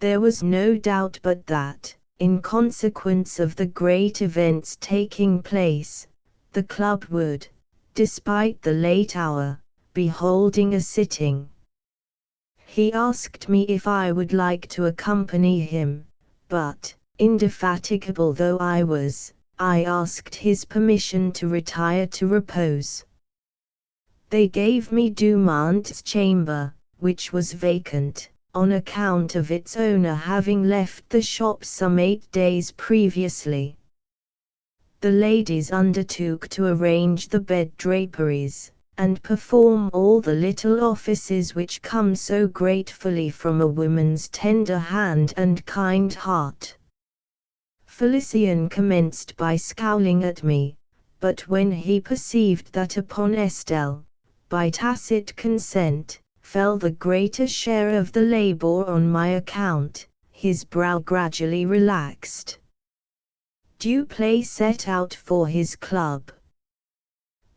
There was no doubt but that, in consequence of the great events taking place, the club would, despite the late hour, be holding a sitting. He asked me if I would like to accompany him, but, indefatigable though I was, I asked his permission to retire to repose. They gave me Dumas's chamber, which was vacant, on account of its owner having left the shop some 8 days previously. The ladies undertook to arrange the bed draperies, and perform all the little offices which come so gratefully from a woman's tender hand and kind heart. Félicien commenced by scowling at me, but when he perceived that upon Estelle, by tacit consent, fell the greater share of the labor on my account, his brow gradually relaxed. Duplay set out for his club.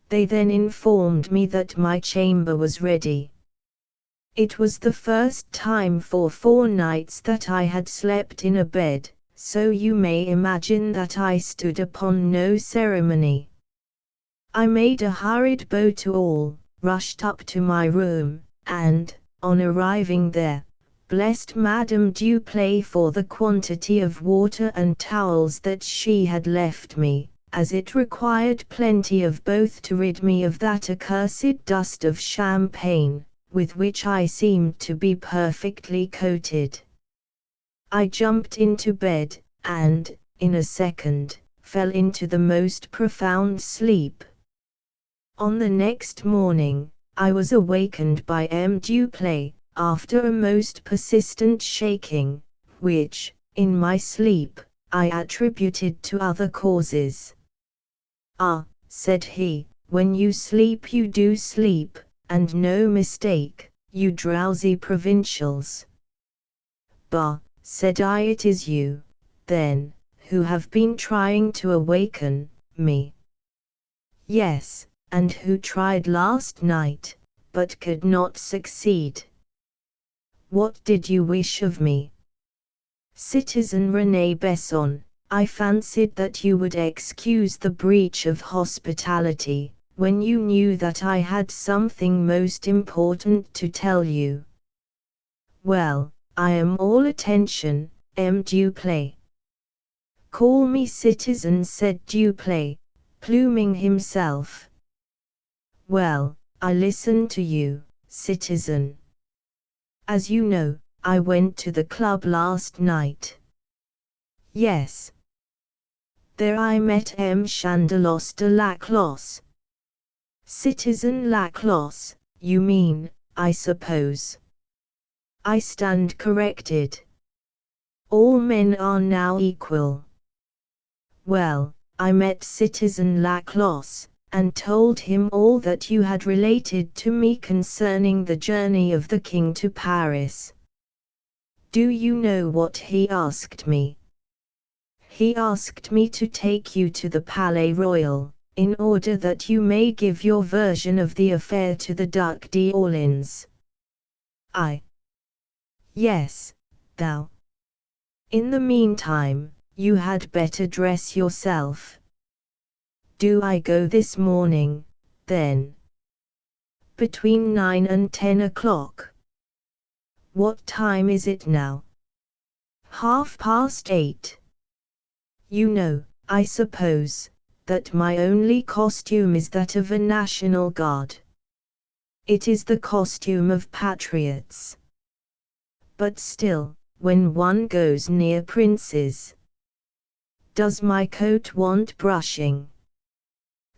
They then informed me that my chamber was ready. It was the first time for 4 nights that I had slept in a bed, so you may imagine that I stood upon no ceremony. I made a hurried bow to all, rushed up to my room, and, on arriving there, blessed Madame Duplay for the quantity of water and towels that she had left me, as it required plenty of both to rid me of that accursed dust of champagne, with which I seemed to be perfectly coated. I jumped into bed, and, in a second, fell into the most profound sleep. On the next morning, I was awakened by M. Duplay, after a most persistent shaking, which, in my sleep, I attributed to other causes. "Ah," said he, "when you sleep you do sleep, and no mistake, you drowsy provincials." "Bah," said I, "it is you, then, who have been trying to awaken me." "Yes, and who tried last night, but could not succeed." "What did you wish of me?" "Citizen René Besson, I fancied that you would excuse the breach of hospitality, when you knew that I had something most important to tell you." "Well, I am all attention, M. Duplay." "Call me citizen," said Duplay, pluming himself. "Well, I listen to you, citizen. As you know, I went to the club last night." "Yes." "There I met M. Chandelos de Laclos." "Citizen Laclos, you mean, I suppose." "I stand corrected. All men are now equal." "Well, I met Citizen Laclos, and told him all that you had related to me concerning the journey of the king to Paris. Do you know what he asked me? He asked me to take you to the Palais Royal, in order that you may give your version of the affair to the Duc d'Orléans. Yes, thou. In the meantime, you had better dress yourself." "Do I go this morning, then?" "Between 9 and 10 o'clock. What time is it now?" 8:30. "You know, I suppose, that my only costume is that of a National Guard. It is the costume of patriots. But still, when one goes near princes—" "Does my coat want brushing?"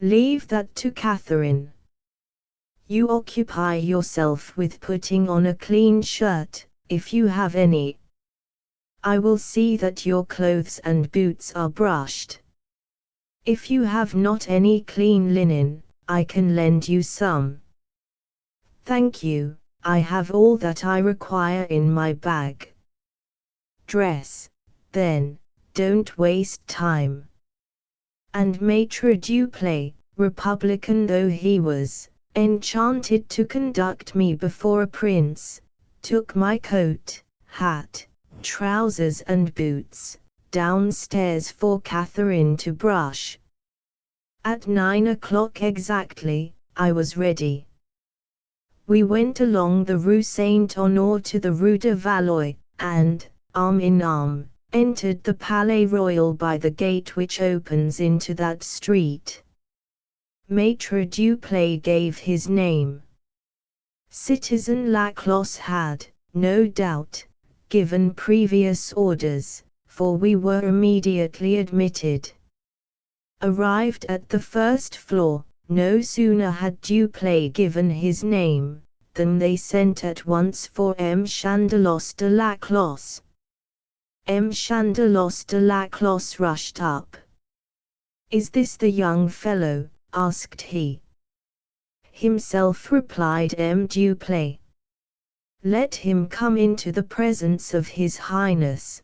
"Leave that to Catherine. You occupy yourself with putting on a clean shirt, if you have any. I will see that your clothes and boots are brushed. If you have not any clean linen, I can lend you some." "Thank you, I have all that I require in my bag." "Dress, then, don't waste time." And Maître Duplay, Republican though he was, enchanted to conduct me before a prince, took my coat, hat, trousers and boots, downstairs for Catherine to brush. At 9 o'clock exactly, I was ready. We went along the Rue Saint-Honore to the Rue de Valois, and, arm in arm, entered the Palais Royal by the gate which opens into that street. Maître Duplay gave his name. Citizen Laclos had, no doubt, given previous orders, for we were immediately admitted. Arrived at the first floor, no sooner had Duplay given his name, than they sent at once for M. Chandelos de Laclos. M. Chandelos de Laclos rushed up. "Is this the young fellow?" asked he. "Himself," replied M. Duplay. "Let him come into the presence of His Highness."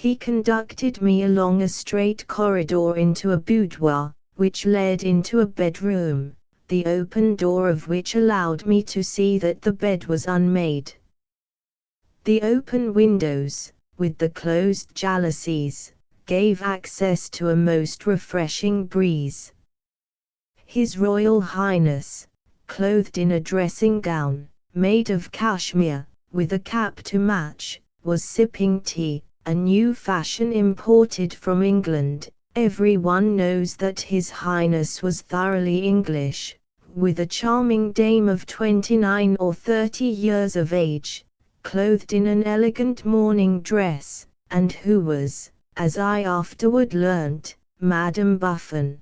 He conducted me along a straight corridor into a boudoir, which led into a bedroom, the open door of which allowed me to see that the bed was unmade. The open windows, with the closed jalousies, gave access to a most refreshing breeze. His Royal Highness, clothed in a dressing gown, made of cashmere, with a cap to match, was sipping tea, a new fashion imported from England. Everyone knows that His Highness was thoroughly English, with a charming dame of 29 or 30 years of age, clothed in an elegant morning dress, and who was, as I afterward learnt, Madame Buffon.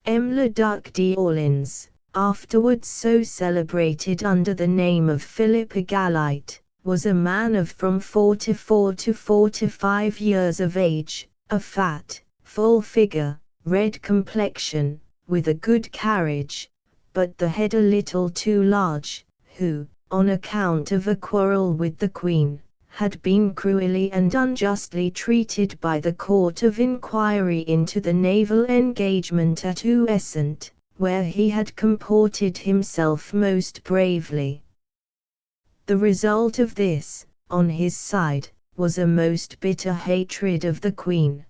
Le Duc d'Orleans, afterwards so celebrated under the name of Philip Egalite, was a man of from 44 to 45 years of age, a fat, full figure, red complexion, with a good carriage, but the head a little too large, who, on account of a quarrel with the Queen, had been cruelly and unjustly treated by the Court of Inquiry into the naval engagement at Ouessant, where he had comported himself most bravely. The result of this, on his side, was a most bitter hatred of the Queen.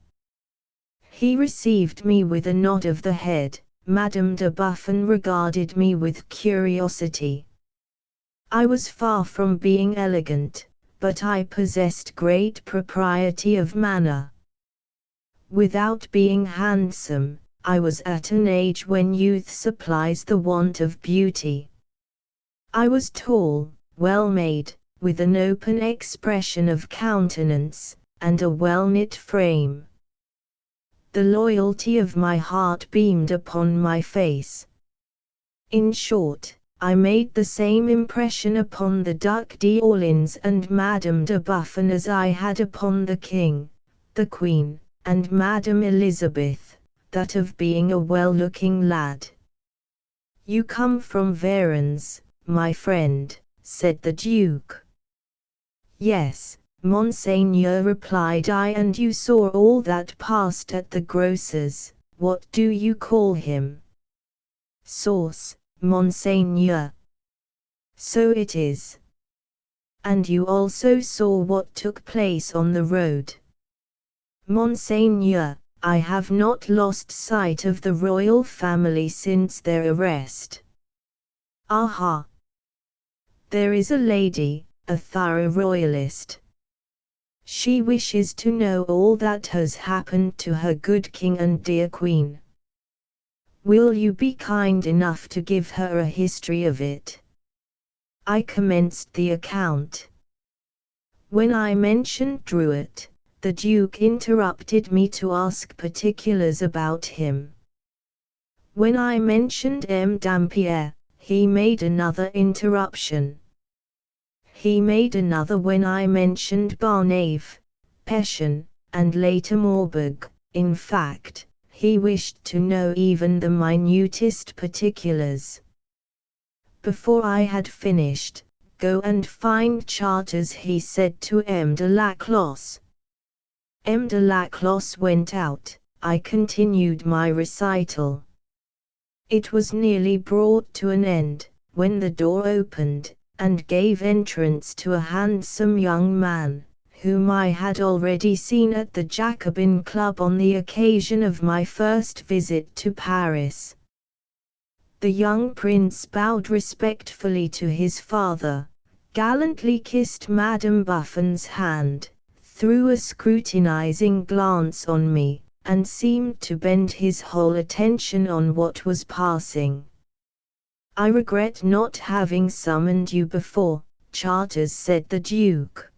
He received me with a nod of the head. Madame de Buffon regarded me with curiosity. I was far from being elegant, but I possessed great propriety of manner. Without being handsome, I was at an age when youth supplies the want of beauty. I was tall, well-made, with an open expression of countenance, and a well-knit frame. The loyalty of my heart beamed upon my face. In short, I made the same impression upon the Duc d'Orleans and Madame de Buffon as I had upon the King, the Queen, and Madame Elizabeth, that of being a well-looking lad. "You come from Varennes, my friend," said the Duke. "Yes, Monseigneur," replied I, "and you saw all that passed at the grocer's. What do you call him?" "Sauce, Monseigneur." "So it is. And you also saw what took place on the road?" "Monseigneur, I have not lost sight of the royal family since their arrest." "Aha! There is a lady, a thorough royalist. She wishes to know all that has happened to her good king and dear queen. Will you be kind enough to give her a history of it?" I commenced the account. When I mentioned Druet, the Duke interrupted me to ask particulars about him. When I mentioned M. Dampierre, he made another interruption. He made another when I mentioned Barnave, Peshen, and later Morburg. In fact, he wished to know even the minutest particulars. Before I had finished, "Go and find Charters," he said to M. de Laclos. M. de Laclos went out. I continued my recital. It was nearly brought to an end, when the door opened, and gave entrance to a handsome young man, whom I had already seen at the Jacobin Club on the occasion of my first visit to Paris. The young prince bowed respectfully to his father, gallantly kissed Madame Buffon's hand, threw a scrutinizing glance on me, and seemed to bend his whole attention on what was passing. "I regret not having summoned you before, Charters," said the Duke.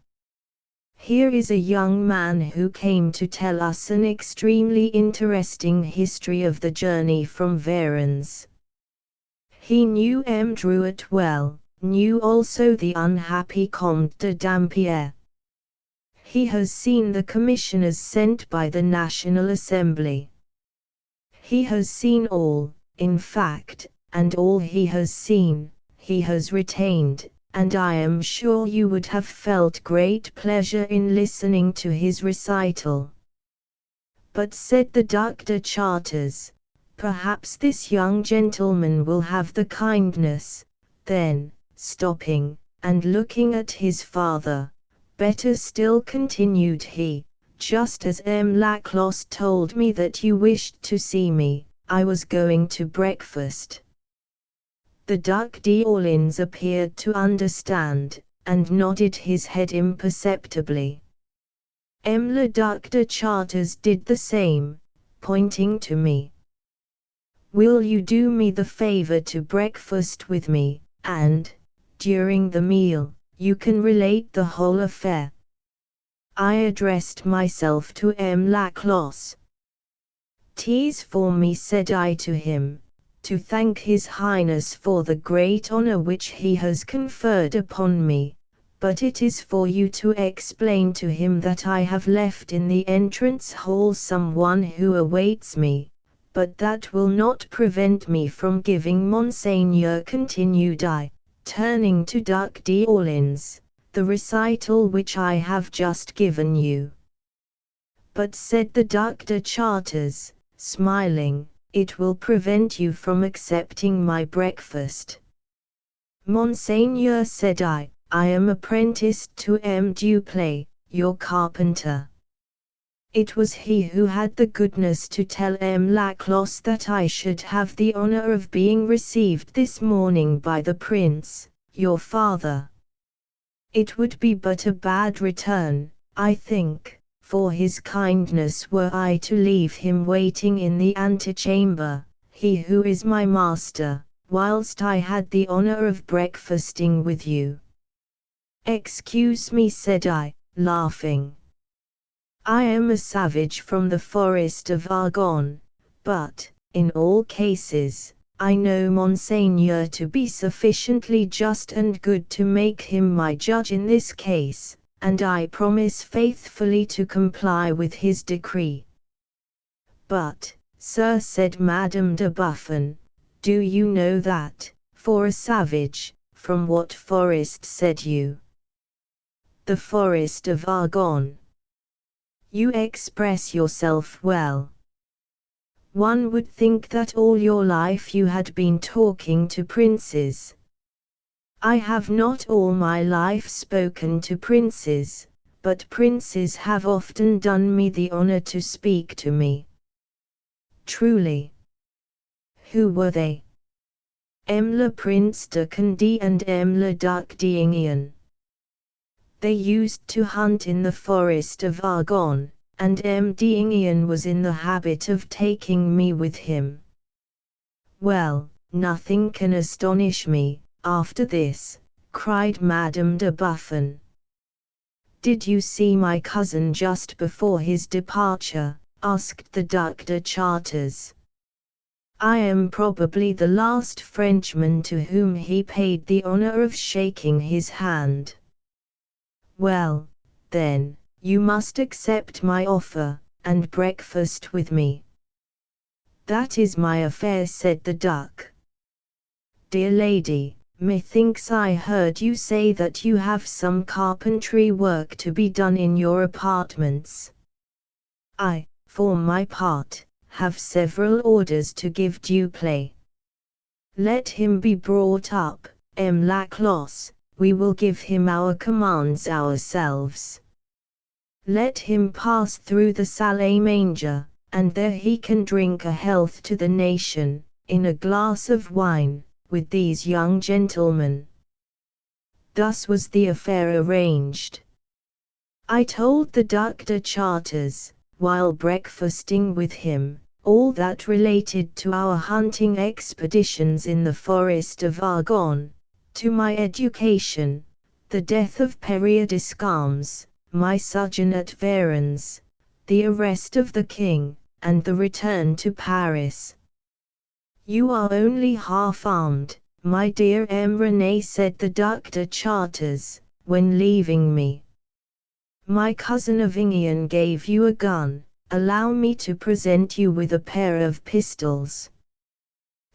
"Here is a young man who came to tell us an extremely interesting history of the journey from Varennes. He knew M. Druet well, knew also the unhappy Comte de Dampierre. He has seen the commissioners sent by the National Assembly. He has seen all, in fact, and all he has seen, he has retained, and I am sure you would have felt great pleasure in listening to his recital." "But," said the Duc de Charters, "perhaps this young gentleman will have the kindness," then, stopping, and looking at his father, "better still," continued he, "just as M. Laclos told me that you wished to see me, I was going to breakfast." The Duc d'Orleans appeared to understand, and nodded his head imperceptibly. Le Duc de Chartres did the same, pointing to me. "Will you do me the favor to breakfast with me, and, during the meal, you can relate the whole affair?" I addressed myself to Laclos. "'Tis for me," said I to him, "to thank His Highness for the great honor which he has conferred upon me, but it is for you to explain to him that I have left in the entrance hall someone who awaits me, but that will not prevent me from giving Monseigneur," continued I, turning to Duc d'Orleans, "the recital which I have just given you." "But," said the Duc de Chartres, smiling, "it will prevent you from accepting my breakfast." "Monseigneur," said I am apprenticed to Duplay, your carpenter." It was he who had the goodness to tell Laclos that I should have the honor of being received this morning by the prince, your father. It would be but a bad return, I think, for his kindness were I to leave him waiting in the antechamber, he who is my master, whilst I had the honor of breakfasting with you. "Excuse me," said I, laughing. "I am a savage from the forest of Argonne, but, in all cases, I know Monseigneur to be sufficiently just and good to make him my judge in this case, and I promise faithfully to comply with his decree." "But, sir," said Madame de Buffon, "do you know that, for a savage, from what forest said you?" "The forest of Argonne." "You express yourself well. One would think that all your life you had been talking to princes." "I have not all my life spoken to princes, but princes have often done me the honor to speak to me." "Truly. Who were they?" "Le Prince de Condé and le Duc d'Enghien. They used to hunt in the forest of Argonne, and d'Enghien was in the habit of taking me with him." "Well, nothing can astonish me, after this," cried Madame de Buffon. "Did you see my cousin just before his departure?" asked the Duc de Chartres. "I am probably the last Frenchman to whom he paid the honor of shaking his hand." "Well, then, you must accept my offer, and breakfast with me." "That is my affair," said the duck. "Dear lady, methinks I heard you say that you have some carpentry work to be done in your apartments." "I, for my part, have several orders to give Duplay." "Let him be brought up, Laclos. We will give him our commands ourselves. Let him pass through the salle-à-manger, and there he can drink a health to the nation, in a glass of wine, with these young gentlemen." Thus was the affair arranged. I told the Duc de Chartres, while breakfasting with him, all that related to our hunting expeditions in the forest of Argonne, to my education, the death of Perrier d'Escams, my sojourn at Varennes, the arrest of the king, and the return to Paris. "You are only half-armed, my dear René," said the Duc de Chartres, when leaving me. "My cousin of Enghien gave you a gun, allow me to present you with a pair of pistols."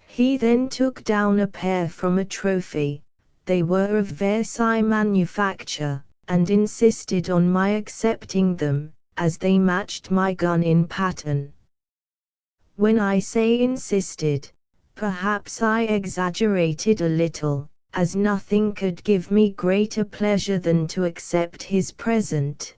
He then took down a pair from a trophy. They were of Versailles manufacture, and insisted on my accepting them, as they matched my gun in pattern. When I say insisted, perhaps I exaggerated a little, as nothing could give me greater pleasure than to accept his present.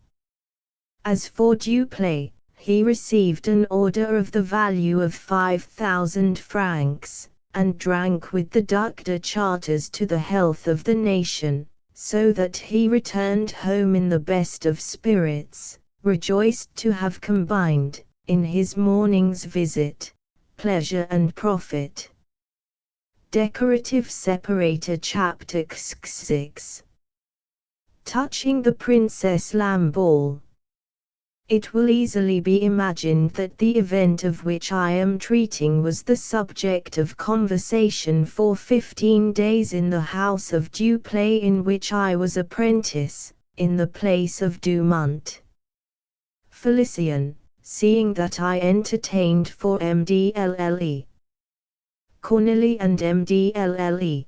As for Duplay, he received an order of the value of 5,000 francs, and drank with the Duc de Chartres to the health of the nation, so that he returned home in the best of spirits, rejoiced to have combined, in his morning's visit, pleasure and profit. Decorative separator chapter 6. Touching the Princess Lamballe. It will easily be imagined that the event of which I am treating was the subject of conversation for 15 days in the house of Duplay in which I was apprentice, in the place of Dumont. Felician, seeing that I entertained for MDLLE. Cornelie and MDLLE.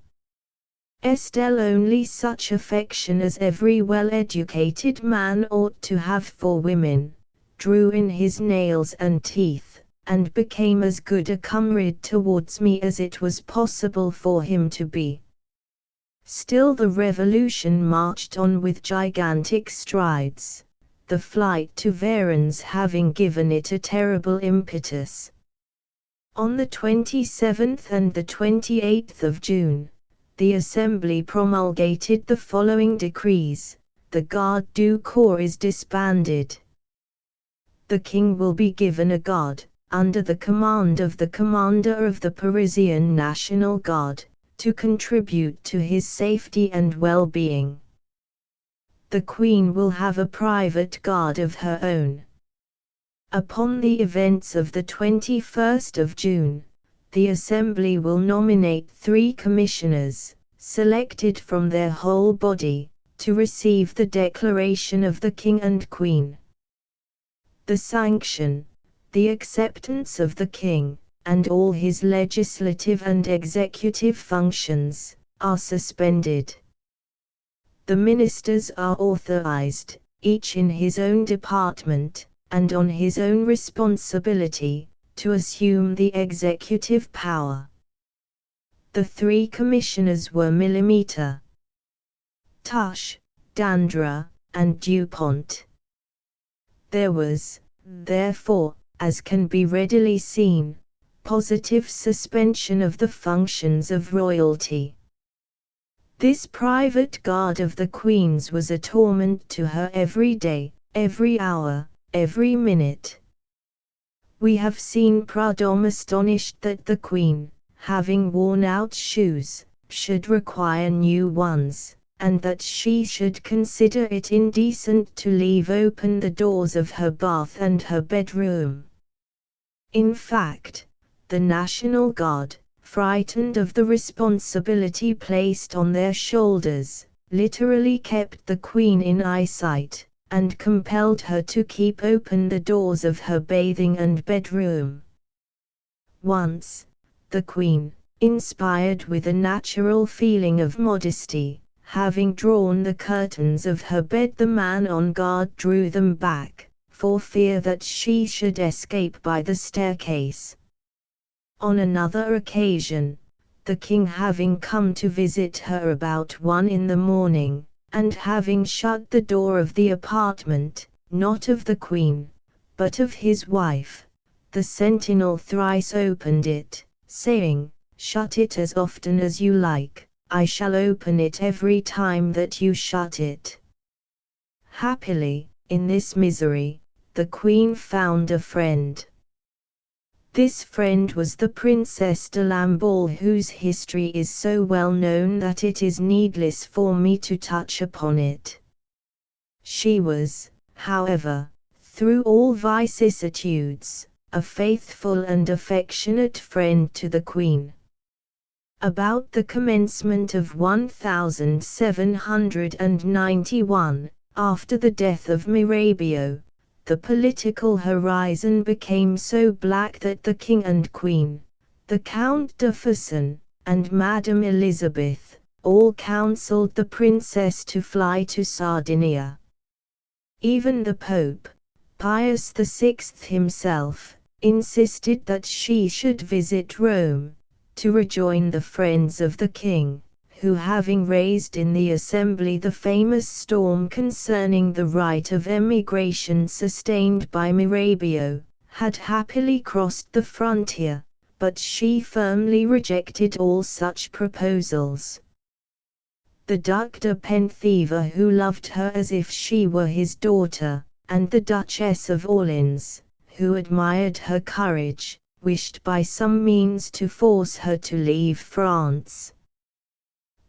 Estelle only such affection as every well-educated man ought to have for women, drew in his nails and teeth, and became as good a comrade towards me as it was possible for him to be. Still the revolution marched on with gigantic strides, the flight to Varennes having given it a terrible impetus. On the 27th and the 28th of June, the Assembly promulgated the following decrees: the Garde du Corps is disbanded. The King will be given a guard, under the command of the Commander of the Parisian National Guard, to contribute to his safety and well-being. The Queen will have a private guard of her own. Upon the events of the 21st of June, the Assembly will nominate 3 commissioners, selected from their whole body, to receive the declaration of the King and Queen. The sanction, the acceptance of the King, and all his legislative and executive functions, are suspended. The ministers are authorized, each in his own department, and on his own responsibility, to assume the executive power. The 3 commissioners were Millimeter, Tuche, Dandre, and Dupont. There was, therefore, as can be readily seen, positive suspension of the functions of royalty. This private guard of the Queen's was a torment to her every day, every hour, every minute. We have seen Prudhomme astonished that the Queen, having worn out shoes, should require new ones, and that she should consider it indecent to leave open the doors of her bath and her bedroom. In fact, the National Guard, frightened of the responsibility placed on their shoulders, literally kept the Queen in eyesight, and compelled her to keep open the doors of her bathing and bedroom. Once, the Queen, inspired with a natural feeling of modesty, having drawn the curtains of her bed, the man on guard drew them back, for fear that she should escape by the staircase. On another occasion, the King having come to visit her about 1 in the morning, and having shut the door of the apartment, not of the Queen, but of his wife, the sentinel thrice opened it, saying, "Shut it as often as you like, I shall open it every time that you shut it." Happily, in this misery, the Queen found a friend. This friend was the Princess de Lamballe, whose history is so well known that it is needless for me to touch upon it. She was, however, through all vicissitudes, a faithful and affectionate friend to the Queen. About the commencement of 1791, after the death of Mirabeau, the political horizon became so black that the King and Queen, the Count de Fersen, and Madame Elizabeth, all counselled the Princess to fly to Sardinia. Even the Pope, Pius VI himself, insisted that she should visit Rome, to rejoin the friends of the King, who, having raised in the Assembly the famous storm concerning the right of emigration sustained by Mirabeau, had happily crossed the frontier, but she firmly rejected all such proposals. the Duc de Penthièvre, who loved her as if she were his daughter, and the Duchess of Orleans, who admired her courage, wished by some means to force her to leave France.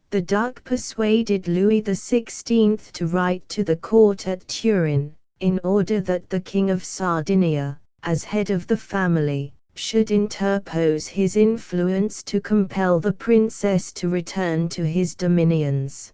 The Duc persuaded Louis XVI to write to the court at Turin, in order that the King of Sardinia, as head of the family, should interpose his influence to compel the princess to return to his dominions.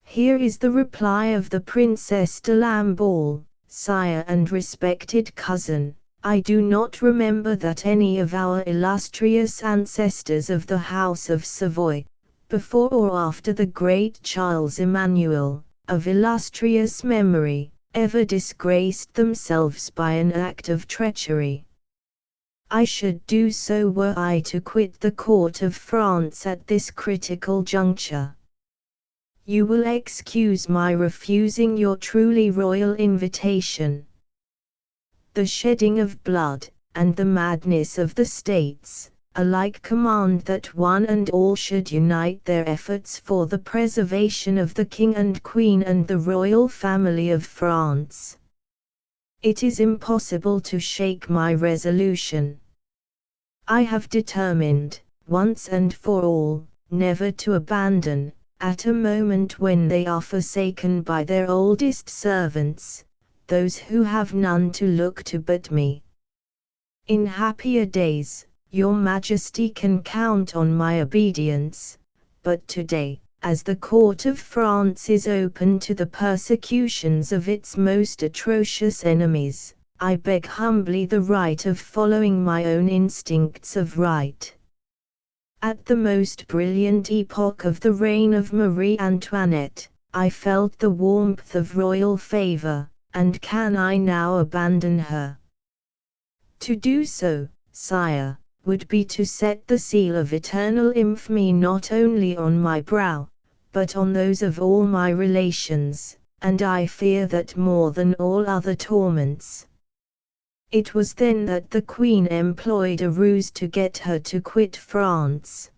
Here is the reply of the Princess de Lamballe: "Sire and respected cousin, I do not remember that any of our illustrious ancestors of the House of Savoy, before or after the great Charles Emmanuel, of illustrious memory, ever disgraced themselves by an act of treachery. I should do so were I to quit the court of France at this critical juncture. You will excuse my refusing your truly royal invitation. The shedding of blood, and the madness of the states, alike command that one and all should unite their efforts for the preservation of the King and Queen and the royal family of France. It is impossible to shake my resolution. I have determined, once and for all, never to abandon, at a moment when they are forsaken by their oldest servants, those who have none to look to but me. In happier days, your Majesty can count on my obedience, but today, as the court of France is open to the persecutions of its most atrocious enemies, I beg humbly the right of following my own instincts of right. At the most brilliant epoch of the reign of Marie Antoinette, I felt the warmth of royal favor, and can I now abandon her? To do so, sire, would be to set the seal of eternal infamy not only on my brow, but on those of all my relations, and I fear that more than all other torments. It was then that the Queen employed a ruse to get her to quit France.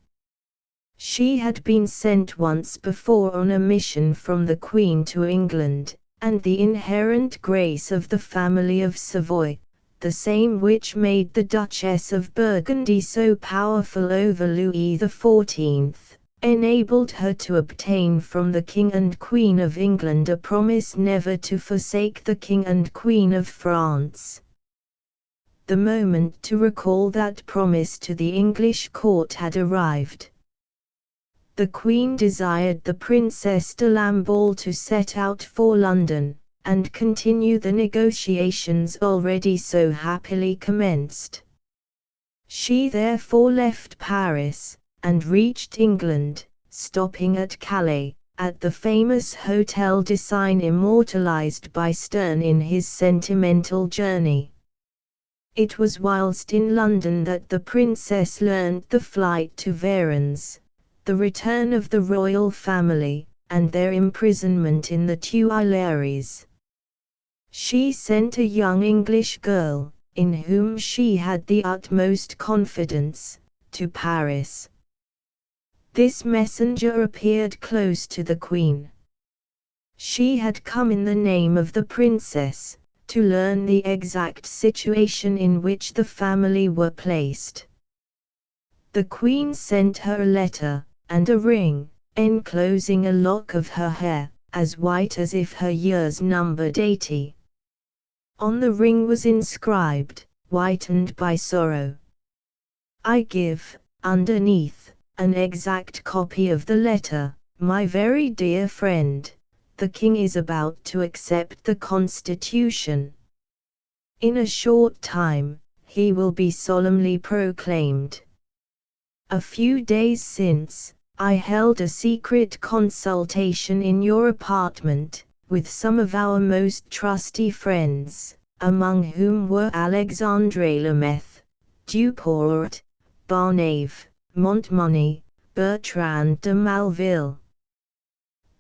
She had been sent once before on a mission from the Queen to England, and the inherent grace of the family of Savoy, the same which made the Duchess of Burgundy so powerful over Louis XIV, enabled her to obtain from the King and Queen of England a promise never to forsake the King and Queen of France. The moment to recall that promise to the English court had arrived. The Queen desired the Princess de Lamballe to set out for London, and continue the negotiations already so happily commenced. She therefore left Paris, and reached England, stopping at Calais, at the famous Hotel de Seine immortalized by Sterne in his Sentimental Journey. It was whilst in London that the princess learned the flight to Varennes, the return of the royal family, and their imprisonment in the Tuileries. She sent a young English girl, in whom she had the utmost confidence, to Paris. This messenger appeared close to the Queen. She had come in the name of the princess, to learn the exact situation in which the family were placed. The Queen sent her a letter, and a ring, enclosing a lock of her hair, as white as if her years numbered 80. On the ring was inscribed, whitened by sorrow, "I give," underneath, an exact copy of the letter: "My very dear friend, the King is about to accept the Constitution. In a short time, he will be solemnly proclaimed. A few days since, I held a secret consultation in your apartment, with some of our most trusty friends, among whom were Alexandre Dumas, Duport, Barnave, Montmagny, Bertrand de Maleville.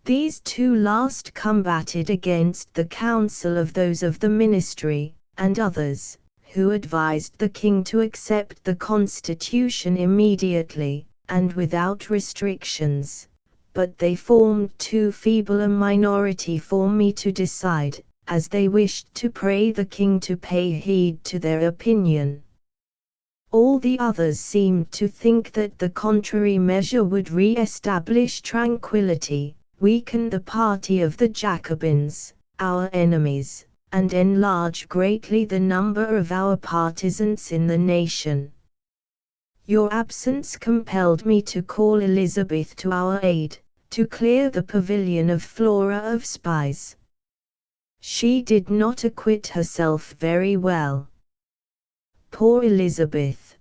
These two last combated against the counsel of those of the ministry, and others, who advised the King to accept the Constitution immediately, and without restrictions, but they formed too feeble a minority for me to decide, as they wished to pray the king to pay heed to their opinion. All the others seemed to think that the contrary measure would re-establish tranquility, weaken the party of the Jacobins, our enemies, and enlarge greatly the number of our partisans in the nation. Your absence compelled me to call Elizabeth to our aid, to clear the pavilion of Flora of spies. She did not acquit herself very well. Poor Elizabeth!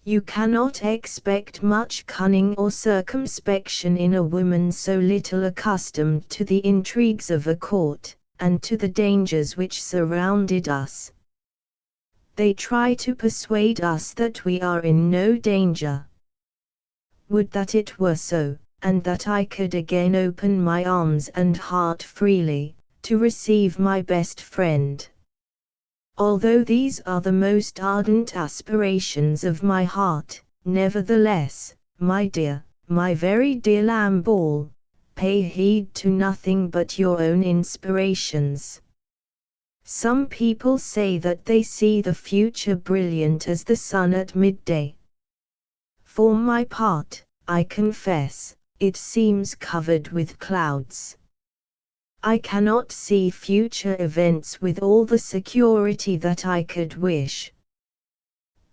You cannot expect much cunning or circumspection in a woman so little accustomed to the intrigues of a court, and to the dangers which surrounded us. They try to persuade us that we are in no danger. Would that it were so, and that I could again open my arms and heart freely, to receive my best friend. Although these are the most ardent aspirations of my heart, nevertheless, my dear, my very dear Lamball, pay heed to nothing but your own inspirations. Some people say that they see the future brilliant as the sun at midday. For my part, I confess, it seems covered with clouds. I cannot see future events with all the security that I could wish.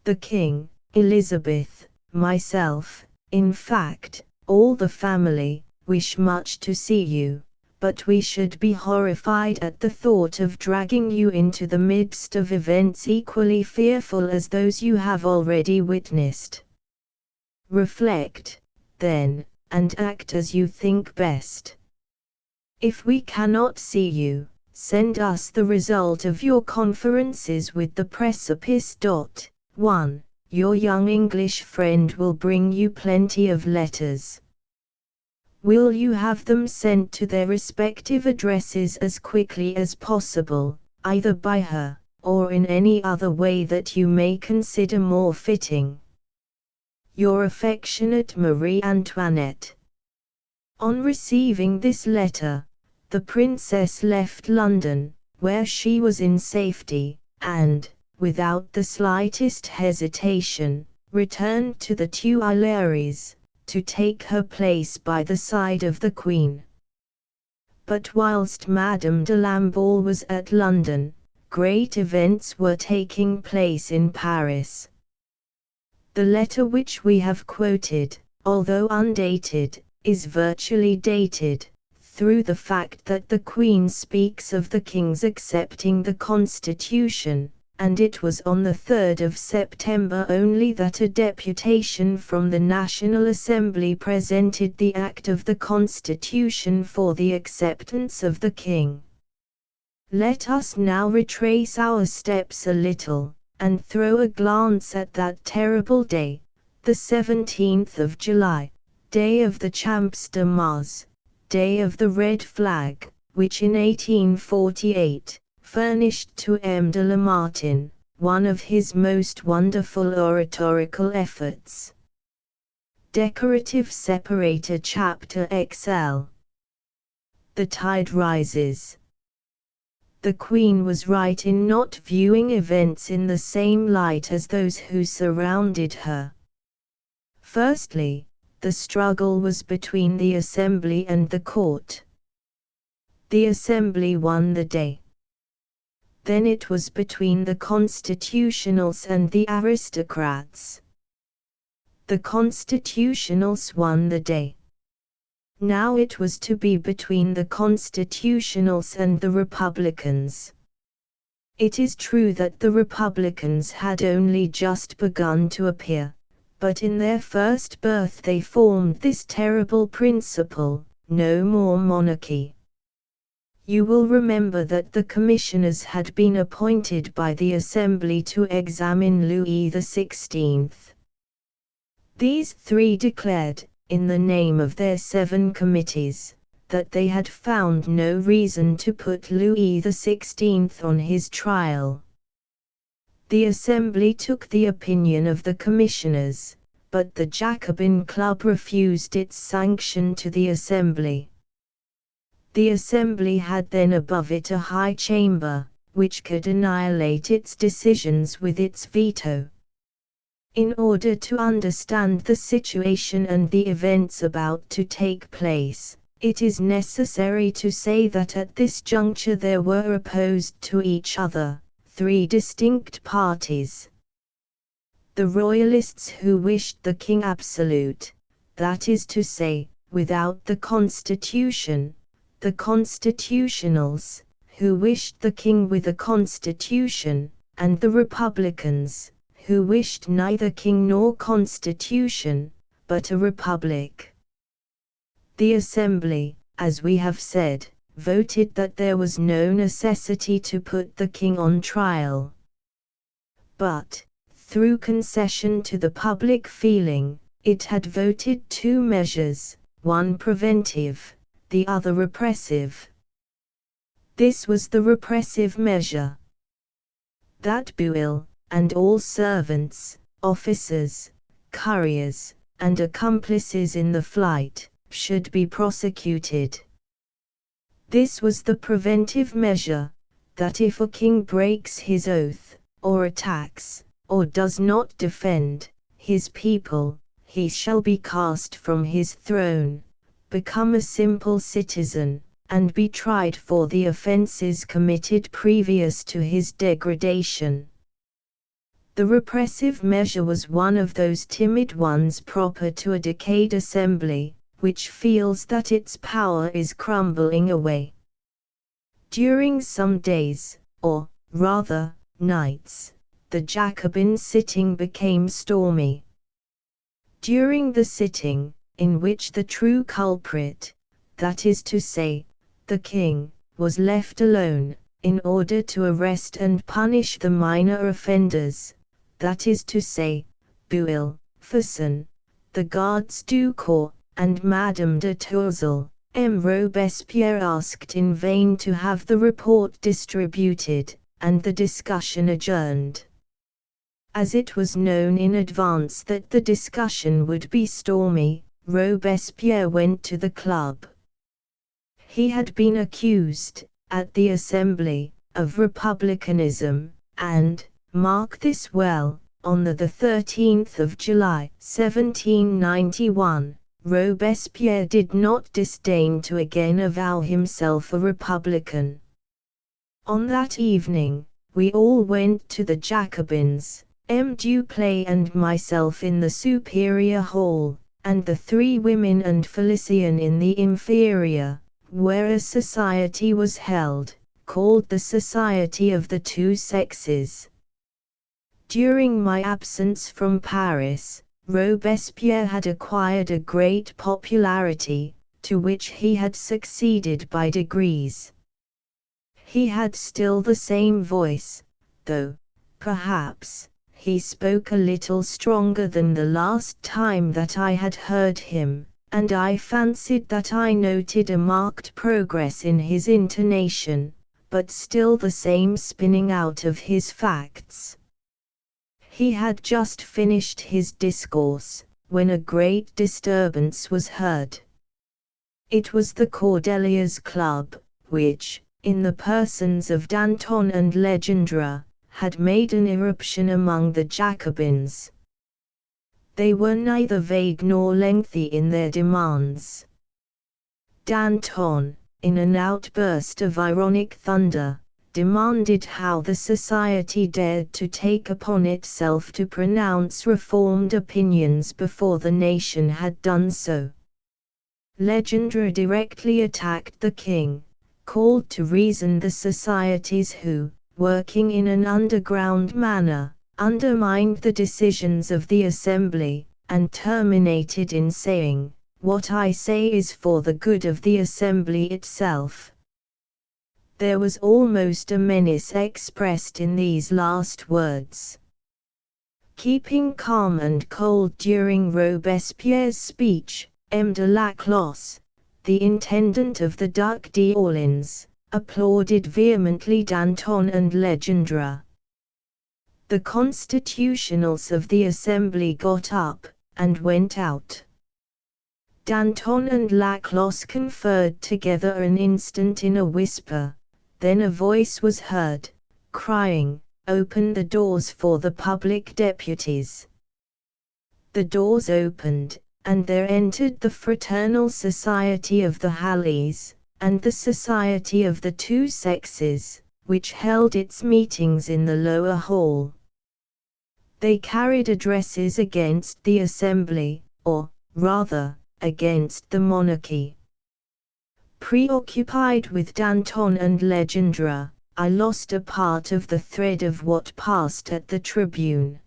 The King, Elizabeth, myself, in fact, all the family, wish much to see you, but we should be horrified at the thought of dragging you into the midst of events equally fearful as those you have already witnessed. Reflect, then, and act as you think best. If we cannot see you, send us the result of your conferences with the precipice. 1. Your young English friend will bring you plenty of letters. Will you have them sent to their respective addresses as quickly as possible, either by her, or in any other way that you may consider more fitting? Your affectionate Marie Antoinette. On receiving this letter, the Princess left London, where she was in safety, and, without the slightest hesitation, returned to the Tuileries, to take her place by the side of the Queen. But whilst Madame de Lamballe was at London, great events were taking place in Paris. The letter which we have quoted, although undated, is virtually dated, through the fact that the Queen speaks of the King's accepting the Constitution, and it was on the 3rd of September only that a deputation from the National Assembly presented the Act of the Constitution for the acceptance of the King. Let us now retrace our steps a little, and throw a glance at that terrible day, the 17th of July, day of the Champs de Mars, day of the Red Flag, which in 1848, furnished to M. de Lamartine, one of his most wonderful oratorical efforts. Decorative separator chapter XL. The tide rises. The Queen was right in not viewing events in the same light as those who surrounded her. Firstly, the struggle was between the Assembly and the Court. The Assembly won the day. Then it was between the Constitutionals and the aristocrats. The Constitutionals won the day. Now it was to be between the Constitutionals and the Republicans. It is true that the Republicans had only just begun to appear, but in their first birth they formed this terrible principle: no more monarchy. You will remember that the commissioners had been appointed by the Assembly to examine Louis XVI. These three declared, in the name of their 7 committees, that they had found no reason to put Louis XVI on his trial. The Assembly took the opinion of the commissioners, but the Jacobin Club refused its sanction to the Assembly. The Assembly had then above it a high chamber, which could annihilate its decisions with its veto. In order to understand the situation and the events about to take place, it is necessary to say that at this juncture there were opposed to each other three distinct parties. The Royalists, who wished the king absolute, that is to say, without the constitution; the Constitutionals, who wished the king with a constitution; and the Republicans, who wished neither king nor constitution, but a republic. The Assembly, as we have said, voted that there was no necessity to put the king on trial. But, through concession to the public feeling, it had voted two measures, one preventive, the other repressive. This was the repressive measure: that Buell, and all servants, officers, couriers, and accomplices in the flight, should be prosecuted. This was the preventive measure: that if a king breaks his oath, or attacks, or does not defend, his people, he shall be cast from his throne, become a simple citizen, and be tried for the offences committed previous to his degradation. The repressive measure was one of those timid ones proper to a decayed assembly, which feels that its power is crumbling away. During some days, or, rather, nights, the Jacobin sitting became stormy. During the sitting, in which the true culprit, that is to say, the king, was left alone, in order to arrest and punish the minor offenders, that is to say, Buell, Fersen, the Gardes du Corps, and Madame de Tourzel, M. Robespierre asked in vain to have the report distributed, and the discussion adjourned. As it was known in advance that the discussion would be stormy, Robespierre went to the club. He had been accused, at the Assembly, of republicanism, and, mark this well, on the 13th of July, 1791, Robespierre did not disdain to again avow himself a republican. On that evening, we all went to the Jacobins, M. Duplay and myself in the superior hall, and the three women and Felicien in the inferior, where a society was held, called the Society of the Two Sexes. During my absence from Paris, Robespierre had acquired a great popularity, to which he had succeeded by degrees. He had still the same voice, though, perhaps, he spoke a little stronger than the last time that I had heard him, and I fancied that I noted a marked progress in his intonation, but still the same spinning out of his facts. He had just finished his discourse, when a great disturbance was heard. It was the Cordeliers Club, which, in the persons of Danton and Legendre, had made an irruption among the Jacobins. They were neither vague nor lengthy in their demands. Danton, in an outburst of ironic thunder, demanded how the society dared to take upon itself to pronounce reformed opinions before the nation had done so. Legendre directly attacked the king, called to reason the societies who, working in an underground manner, undermined the decisions of the Assembly, and terminated in saying, "What I say is for the good of the Assembly itself." There was almost a menace expressed in these last words. Keeping calm and cold during Robespierre's speech, M. de Laclos, the intendant of the Duc d'Orléans, applauded vehemently Danton and Legendre. The constitutionals of the Assembly got up, and went out. Danton and Laclos conferred together an instant in a whisper, then a voice was heard, crying, "Open the doors for the public deputies." The doors opened, and there entered the Fraternal Society of the Halles, and the Society of the Two Sexes, which held its meetings in the lower hall. They carried addresses against the Assembly, or, rather, against the monarchy. Preoccupied with Danton and Legendre, I lost a part of the thread of what passed at the tribune.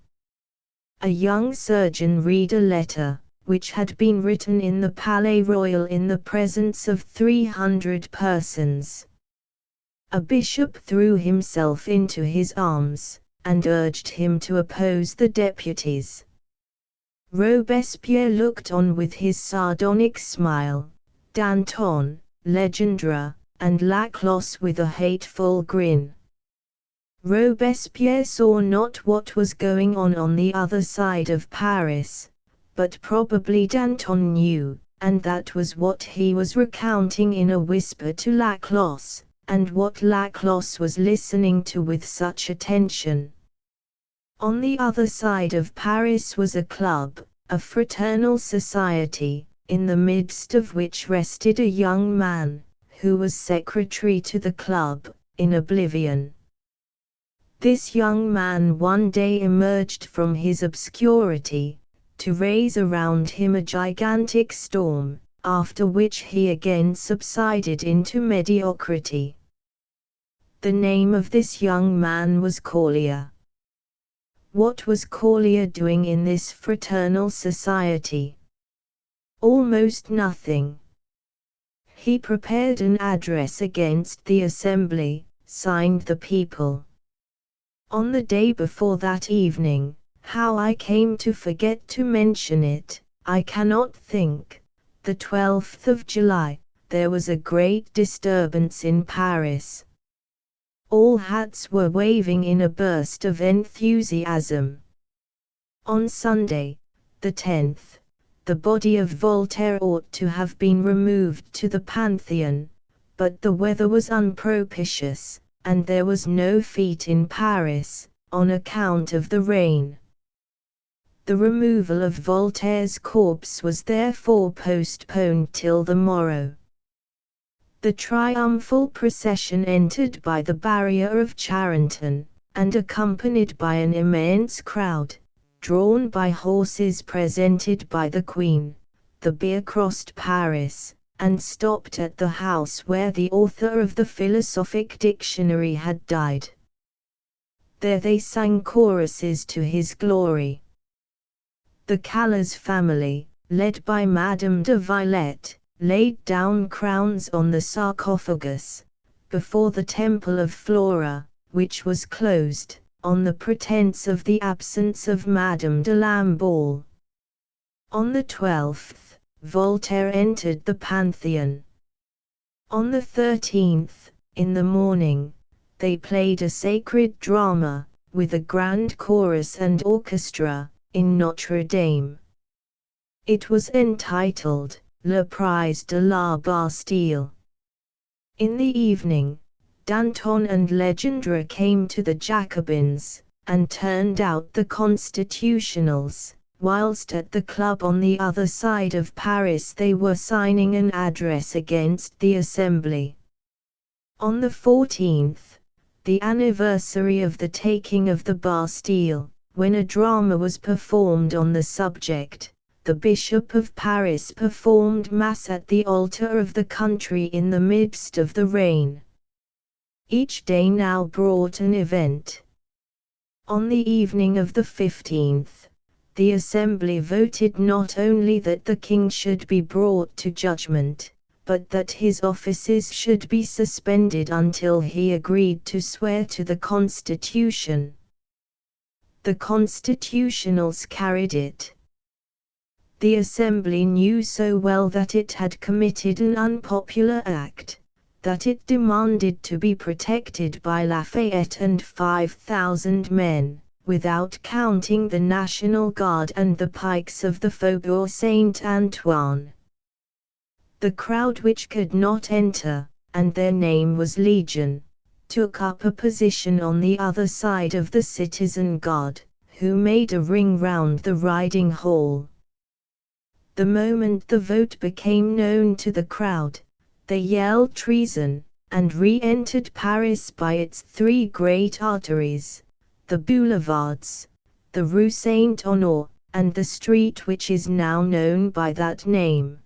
A young surgeon read a letter, which had been written in the Palais Royal in the presence of 300 persons. A bishop threw himself into his arms, and urged him to oppose the deputies. Robespierre looked on with his sardonic smile, Danton, Legendre, and Laclos with a hateful grin. Robespierre saw not what was going on the other side of Paris, but probably Danton knew, and that was what he was recounting in a whisper to Laclos, and what Laclos was listening to with such attention. On the other side of Paris was a club, a fraternal society, in the midst of which rested a young man, who was secretary to the club, in oblivion. This young man one day emerged from his obscurity, to raise around him a gigantic storm, after which he again subsided into mediocrity. The name of this young man was Corlier. What was Corlier doing in this fraternal society? Almost nothing. He prepared an address against the Assembly, signed the people. On the day before that evening, how I came to forget to mention it, I cannot think, the 12th of July, there was a great disturbance in Paris. All hats were waving in a burst of enthusiasm. On Sunday, the 10th, the body of Voltaire ought to have been removed to the Pantheon, but the weather was unpropitious, and there was no fête in Paris, on account of the rain. The removal of Voltaire's corpse was therefore postponed till the morrow. The triumphal procession entered by the barrier of Charenton, and accompanied by an immense crowd, drawn by horses presented by the Queen, the bier crossed Paris, and stopped at the house where the author of the Philosophic Dictionary had died. There they sang choruses to his glory. The Calais family, led by Madame de Villette, laid down crowns on the sarcophagus, before the temple of Flora, which was closed, on the pretence of the absence of Madame de Lamballe. On the 12th, Voltaire entered the Pantheon. On the 13th, in the morning, they played a sacred drama, with a grand chorus and orchestra, in Notre Dame. It was entitled, Le Prise de la Bastille. In the evening, Danton and Legendre came to the Jacobins, and turned out the Constitutionals, whilst at the club on the other side of Paris they were signing an address against the Assembly. On the 14th, the anniversary of the taking of the Bastille, when a drama was performed on the subject, the Bishop of Paris performed Mass at the altar of the country in the midst of the rain. Each day now brought an event. On the evening of the 15th, the Assembly voted not only that the King should be brought to judgment, but that his offices should be suspended until he agreed to swear to the Constitution. The Constitutionals carried it. The Assembly knew so well that it had committed an unpopular act, that it demanded to be protected by Lafayette and 5,000 men, without counting the National Guard and the pikes of the Faubourg Saint-Antoine. The crowd which could not enter, and their name was Legion, took up a position on the other side of the citizen guard, who made a ring round the riding hall. The moment the vote became known to the crowd, they yelled treason, and re-entered Paris by its three great arteries, the boulevards, the Rue Saint-Honore, and the street which is now known by that name.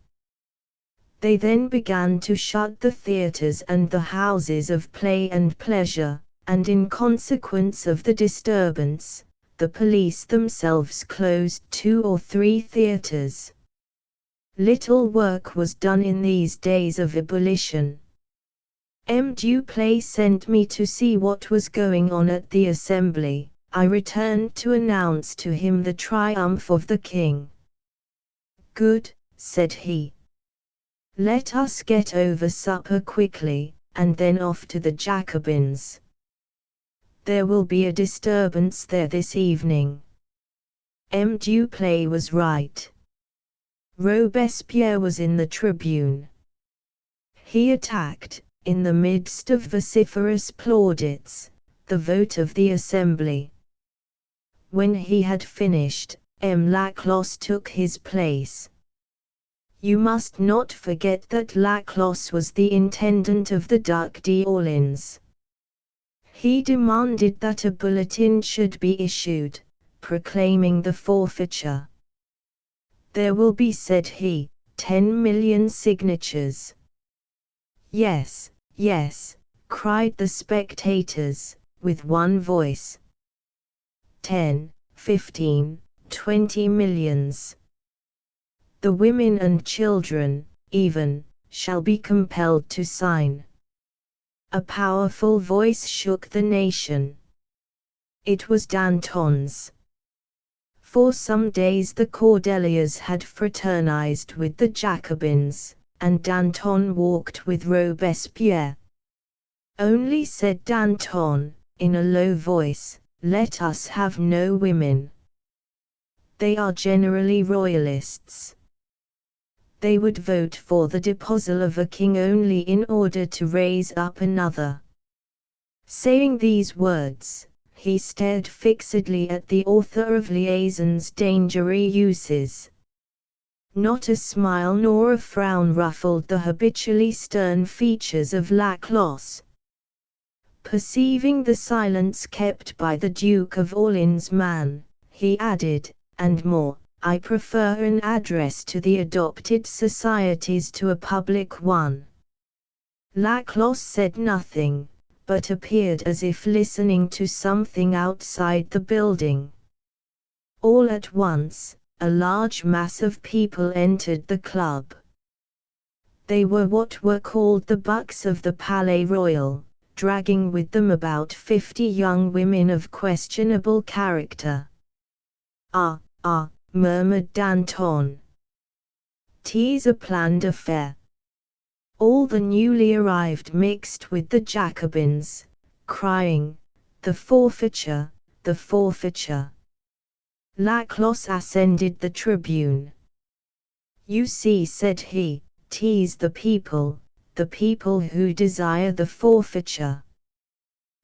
They then began to shut the theatres and the houses of play and pleasure, and in consequence of the disturbance, the police themselves closed 2 or 3 theatres. Little work was done in these days of ebullition. M. Duplay sent me to see what was going on at the Assembly. I returned to announce to him the triumph of the king. "Good," said he. "Let us get over supper quickly, and then off to the Jacobins. There will be a disturbance there this evening." M. Duplay was right. Robespierre was in the tribune. He attacked, in the midst of vociferous plaudits, the vote of the Assembly. When he had finished, M. Laclos took his place. You must not forget that Laclos was the intendant of the Duc d'Orléans. He demanded that a bulletin should be issued, proclaiming the forfeiture. "There will be," said he, 10 million signatures. "Yes, yes," cried the spectators, with one voice. 10, 15, 20 millions. The women and children, even, shall be compelled to sign. A powerful voice shook the nation. It was Danton's. For some days the Cordeliers had fraternized with the Jacobins, and Danton walked with Robespierre. "Only," said Danton, in a low voice, "let us have no women. They are generally royalists. They would vote for the deposal of a king only in order to raise up another." Saying these words, he stared fixedly at the author of Liaison's Dangereux Uses. Not a smile nor a frown ruffled the habitually stern features of Laclos. Perceiving the silence kept by the Duke of Orléans' man, he added, "And more, I prefer an address to the adopted societies to a public one." Laclos said nothing, but appeared as if listening to something outside the building. All at once, a large mass of people entered the club. They were what were called the bucks of the Palais Royal, dragging with them about 50 young women of questionable character. "Ah, ah," murmured Danton. "'Tis a planned affair." All the newly arrived mixed with the Jacobins, crying, "The forfeiture, the forfeiture." Laclos ascended the tribune. "You see," said he, "'tis the people who desire the forfeiture.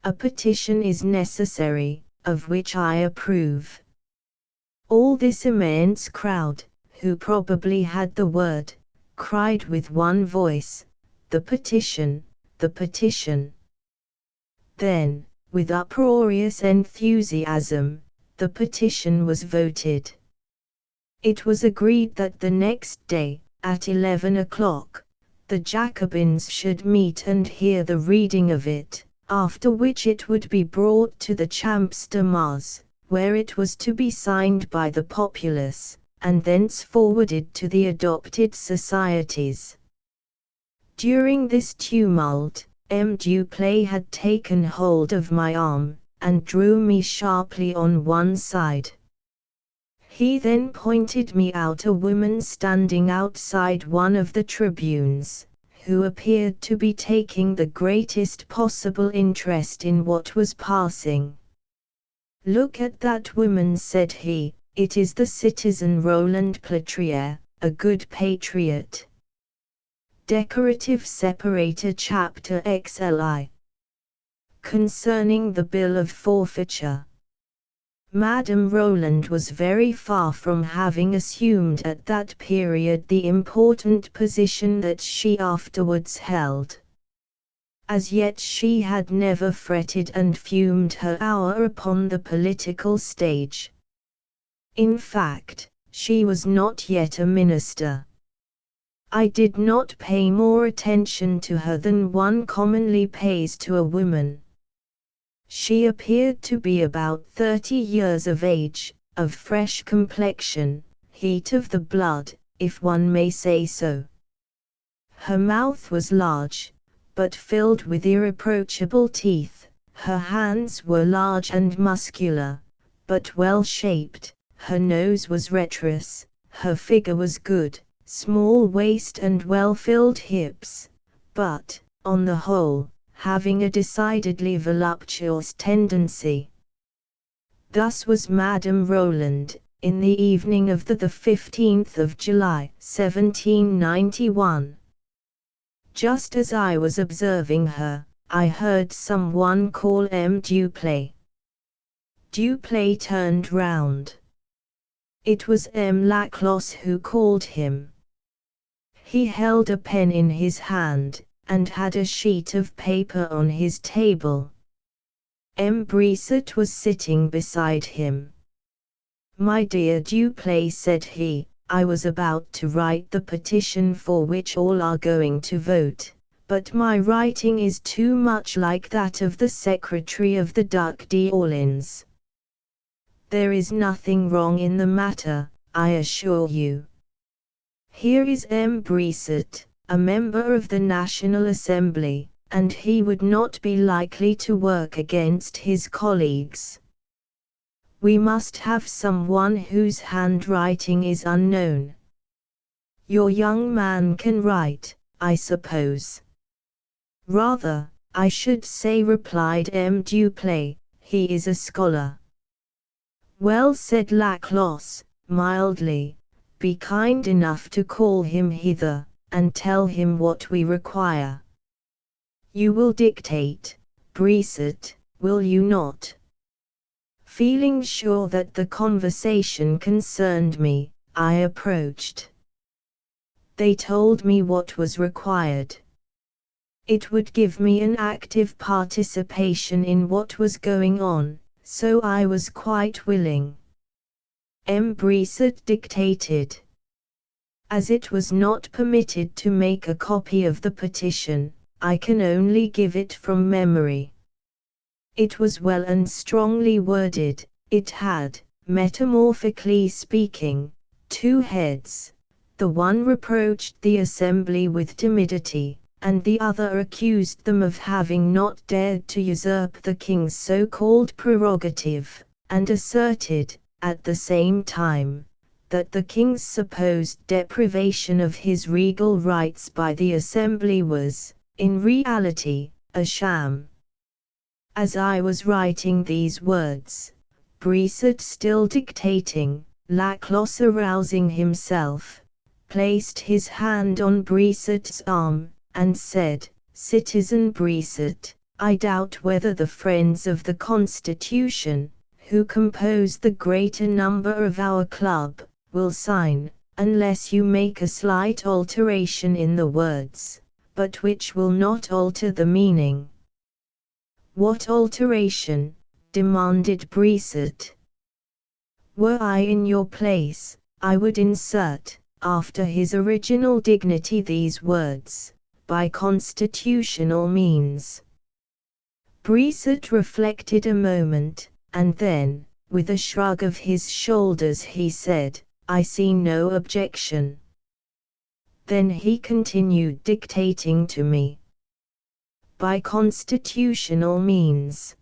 A petition is necessary, of which I approve." All this immense crowd, who probably had the word, cried with one voice, "The petition, the petition." Then, with uproarious enthusiasm, the petition was voted. It was agreed that the next day, at 11 o'clock, the Jacobins should meet and hear the reading of it, after which it would be brought to the Champs de Mars, where it was to be signed by the populace, and thence forwarded to the adopted societies. During this tumult, M. Duplay had taken hold of my arm, and drew me sharply on one side. He then pointed me out a woman standing outside one of the tribunes, who appeared to be taking the greatest possible interest in what was passing. "Look at that woman," said he, "it is the citizen Roland Platrier, a good patriot." Decorative Separator Chapter XLI. Concerning the bill of forfeiture. Madame Roland was very far from having assumed at that period the important position that she afterwards held. As yet she had never fretted and fumed her hour upon the political stage. In fact, she was not yet a minister. I did not pay more attention to her than one commonly pays to a woman. She appeared to be about 30 years of age, of fresh complexion, heat of the blood, if one may say so. Her mouth was large, but filled with irreproachable teeth. Her hands were large and muscular, but well shaped. Her nose was retrousse. Her figure was good, small waist and well-filled hips, but, on the whole, having a decidedly voluptuous tendency. Thus was Madame Roland, in the evening of the 15th of July, 1791. Just as I was observing her, I heard some one call M. Duplay. Duplay turned round. It was M. Laclos who called him. He held a pen in his hand, and had a sheet of paper on his table. M. Brisset was sitting beside him. "My dear Duplay," said he, "I was about to write the petition for which all are going to vote, but my writing is too much like that of the Secretary of the Duc d'Orléans. There is nothing wrong in the matter, I assure you. Here is M. Brisset, a member of the National Assembly, and he would not be likely to work against his colleagues. We must have someone whose handwriting is unknown. Your young man can write, I suppose." "Rather, I should say," replied M. Duplay, "he is a scholar." "Well," said Laclos, mildly, "be kind enough to call him hither, and tell him what we require. You will dictate, Brisset, will you not?" Feeling sure that the conversation concerned me, I approached. They told me what was required. It would give me an active participation in what was going on, so I was quite willing. M. Brisset dictated. As it was not permitted to make a copy of the petition, I can only give it from memory. It was well and strongly worded. It had, metamorphically speaking, two heads. The one reproached the Assembly with timidity, and the other accused them of having not dared to usurp the King's so-called prerogative, and asserted, at the same time, that the King's supposed deprivation of his regal rights by the Assembly was, in reality, a sham. As I was writing these words, Brisset still dictating, Laclos arousing himself, placed his hand on Brisset's arm, and said, "Citizen Brisset, I doubt whether the friends of the Constitution, who compose the greater number of our club, will sign, unless you make a slight alteration in the words, but which will not alter the meaning." "What alteration?" demanded Brisset. "Were I in your place, I would insert, after his original dignity, these words, 'by constitutional means.'" Brisset reflected a moment, and then, with a shrug of his shoulders, he said, "I see no objection." Then he continued dictating to me. "By constitutional means."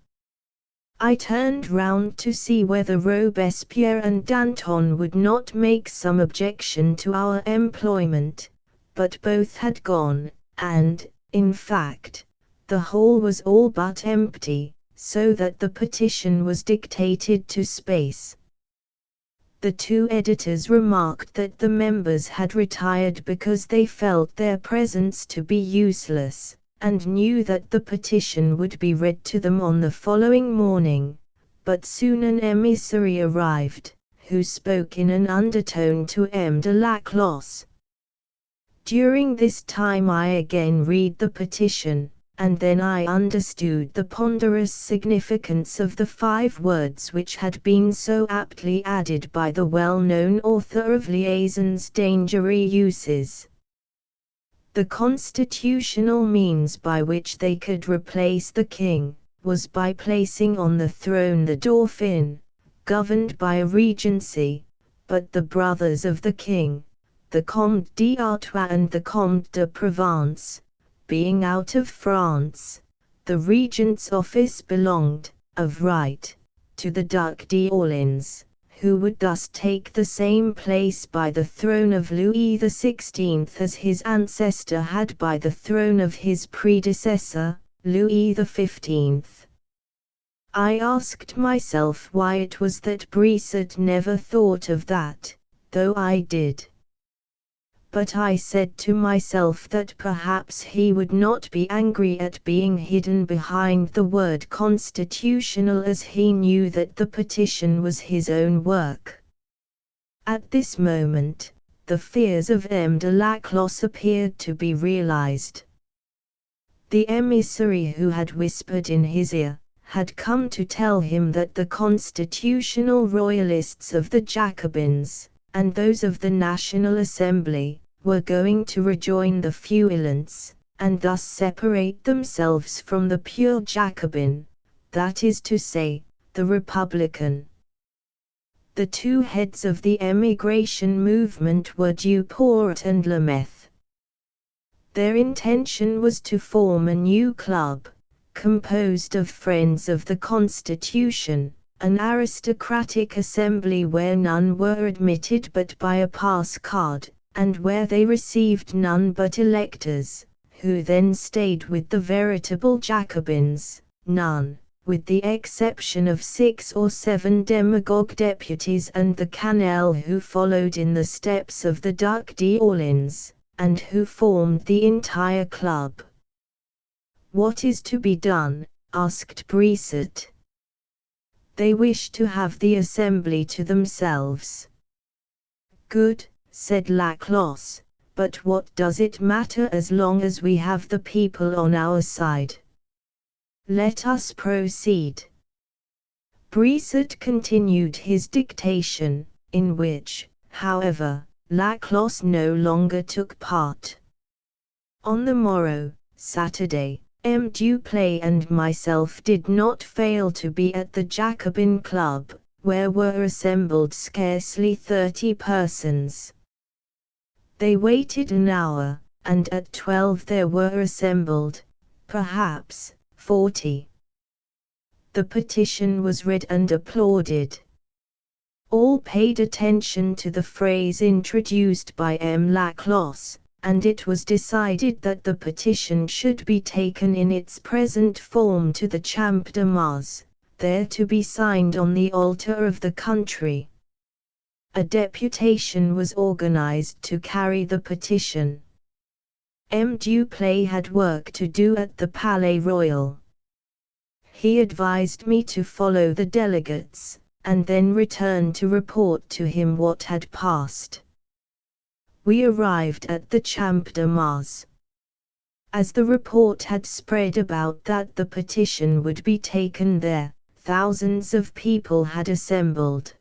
I turned round to see whether Robespierre and Danton would not make some objection to our employment, but both had gone, and, in fact, the hall was all but empty. so that the petition was dictated to space. The two editors remarked that the members had retired because they felt their presence to be useless, and knew that the petition would be read to them on the following morning, but soon an emissary arrived, who spoke in an undertone to M. de Laclos. During this time I again read the petition, and then I understood the ponderous significance of the 5 words which had been so aptly added by the well-known author of Liaison's Dangerous Uses. The constitutional means by which they could replace the king, was by placing on the throne the Dauphin, governed by a regency, but the brothers of the king, the Comte d'Artois and the Comte de Provence, being out of France, the regent's office belonged, of right, to the Duc d'Orléans, who would thus take the same place by the throne of Louis XVI as his ancestor had by the throne of his predecessor, Louis XV. I asked myself why it was that Brisset never thought of that, though I did. But I said to myself that perhaps he would not be angry at being hidden behind the word constitutional, as he knew that the petition was his own work. At this moment, the fears of M. de Laclos appeared to be realized. The emissary who had whispered in his ear, had come to tell him that the constitutional royalists of the Jacobins, and those of the National Assembly, were going to rejoin the Feuillants, and thus separate themselves from the pure Jacobin, that is to say, the Republican. The two heads of the emigration movement were Duport and Lameth. Their intention was to form a new club, composed of friends of the Constitution, an aristocratic assembly where none were admitted but by a pass card, and where they received none but electors, who then stayed with the veritable Jacobins, none, with the exception of 6 or 7 demagogue deputies and the Cannel who followed in the steps of the Duc d'Orléans, and who formed the entire club. "What is to be done?" asked Brisset. "They wish to have the assembly to themselves." "Good," said Laclos, "but what does it matter as long as we have the people on our side? Let us proceed." Brisset continued his dictation, in which, however, Laclos no longer took part. On the morrow, Saturday, M. Duplay and myself did not fail to be at the Jacobin Club, where were assembled scarcely 30 persons. They waited an hour, and at 12 there were assembled, perhaps, 40. The petition was read and applauded. All paid attention to the phrase introduced by M. Laclos, and it was decided that the petition should be taken in its present form to the Champ de Mars, there to be signed on the altar of the country. A deputation was organized to carry the petition. M. Duplay had work to do at the Palais Royal. He advised me to follow the delegates, and then return to report to him what had passed. We arrived at the Champ de Mars. As the report had spread about that the petition would be taken there, thousands of people had assembled.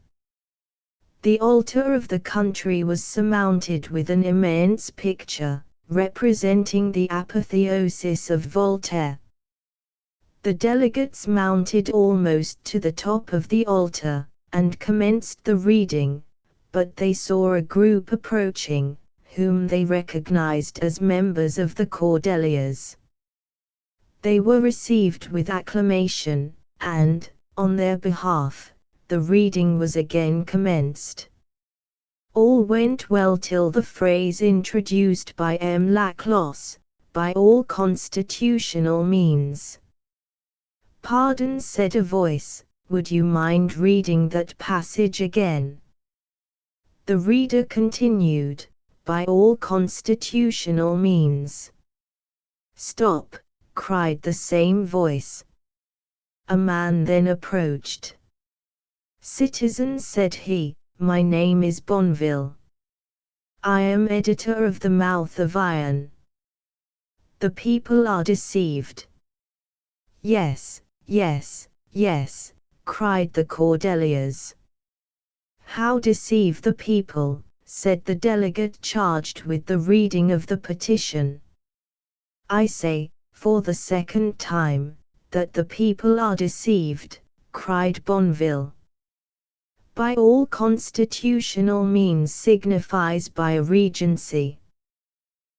The altar of the country was surmounted with an immense picture, representing the apotheosis of Voltaire. The delegates mounted almost to the top of the altar, and commenced the reading, but they saw a group approaching, whom they recognized as members of the Cordeliers. They were received with acclamation, and, on their behalf, the reading was again commenced. All went well till the phrase introduced by M. Laclos, "by all constitutional means." "Pardon," said a voice, "would you mind reading that passage again?" The reader continued, "By all constitutional means." "Stop!" cried the same voice. A man then approached. "Citizen," said he, "my name is Bonneville. I am editor of the Mouth of Iron. The people are deceived." "Yes, yes, yes," cried the Cordeliers. "How deceive the people?" said the delegate charged with the reading of the petition. "I say, for the second time, that the people are deceived," cried Bonneville. "By all constitutional means" signifies by a regency.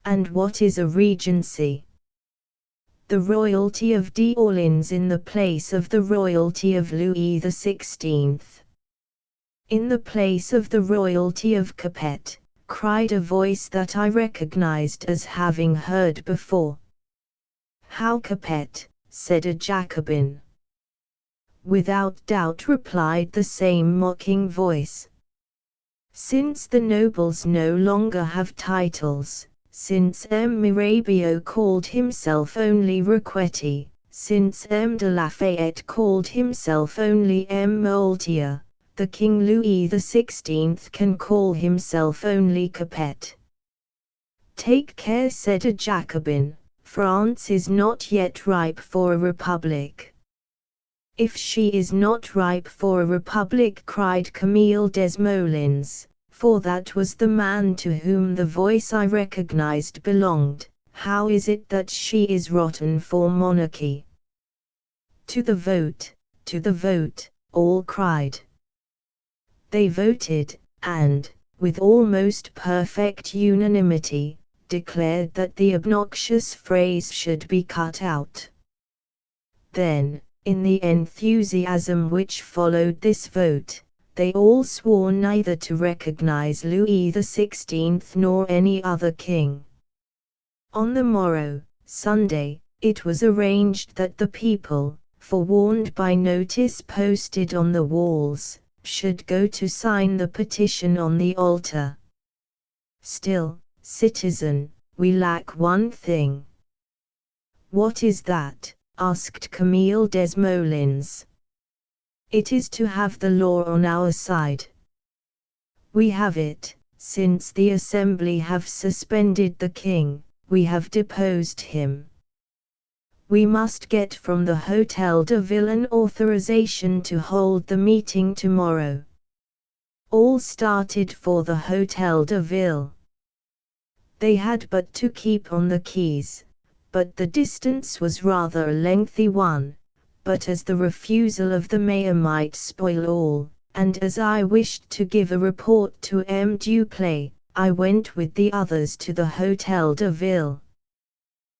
And what is a regency? The royalty of d'Orleans in the place of the royalty of Louis XVI. "In the place of the royalty of Capet," cried a voice that I recognized as having heard before. "How Capet?" said a Jacobin. "Without doubt," replied the same mocking voice. "Since the nobles no longer have titles, since M. Mirabeau called himself only Riquetti, since M. de Lafayette called himself only M. Moultier, the King Louis XVI can call himself only Capet." "Take care," said a Jacobin, "France is not yet ripe for a republic." "If she is not ripe for a republic," cried Camille Desmoulins, for that was the man to whom the voice I recognized belonged, "how is it that she is rotten for monarchy?" "To the vote, to the vote," all cried. They voted, and, with almost perfect unanimity, declared that the obnoxious phrase should be cut out. Then, in the enthusiasm which followed this vote, they all swore neither to recognize Louis XVI nor any other king. On the morrow, Sunday, it was arranged that the people, forewarned by notice posted on the walls, should go to sign the petition on the altar. "Still, citizen, we lack one thing." "What is that?" asked Camille Desmoulins. "It is to have the law on our side." "We have it, since the Assembly have suspended the king, we have deposed him. We must get from the Hôtel de Ville an authorization to hold the meeting tomorrow." All started for the Hôtel de Ville. They had but to keep on the quays, but the distance was rather a lengthy one. But as the refusal of the mayor might spoil all, and as I wished to give a report to M. Duplay, I went with the others to the Hôtel de Ville.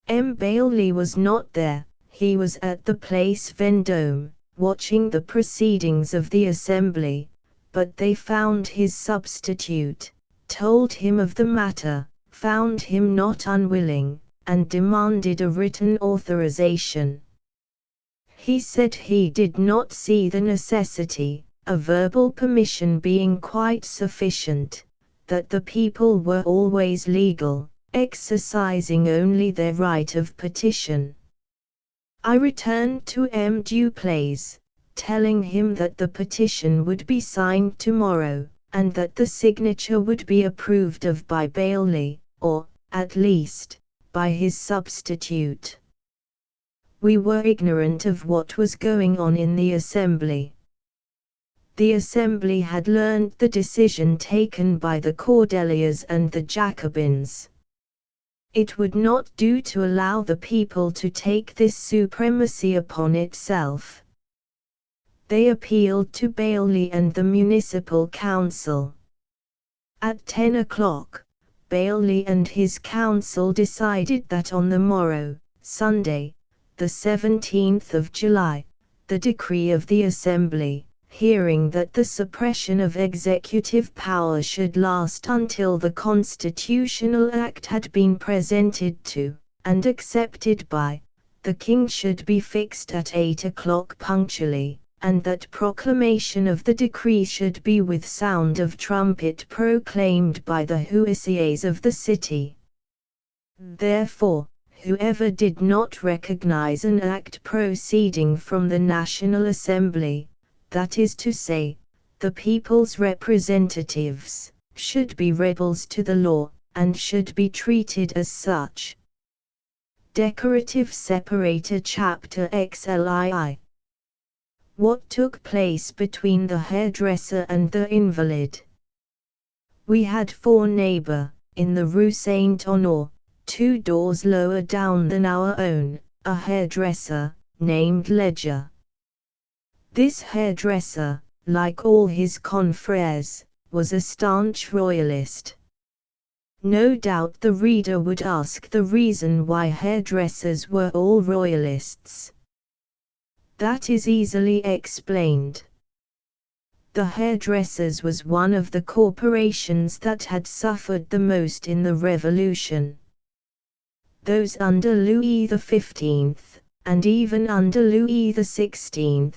M. Bailly was not there, he was at the Place Vendôme, watching the proceedings of the Assembly, but they found his substitute, told him of the matter, found him not unwilling, and demanded a written authorization. He said he did not see the necessity, a verbal permission being quite sufficient, that the people were always legal, exercising only their right of petition. I returned to M. Duplay's, telling him that the petition would be signed tomorrow, and that the signature would be approved of by Bailly, or, at least, by his substitute. We were ignorant of what was going on in the Assembly. The Assembly had learned the decision taken by the Cordeliers and the Jacobins. It would not do to allow the people to take this supremacy upon itself. They appealed to Bailly and the Municipal Council. At 10 o'clock, Bailly and his council decided that on the morrow, Sunday, the 17th of July, the decree of the Assembly, hearing that the suppression of executive power should last until the Constitutional Act had been presented to, and accepted by, the king should be fixed at 8 o'clock punctually, and that proclamation of the decree should be with sound of trumpet proclaimed by the huissiers of the city. Therefore, whoever did not recognize an act proceeding from the National Assembly, that is to say, the people's representatives, should be rebels to the law, and should be treated as such. Decorative Separator Chapter XLII. What took place between the hairdresser and the invalid? We had for neighbor, in the Rue Saint-Honore, 2 doors lower down than our own, a hairdresser, named Ledger. This hairdresser, like all his confrères, was a staunch royalist. No doubt the reader would ask the reason why hairdressers were all royalists. That is easily explained. The hairdressers was one of the corporations that had suffered the most in the Revolution. Those under Louis XV, and even under Louis XVI,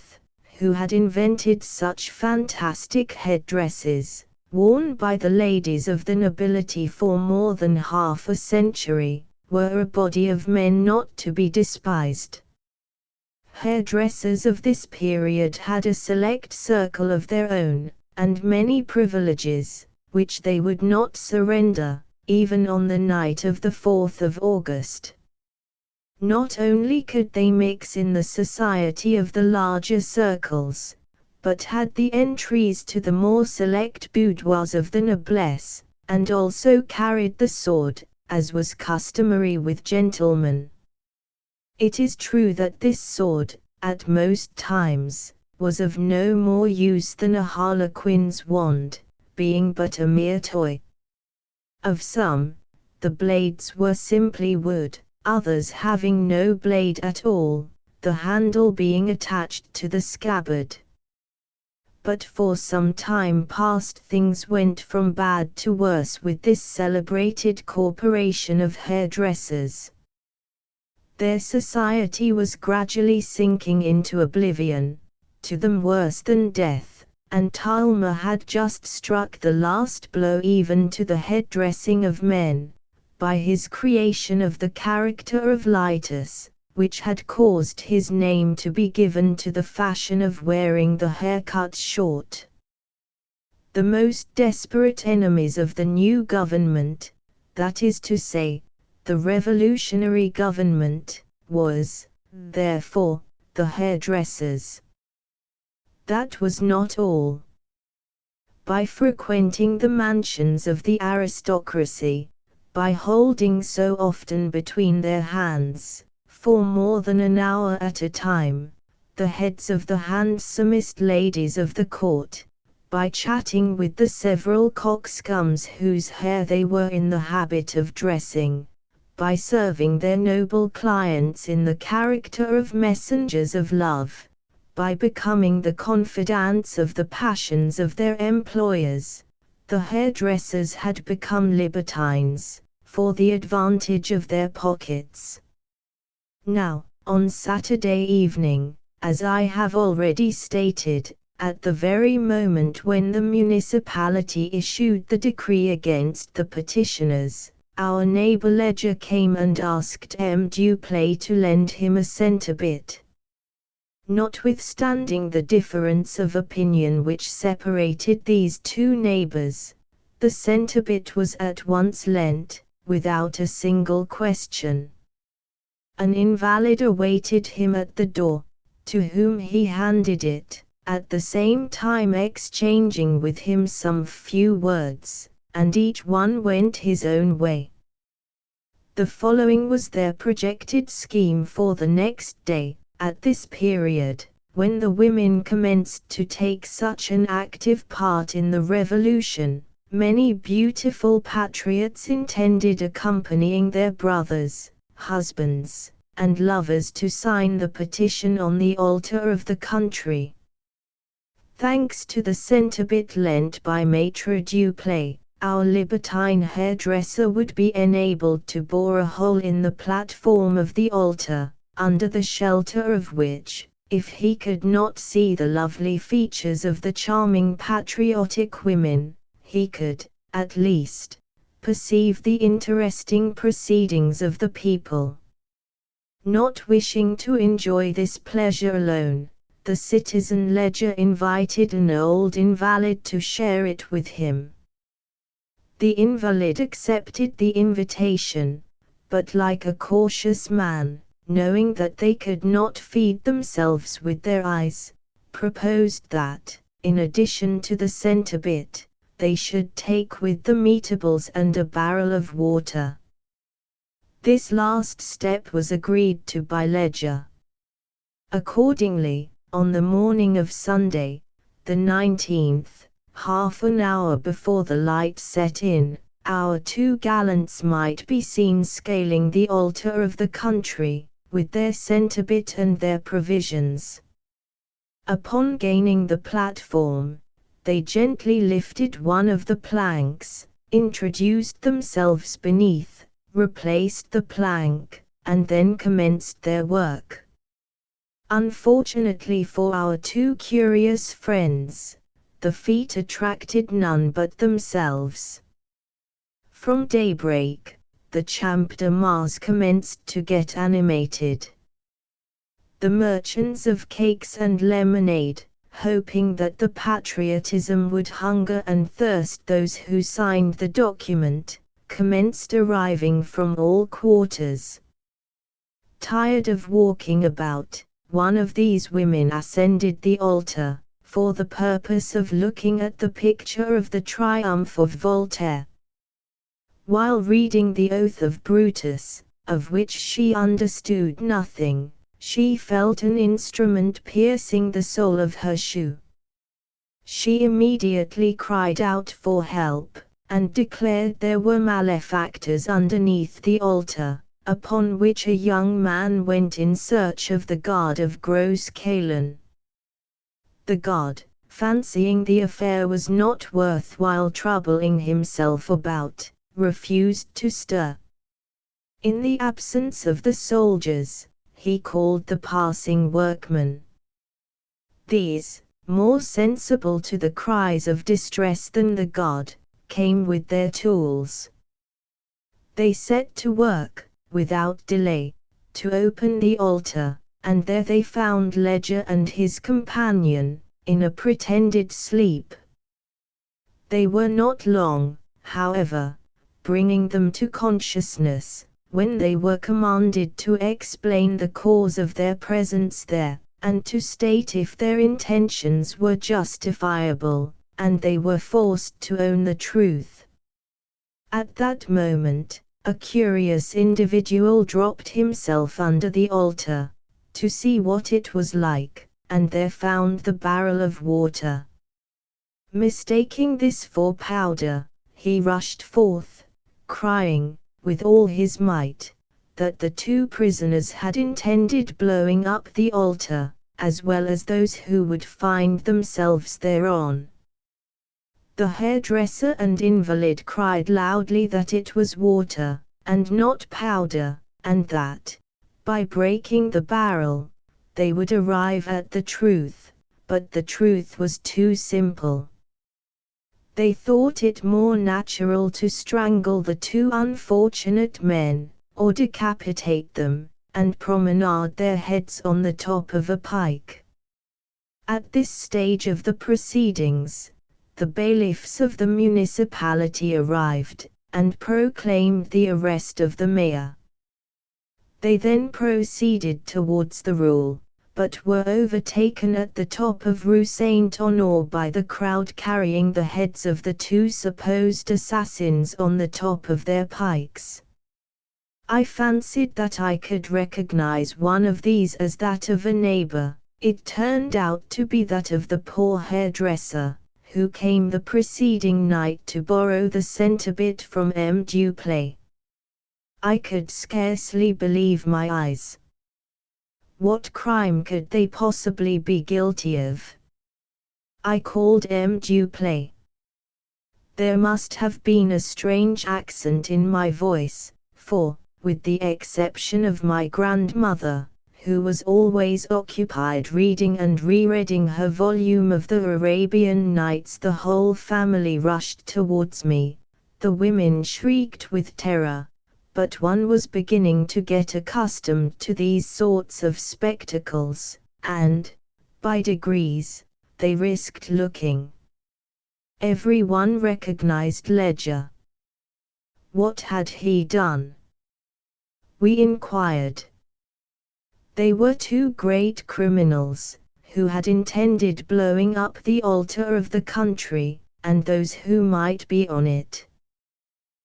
who had invented such fantastic headdresses, worn by the ladies of the nobility for more than half a century, were a body of men not to be despised. Hairdressers of this period had a select circle of their own, and many privileges, which they would not surrender, even on the night of the 4th of August. Not only could they mix in the society of the larger circles, but had the entries to the more select boudoirs of the noblesse, and also carried the sword, as was customary with gentlemen. It is true that this sword, at most times, was of no more use than a harlequin's wand, being but a mere toy. Of some, the blades were simply wood, others having no blade at all, the handle being attached to the scabbard. But for some time past things went from bad to worse with this celebrated corporation of hairdressers. Their society was gradually sinking into oblivion, to them worse than death, and Talma had just struck the last blow even to the headdressing of men, by his creation of the character of Lightus, which had caused his name to be given to the fashion of wearing the hair cut short. The most desperate enemies of the new government, that is to say, the revolutionary government, was, therefore, the hairdressers. That was not all. By frequenting the mansions of the aristocracy, by holding so often between their hands, for more than an hour at a time, the heads of the handsomest ladies of the court, by chatting with the several coxcombs whose hair they were in the habit of dressing, by serving their noble clients in the character of messengers of love, by becoming the confidants of the passions of their employers, the hairdressers had become libertines, for the advantage of their pockets. Now, on Saturday evening, as I have already stated, at the very moment when the municipality issued the decree against the petitioners, our neighbor Ledger came and asked M. Duplay to lend him a centibit. Notwithstanding the difference of opinion which separated these two neighbors, the centibit was at once lent, without a single question. An invalid awaited him at the door, to whom he handed it, at the same time exchanging with him some few words, and each one went his own way. The following was their projected scheme for the next day. At this period, when the women commenced to take such an active part in the revolution, many beautiful patriots intended accompanying their brothers, husbands, and lovers to sign the petition on the altar of the country. Thanks to the centibit lent by Maître Duplay, our libertine hairdresser would be enabled to bore a hole in the platform of the altar, under the shelter of which, if he could not see the lovely features of the charming patriotic women, he could, at least, perceive the interesting proceedings of the people. Not wishing to enjoy this pleasure alone, the citizen Ledger invited an old invalid to share it with him. The invalid accepted the invitation, but like a cautious man, knowing that they could not feed themselves with their eyes, proposed that, in addition to the centre-bit, they should take with them eatables and a barrel of water. This last step was agreed to by Ledger. Accordingly, on the morning of Sunday, the 19th, half an hour before the light set in, our two gallants might be seen scaling the altar of the country, with their centre-bit and their provisions. Upon gaining the platform, they gently lifted one of the planks, introduced themselves beneath, replaced the plank, and then commenced their work. Unfortunately for our two curious friends, the feat attracted none but themselves. From daybreak, the Champ de Mars commenced to get animated. The merchants of cakes and lemonade, hoping that the patriotism would hunger and thirst those who signed the document, commenced arriving from all quarters. Tired of walking about, one of these women ascended the altar, for the purpose of looking at the picture of the triumph of Voltaire. While reading the Oath of Brutus, of which she understood nothing, she felt an instrument piercing the sole of her shoe. She immediately cried out for help, and declared there were malefactors underneath the altar, upon which a young man went in search of the guard of Gros Caillon. The guard, fancying the affair was not worth while troubling himself about, refused to stir. In the absence of the soldiers, he called the passing workmen. These, more sensible to the cries of distress than the guard, came with their tools. They set to work, without delay, to open the altar, and there they found Ledger and his companion, in a pretended sleep. They were not long, however, bringing them to consciousness, when they were commanded to explain the cause of their presence there, and to state if their intentions were justifiable, and they were forced to own the truth. At that moment, a curious individual dropped himself under the altar, to see what it was like, and there found the barrel of water. Mistaking this for powder, he rushed forth, crying, with all his might, that the two prisoners had intended blowing up the altar, as well as those who would find themselves thereon. The hairdresser and invalid cried loudly that it was water, and not powder, and that, by breaking the barrel, they would arrive at the truth, but the truth was too simple. They thought it more natural to strangle the two unfortunate men, or decapitate them, and promenade their heads on the top of a pike. At this stage of the proceedings, the bailiffs of the municipality arrived, and proclaimed the arrest of the mayor. They then proceeded towards the rule, but were overtaken at the top of Rue Saint-Honore by the crowd carrying the heads of the two supposed assassins on the top of their pikes. I fancied that I could recognize one of these as that of a neighbor. It turned out to be that of the poor hairdresser, who came the preceding night to borrow the centre-bit from M. Duplay. I could scarcely believe my eyes. What crime could they possibly be guilty of? I called M. Duplay. There must have been a strange accent in my voice, for, with the exception of my grandmother, who was always occupied reading and rereading her volume of the Arabian Nights. The whole family rushed towards me. The women shrieked with terror, but one was beginning to get accustomed to these sorts of spectacles, and, by degrees, they risked looking. Every one recognized Ledger. What had he done? We inquired. They were two great criminals, who had intended blowing up the altar of the country, and those who might be on it.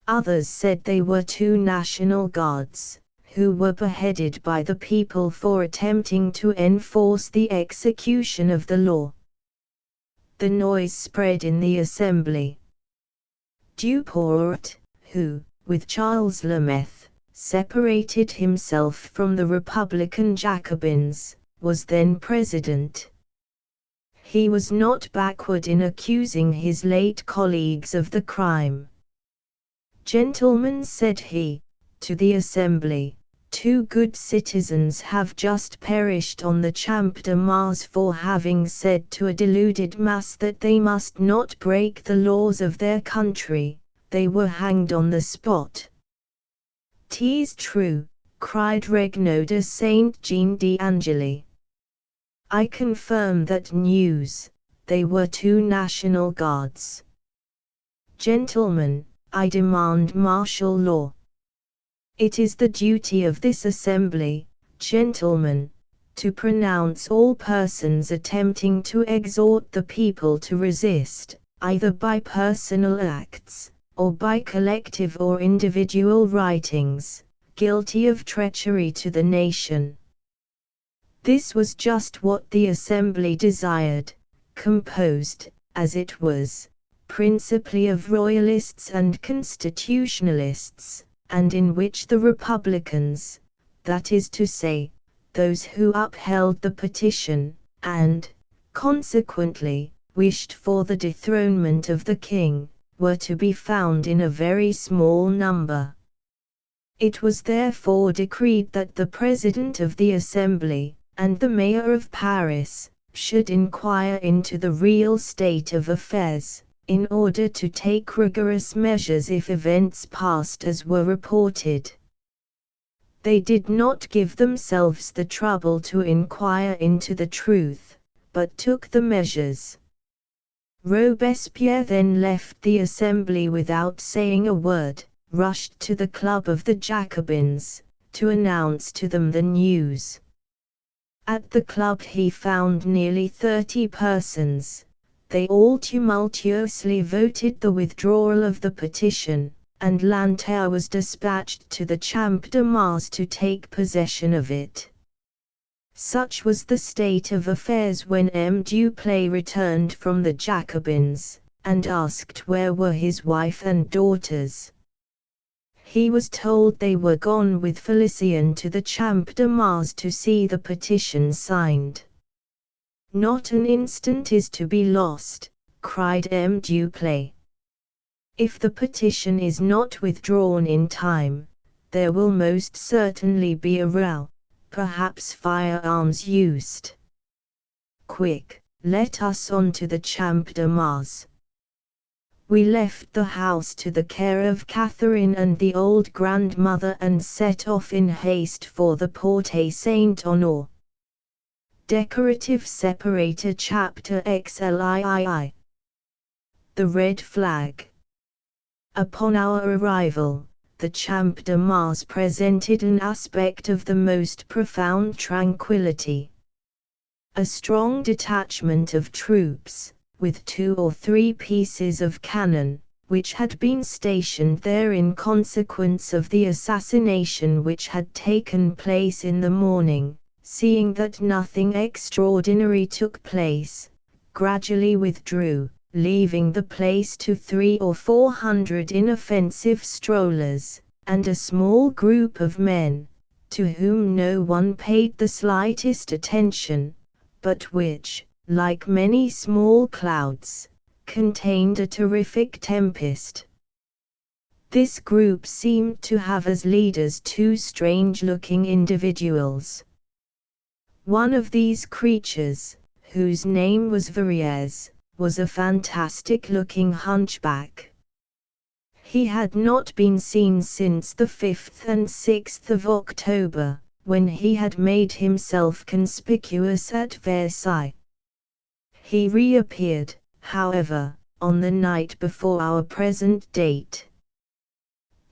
Others said they were two National Guards, who were beheaded by the people for attempting to enforce the execution of the law. The noise spread in the assembly. Duport, who, with Charles Lameth, separated himself from the Republican Jacobins, was then president. He was not backward in accusing his late colleagues of the crime. "Gentlemen," said he, to the assembly, "two good citizens have just perished on the Champ de Mars for having said to a deluded mass that they must not break the laws of their country. They were hanged on the spot." "'Tis true," cried Regnault de Saint-Jean d'Angely. "I confirm that news. They were two National Guards. Gentlemen, I demand martial law. It is the duty of this assembly, gentlemen, to pronounce all persons attempting to exhort the people to resist, either by personal acts, or by collective or individual writings, guilty of treachery to the nation." This was just what the assembly desired, composed, as it was, principally of royalists and constitutionalists, and in which the Republicans, that is to say, those who upheld the petition, and, consequently, wished for the dethronement of the king, were to be found in a very small number. It was therefore decreed that the President of the Assembly, and the Mayor of Paris, should inquire into the real state of affairs, in order to take rigorous measures if events passed as were reported. They did not give themselves the trouble to inquire into the truth, but took the measures. Robespierre then left the assembly without saying a word, rushed to the club of the Jacobins, to announce to them the news. At the club he found nearly 30 persons. They all tumultuously voted the withdrawal of the petition, and Lanterre was dispatched to the Champ de Mars to take possession of it. Such was the state of affairs when M. Duplay returned from the Jacobins, and asked where were his wife and daughters. He was told they were gone with Felicien to the Champ de Mars to see the petition signed. "Not an instant is to be lost," cried M. Duplay. "If the petition is not withdrawn in time, there will most certainly be a row, perhaps firearms used. Quick, let us on to the Champ de Mars." We left the house to the care of Catherine and the old grandmother and set off in haste for the Porte Saint-Honore. Decorative Separator Chapter XLII. The Red Flag. Upon our arrival, the Champ de Mars presented an aspect of the most profound tranquillity. A strong detachment of troops, with 2 or 3 pieces of cannon, which had been stationed there in consequence of the assassination which had taken place in the morning, seeing that nothing extraordinary took place, gradually withdrew, leaving the place to 300 or 400 inoffensive strollers, and a small group of men, to whom no one paid the slightest attention, but which, like many small clouds, contained a terrific tempest. This group seemed to have as leaders 2 strange-looking individuals. One of these creatures, whose name was Verriez, was a fantastic-looking hunchback. He had not been seen since the 5th and 6th of October, when he had made himself conspicuous at Versailles. He reappeared, however, on the night before our present date.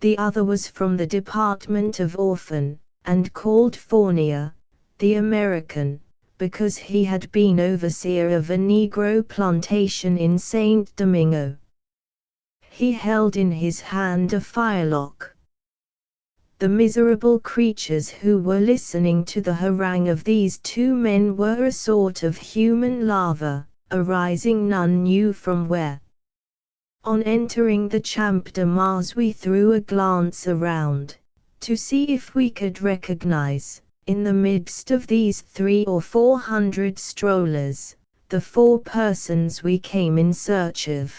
The other was from the department of Orphan, and called Fournier, the American, because he had been overseer of a Negro plantation in Saint Domingo. He held in his hand a firelock. The miserable creatures who were listening to the harangue of these two men were a sort of human larva, arising none knew from where. On entering the Champ de Mars we threw a glance around, to see if we could recognize, in the midst of these 300 or 400 strollers, the 4 persons we came in search of.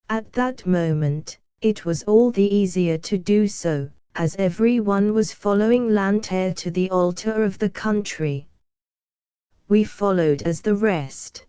At that moment, it was all the easier to do so, as everyone was following Lanterre to the altar of the country. We followed as the rest.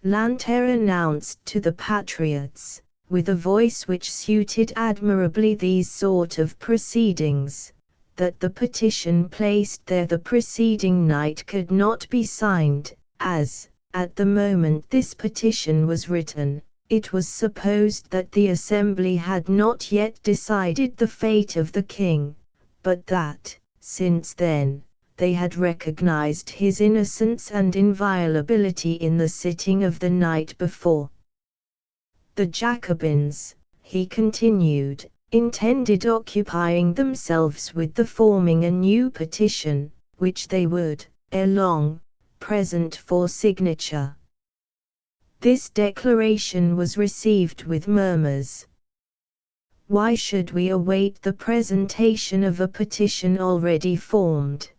Lanterre announced to the patriots, with a voice which suited admirably these sort of proceedings, that the petition placed there the preceding night could not be signed, as, at the moment this petition was written, it was supposed that the Assembly had not yet decided the fate of the king, but that, since then, they had recognized his innocence and inviolability in the sitting of the night before. The Jacobins, he continued, intended occupying themselves with the forming a new petition, which they would, ere long, present for signature. This declaration was received with murmurs. Why should we await the presentation of a petition already formed?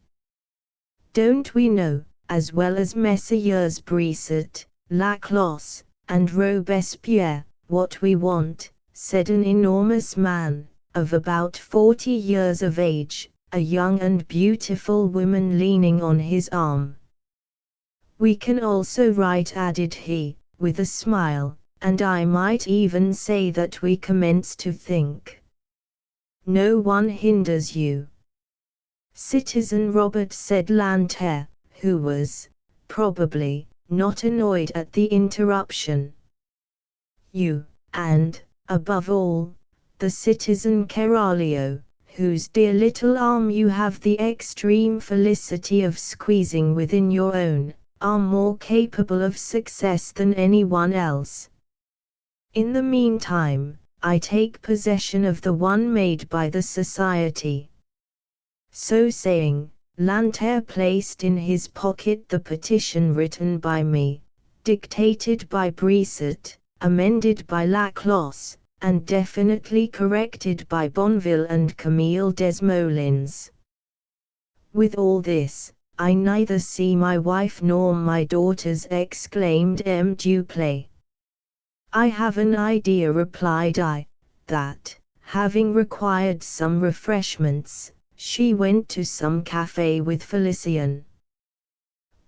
Don't we know, as well as Messrs. Brisset, Laclos, and Robespierre, what we want, said an enormous man, of about 40 years of age, a young and beautiful woman leaning on his arm. We can also write, added he, with a smile, and I might even say that we commence to think. No one hinders you. Citizen Robert, said Lanterre, who was, probably, not annoyed at the interruption. You, and, above all, the citizen Caralio, whose dear little arm you have the extreme felicity of squeezing within your own, are more capable of success than anyone else. In the meantime, I take possession of the one made by the Society. So saying, Lanterre placed in his pocket the petition written by me, dictated by Brisset, amended by Laclos, and definitely corrected by Bonneville and Camille Desmoulins. With all this, I neither see my wife nor my daughters, exclaimed M. Duplay. I have an idea, replied I, that, having required some refreshments, she went to some café with Felicien.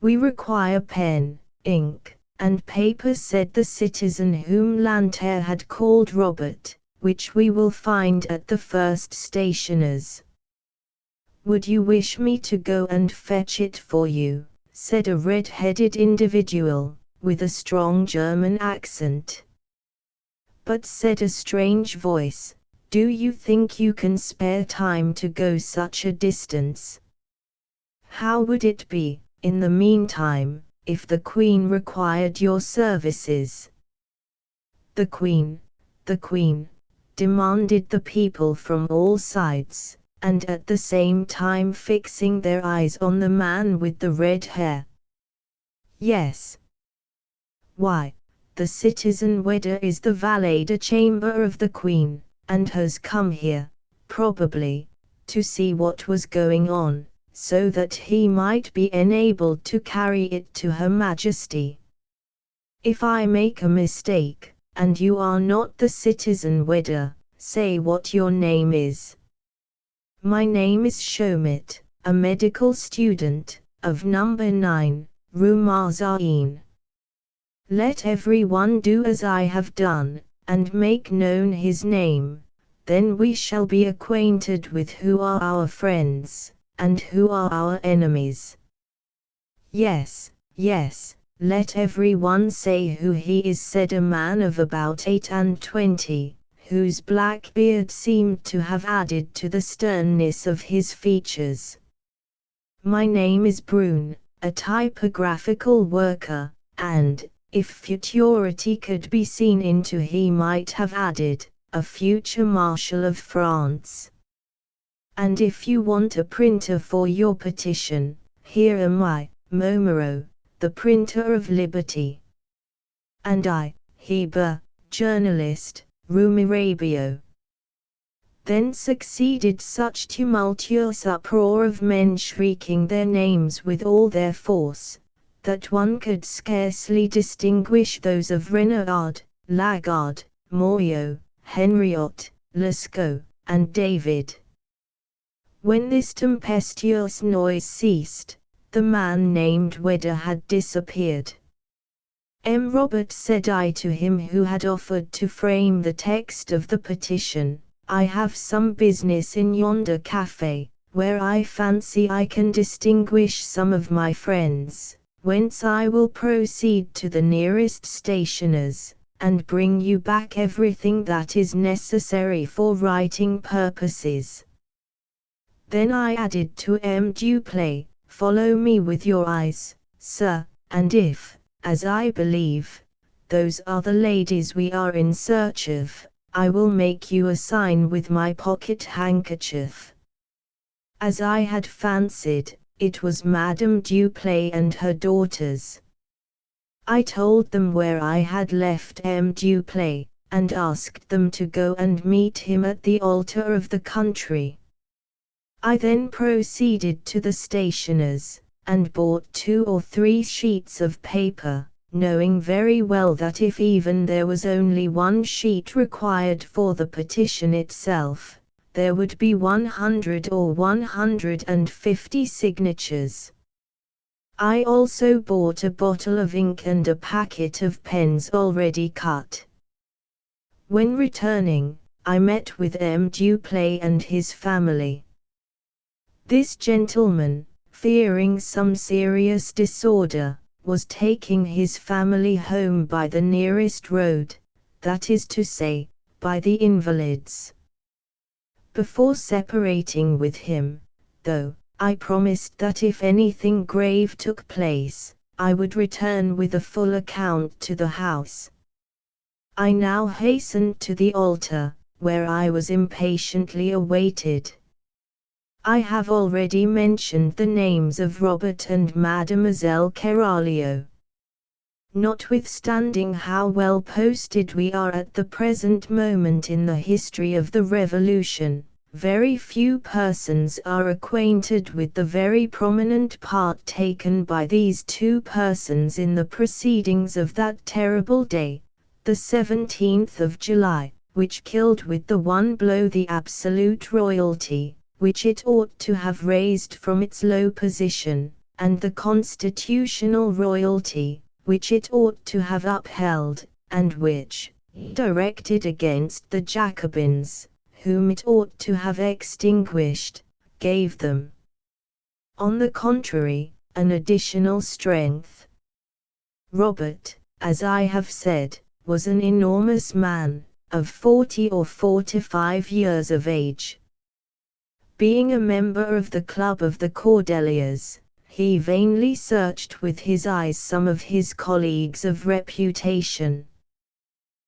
We require pen, ink, and paper, said the citizen whom Lanterre had called Robert, which we will find at the first stationer's. Would you wish me to go and fetch it for you, said a red-headed individual, with a strong German accent. But, said a strange voice, do you think you can spare time to go such a distance? How would it be, in the meantime, if the Queen required your services? The Queen, demanded the people from all sides, and at the same time fixing their eyes on the man with the red hair. Yes. Why, the citizen Wedder is the valet de chambre of the Queen, and has come here, probably, to see what was going on, so that he might be enabled to carry it to Her Majesty. If I make a mistake, and you are not the citizen Wedder, say what your name is. My name is Chaumette, a medical student, of number 9, Rumazain. Let every one do as I have done, and make known his name, then we shall be acquainted with who are our friends, and who are our enemies. Yes, yes, let every one say who he is, said a man of about 28, whose black beard seemed to have added to the sternness of his features. My name is Brune, a typographical worker, and, if futurity could be seen into, he might have added, a future Marshal of France. And if you want a printer for your petition, here am I, Momoro, the printer of liberty. And I, Heber, journalist, Rumirabio. Then succeeded such tumultuous uproar of men shrieking their names with all their force, that one could scarcely distinguish those of Renard, Lagarde, Moyo, Henriot, Lescaut, and David. When this tempestuous noise ceased, the man named Wedder had disappeared. Robert, said I to him who had offered to frame the text of the petition, I have some business in yonder cafe, where I fancy I can distinguish some of my friends, whence I will proceed to the nearest stationer's, and bring you back everything that is necessary for writing purposes. Then I added to Duplay, follow me with your eyes, sir, and if, as I believe, those are the ladies we are in search of, I will make you a sign with my pocket handkerchief. As I had fancied, it was Madame Duplay and her daughters. I told them where I had left Duplay, and asked them to go and meet him at the altar of the country. I then proceeded to the stationer's, and bought 2 or 3 sheets of paper, knowing very well that if even there was only 1 sheet required for the petition itself, there would be 100 or 150 signatures. I also bought a bottle of ink and a packet of pens already cut. When returning, I met with Duplay and his family. This gentleman, fearing some serious disorder, was taking his family home by the nearest road, that is to say, by the Invalids. Before separating with him, though, I promised that if anything grave took place, I would return with a full account to the house. I now hastened to the altar, where I was impatiently awaited. I have already mentioned the names of Robert and Mademoiselle Caralio. Notwithstanding how well posted we are at the present moment in the history of the Revolution, very few persons are acquainted with the very prominent part taken by these 2 persons in the proceedings of that terrible day, the 17th of July, which killed with the one blow the absolute royalty, which it ought to have raised from its low position, and the constitutional royalty, which it ought to have upheld, and which, directed against the Jacobins, whom it ought to have extinguished, gave them, on the contrary, an additional strength. Robert, as I have said, was an enormous man, of 40 or 45 years of age. Being a member of the Club of the Cordeliers, he vainly searched with his eyes some of his colleagues of reputation.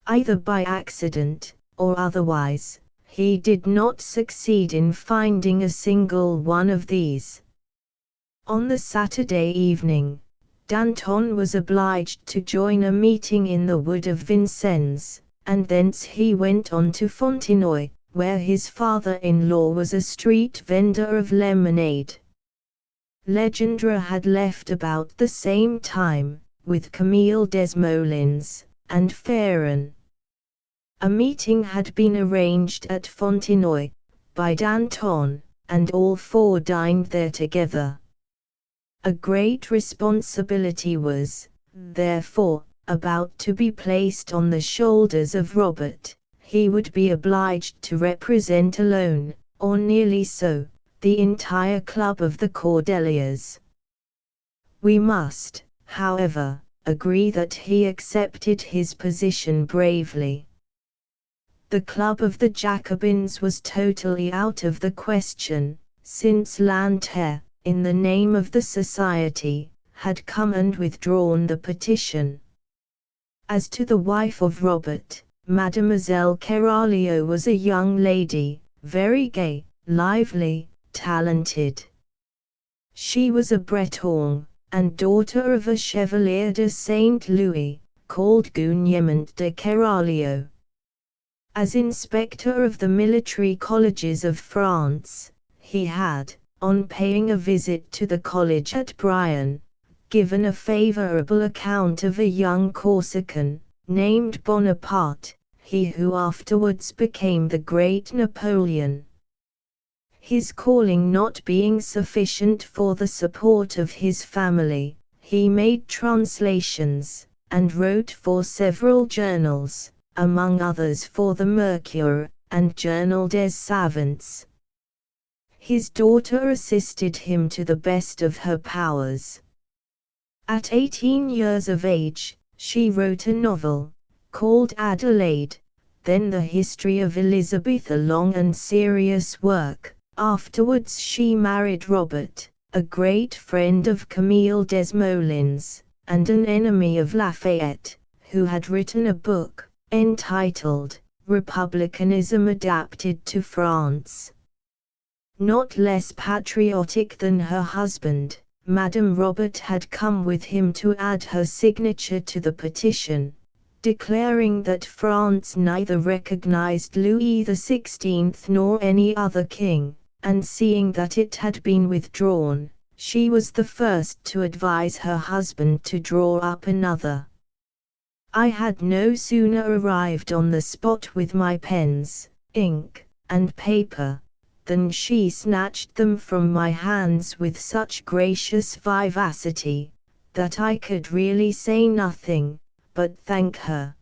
Either by accident, or otherwise, he did not succeed in finding a single one of these. On the Saturday evening, Danton was obliged to join a meeting in the wood of Vincennes, and thence he went on to Fontenoy, where his father-in-law was a street vendor of lemonade. Legendre had left about the same time, with Camille Desmoulins, and Ferron. A meeting had been arranged at Fontenoy, by Danton, and all 4 dined there together. A great responsibility was, therefore, about to be placed on the shoulders of Robert. He would be obliged to represent alone, or nearly so, the entire club of the Cordeliers. We must, however, agree that he accepted his position bravely. The club of the Jacobins was totally out of the question, since Lanter, in the name of the society, had come and withdrawn the petition. As to the wife of Robert, Mademoiselle Keralio was a young lady, very gay, lively, talented. She was a Breton, and daughter of a Chevalier de Saint Louis, called Guillemont de Keralio. As inspector of the military colleges of France, he had, on paying a visit to the college at Brian, given a favorable account of a young Corsican, named Bonaparte, he who afterwards became the great Napoleon. His calling not being sufficient for the support of his family, he made translations, and wrote for several journals, among others for the Mercure, and Journal des Savants. His daughter assisted him to the best of her powers. At 18 years of age, she wrote a novel, called Adelaide, then the History of Elizabeth, a long and serious work. Afterwards she married Robert, a great friend of Camille Desmoulins, and an enemy of Lafayette, who had written a book, entitled, Republicanism Adapted to France. Not less patriotic than her husband, Madame Robert had come with him to add her signature to the petition, declaring that France neither recognized Louis XVI nor any other king, and seeing that it had been withdrawn, she was the first to advise her husband to draw up another. I had no sooner arrived on the spot with my pens, ink, and paper, than she snatched them from my hands with such gracious vivacity, that I could really say nothing but thank her.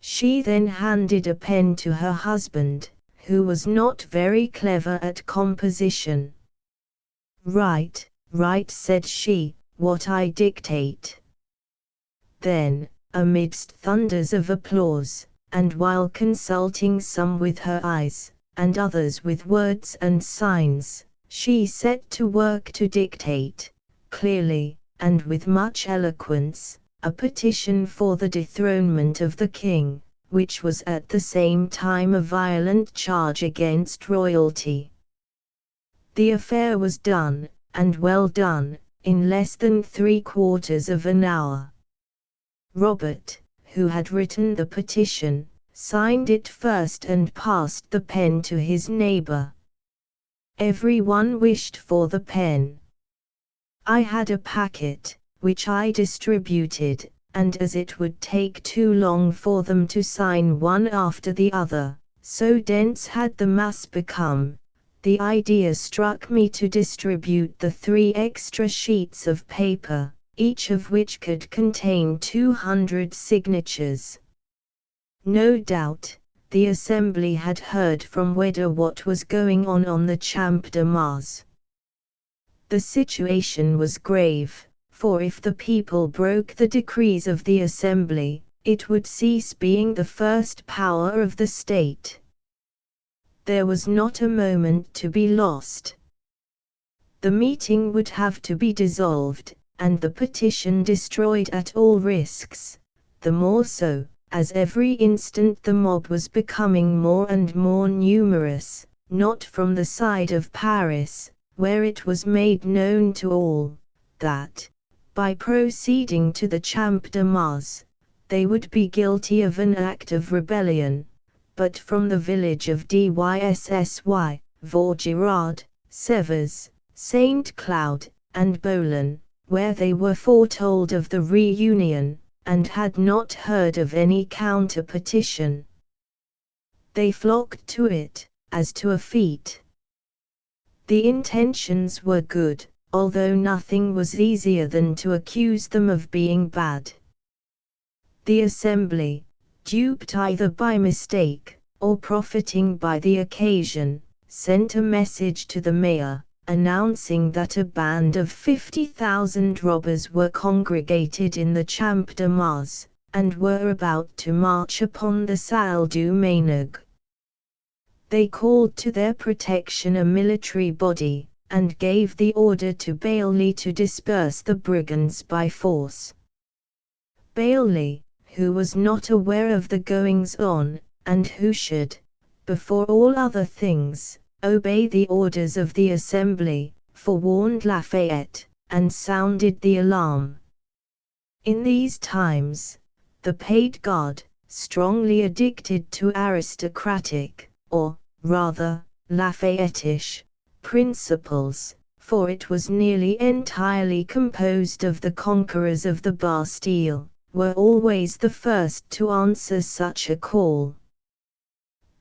She then handed a pen to her husband, who was not very clever at composition. "Write, write," said she, "what I dictate." Then, amidst thunders of applause, and while consulting some with her eyes, and others with words and signs, she set to work to dictate, clearly, and with much eloquence, a petition for the dethronement of the king, which was at the same time a violent charge against royalty. The affair was done, and well done, in less than 3/4 of an hour. Robert, who had written the petition, signed it first and passed the pen to his neighbor. Every one wished for the pen. I had a packet, which I distributed, and as it would take too long for them to sign one after the other, so dense had the mass become, the idea struck me to distribute the 3 extra sheets of paper, each of which could contain 200 signatures. No doubt, the assembly had heard from Wedder what was going on the Champ de Mars. The situation was grave, for if the people broke the decrees of the assembly, it would cease being the first power of the state. There was not a moment to be lost. The meeting would have to be dissolved, and the petition destroyed at all risks, the more so, as every instant the mob was becoming more and more numerous, not from the side of Paris, where it was made known to all, that, by proceeding to the Champ de Mars, they would be guilty of an act of rebellion, but from the village of Dyssy, Vaugirard, Sevres, St. Cloud, and Boulogne, where they were foretold of the reunion, and had not heard of any counter-petition. They flocked to it, as to a fete. The intentions were good, although nothing was easier than to accuse them of being bad. The assembly, duped either by mistake, or profiting by the occasion, sent a message to the mayor, announcing that a band of 50,000 robbers were congregated in the Champ de Mars, and were about to march upon the Salle du Manog. They called to their protection a military body, and gave the order to Bailey to disperse the brigands by force. Bailey, who was not aware of the goings-on, and who should, before all other things, obey the orders of the assembly, forewarned Lafayette, and sounded the alarm. In these times, the paid guard, strongly addicted to aristocratic, or, rather, Lafayettish, principles, for it was nearly entirely composed of the conquerors of the Bastille, were always the first to answer such a call.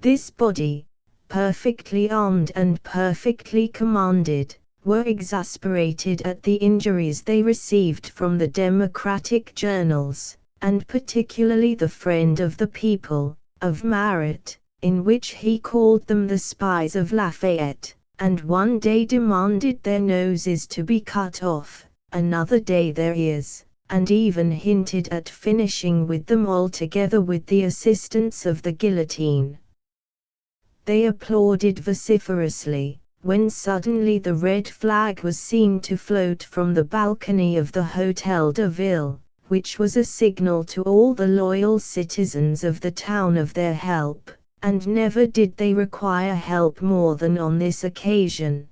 This body, perfectly armed and perfectly commanded, were exasperated at the injuries they received from the democratic journals, and particularly the Friend of the People, of Marat, in which he called them the spies of Lafayette, and one day demanded their noses to be cut off, another day their ears, and even hinted at finishing with them altogether with the assistance of the guillotine. They applauded vociferously, when suddenly the red flag was seen to float from the balcony of the Hôtel de Ville, which was a signal to all the loyal citizens of the town of their help, and never did they require help more than on this occasion.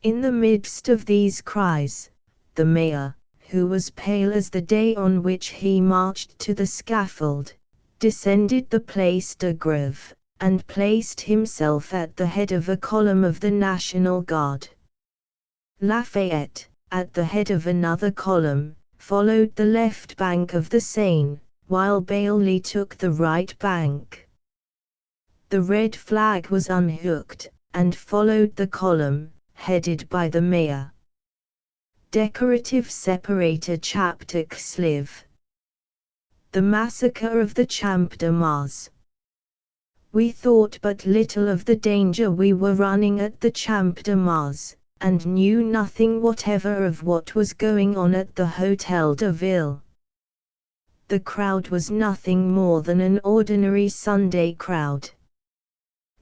In the midst of these cries, the mayor, who was pale as the day on which he marched to the scaffold, descended the Place de Grève, and placed himself at the head of a column of the National Guard. Lafayette, at the head of another column, followed the left bank of the Seine, while Bailey took the right bank. The red flag was unhooked, and followed the column, headed by the mayor. Decorative separator Chapter Sliv. The massacre of the Champ de Mars. We thought but little of the danger we were running at the Champ de Mars, and knew nothing whatever of what was going on at the Hôtel de Ville. The crowd was nothing more than an ordinary Sunday crowd.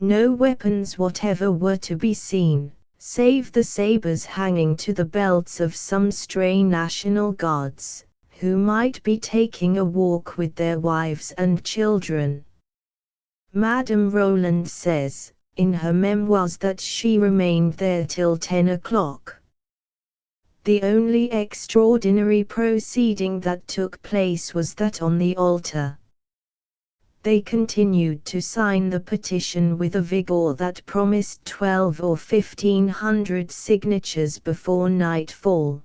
No weapons whatever were to be seen, save the sabres hanging to the belts of some stray National Guards, who might be taking a walk with their wives and children. Madame Roland says, in her memoirs, that she remained there till 10 o'clock. The only extraordinary proceeding that took place was that on the altar. They continued to sign the petition with a vigor that promised 12 or 1500 signatures before nightfall.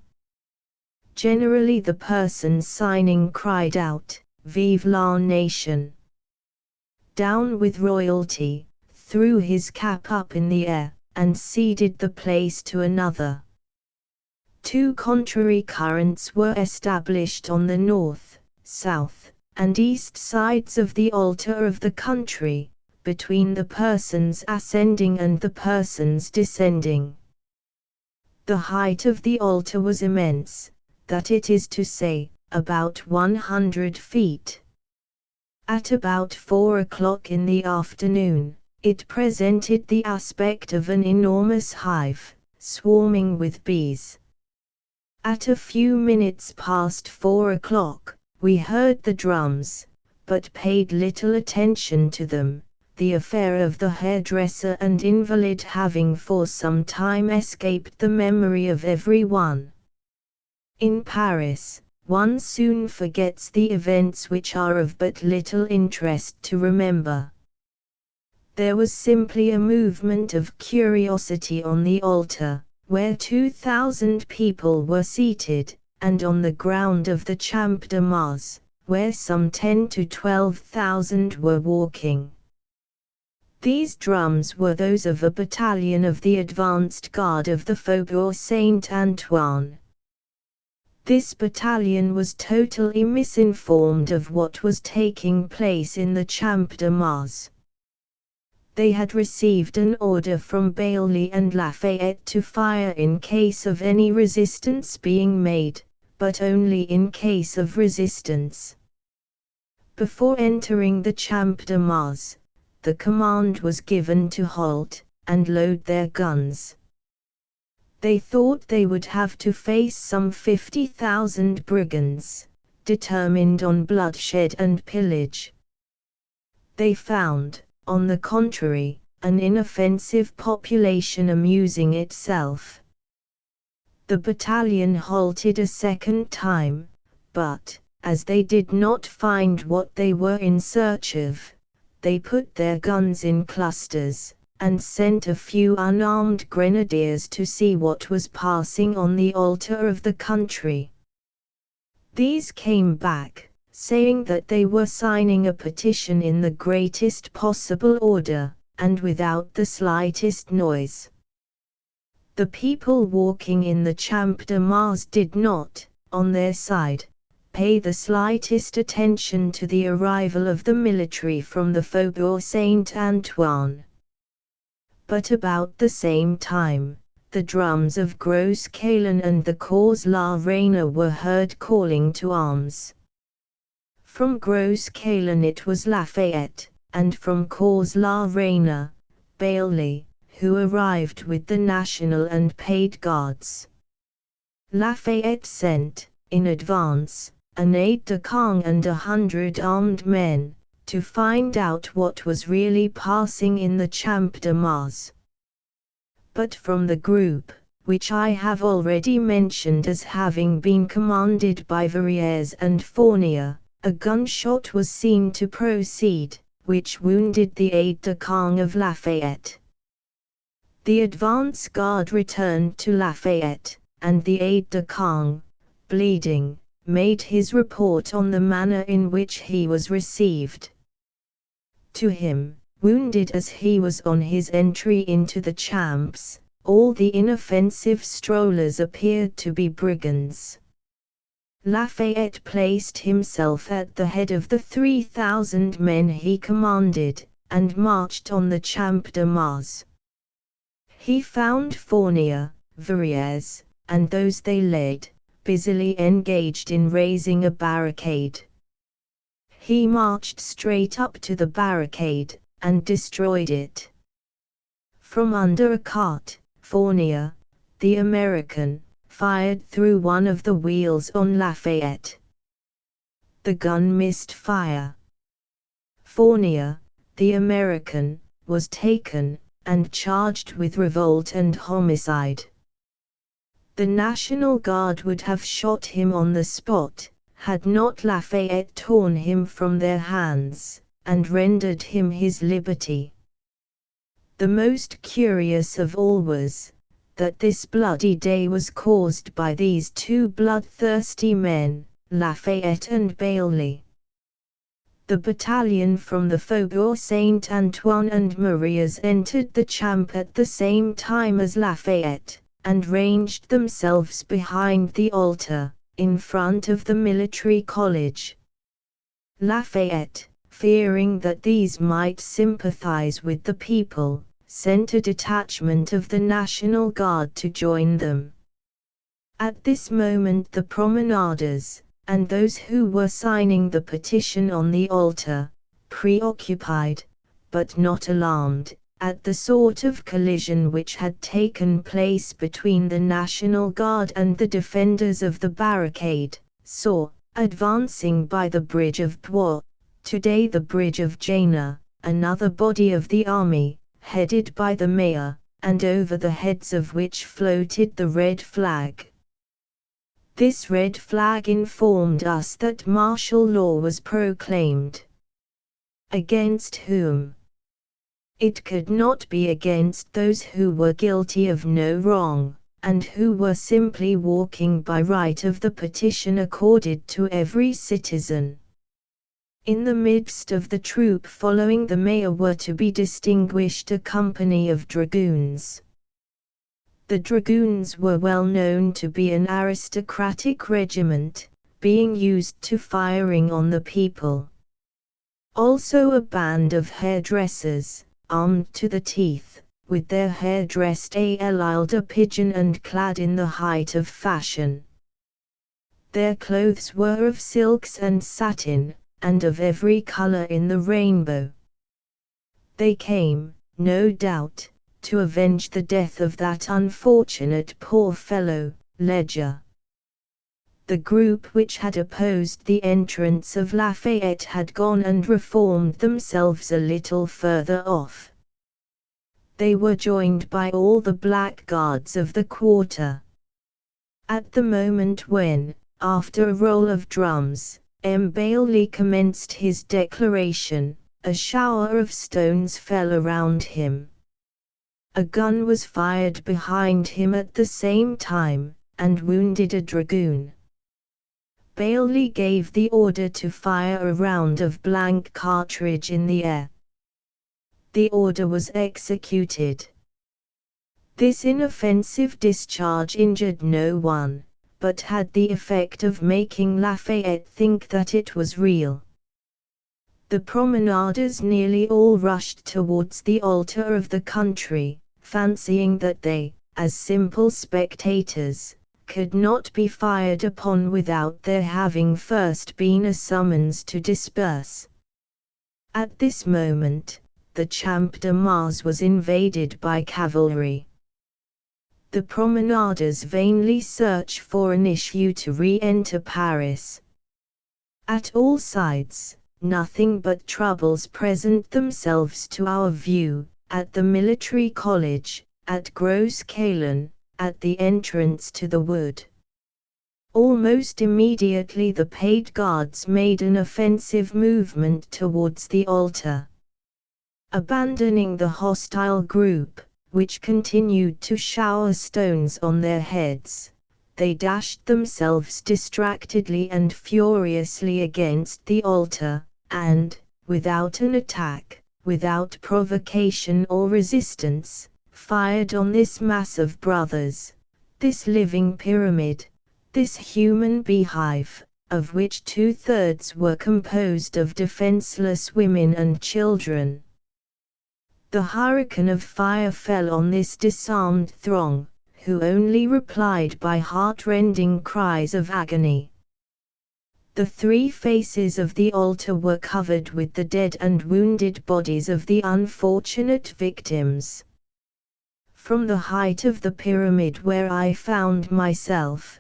Generally the person signing cried out, "Vive la nation!" Down with royalty, threw his cap up in the air, and ceded the place to another. Two contrary currents were established on the north, south, and east sides of the altar of the country, between the persons ascending and the persons descending. The height of the altar was immense, that is to say, about 100 feet. At about 4 o'clock in the afternoon, it presented the aspect of an enormous hive, swarming with bees. At a few minutes past 4 o'clock, we heard the drums, but paid little attention to them, the affair of the hairdresser and invalid having for some time escaped the memory of every one. In Paris, one soon forgets the events which are of but little interest to remember. There was simply a movement of curiosity on the altar, where 2,000 people were seated, and on the ground of the Champ de Mars, where some 10 to 12,000 were walking. These drums were those of a battalion of the advanced guard of the Faubourg Saint-Antoine. This battalion was totally misinformed of what was taking place in the Champ de Mars. They had received an order from Bailly and Lafayette to fire in case of any resistance being made, but only in case of resistance. Before entering the Champ de Mars, the command was given to halt and load their guns. They thought they would have to face some 50,000 brigands, determined on bloodshed and pillage. They found, on the contrary, an inoffensive population amusing itself. The battalion halted a second time, but, as they did not find what they were in search of, they put their guns in clusters, and sent a few unarmed grenadiers to see what was passing on the altar of the country. These came back, saying that they were signing a petition in the greatest possible order, and without the slightest noise. The people walking in the Champ de Mars did not, on their side, pay the slightest attention to the arrival of the military from the Faubourg Saint-Antoine. But about the same time, the drums of Gros Caillon and the Cause la Reine were heard calling to arms. From Gros Caillon it was Lafayette, and from Cause la Reine, Bailly, who arrived with the National and Paid Guards. Lafayette sent, in advance, an aide-de-camp and 100 armed men, to find out what was really passing in the Champ de Mars. But from the group, which I have already mentioned as having been commanded by Verrières and Fournier, a gunshot was seen to proceed, which wounded the aide-de-camp of Lafayette. The advance guard returned to Lafayette, and the aide-de-camp, bleeding, made his report on the manner in which he was received. To him, wounded as he was on his entry into the Champs, all the inoffensive strollers appeared to be brigands. Lafayette placed himself at the head of the 3,000 men he commanded, and marched on the Champ de Mars. He found Fournier, Verrières, and those they led, busily engaged in raising a barricade. He marched straight up to the barricade, and destroyed it. From under a cart, Fournier, the American, fired through one of the wheels on Lafayette. The gun missed fire. Fournier, the American, was taken, and charged with revolt and homicide. The National Guard would have shot him on the spot, had not Lafayette torn him from their hands, and rendered him his liberty. The most curious of all was, that this bloody day was caused by these two bloodthirsty men, Lafayette and Bailly. The battalion from the Faubourg Saint-Antoine and Marias entered the Champ at the same time as Lafayette, and ranged themselves behind the altar, in front of the military college. Lafayette, fearing that these might sympathize with the people, sent a detachment of the National Guard to join them. At this moment the promenaders, and those who were signing the petition on the altar, preoccupied, but not alarmed, at the sort of collision which had taken place between the National Guard and the defenders of the barricade, saw, advancing by the bridge of Poix, today the bridge of Jena, another body of the army, headed by the mayor, and over the heads of which floated the red flag. This red flag informed us that martial law was proclaimed. Against whom? It could not be against those who were guilty of no wrong, and who were simply walking by right of the petition accorded to every citizen. In the midst of the troop following the mayor were to be distinguished a company of dragoons. The dragoons were well known to be an aristocratic regiment, being used to firing on the people. Also a band of hairdressers, armed to the teeth, with their hair dressed a l'ilde pigeon and clad in the height of fashion. Their clothes were of silks and satin, and of every color in the rainbow. They came, no doubt, to avenge the death of that unfortunate poor fellow, Ledger. The group which had opposed the entrance of Lafayette had gone and reformed themselves a little further off. They were joined by all the blackguards of the quarter. At the moment when, after a roll of drums, M. Bailey commenced his declaration, a shower of stones fell around him. A gun was fired behind him at the same time, and wounded a dragoon. Bailey gave the order to fire a round of blank cartridge in the air. The order was executed. This inoffensive discharge injured no one, but had the effect of making Lafayette think that it was real. The promenaders nearly all rushed towards the altar of the country, fancying that they, as simple spectators, could not be fired upon without there having first been a summons to disperse. At this moment, the Champ de Mars was invaded by cavalry. The promenaders vainly search for an issue to re-enter Paris. At all sides, nothing but troubles present themselves to our view, at the military college, at Gros Caillon, at the entrance to the wood. Almost immediately the paid guards made an offensive movement towards the altar. Abandoning the hostile group, which continued to shower stones on their heads, they dashed themselves distractedly and furiously against the altar, and, without an attack, without provocation or resistance, fired on this mass of brothers, this living pyramid, this human beehive, of which 2/3 were composed of defenseless women and children. The hurricane of fire fell on this disarmed throng, who only replied by heart-rending cries of agony. The three faces of the altar were covered with the dead and wounded bodies of the unfortunate victims. From the height of the pyramid where I found myself,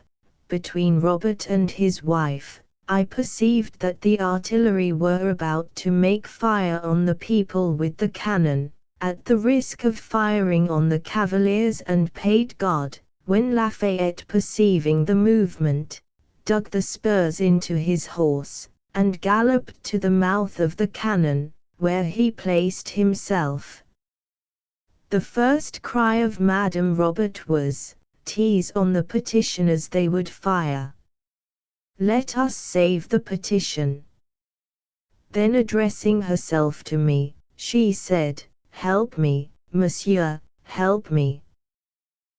between Robert and his wife, I perceived that the artillery were about to make fire on the people with the cannon, at the risk of firing on the cavaliers and paid guard, when Lafayette, perceiving the movement, dug the spurs into his horse, and galloped to the mouth of the cannon, where he placed himself. The first cry of Madame Robert was, "Tease on the petitioners, they would fire. Let us save the petition." Then addressing herself to me, she said, "Help me, monsieur, help me."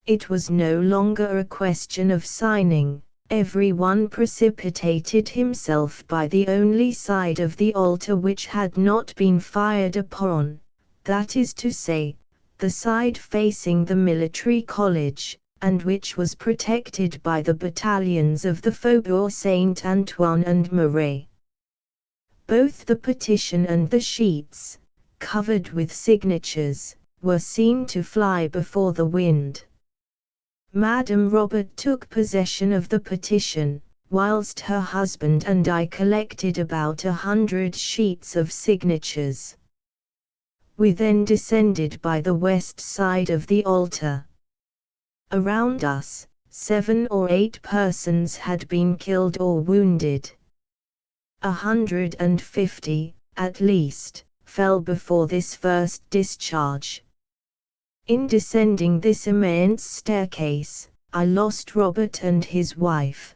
It was no longer a question of signing. Every one precipitated himself by the only side of the altar which had not been fired upon, that is to say, the side facing the military college, and which was protected by the battalions of the Faubourg Saint-Antoine and Marais. Both the petition and the sheets, covered with signatures, were seen to fly before the wind. Madame Robert took possession of the petition, whilst her husband and I collected about 100 sheets of signatures. We then descended by the west side of the altar. Around us, 7 or 8 persons had been killed or wounded. 150, at least, fell before this first discharge. In descending this immense staircase, I lost Robert and his wife.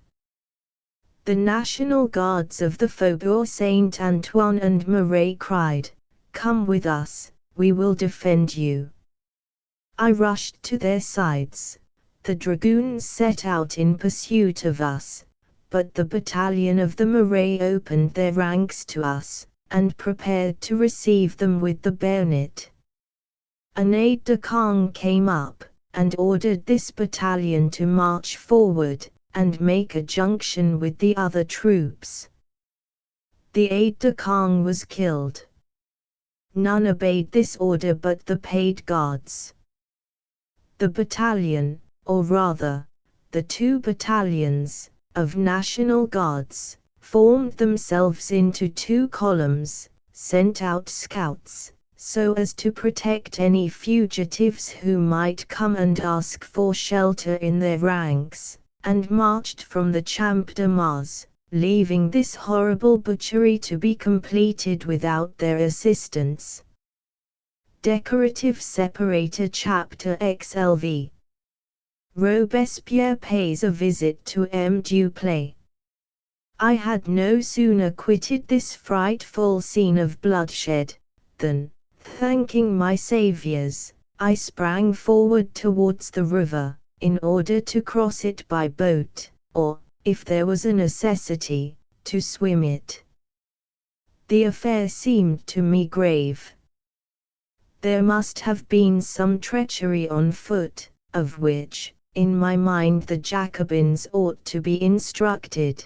The National Guards of the Faubourg Saint-Antoine and Marais cried, "Come with us, we will defend you." I rushed to their sides. The dragoons set out in pursuit of us, but the battalion of the Marais opened their ranks to us, and prepared to receive them with the bayonet. An aide-de-camp came up, and ordered this battalion to march forward, and make a junction with the other troops. The aide-de-camp was killed. None obeyed this order but the paid guards. The battalion, or rather, the 2 battalions, of National Guards, formed themselves into 2 columns, sent out scouts, so as to protect any fugitives who might come and ask for shelter in their ranks, and marched from the Champ de Mars, leaving this horrible butchery to be completed without their assistance. Decorative Separator Chapter XLV. Robespierre pays a visit to M. Duplay. I had no sooner quitted this frightful scene of bloodshed, than, thanking my saviours, I sprang forward towards the river, in order to cross it by boat, or, if there was a necessity, to swim it. The affair seemed to me grave. There must have been some treachery on foot, of which, in my mind, the Jacobins ought to be instructed.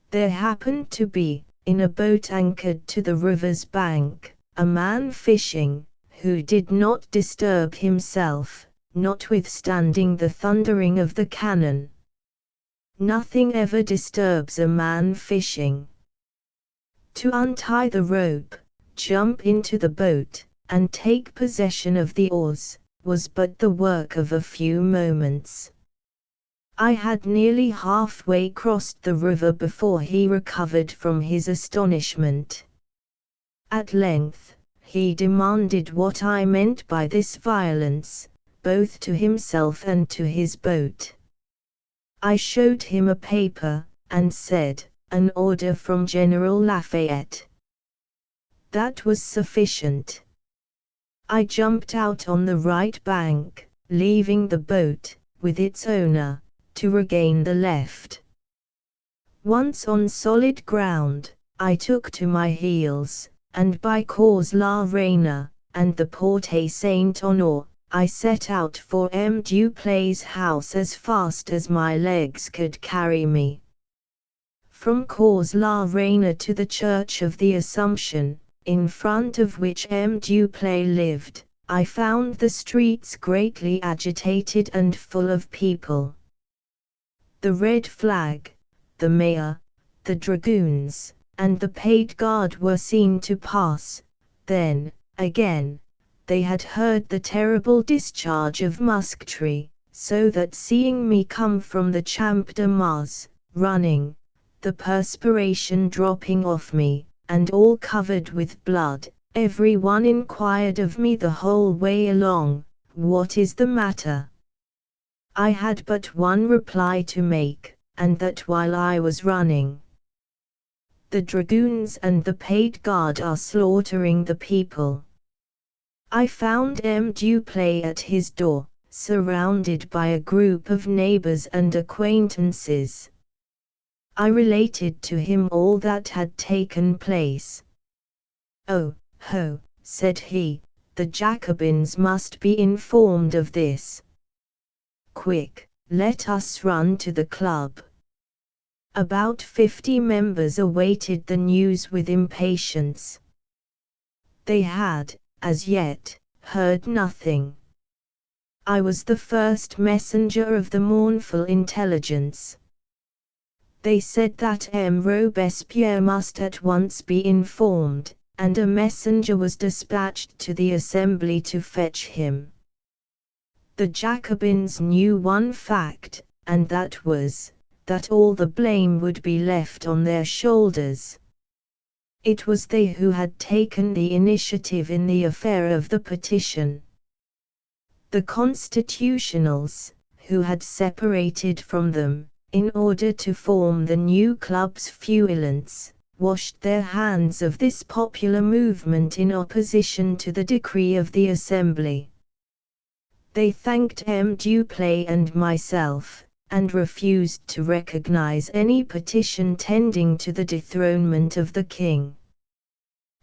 There happened to be, in a boat anchored to the river's bank, a man fishing, who did not disturb himself, notwithstanding the thundering of the cannon. Nothing ever disturbs a man fishing. To untie the rope, jump into the boat, and take possession of the oars, was but the work of a few moments. I had nearly halfway crossed the river before he recovered from his astonishment. At length, he demanded what I meant by this violence, both to himself and to his boat. I showed him a paper, and said, "An order from General Lafayette." That was sufficient. I jumped out on the right bank, leaving the boat, with its owner, to regain the left. Once on solid ground, I took to my heels, and by Cours la Reine, and the Porte Saint-Honore, I set out for M. Duplay's house as fast as my legs could carry me. From Cours la Reine to the Church of the Assumption, in front of which M. Duplay lived, I found the streets greatly agitated and full of people. The red flag, the mayor, the dragoons, and the paid guard were seen to pass. Then, again, they had heard the terrible discharge of musketry, so that seeing me come from the Champ de Mars, running, the perspiration dropping off me, and all covered with blood, every one inquired of me the whole way along, "What is the matter?" I had but one reply to make, and that while I was running. The dragoons and the paid guard are slaughtering the people. I found M. Duplay at his door, surrounded by a group of neighbors and acquaintances. I related to him all that had taken place. "Oh, ho," said he, "the Jacobins must be informed of this. Quick, let us run to the club." About 50 members awaited the news with impatience. They had, as yet, heard nothing. I was the first messenger of the mournful intelligence. They said that M. Robespierre must at once be informed, and a messenger was dispatched to the assembly to fetch him. The Jacobins knew one fact, and that was, that all the blame would be left on their shoulders. It was they who had taken the initiative in the affair of the petition. The Constitutionals, who had separated from them, in order to form the new club's fuelants, washed their hands of this popular movement in opposition to the decree of the Assembly. They thanked M. Duplay and myself, and refused to recognize any petition tending to the dethronement of the king.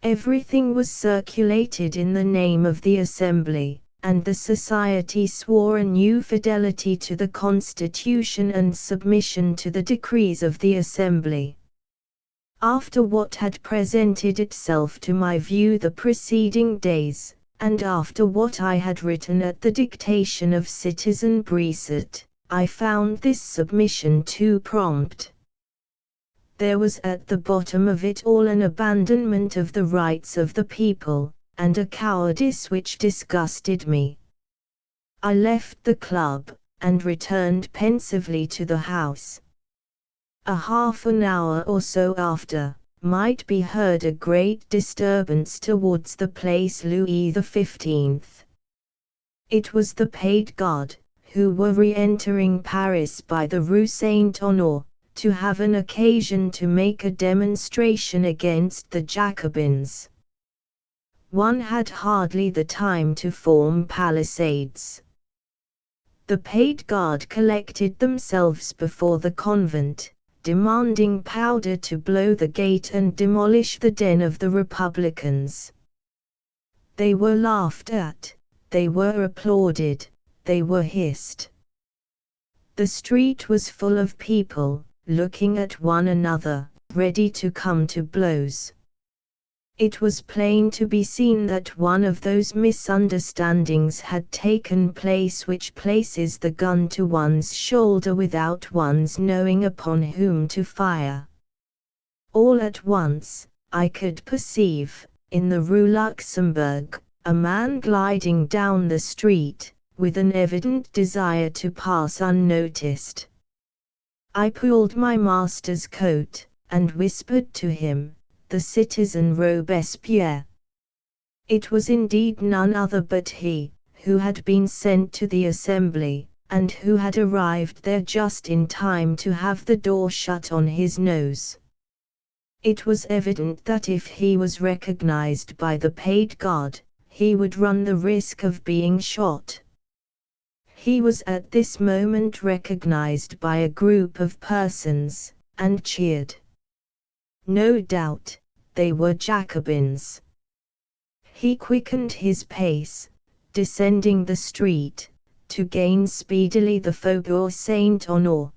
Everything was circulated in the name of the Assembly, and the Society swore a new fidelity to the Constitution and submission to the decrees of the Assembly. After what had presented itself to my view the preceding days, and after what I had written at the dictation of Citizen Brisset, I found this submission too prompt. There was at the bottom of it all an abandonment of the rights of the people, and a cowardice which disgusted me. I left the club, and returned pensively to the house. A half an hour or so after, might be heard a great disturbance towards the place Louis XV. It was the paid guard, who were re-entering Paris by the Rue Saint-Honore, to have an occasion to make a demonstration against the Jacobins. One had hardly the time to form palisades. The paid guard collected themselves before the convent, demanding powder to blow the gate and demolish the den of the Republicans. They were laughed at, they were applauded, they were hissed. The street was full of people, looking at one another, ready to come to blows. It was plain to be seen that one of those misunderstandings had taken place which places the gun to one's shoulder without one's knowing upon whom to fire. All at once, I could perceive, in the Rue Luxembourg, a man gliding down the street, with an evident desire to pass unnoticed. I pulled my master's coat, and whispered to him, "The citizen Robespierre." It was indeed none other but he, who had been sent to the Assembly, and who had arrived there just in time to have the door shut on his nose. It was evident that if he was recognized by the paid guard, he would run the risk of being shot. He was at this moment recognized by a group of persons, and cheered. No doubt, they were Jacobins. He quickened his pace, descending the street, to gain speedily the Faubourg Saint-Honore.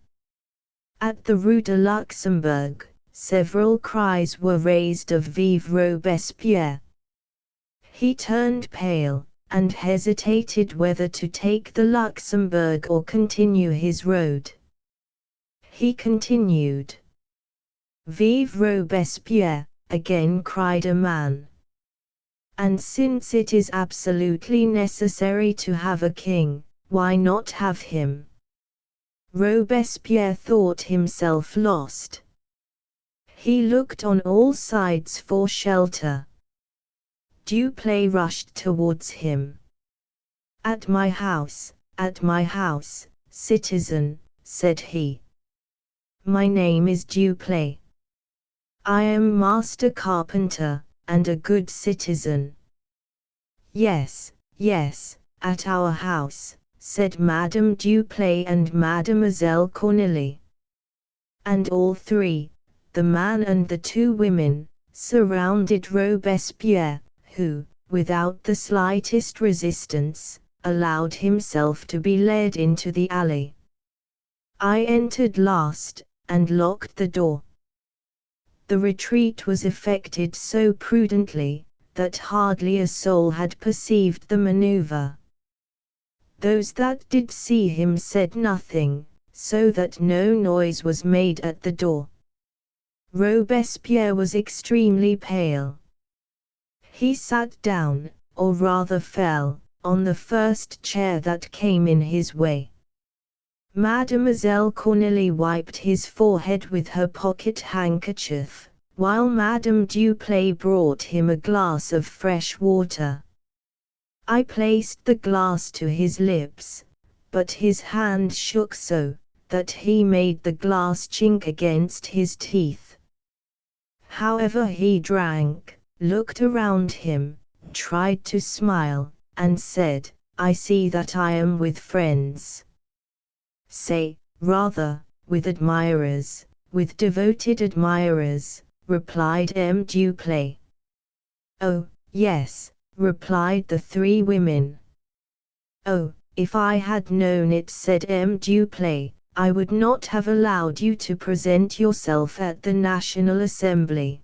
At the Rue de Luxembourg, several cries were raised of "Vive Robespierre!" He turned pale, and hesitated whether to take the Luxembourg or continue his road. He continued. "Vive Robespierre!" again cried a man. "And since it is absolutely necessary to have a king, why not have him?" Robespierre thought himself lost. He looked on all sides for shelter. Duplay rushed towards him. At my house, citizen," said he. "My name is Duplay. I am master carpenter, and a good citizen." "Yes, yes, at our house," said Madame Duplay and Mademoiselle Cornélie. And all three, the man and the two women, surrounded Robespierre, who, without the slightest resistance, allowed himself to be led into the alley. I entered last, and locked the door. The retreat was effected so prudently, that hardly a soul had perceived the maneuver. Those that did see him said nothing, so that no noise was made at the door. Robespierre was extremely pale. He sat down, or rather fell, on the first chair that came in his way. Mademoiselle Cornélie wiped his forehead with her pocket handkerchief, while Madame Duplay brought him a glass of fresh water. I placed the glass to his lips, but his hand shook so, that he made the glass chink against his teeth. However, he drank, looked around him, tried to smile, and said, "I see that I am with friends." "Say, rather, with admirers, with devoted admirers," replied M. Duplay. "Oh, yes," replied the three women. "Oh, if I had known it," said M. Duplay, "I would not have allowed you to present yourself at the National Assembly."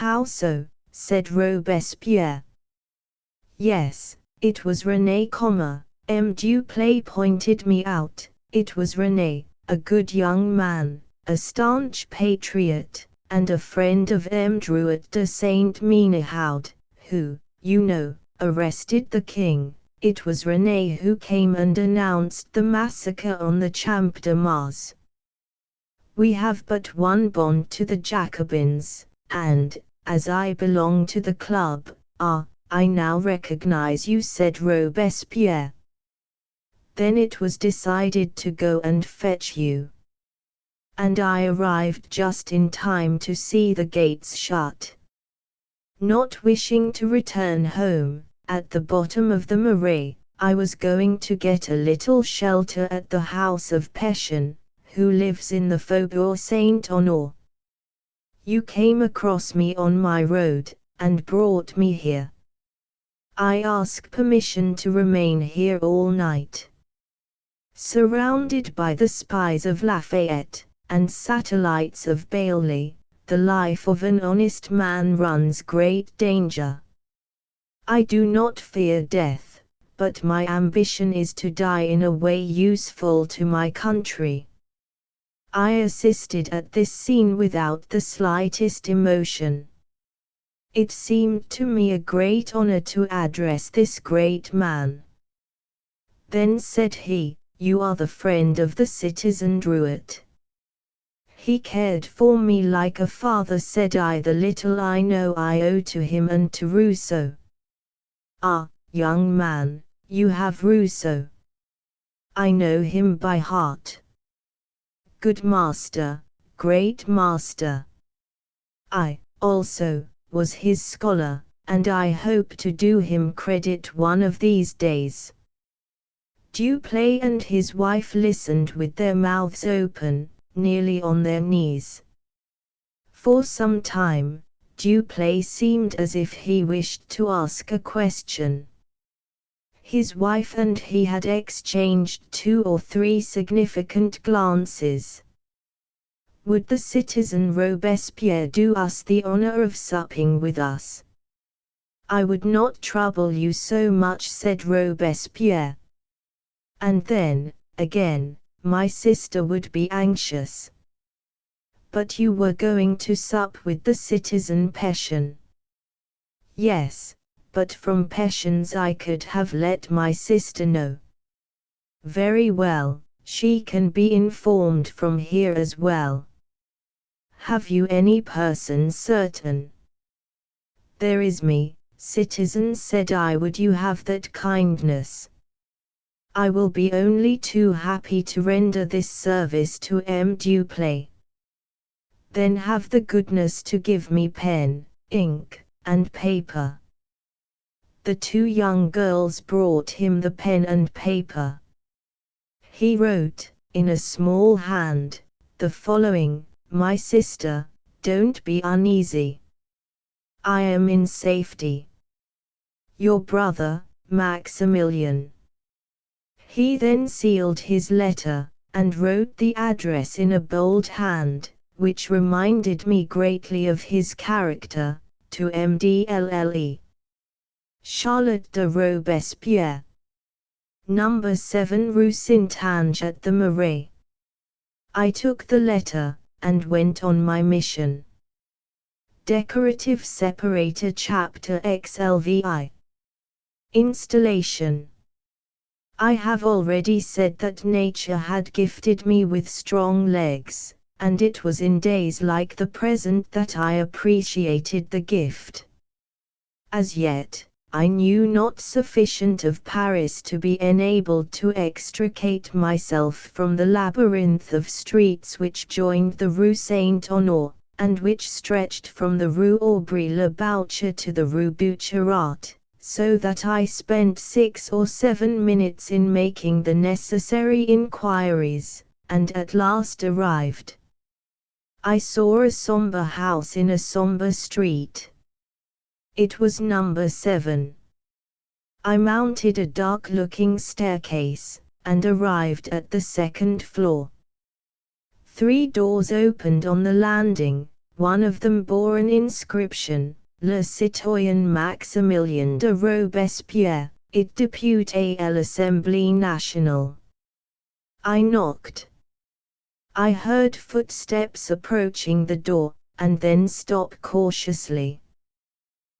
"How so?" said Robespierre. "Yes, it was René, M. Duplay pointed me out, it was René, a good young man, a staunch patriot, and a friend of M. Drouet de Saint Menehoud, who, you know, arrested the king. It was René who came and announced the massacre on the Champ de Mars. We have but one bond to the Jacobins, and, as I belong to the club, I now recognize you," said Robespierre. "Then it was decided to go and fetch you. And I arrived just in time to see the gates shut. Not wishing to return home, at the bottom of the Marais, I was going to get a little shelter at the house of Pétion, who lives in the Faubourg Saint-Honore. You came across me on my road, and brought me here. I ask permission to remain here all night. Surrounded by the spies of Lafayette, and satellites of Bailly, the life of an honest man runs great danger. I do not fear death, but my ambition is to die in a way useful to my country." I assisted at this scene without the slightest emotion. It seemed to me a great honor to address this great man. Then said he, "You are the friend of the citizen Drouet." "He cared for me like a father," said I. "The little I know I owe to him and to Rousseau." "Ah, young man, you have Rousseau." "I know him by heart." "Good master, great master." "I, also, was his scholar, and I hope to do him credit one of these days." Duplay and his wife listened with their mouths open, nearly on their knees. For some time, Duplay seemed as if he wished to ask a question. His wife and he had exchanged 2 or 3 significant glances. "Would the citizen Robespierre do us the honor of supping with us?" "I would not trouble you so much," said Robespierre. And then, again, "My sister would be anxious." "But you were going to sup with the citizen Pétion." "Yes, but from Pétion's I could have let my sister know." "Very well, she can be informed from here as well." "Have you any person certain?" "There is me, citizen," said I. "Would you have that kindness?" "I will be only too happy to render this service to M. Duplay." "Then have the goodness to give me pen, ink, and paper." The 2 young girls brought him the pen and paper. He wrote, in a small hand, the following: "My sister, don't be uneasy. I am in safety. Your brother, Maximilian." He then sealed his letter, and wrote the address in a bold hand, which reminded me greatly of his character, to Mdlle. Charlotte de Robespierre. No. 7 Rue Saint-Ange at the Marais. I took the letter, and went on my mission. Decorative separator chapter XLVI. Installation. I have already said that nature had gifted me with strong legs, and it was in days like the present that I appreciated the gift. As yet, I knew not sufficient of Paris to be enabled to extricate myself from the labyrinth of streets which joined the Rue Saint-Honore, and which stretched from the Rue Aubry-le-Boucher to the Rue Boucherat, so that I spent 6 or 7 minutes in making the necessary inquiries, and at last arrived. I saw a sombre house in a sombre street. It was number 7. I mounted a dark-looking staircase, and arrived at the second floor. 3 doors opened on the landing, one of them bore an inscription, Le citoyen Maximilien de Robespierre, it député à l'Assemblée nationale. I knocked. I heard footsteps approaching the door, and then stop cautiously.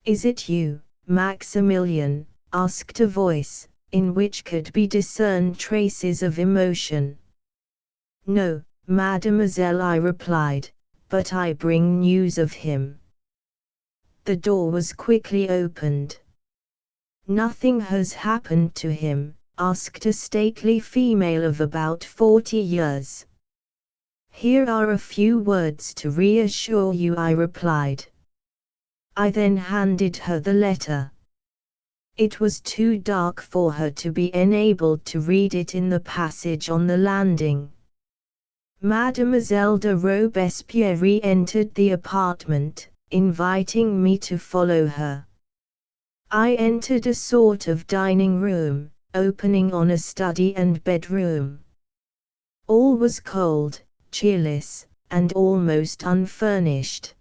"Is it you, Maximilian?" asked a voice, in which could be discerned traces of emotion. "No, mademoiselle," I replied, "but I bring news of him." The door was quickly opened. "Nothing has happened to him?" asked a stately female of about 40 years. "Here are a few words to reassure you," I replied. I then handed her the letter. It was too dark for her to be enabled to read it in the passage on the landing. Mademoiselle de Robespierre re-entered the apartment, inviting me to follow her. I entered a sort of dining room, opening on a study and bedroom. All was cold, cheerless, and almost unfurnished.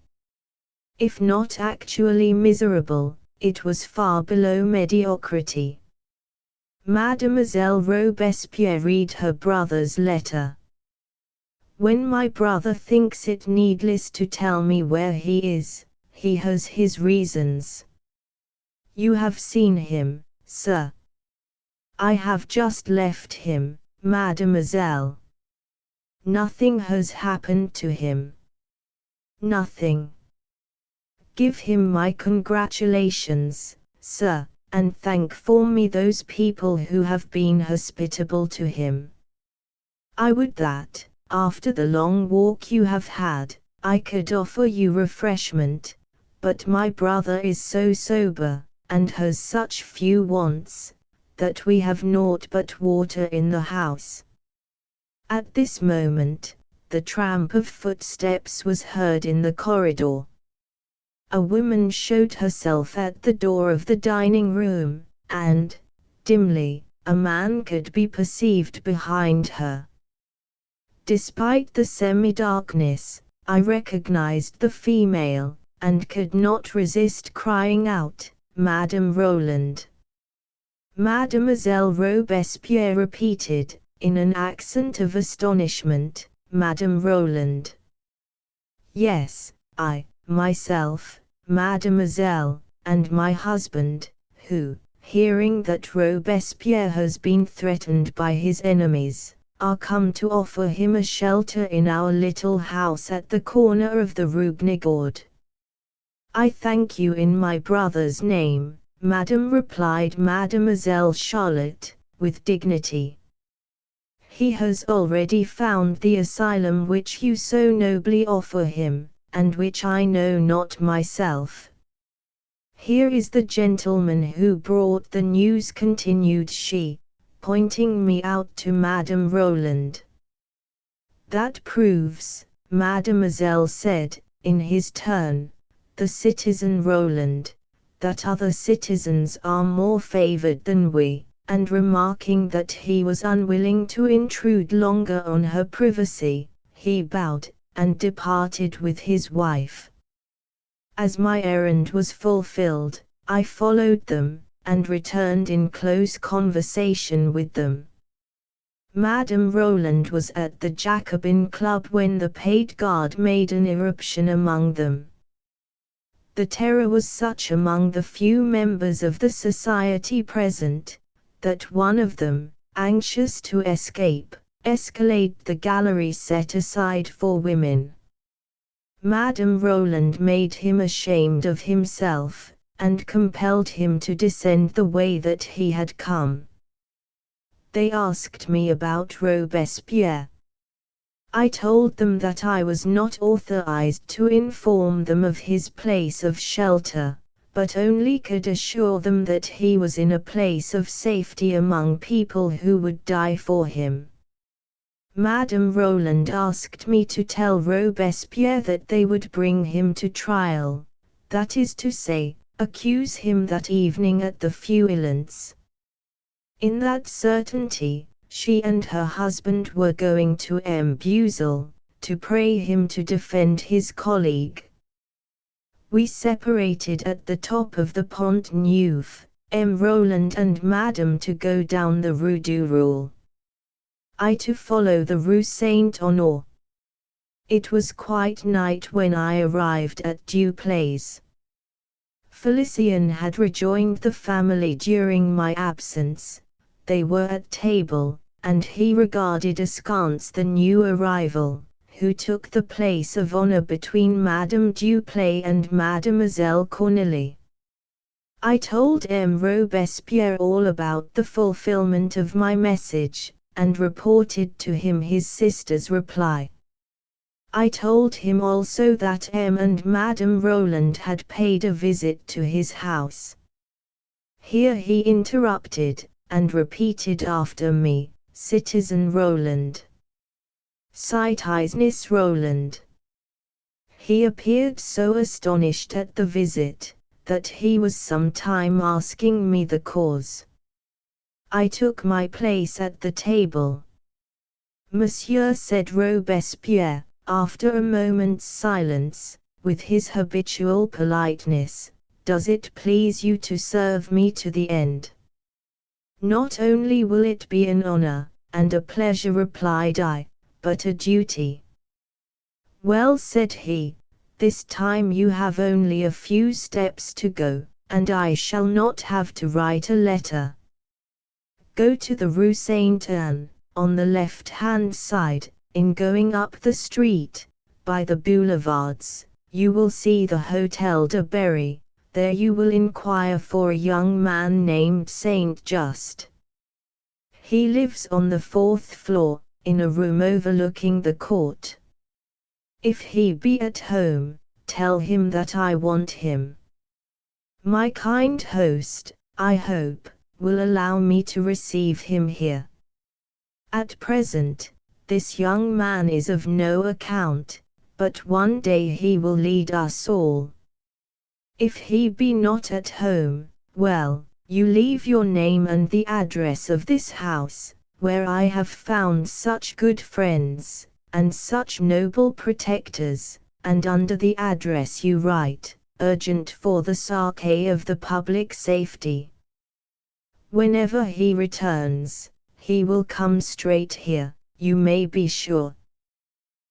If not actually miserable, it was far below mediocrity. Mademoiselle Robespierre read her brother's letter. "When my brother thinks it needless to tell me where he is, he has his reasons. You have seen him, sir." "I have just left him, mademoiselle." "Nothing has happened to him?" "Nothing." "Give him my congratulations, sir, and thank for me those people who have been hospitable to him. I would that, after the long walk you have had, I could offer you refreshment, but my brother is so sober, and has such few wants, that we have naught but water in the house." At this moment, the tramp of footsteps was heard in the corridor. A woman showed herself at the door of the dining room, and, dimly, a man could be perceived behind her. Despite the semi-darkness, I recognized the female, and could not resist crying out, "Madame Roland!" Mademoiselle Robespierre repeated, in an accent of astonishment, "Madame Roland." "Yes, I, myself, mademoiselle, and my husband, who, hearing that Robespierre has been threatened by his enemies, are come to offer him a shelter in our little house at the corner of the Rue Guénégaud." "I thank you in my brother's name, madame," replied Mademoiselle Charlotte, with dignity. "He has already found the asylum which you so nobly offer him, and which I know not myself. Here is the gentleman who brought the news," continued she, pointing me out to Madame Roland. "That proves," Mademoiselle said, in his turn, "the citizen Roland, that other citizens are more favored than we," and remarking that he was unwilling to intrude longer on her privacy, he bowed, and departed with his wife. As my errand was fulfilled, I followed them, and returned in close conversation with them. Madame Roland was at the Jacobin Club when the paid guard made an irruption among them. The terror was such among the few members of the society present, that one of them, anxious to escape, escaladed the gallery set aside for women. Madame Roland made him ashamed of himself, and compelled him to descend the way that he had come. They asked me about Robespierre. I told them that I was not authorized to inform them of his place of shelter, but only could assure them that he was in a place of safety among people who would die for him. Madame Roland asked me to tell Robespierre that they would bring him to trial, that is to say, accuse him that evening at the Feuillants. In that certainty, she and her husband were going to M. Buzel, to pray him to defend his colleague. We separated at the top of the Pont Neuf, M. Roland and Madame to go down the Rue du Roule. I to follow the Rue Saint-Honore. It was quite night when I arrived at Duplessis. Felicien had rejoined the family during my absence. They were at table, and he regarded askance the new arrival, who took the place of honor between Madame Duplessis and Mademoiselle Cornélie. I told M. Robespierre all about the fulfillment of my message, and reported to him his sister's reply. I told him also that M. and Madame Roland had paid a visit to his house. Here he interrupted, and repeated after me, Citizen Roland. Citizeness Roland. He appeared so astonished at the visit, that he was some time asking me the cause. I took my place at the table. Monsieur, said Robespierre, after a moment's silence, with his habitual politeness, does it please you to serve me to the end? Not only will it be an honor, and a pleasure, replied I, but a duty. Well, said he, this time you have only a few steps to go, and I shall not have to write a letter. Go to the Rue Saint-Anne, on the left-hand side. In going up the street, by the boulevards, you will see the Hotel de Berry. There you will inquire for a young man named Saint Just. He lives on the 4th floor, in a room overlooking the court. If he be at home, tell him that I want him. My kind host, I hope, will allow me to receive him here. At present, this young man is of no account, but one day he will lead us all. If he be not at home, well, you leave your name and the address of this house, where I have found such good friends, and such noble protectors, and under the address you write, urgent for the sake of the public safety. Whenever he returns, he will come straight here, you may be sure.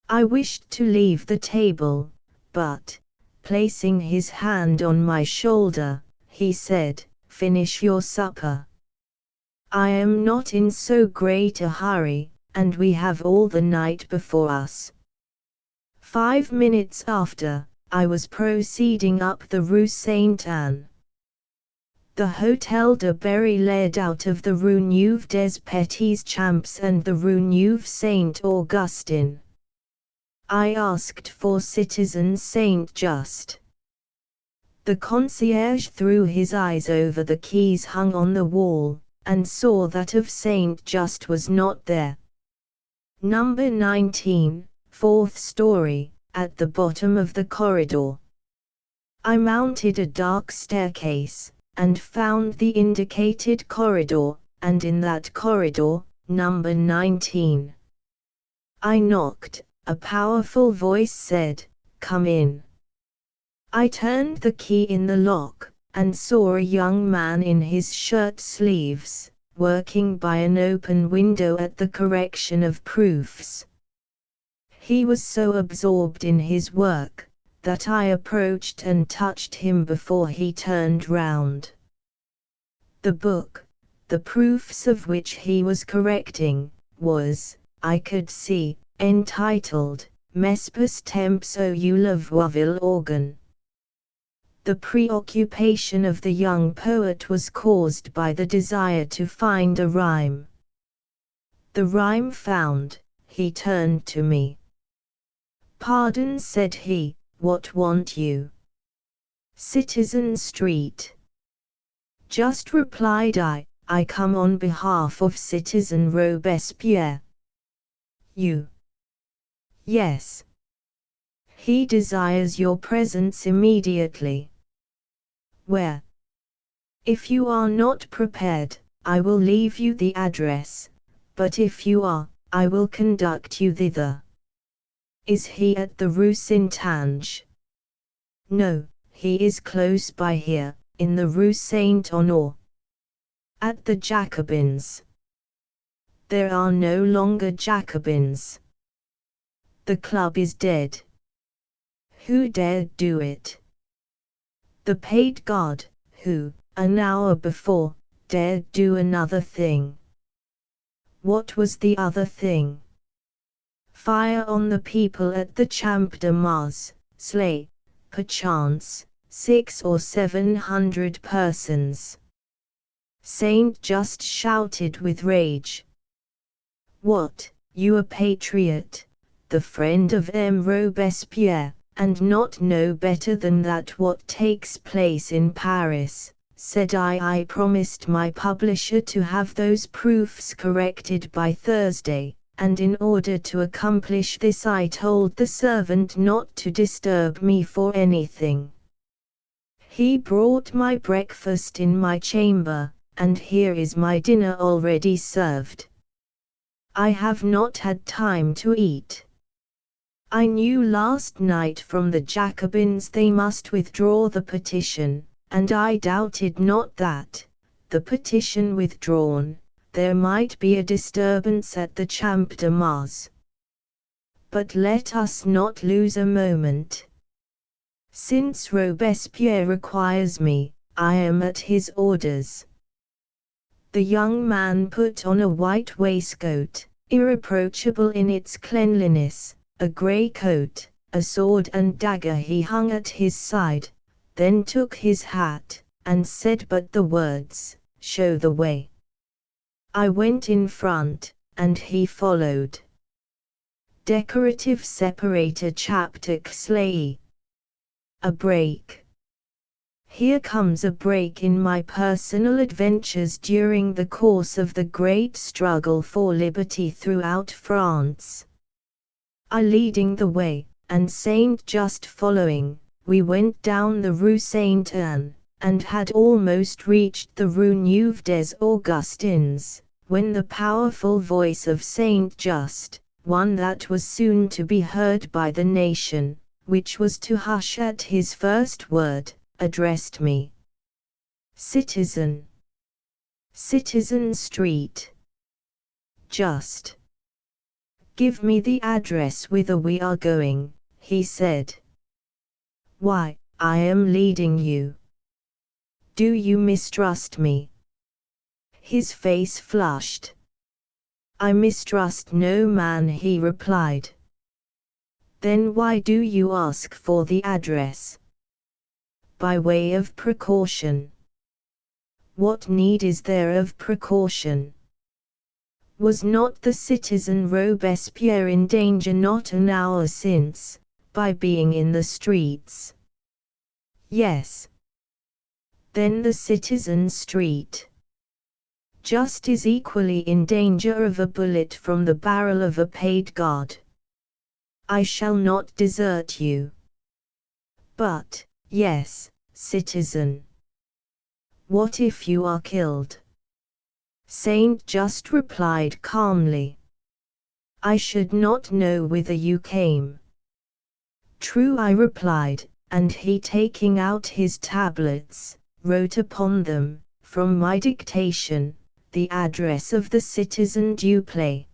I wished to leave the table, but, placing his hand on my shoulder, he said, finish your supper. I am not in so great a hurry, and we have all the night before us. 5 minutes after, I was proceeding up the Rue Saint-Anne. The Hotel de Berry led out of the Rue Neuve des Petits Champs and the Rue Neuve Saint-Augustin. I asked for Citizen Saint Just. The concierge threw his eyes over the keys hung on the wall, and saw that of Saint Just was not there. Number 19, 4th story, at the bottom of the corridor. I mounted a dark staircase, and found the indicated corridor, and in that corridor, number 19. I knocked, a powerful voice said, "Come in." I turned the key in the lock, and saw a young man in his shirt sleeves, working by an open window at the correction of proofs. He was so absorbed in his work, that I approached and touched him before he turned round. The book, the proofs of which he was correcting, was, I could see, entitled, Mespus temps au la voiville organ. The preoccupation of the young poet was caused by the desire to find a rhyme. The rhyme found, he turned to me. "Pardon," said he, "what want you?" "Citizen Street." "Just," replied I come on behalf of Citizen Robespierre." "You?" "Yes. He desires your presence immediately." "Where?" "If you are not prepared, I will leave you the address, but if you are, I will conduct you thither." "Is he at the Rue Saint-Ange?" "No, he is close by here, in the Rue Saint-Honore." "At the Jacobins?" "There are no longer Jacobins. The club is dead." "Who dared do it?" "The paid guard, who, an hour before, dared do another thing." "What was the other thing?" "Fire on the people at the Champ de Mars, slay, perchance, 600 or 700 persons." Saint Just shouted with rage. "What, you a patriot, the friend of M. Robespierre, and not know better than that what takes place in Paris?" said I. "I promised my publisher to have those proofs corrected by Thursday, and in order to accomplish this I told the servant not to disturb me for anything. He brought my breakfast in my chamber, and here is my dinner already served. I have not had time to eat. I knew last night from the Jacobins they must withdraw the petition, and I doubted not that, the petition withdrawn, there might be a disturbance at the Champ de Mars. But let us not lose a moment. Since Robespierre requires me, I am at his orders." The young man put on a white waistcoat, irreproachable in its cleanliness, a grey coat, a sword and dagger he hung at his side, then took his hat, and said but the words, "Show the way." I went in front, and he followed. Decorative separator chapter Xlei. A break. Here comes a break in my personal adventures during the course of the great struggle for liberty throughout France. I leading the way, and Saint Just following, we went down the Rue Saint-Anne, and had almost reached the Rue Neuve des Augustins, when the powerful voice of Saint Just, one that was soon to be heard by the nation, which was to hush at his first word, addressed me. "Citizen. Citizen Street. Just. Give me the address whither we are going," he said. "Why, I am leading you. Do you mistrust me?" His face flushed. "I mistrust no man," he replied. "Then why do you ask for the address?" "By way of precaution." "What need is there of precaution? Was not the citizen Robespierre in danger not an hour since, by being in the streets?" "Yes." "Then the citizen Street Just is equally in danger of a bullet from the barrel of a paid guard. I shall not desert you." "But, yes, citizen. What if you are killed?" Saint Just replied calmly. "I should not know whither you came." "True," I replied, and he, taking out his tablets, wrote upon them, from my dictation, the address of the citizen Duplay.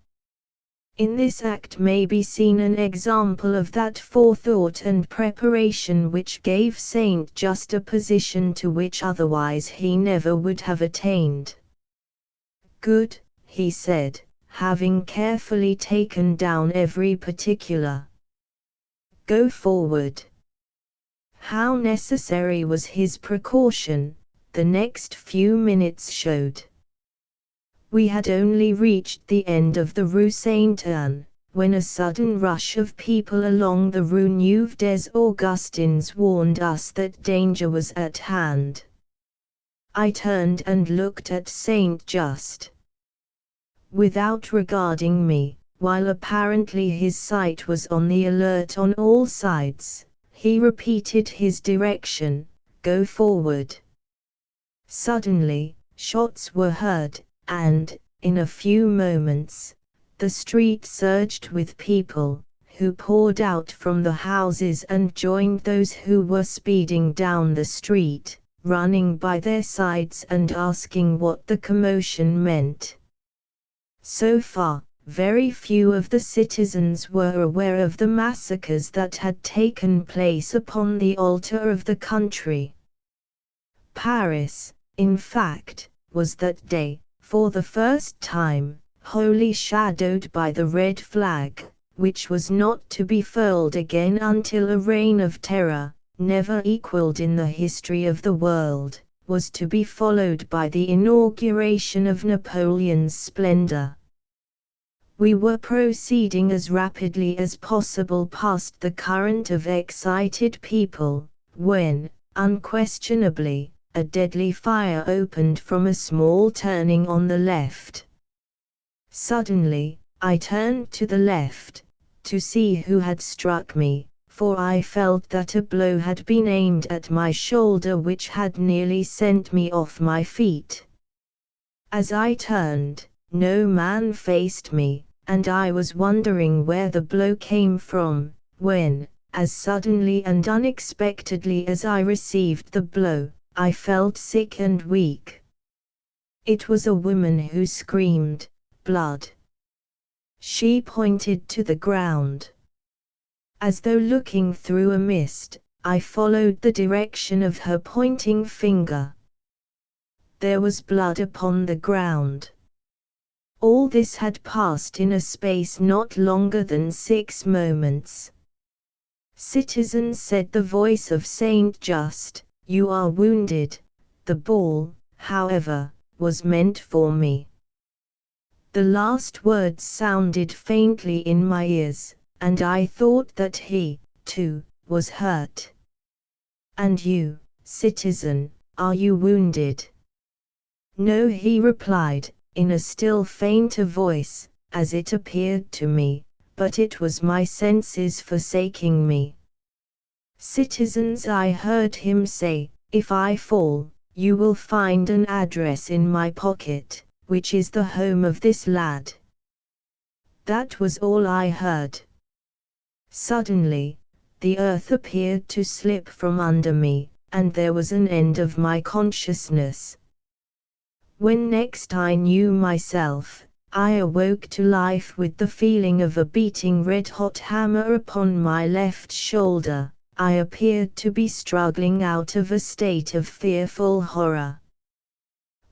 In this act may be seen an example of that forethought and preparation which gave Saint Just a position to which otherwise he never would have attained. "Good," he said, having carefully taken down every particular. "Go forward." How necessary was his precaution, the next few minutes showed. We had only reached the end of the Rue Saint-Anne, when a sudden rush of people along the Rue Neuve des Augustins warned us that danger was at hand. I turned and looked at Saint Just. Without regarding me, while apparently his sight was on the alert on all sides, he repeated his direction, "Go forward." Suddenly, shots were heard, and, in a few moments, the street surged with people, who poured out from the houses and joined those who were speeding down the street, running by their sides and asking what the commotion meant. So far, very few of the citizens were aware of the massacres that had taken place upon the altar of the country. Paris, in fact, was that day, for the first time, wholly shadowed by the red flag, which was not to be furled again until a reign of terror, never equaled in the history of the world, was to be followed by the inauguration of Napoleon's splendor. We were proceeding as rapidly as possible past the current of excited people, when, unquestionably, a deadly fire opened from a small turning on the left. Suddenly, I turned to the left, to see who had struck me, for I felt that a blow had been aimed at my shoulder which had nearly sent me off my feet. As I turned, no man faced me, and I was wondering where the blow came from, when, as suddenly and unexpectedly as I received the blow, I felt sick and weak. It was a woman who screamed, "Blood!" She pointed to the ground. As though looking through a mist, I followed the direction of her pointing finger. There was blood upon the ground. All this had passed in a space not longer than 6 moments. "Citizen," said the voice of Saint Just, "you are wounded." The ball, however, was meant for me. The last words sounded faintly in my ears, and I thought that he, too, was hurt. "And you, citizen, are you wounded?" "No," he replied, in a still fainter voice, as it appeared to me, but it was my senses forsaking me. "Citizens," I heard him say, "if I fall, you will find an address in my pocket, which is the home of this lad." That was all I heard. Suddenly, the earth appeared to slip from under me, and there was an end of my consciousness. When next I knew myself, I awoke to life with the feeling of a beating red-hot hammer upon my left shoulder. I appeared to be struggling out of a state of fearful horror.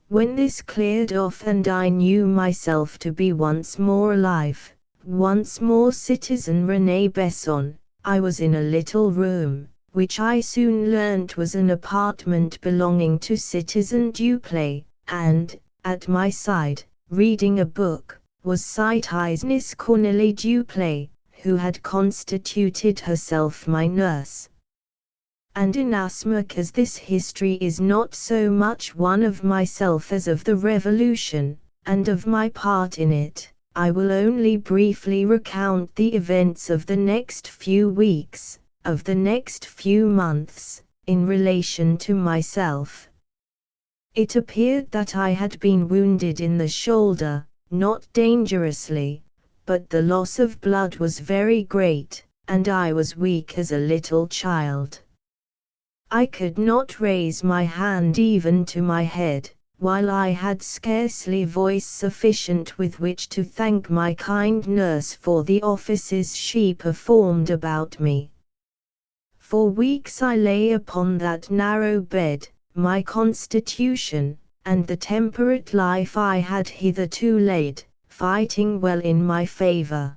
When this cleared off and I knew myself to be once more alive, once more citizen René Besson, I was in a little room, which I soon learnt was an apartment belonging to citizen Duplay, and, at my side, reading a book, was citizeness Cornélie Duplay, who had constituted herself my nurse. And inasmuch as this history is not so much one of myself as of the Revolution, and of my part in it, I will only briefly recount the events of the next few weeks, of the next few months, in relation to myself. It appeared that I had been wounded in the shoulder, not dangerously, but the loss of blood was very great, and I was weak as a little child. I could not raise my hand even to my head, while I had scarcely voice sufficient with which to thank my kind nurse for the offices she performed about me. For weeks I lay upon that narrow bed. My constitution, and the temperate life I had hitherto led, fighting well in my favor.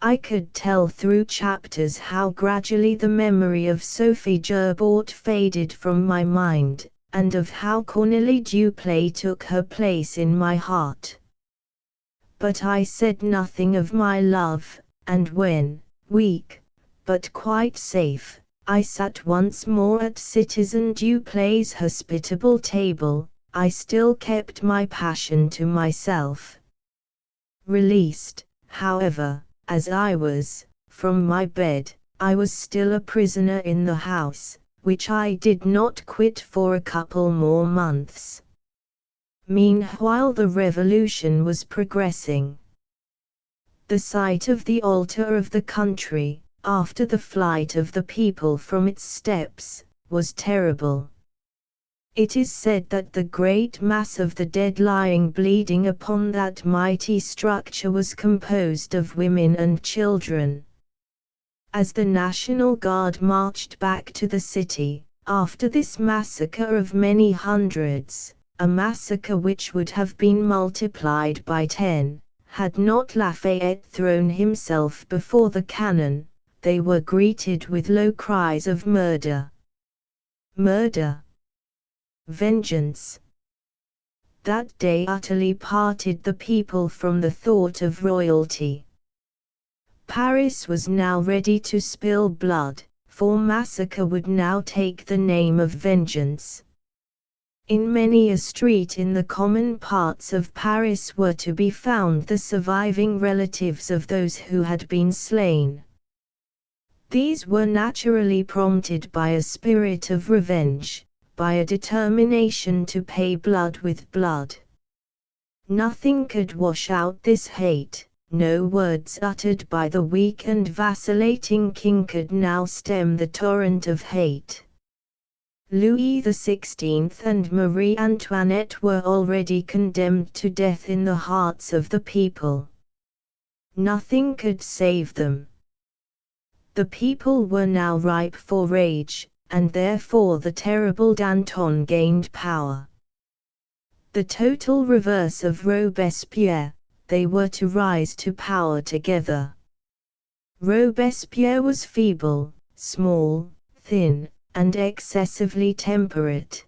I could tell through chapters how gradually the memory of Sophie Gerbort faded from my mind, and of how Cornélie Duplay took her place in my heart. But I said nothing of my love, and when, weak, but quite safe, I sat once more at Citizen Duplay's hospitable table, I still kept my passion to myself. Released, however, as I was, from my bed, I was still a prisoner in the house, which I did not quit for a couple more months. Meanwhile the revolution was progressing. The sight of the altar of the country, after the flight of the people from its steps, was terrible. It is said that the great mass of the dead lying bleeding upon that mighty structure was composed of women and children. As the National Guard marched back to the city, after this massacre of many hundreds, a massacre which would have been multiplied by 10, had not Lafayette thrown himself before the cannon, they were greeted with low cries of murder. Murder! Vengeance! That day utterly parted the people from the thought of royalty. Paris was now ready to spill blood, for massacre would now take the name of vengeance. In many a street in the common parts of Paris were to be found the surviving relatives of those who had been slain. These were naturally prompted by a spirit of revenge, by a determination to pay blood with blood. Nothing could wash out this hate, no words uttered by the weak and vacillating king could now stem the torrent of hate. Louis XVI and Marie Antoinette were already condemned to death in the hearts of the people. Nothing could save them. The people were now ripe for rage, and therefore the terrible Danton gained power. The total reverse of Robespierre, they were to rise to power together. Robespierre was feeble, small, thin, and excessively temperate.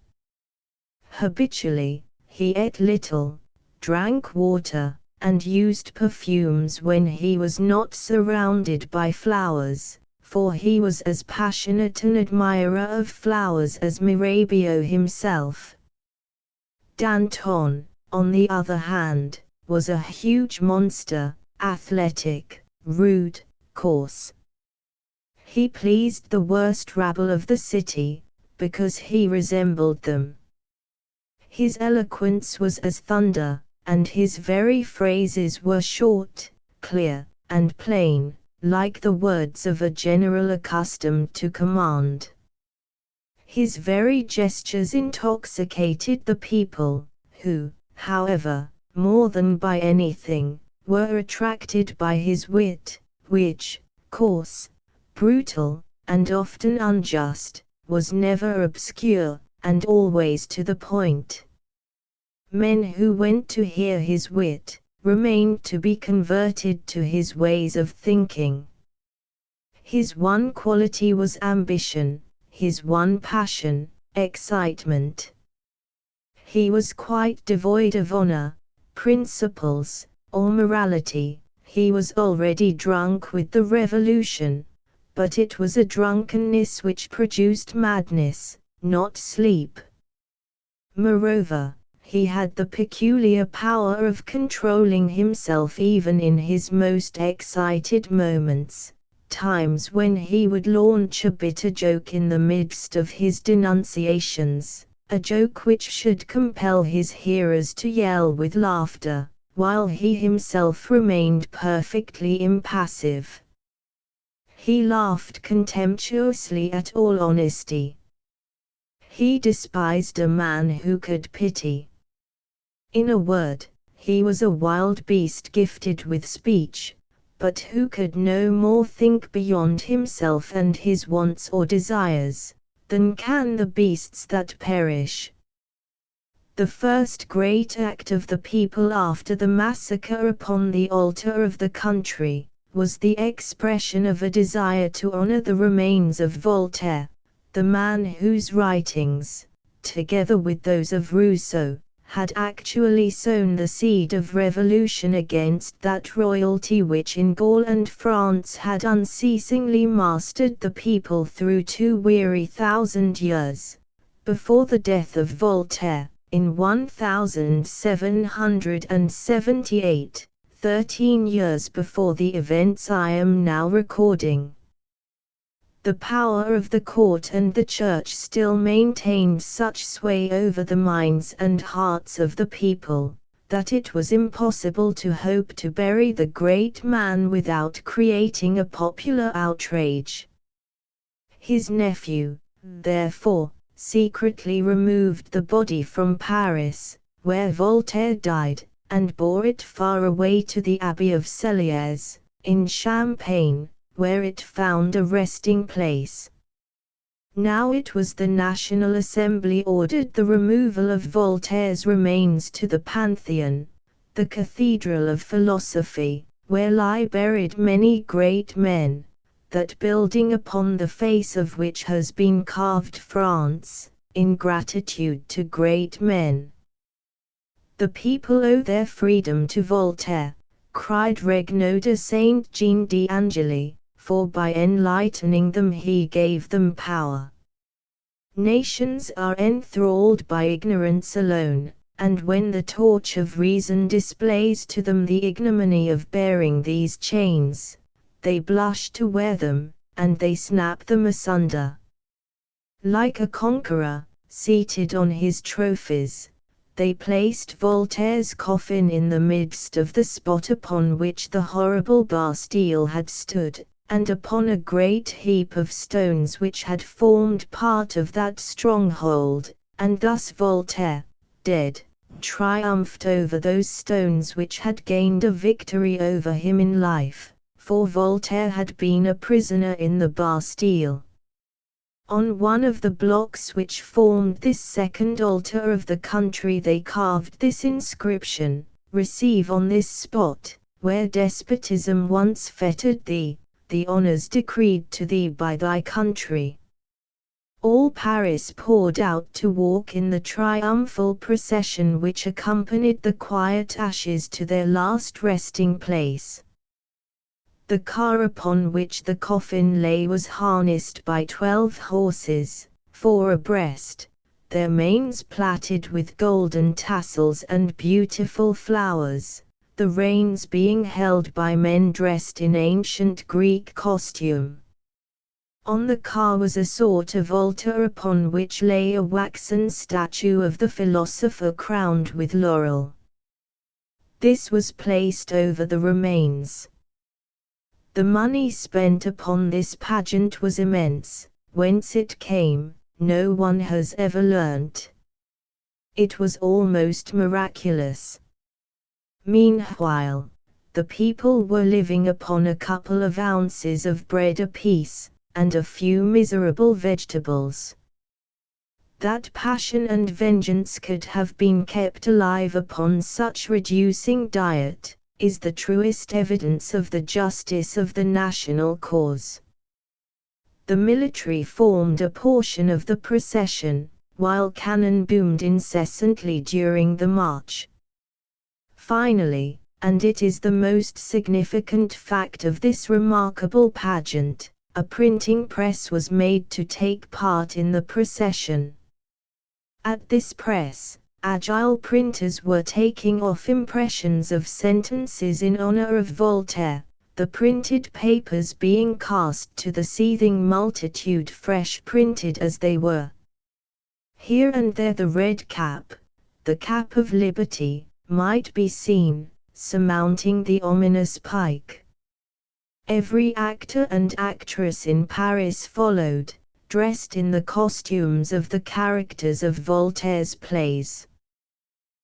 Habitually, he ate little, drank water, and used perfumes when he was not surrounded by flowers, for he was as passionate an admirer of flowers as Mirabeau himself. Danton, on the other hand, was a huge monster, athletic, rude, coarse. He pleased the worst rabble of the city, because he resembled them. His eloquence was as thunder, and his very phrases were short, clear, and plain, like the words of a general accustomed to command. His very gestures intoxicated the people, who, however, more than by anything, were attracted by his wit, which, coarse, brutal, and often unjust, was never obscure, and always to the point. Men who went to hear his wit, remained to be converted to his ways of thinking. His one quality was ambition, his one passion, excitement. He was quite devoid of honor, principles, or morality. He was already drunk with the revolution, but it was a drunkenness which produced madness, not sleep. Moreover, he had the peculiar power of controlling himself even in his most excited moments, times when he would launch a bitter joke in the midst of his denunciations, a joke which should compel his hearers to yell with laughter, while he himself remained perfectly impassive. He laughed contemptuously at all honesty. He despised a man who could pity. In a word, he was a wild beast gifted with speech, but who could no more think beyond himself and his wants or desires, than can the beasts that perish. The first great act of the people after the massacre upon the altar of the country, was the expression of a desire to honor the remains of Voltaire, the man whose writings, together with those of Rousseau, had actually sown the seed of revolution against that royalty which in Gaul and France had unceasingly mastered the people through 2,000 years. Before the death of Voltaire, in 1778, 13 years before the events I am now recording, the power of the court and the church still maintained such sway over the minds and hearts of the people, that it was impossible to hope to bury the great man without creating a popular outrage. His nephew, therefore, secretly removed the body from Paris, where Voltaire died, and bore it far away to the Abbey of Celiers, in Champagne, where it found a resting place. Now it was the National Assembly ordered the removal of Voltaire's remains to the Pantheon, the cathedral of philosophy, where lie buried many great men, that building upon the face of which has been carved France, in gratitude to great men. The people owe their freedom to Voltaire, cried Regnault de Saint Jean d'Angely, for by enlightening them he gave them power. Nations are enthralled by ignorance alone, and when the torch of reason displays to them the ignominy of bearing these chains, they blush to wear them, and they snap them asunder. Like a conqueror, seated on his trophies, they placed Voltaire's coffin in the midst of the spot upon which the horrible Bastille had stood, and upon a great heap of stones which had formed part of that stronghold, and thus Voltaire, dead, triumphed over those stones which had gained a victory over him in life, for Voltaire had been a prisoner in the Bastille. On one of the blocks which formed this second altar of the country they carved this inscription: "Receive on this spot, where despotism once fettered thee, the honors decreed to thee by thy country." All Paris poured out to walk in the triumphal procession which accompanied the quiet ashes to their last resting place. The car upon which the coffin lay was harnessed by 12 horses, 4 abreast, their manes plaited with golden tassels and beautiful flowers, the reins being held by men dressed in ancient Greek costume. On the car was a sort of altar upon which lay a waxen statue of the philosopher crowned with laurel. This was placed over the remains. The money spent upon this pageant was immense. Whence it came, no one has ever learnt. It was almost miraculous. Meanwhile, the people were living upon a couple of ounces of bread apiece, and a few miserable vegetables. That passion and vengeance could have been kept alive upon such reducing diet, is the truest evidence of the justice of the national cause. The military formed a portion of the procession, while cannon boomed incessantly during the march. Finally, and it is the most significant fact of this remarkable pageant, a printing press was made to take part in the procession. At this press, agile printers were taking off impressions of sentences in honor of Voltaire, the printed papers being cast to the seething multitude fresh printed as they were. Here and there the red cap, the cap of liberty, might be seen, surmounting the ominous pike. Every actor and actress in Paris followed, dressed in the costumes of the characters of Voltaire's plays.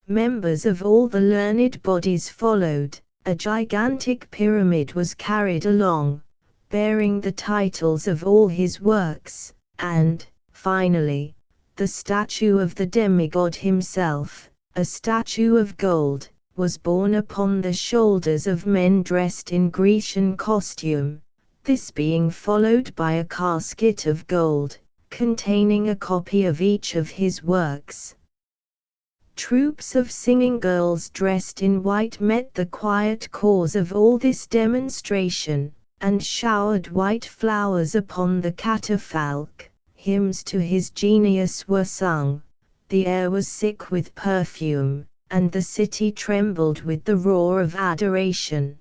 Members of all the learned bodies followed. A gigantic pyramid was carried along, bearing the titles of all his works, and, finally, the statue of the demigod himself, a statue of gold, was borne upon the shoulders of men dressed in Grecian costume, this being followed by a casket of gold, containing a copy of each of his works. Troops of singing girls dressed in white met the quiet cause of all this demonstration, and showered white flowers upon the catafalque. Hymns to his genius were sung, the air was sick with perfume, and the city trembled with the roar of adoration.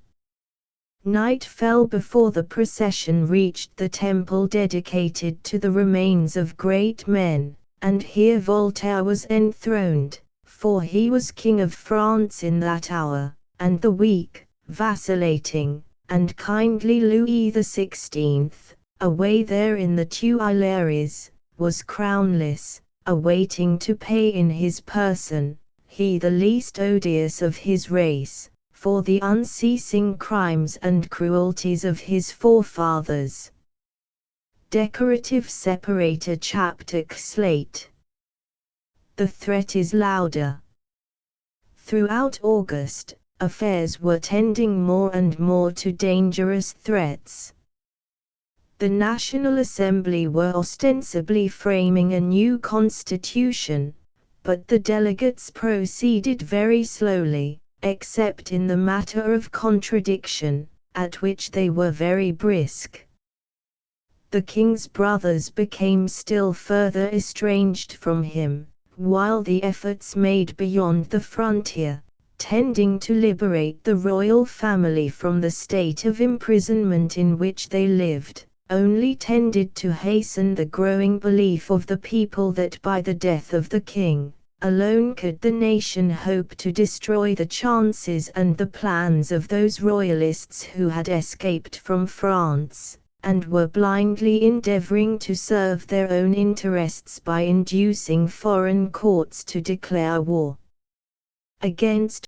Night fell before the procession reached the temple dedicated to the remains of great men, and here Voltaire was enthroned, for he was King of France in that hour, and the weak, vacillating, and kindly Louis XVI, away there in the Tuileries, was crownless, awaiting to pay in his person, he the least odious of his race, for the unceasing crimes and cruelties of his forefathers. Decorative separator chapter slate. The threat is louder. Throughout August, affairs were tending more and more to dangerous threats. The National Assembly were ostensibly framing a new constitution, but the delegates proceeded very slowly, except in the matter of contradiction, at which they were very brisk. The king's brothers became still further estranged from him, while the efforts made beyond the frontier, tending to liberate the royal family from the state of imprisonment in which they lived, only tended to hasten the growing belief of the people that by the death of the king, alone could the nation hope to destroy the chances and the plans of those royalists who had escaped from France, and were blindly endeavoring to serve their own interests by inducing foreign courts to declare war against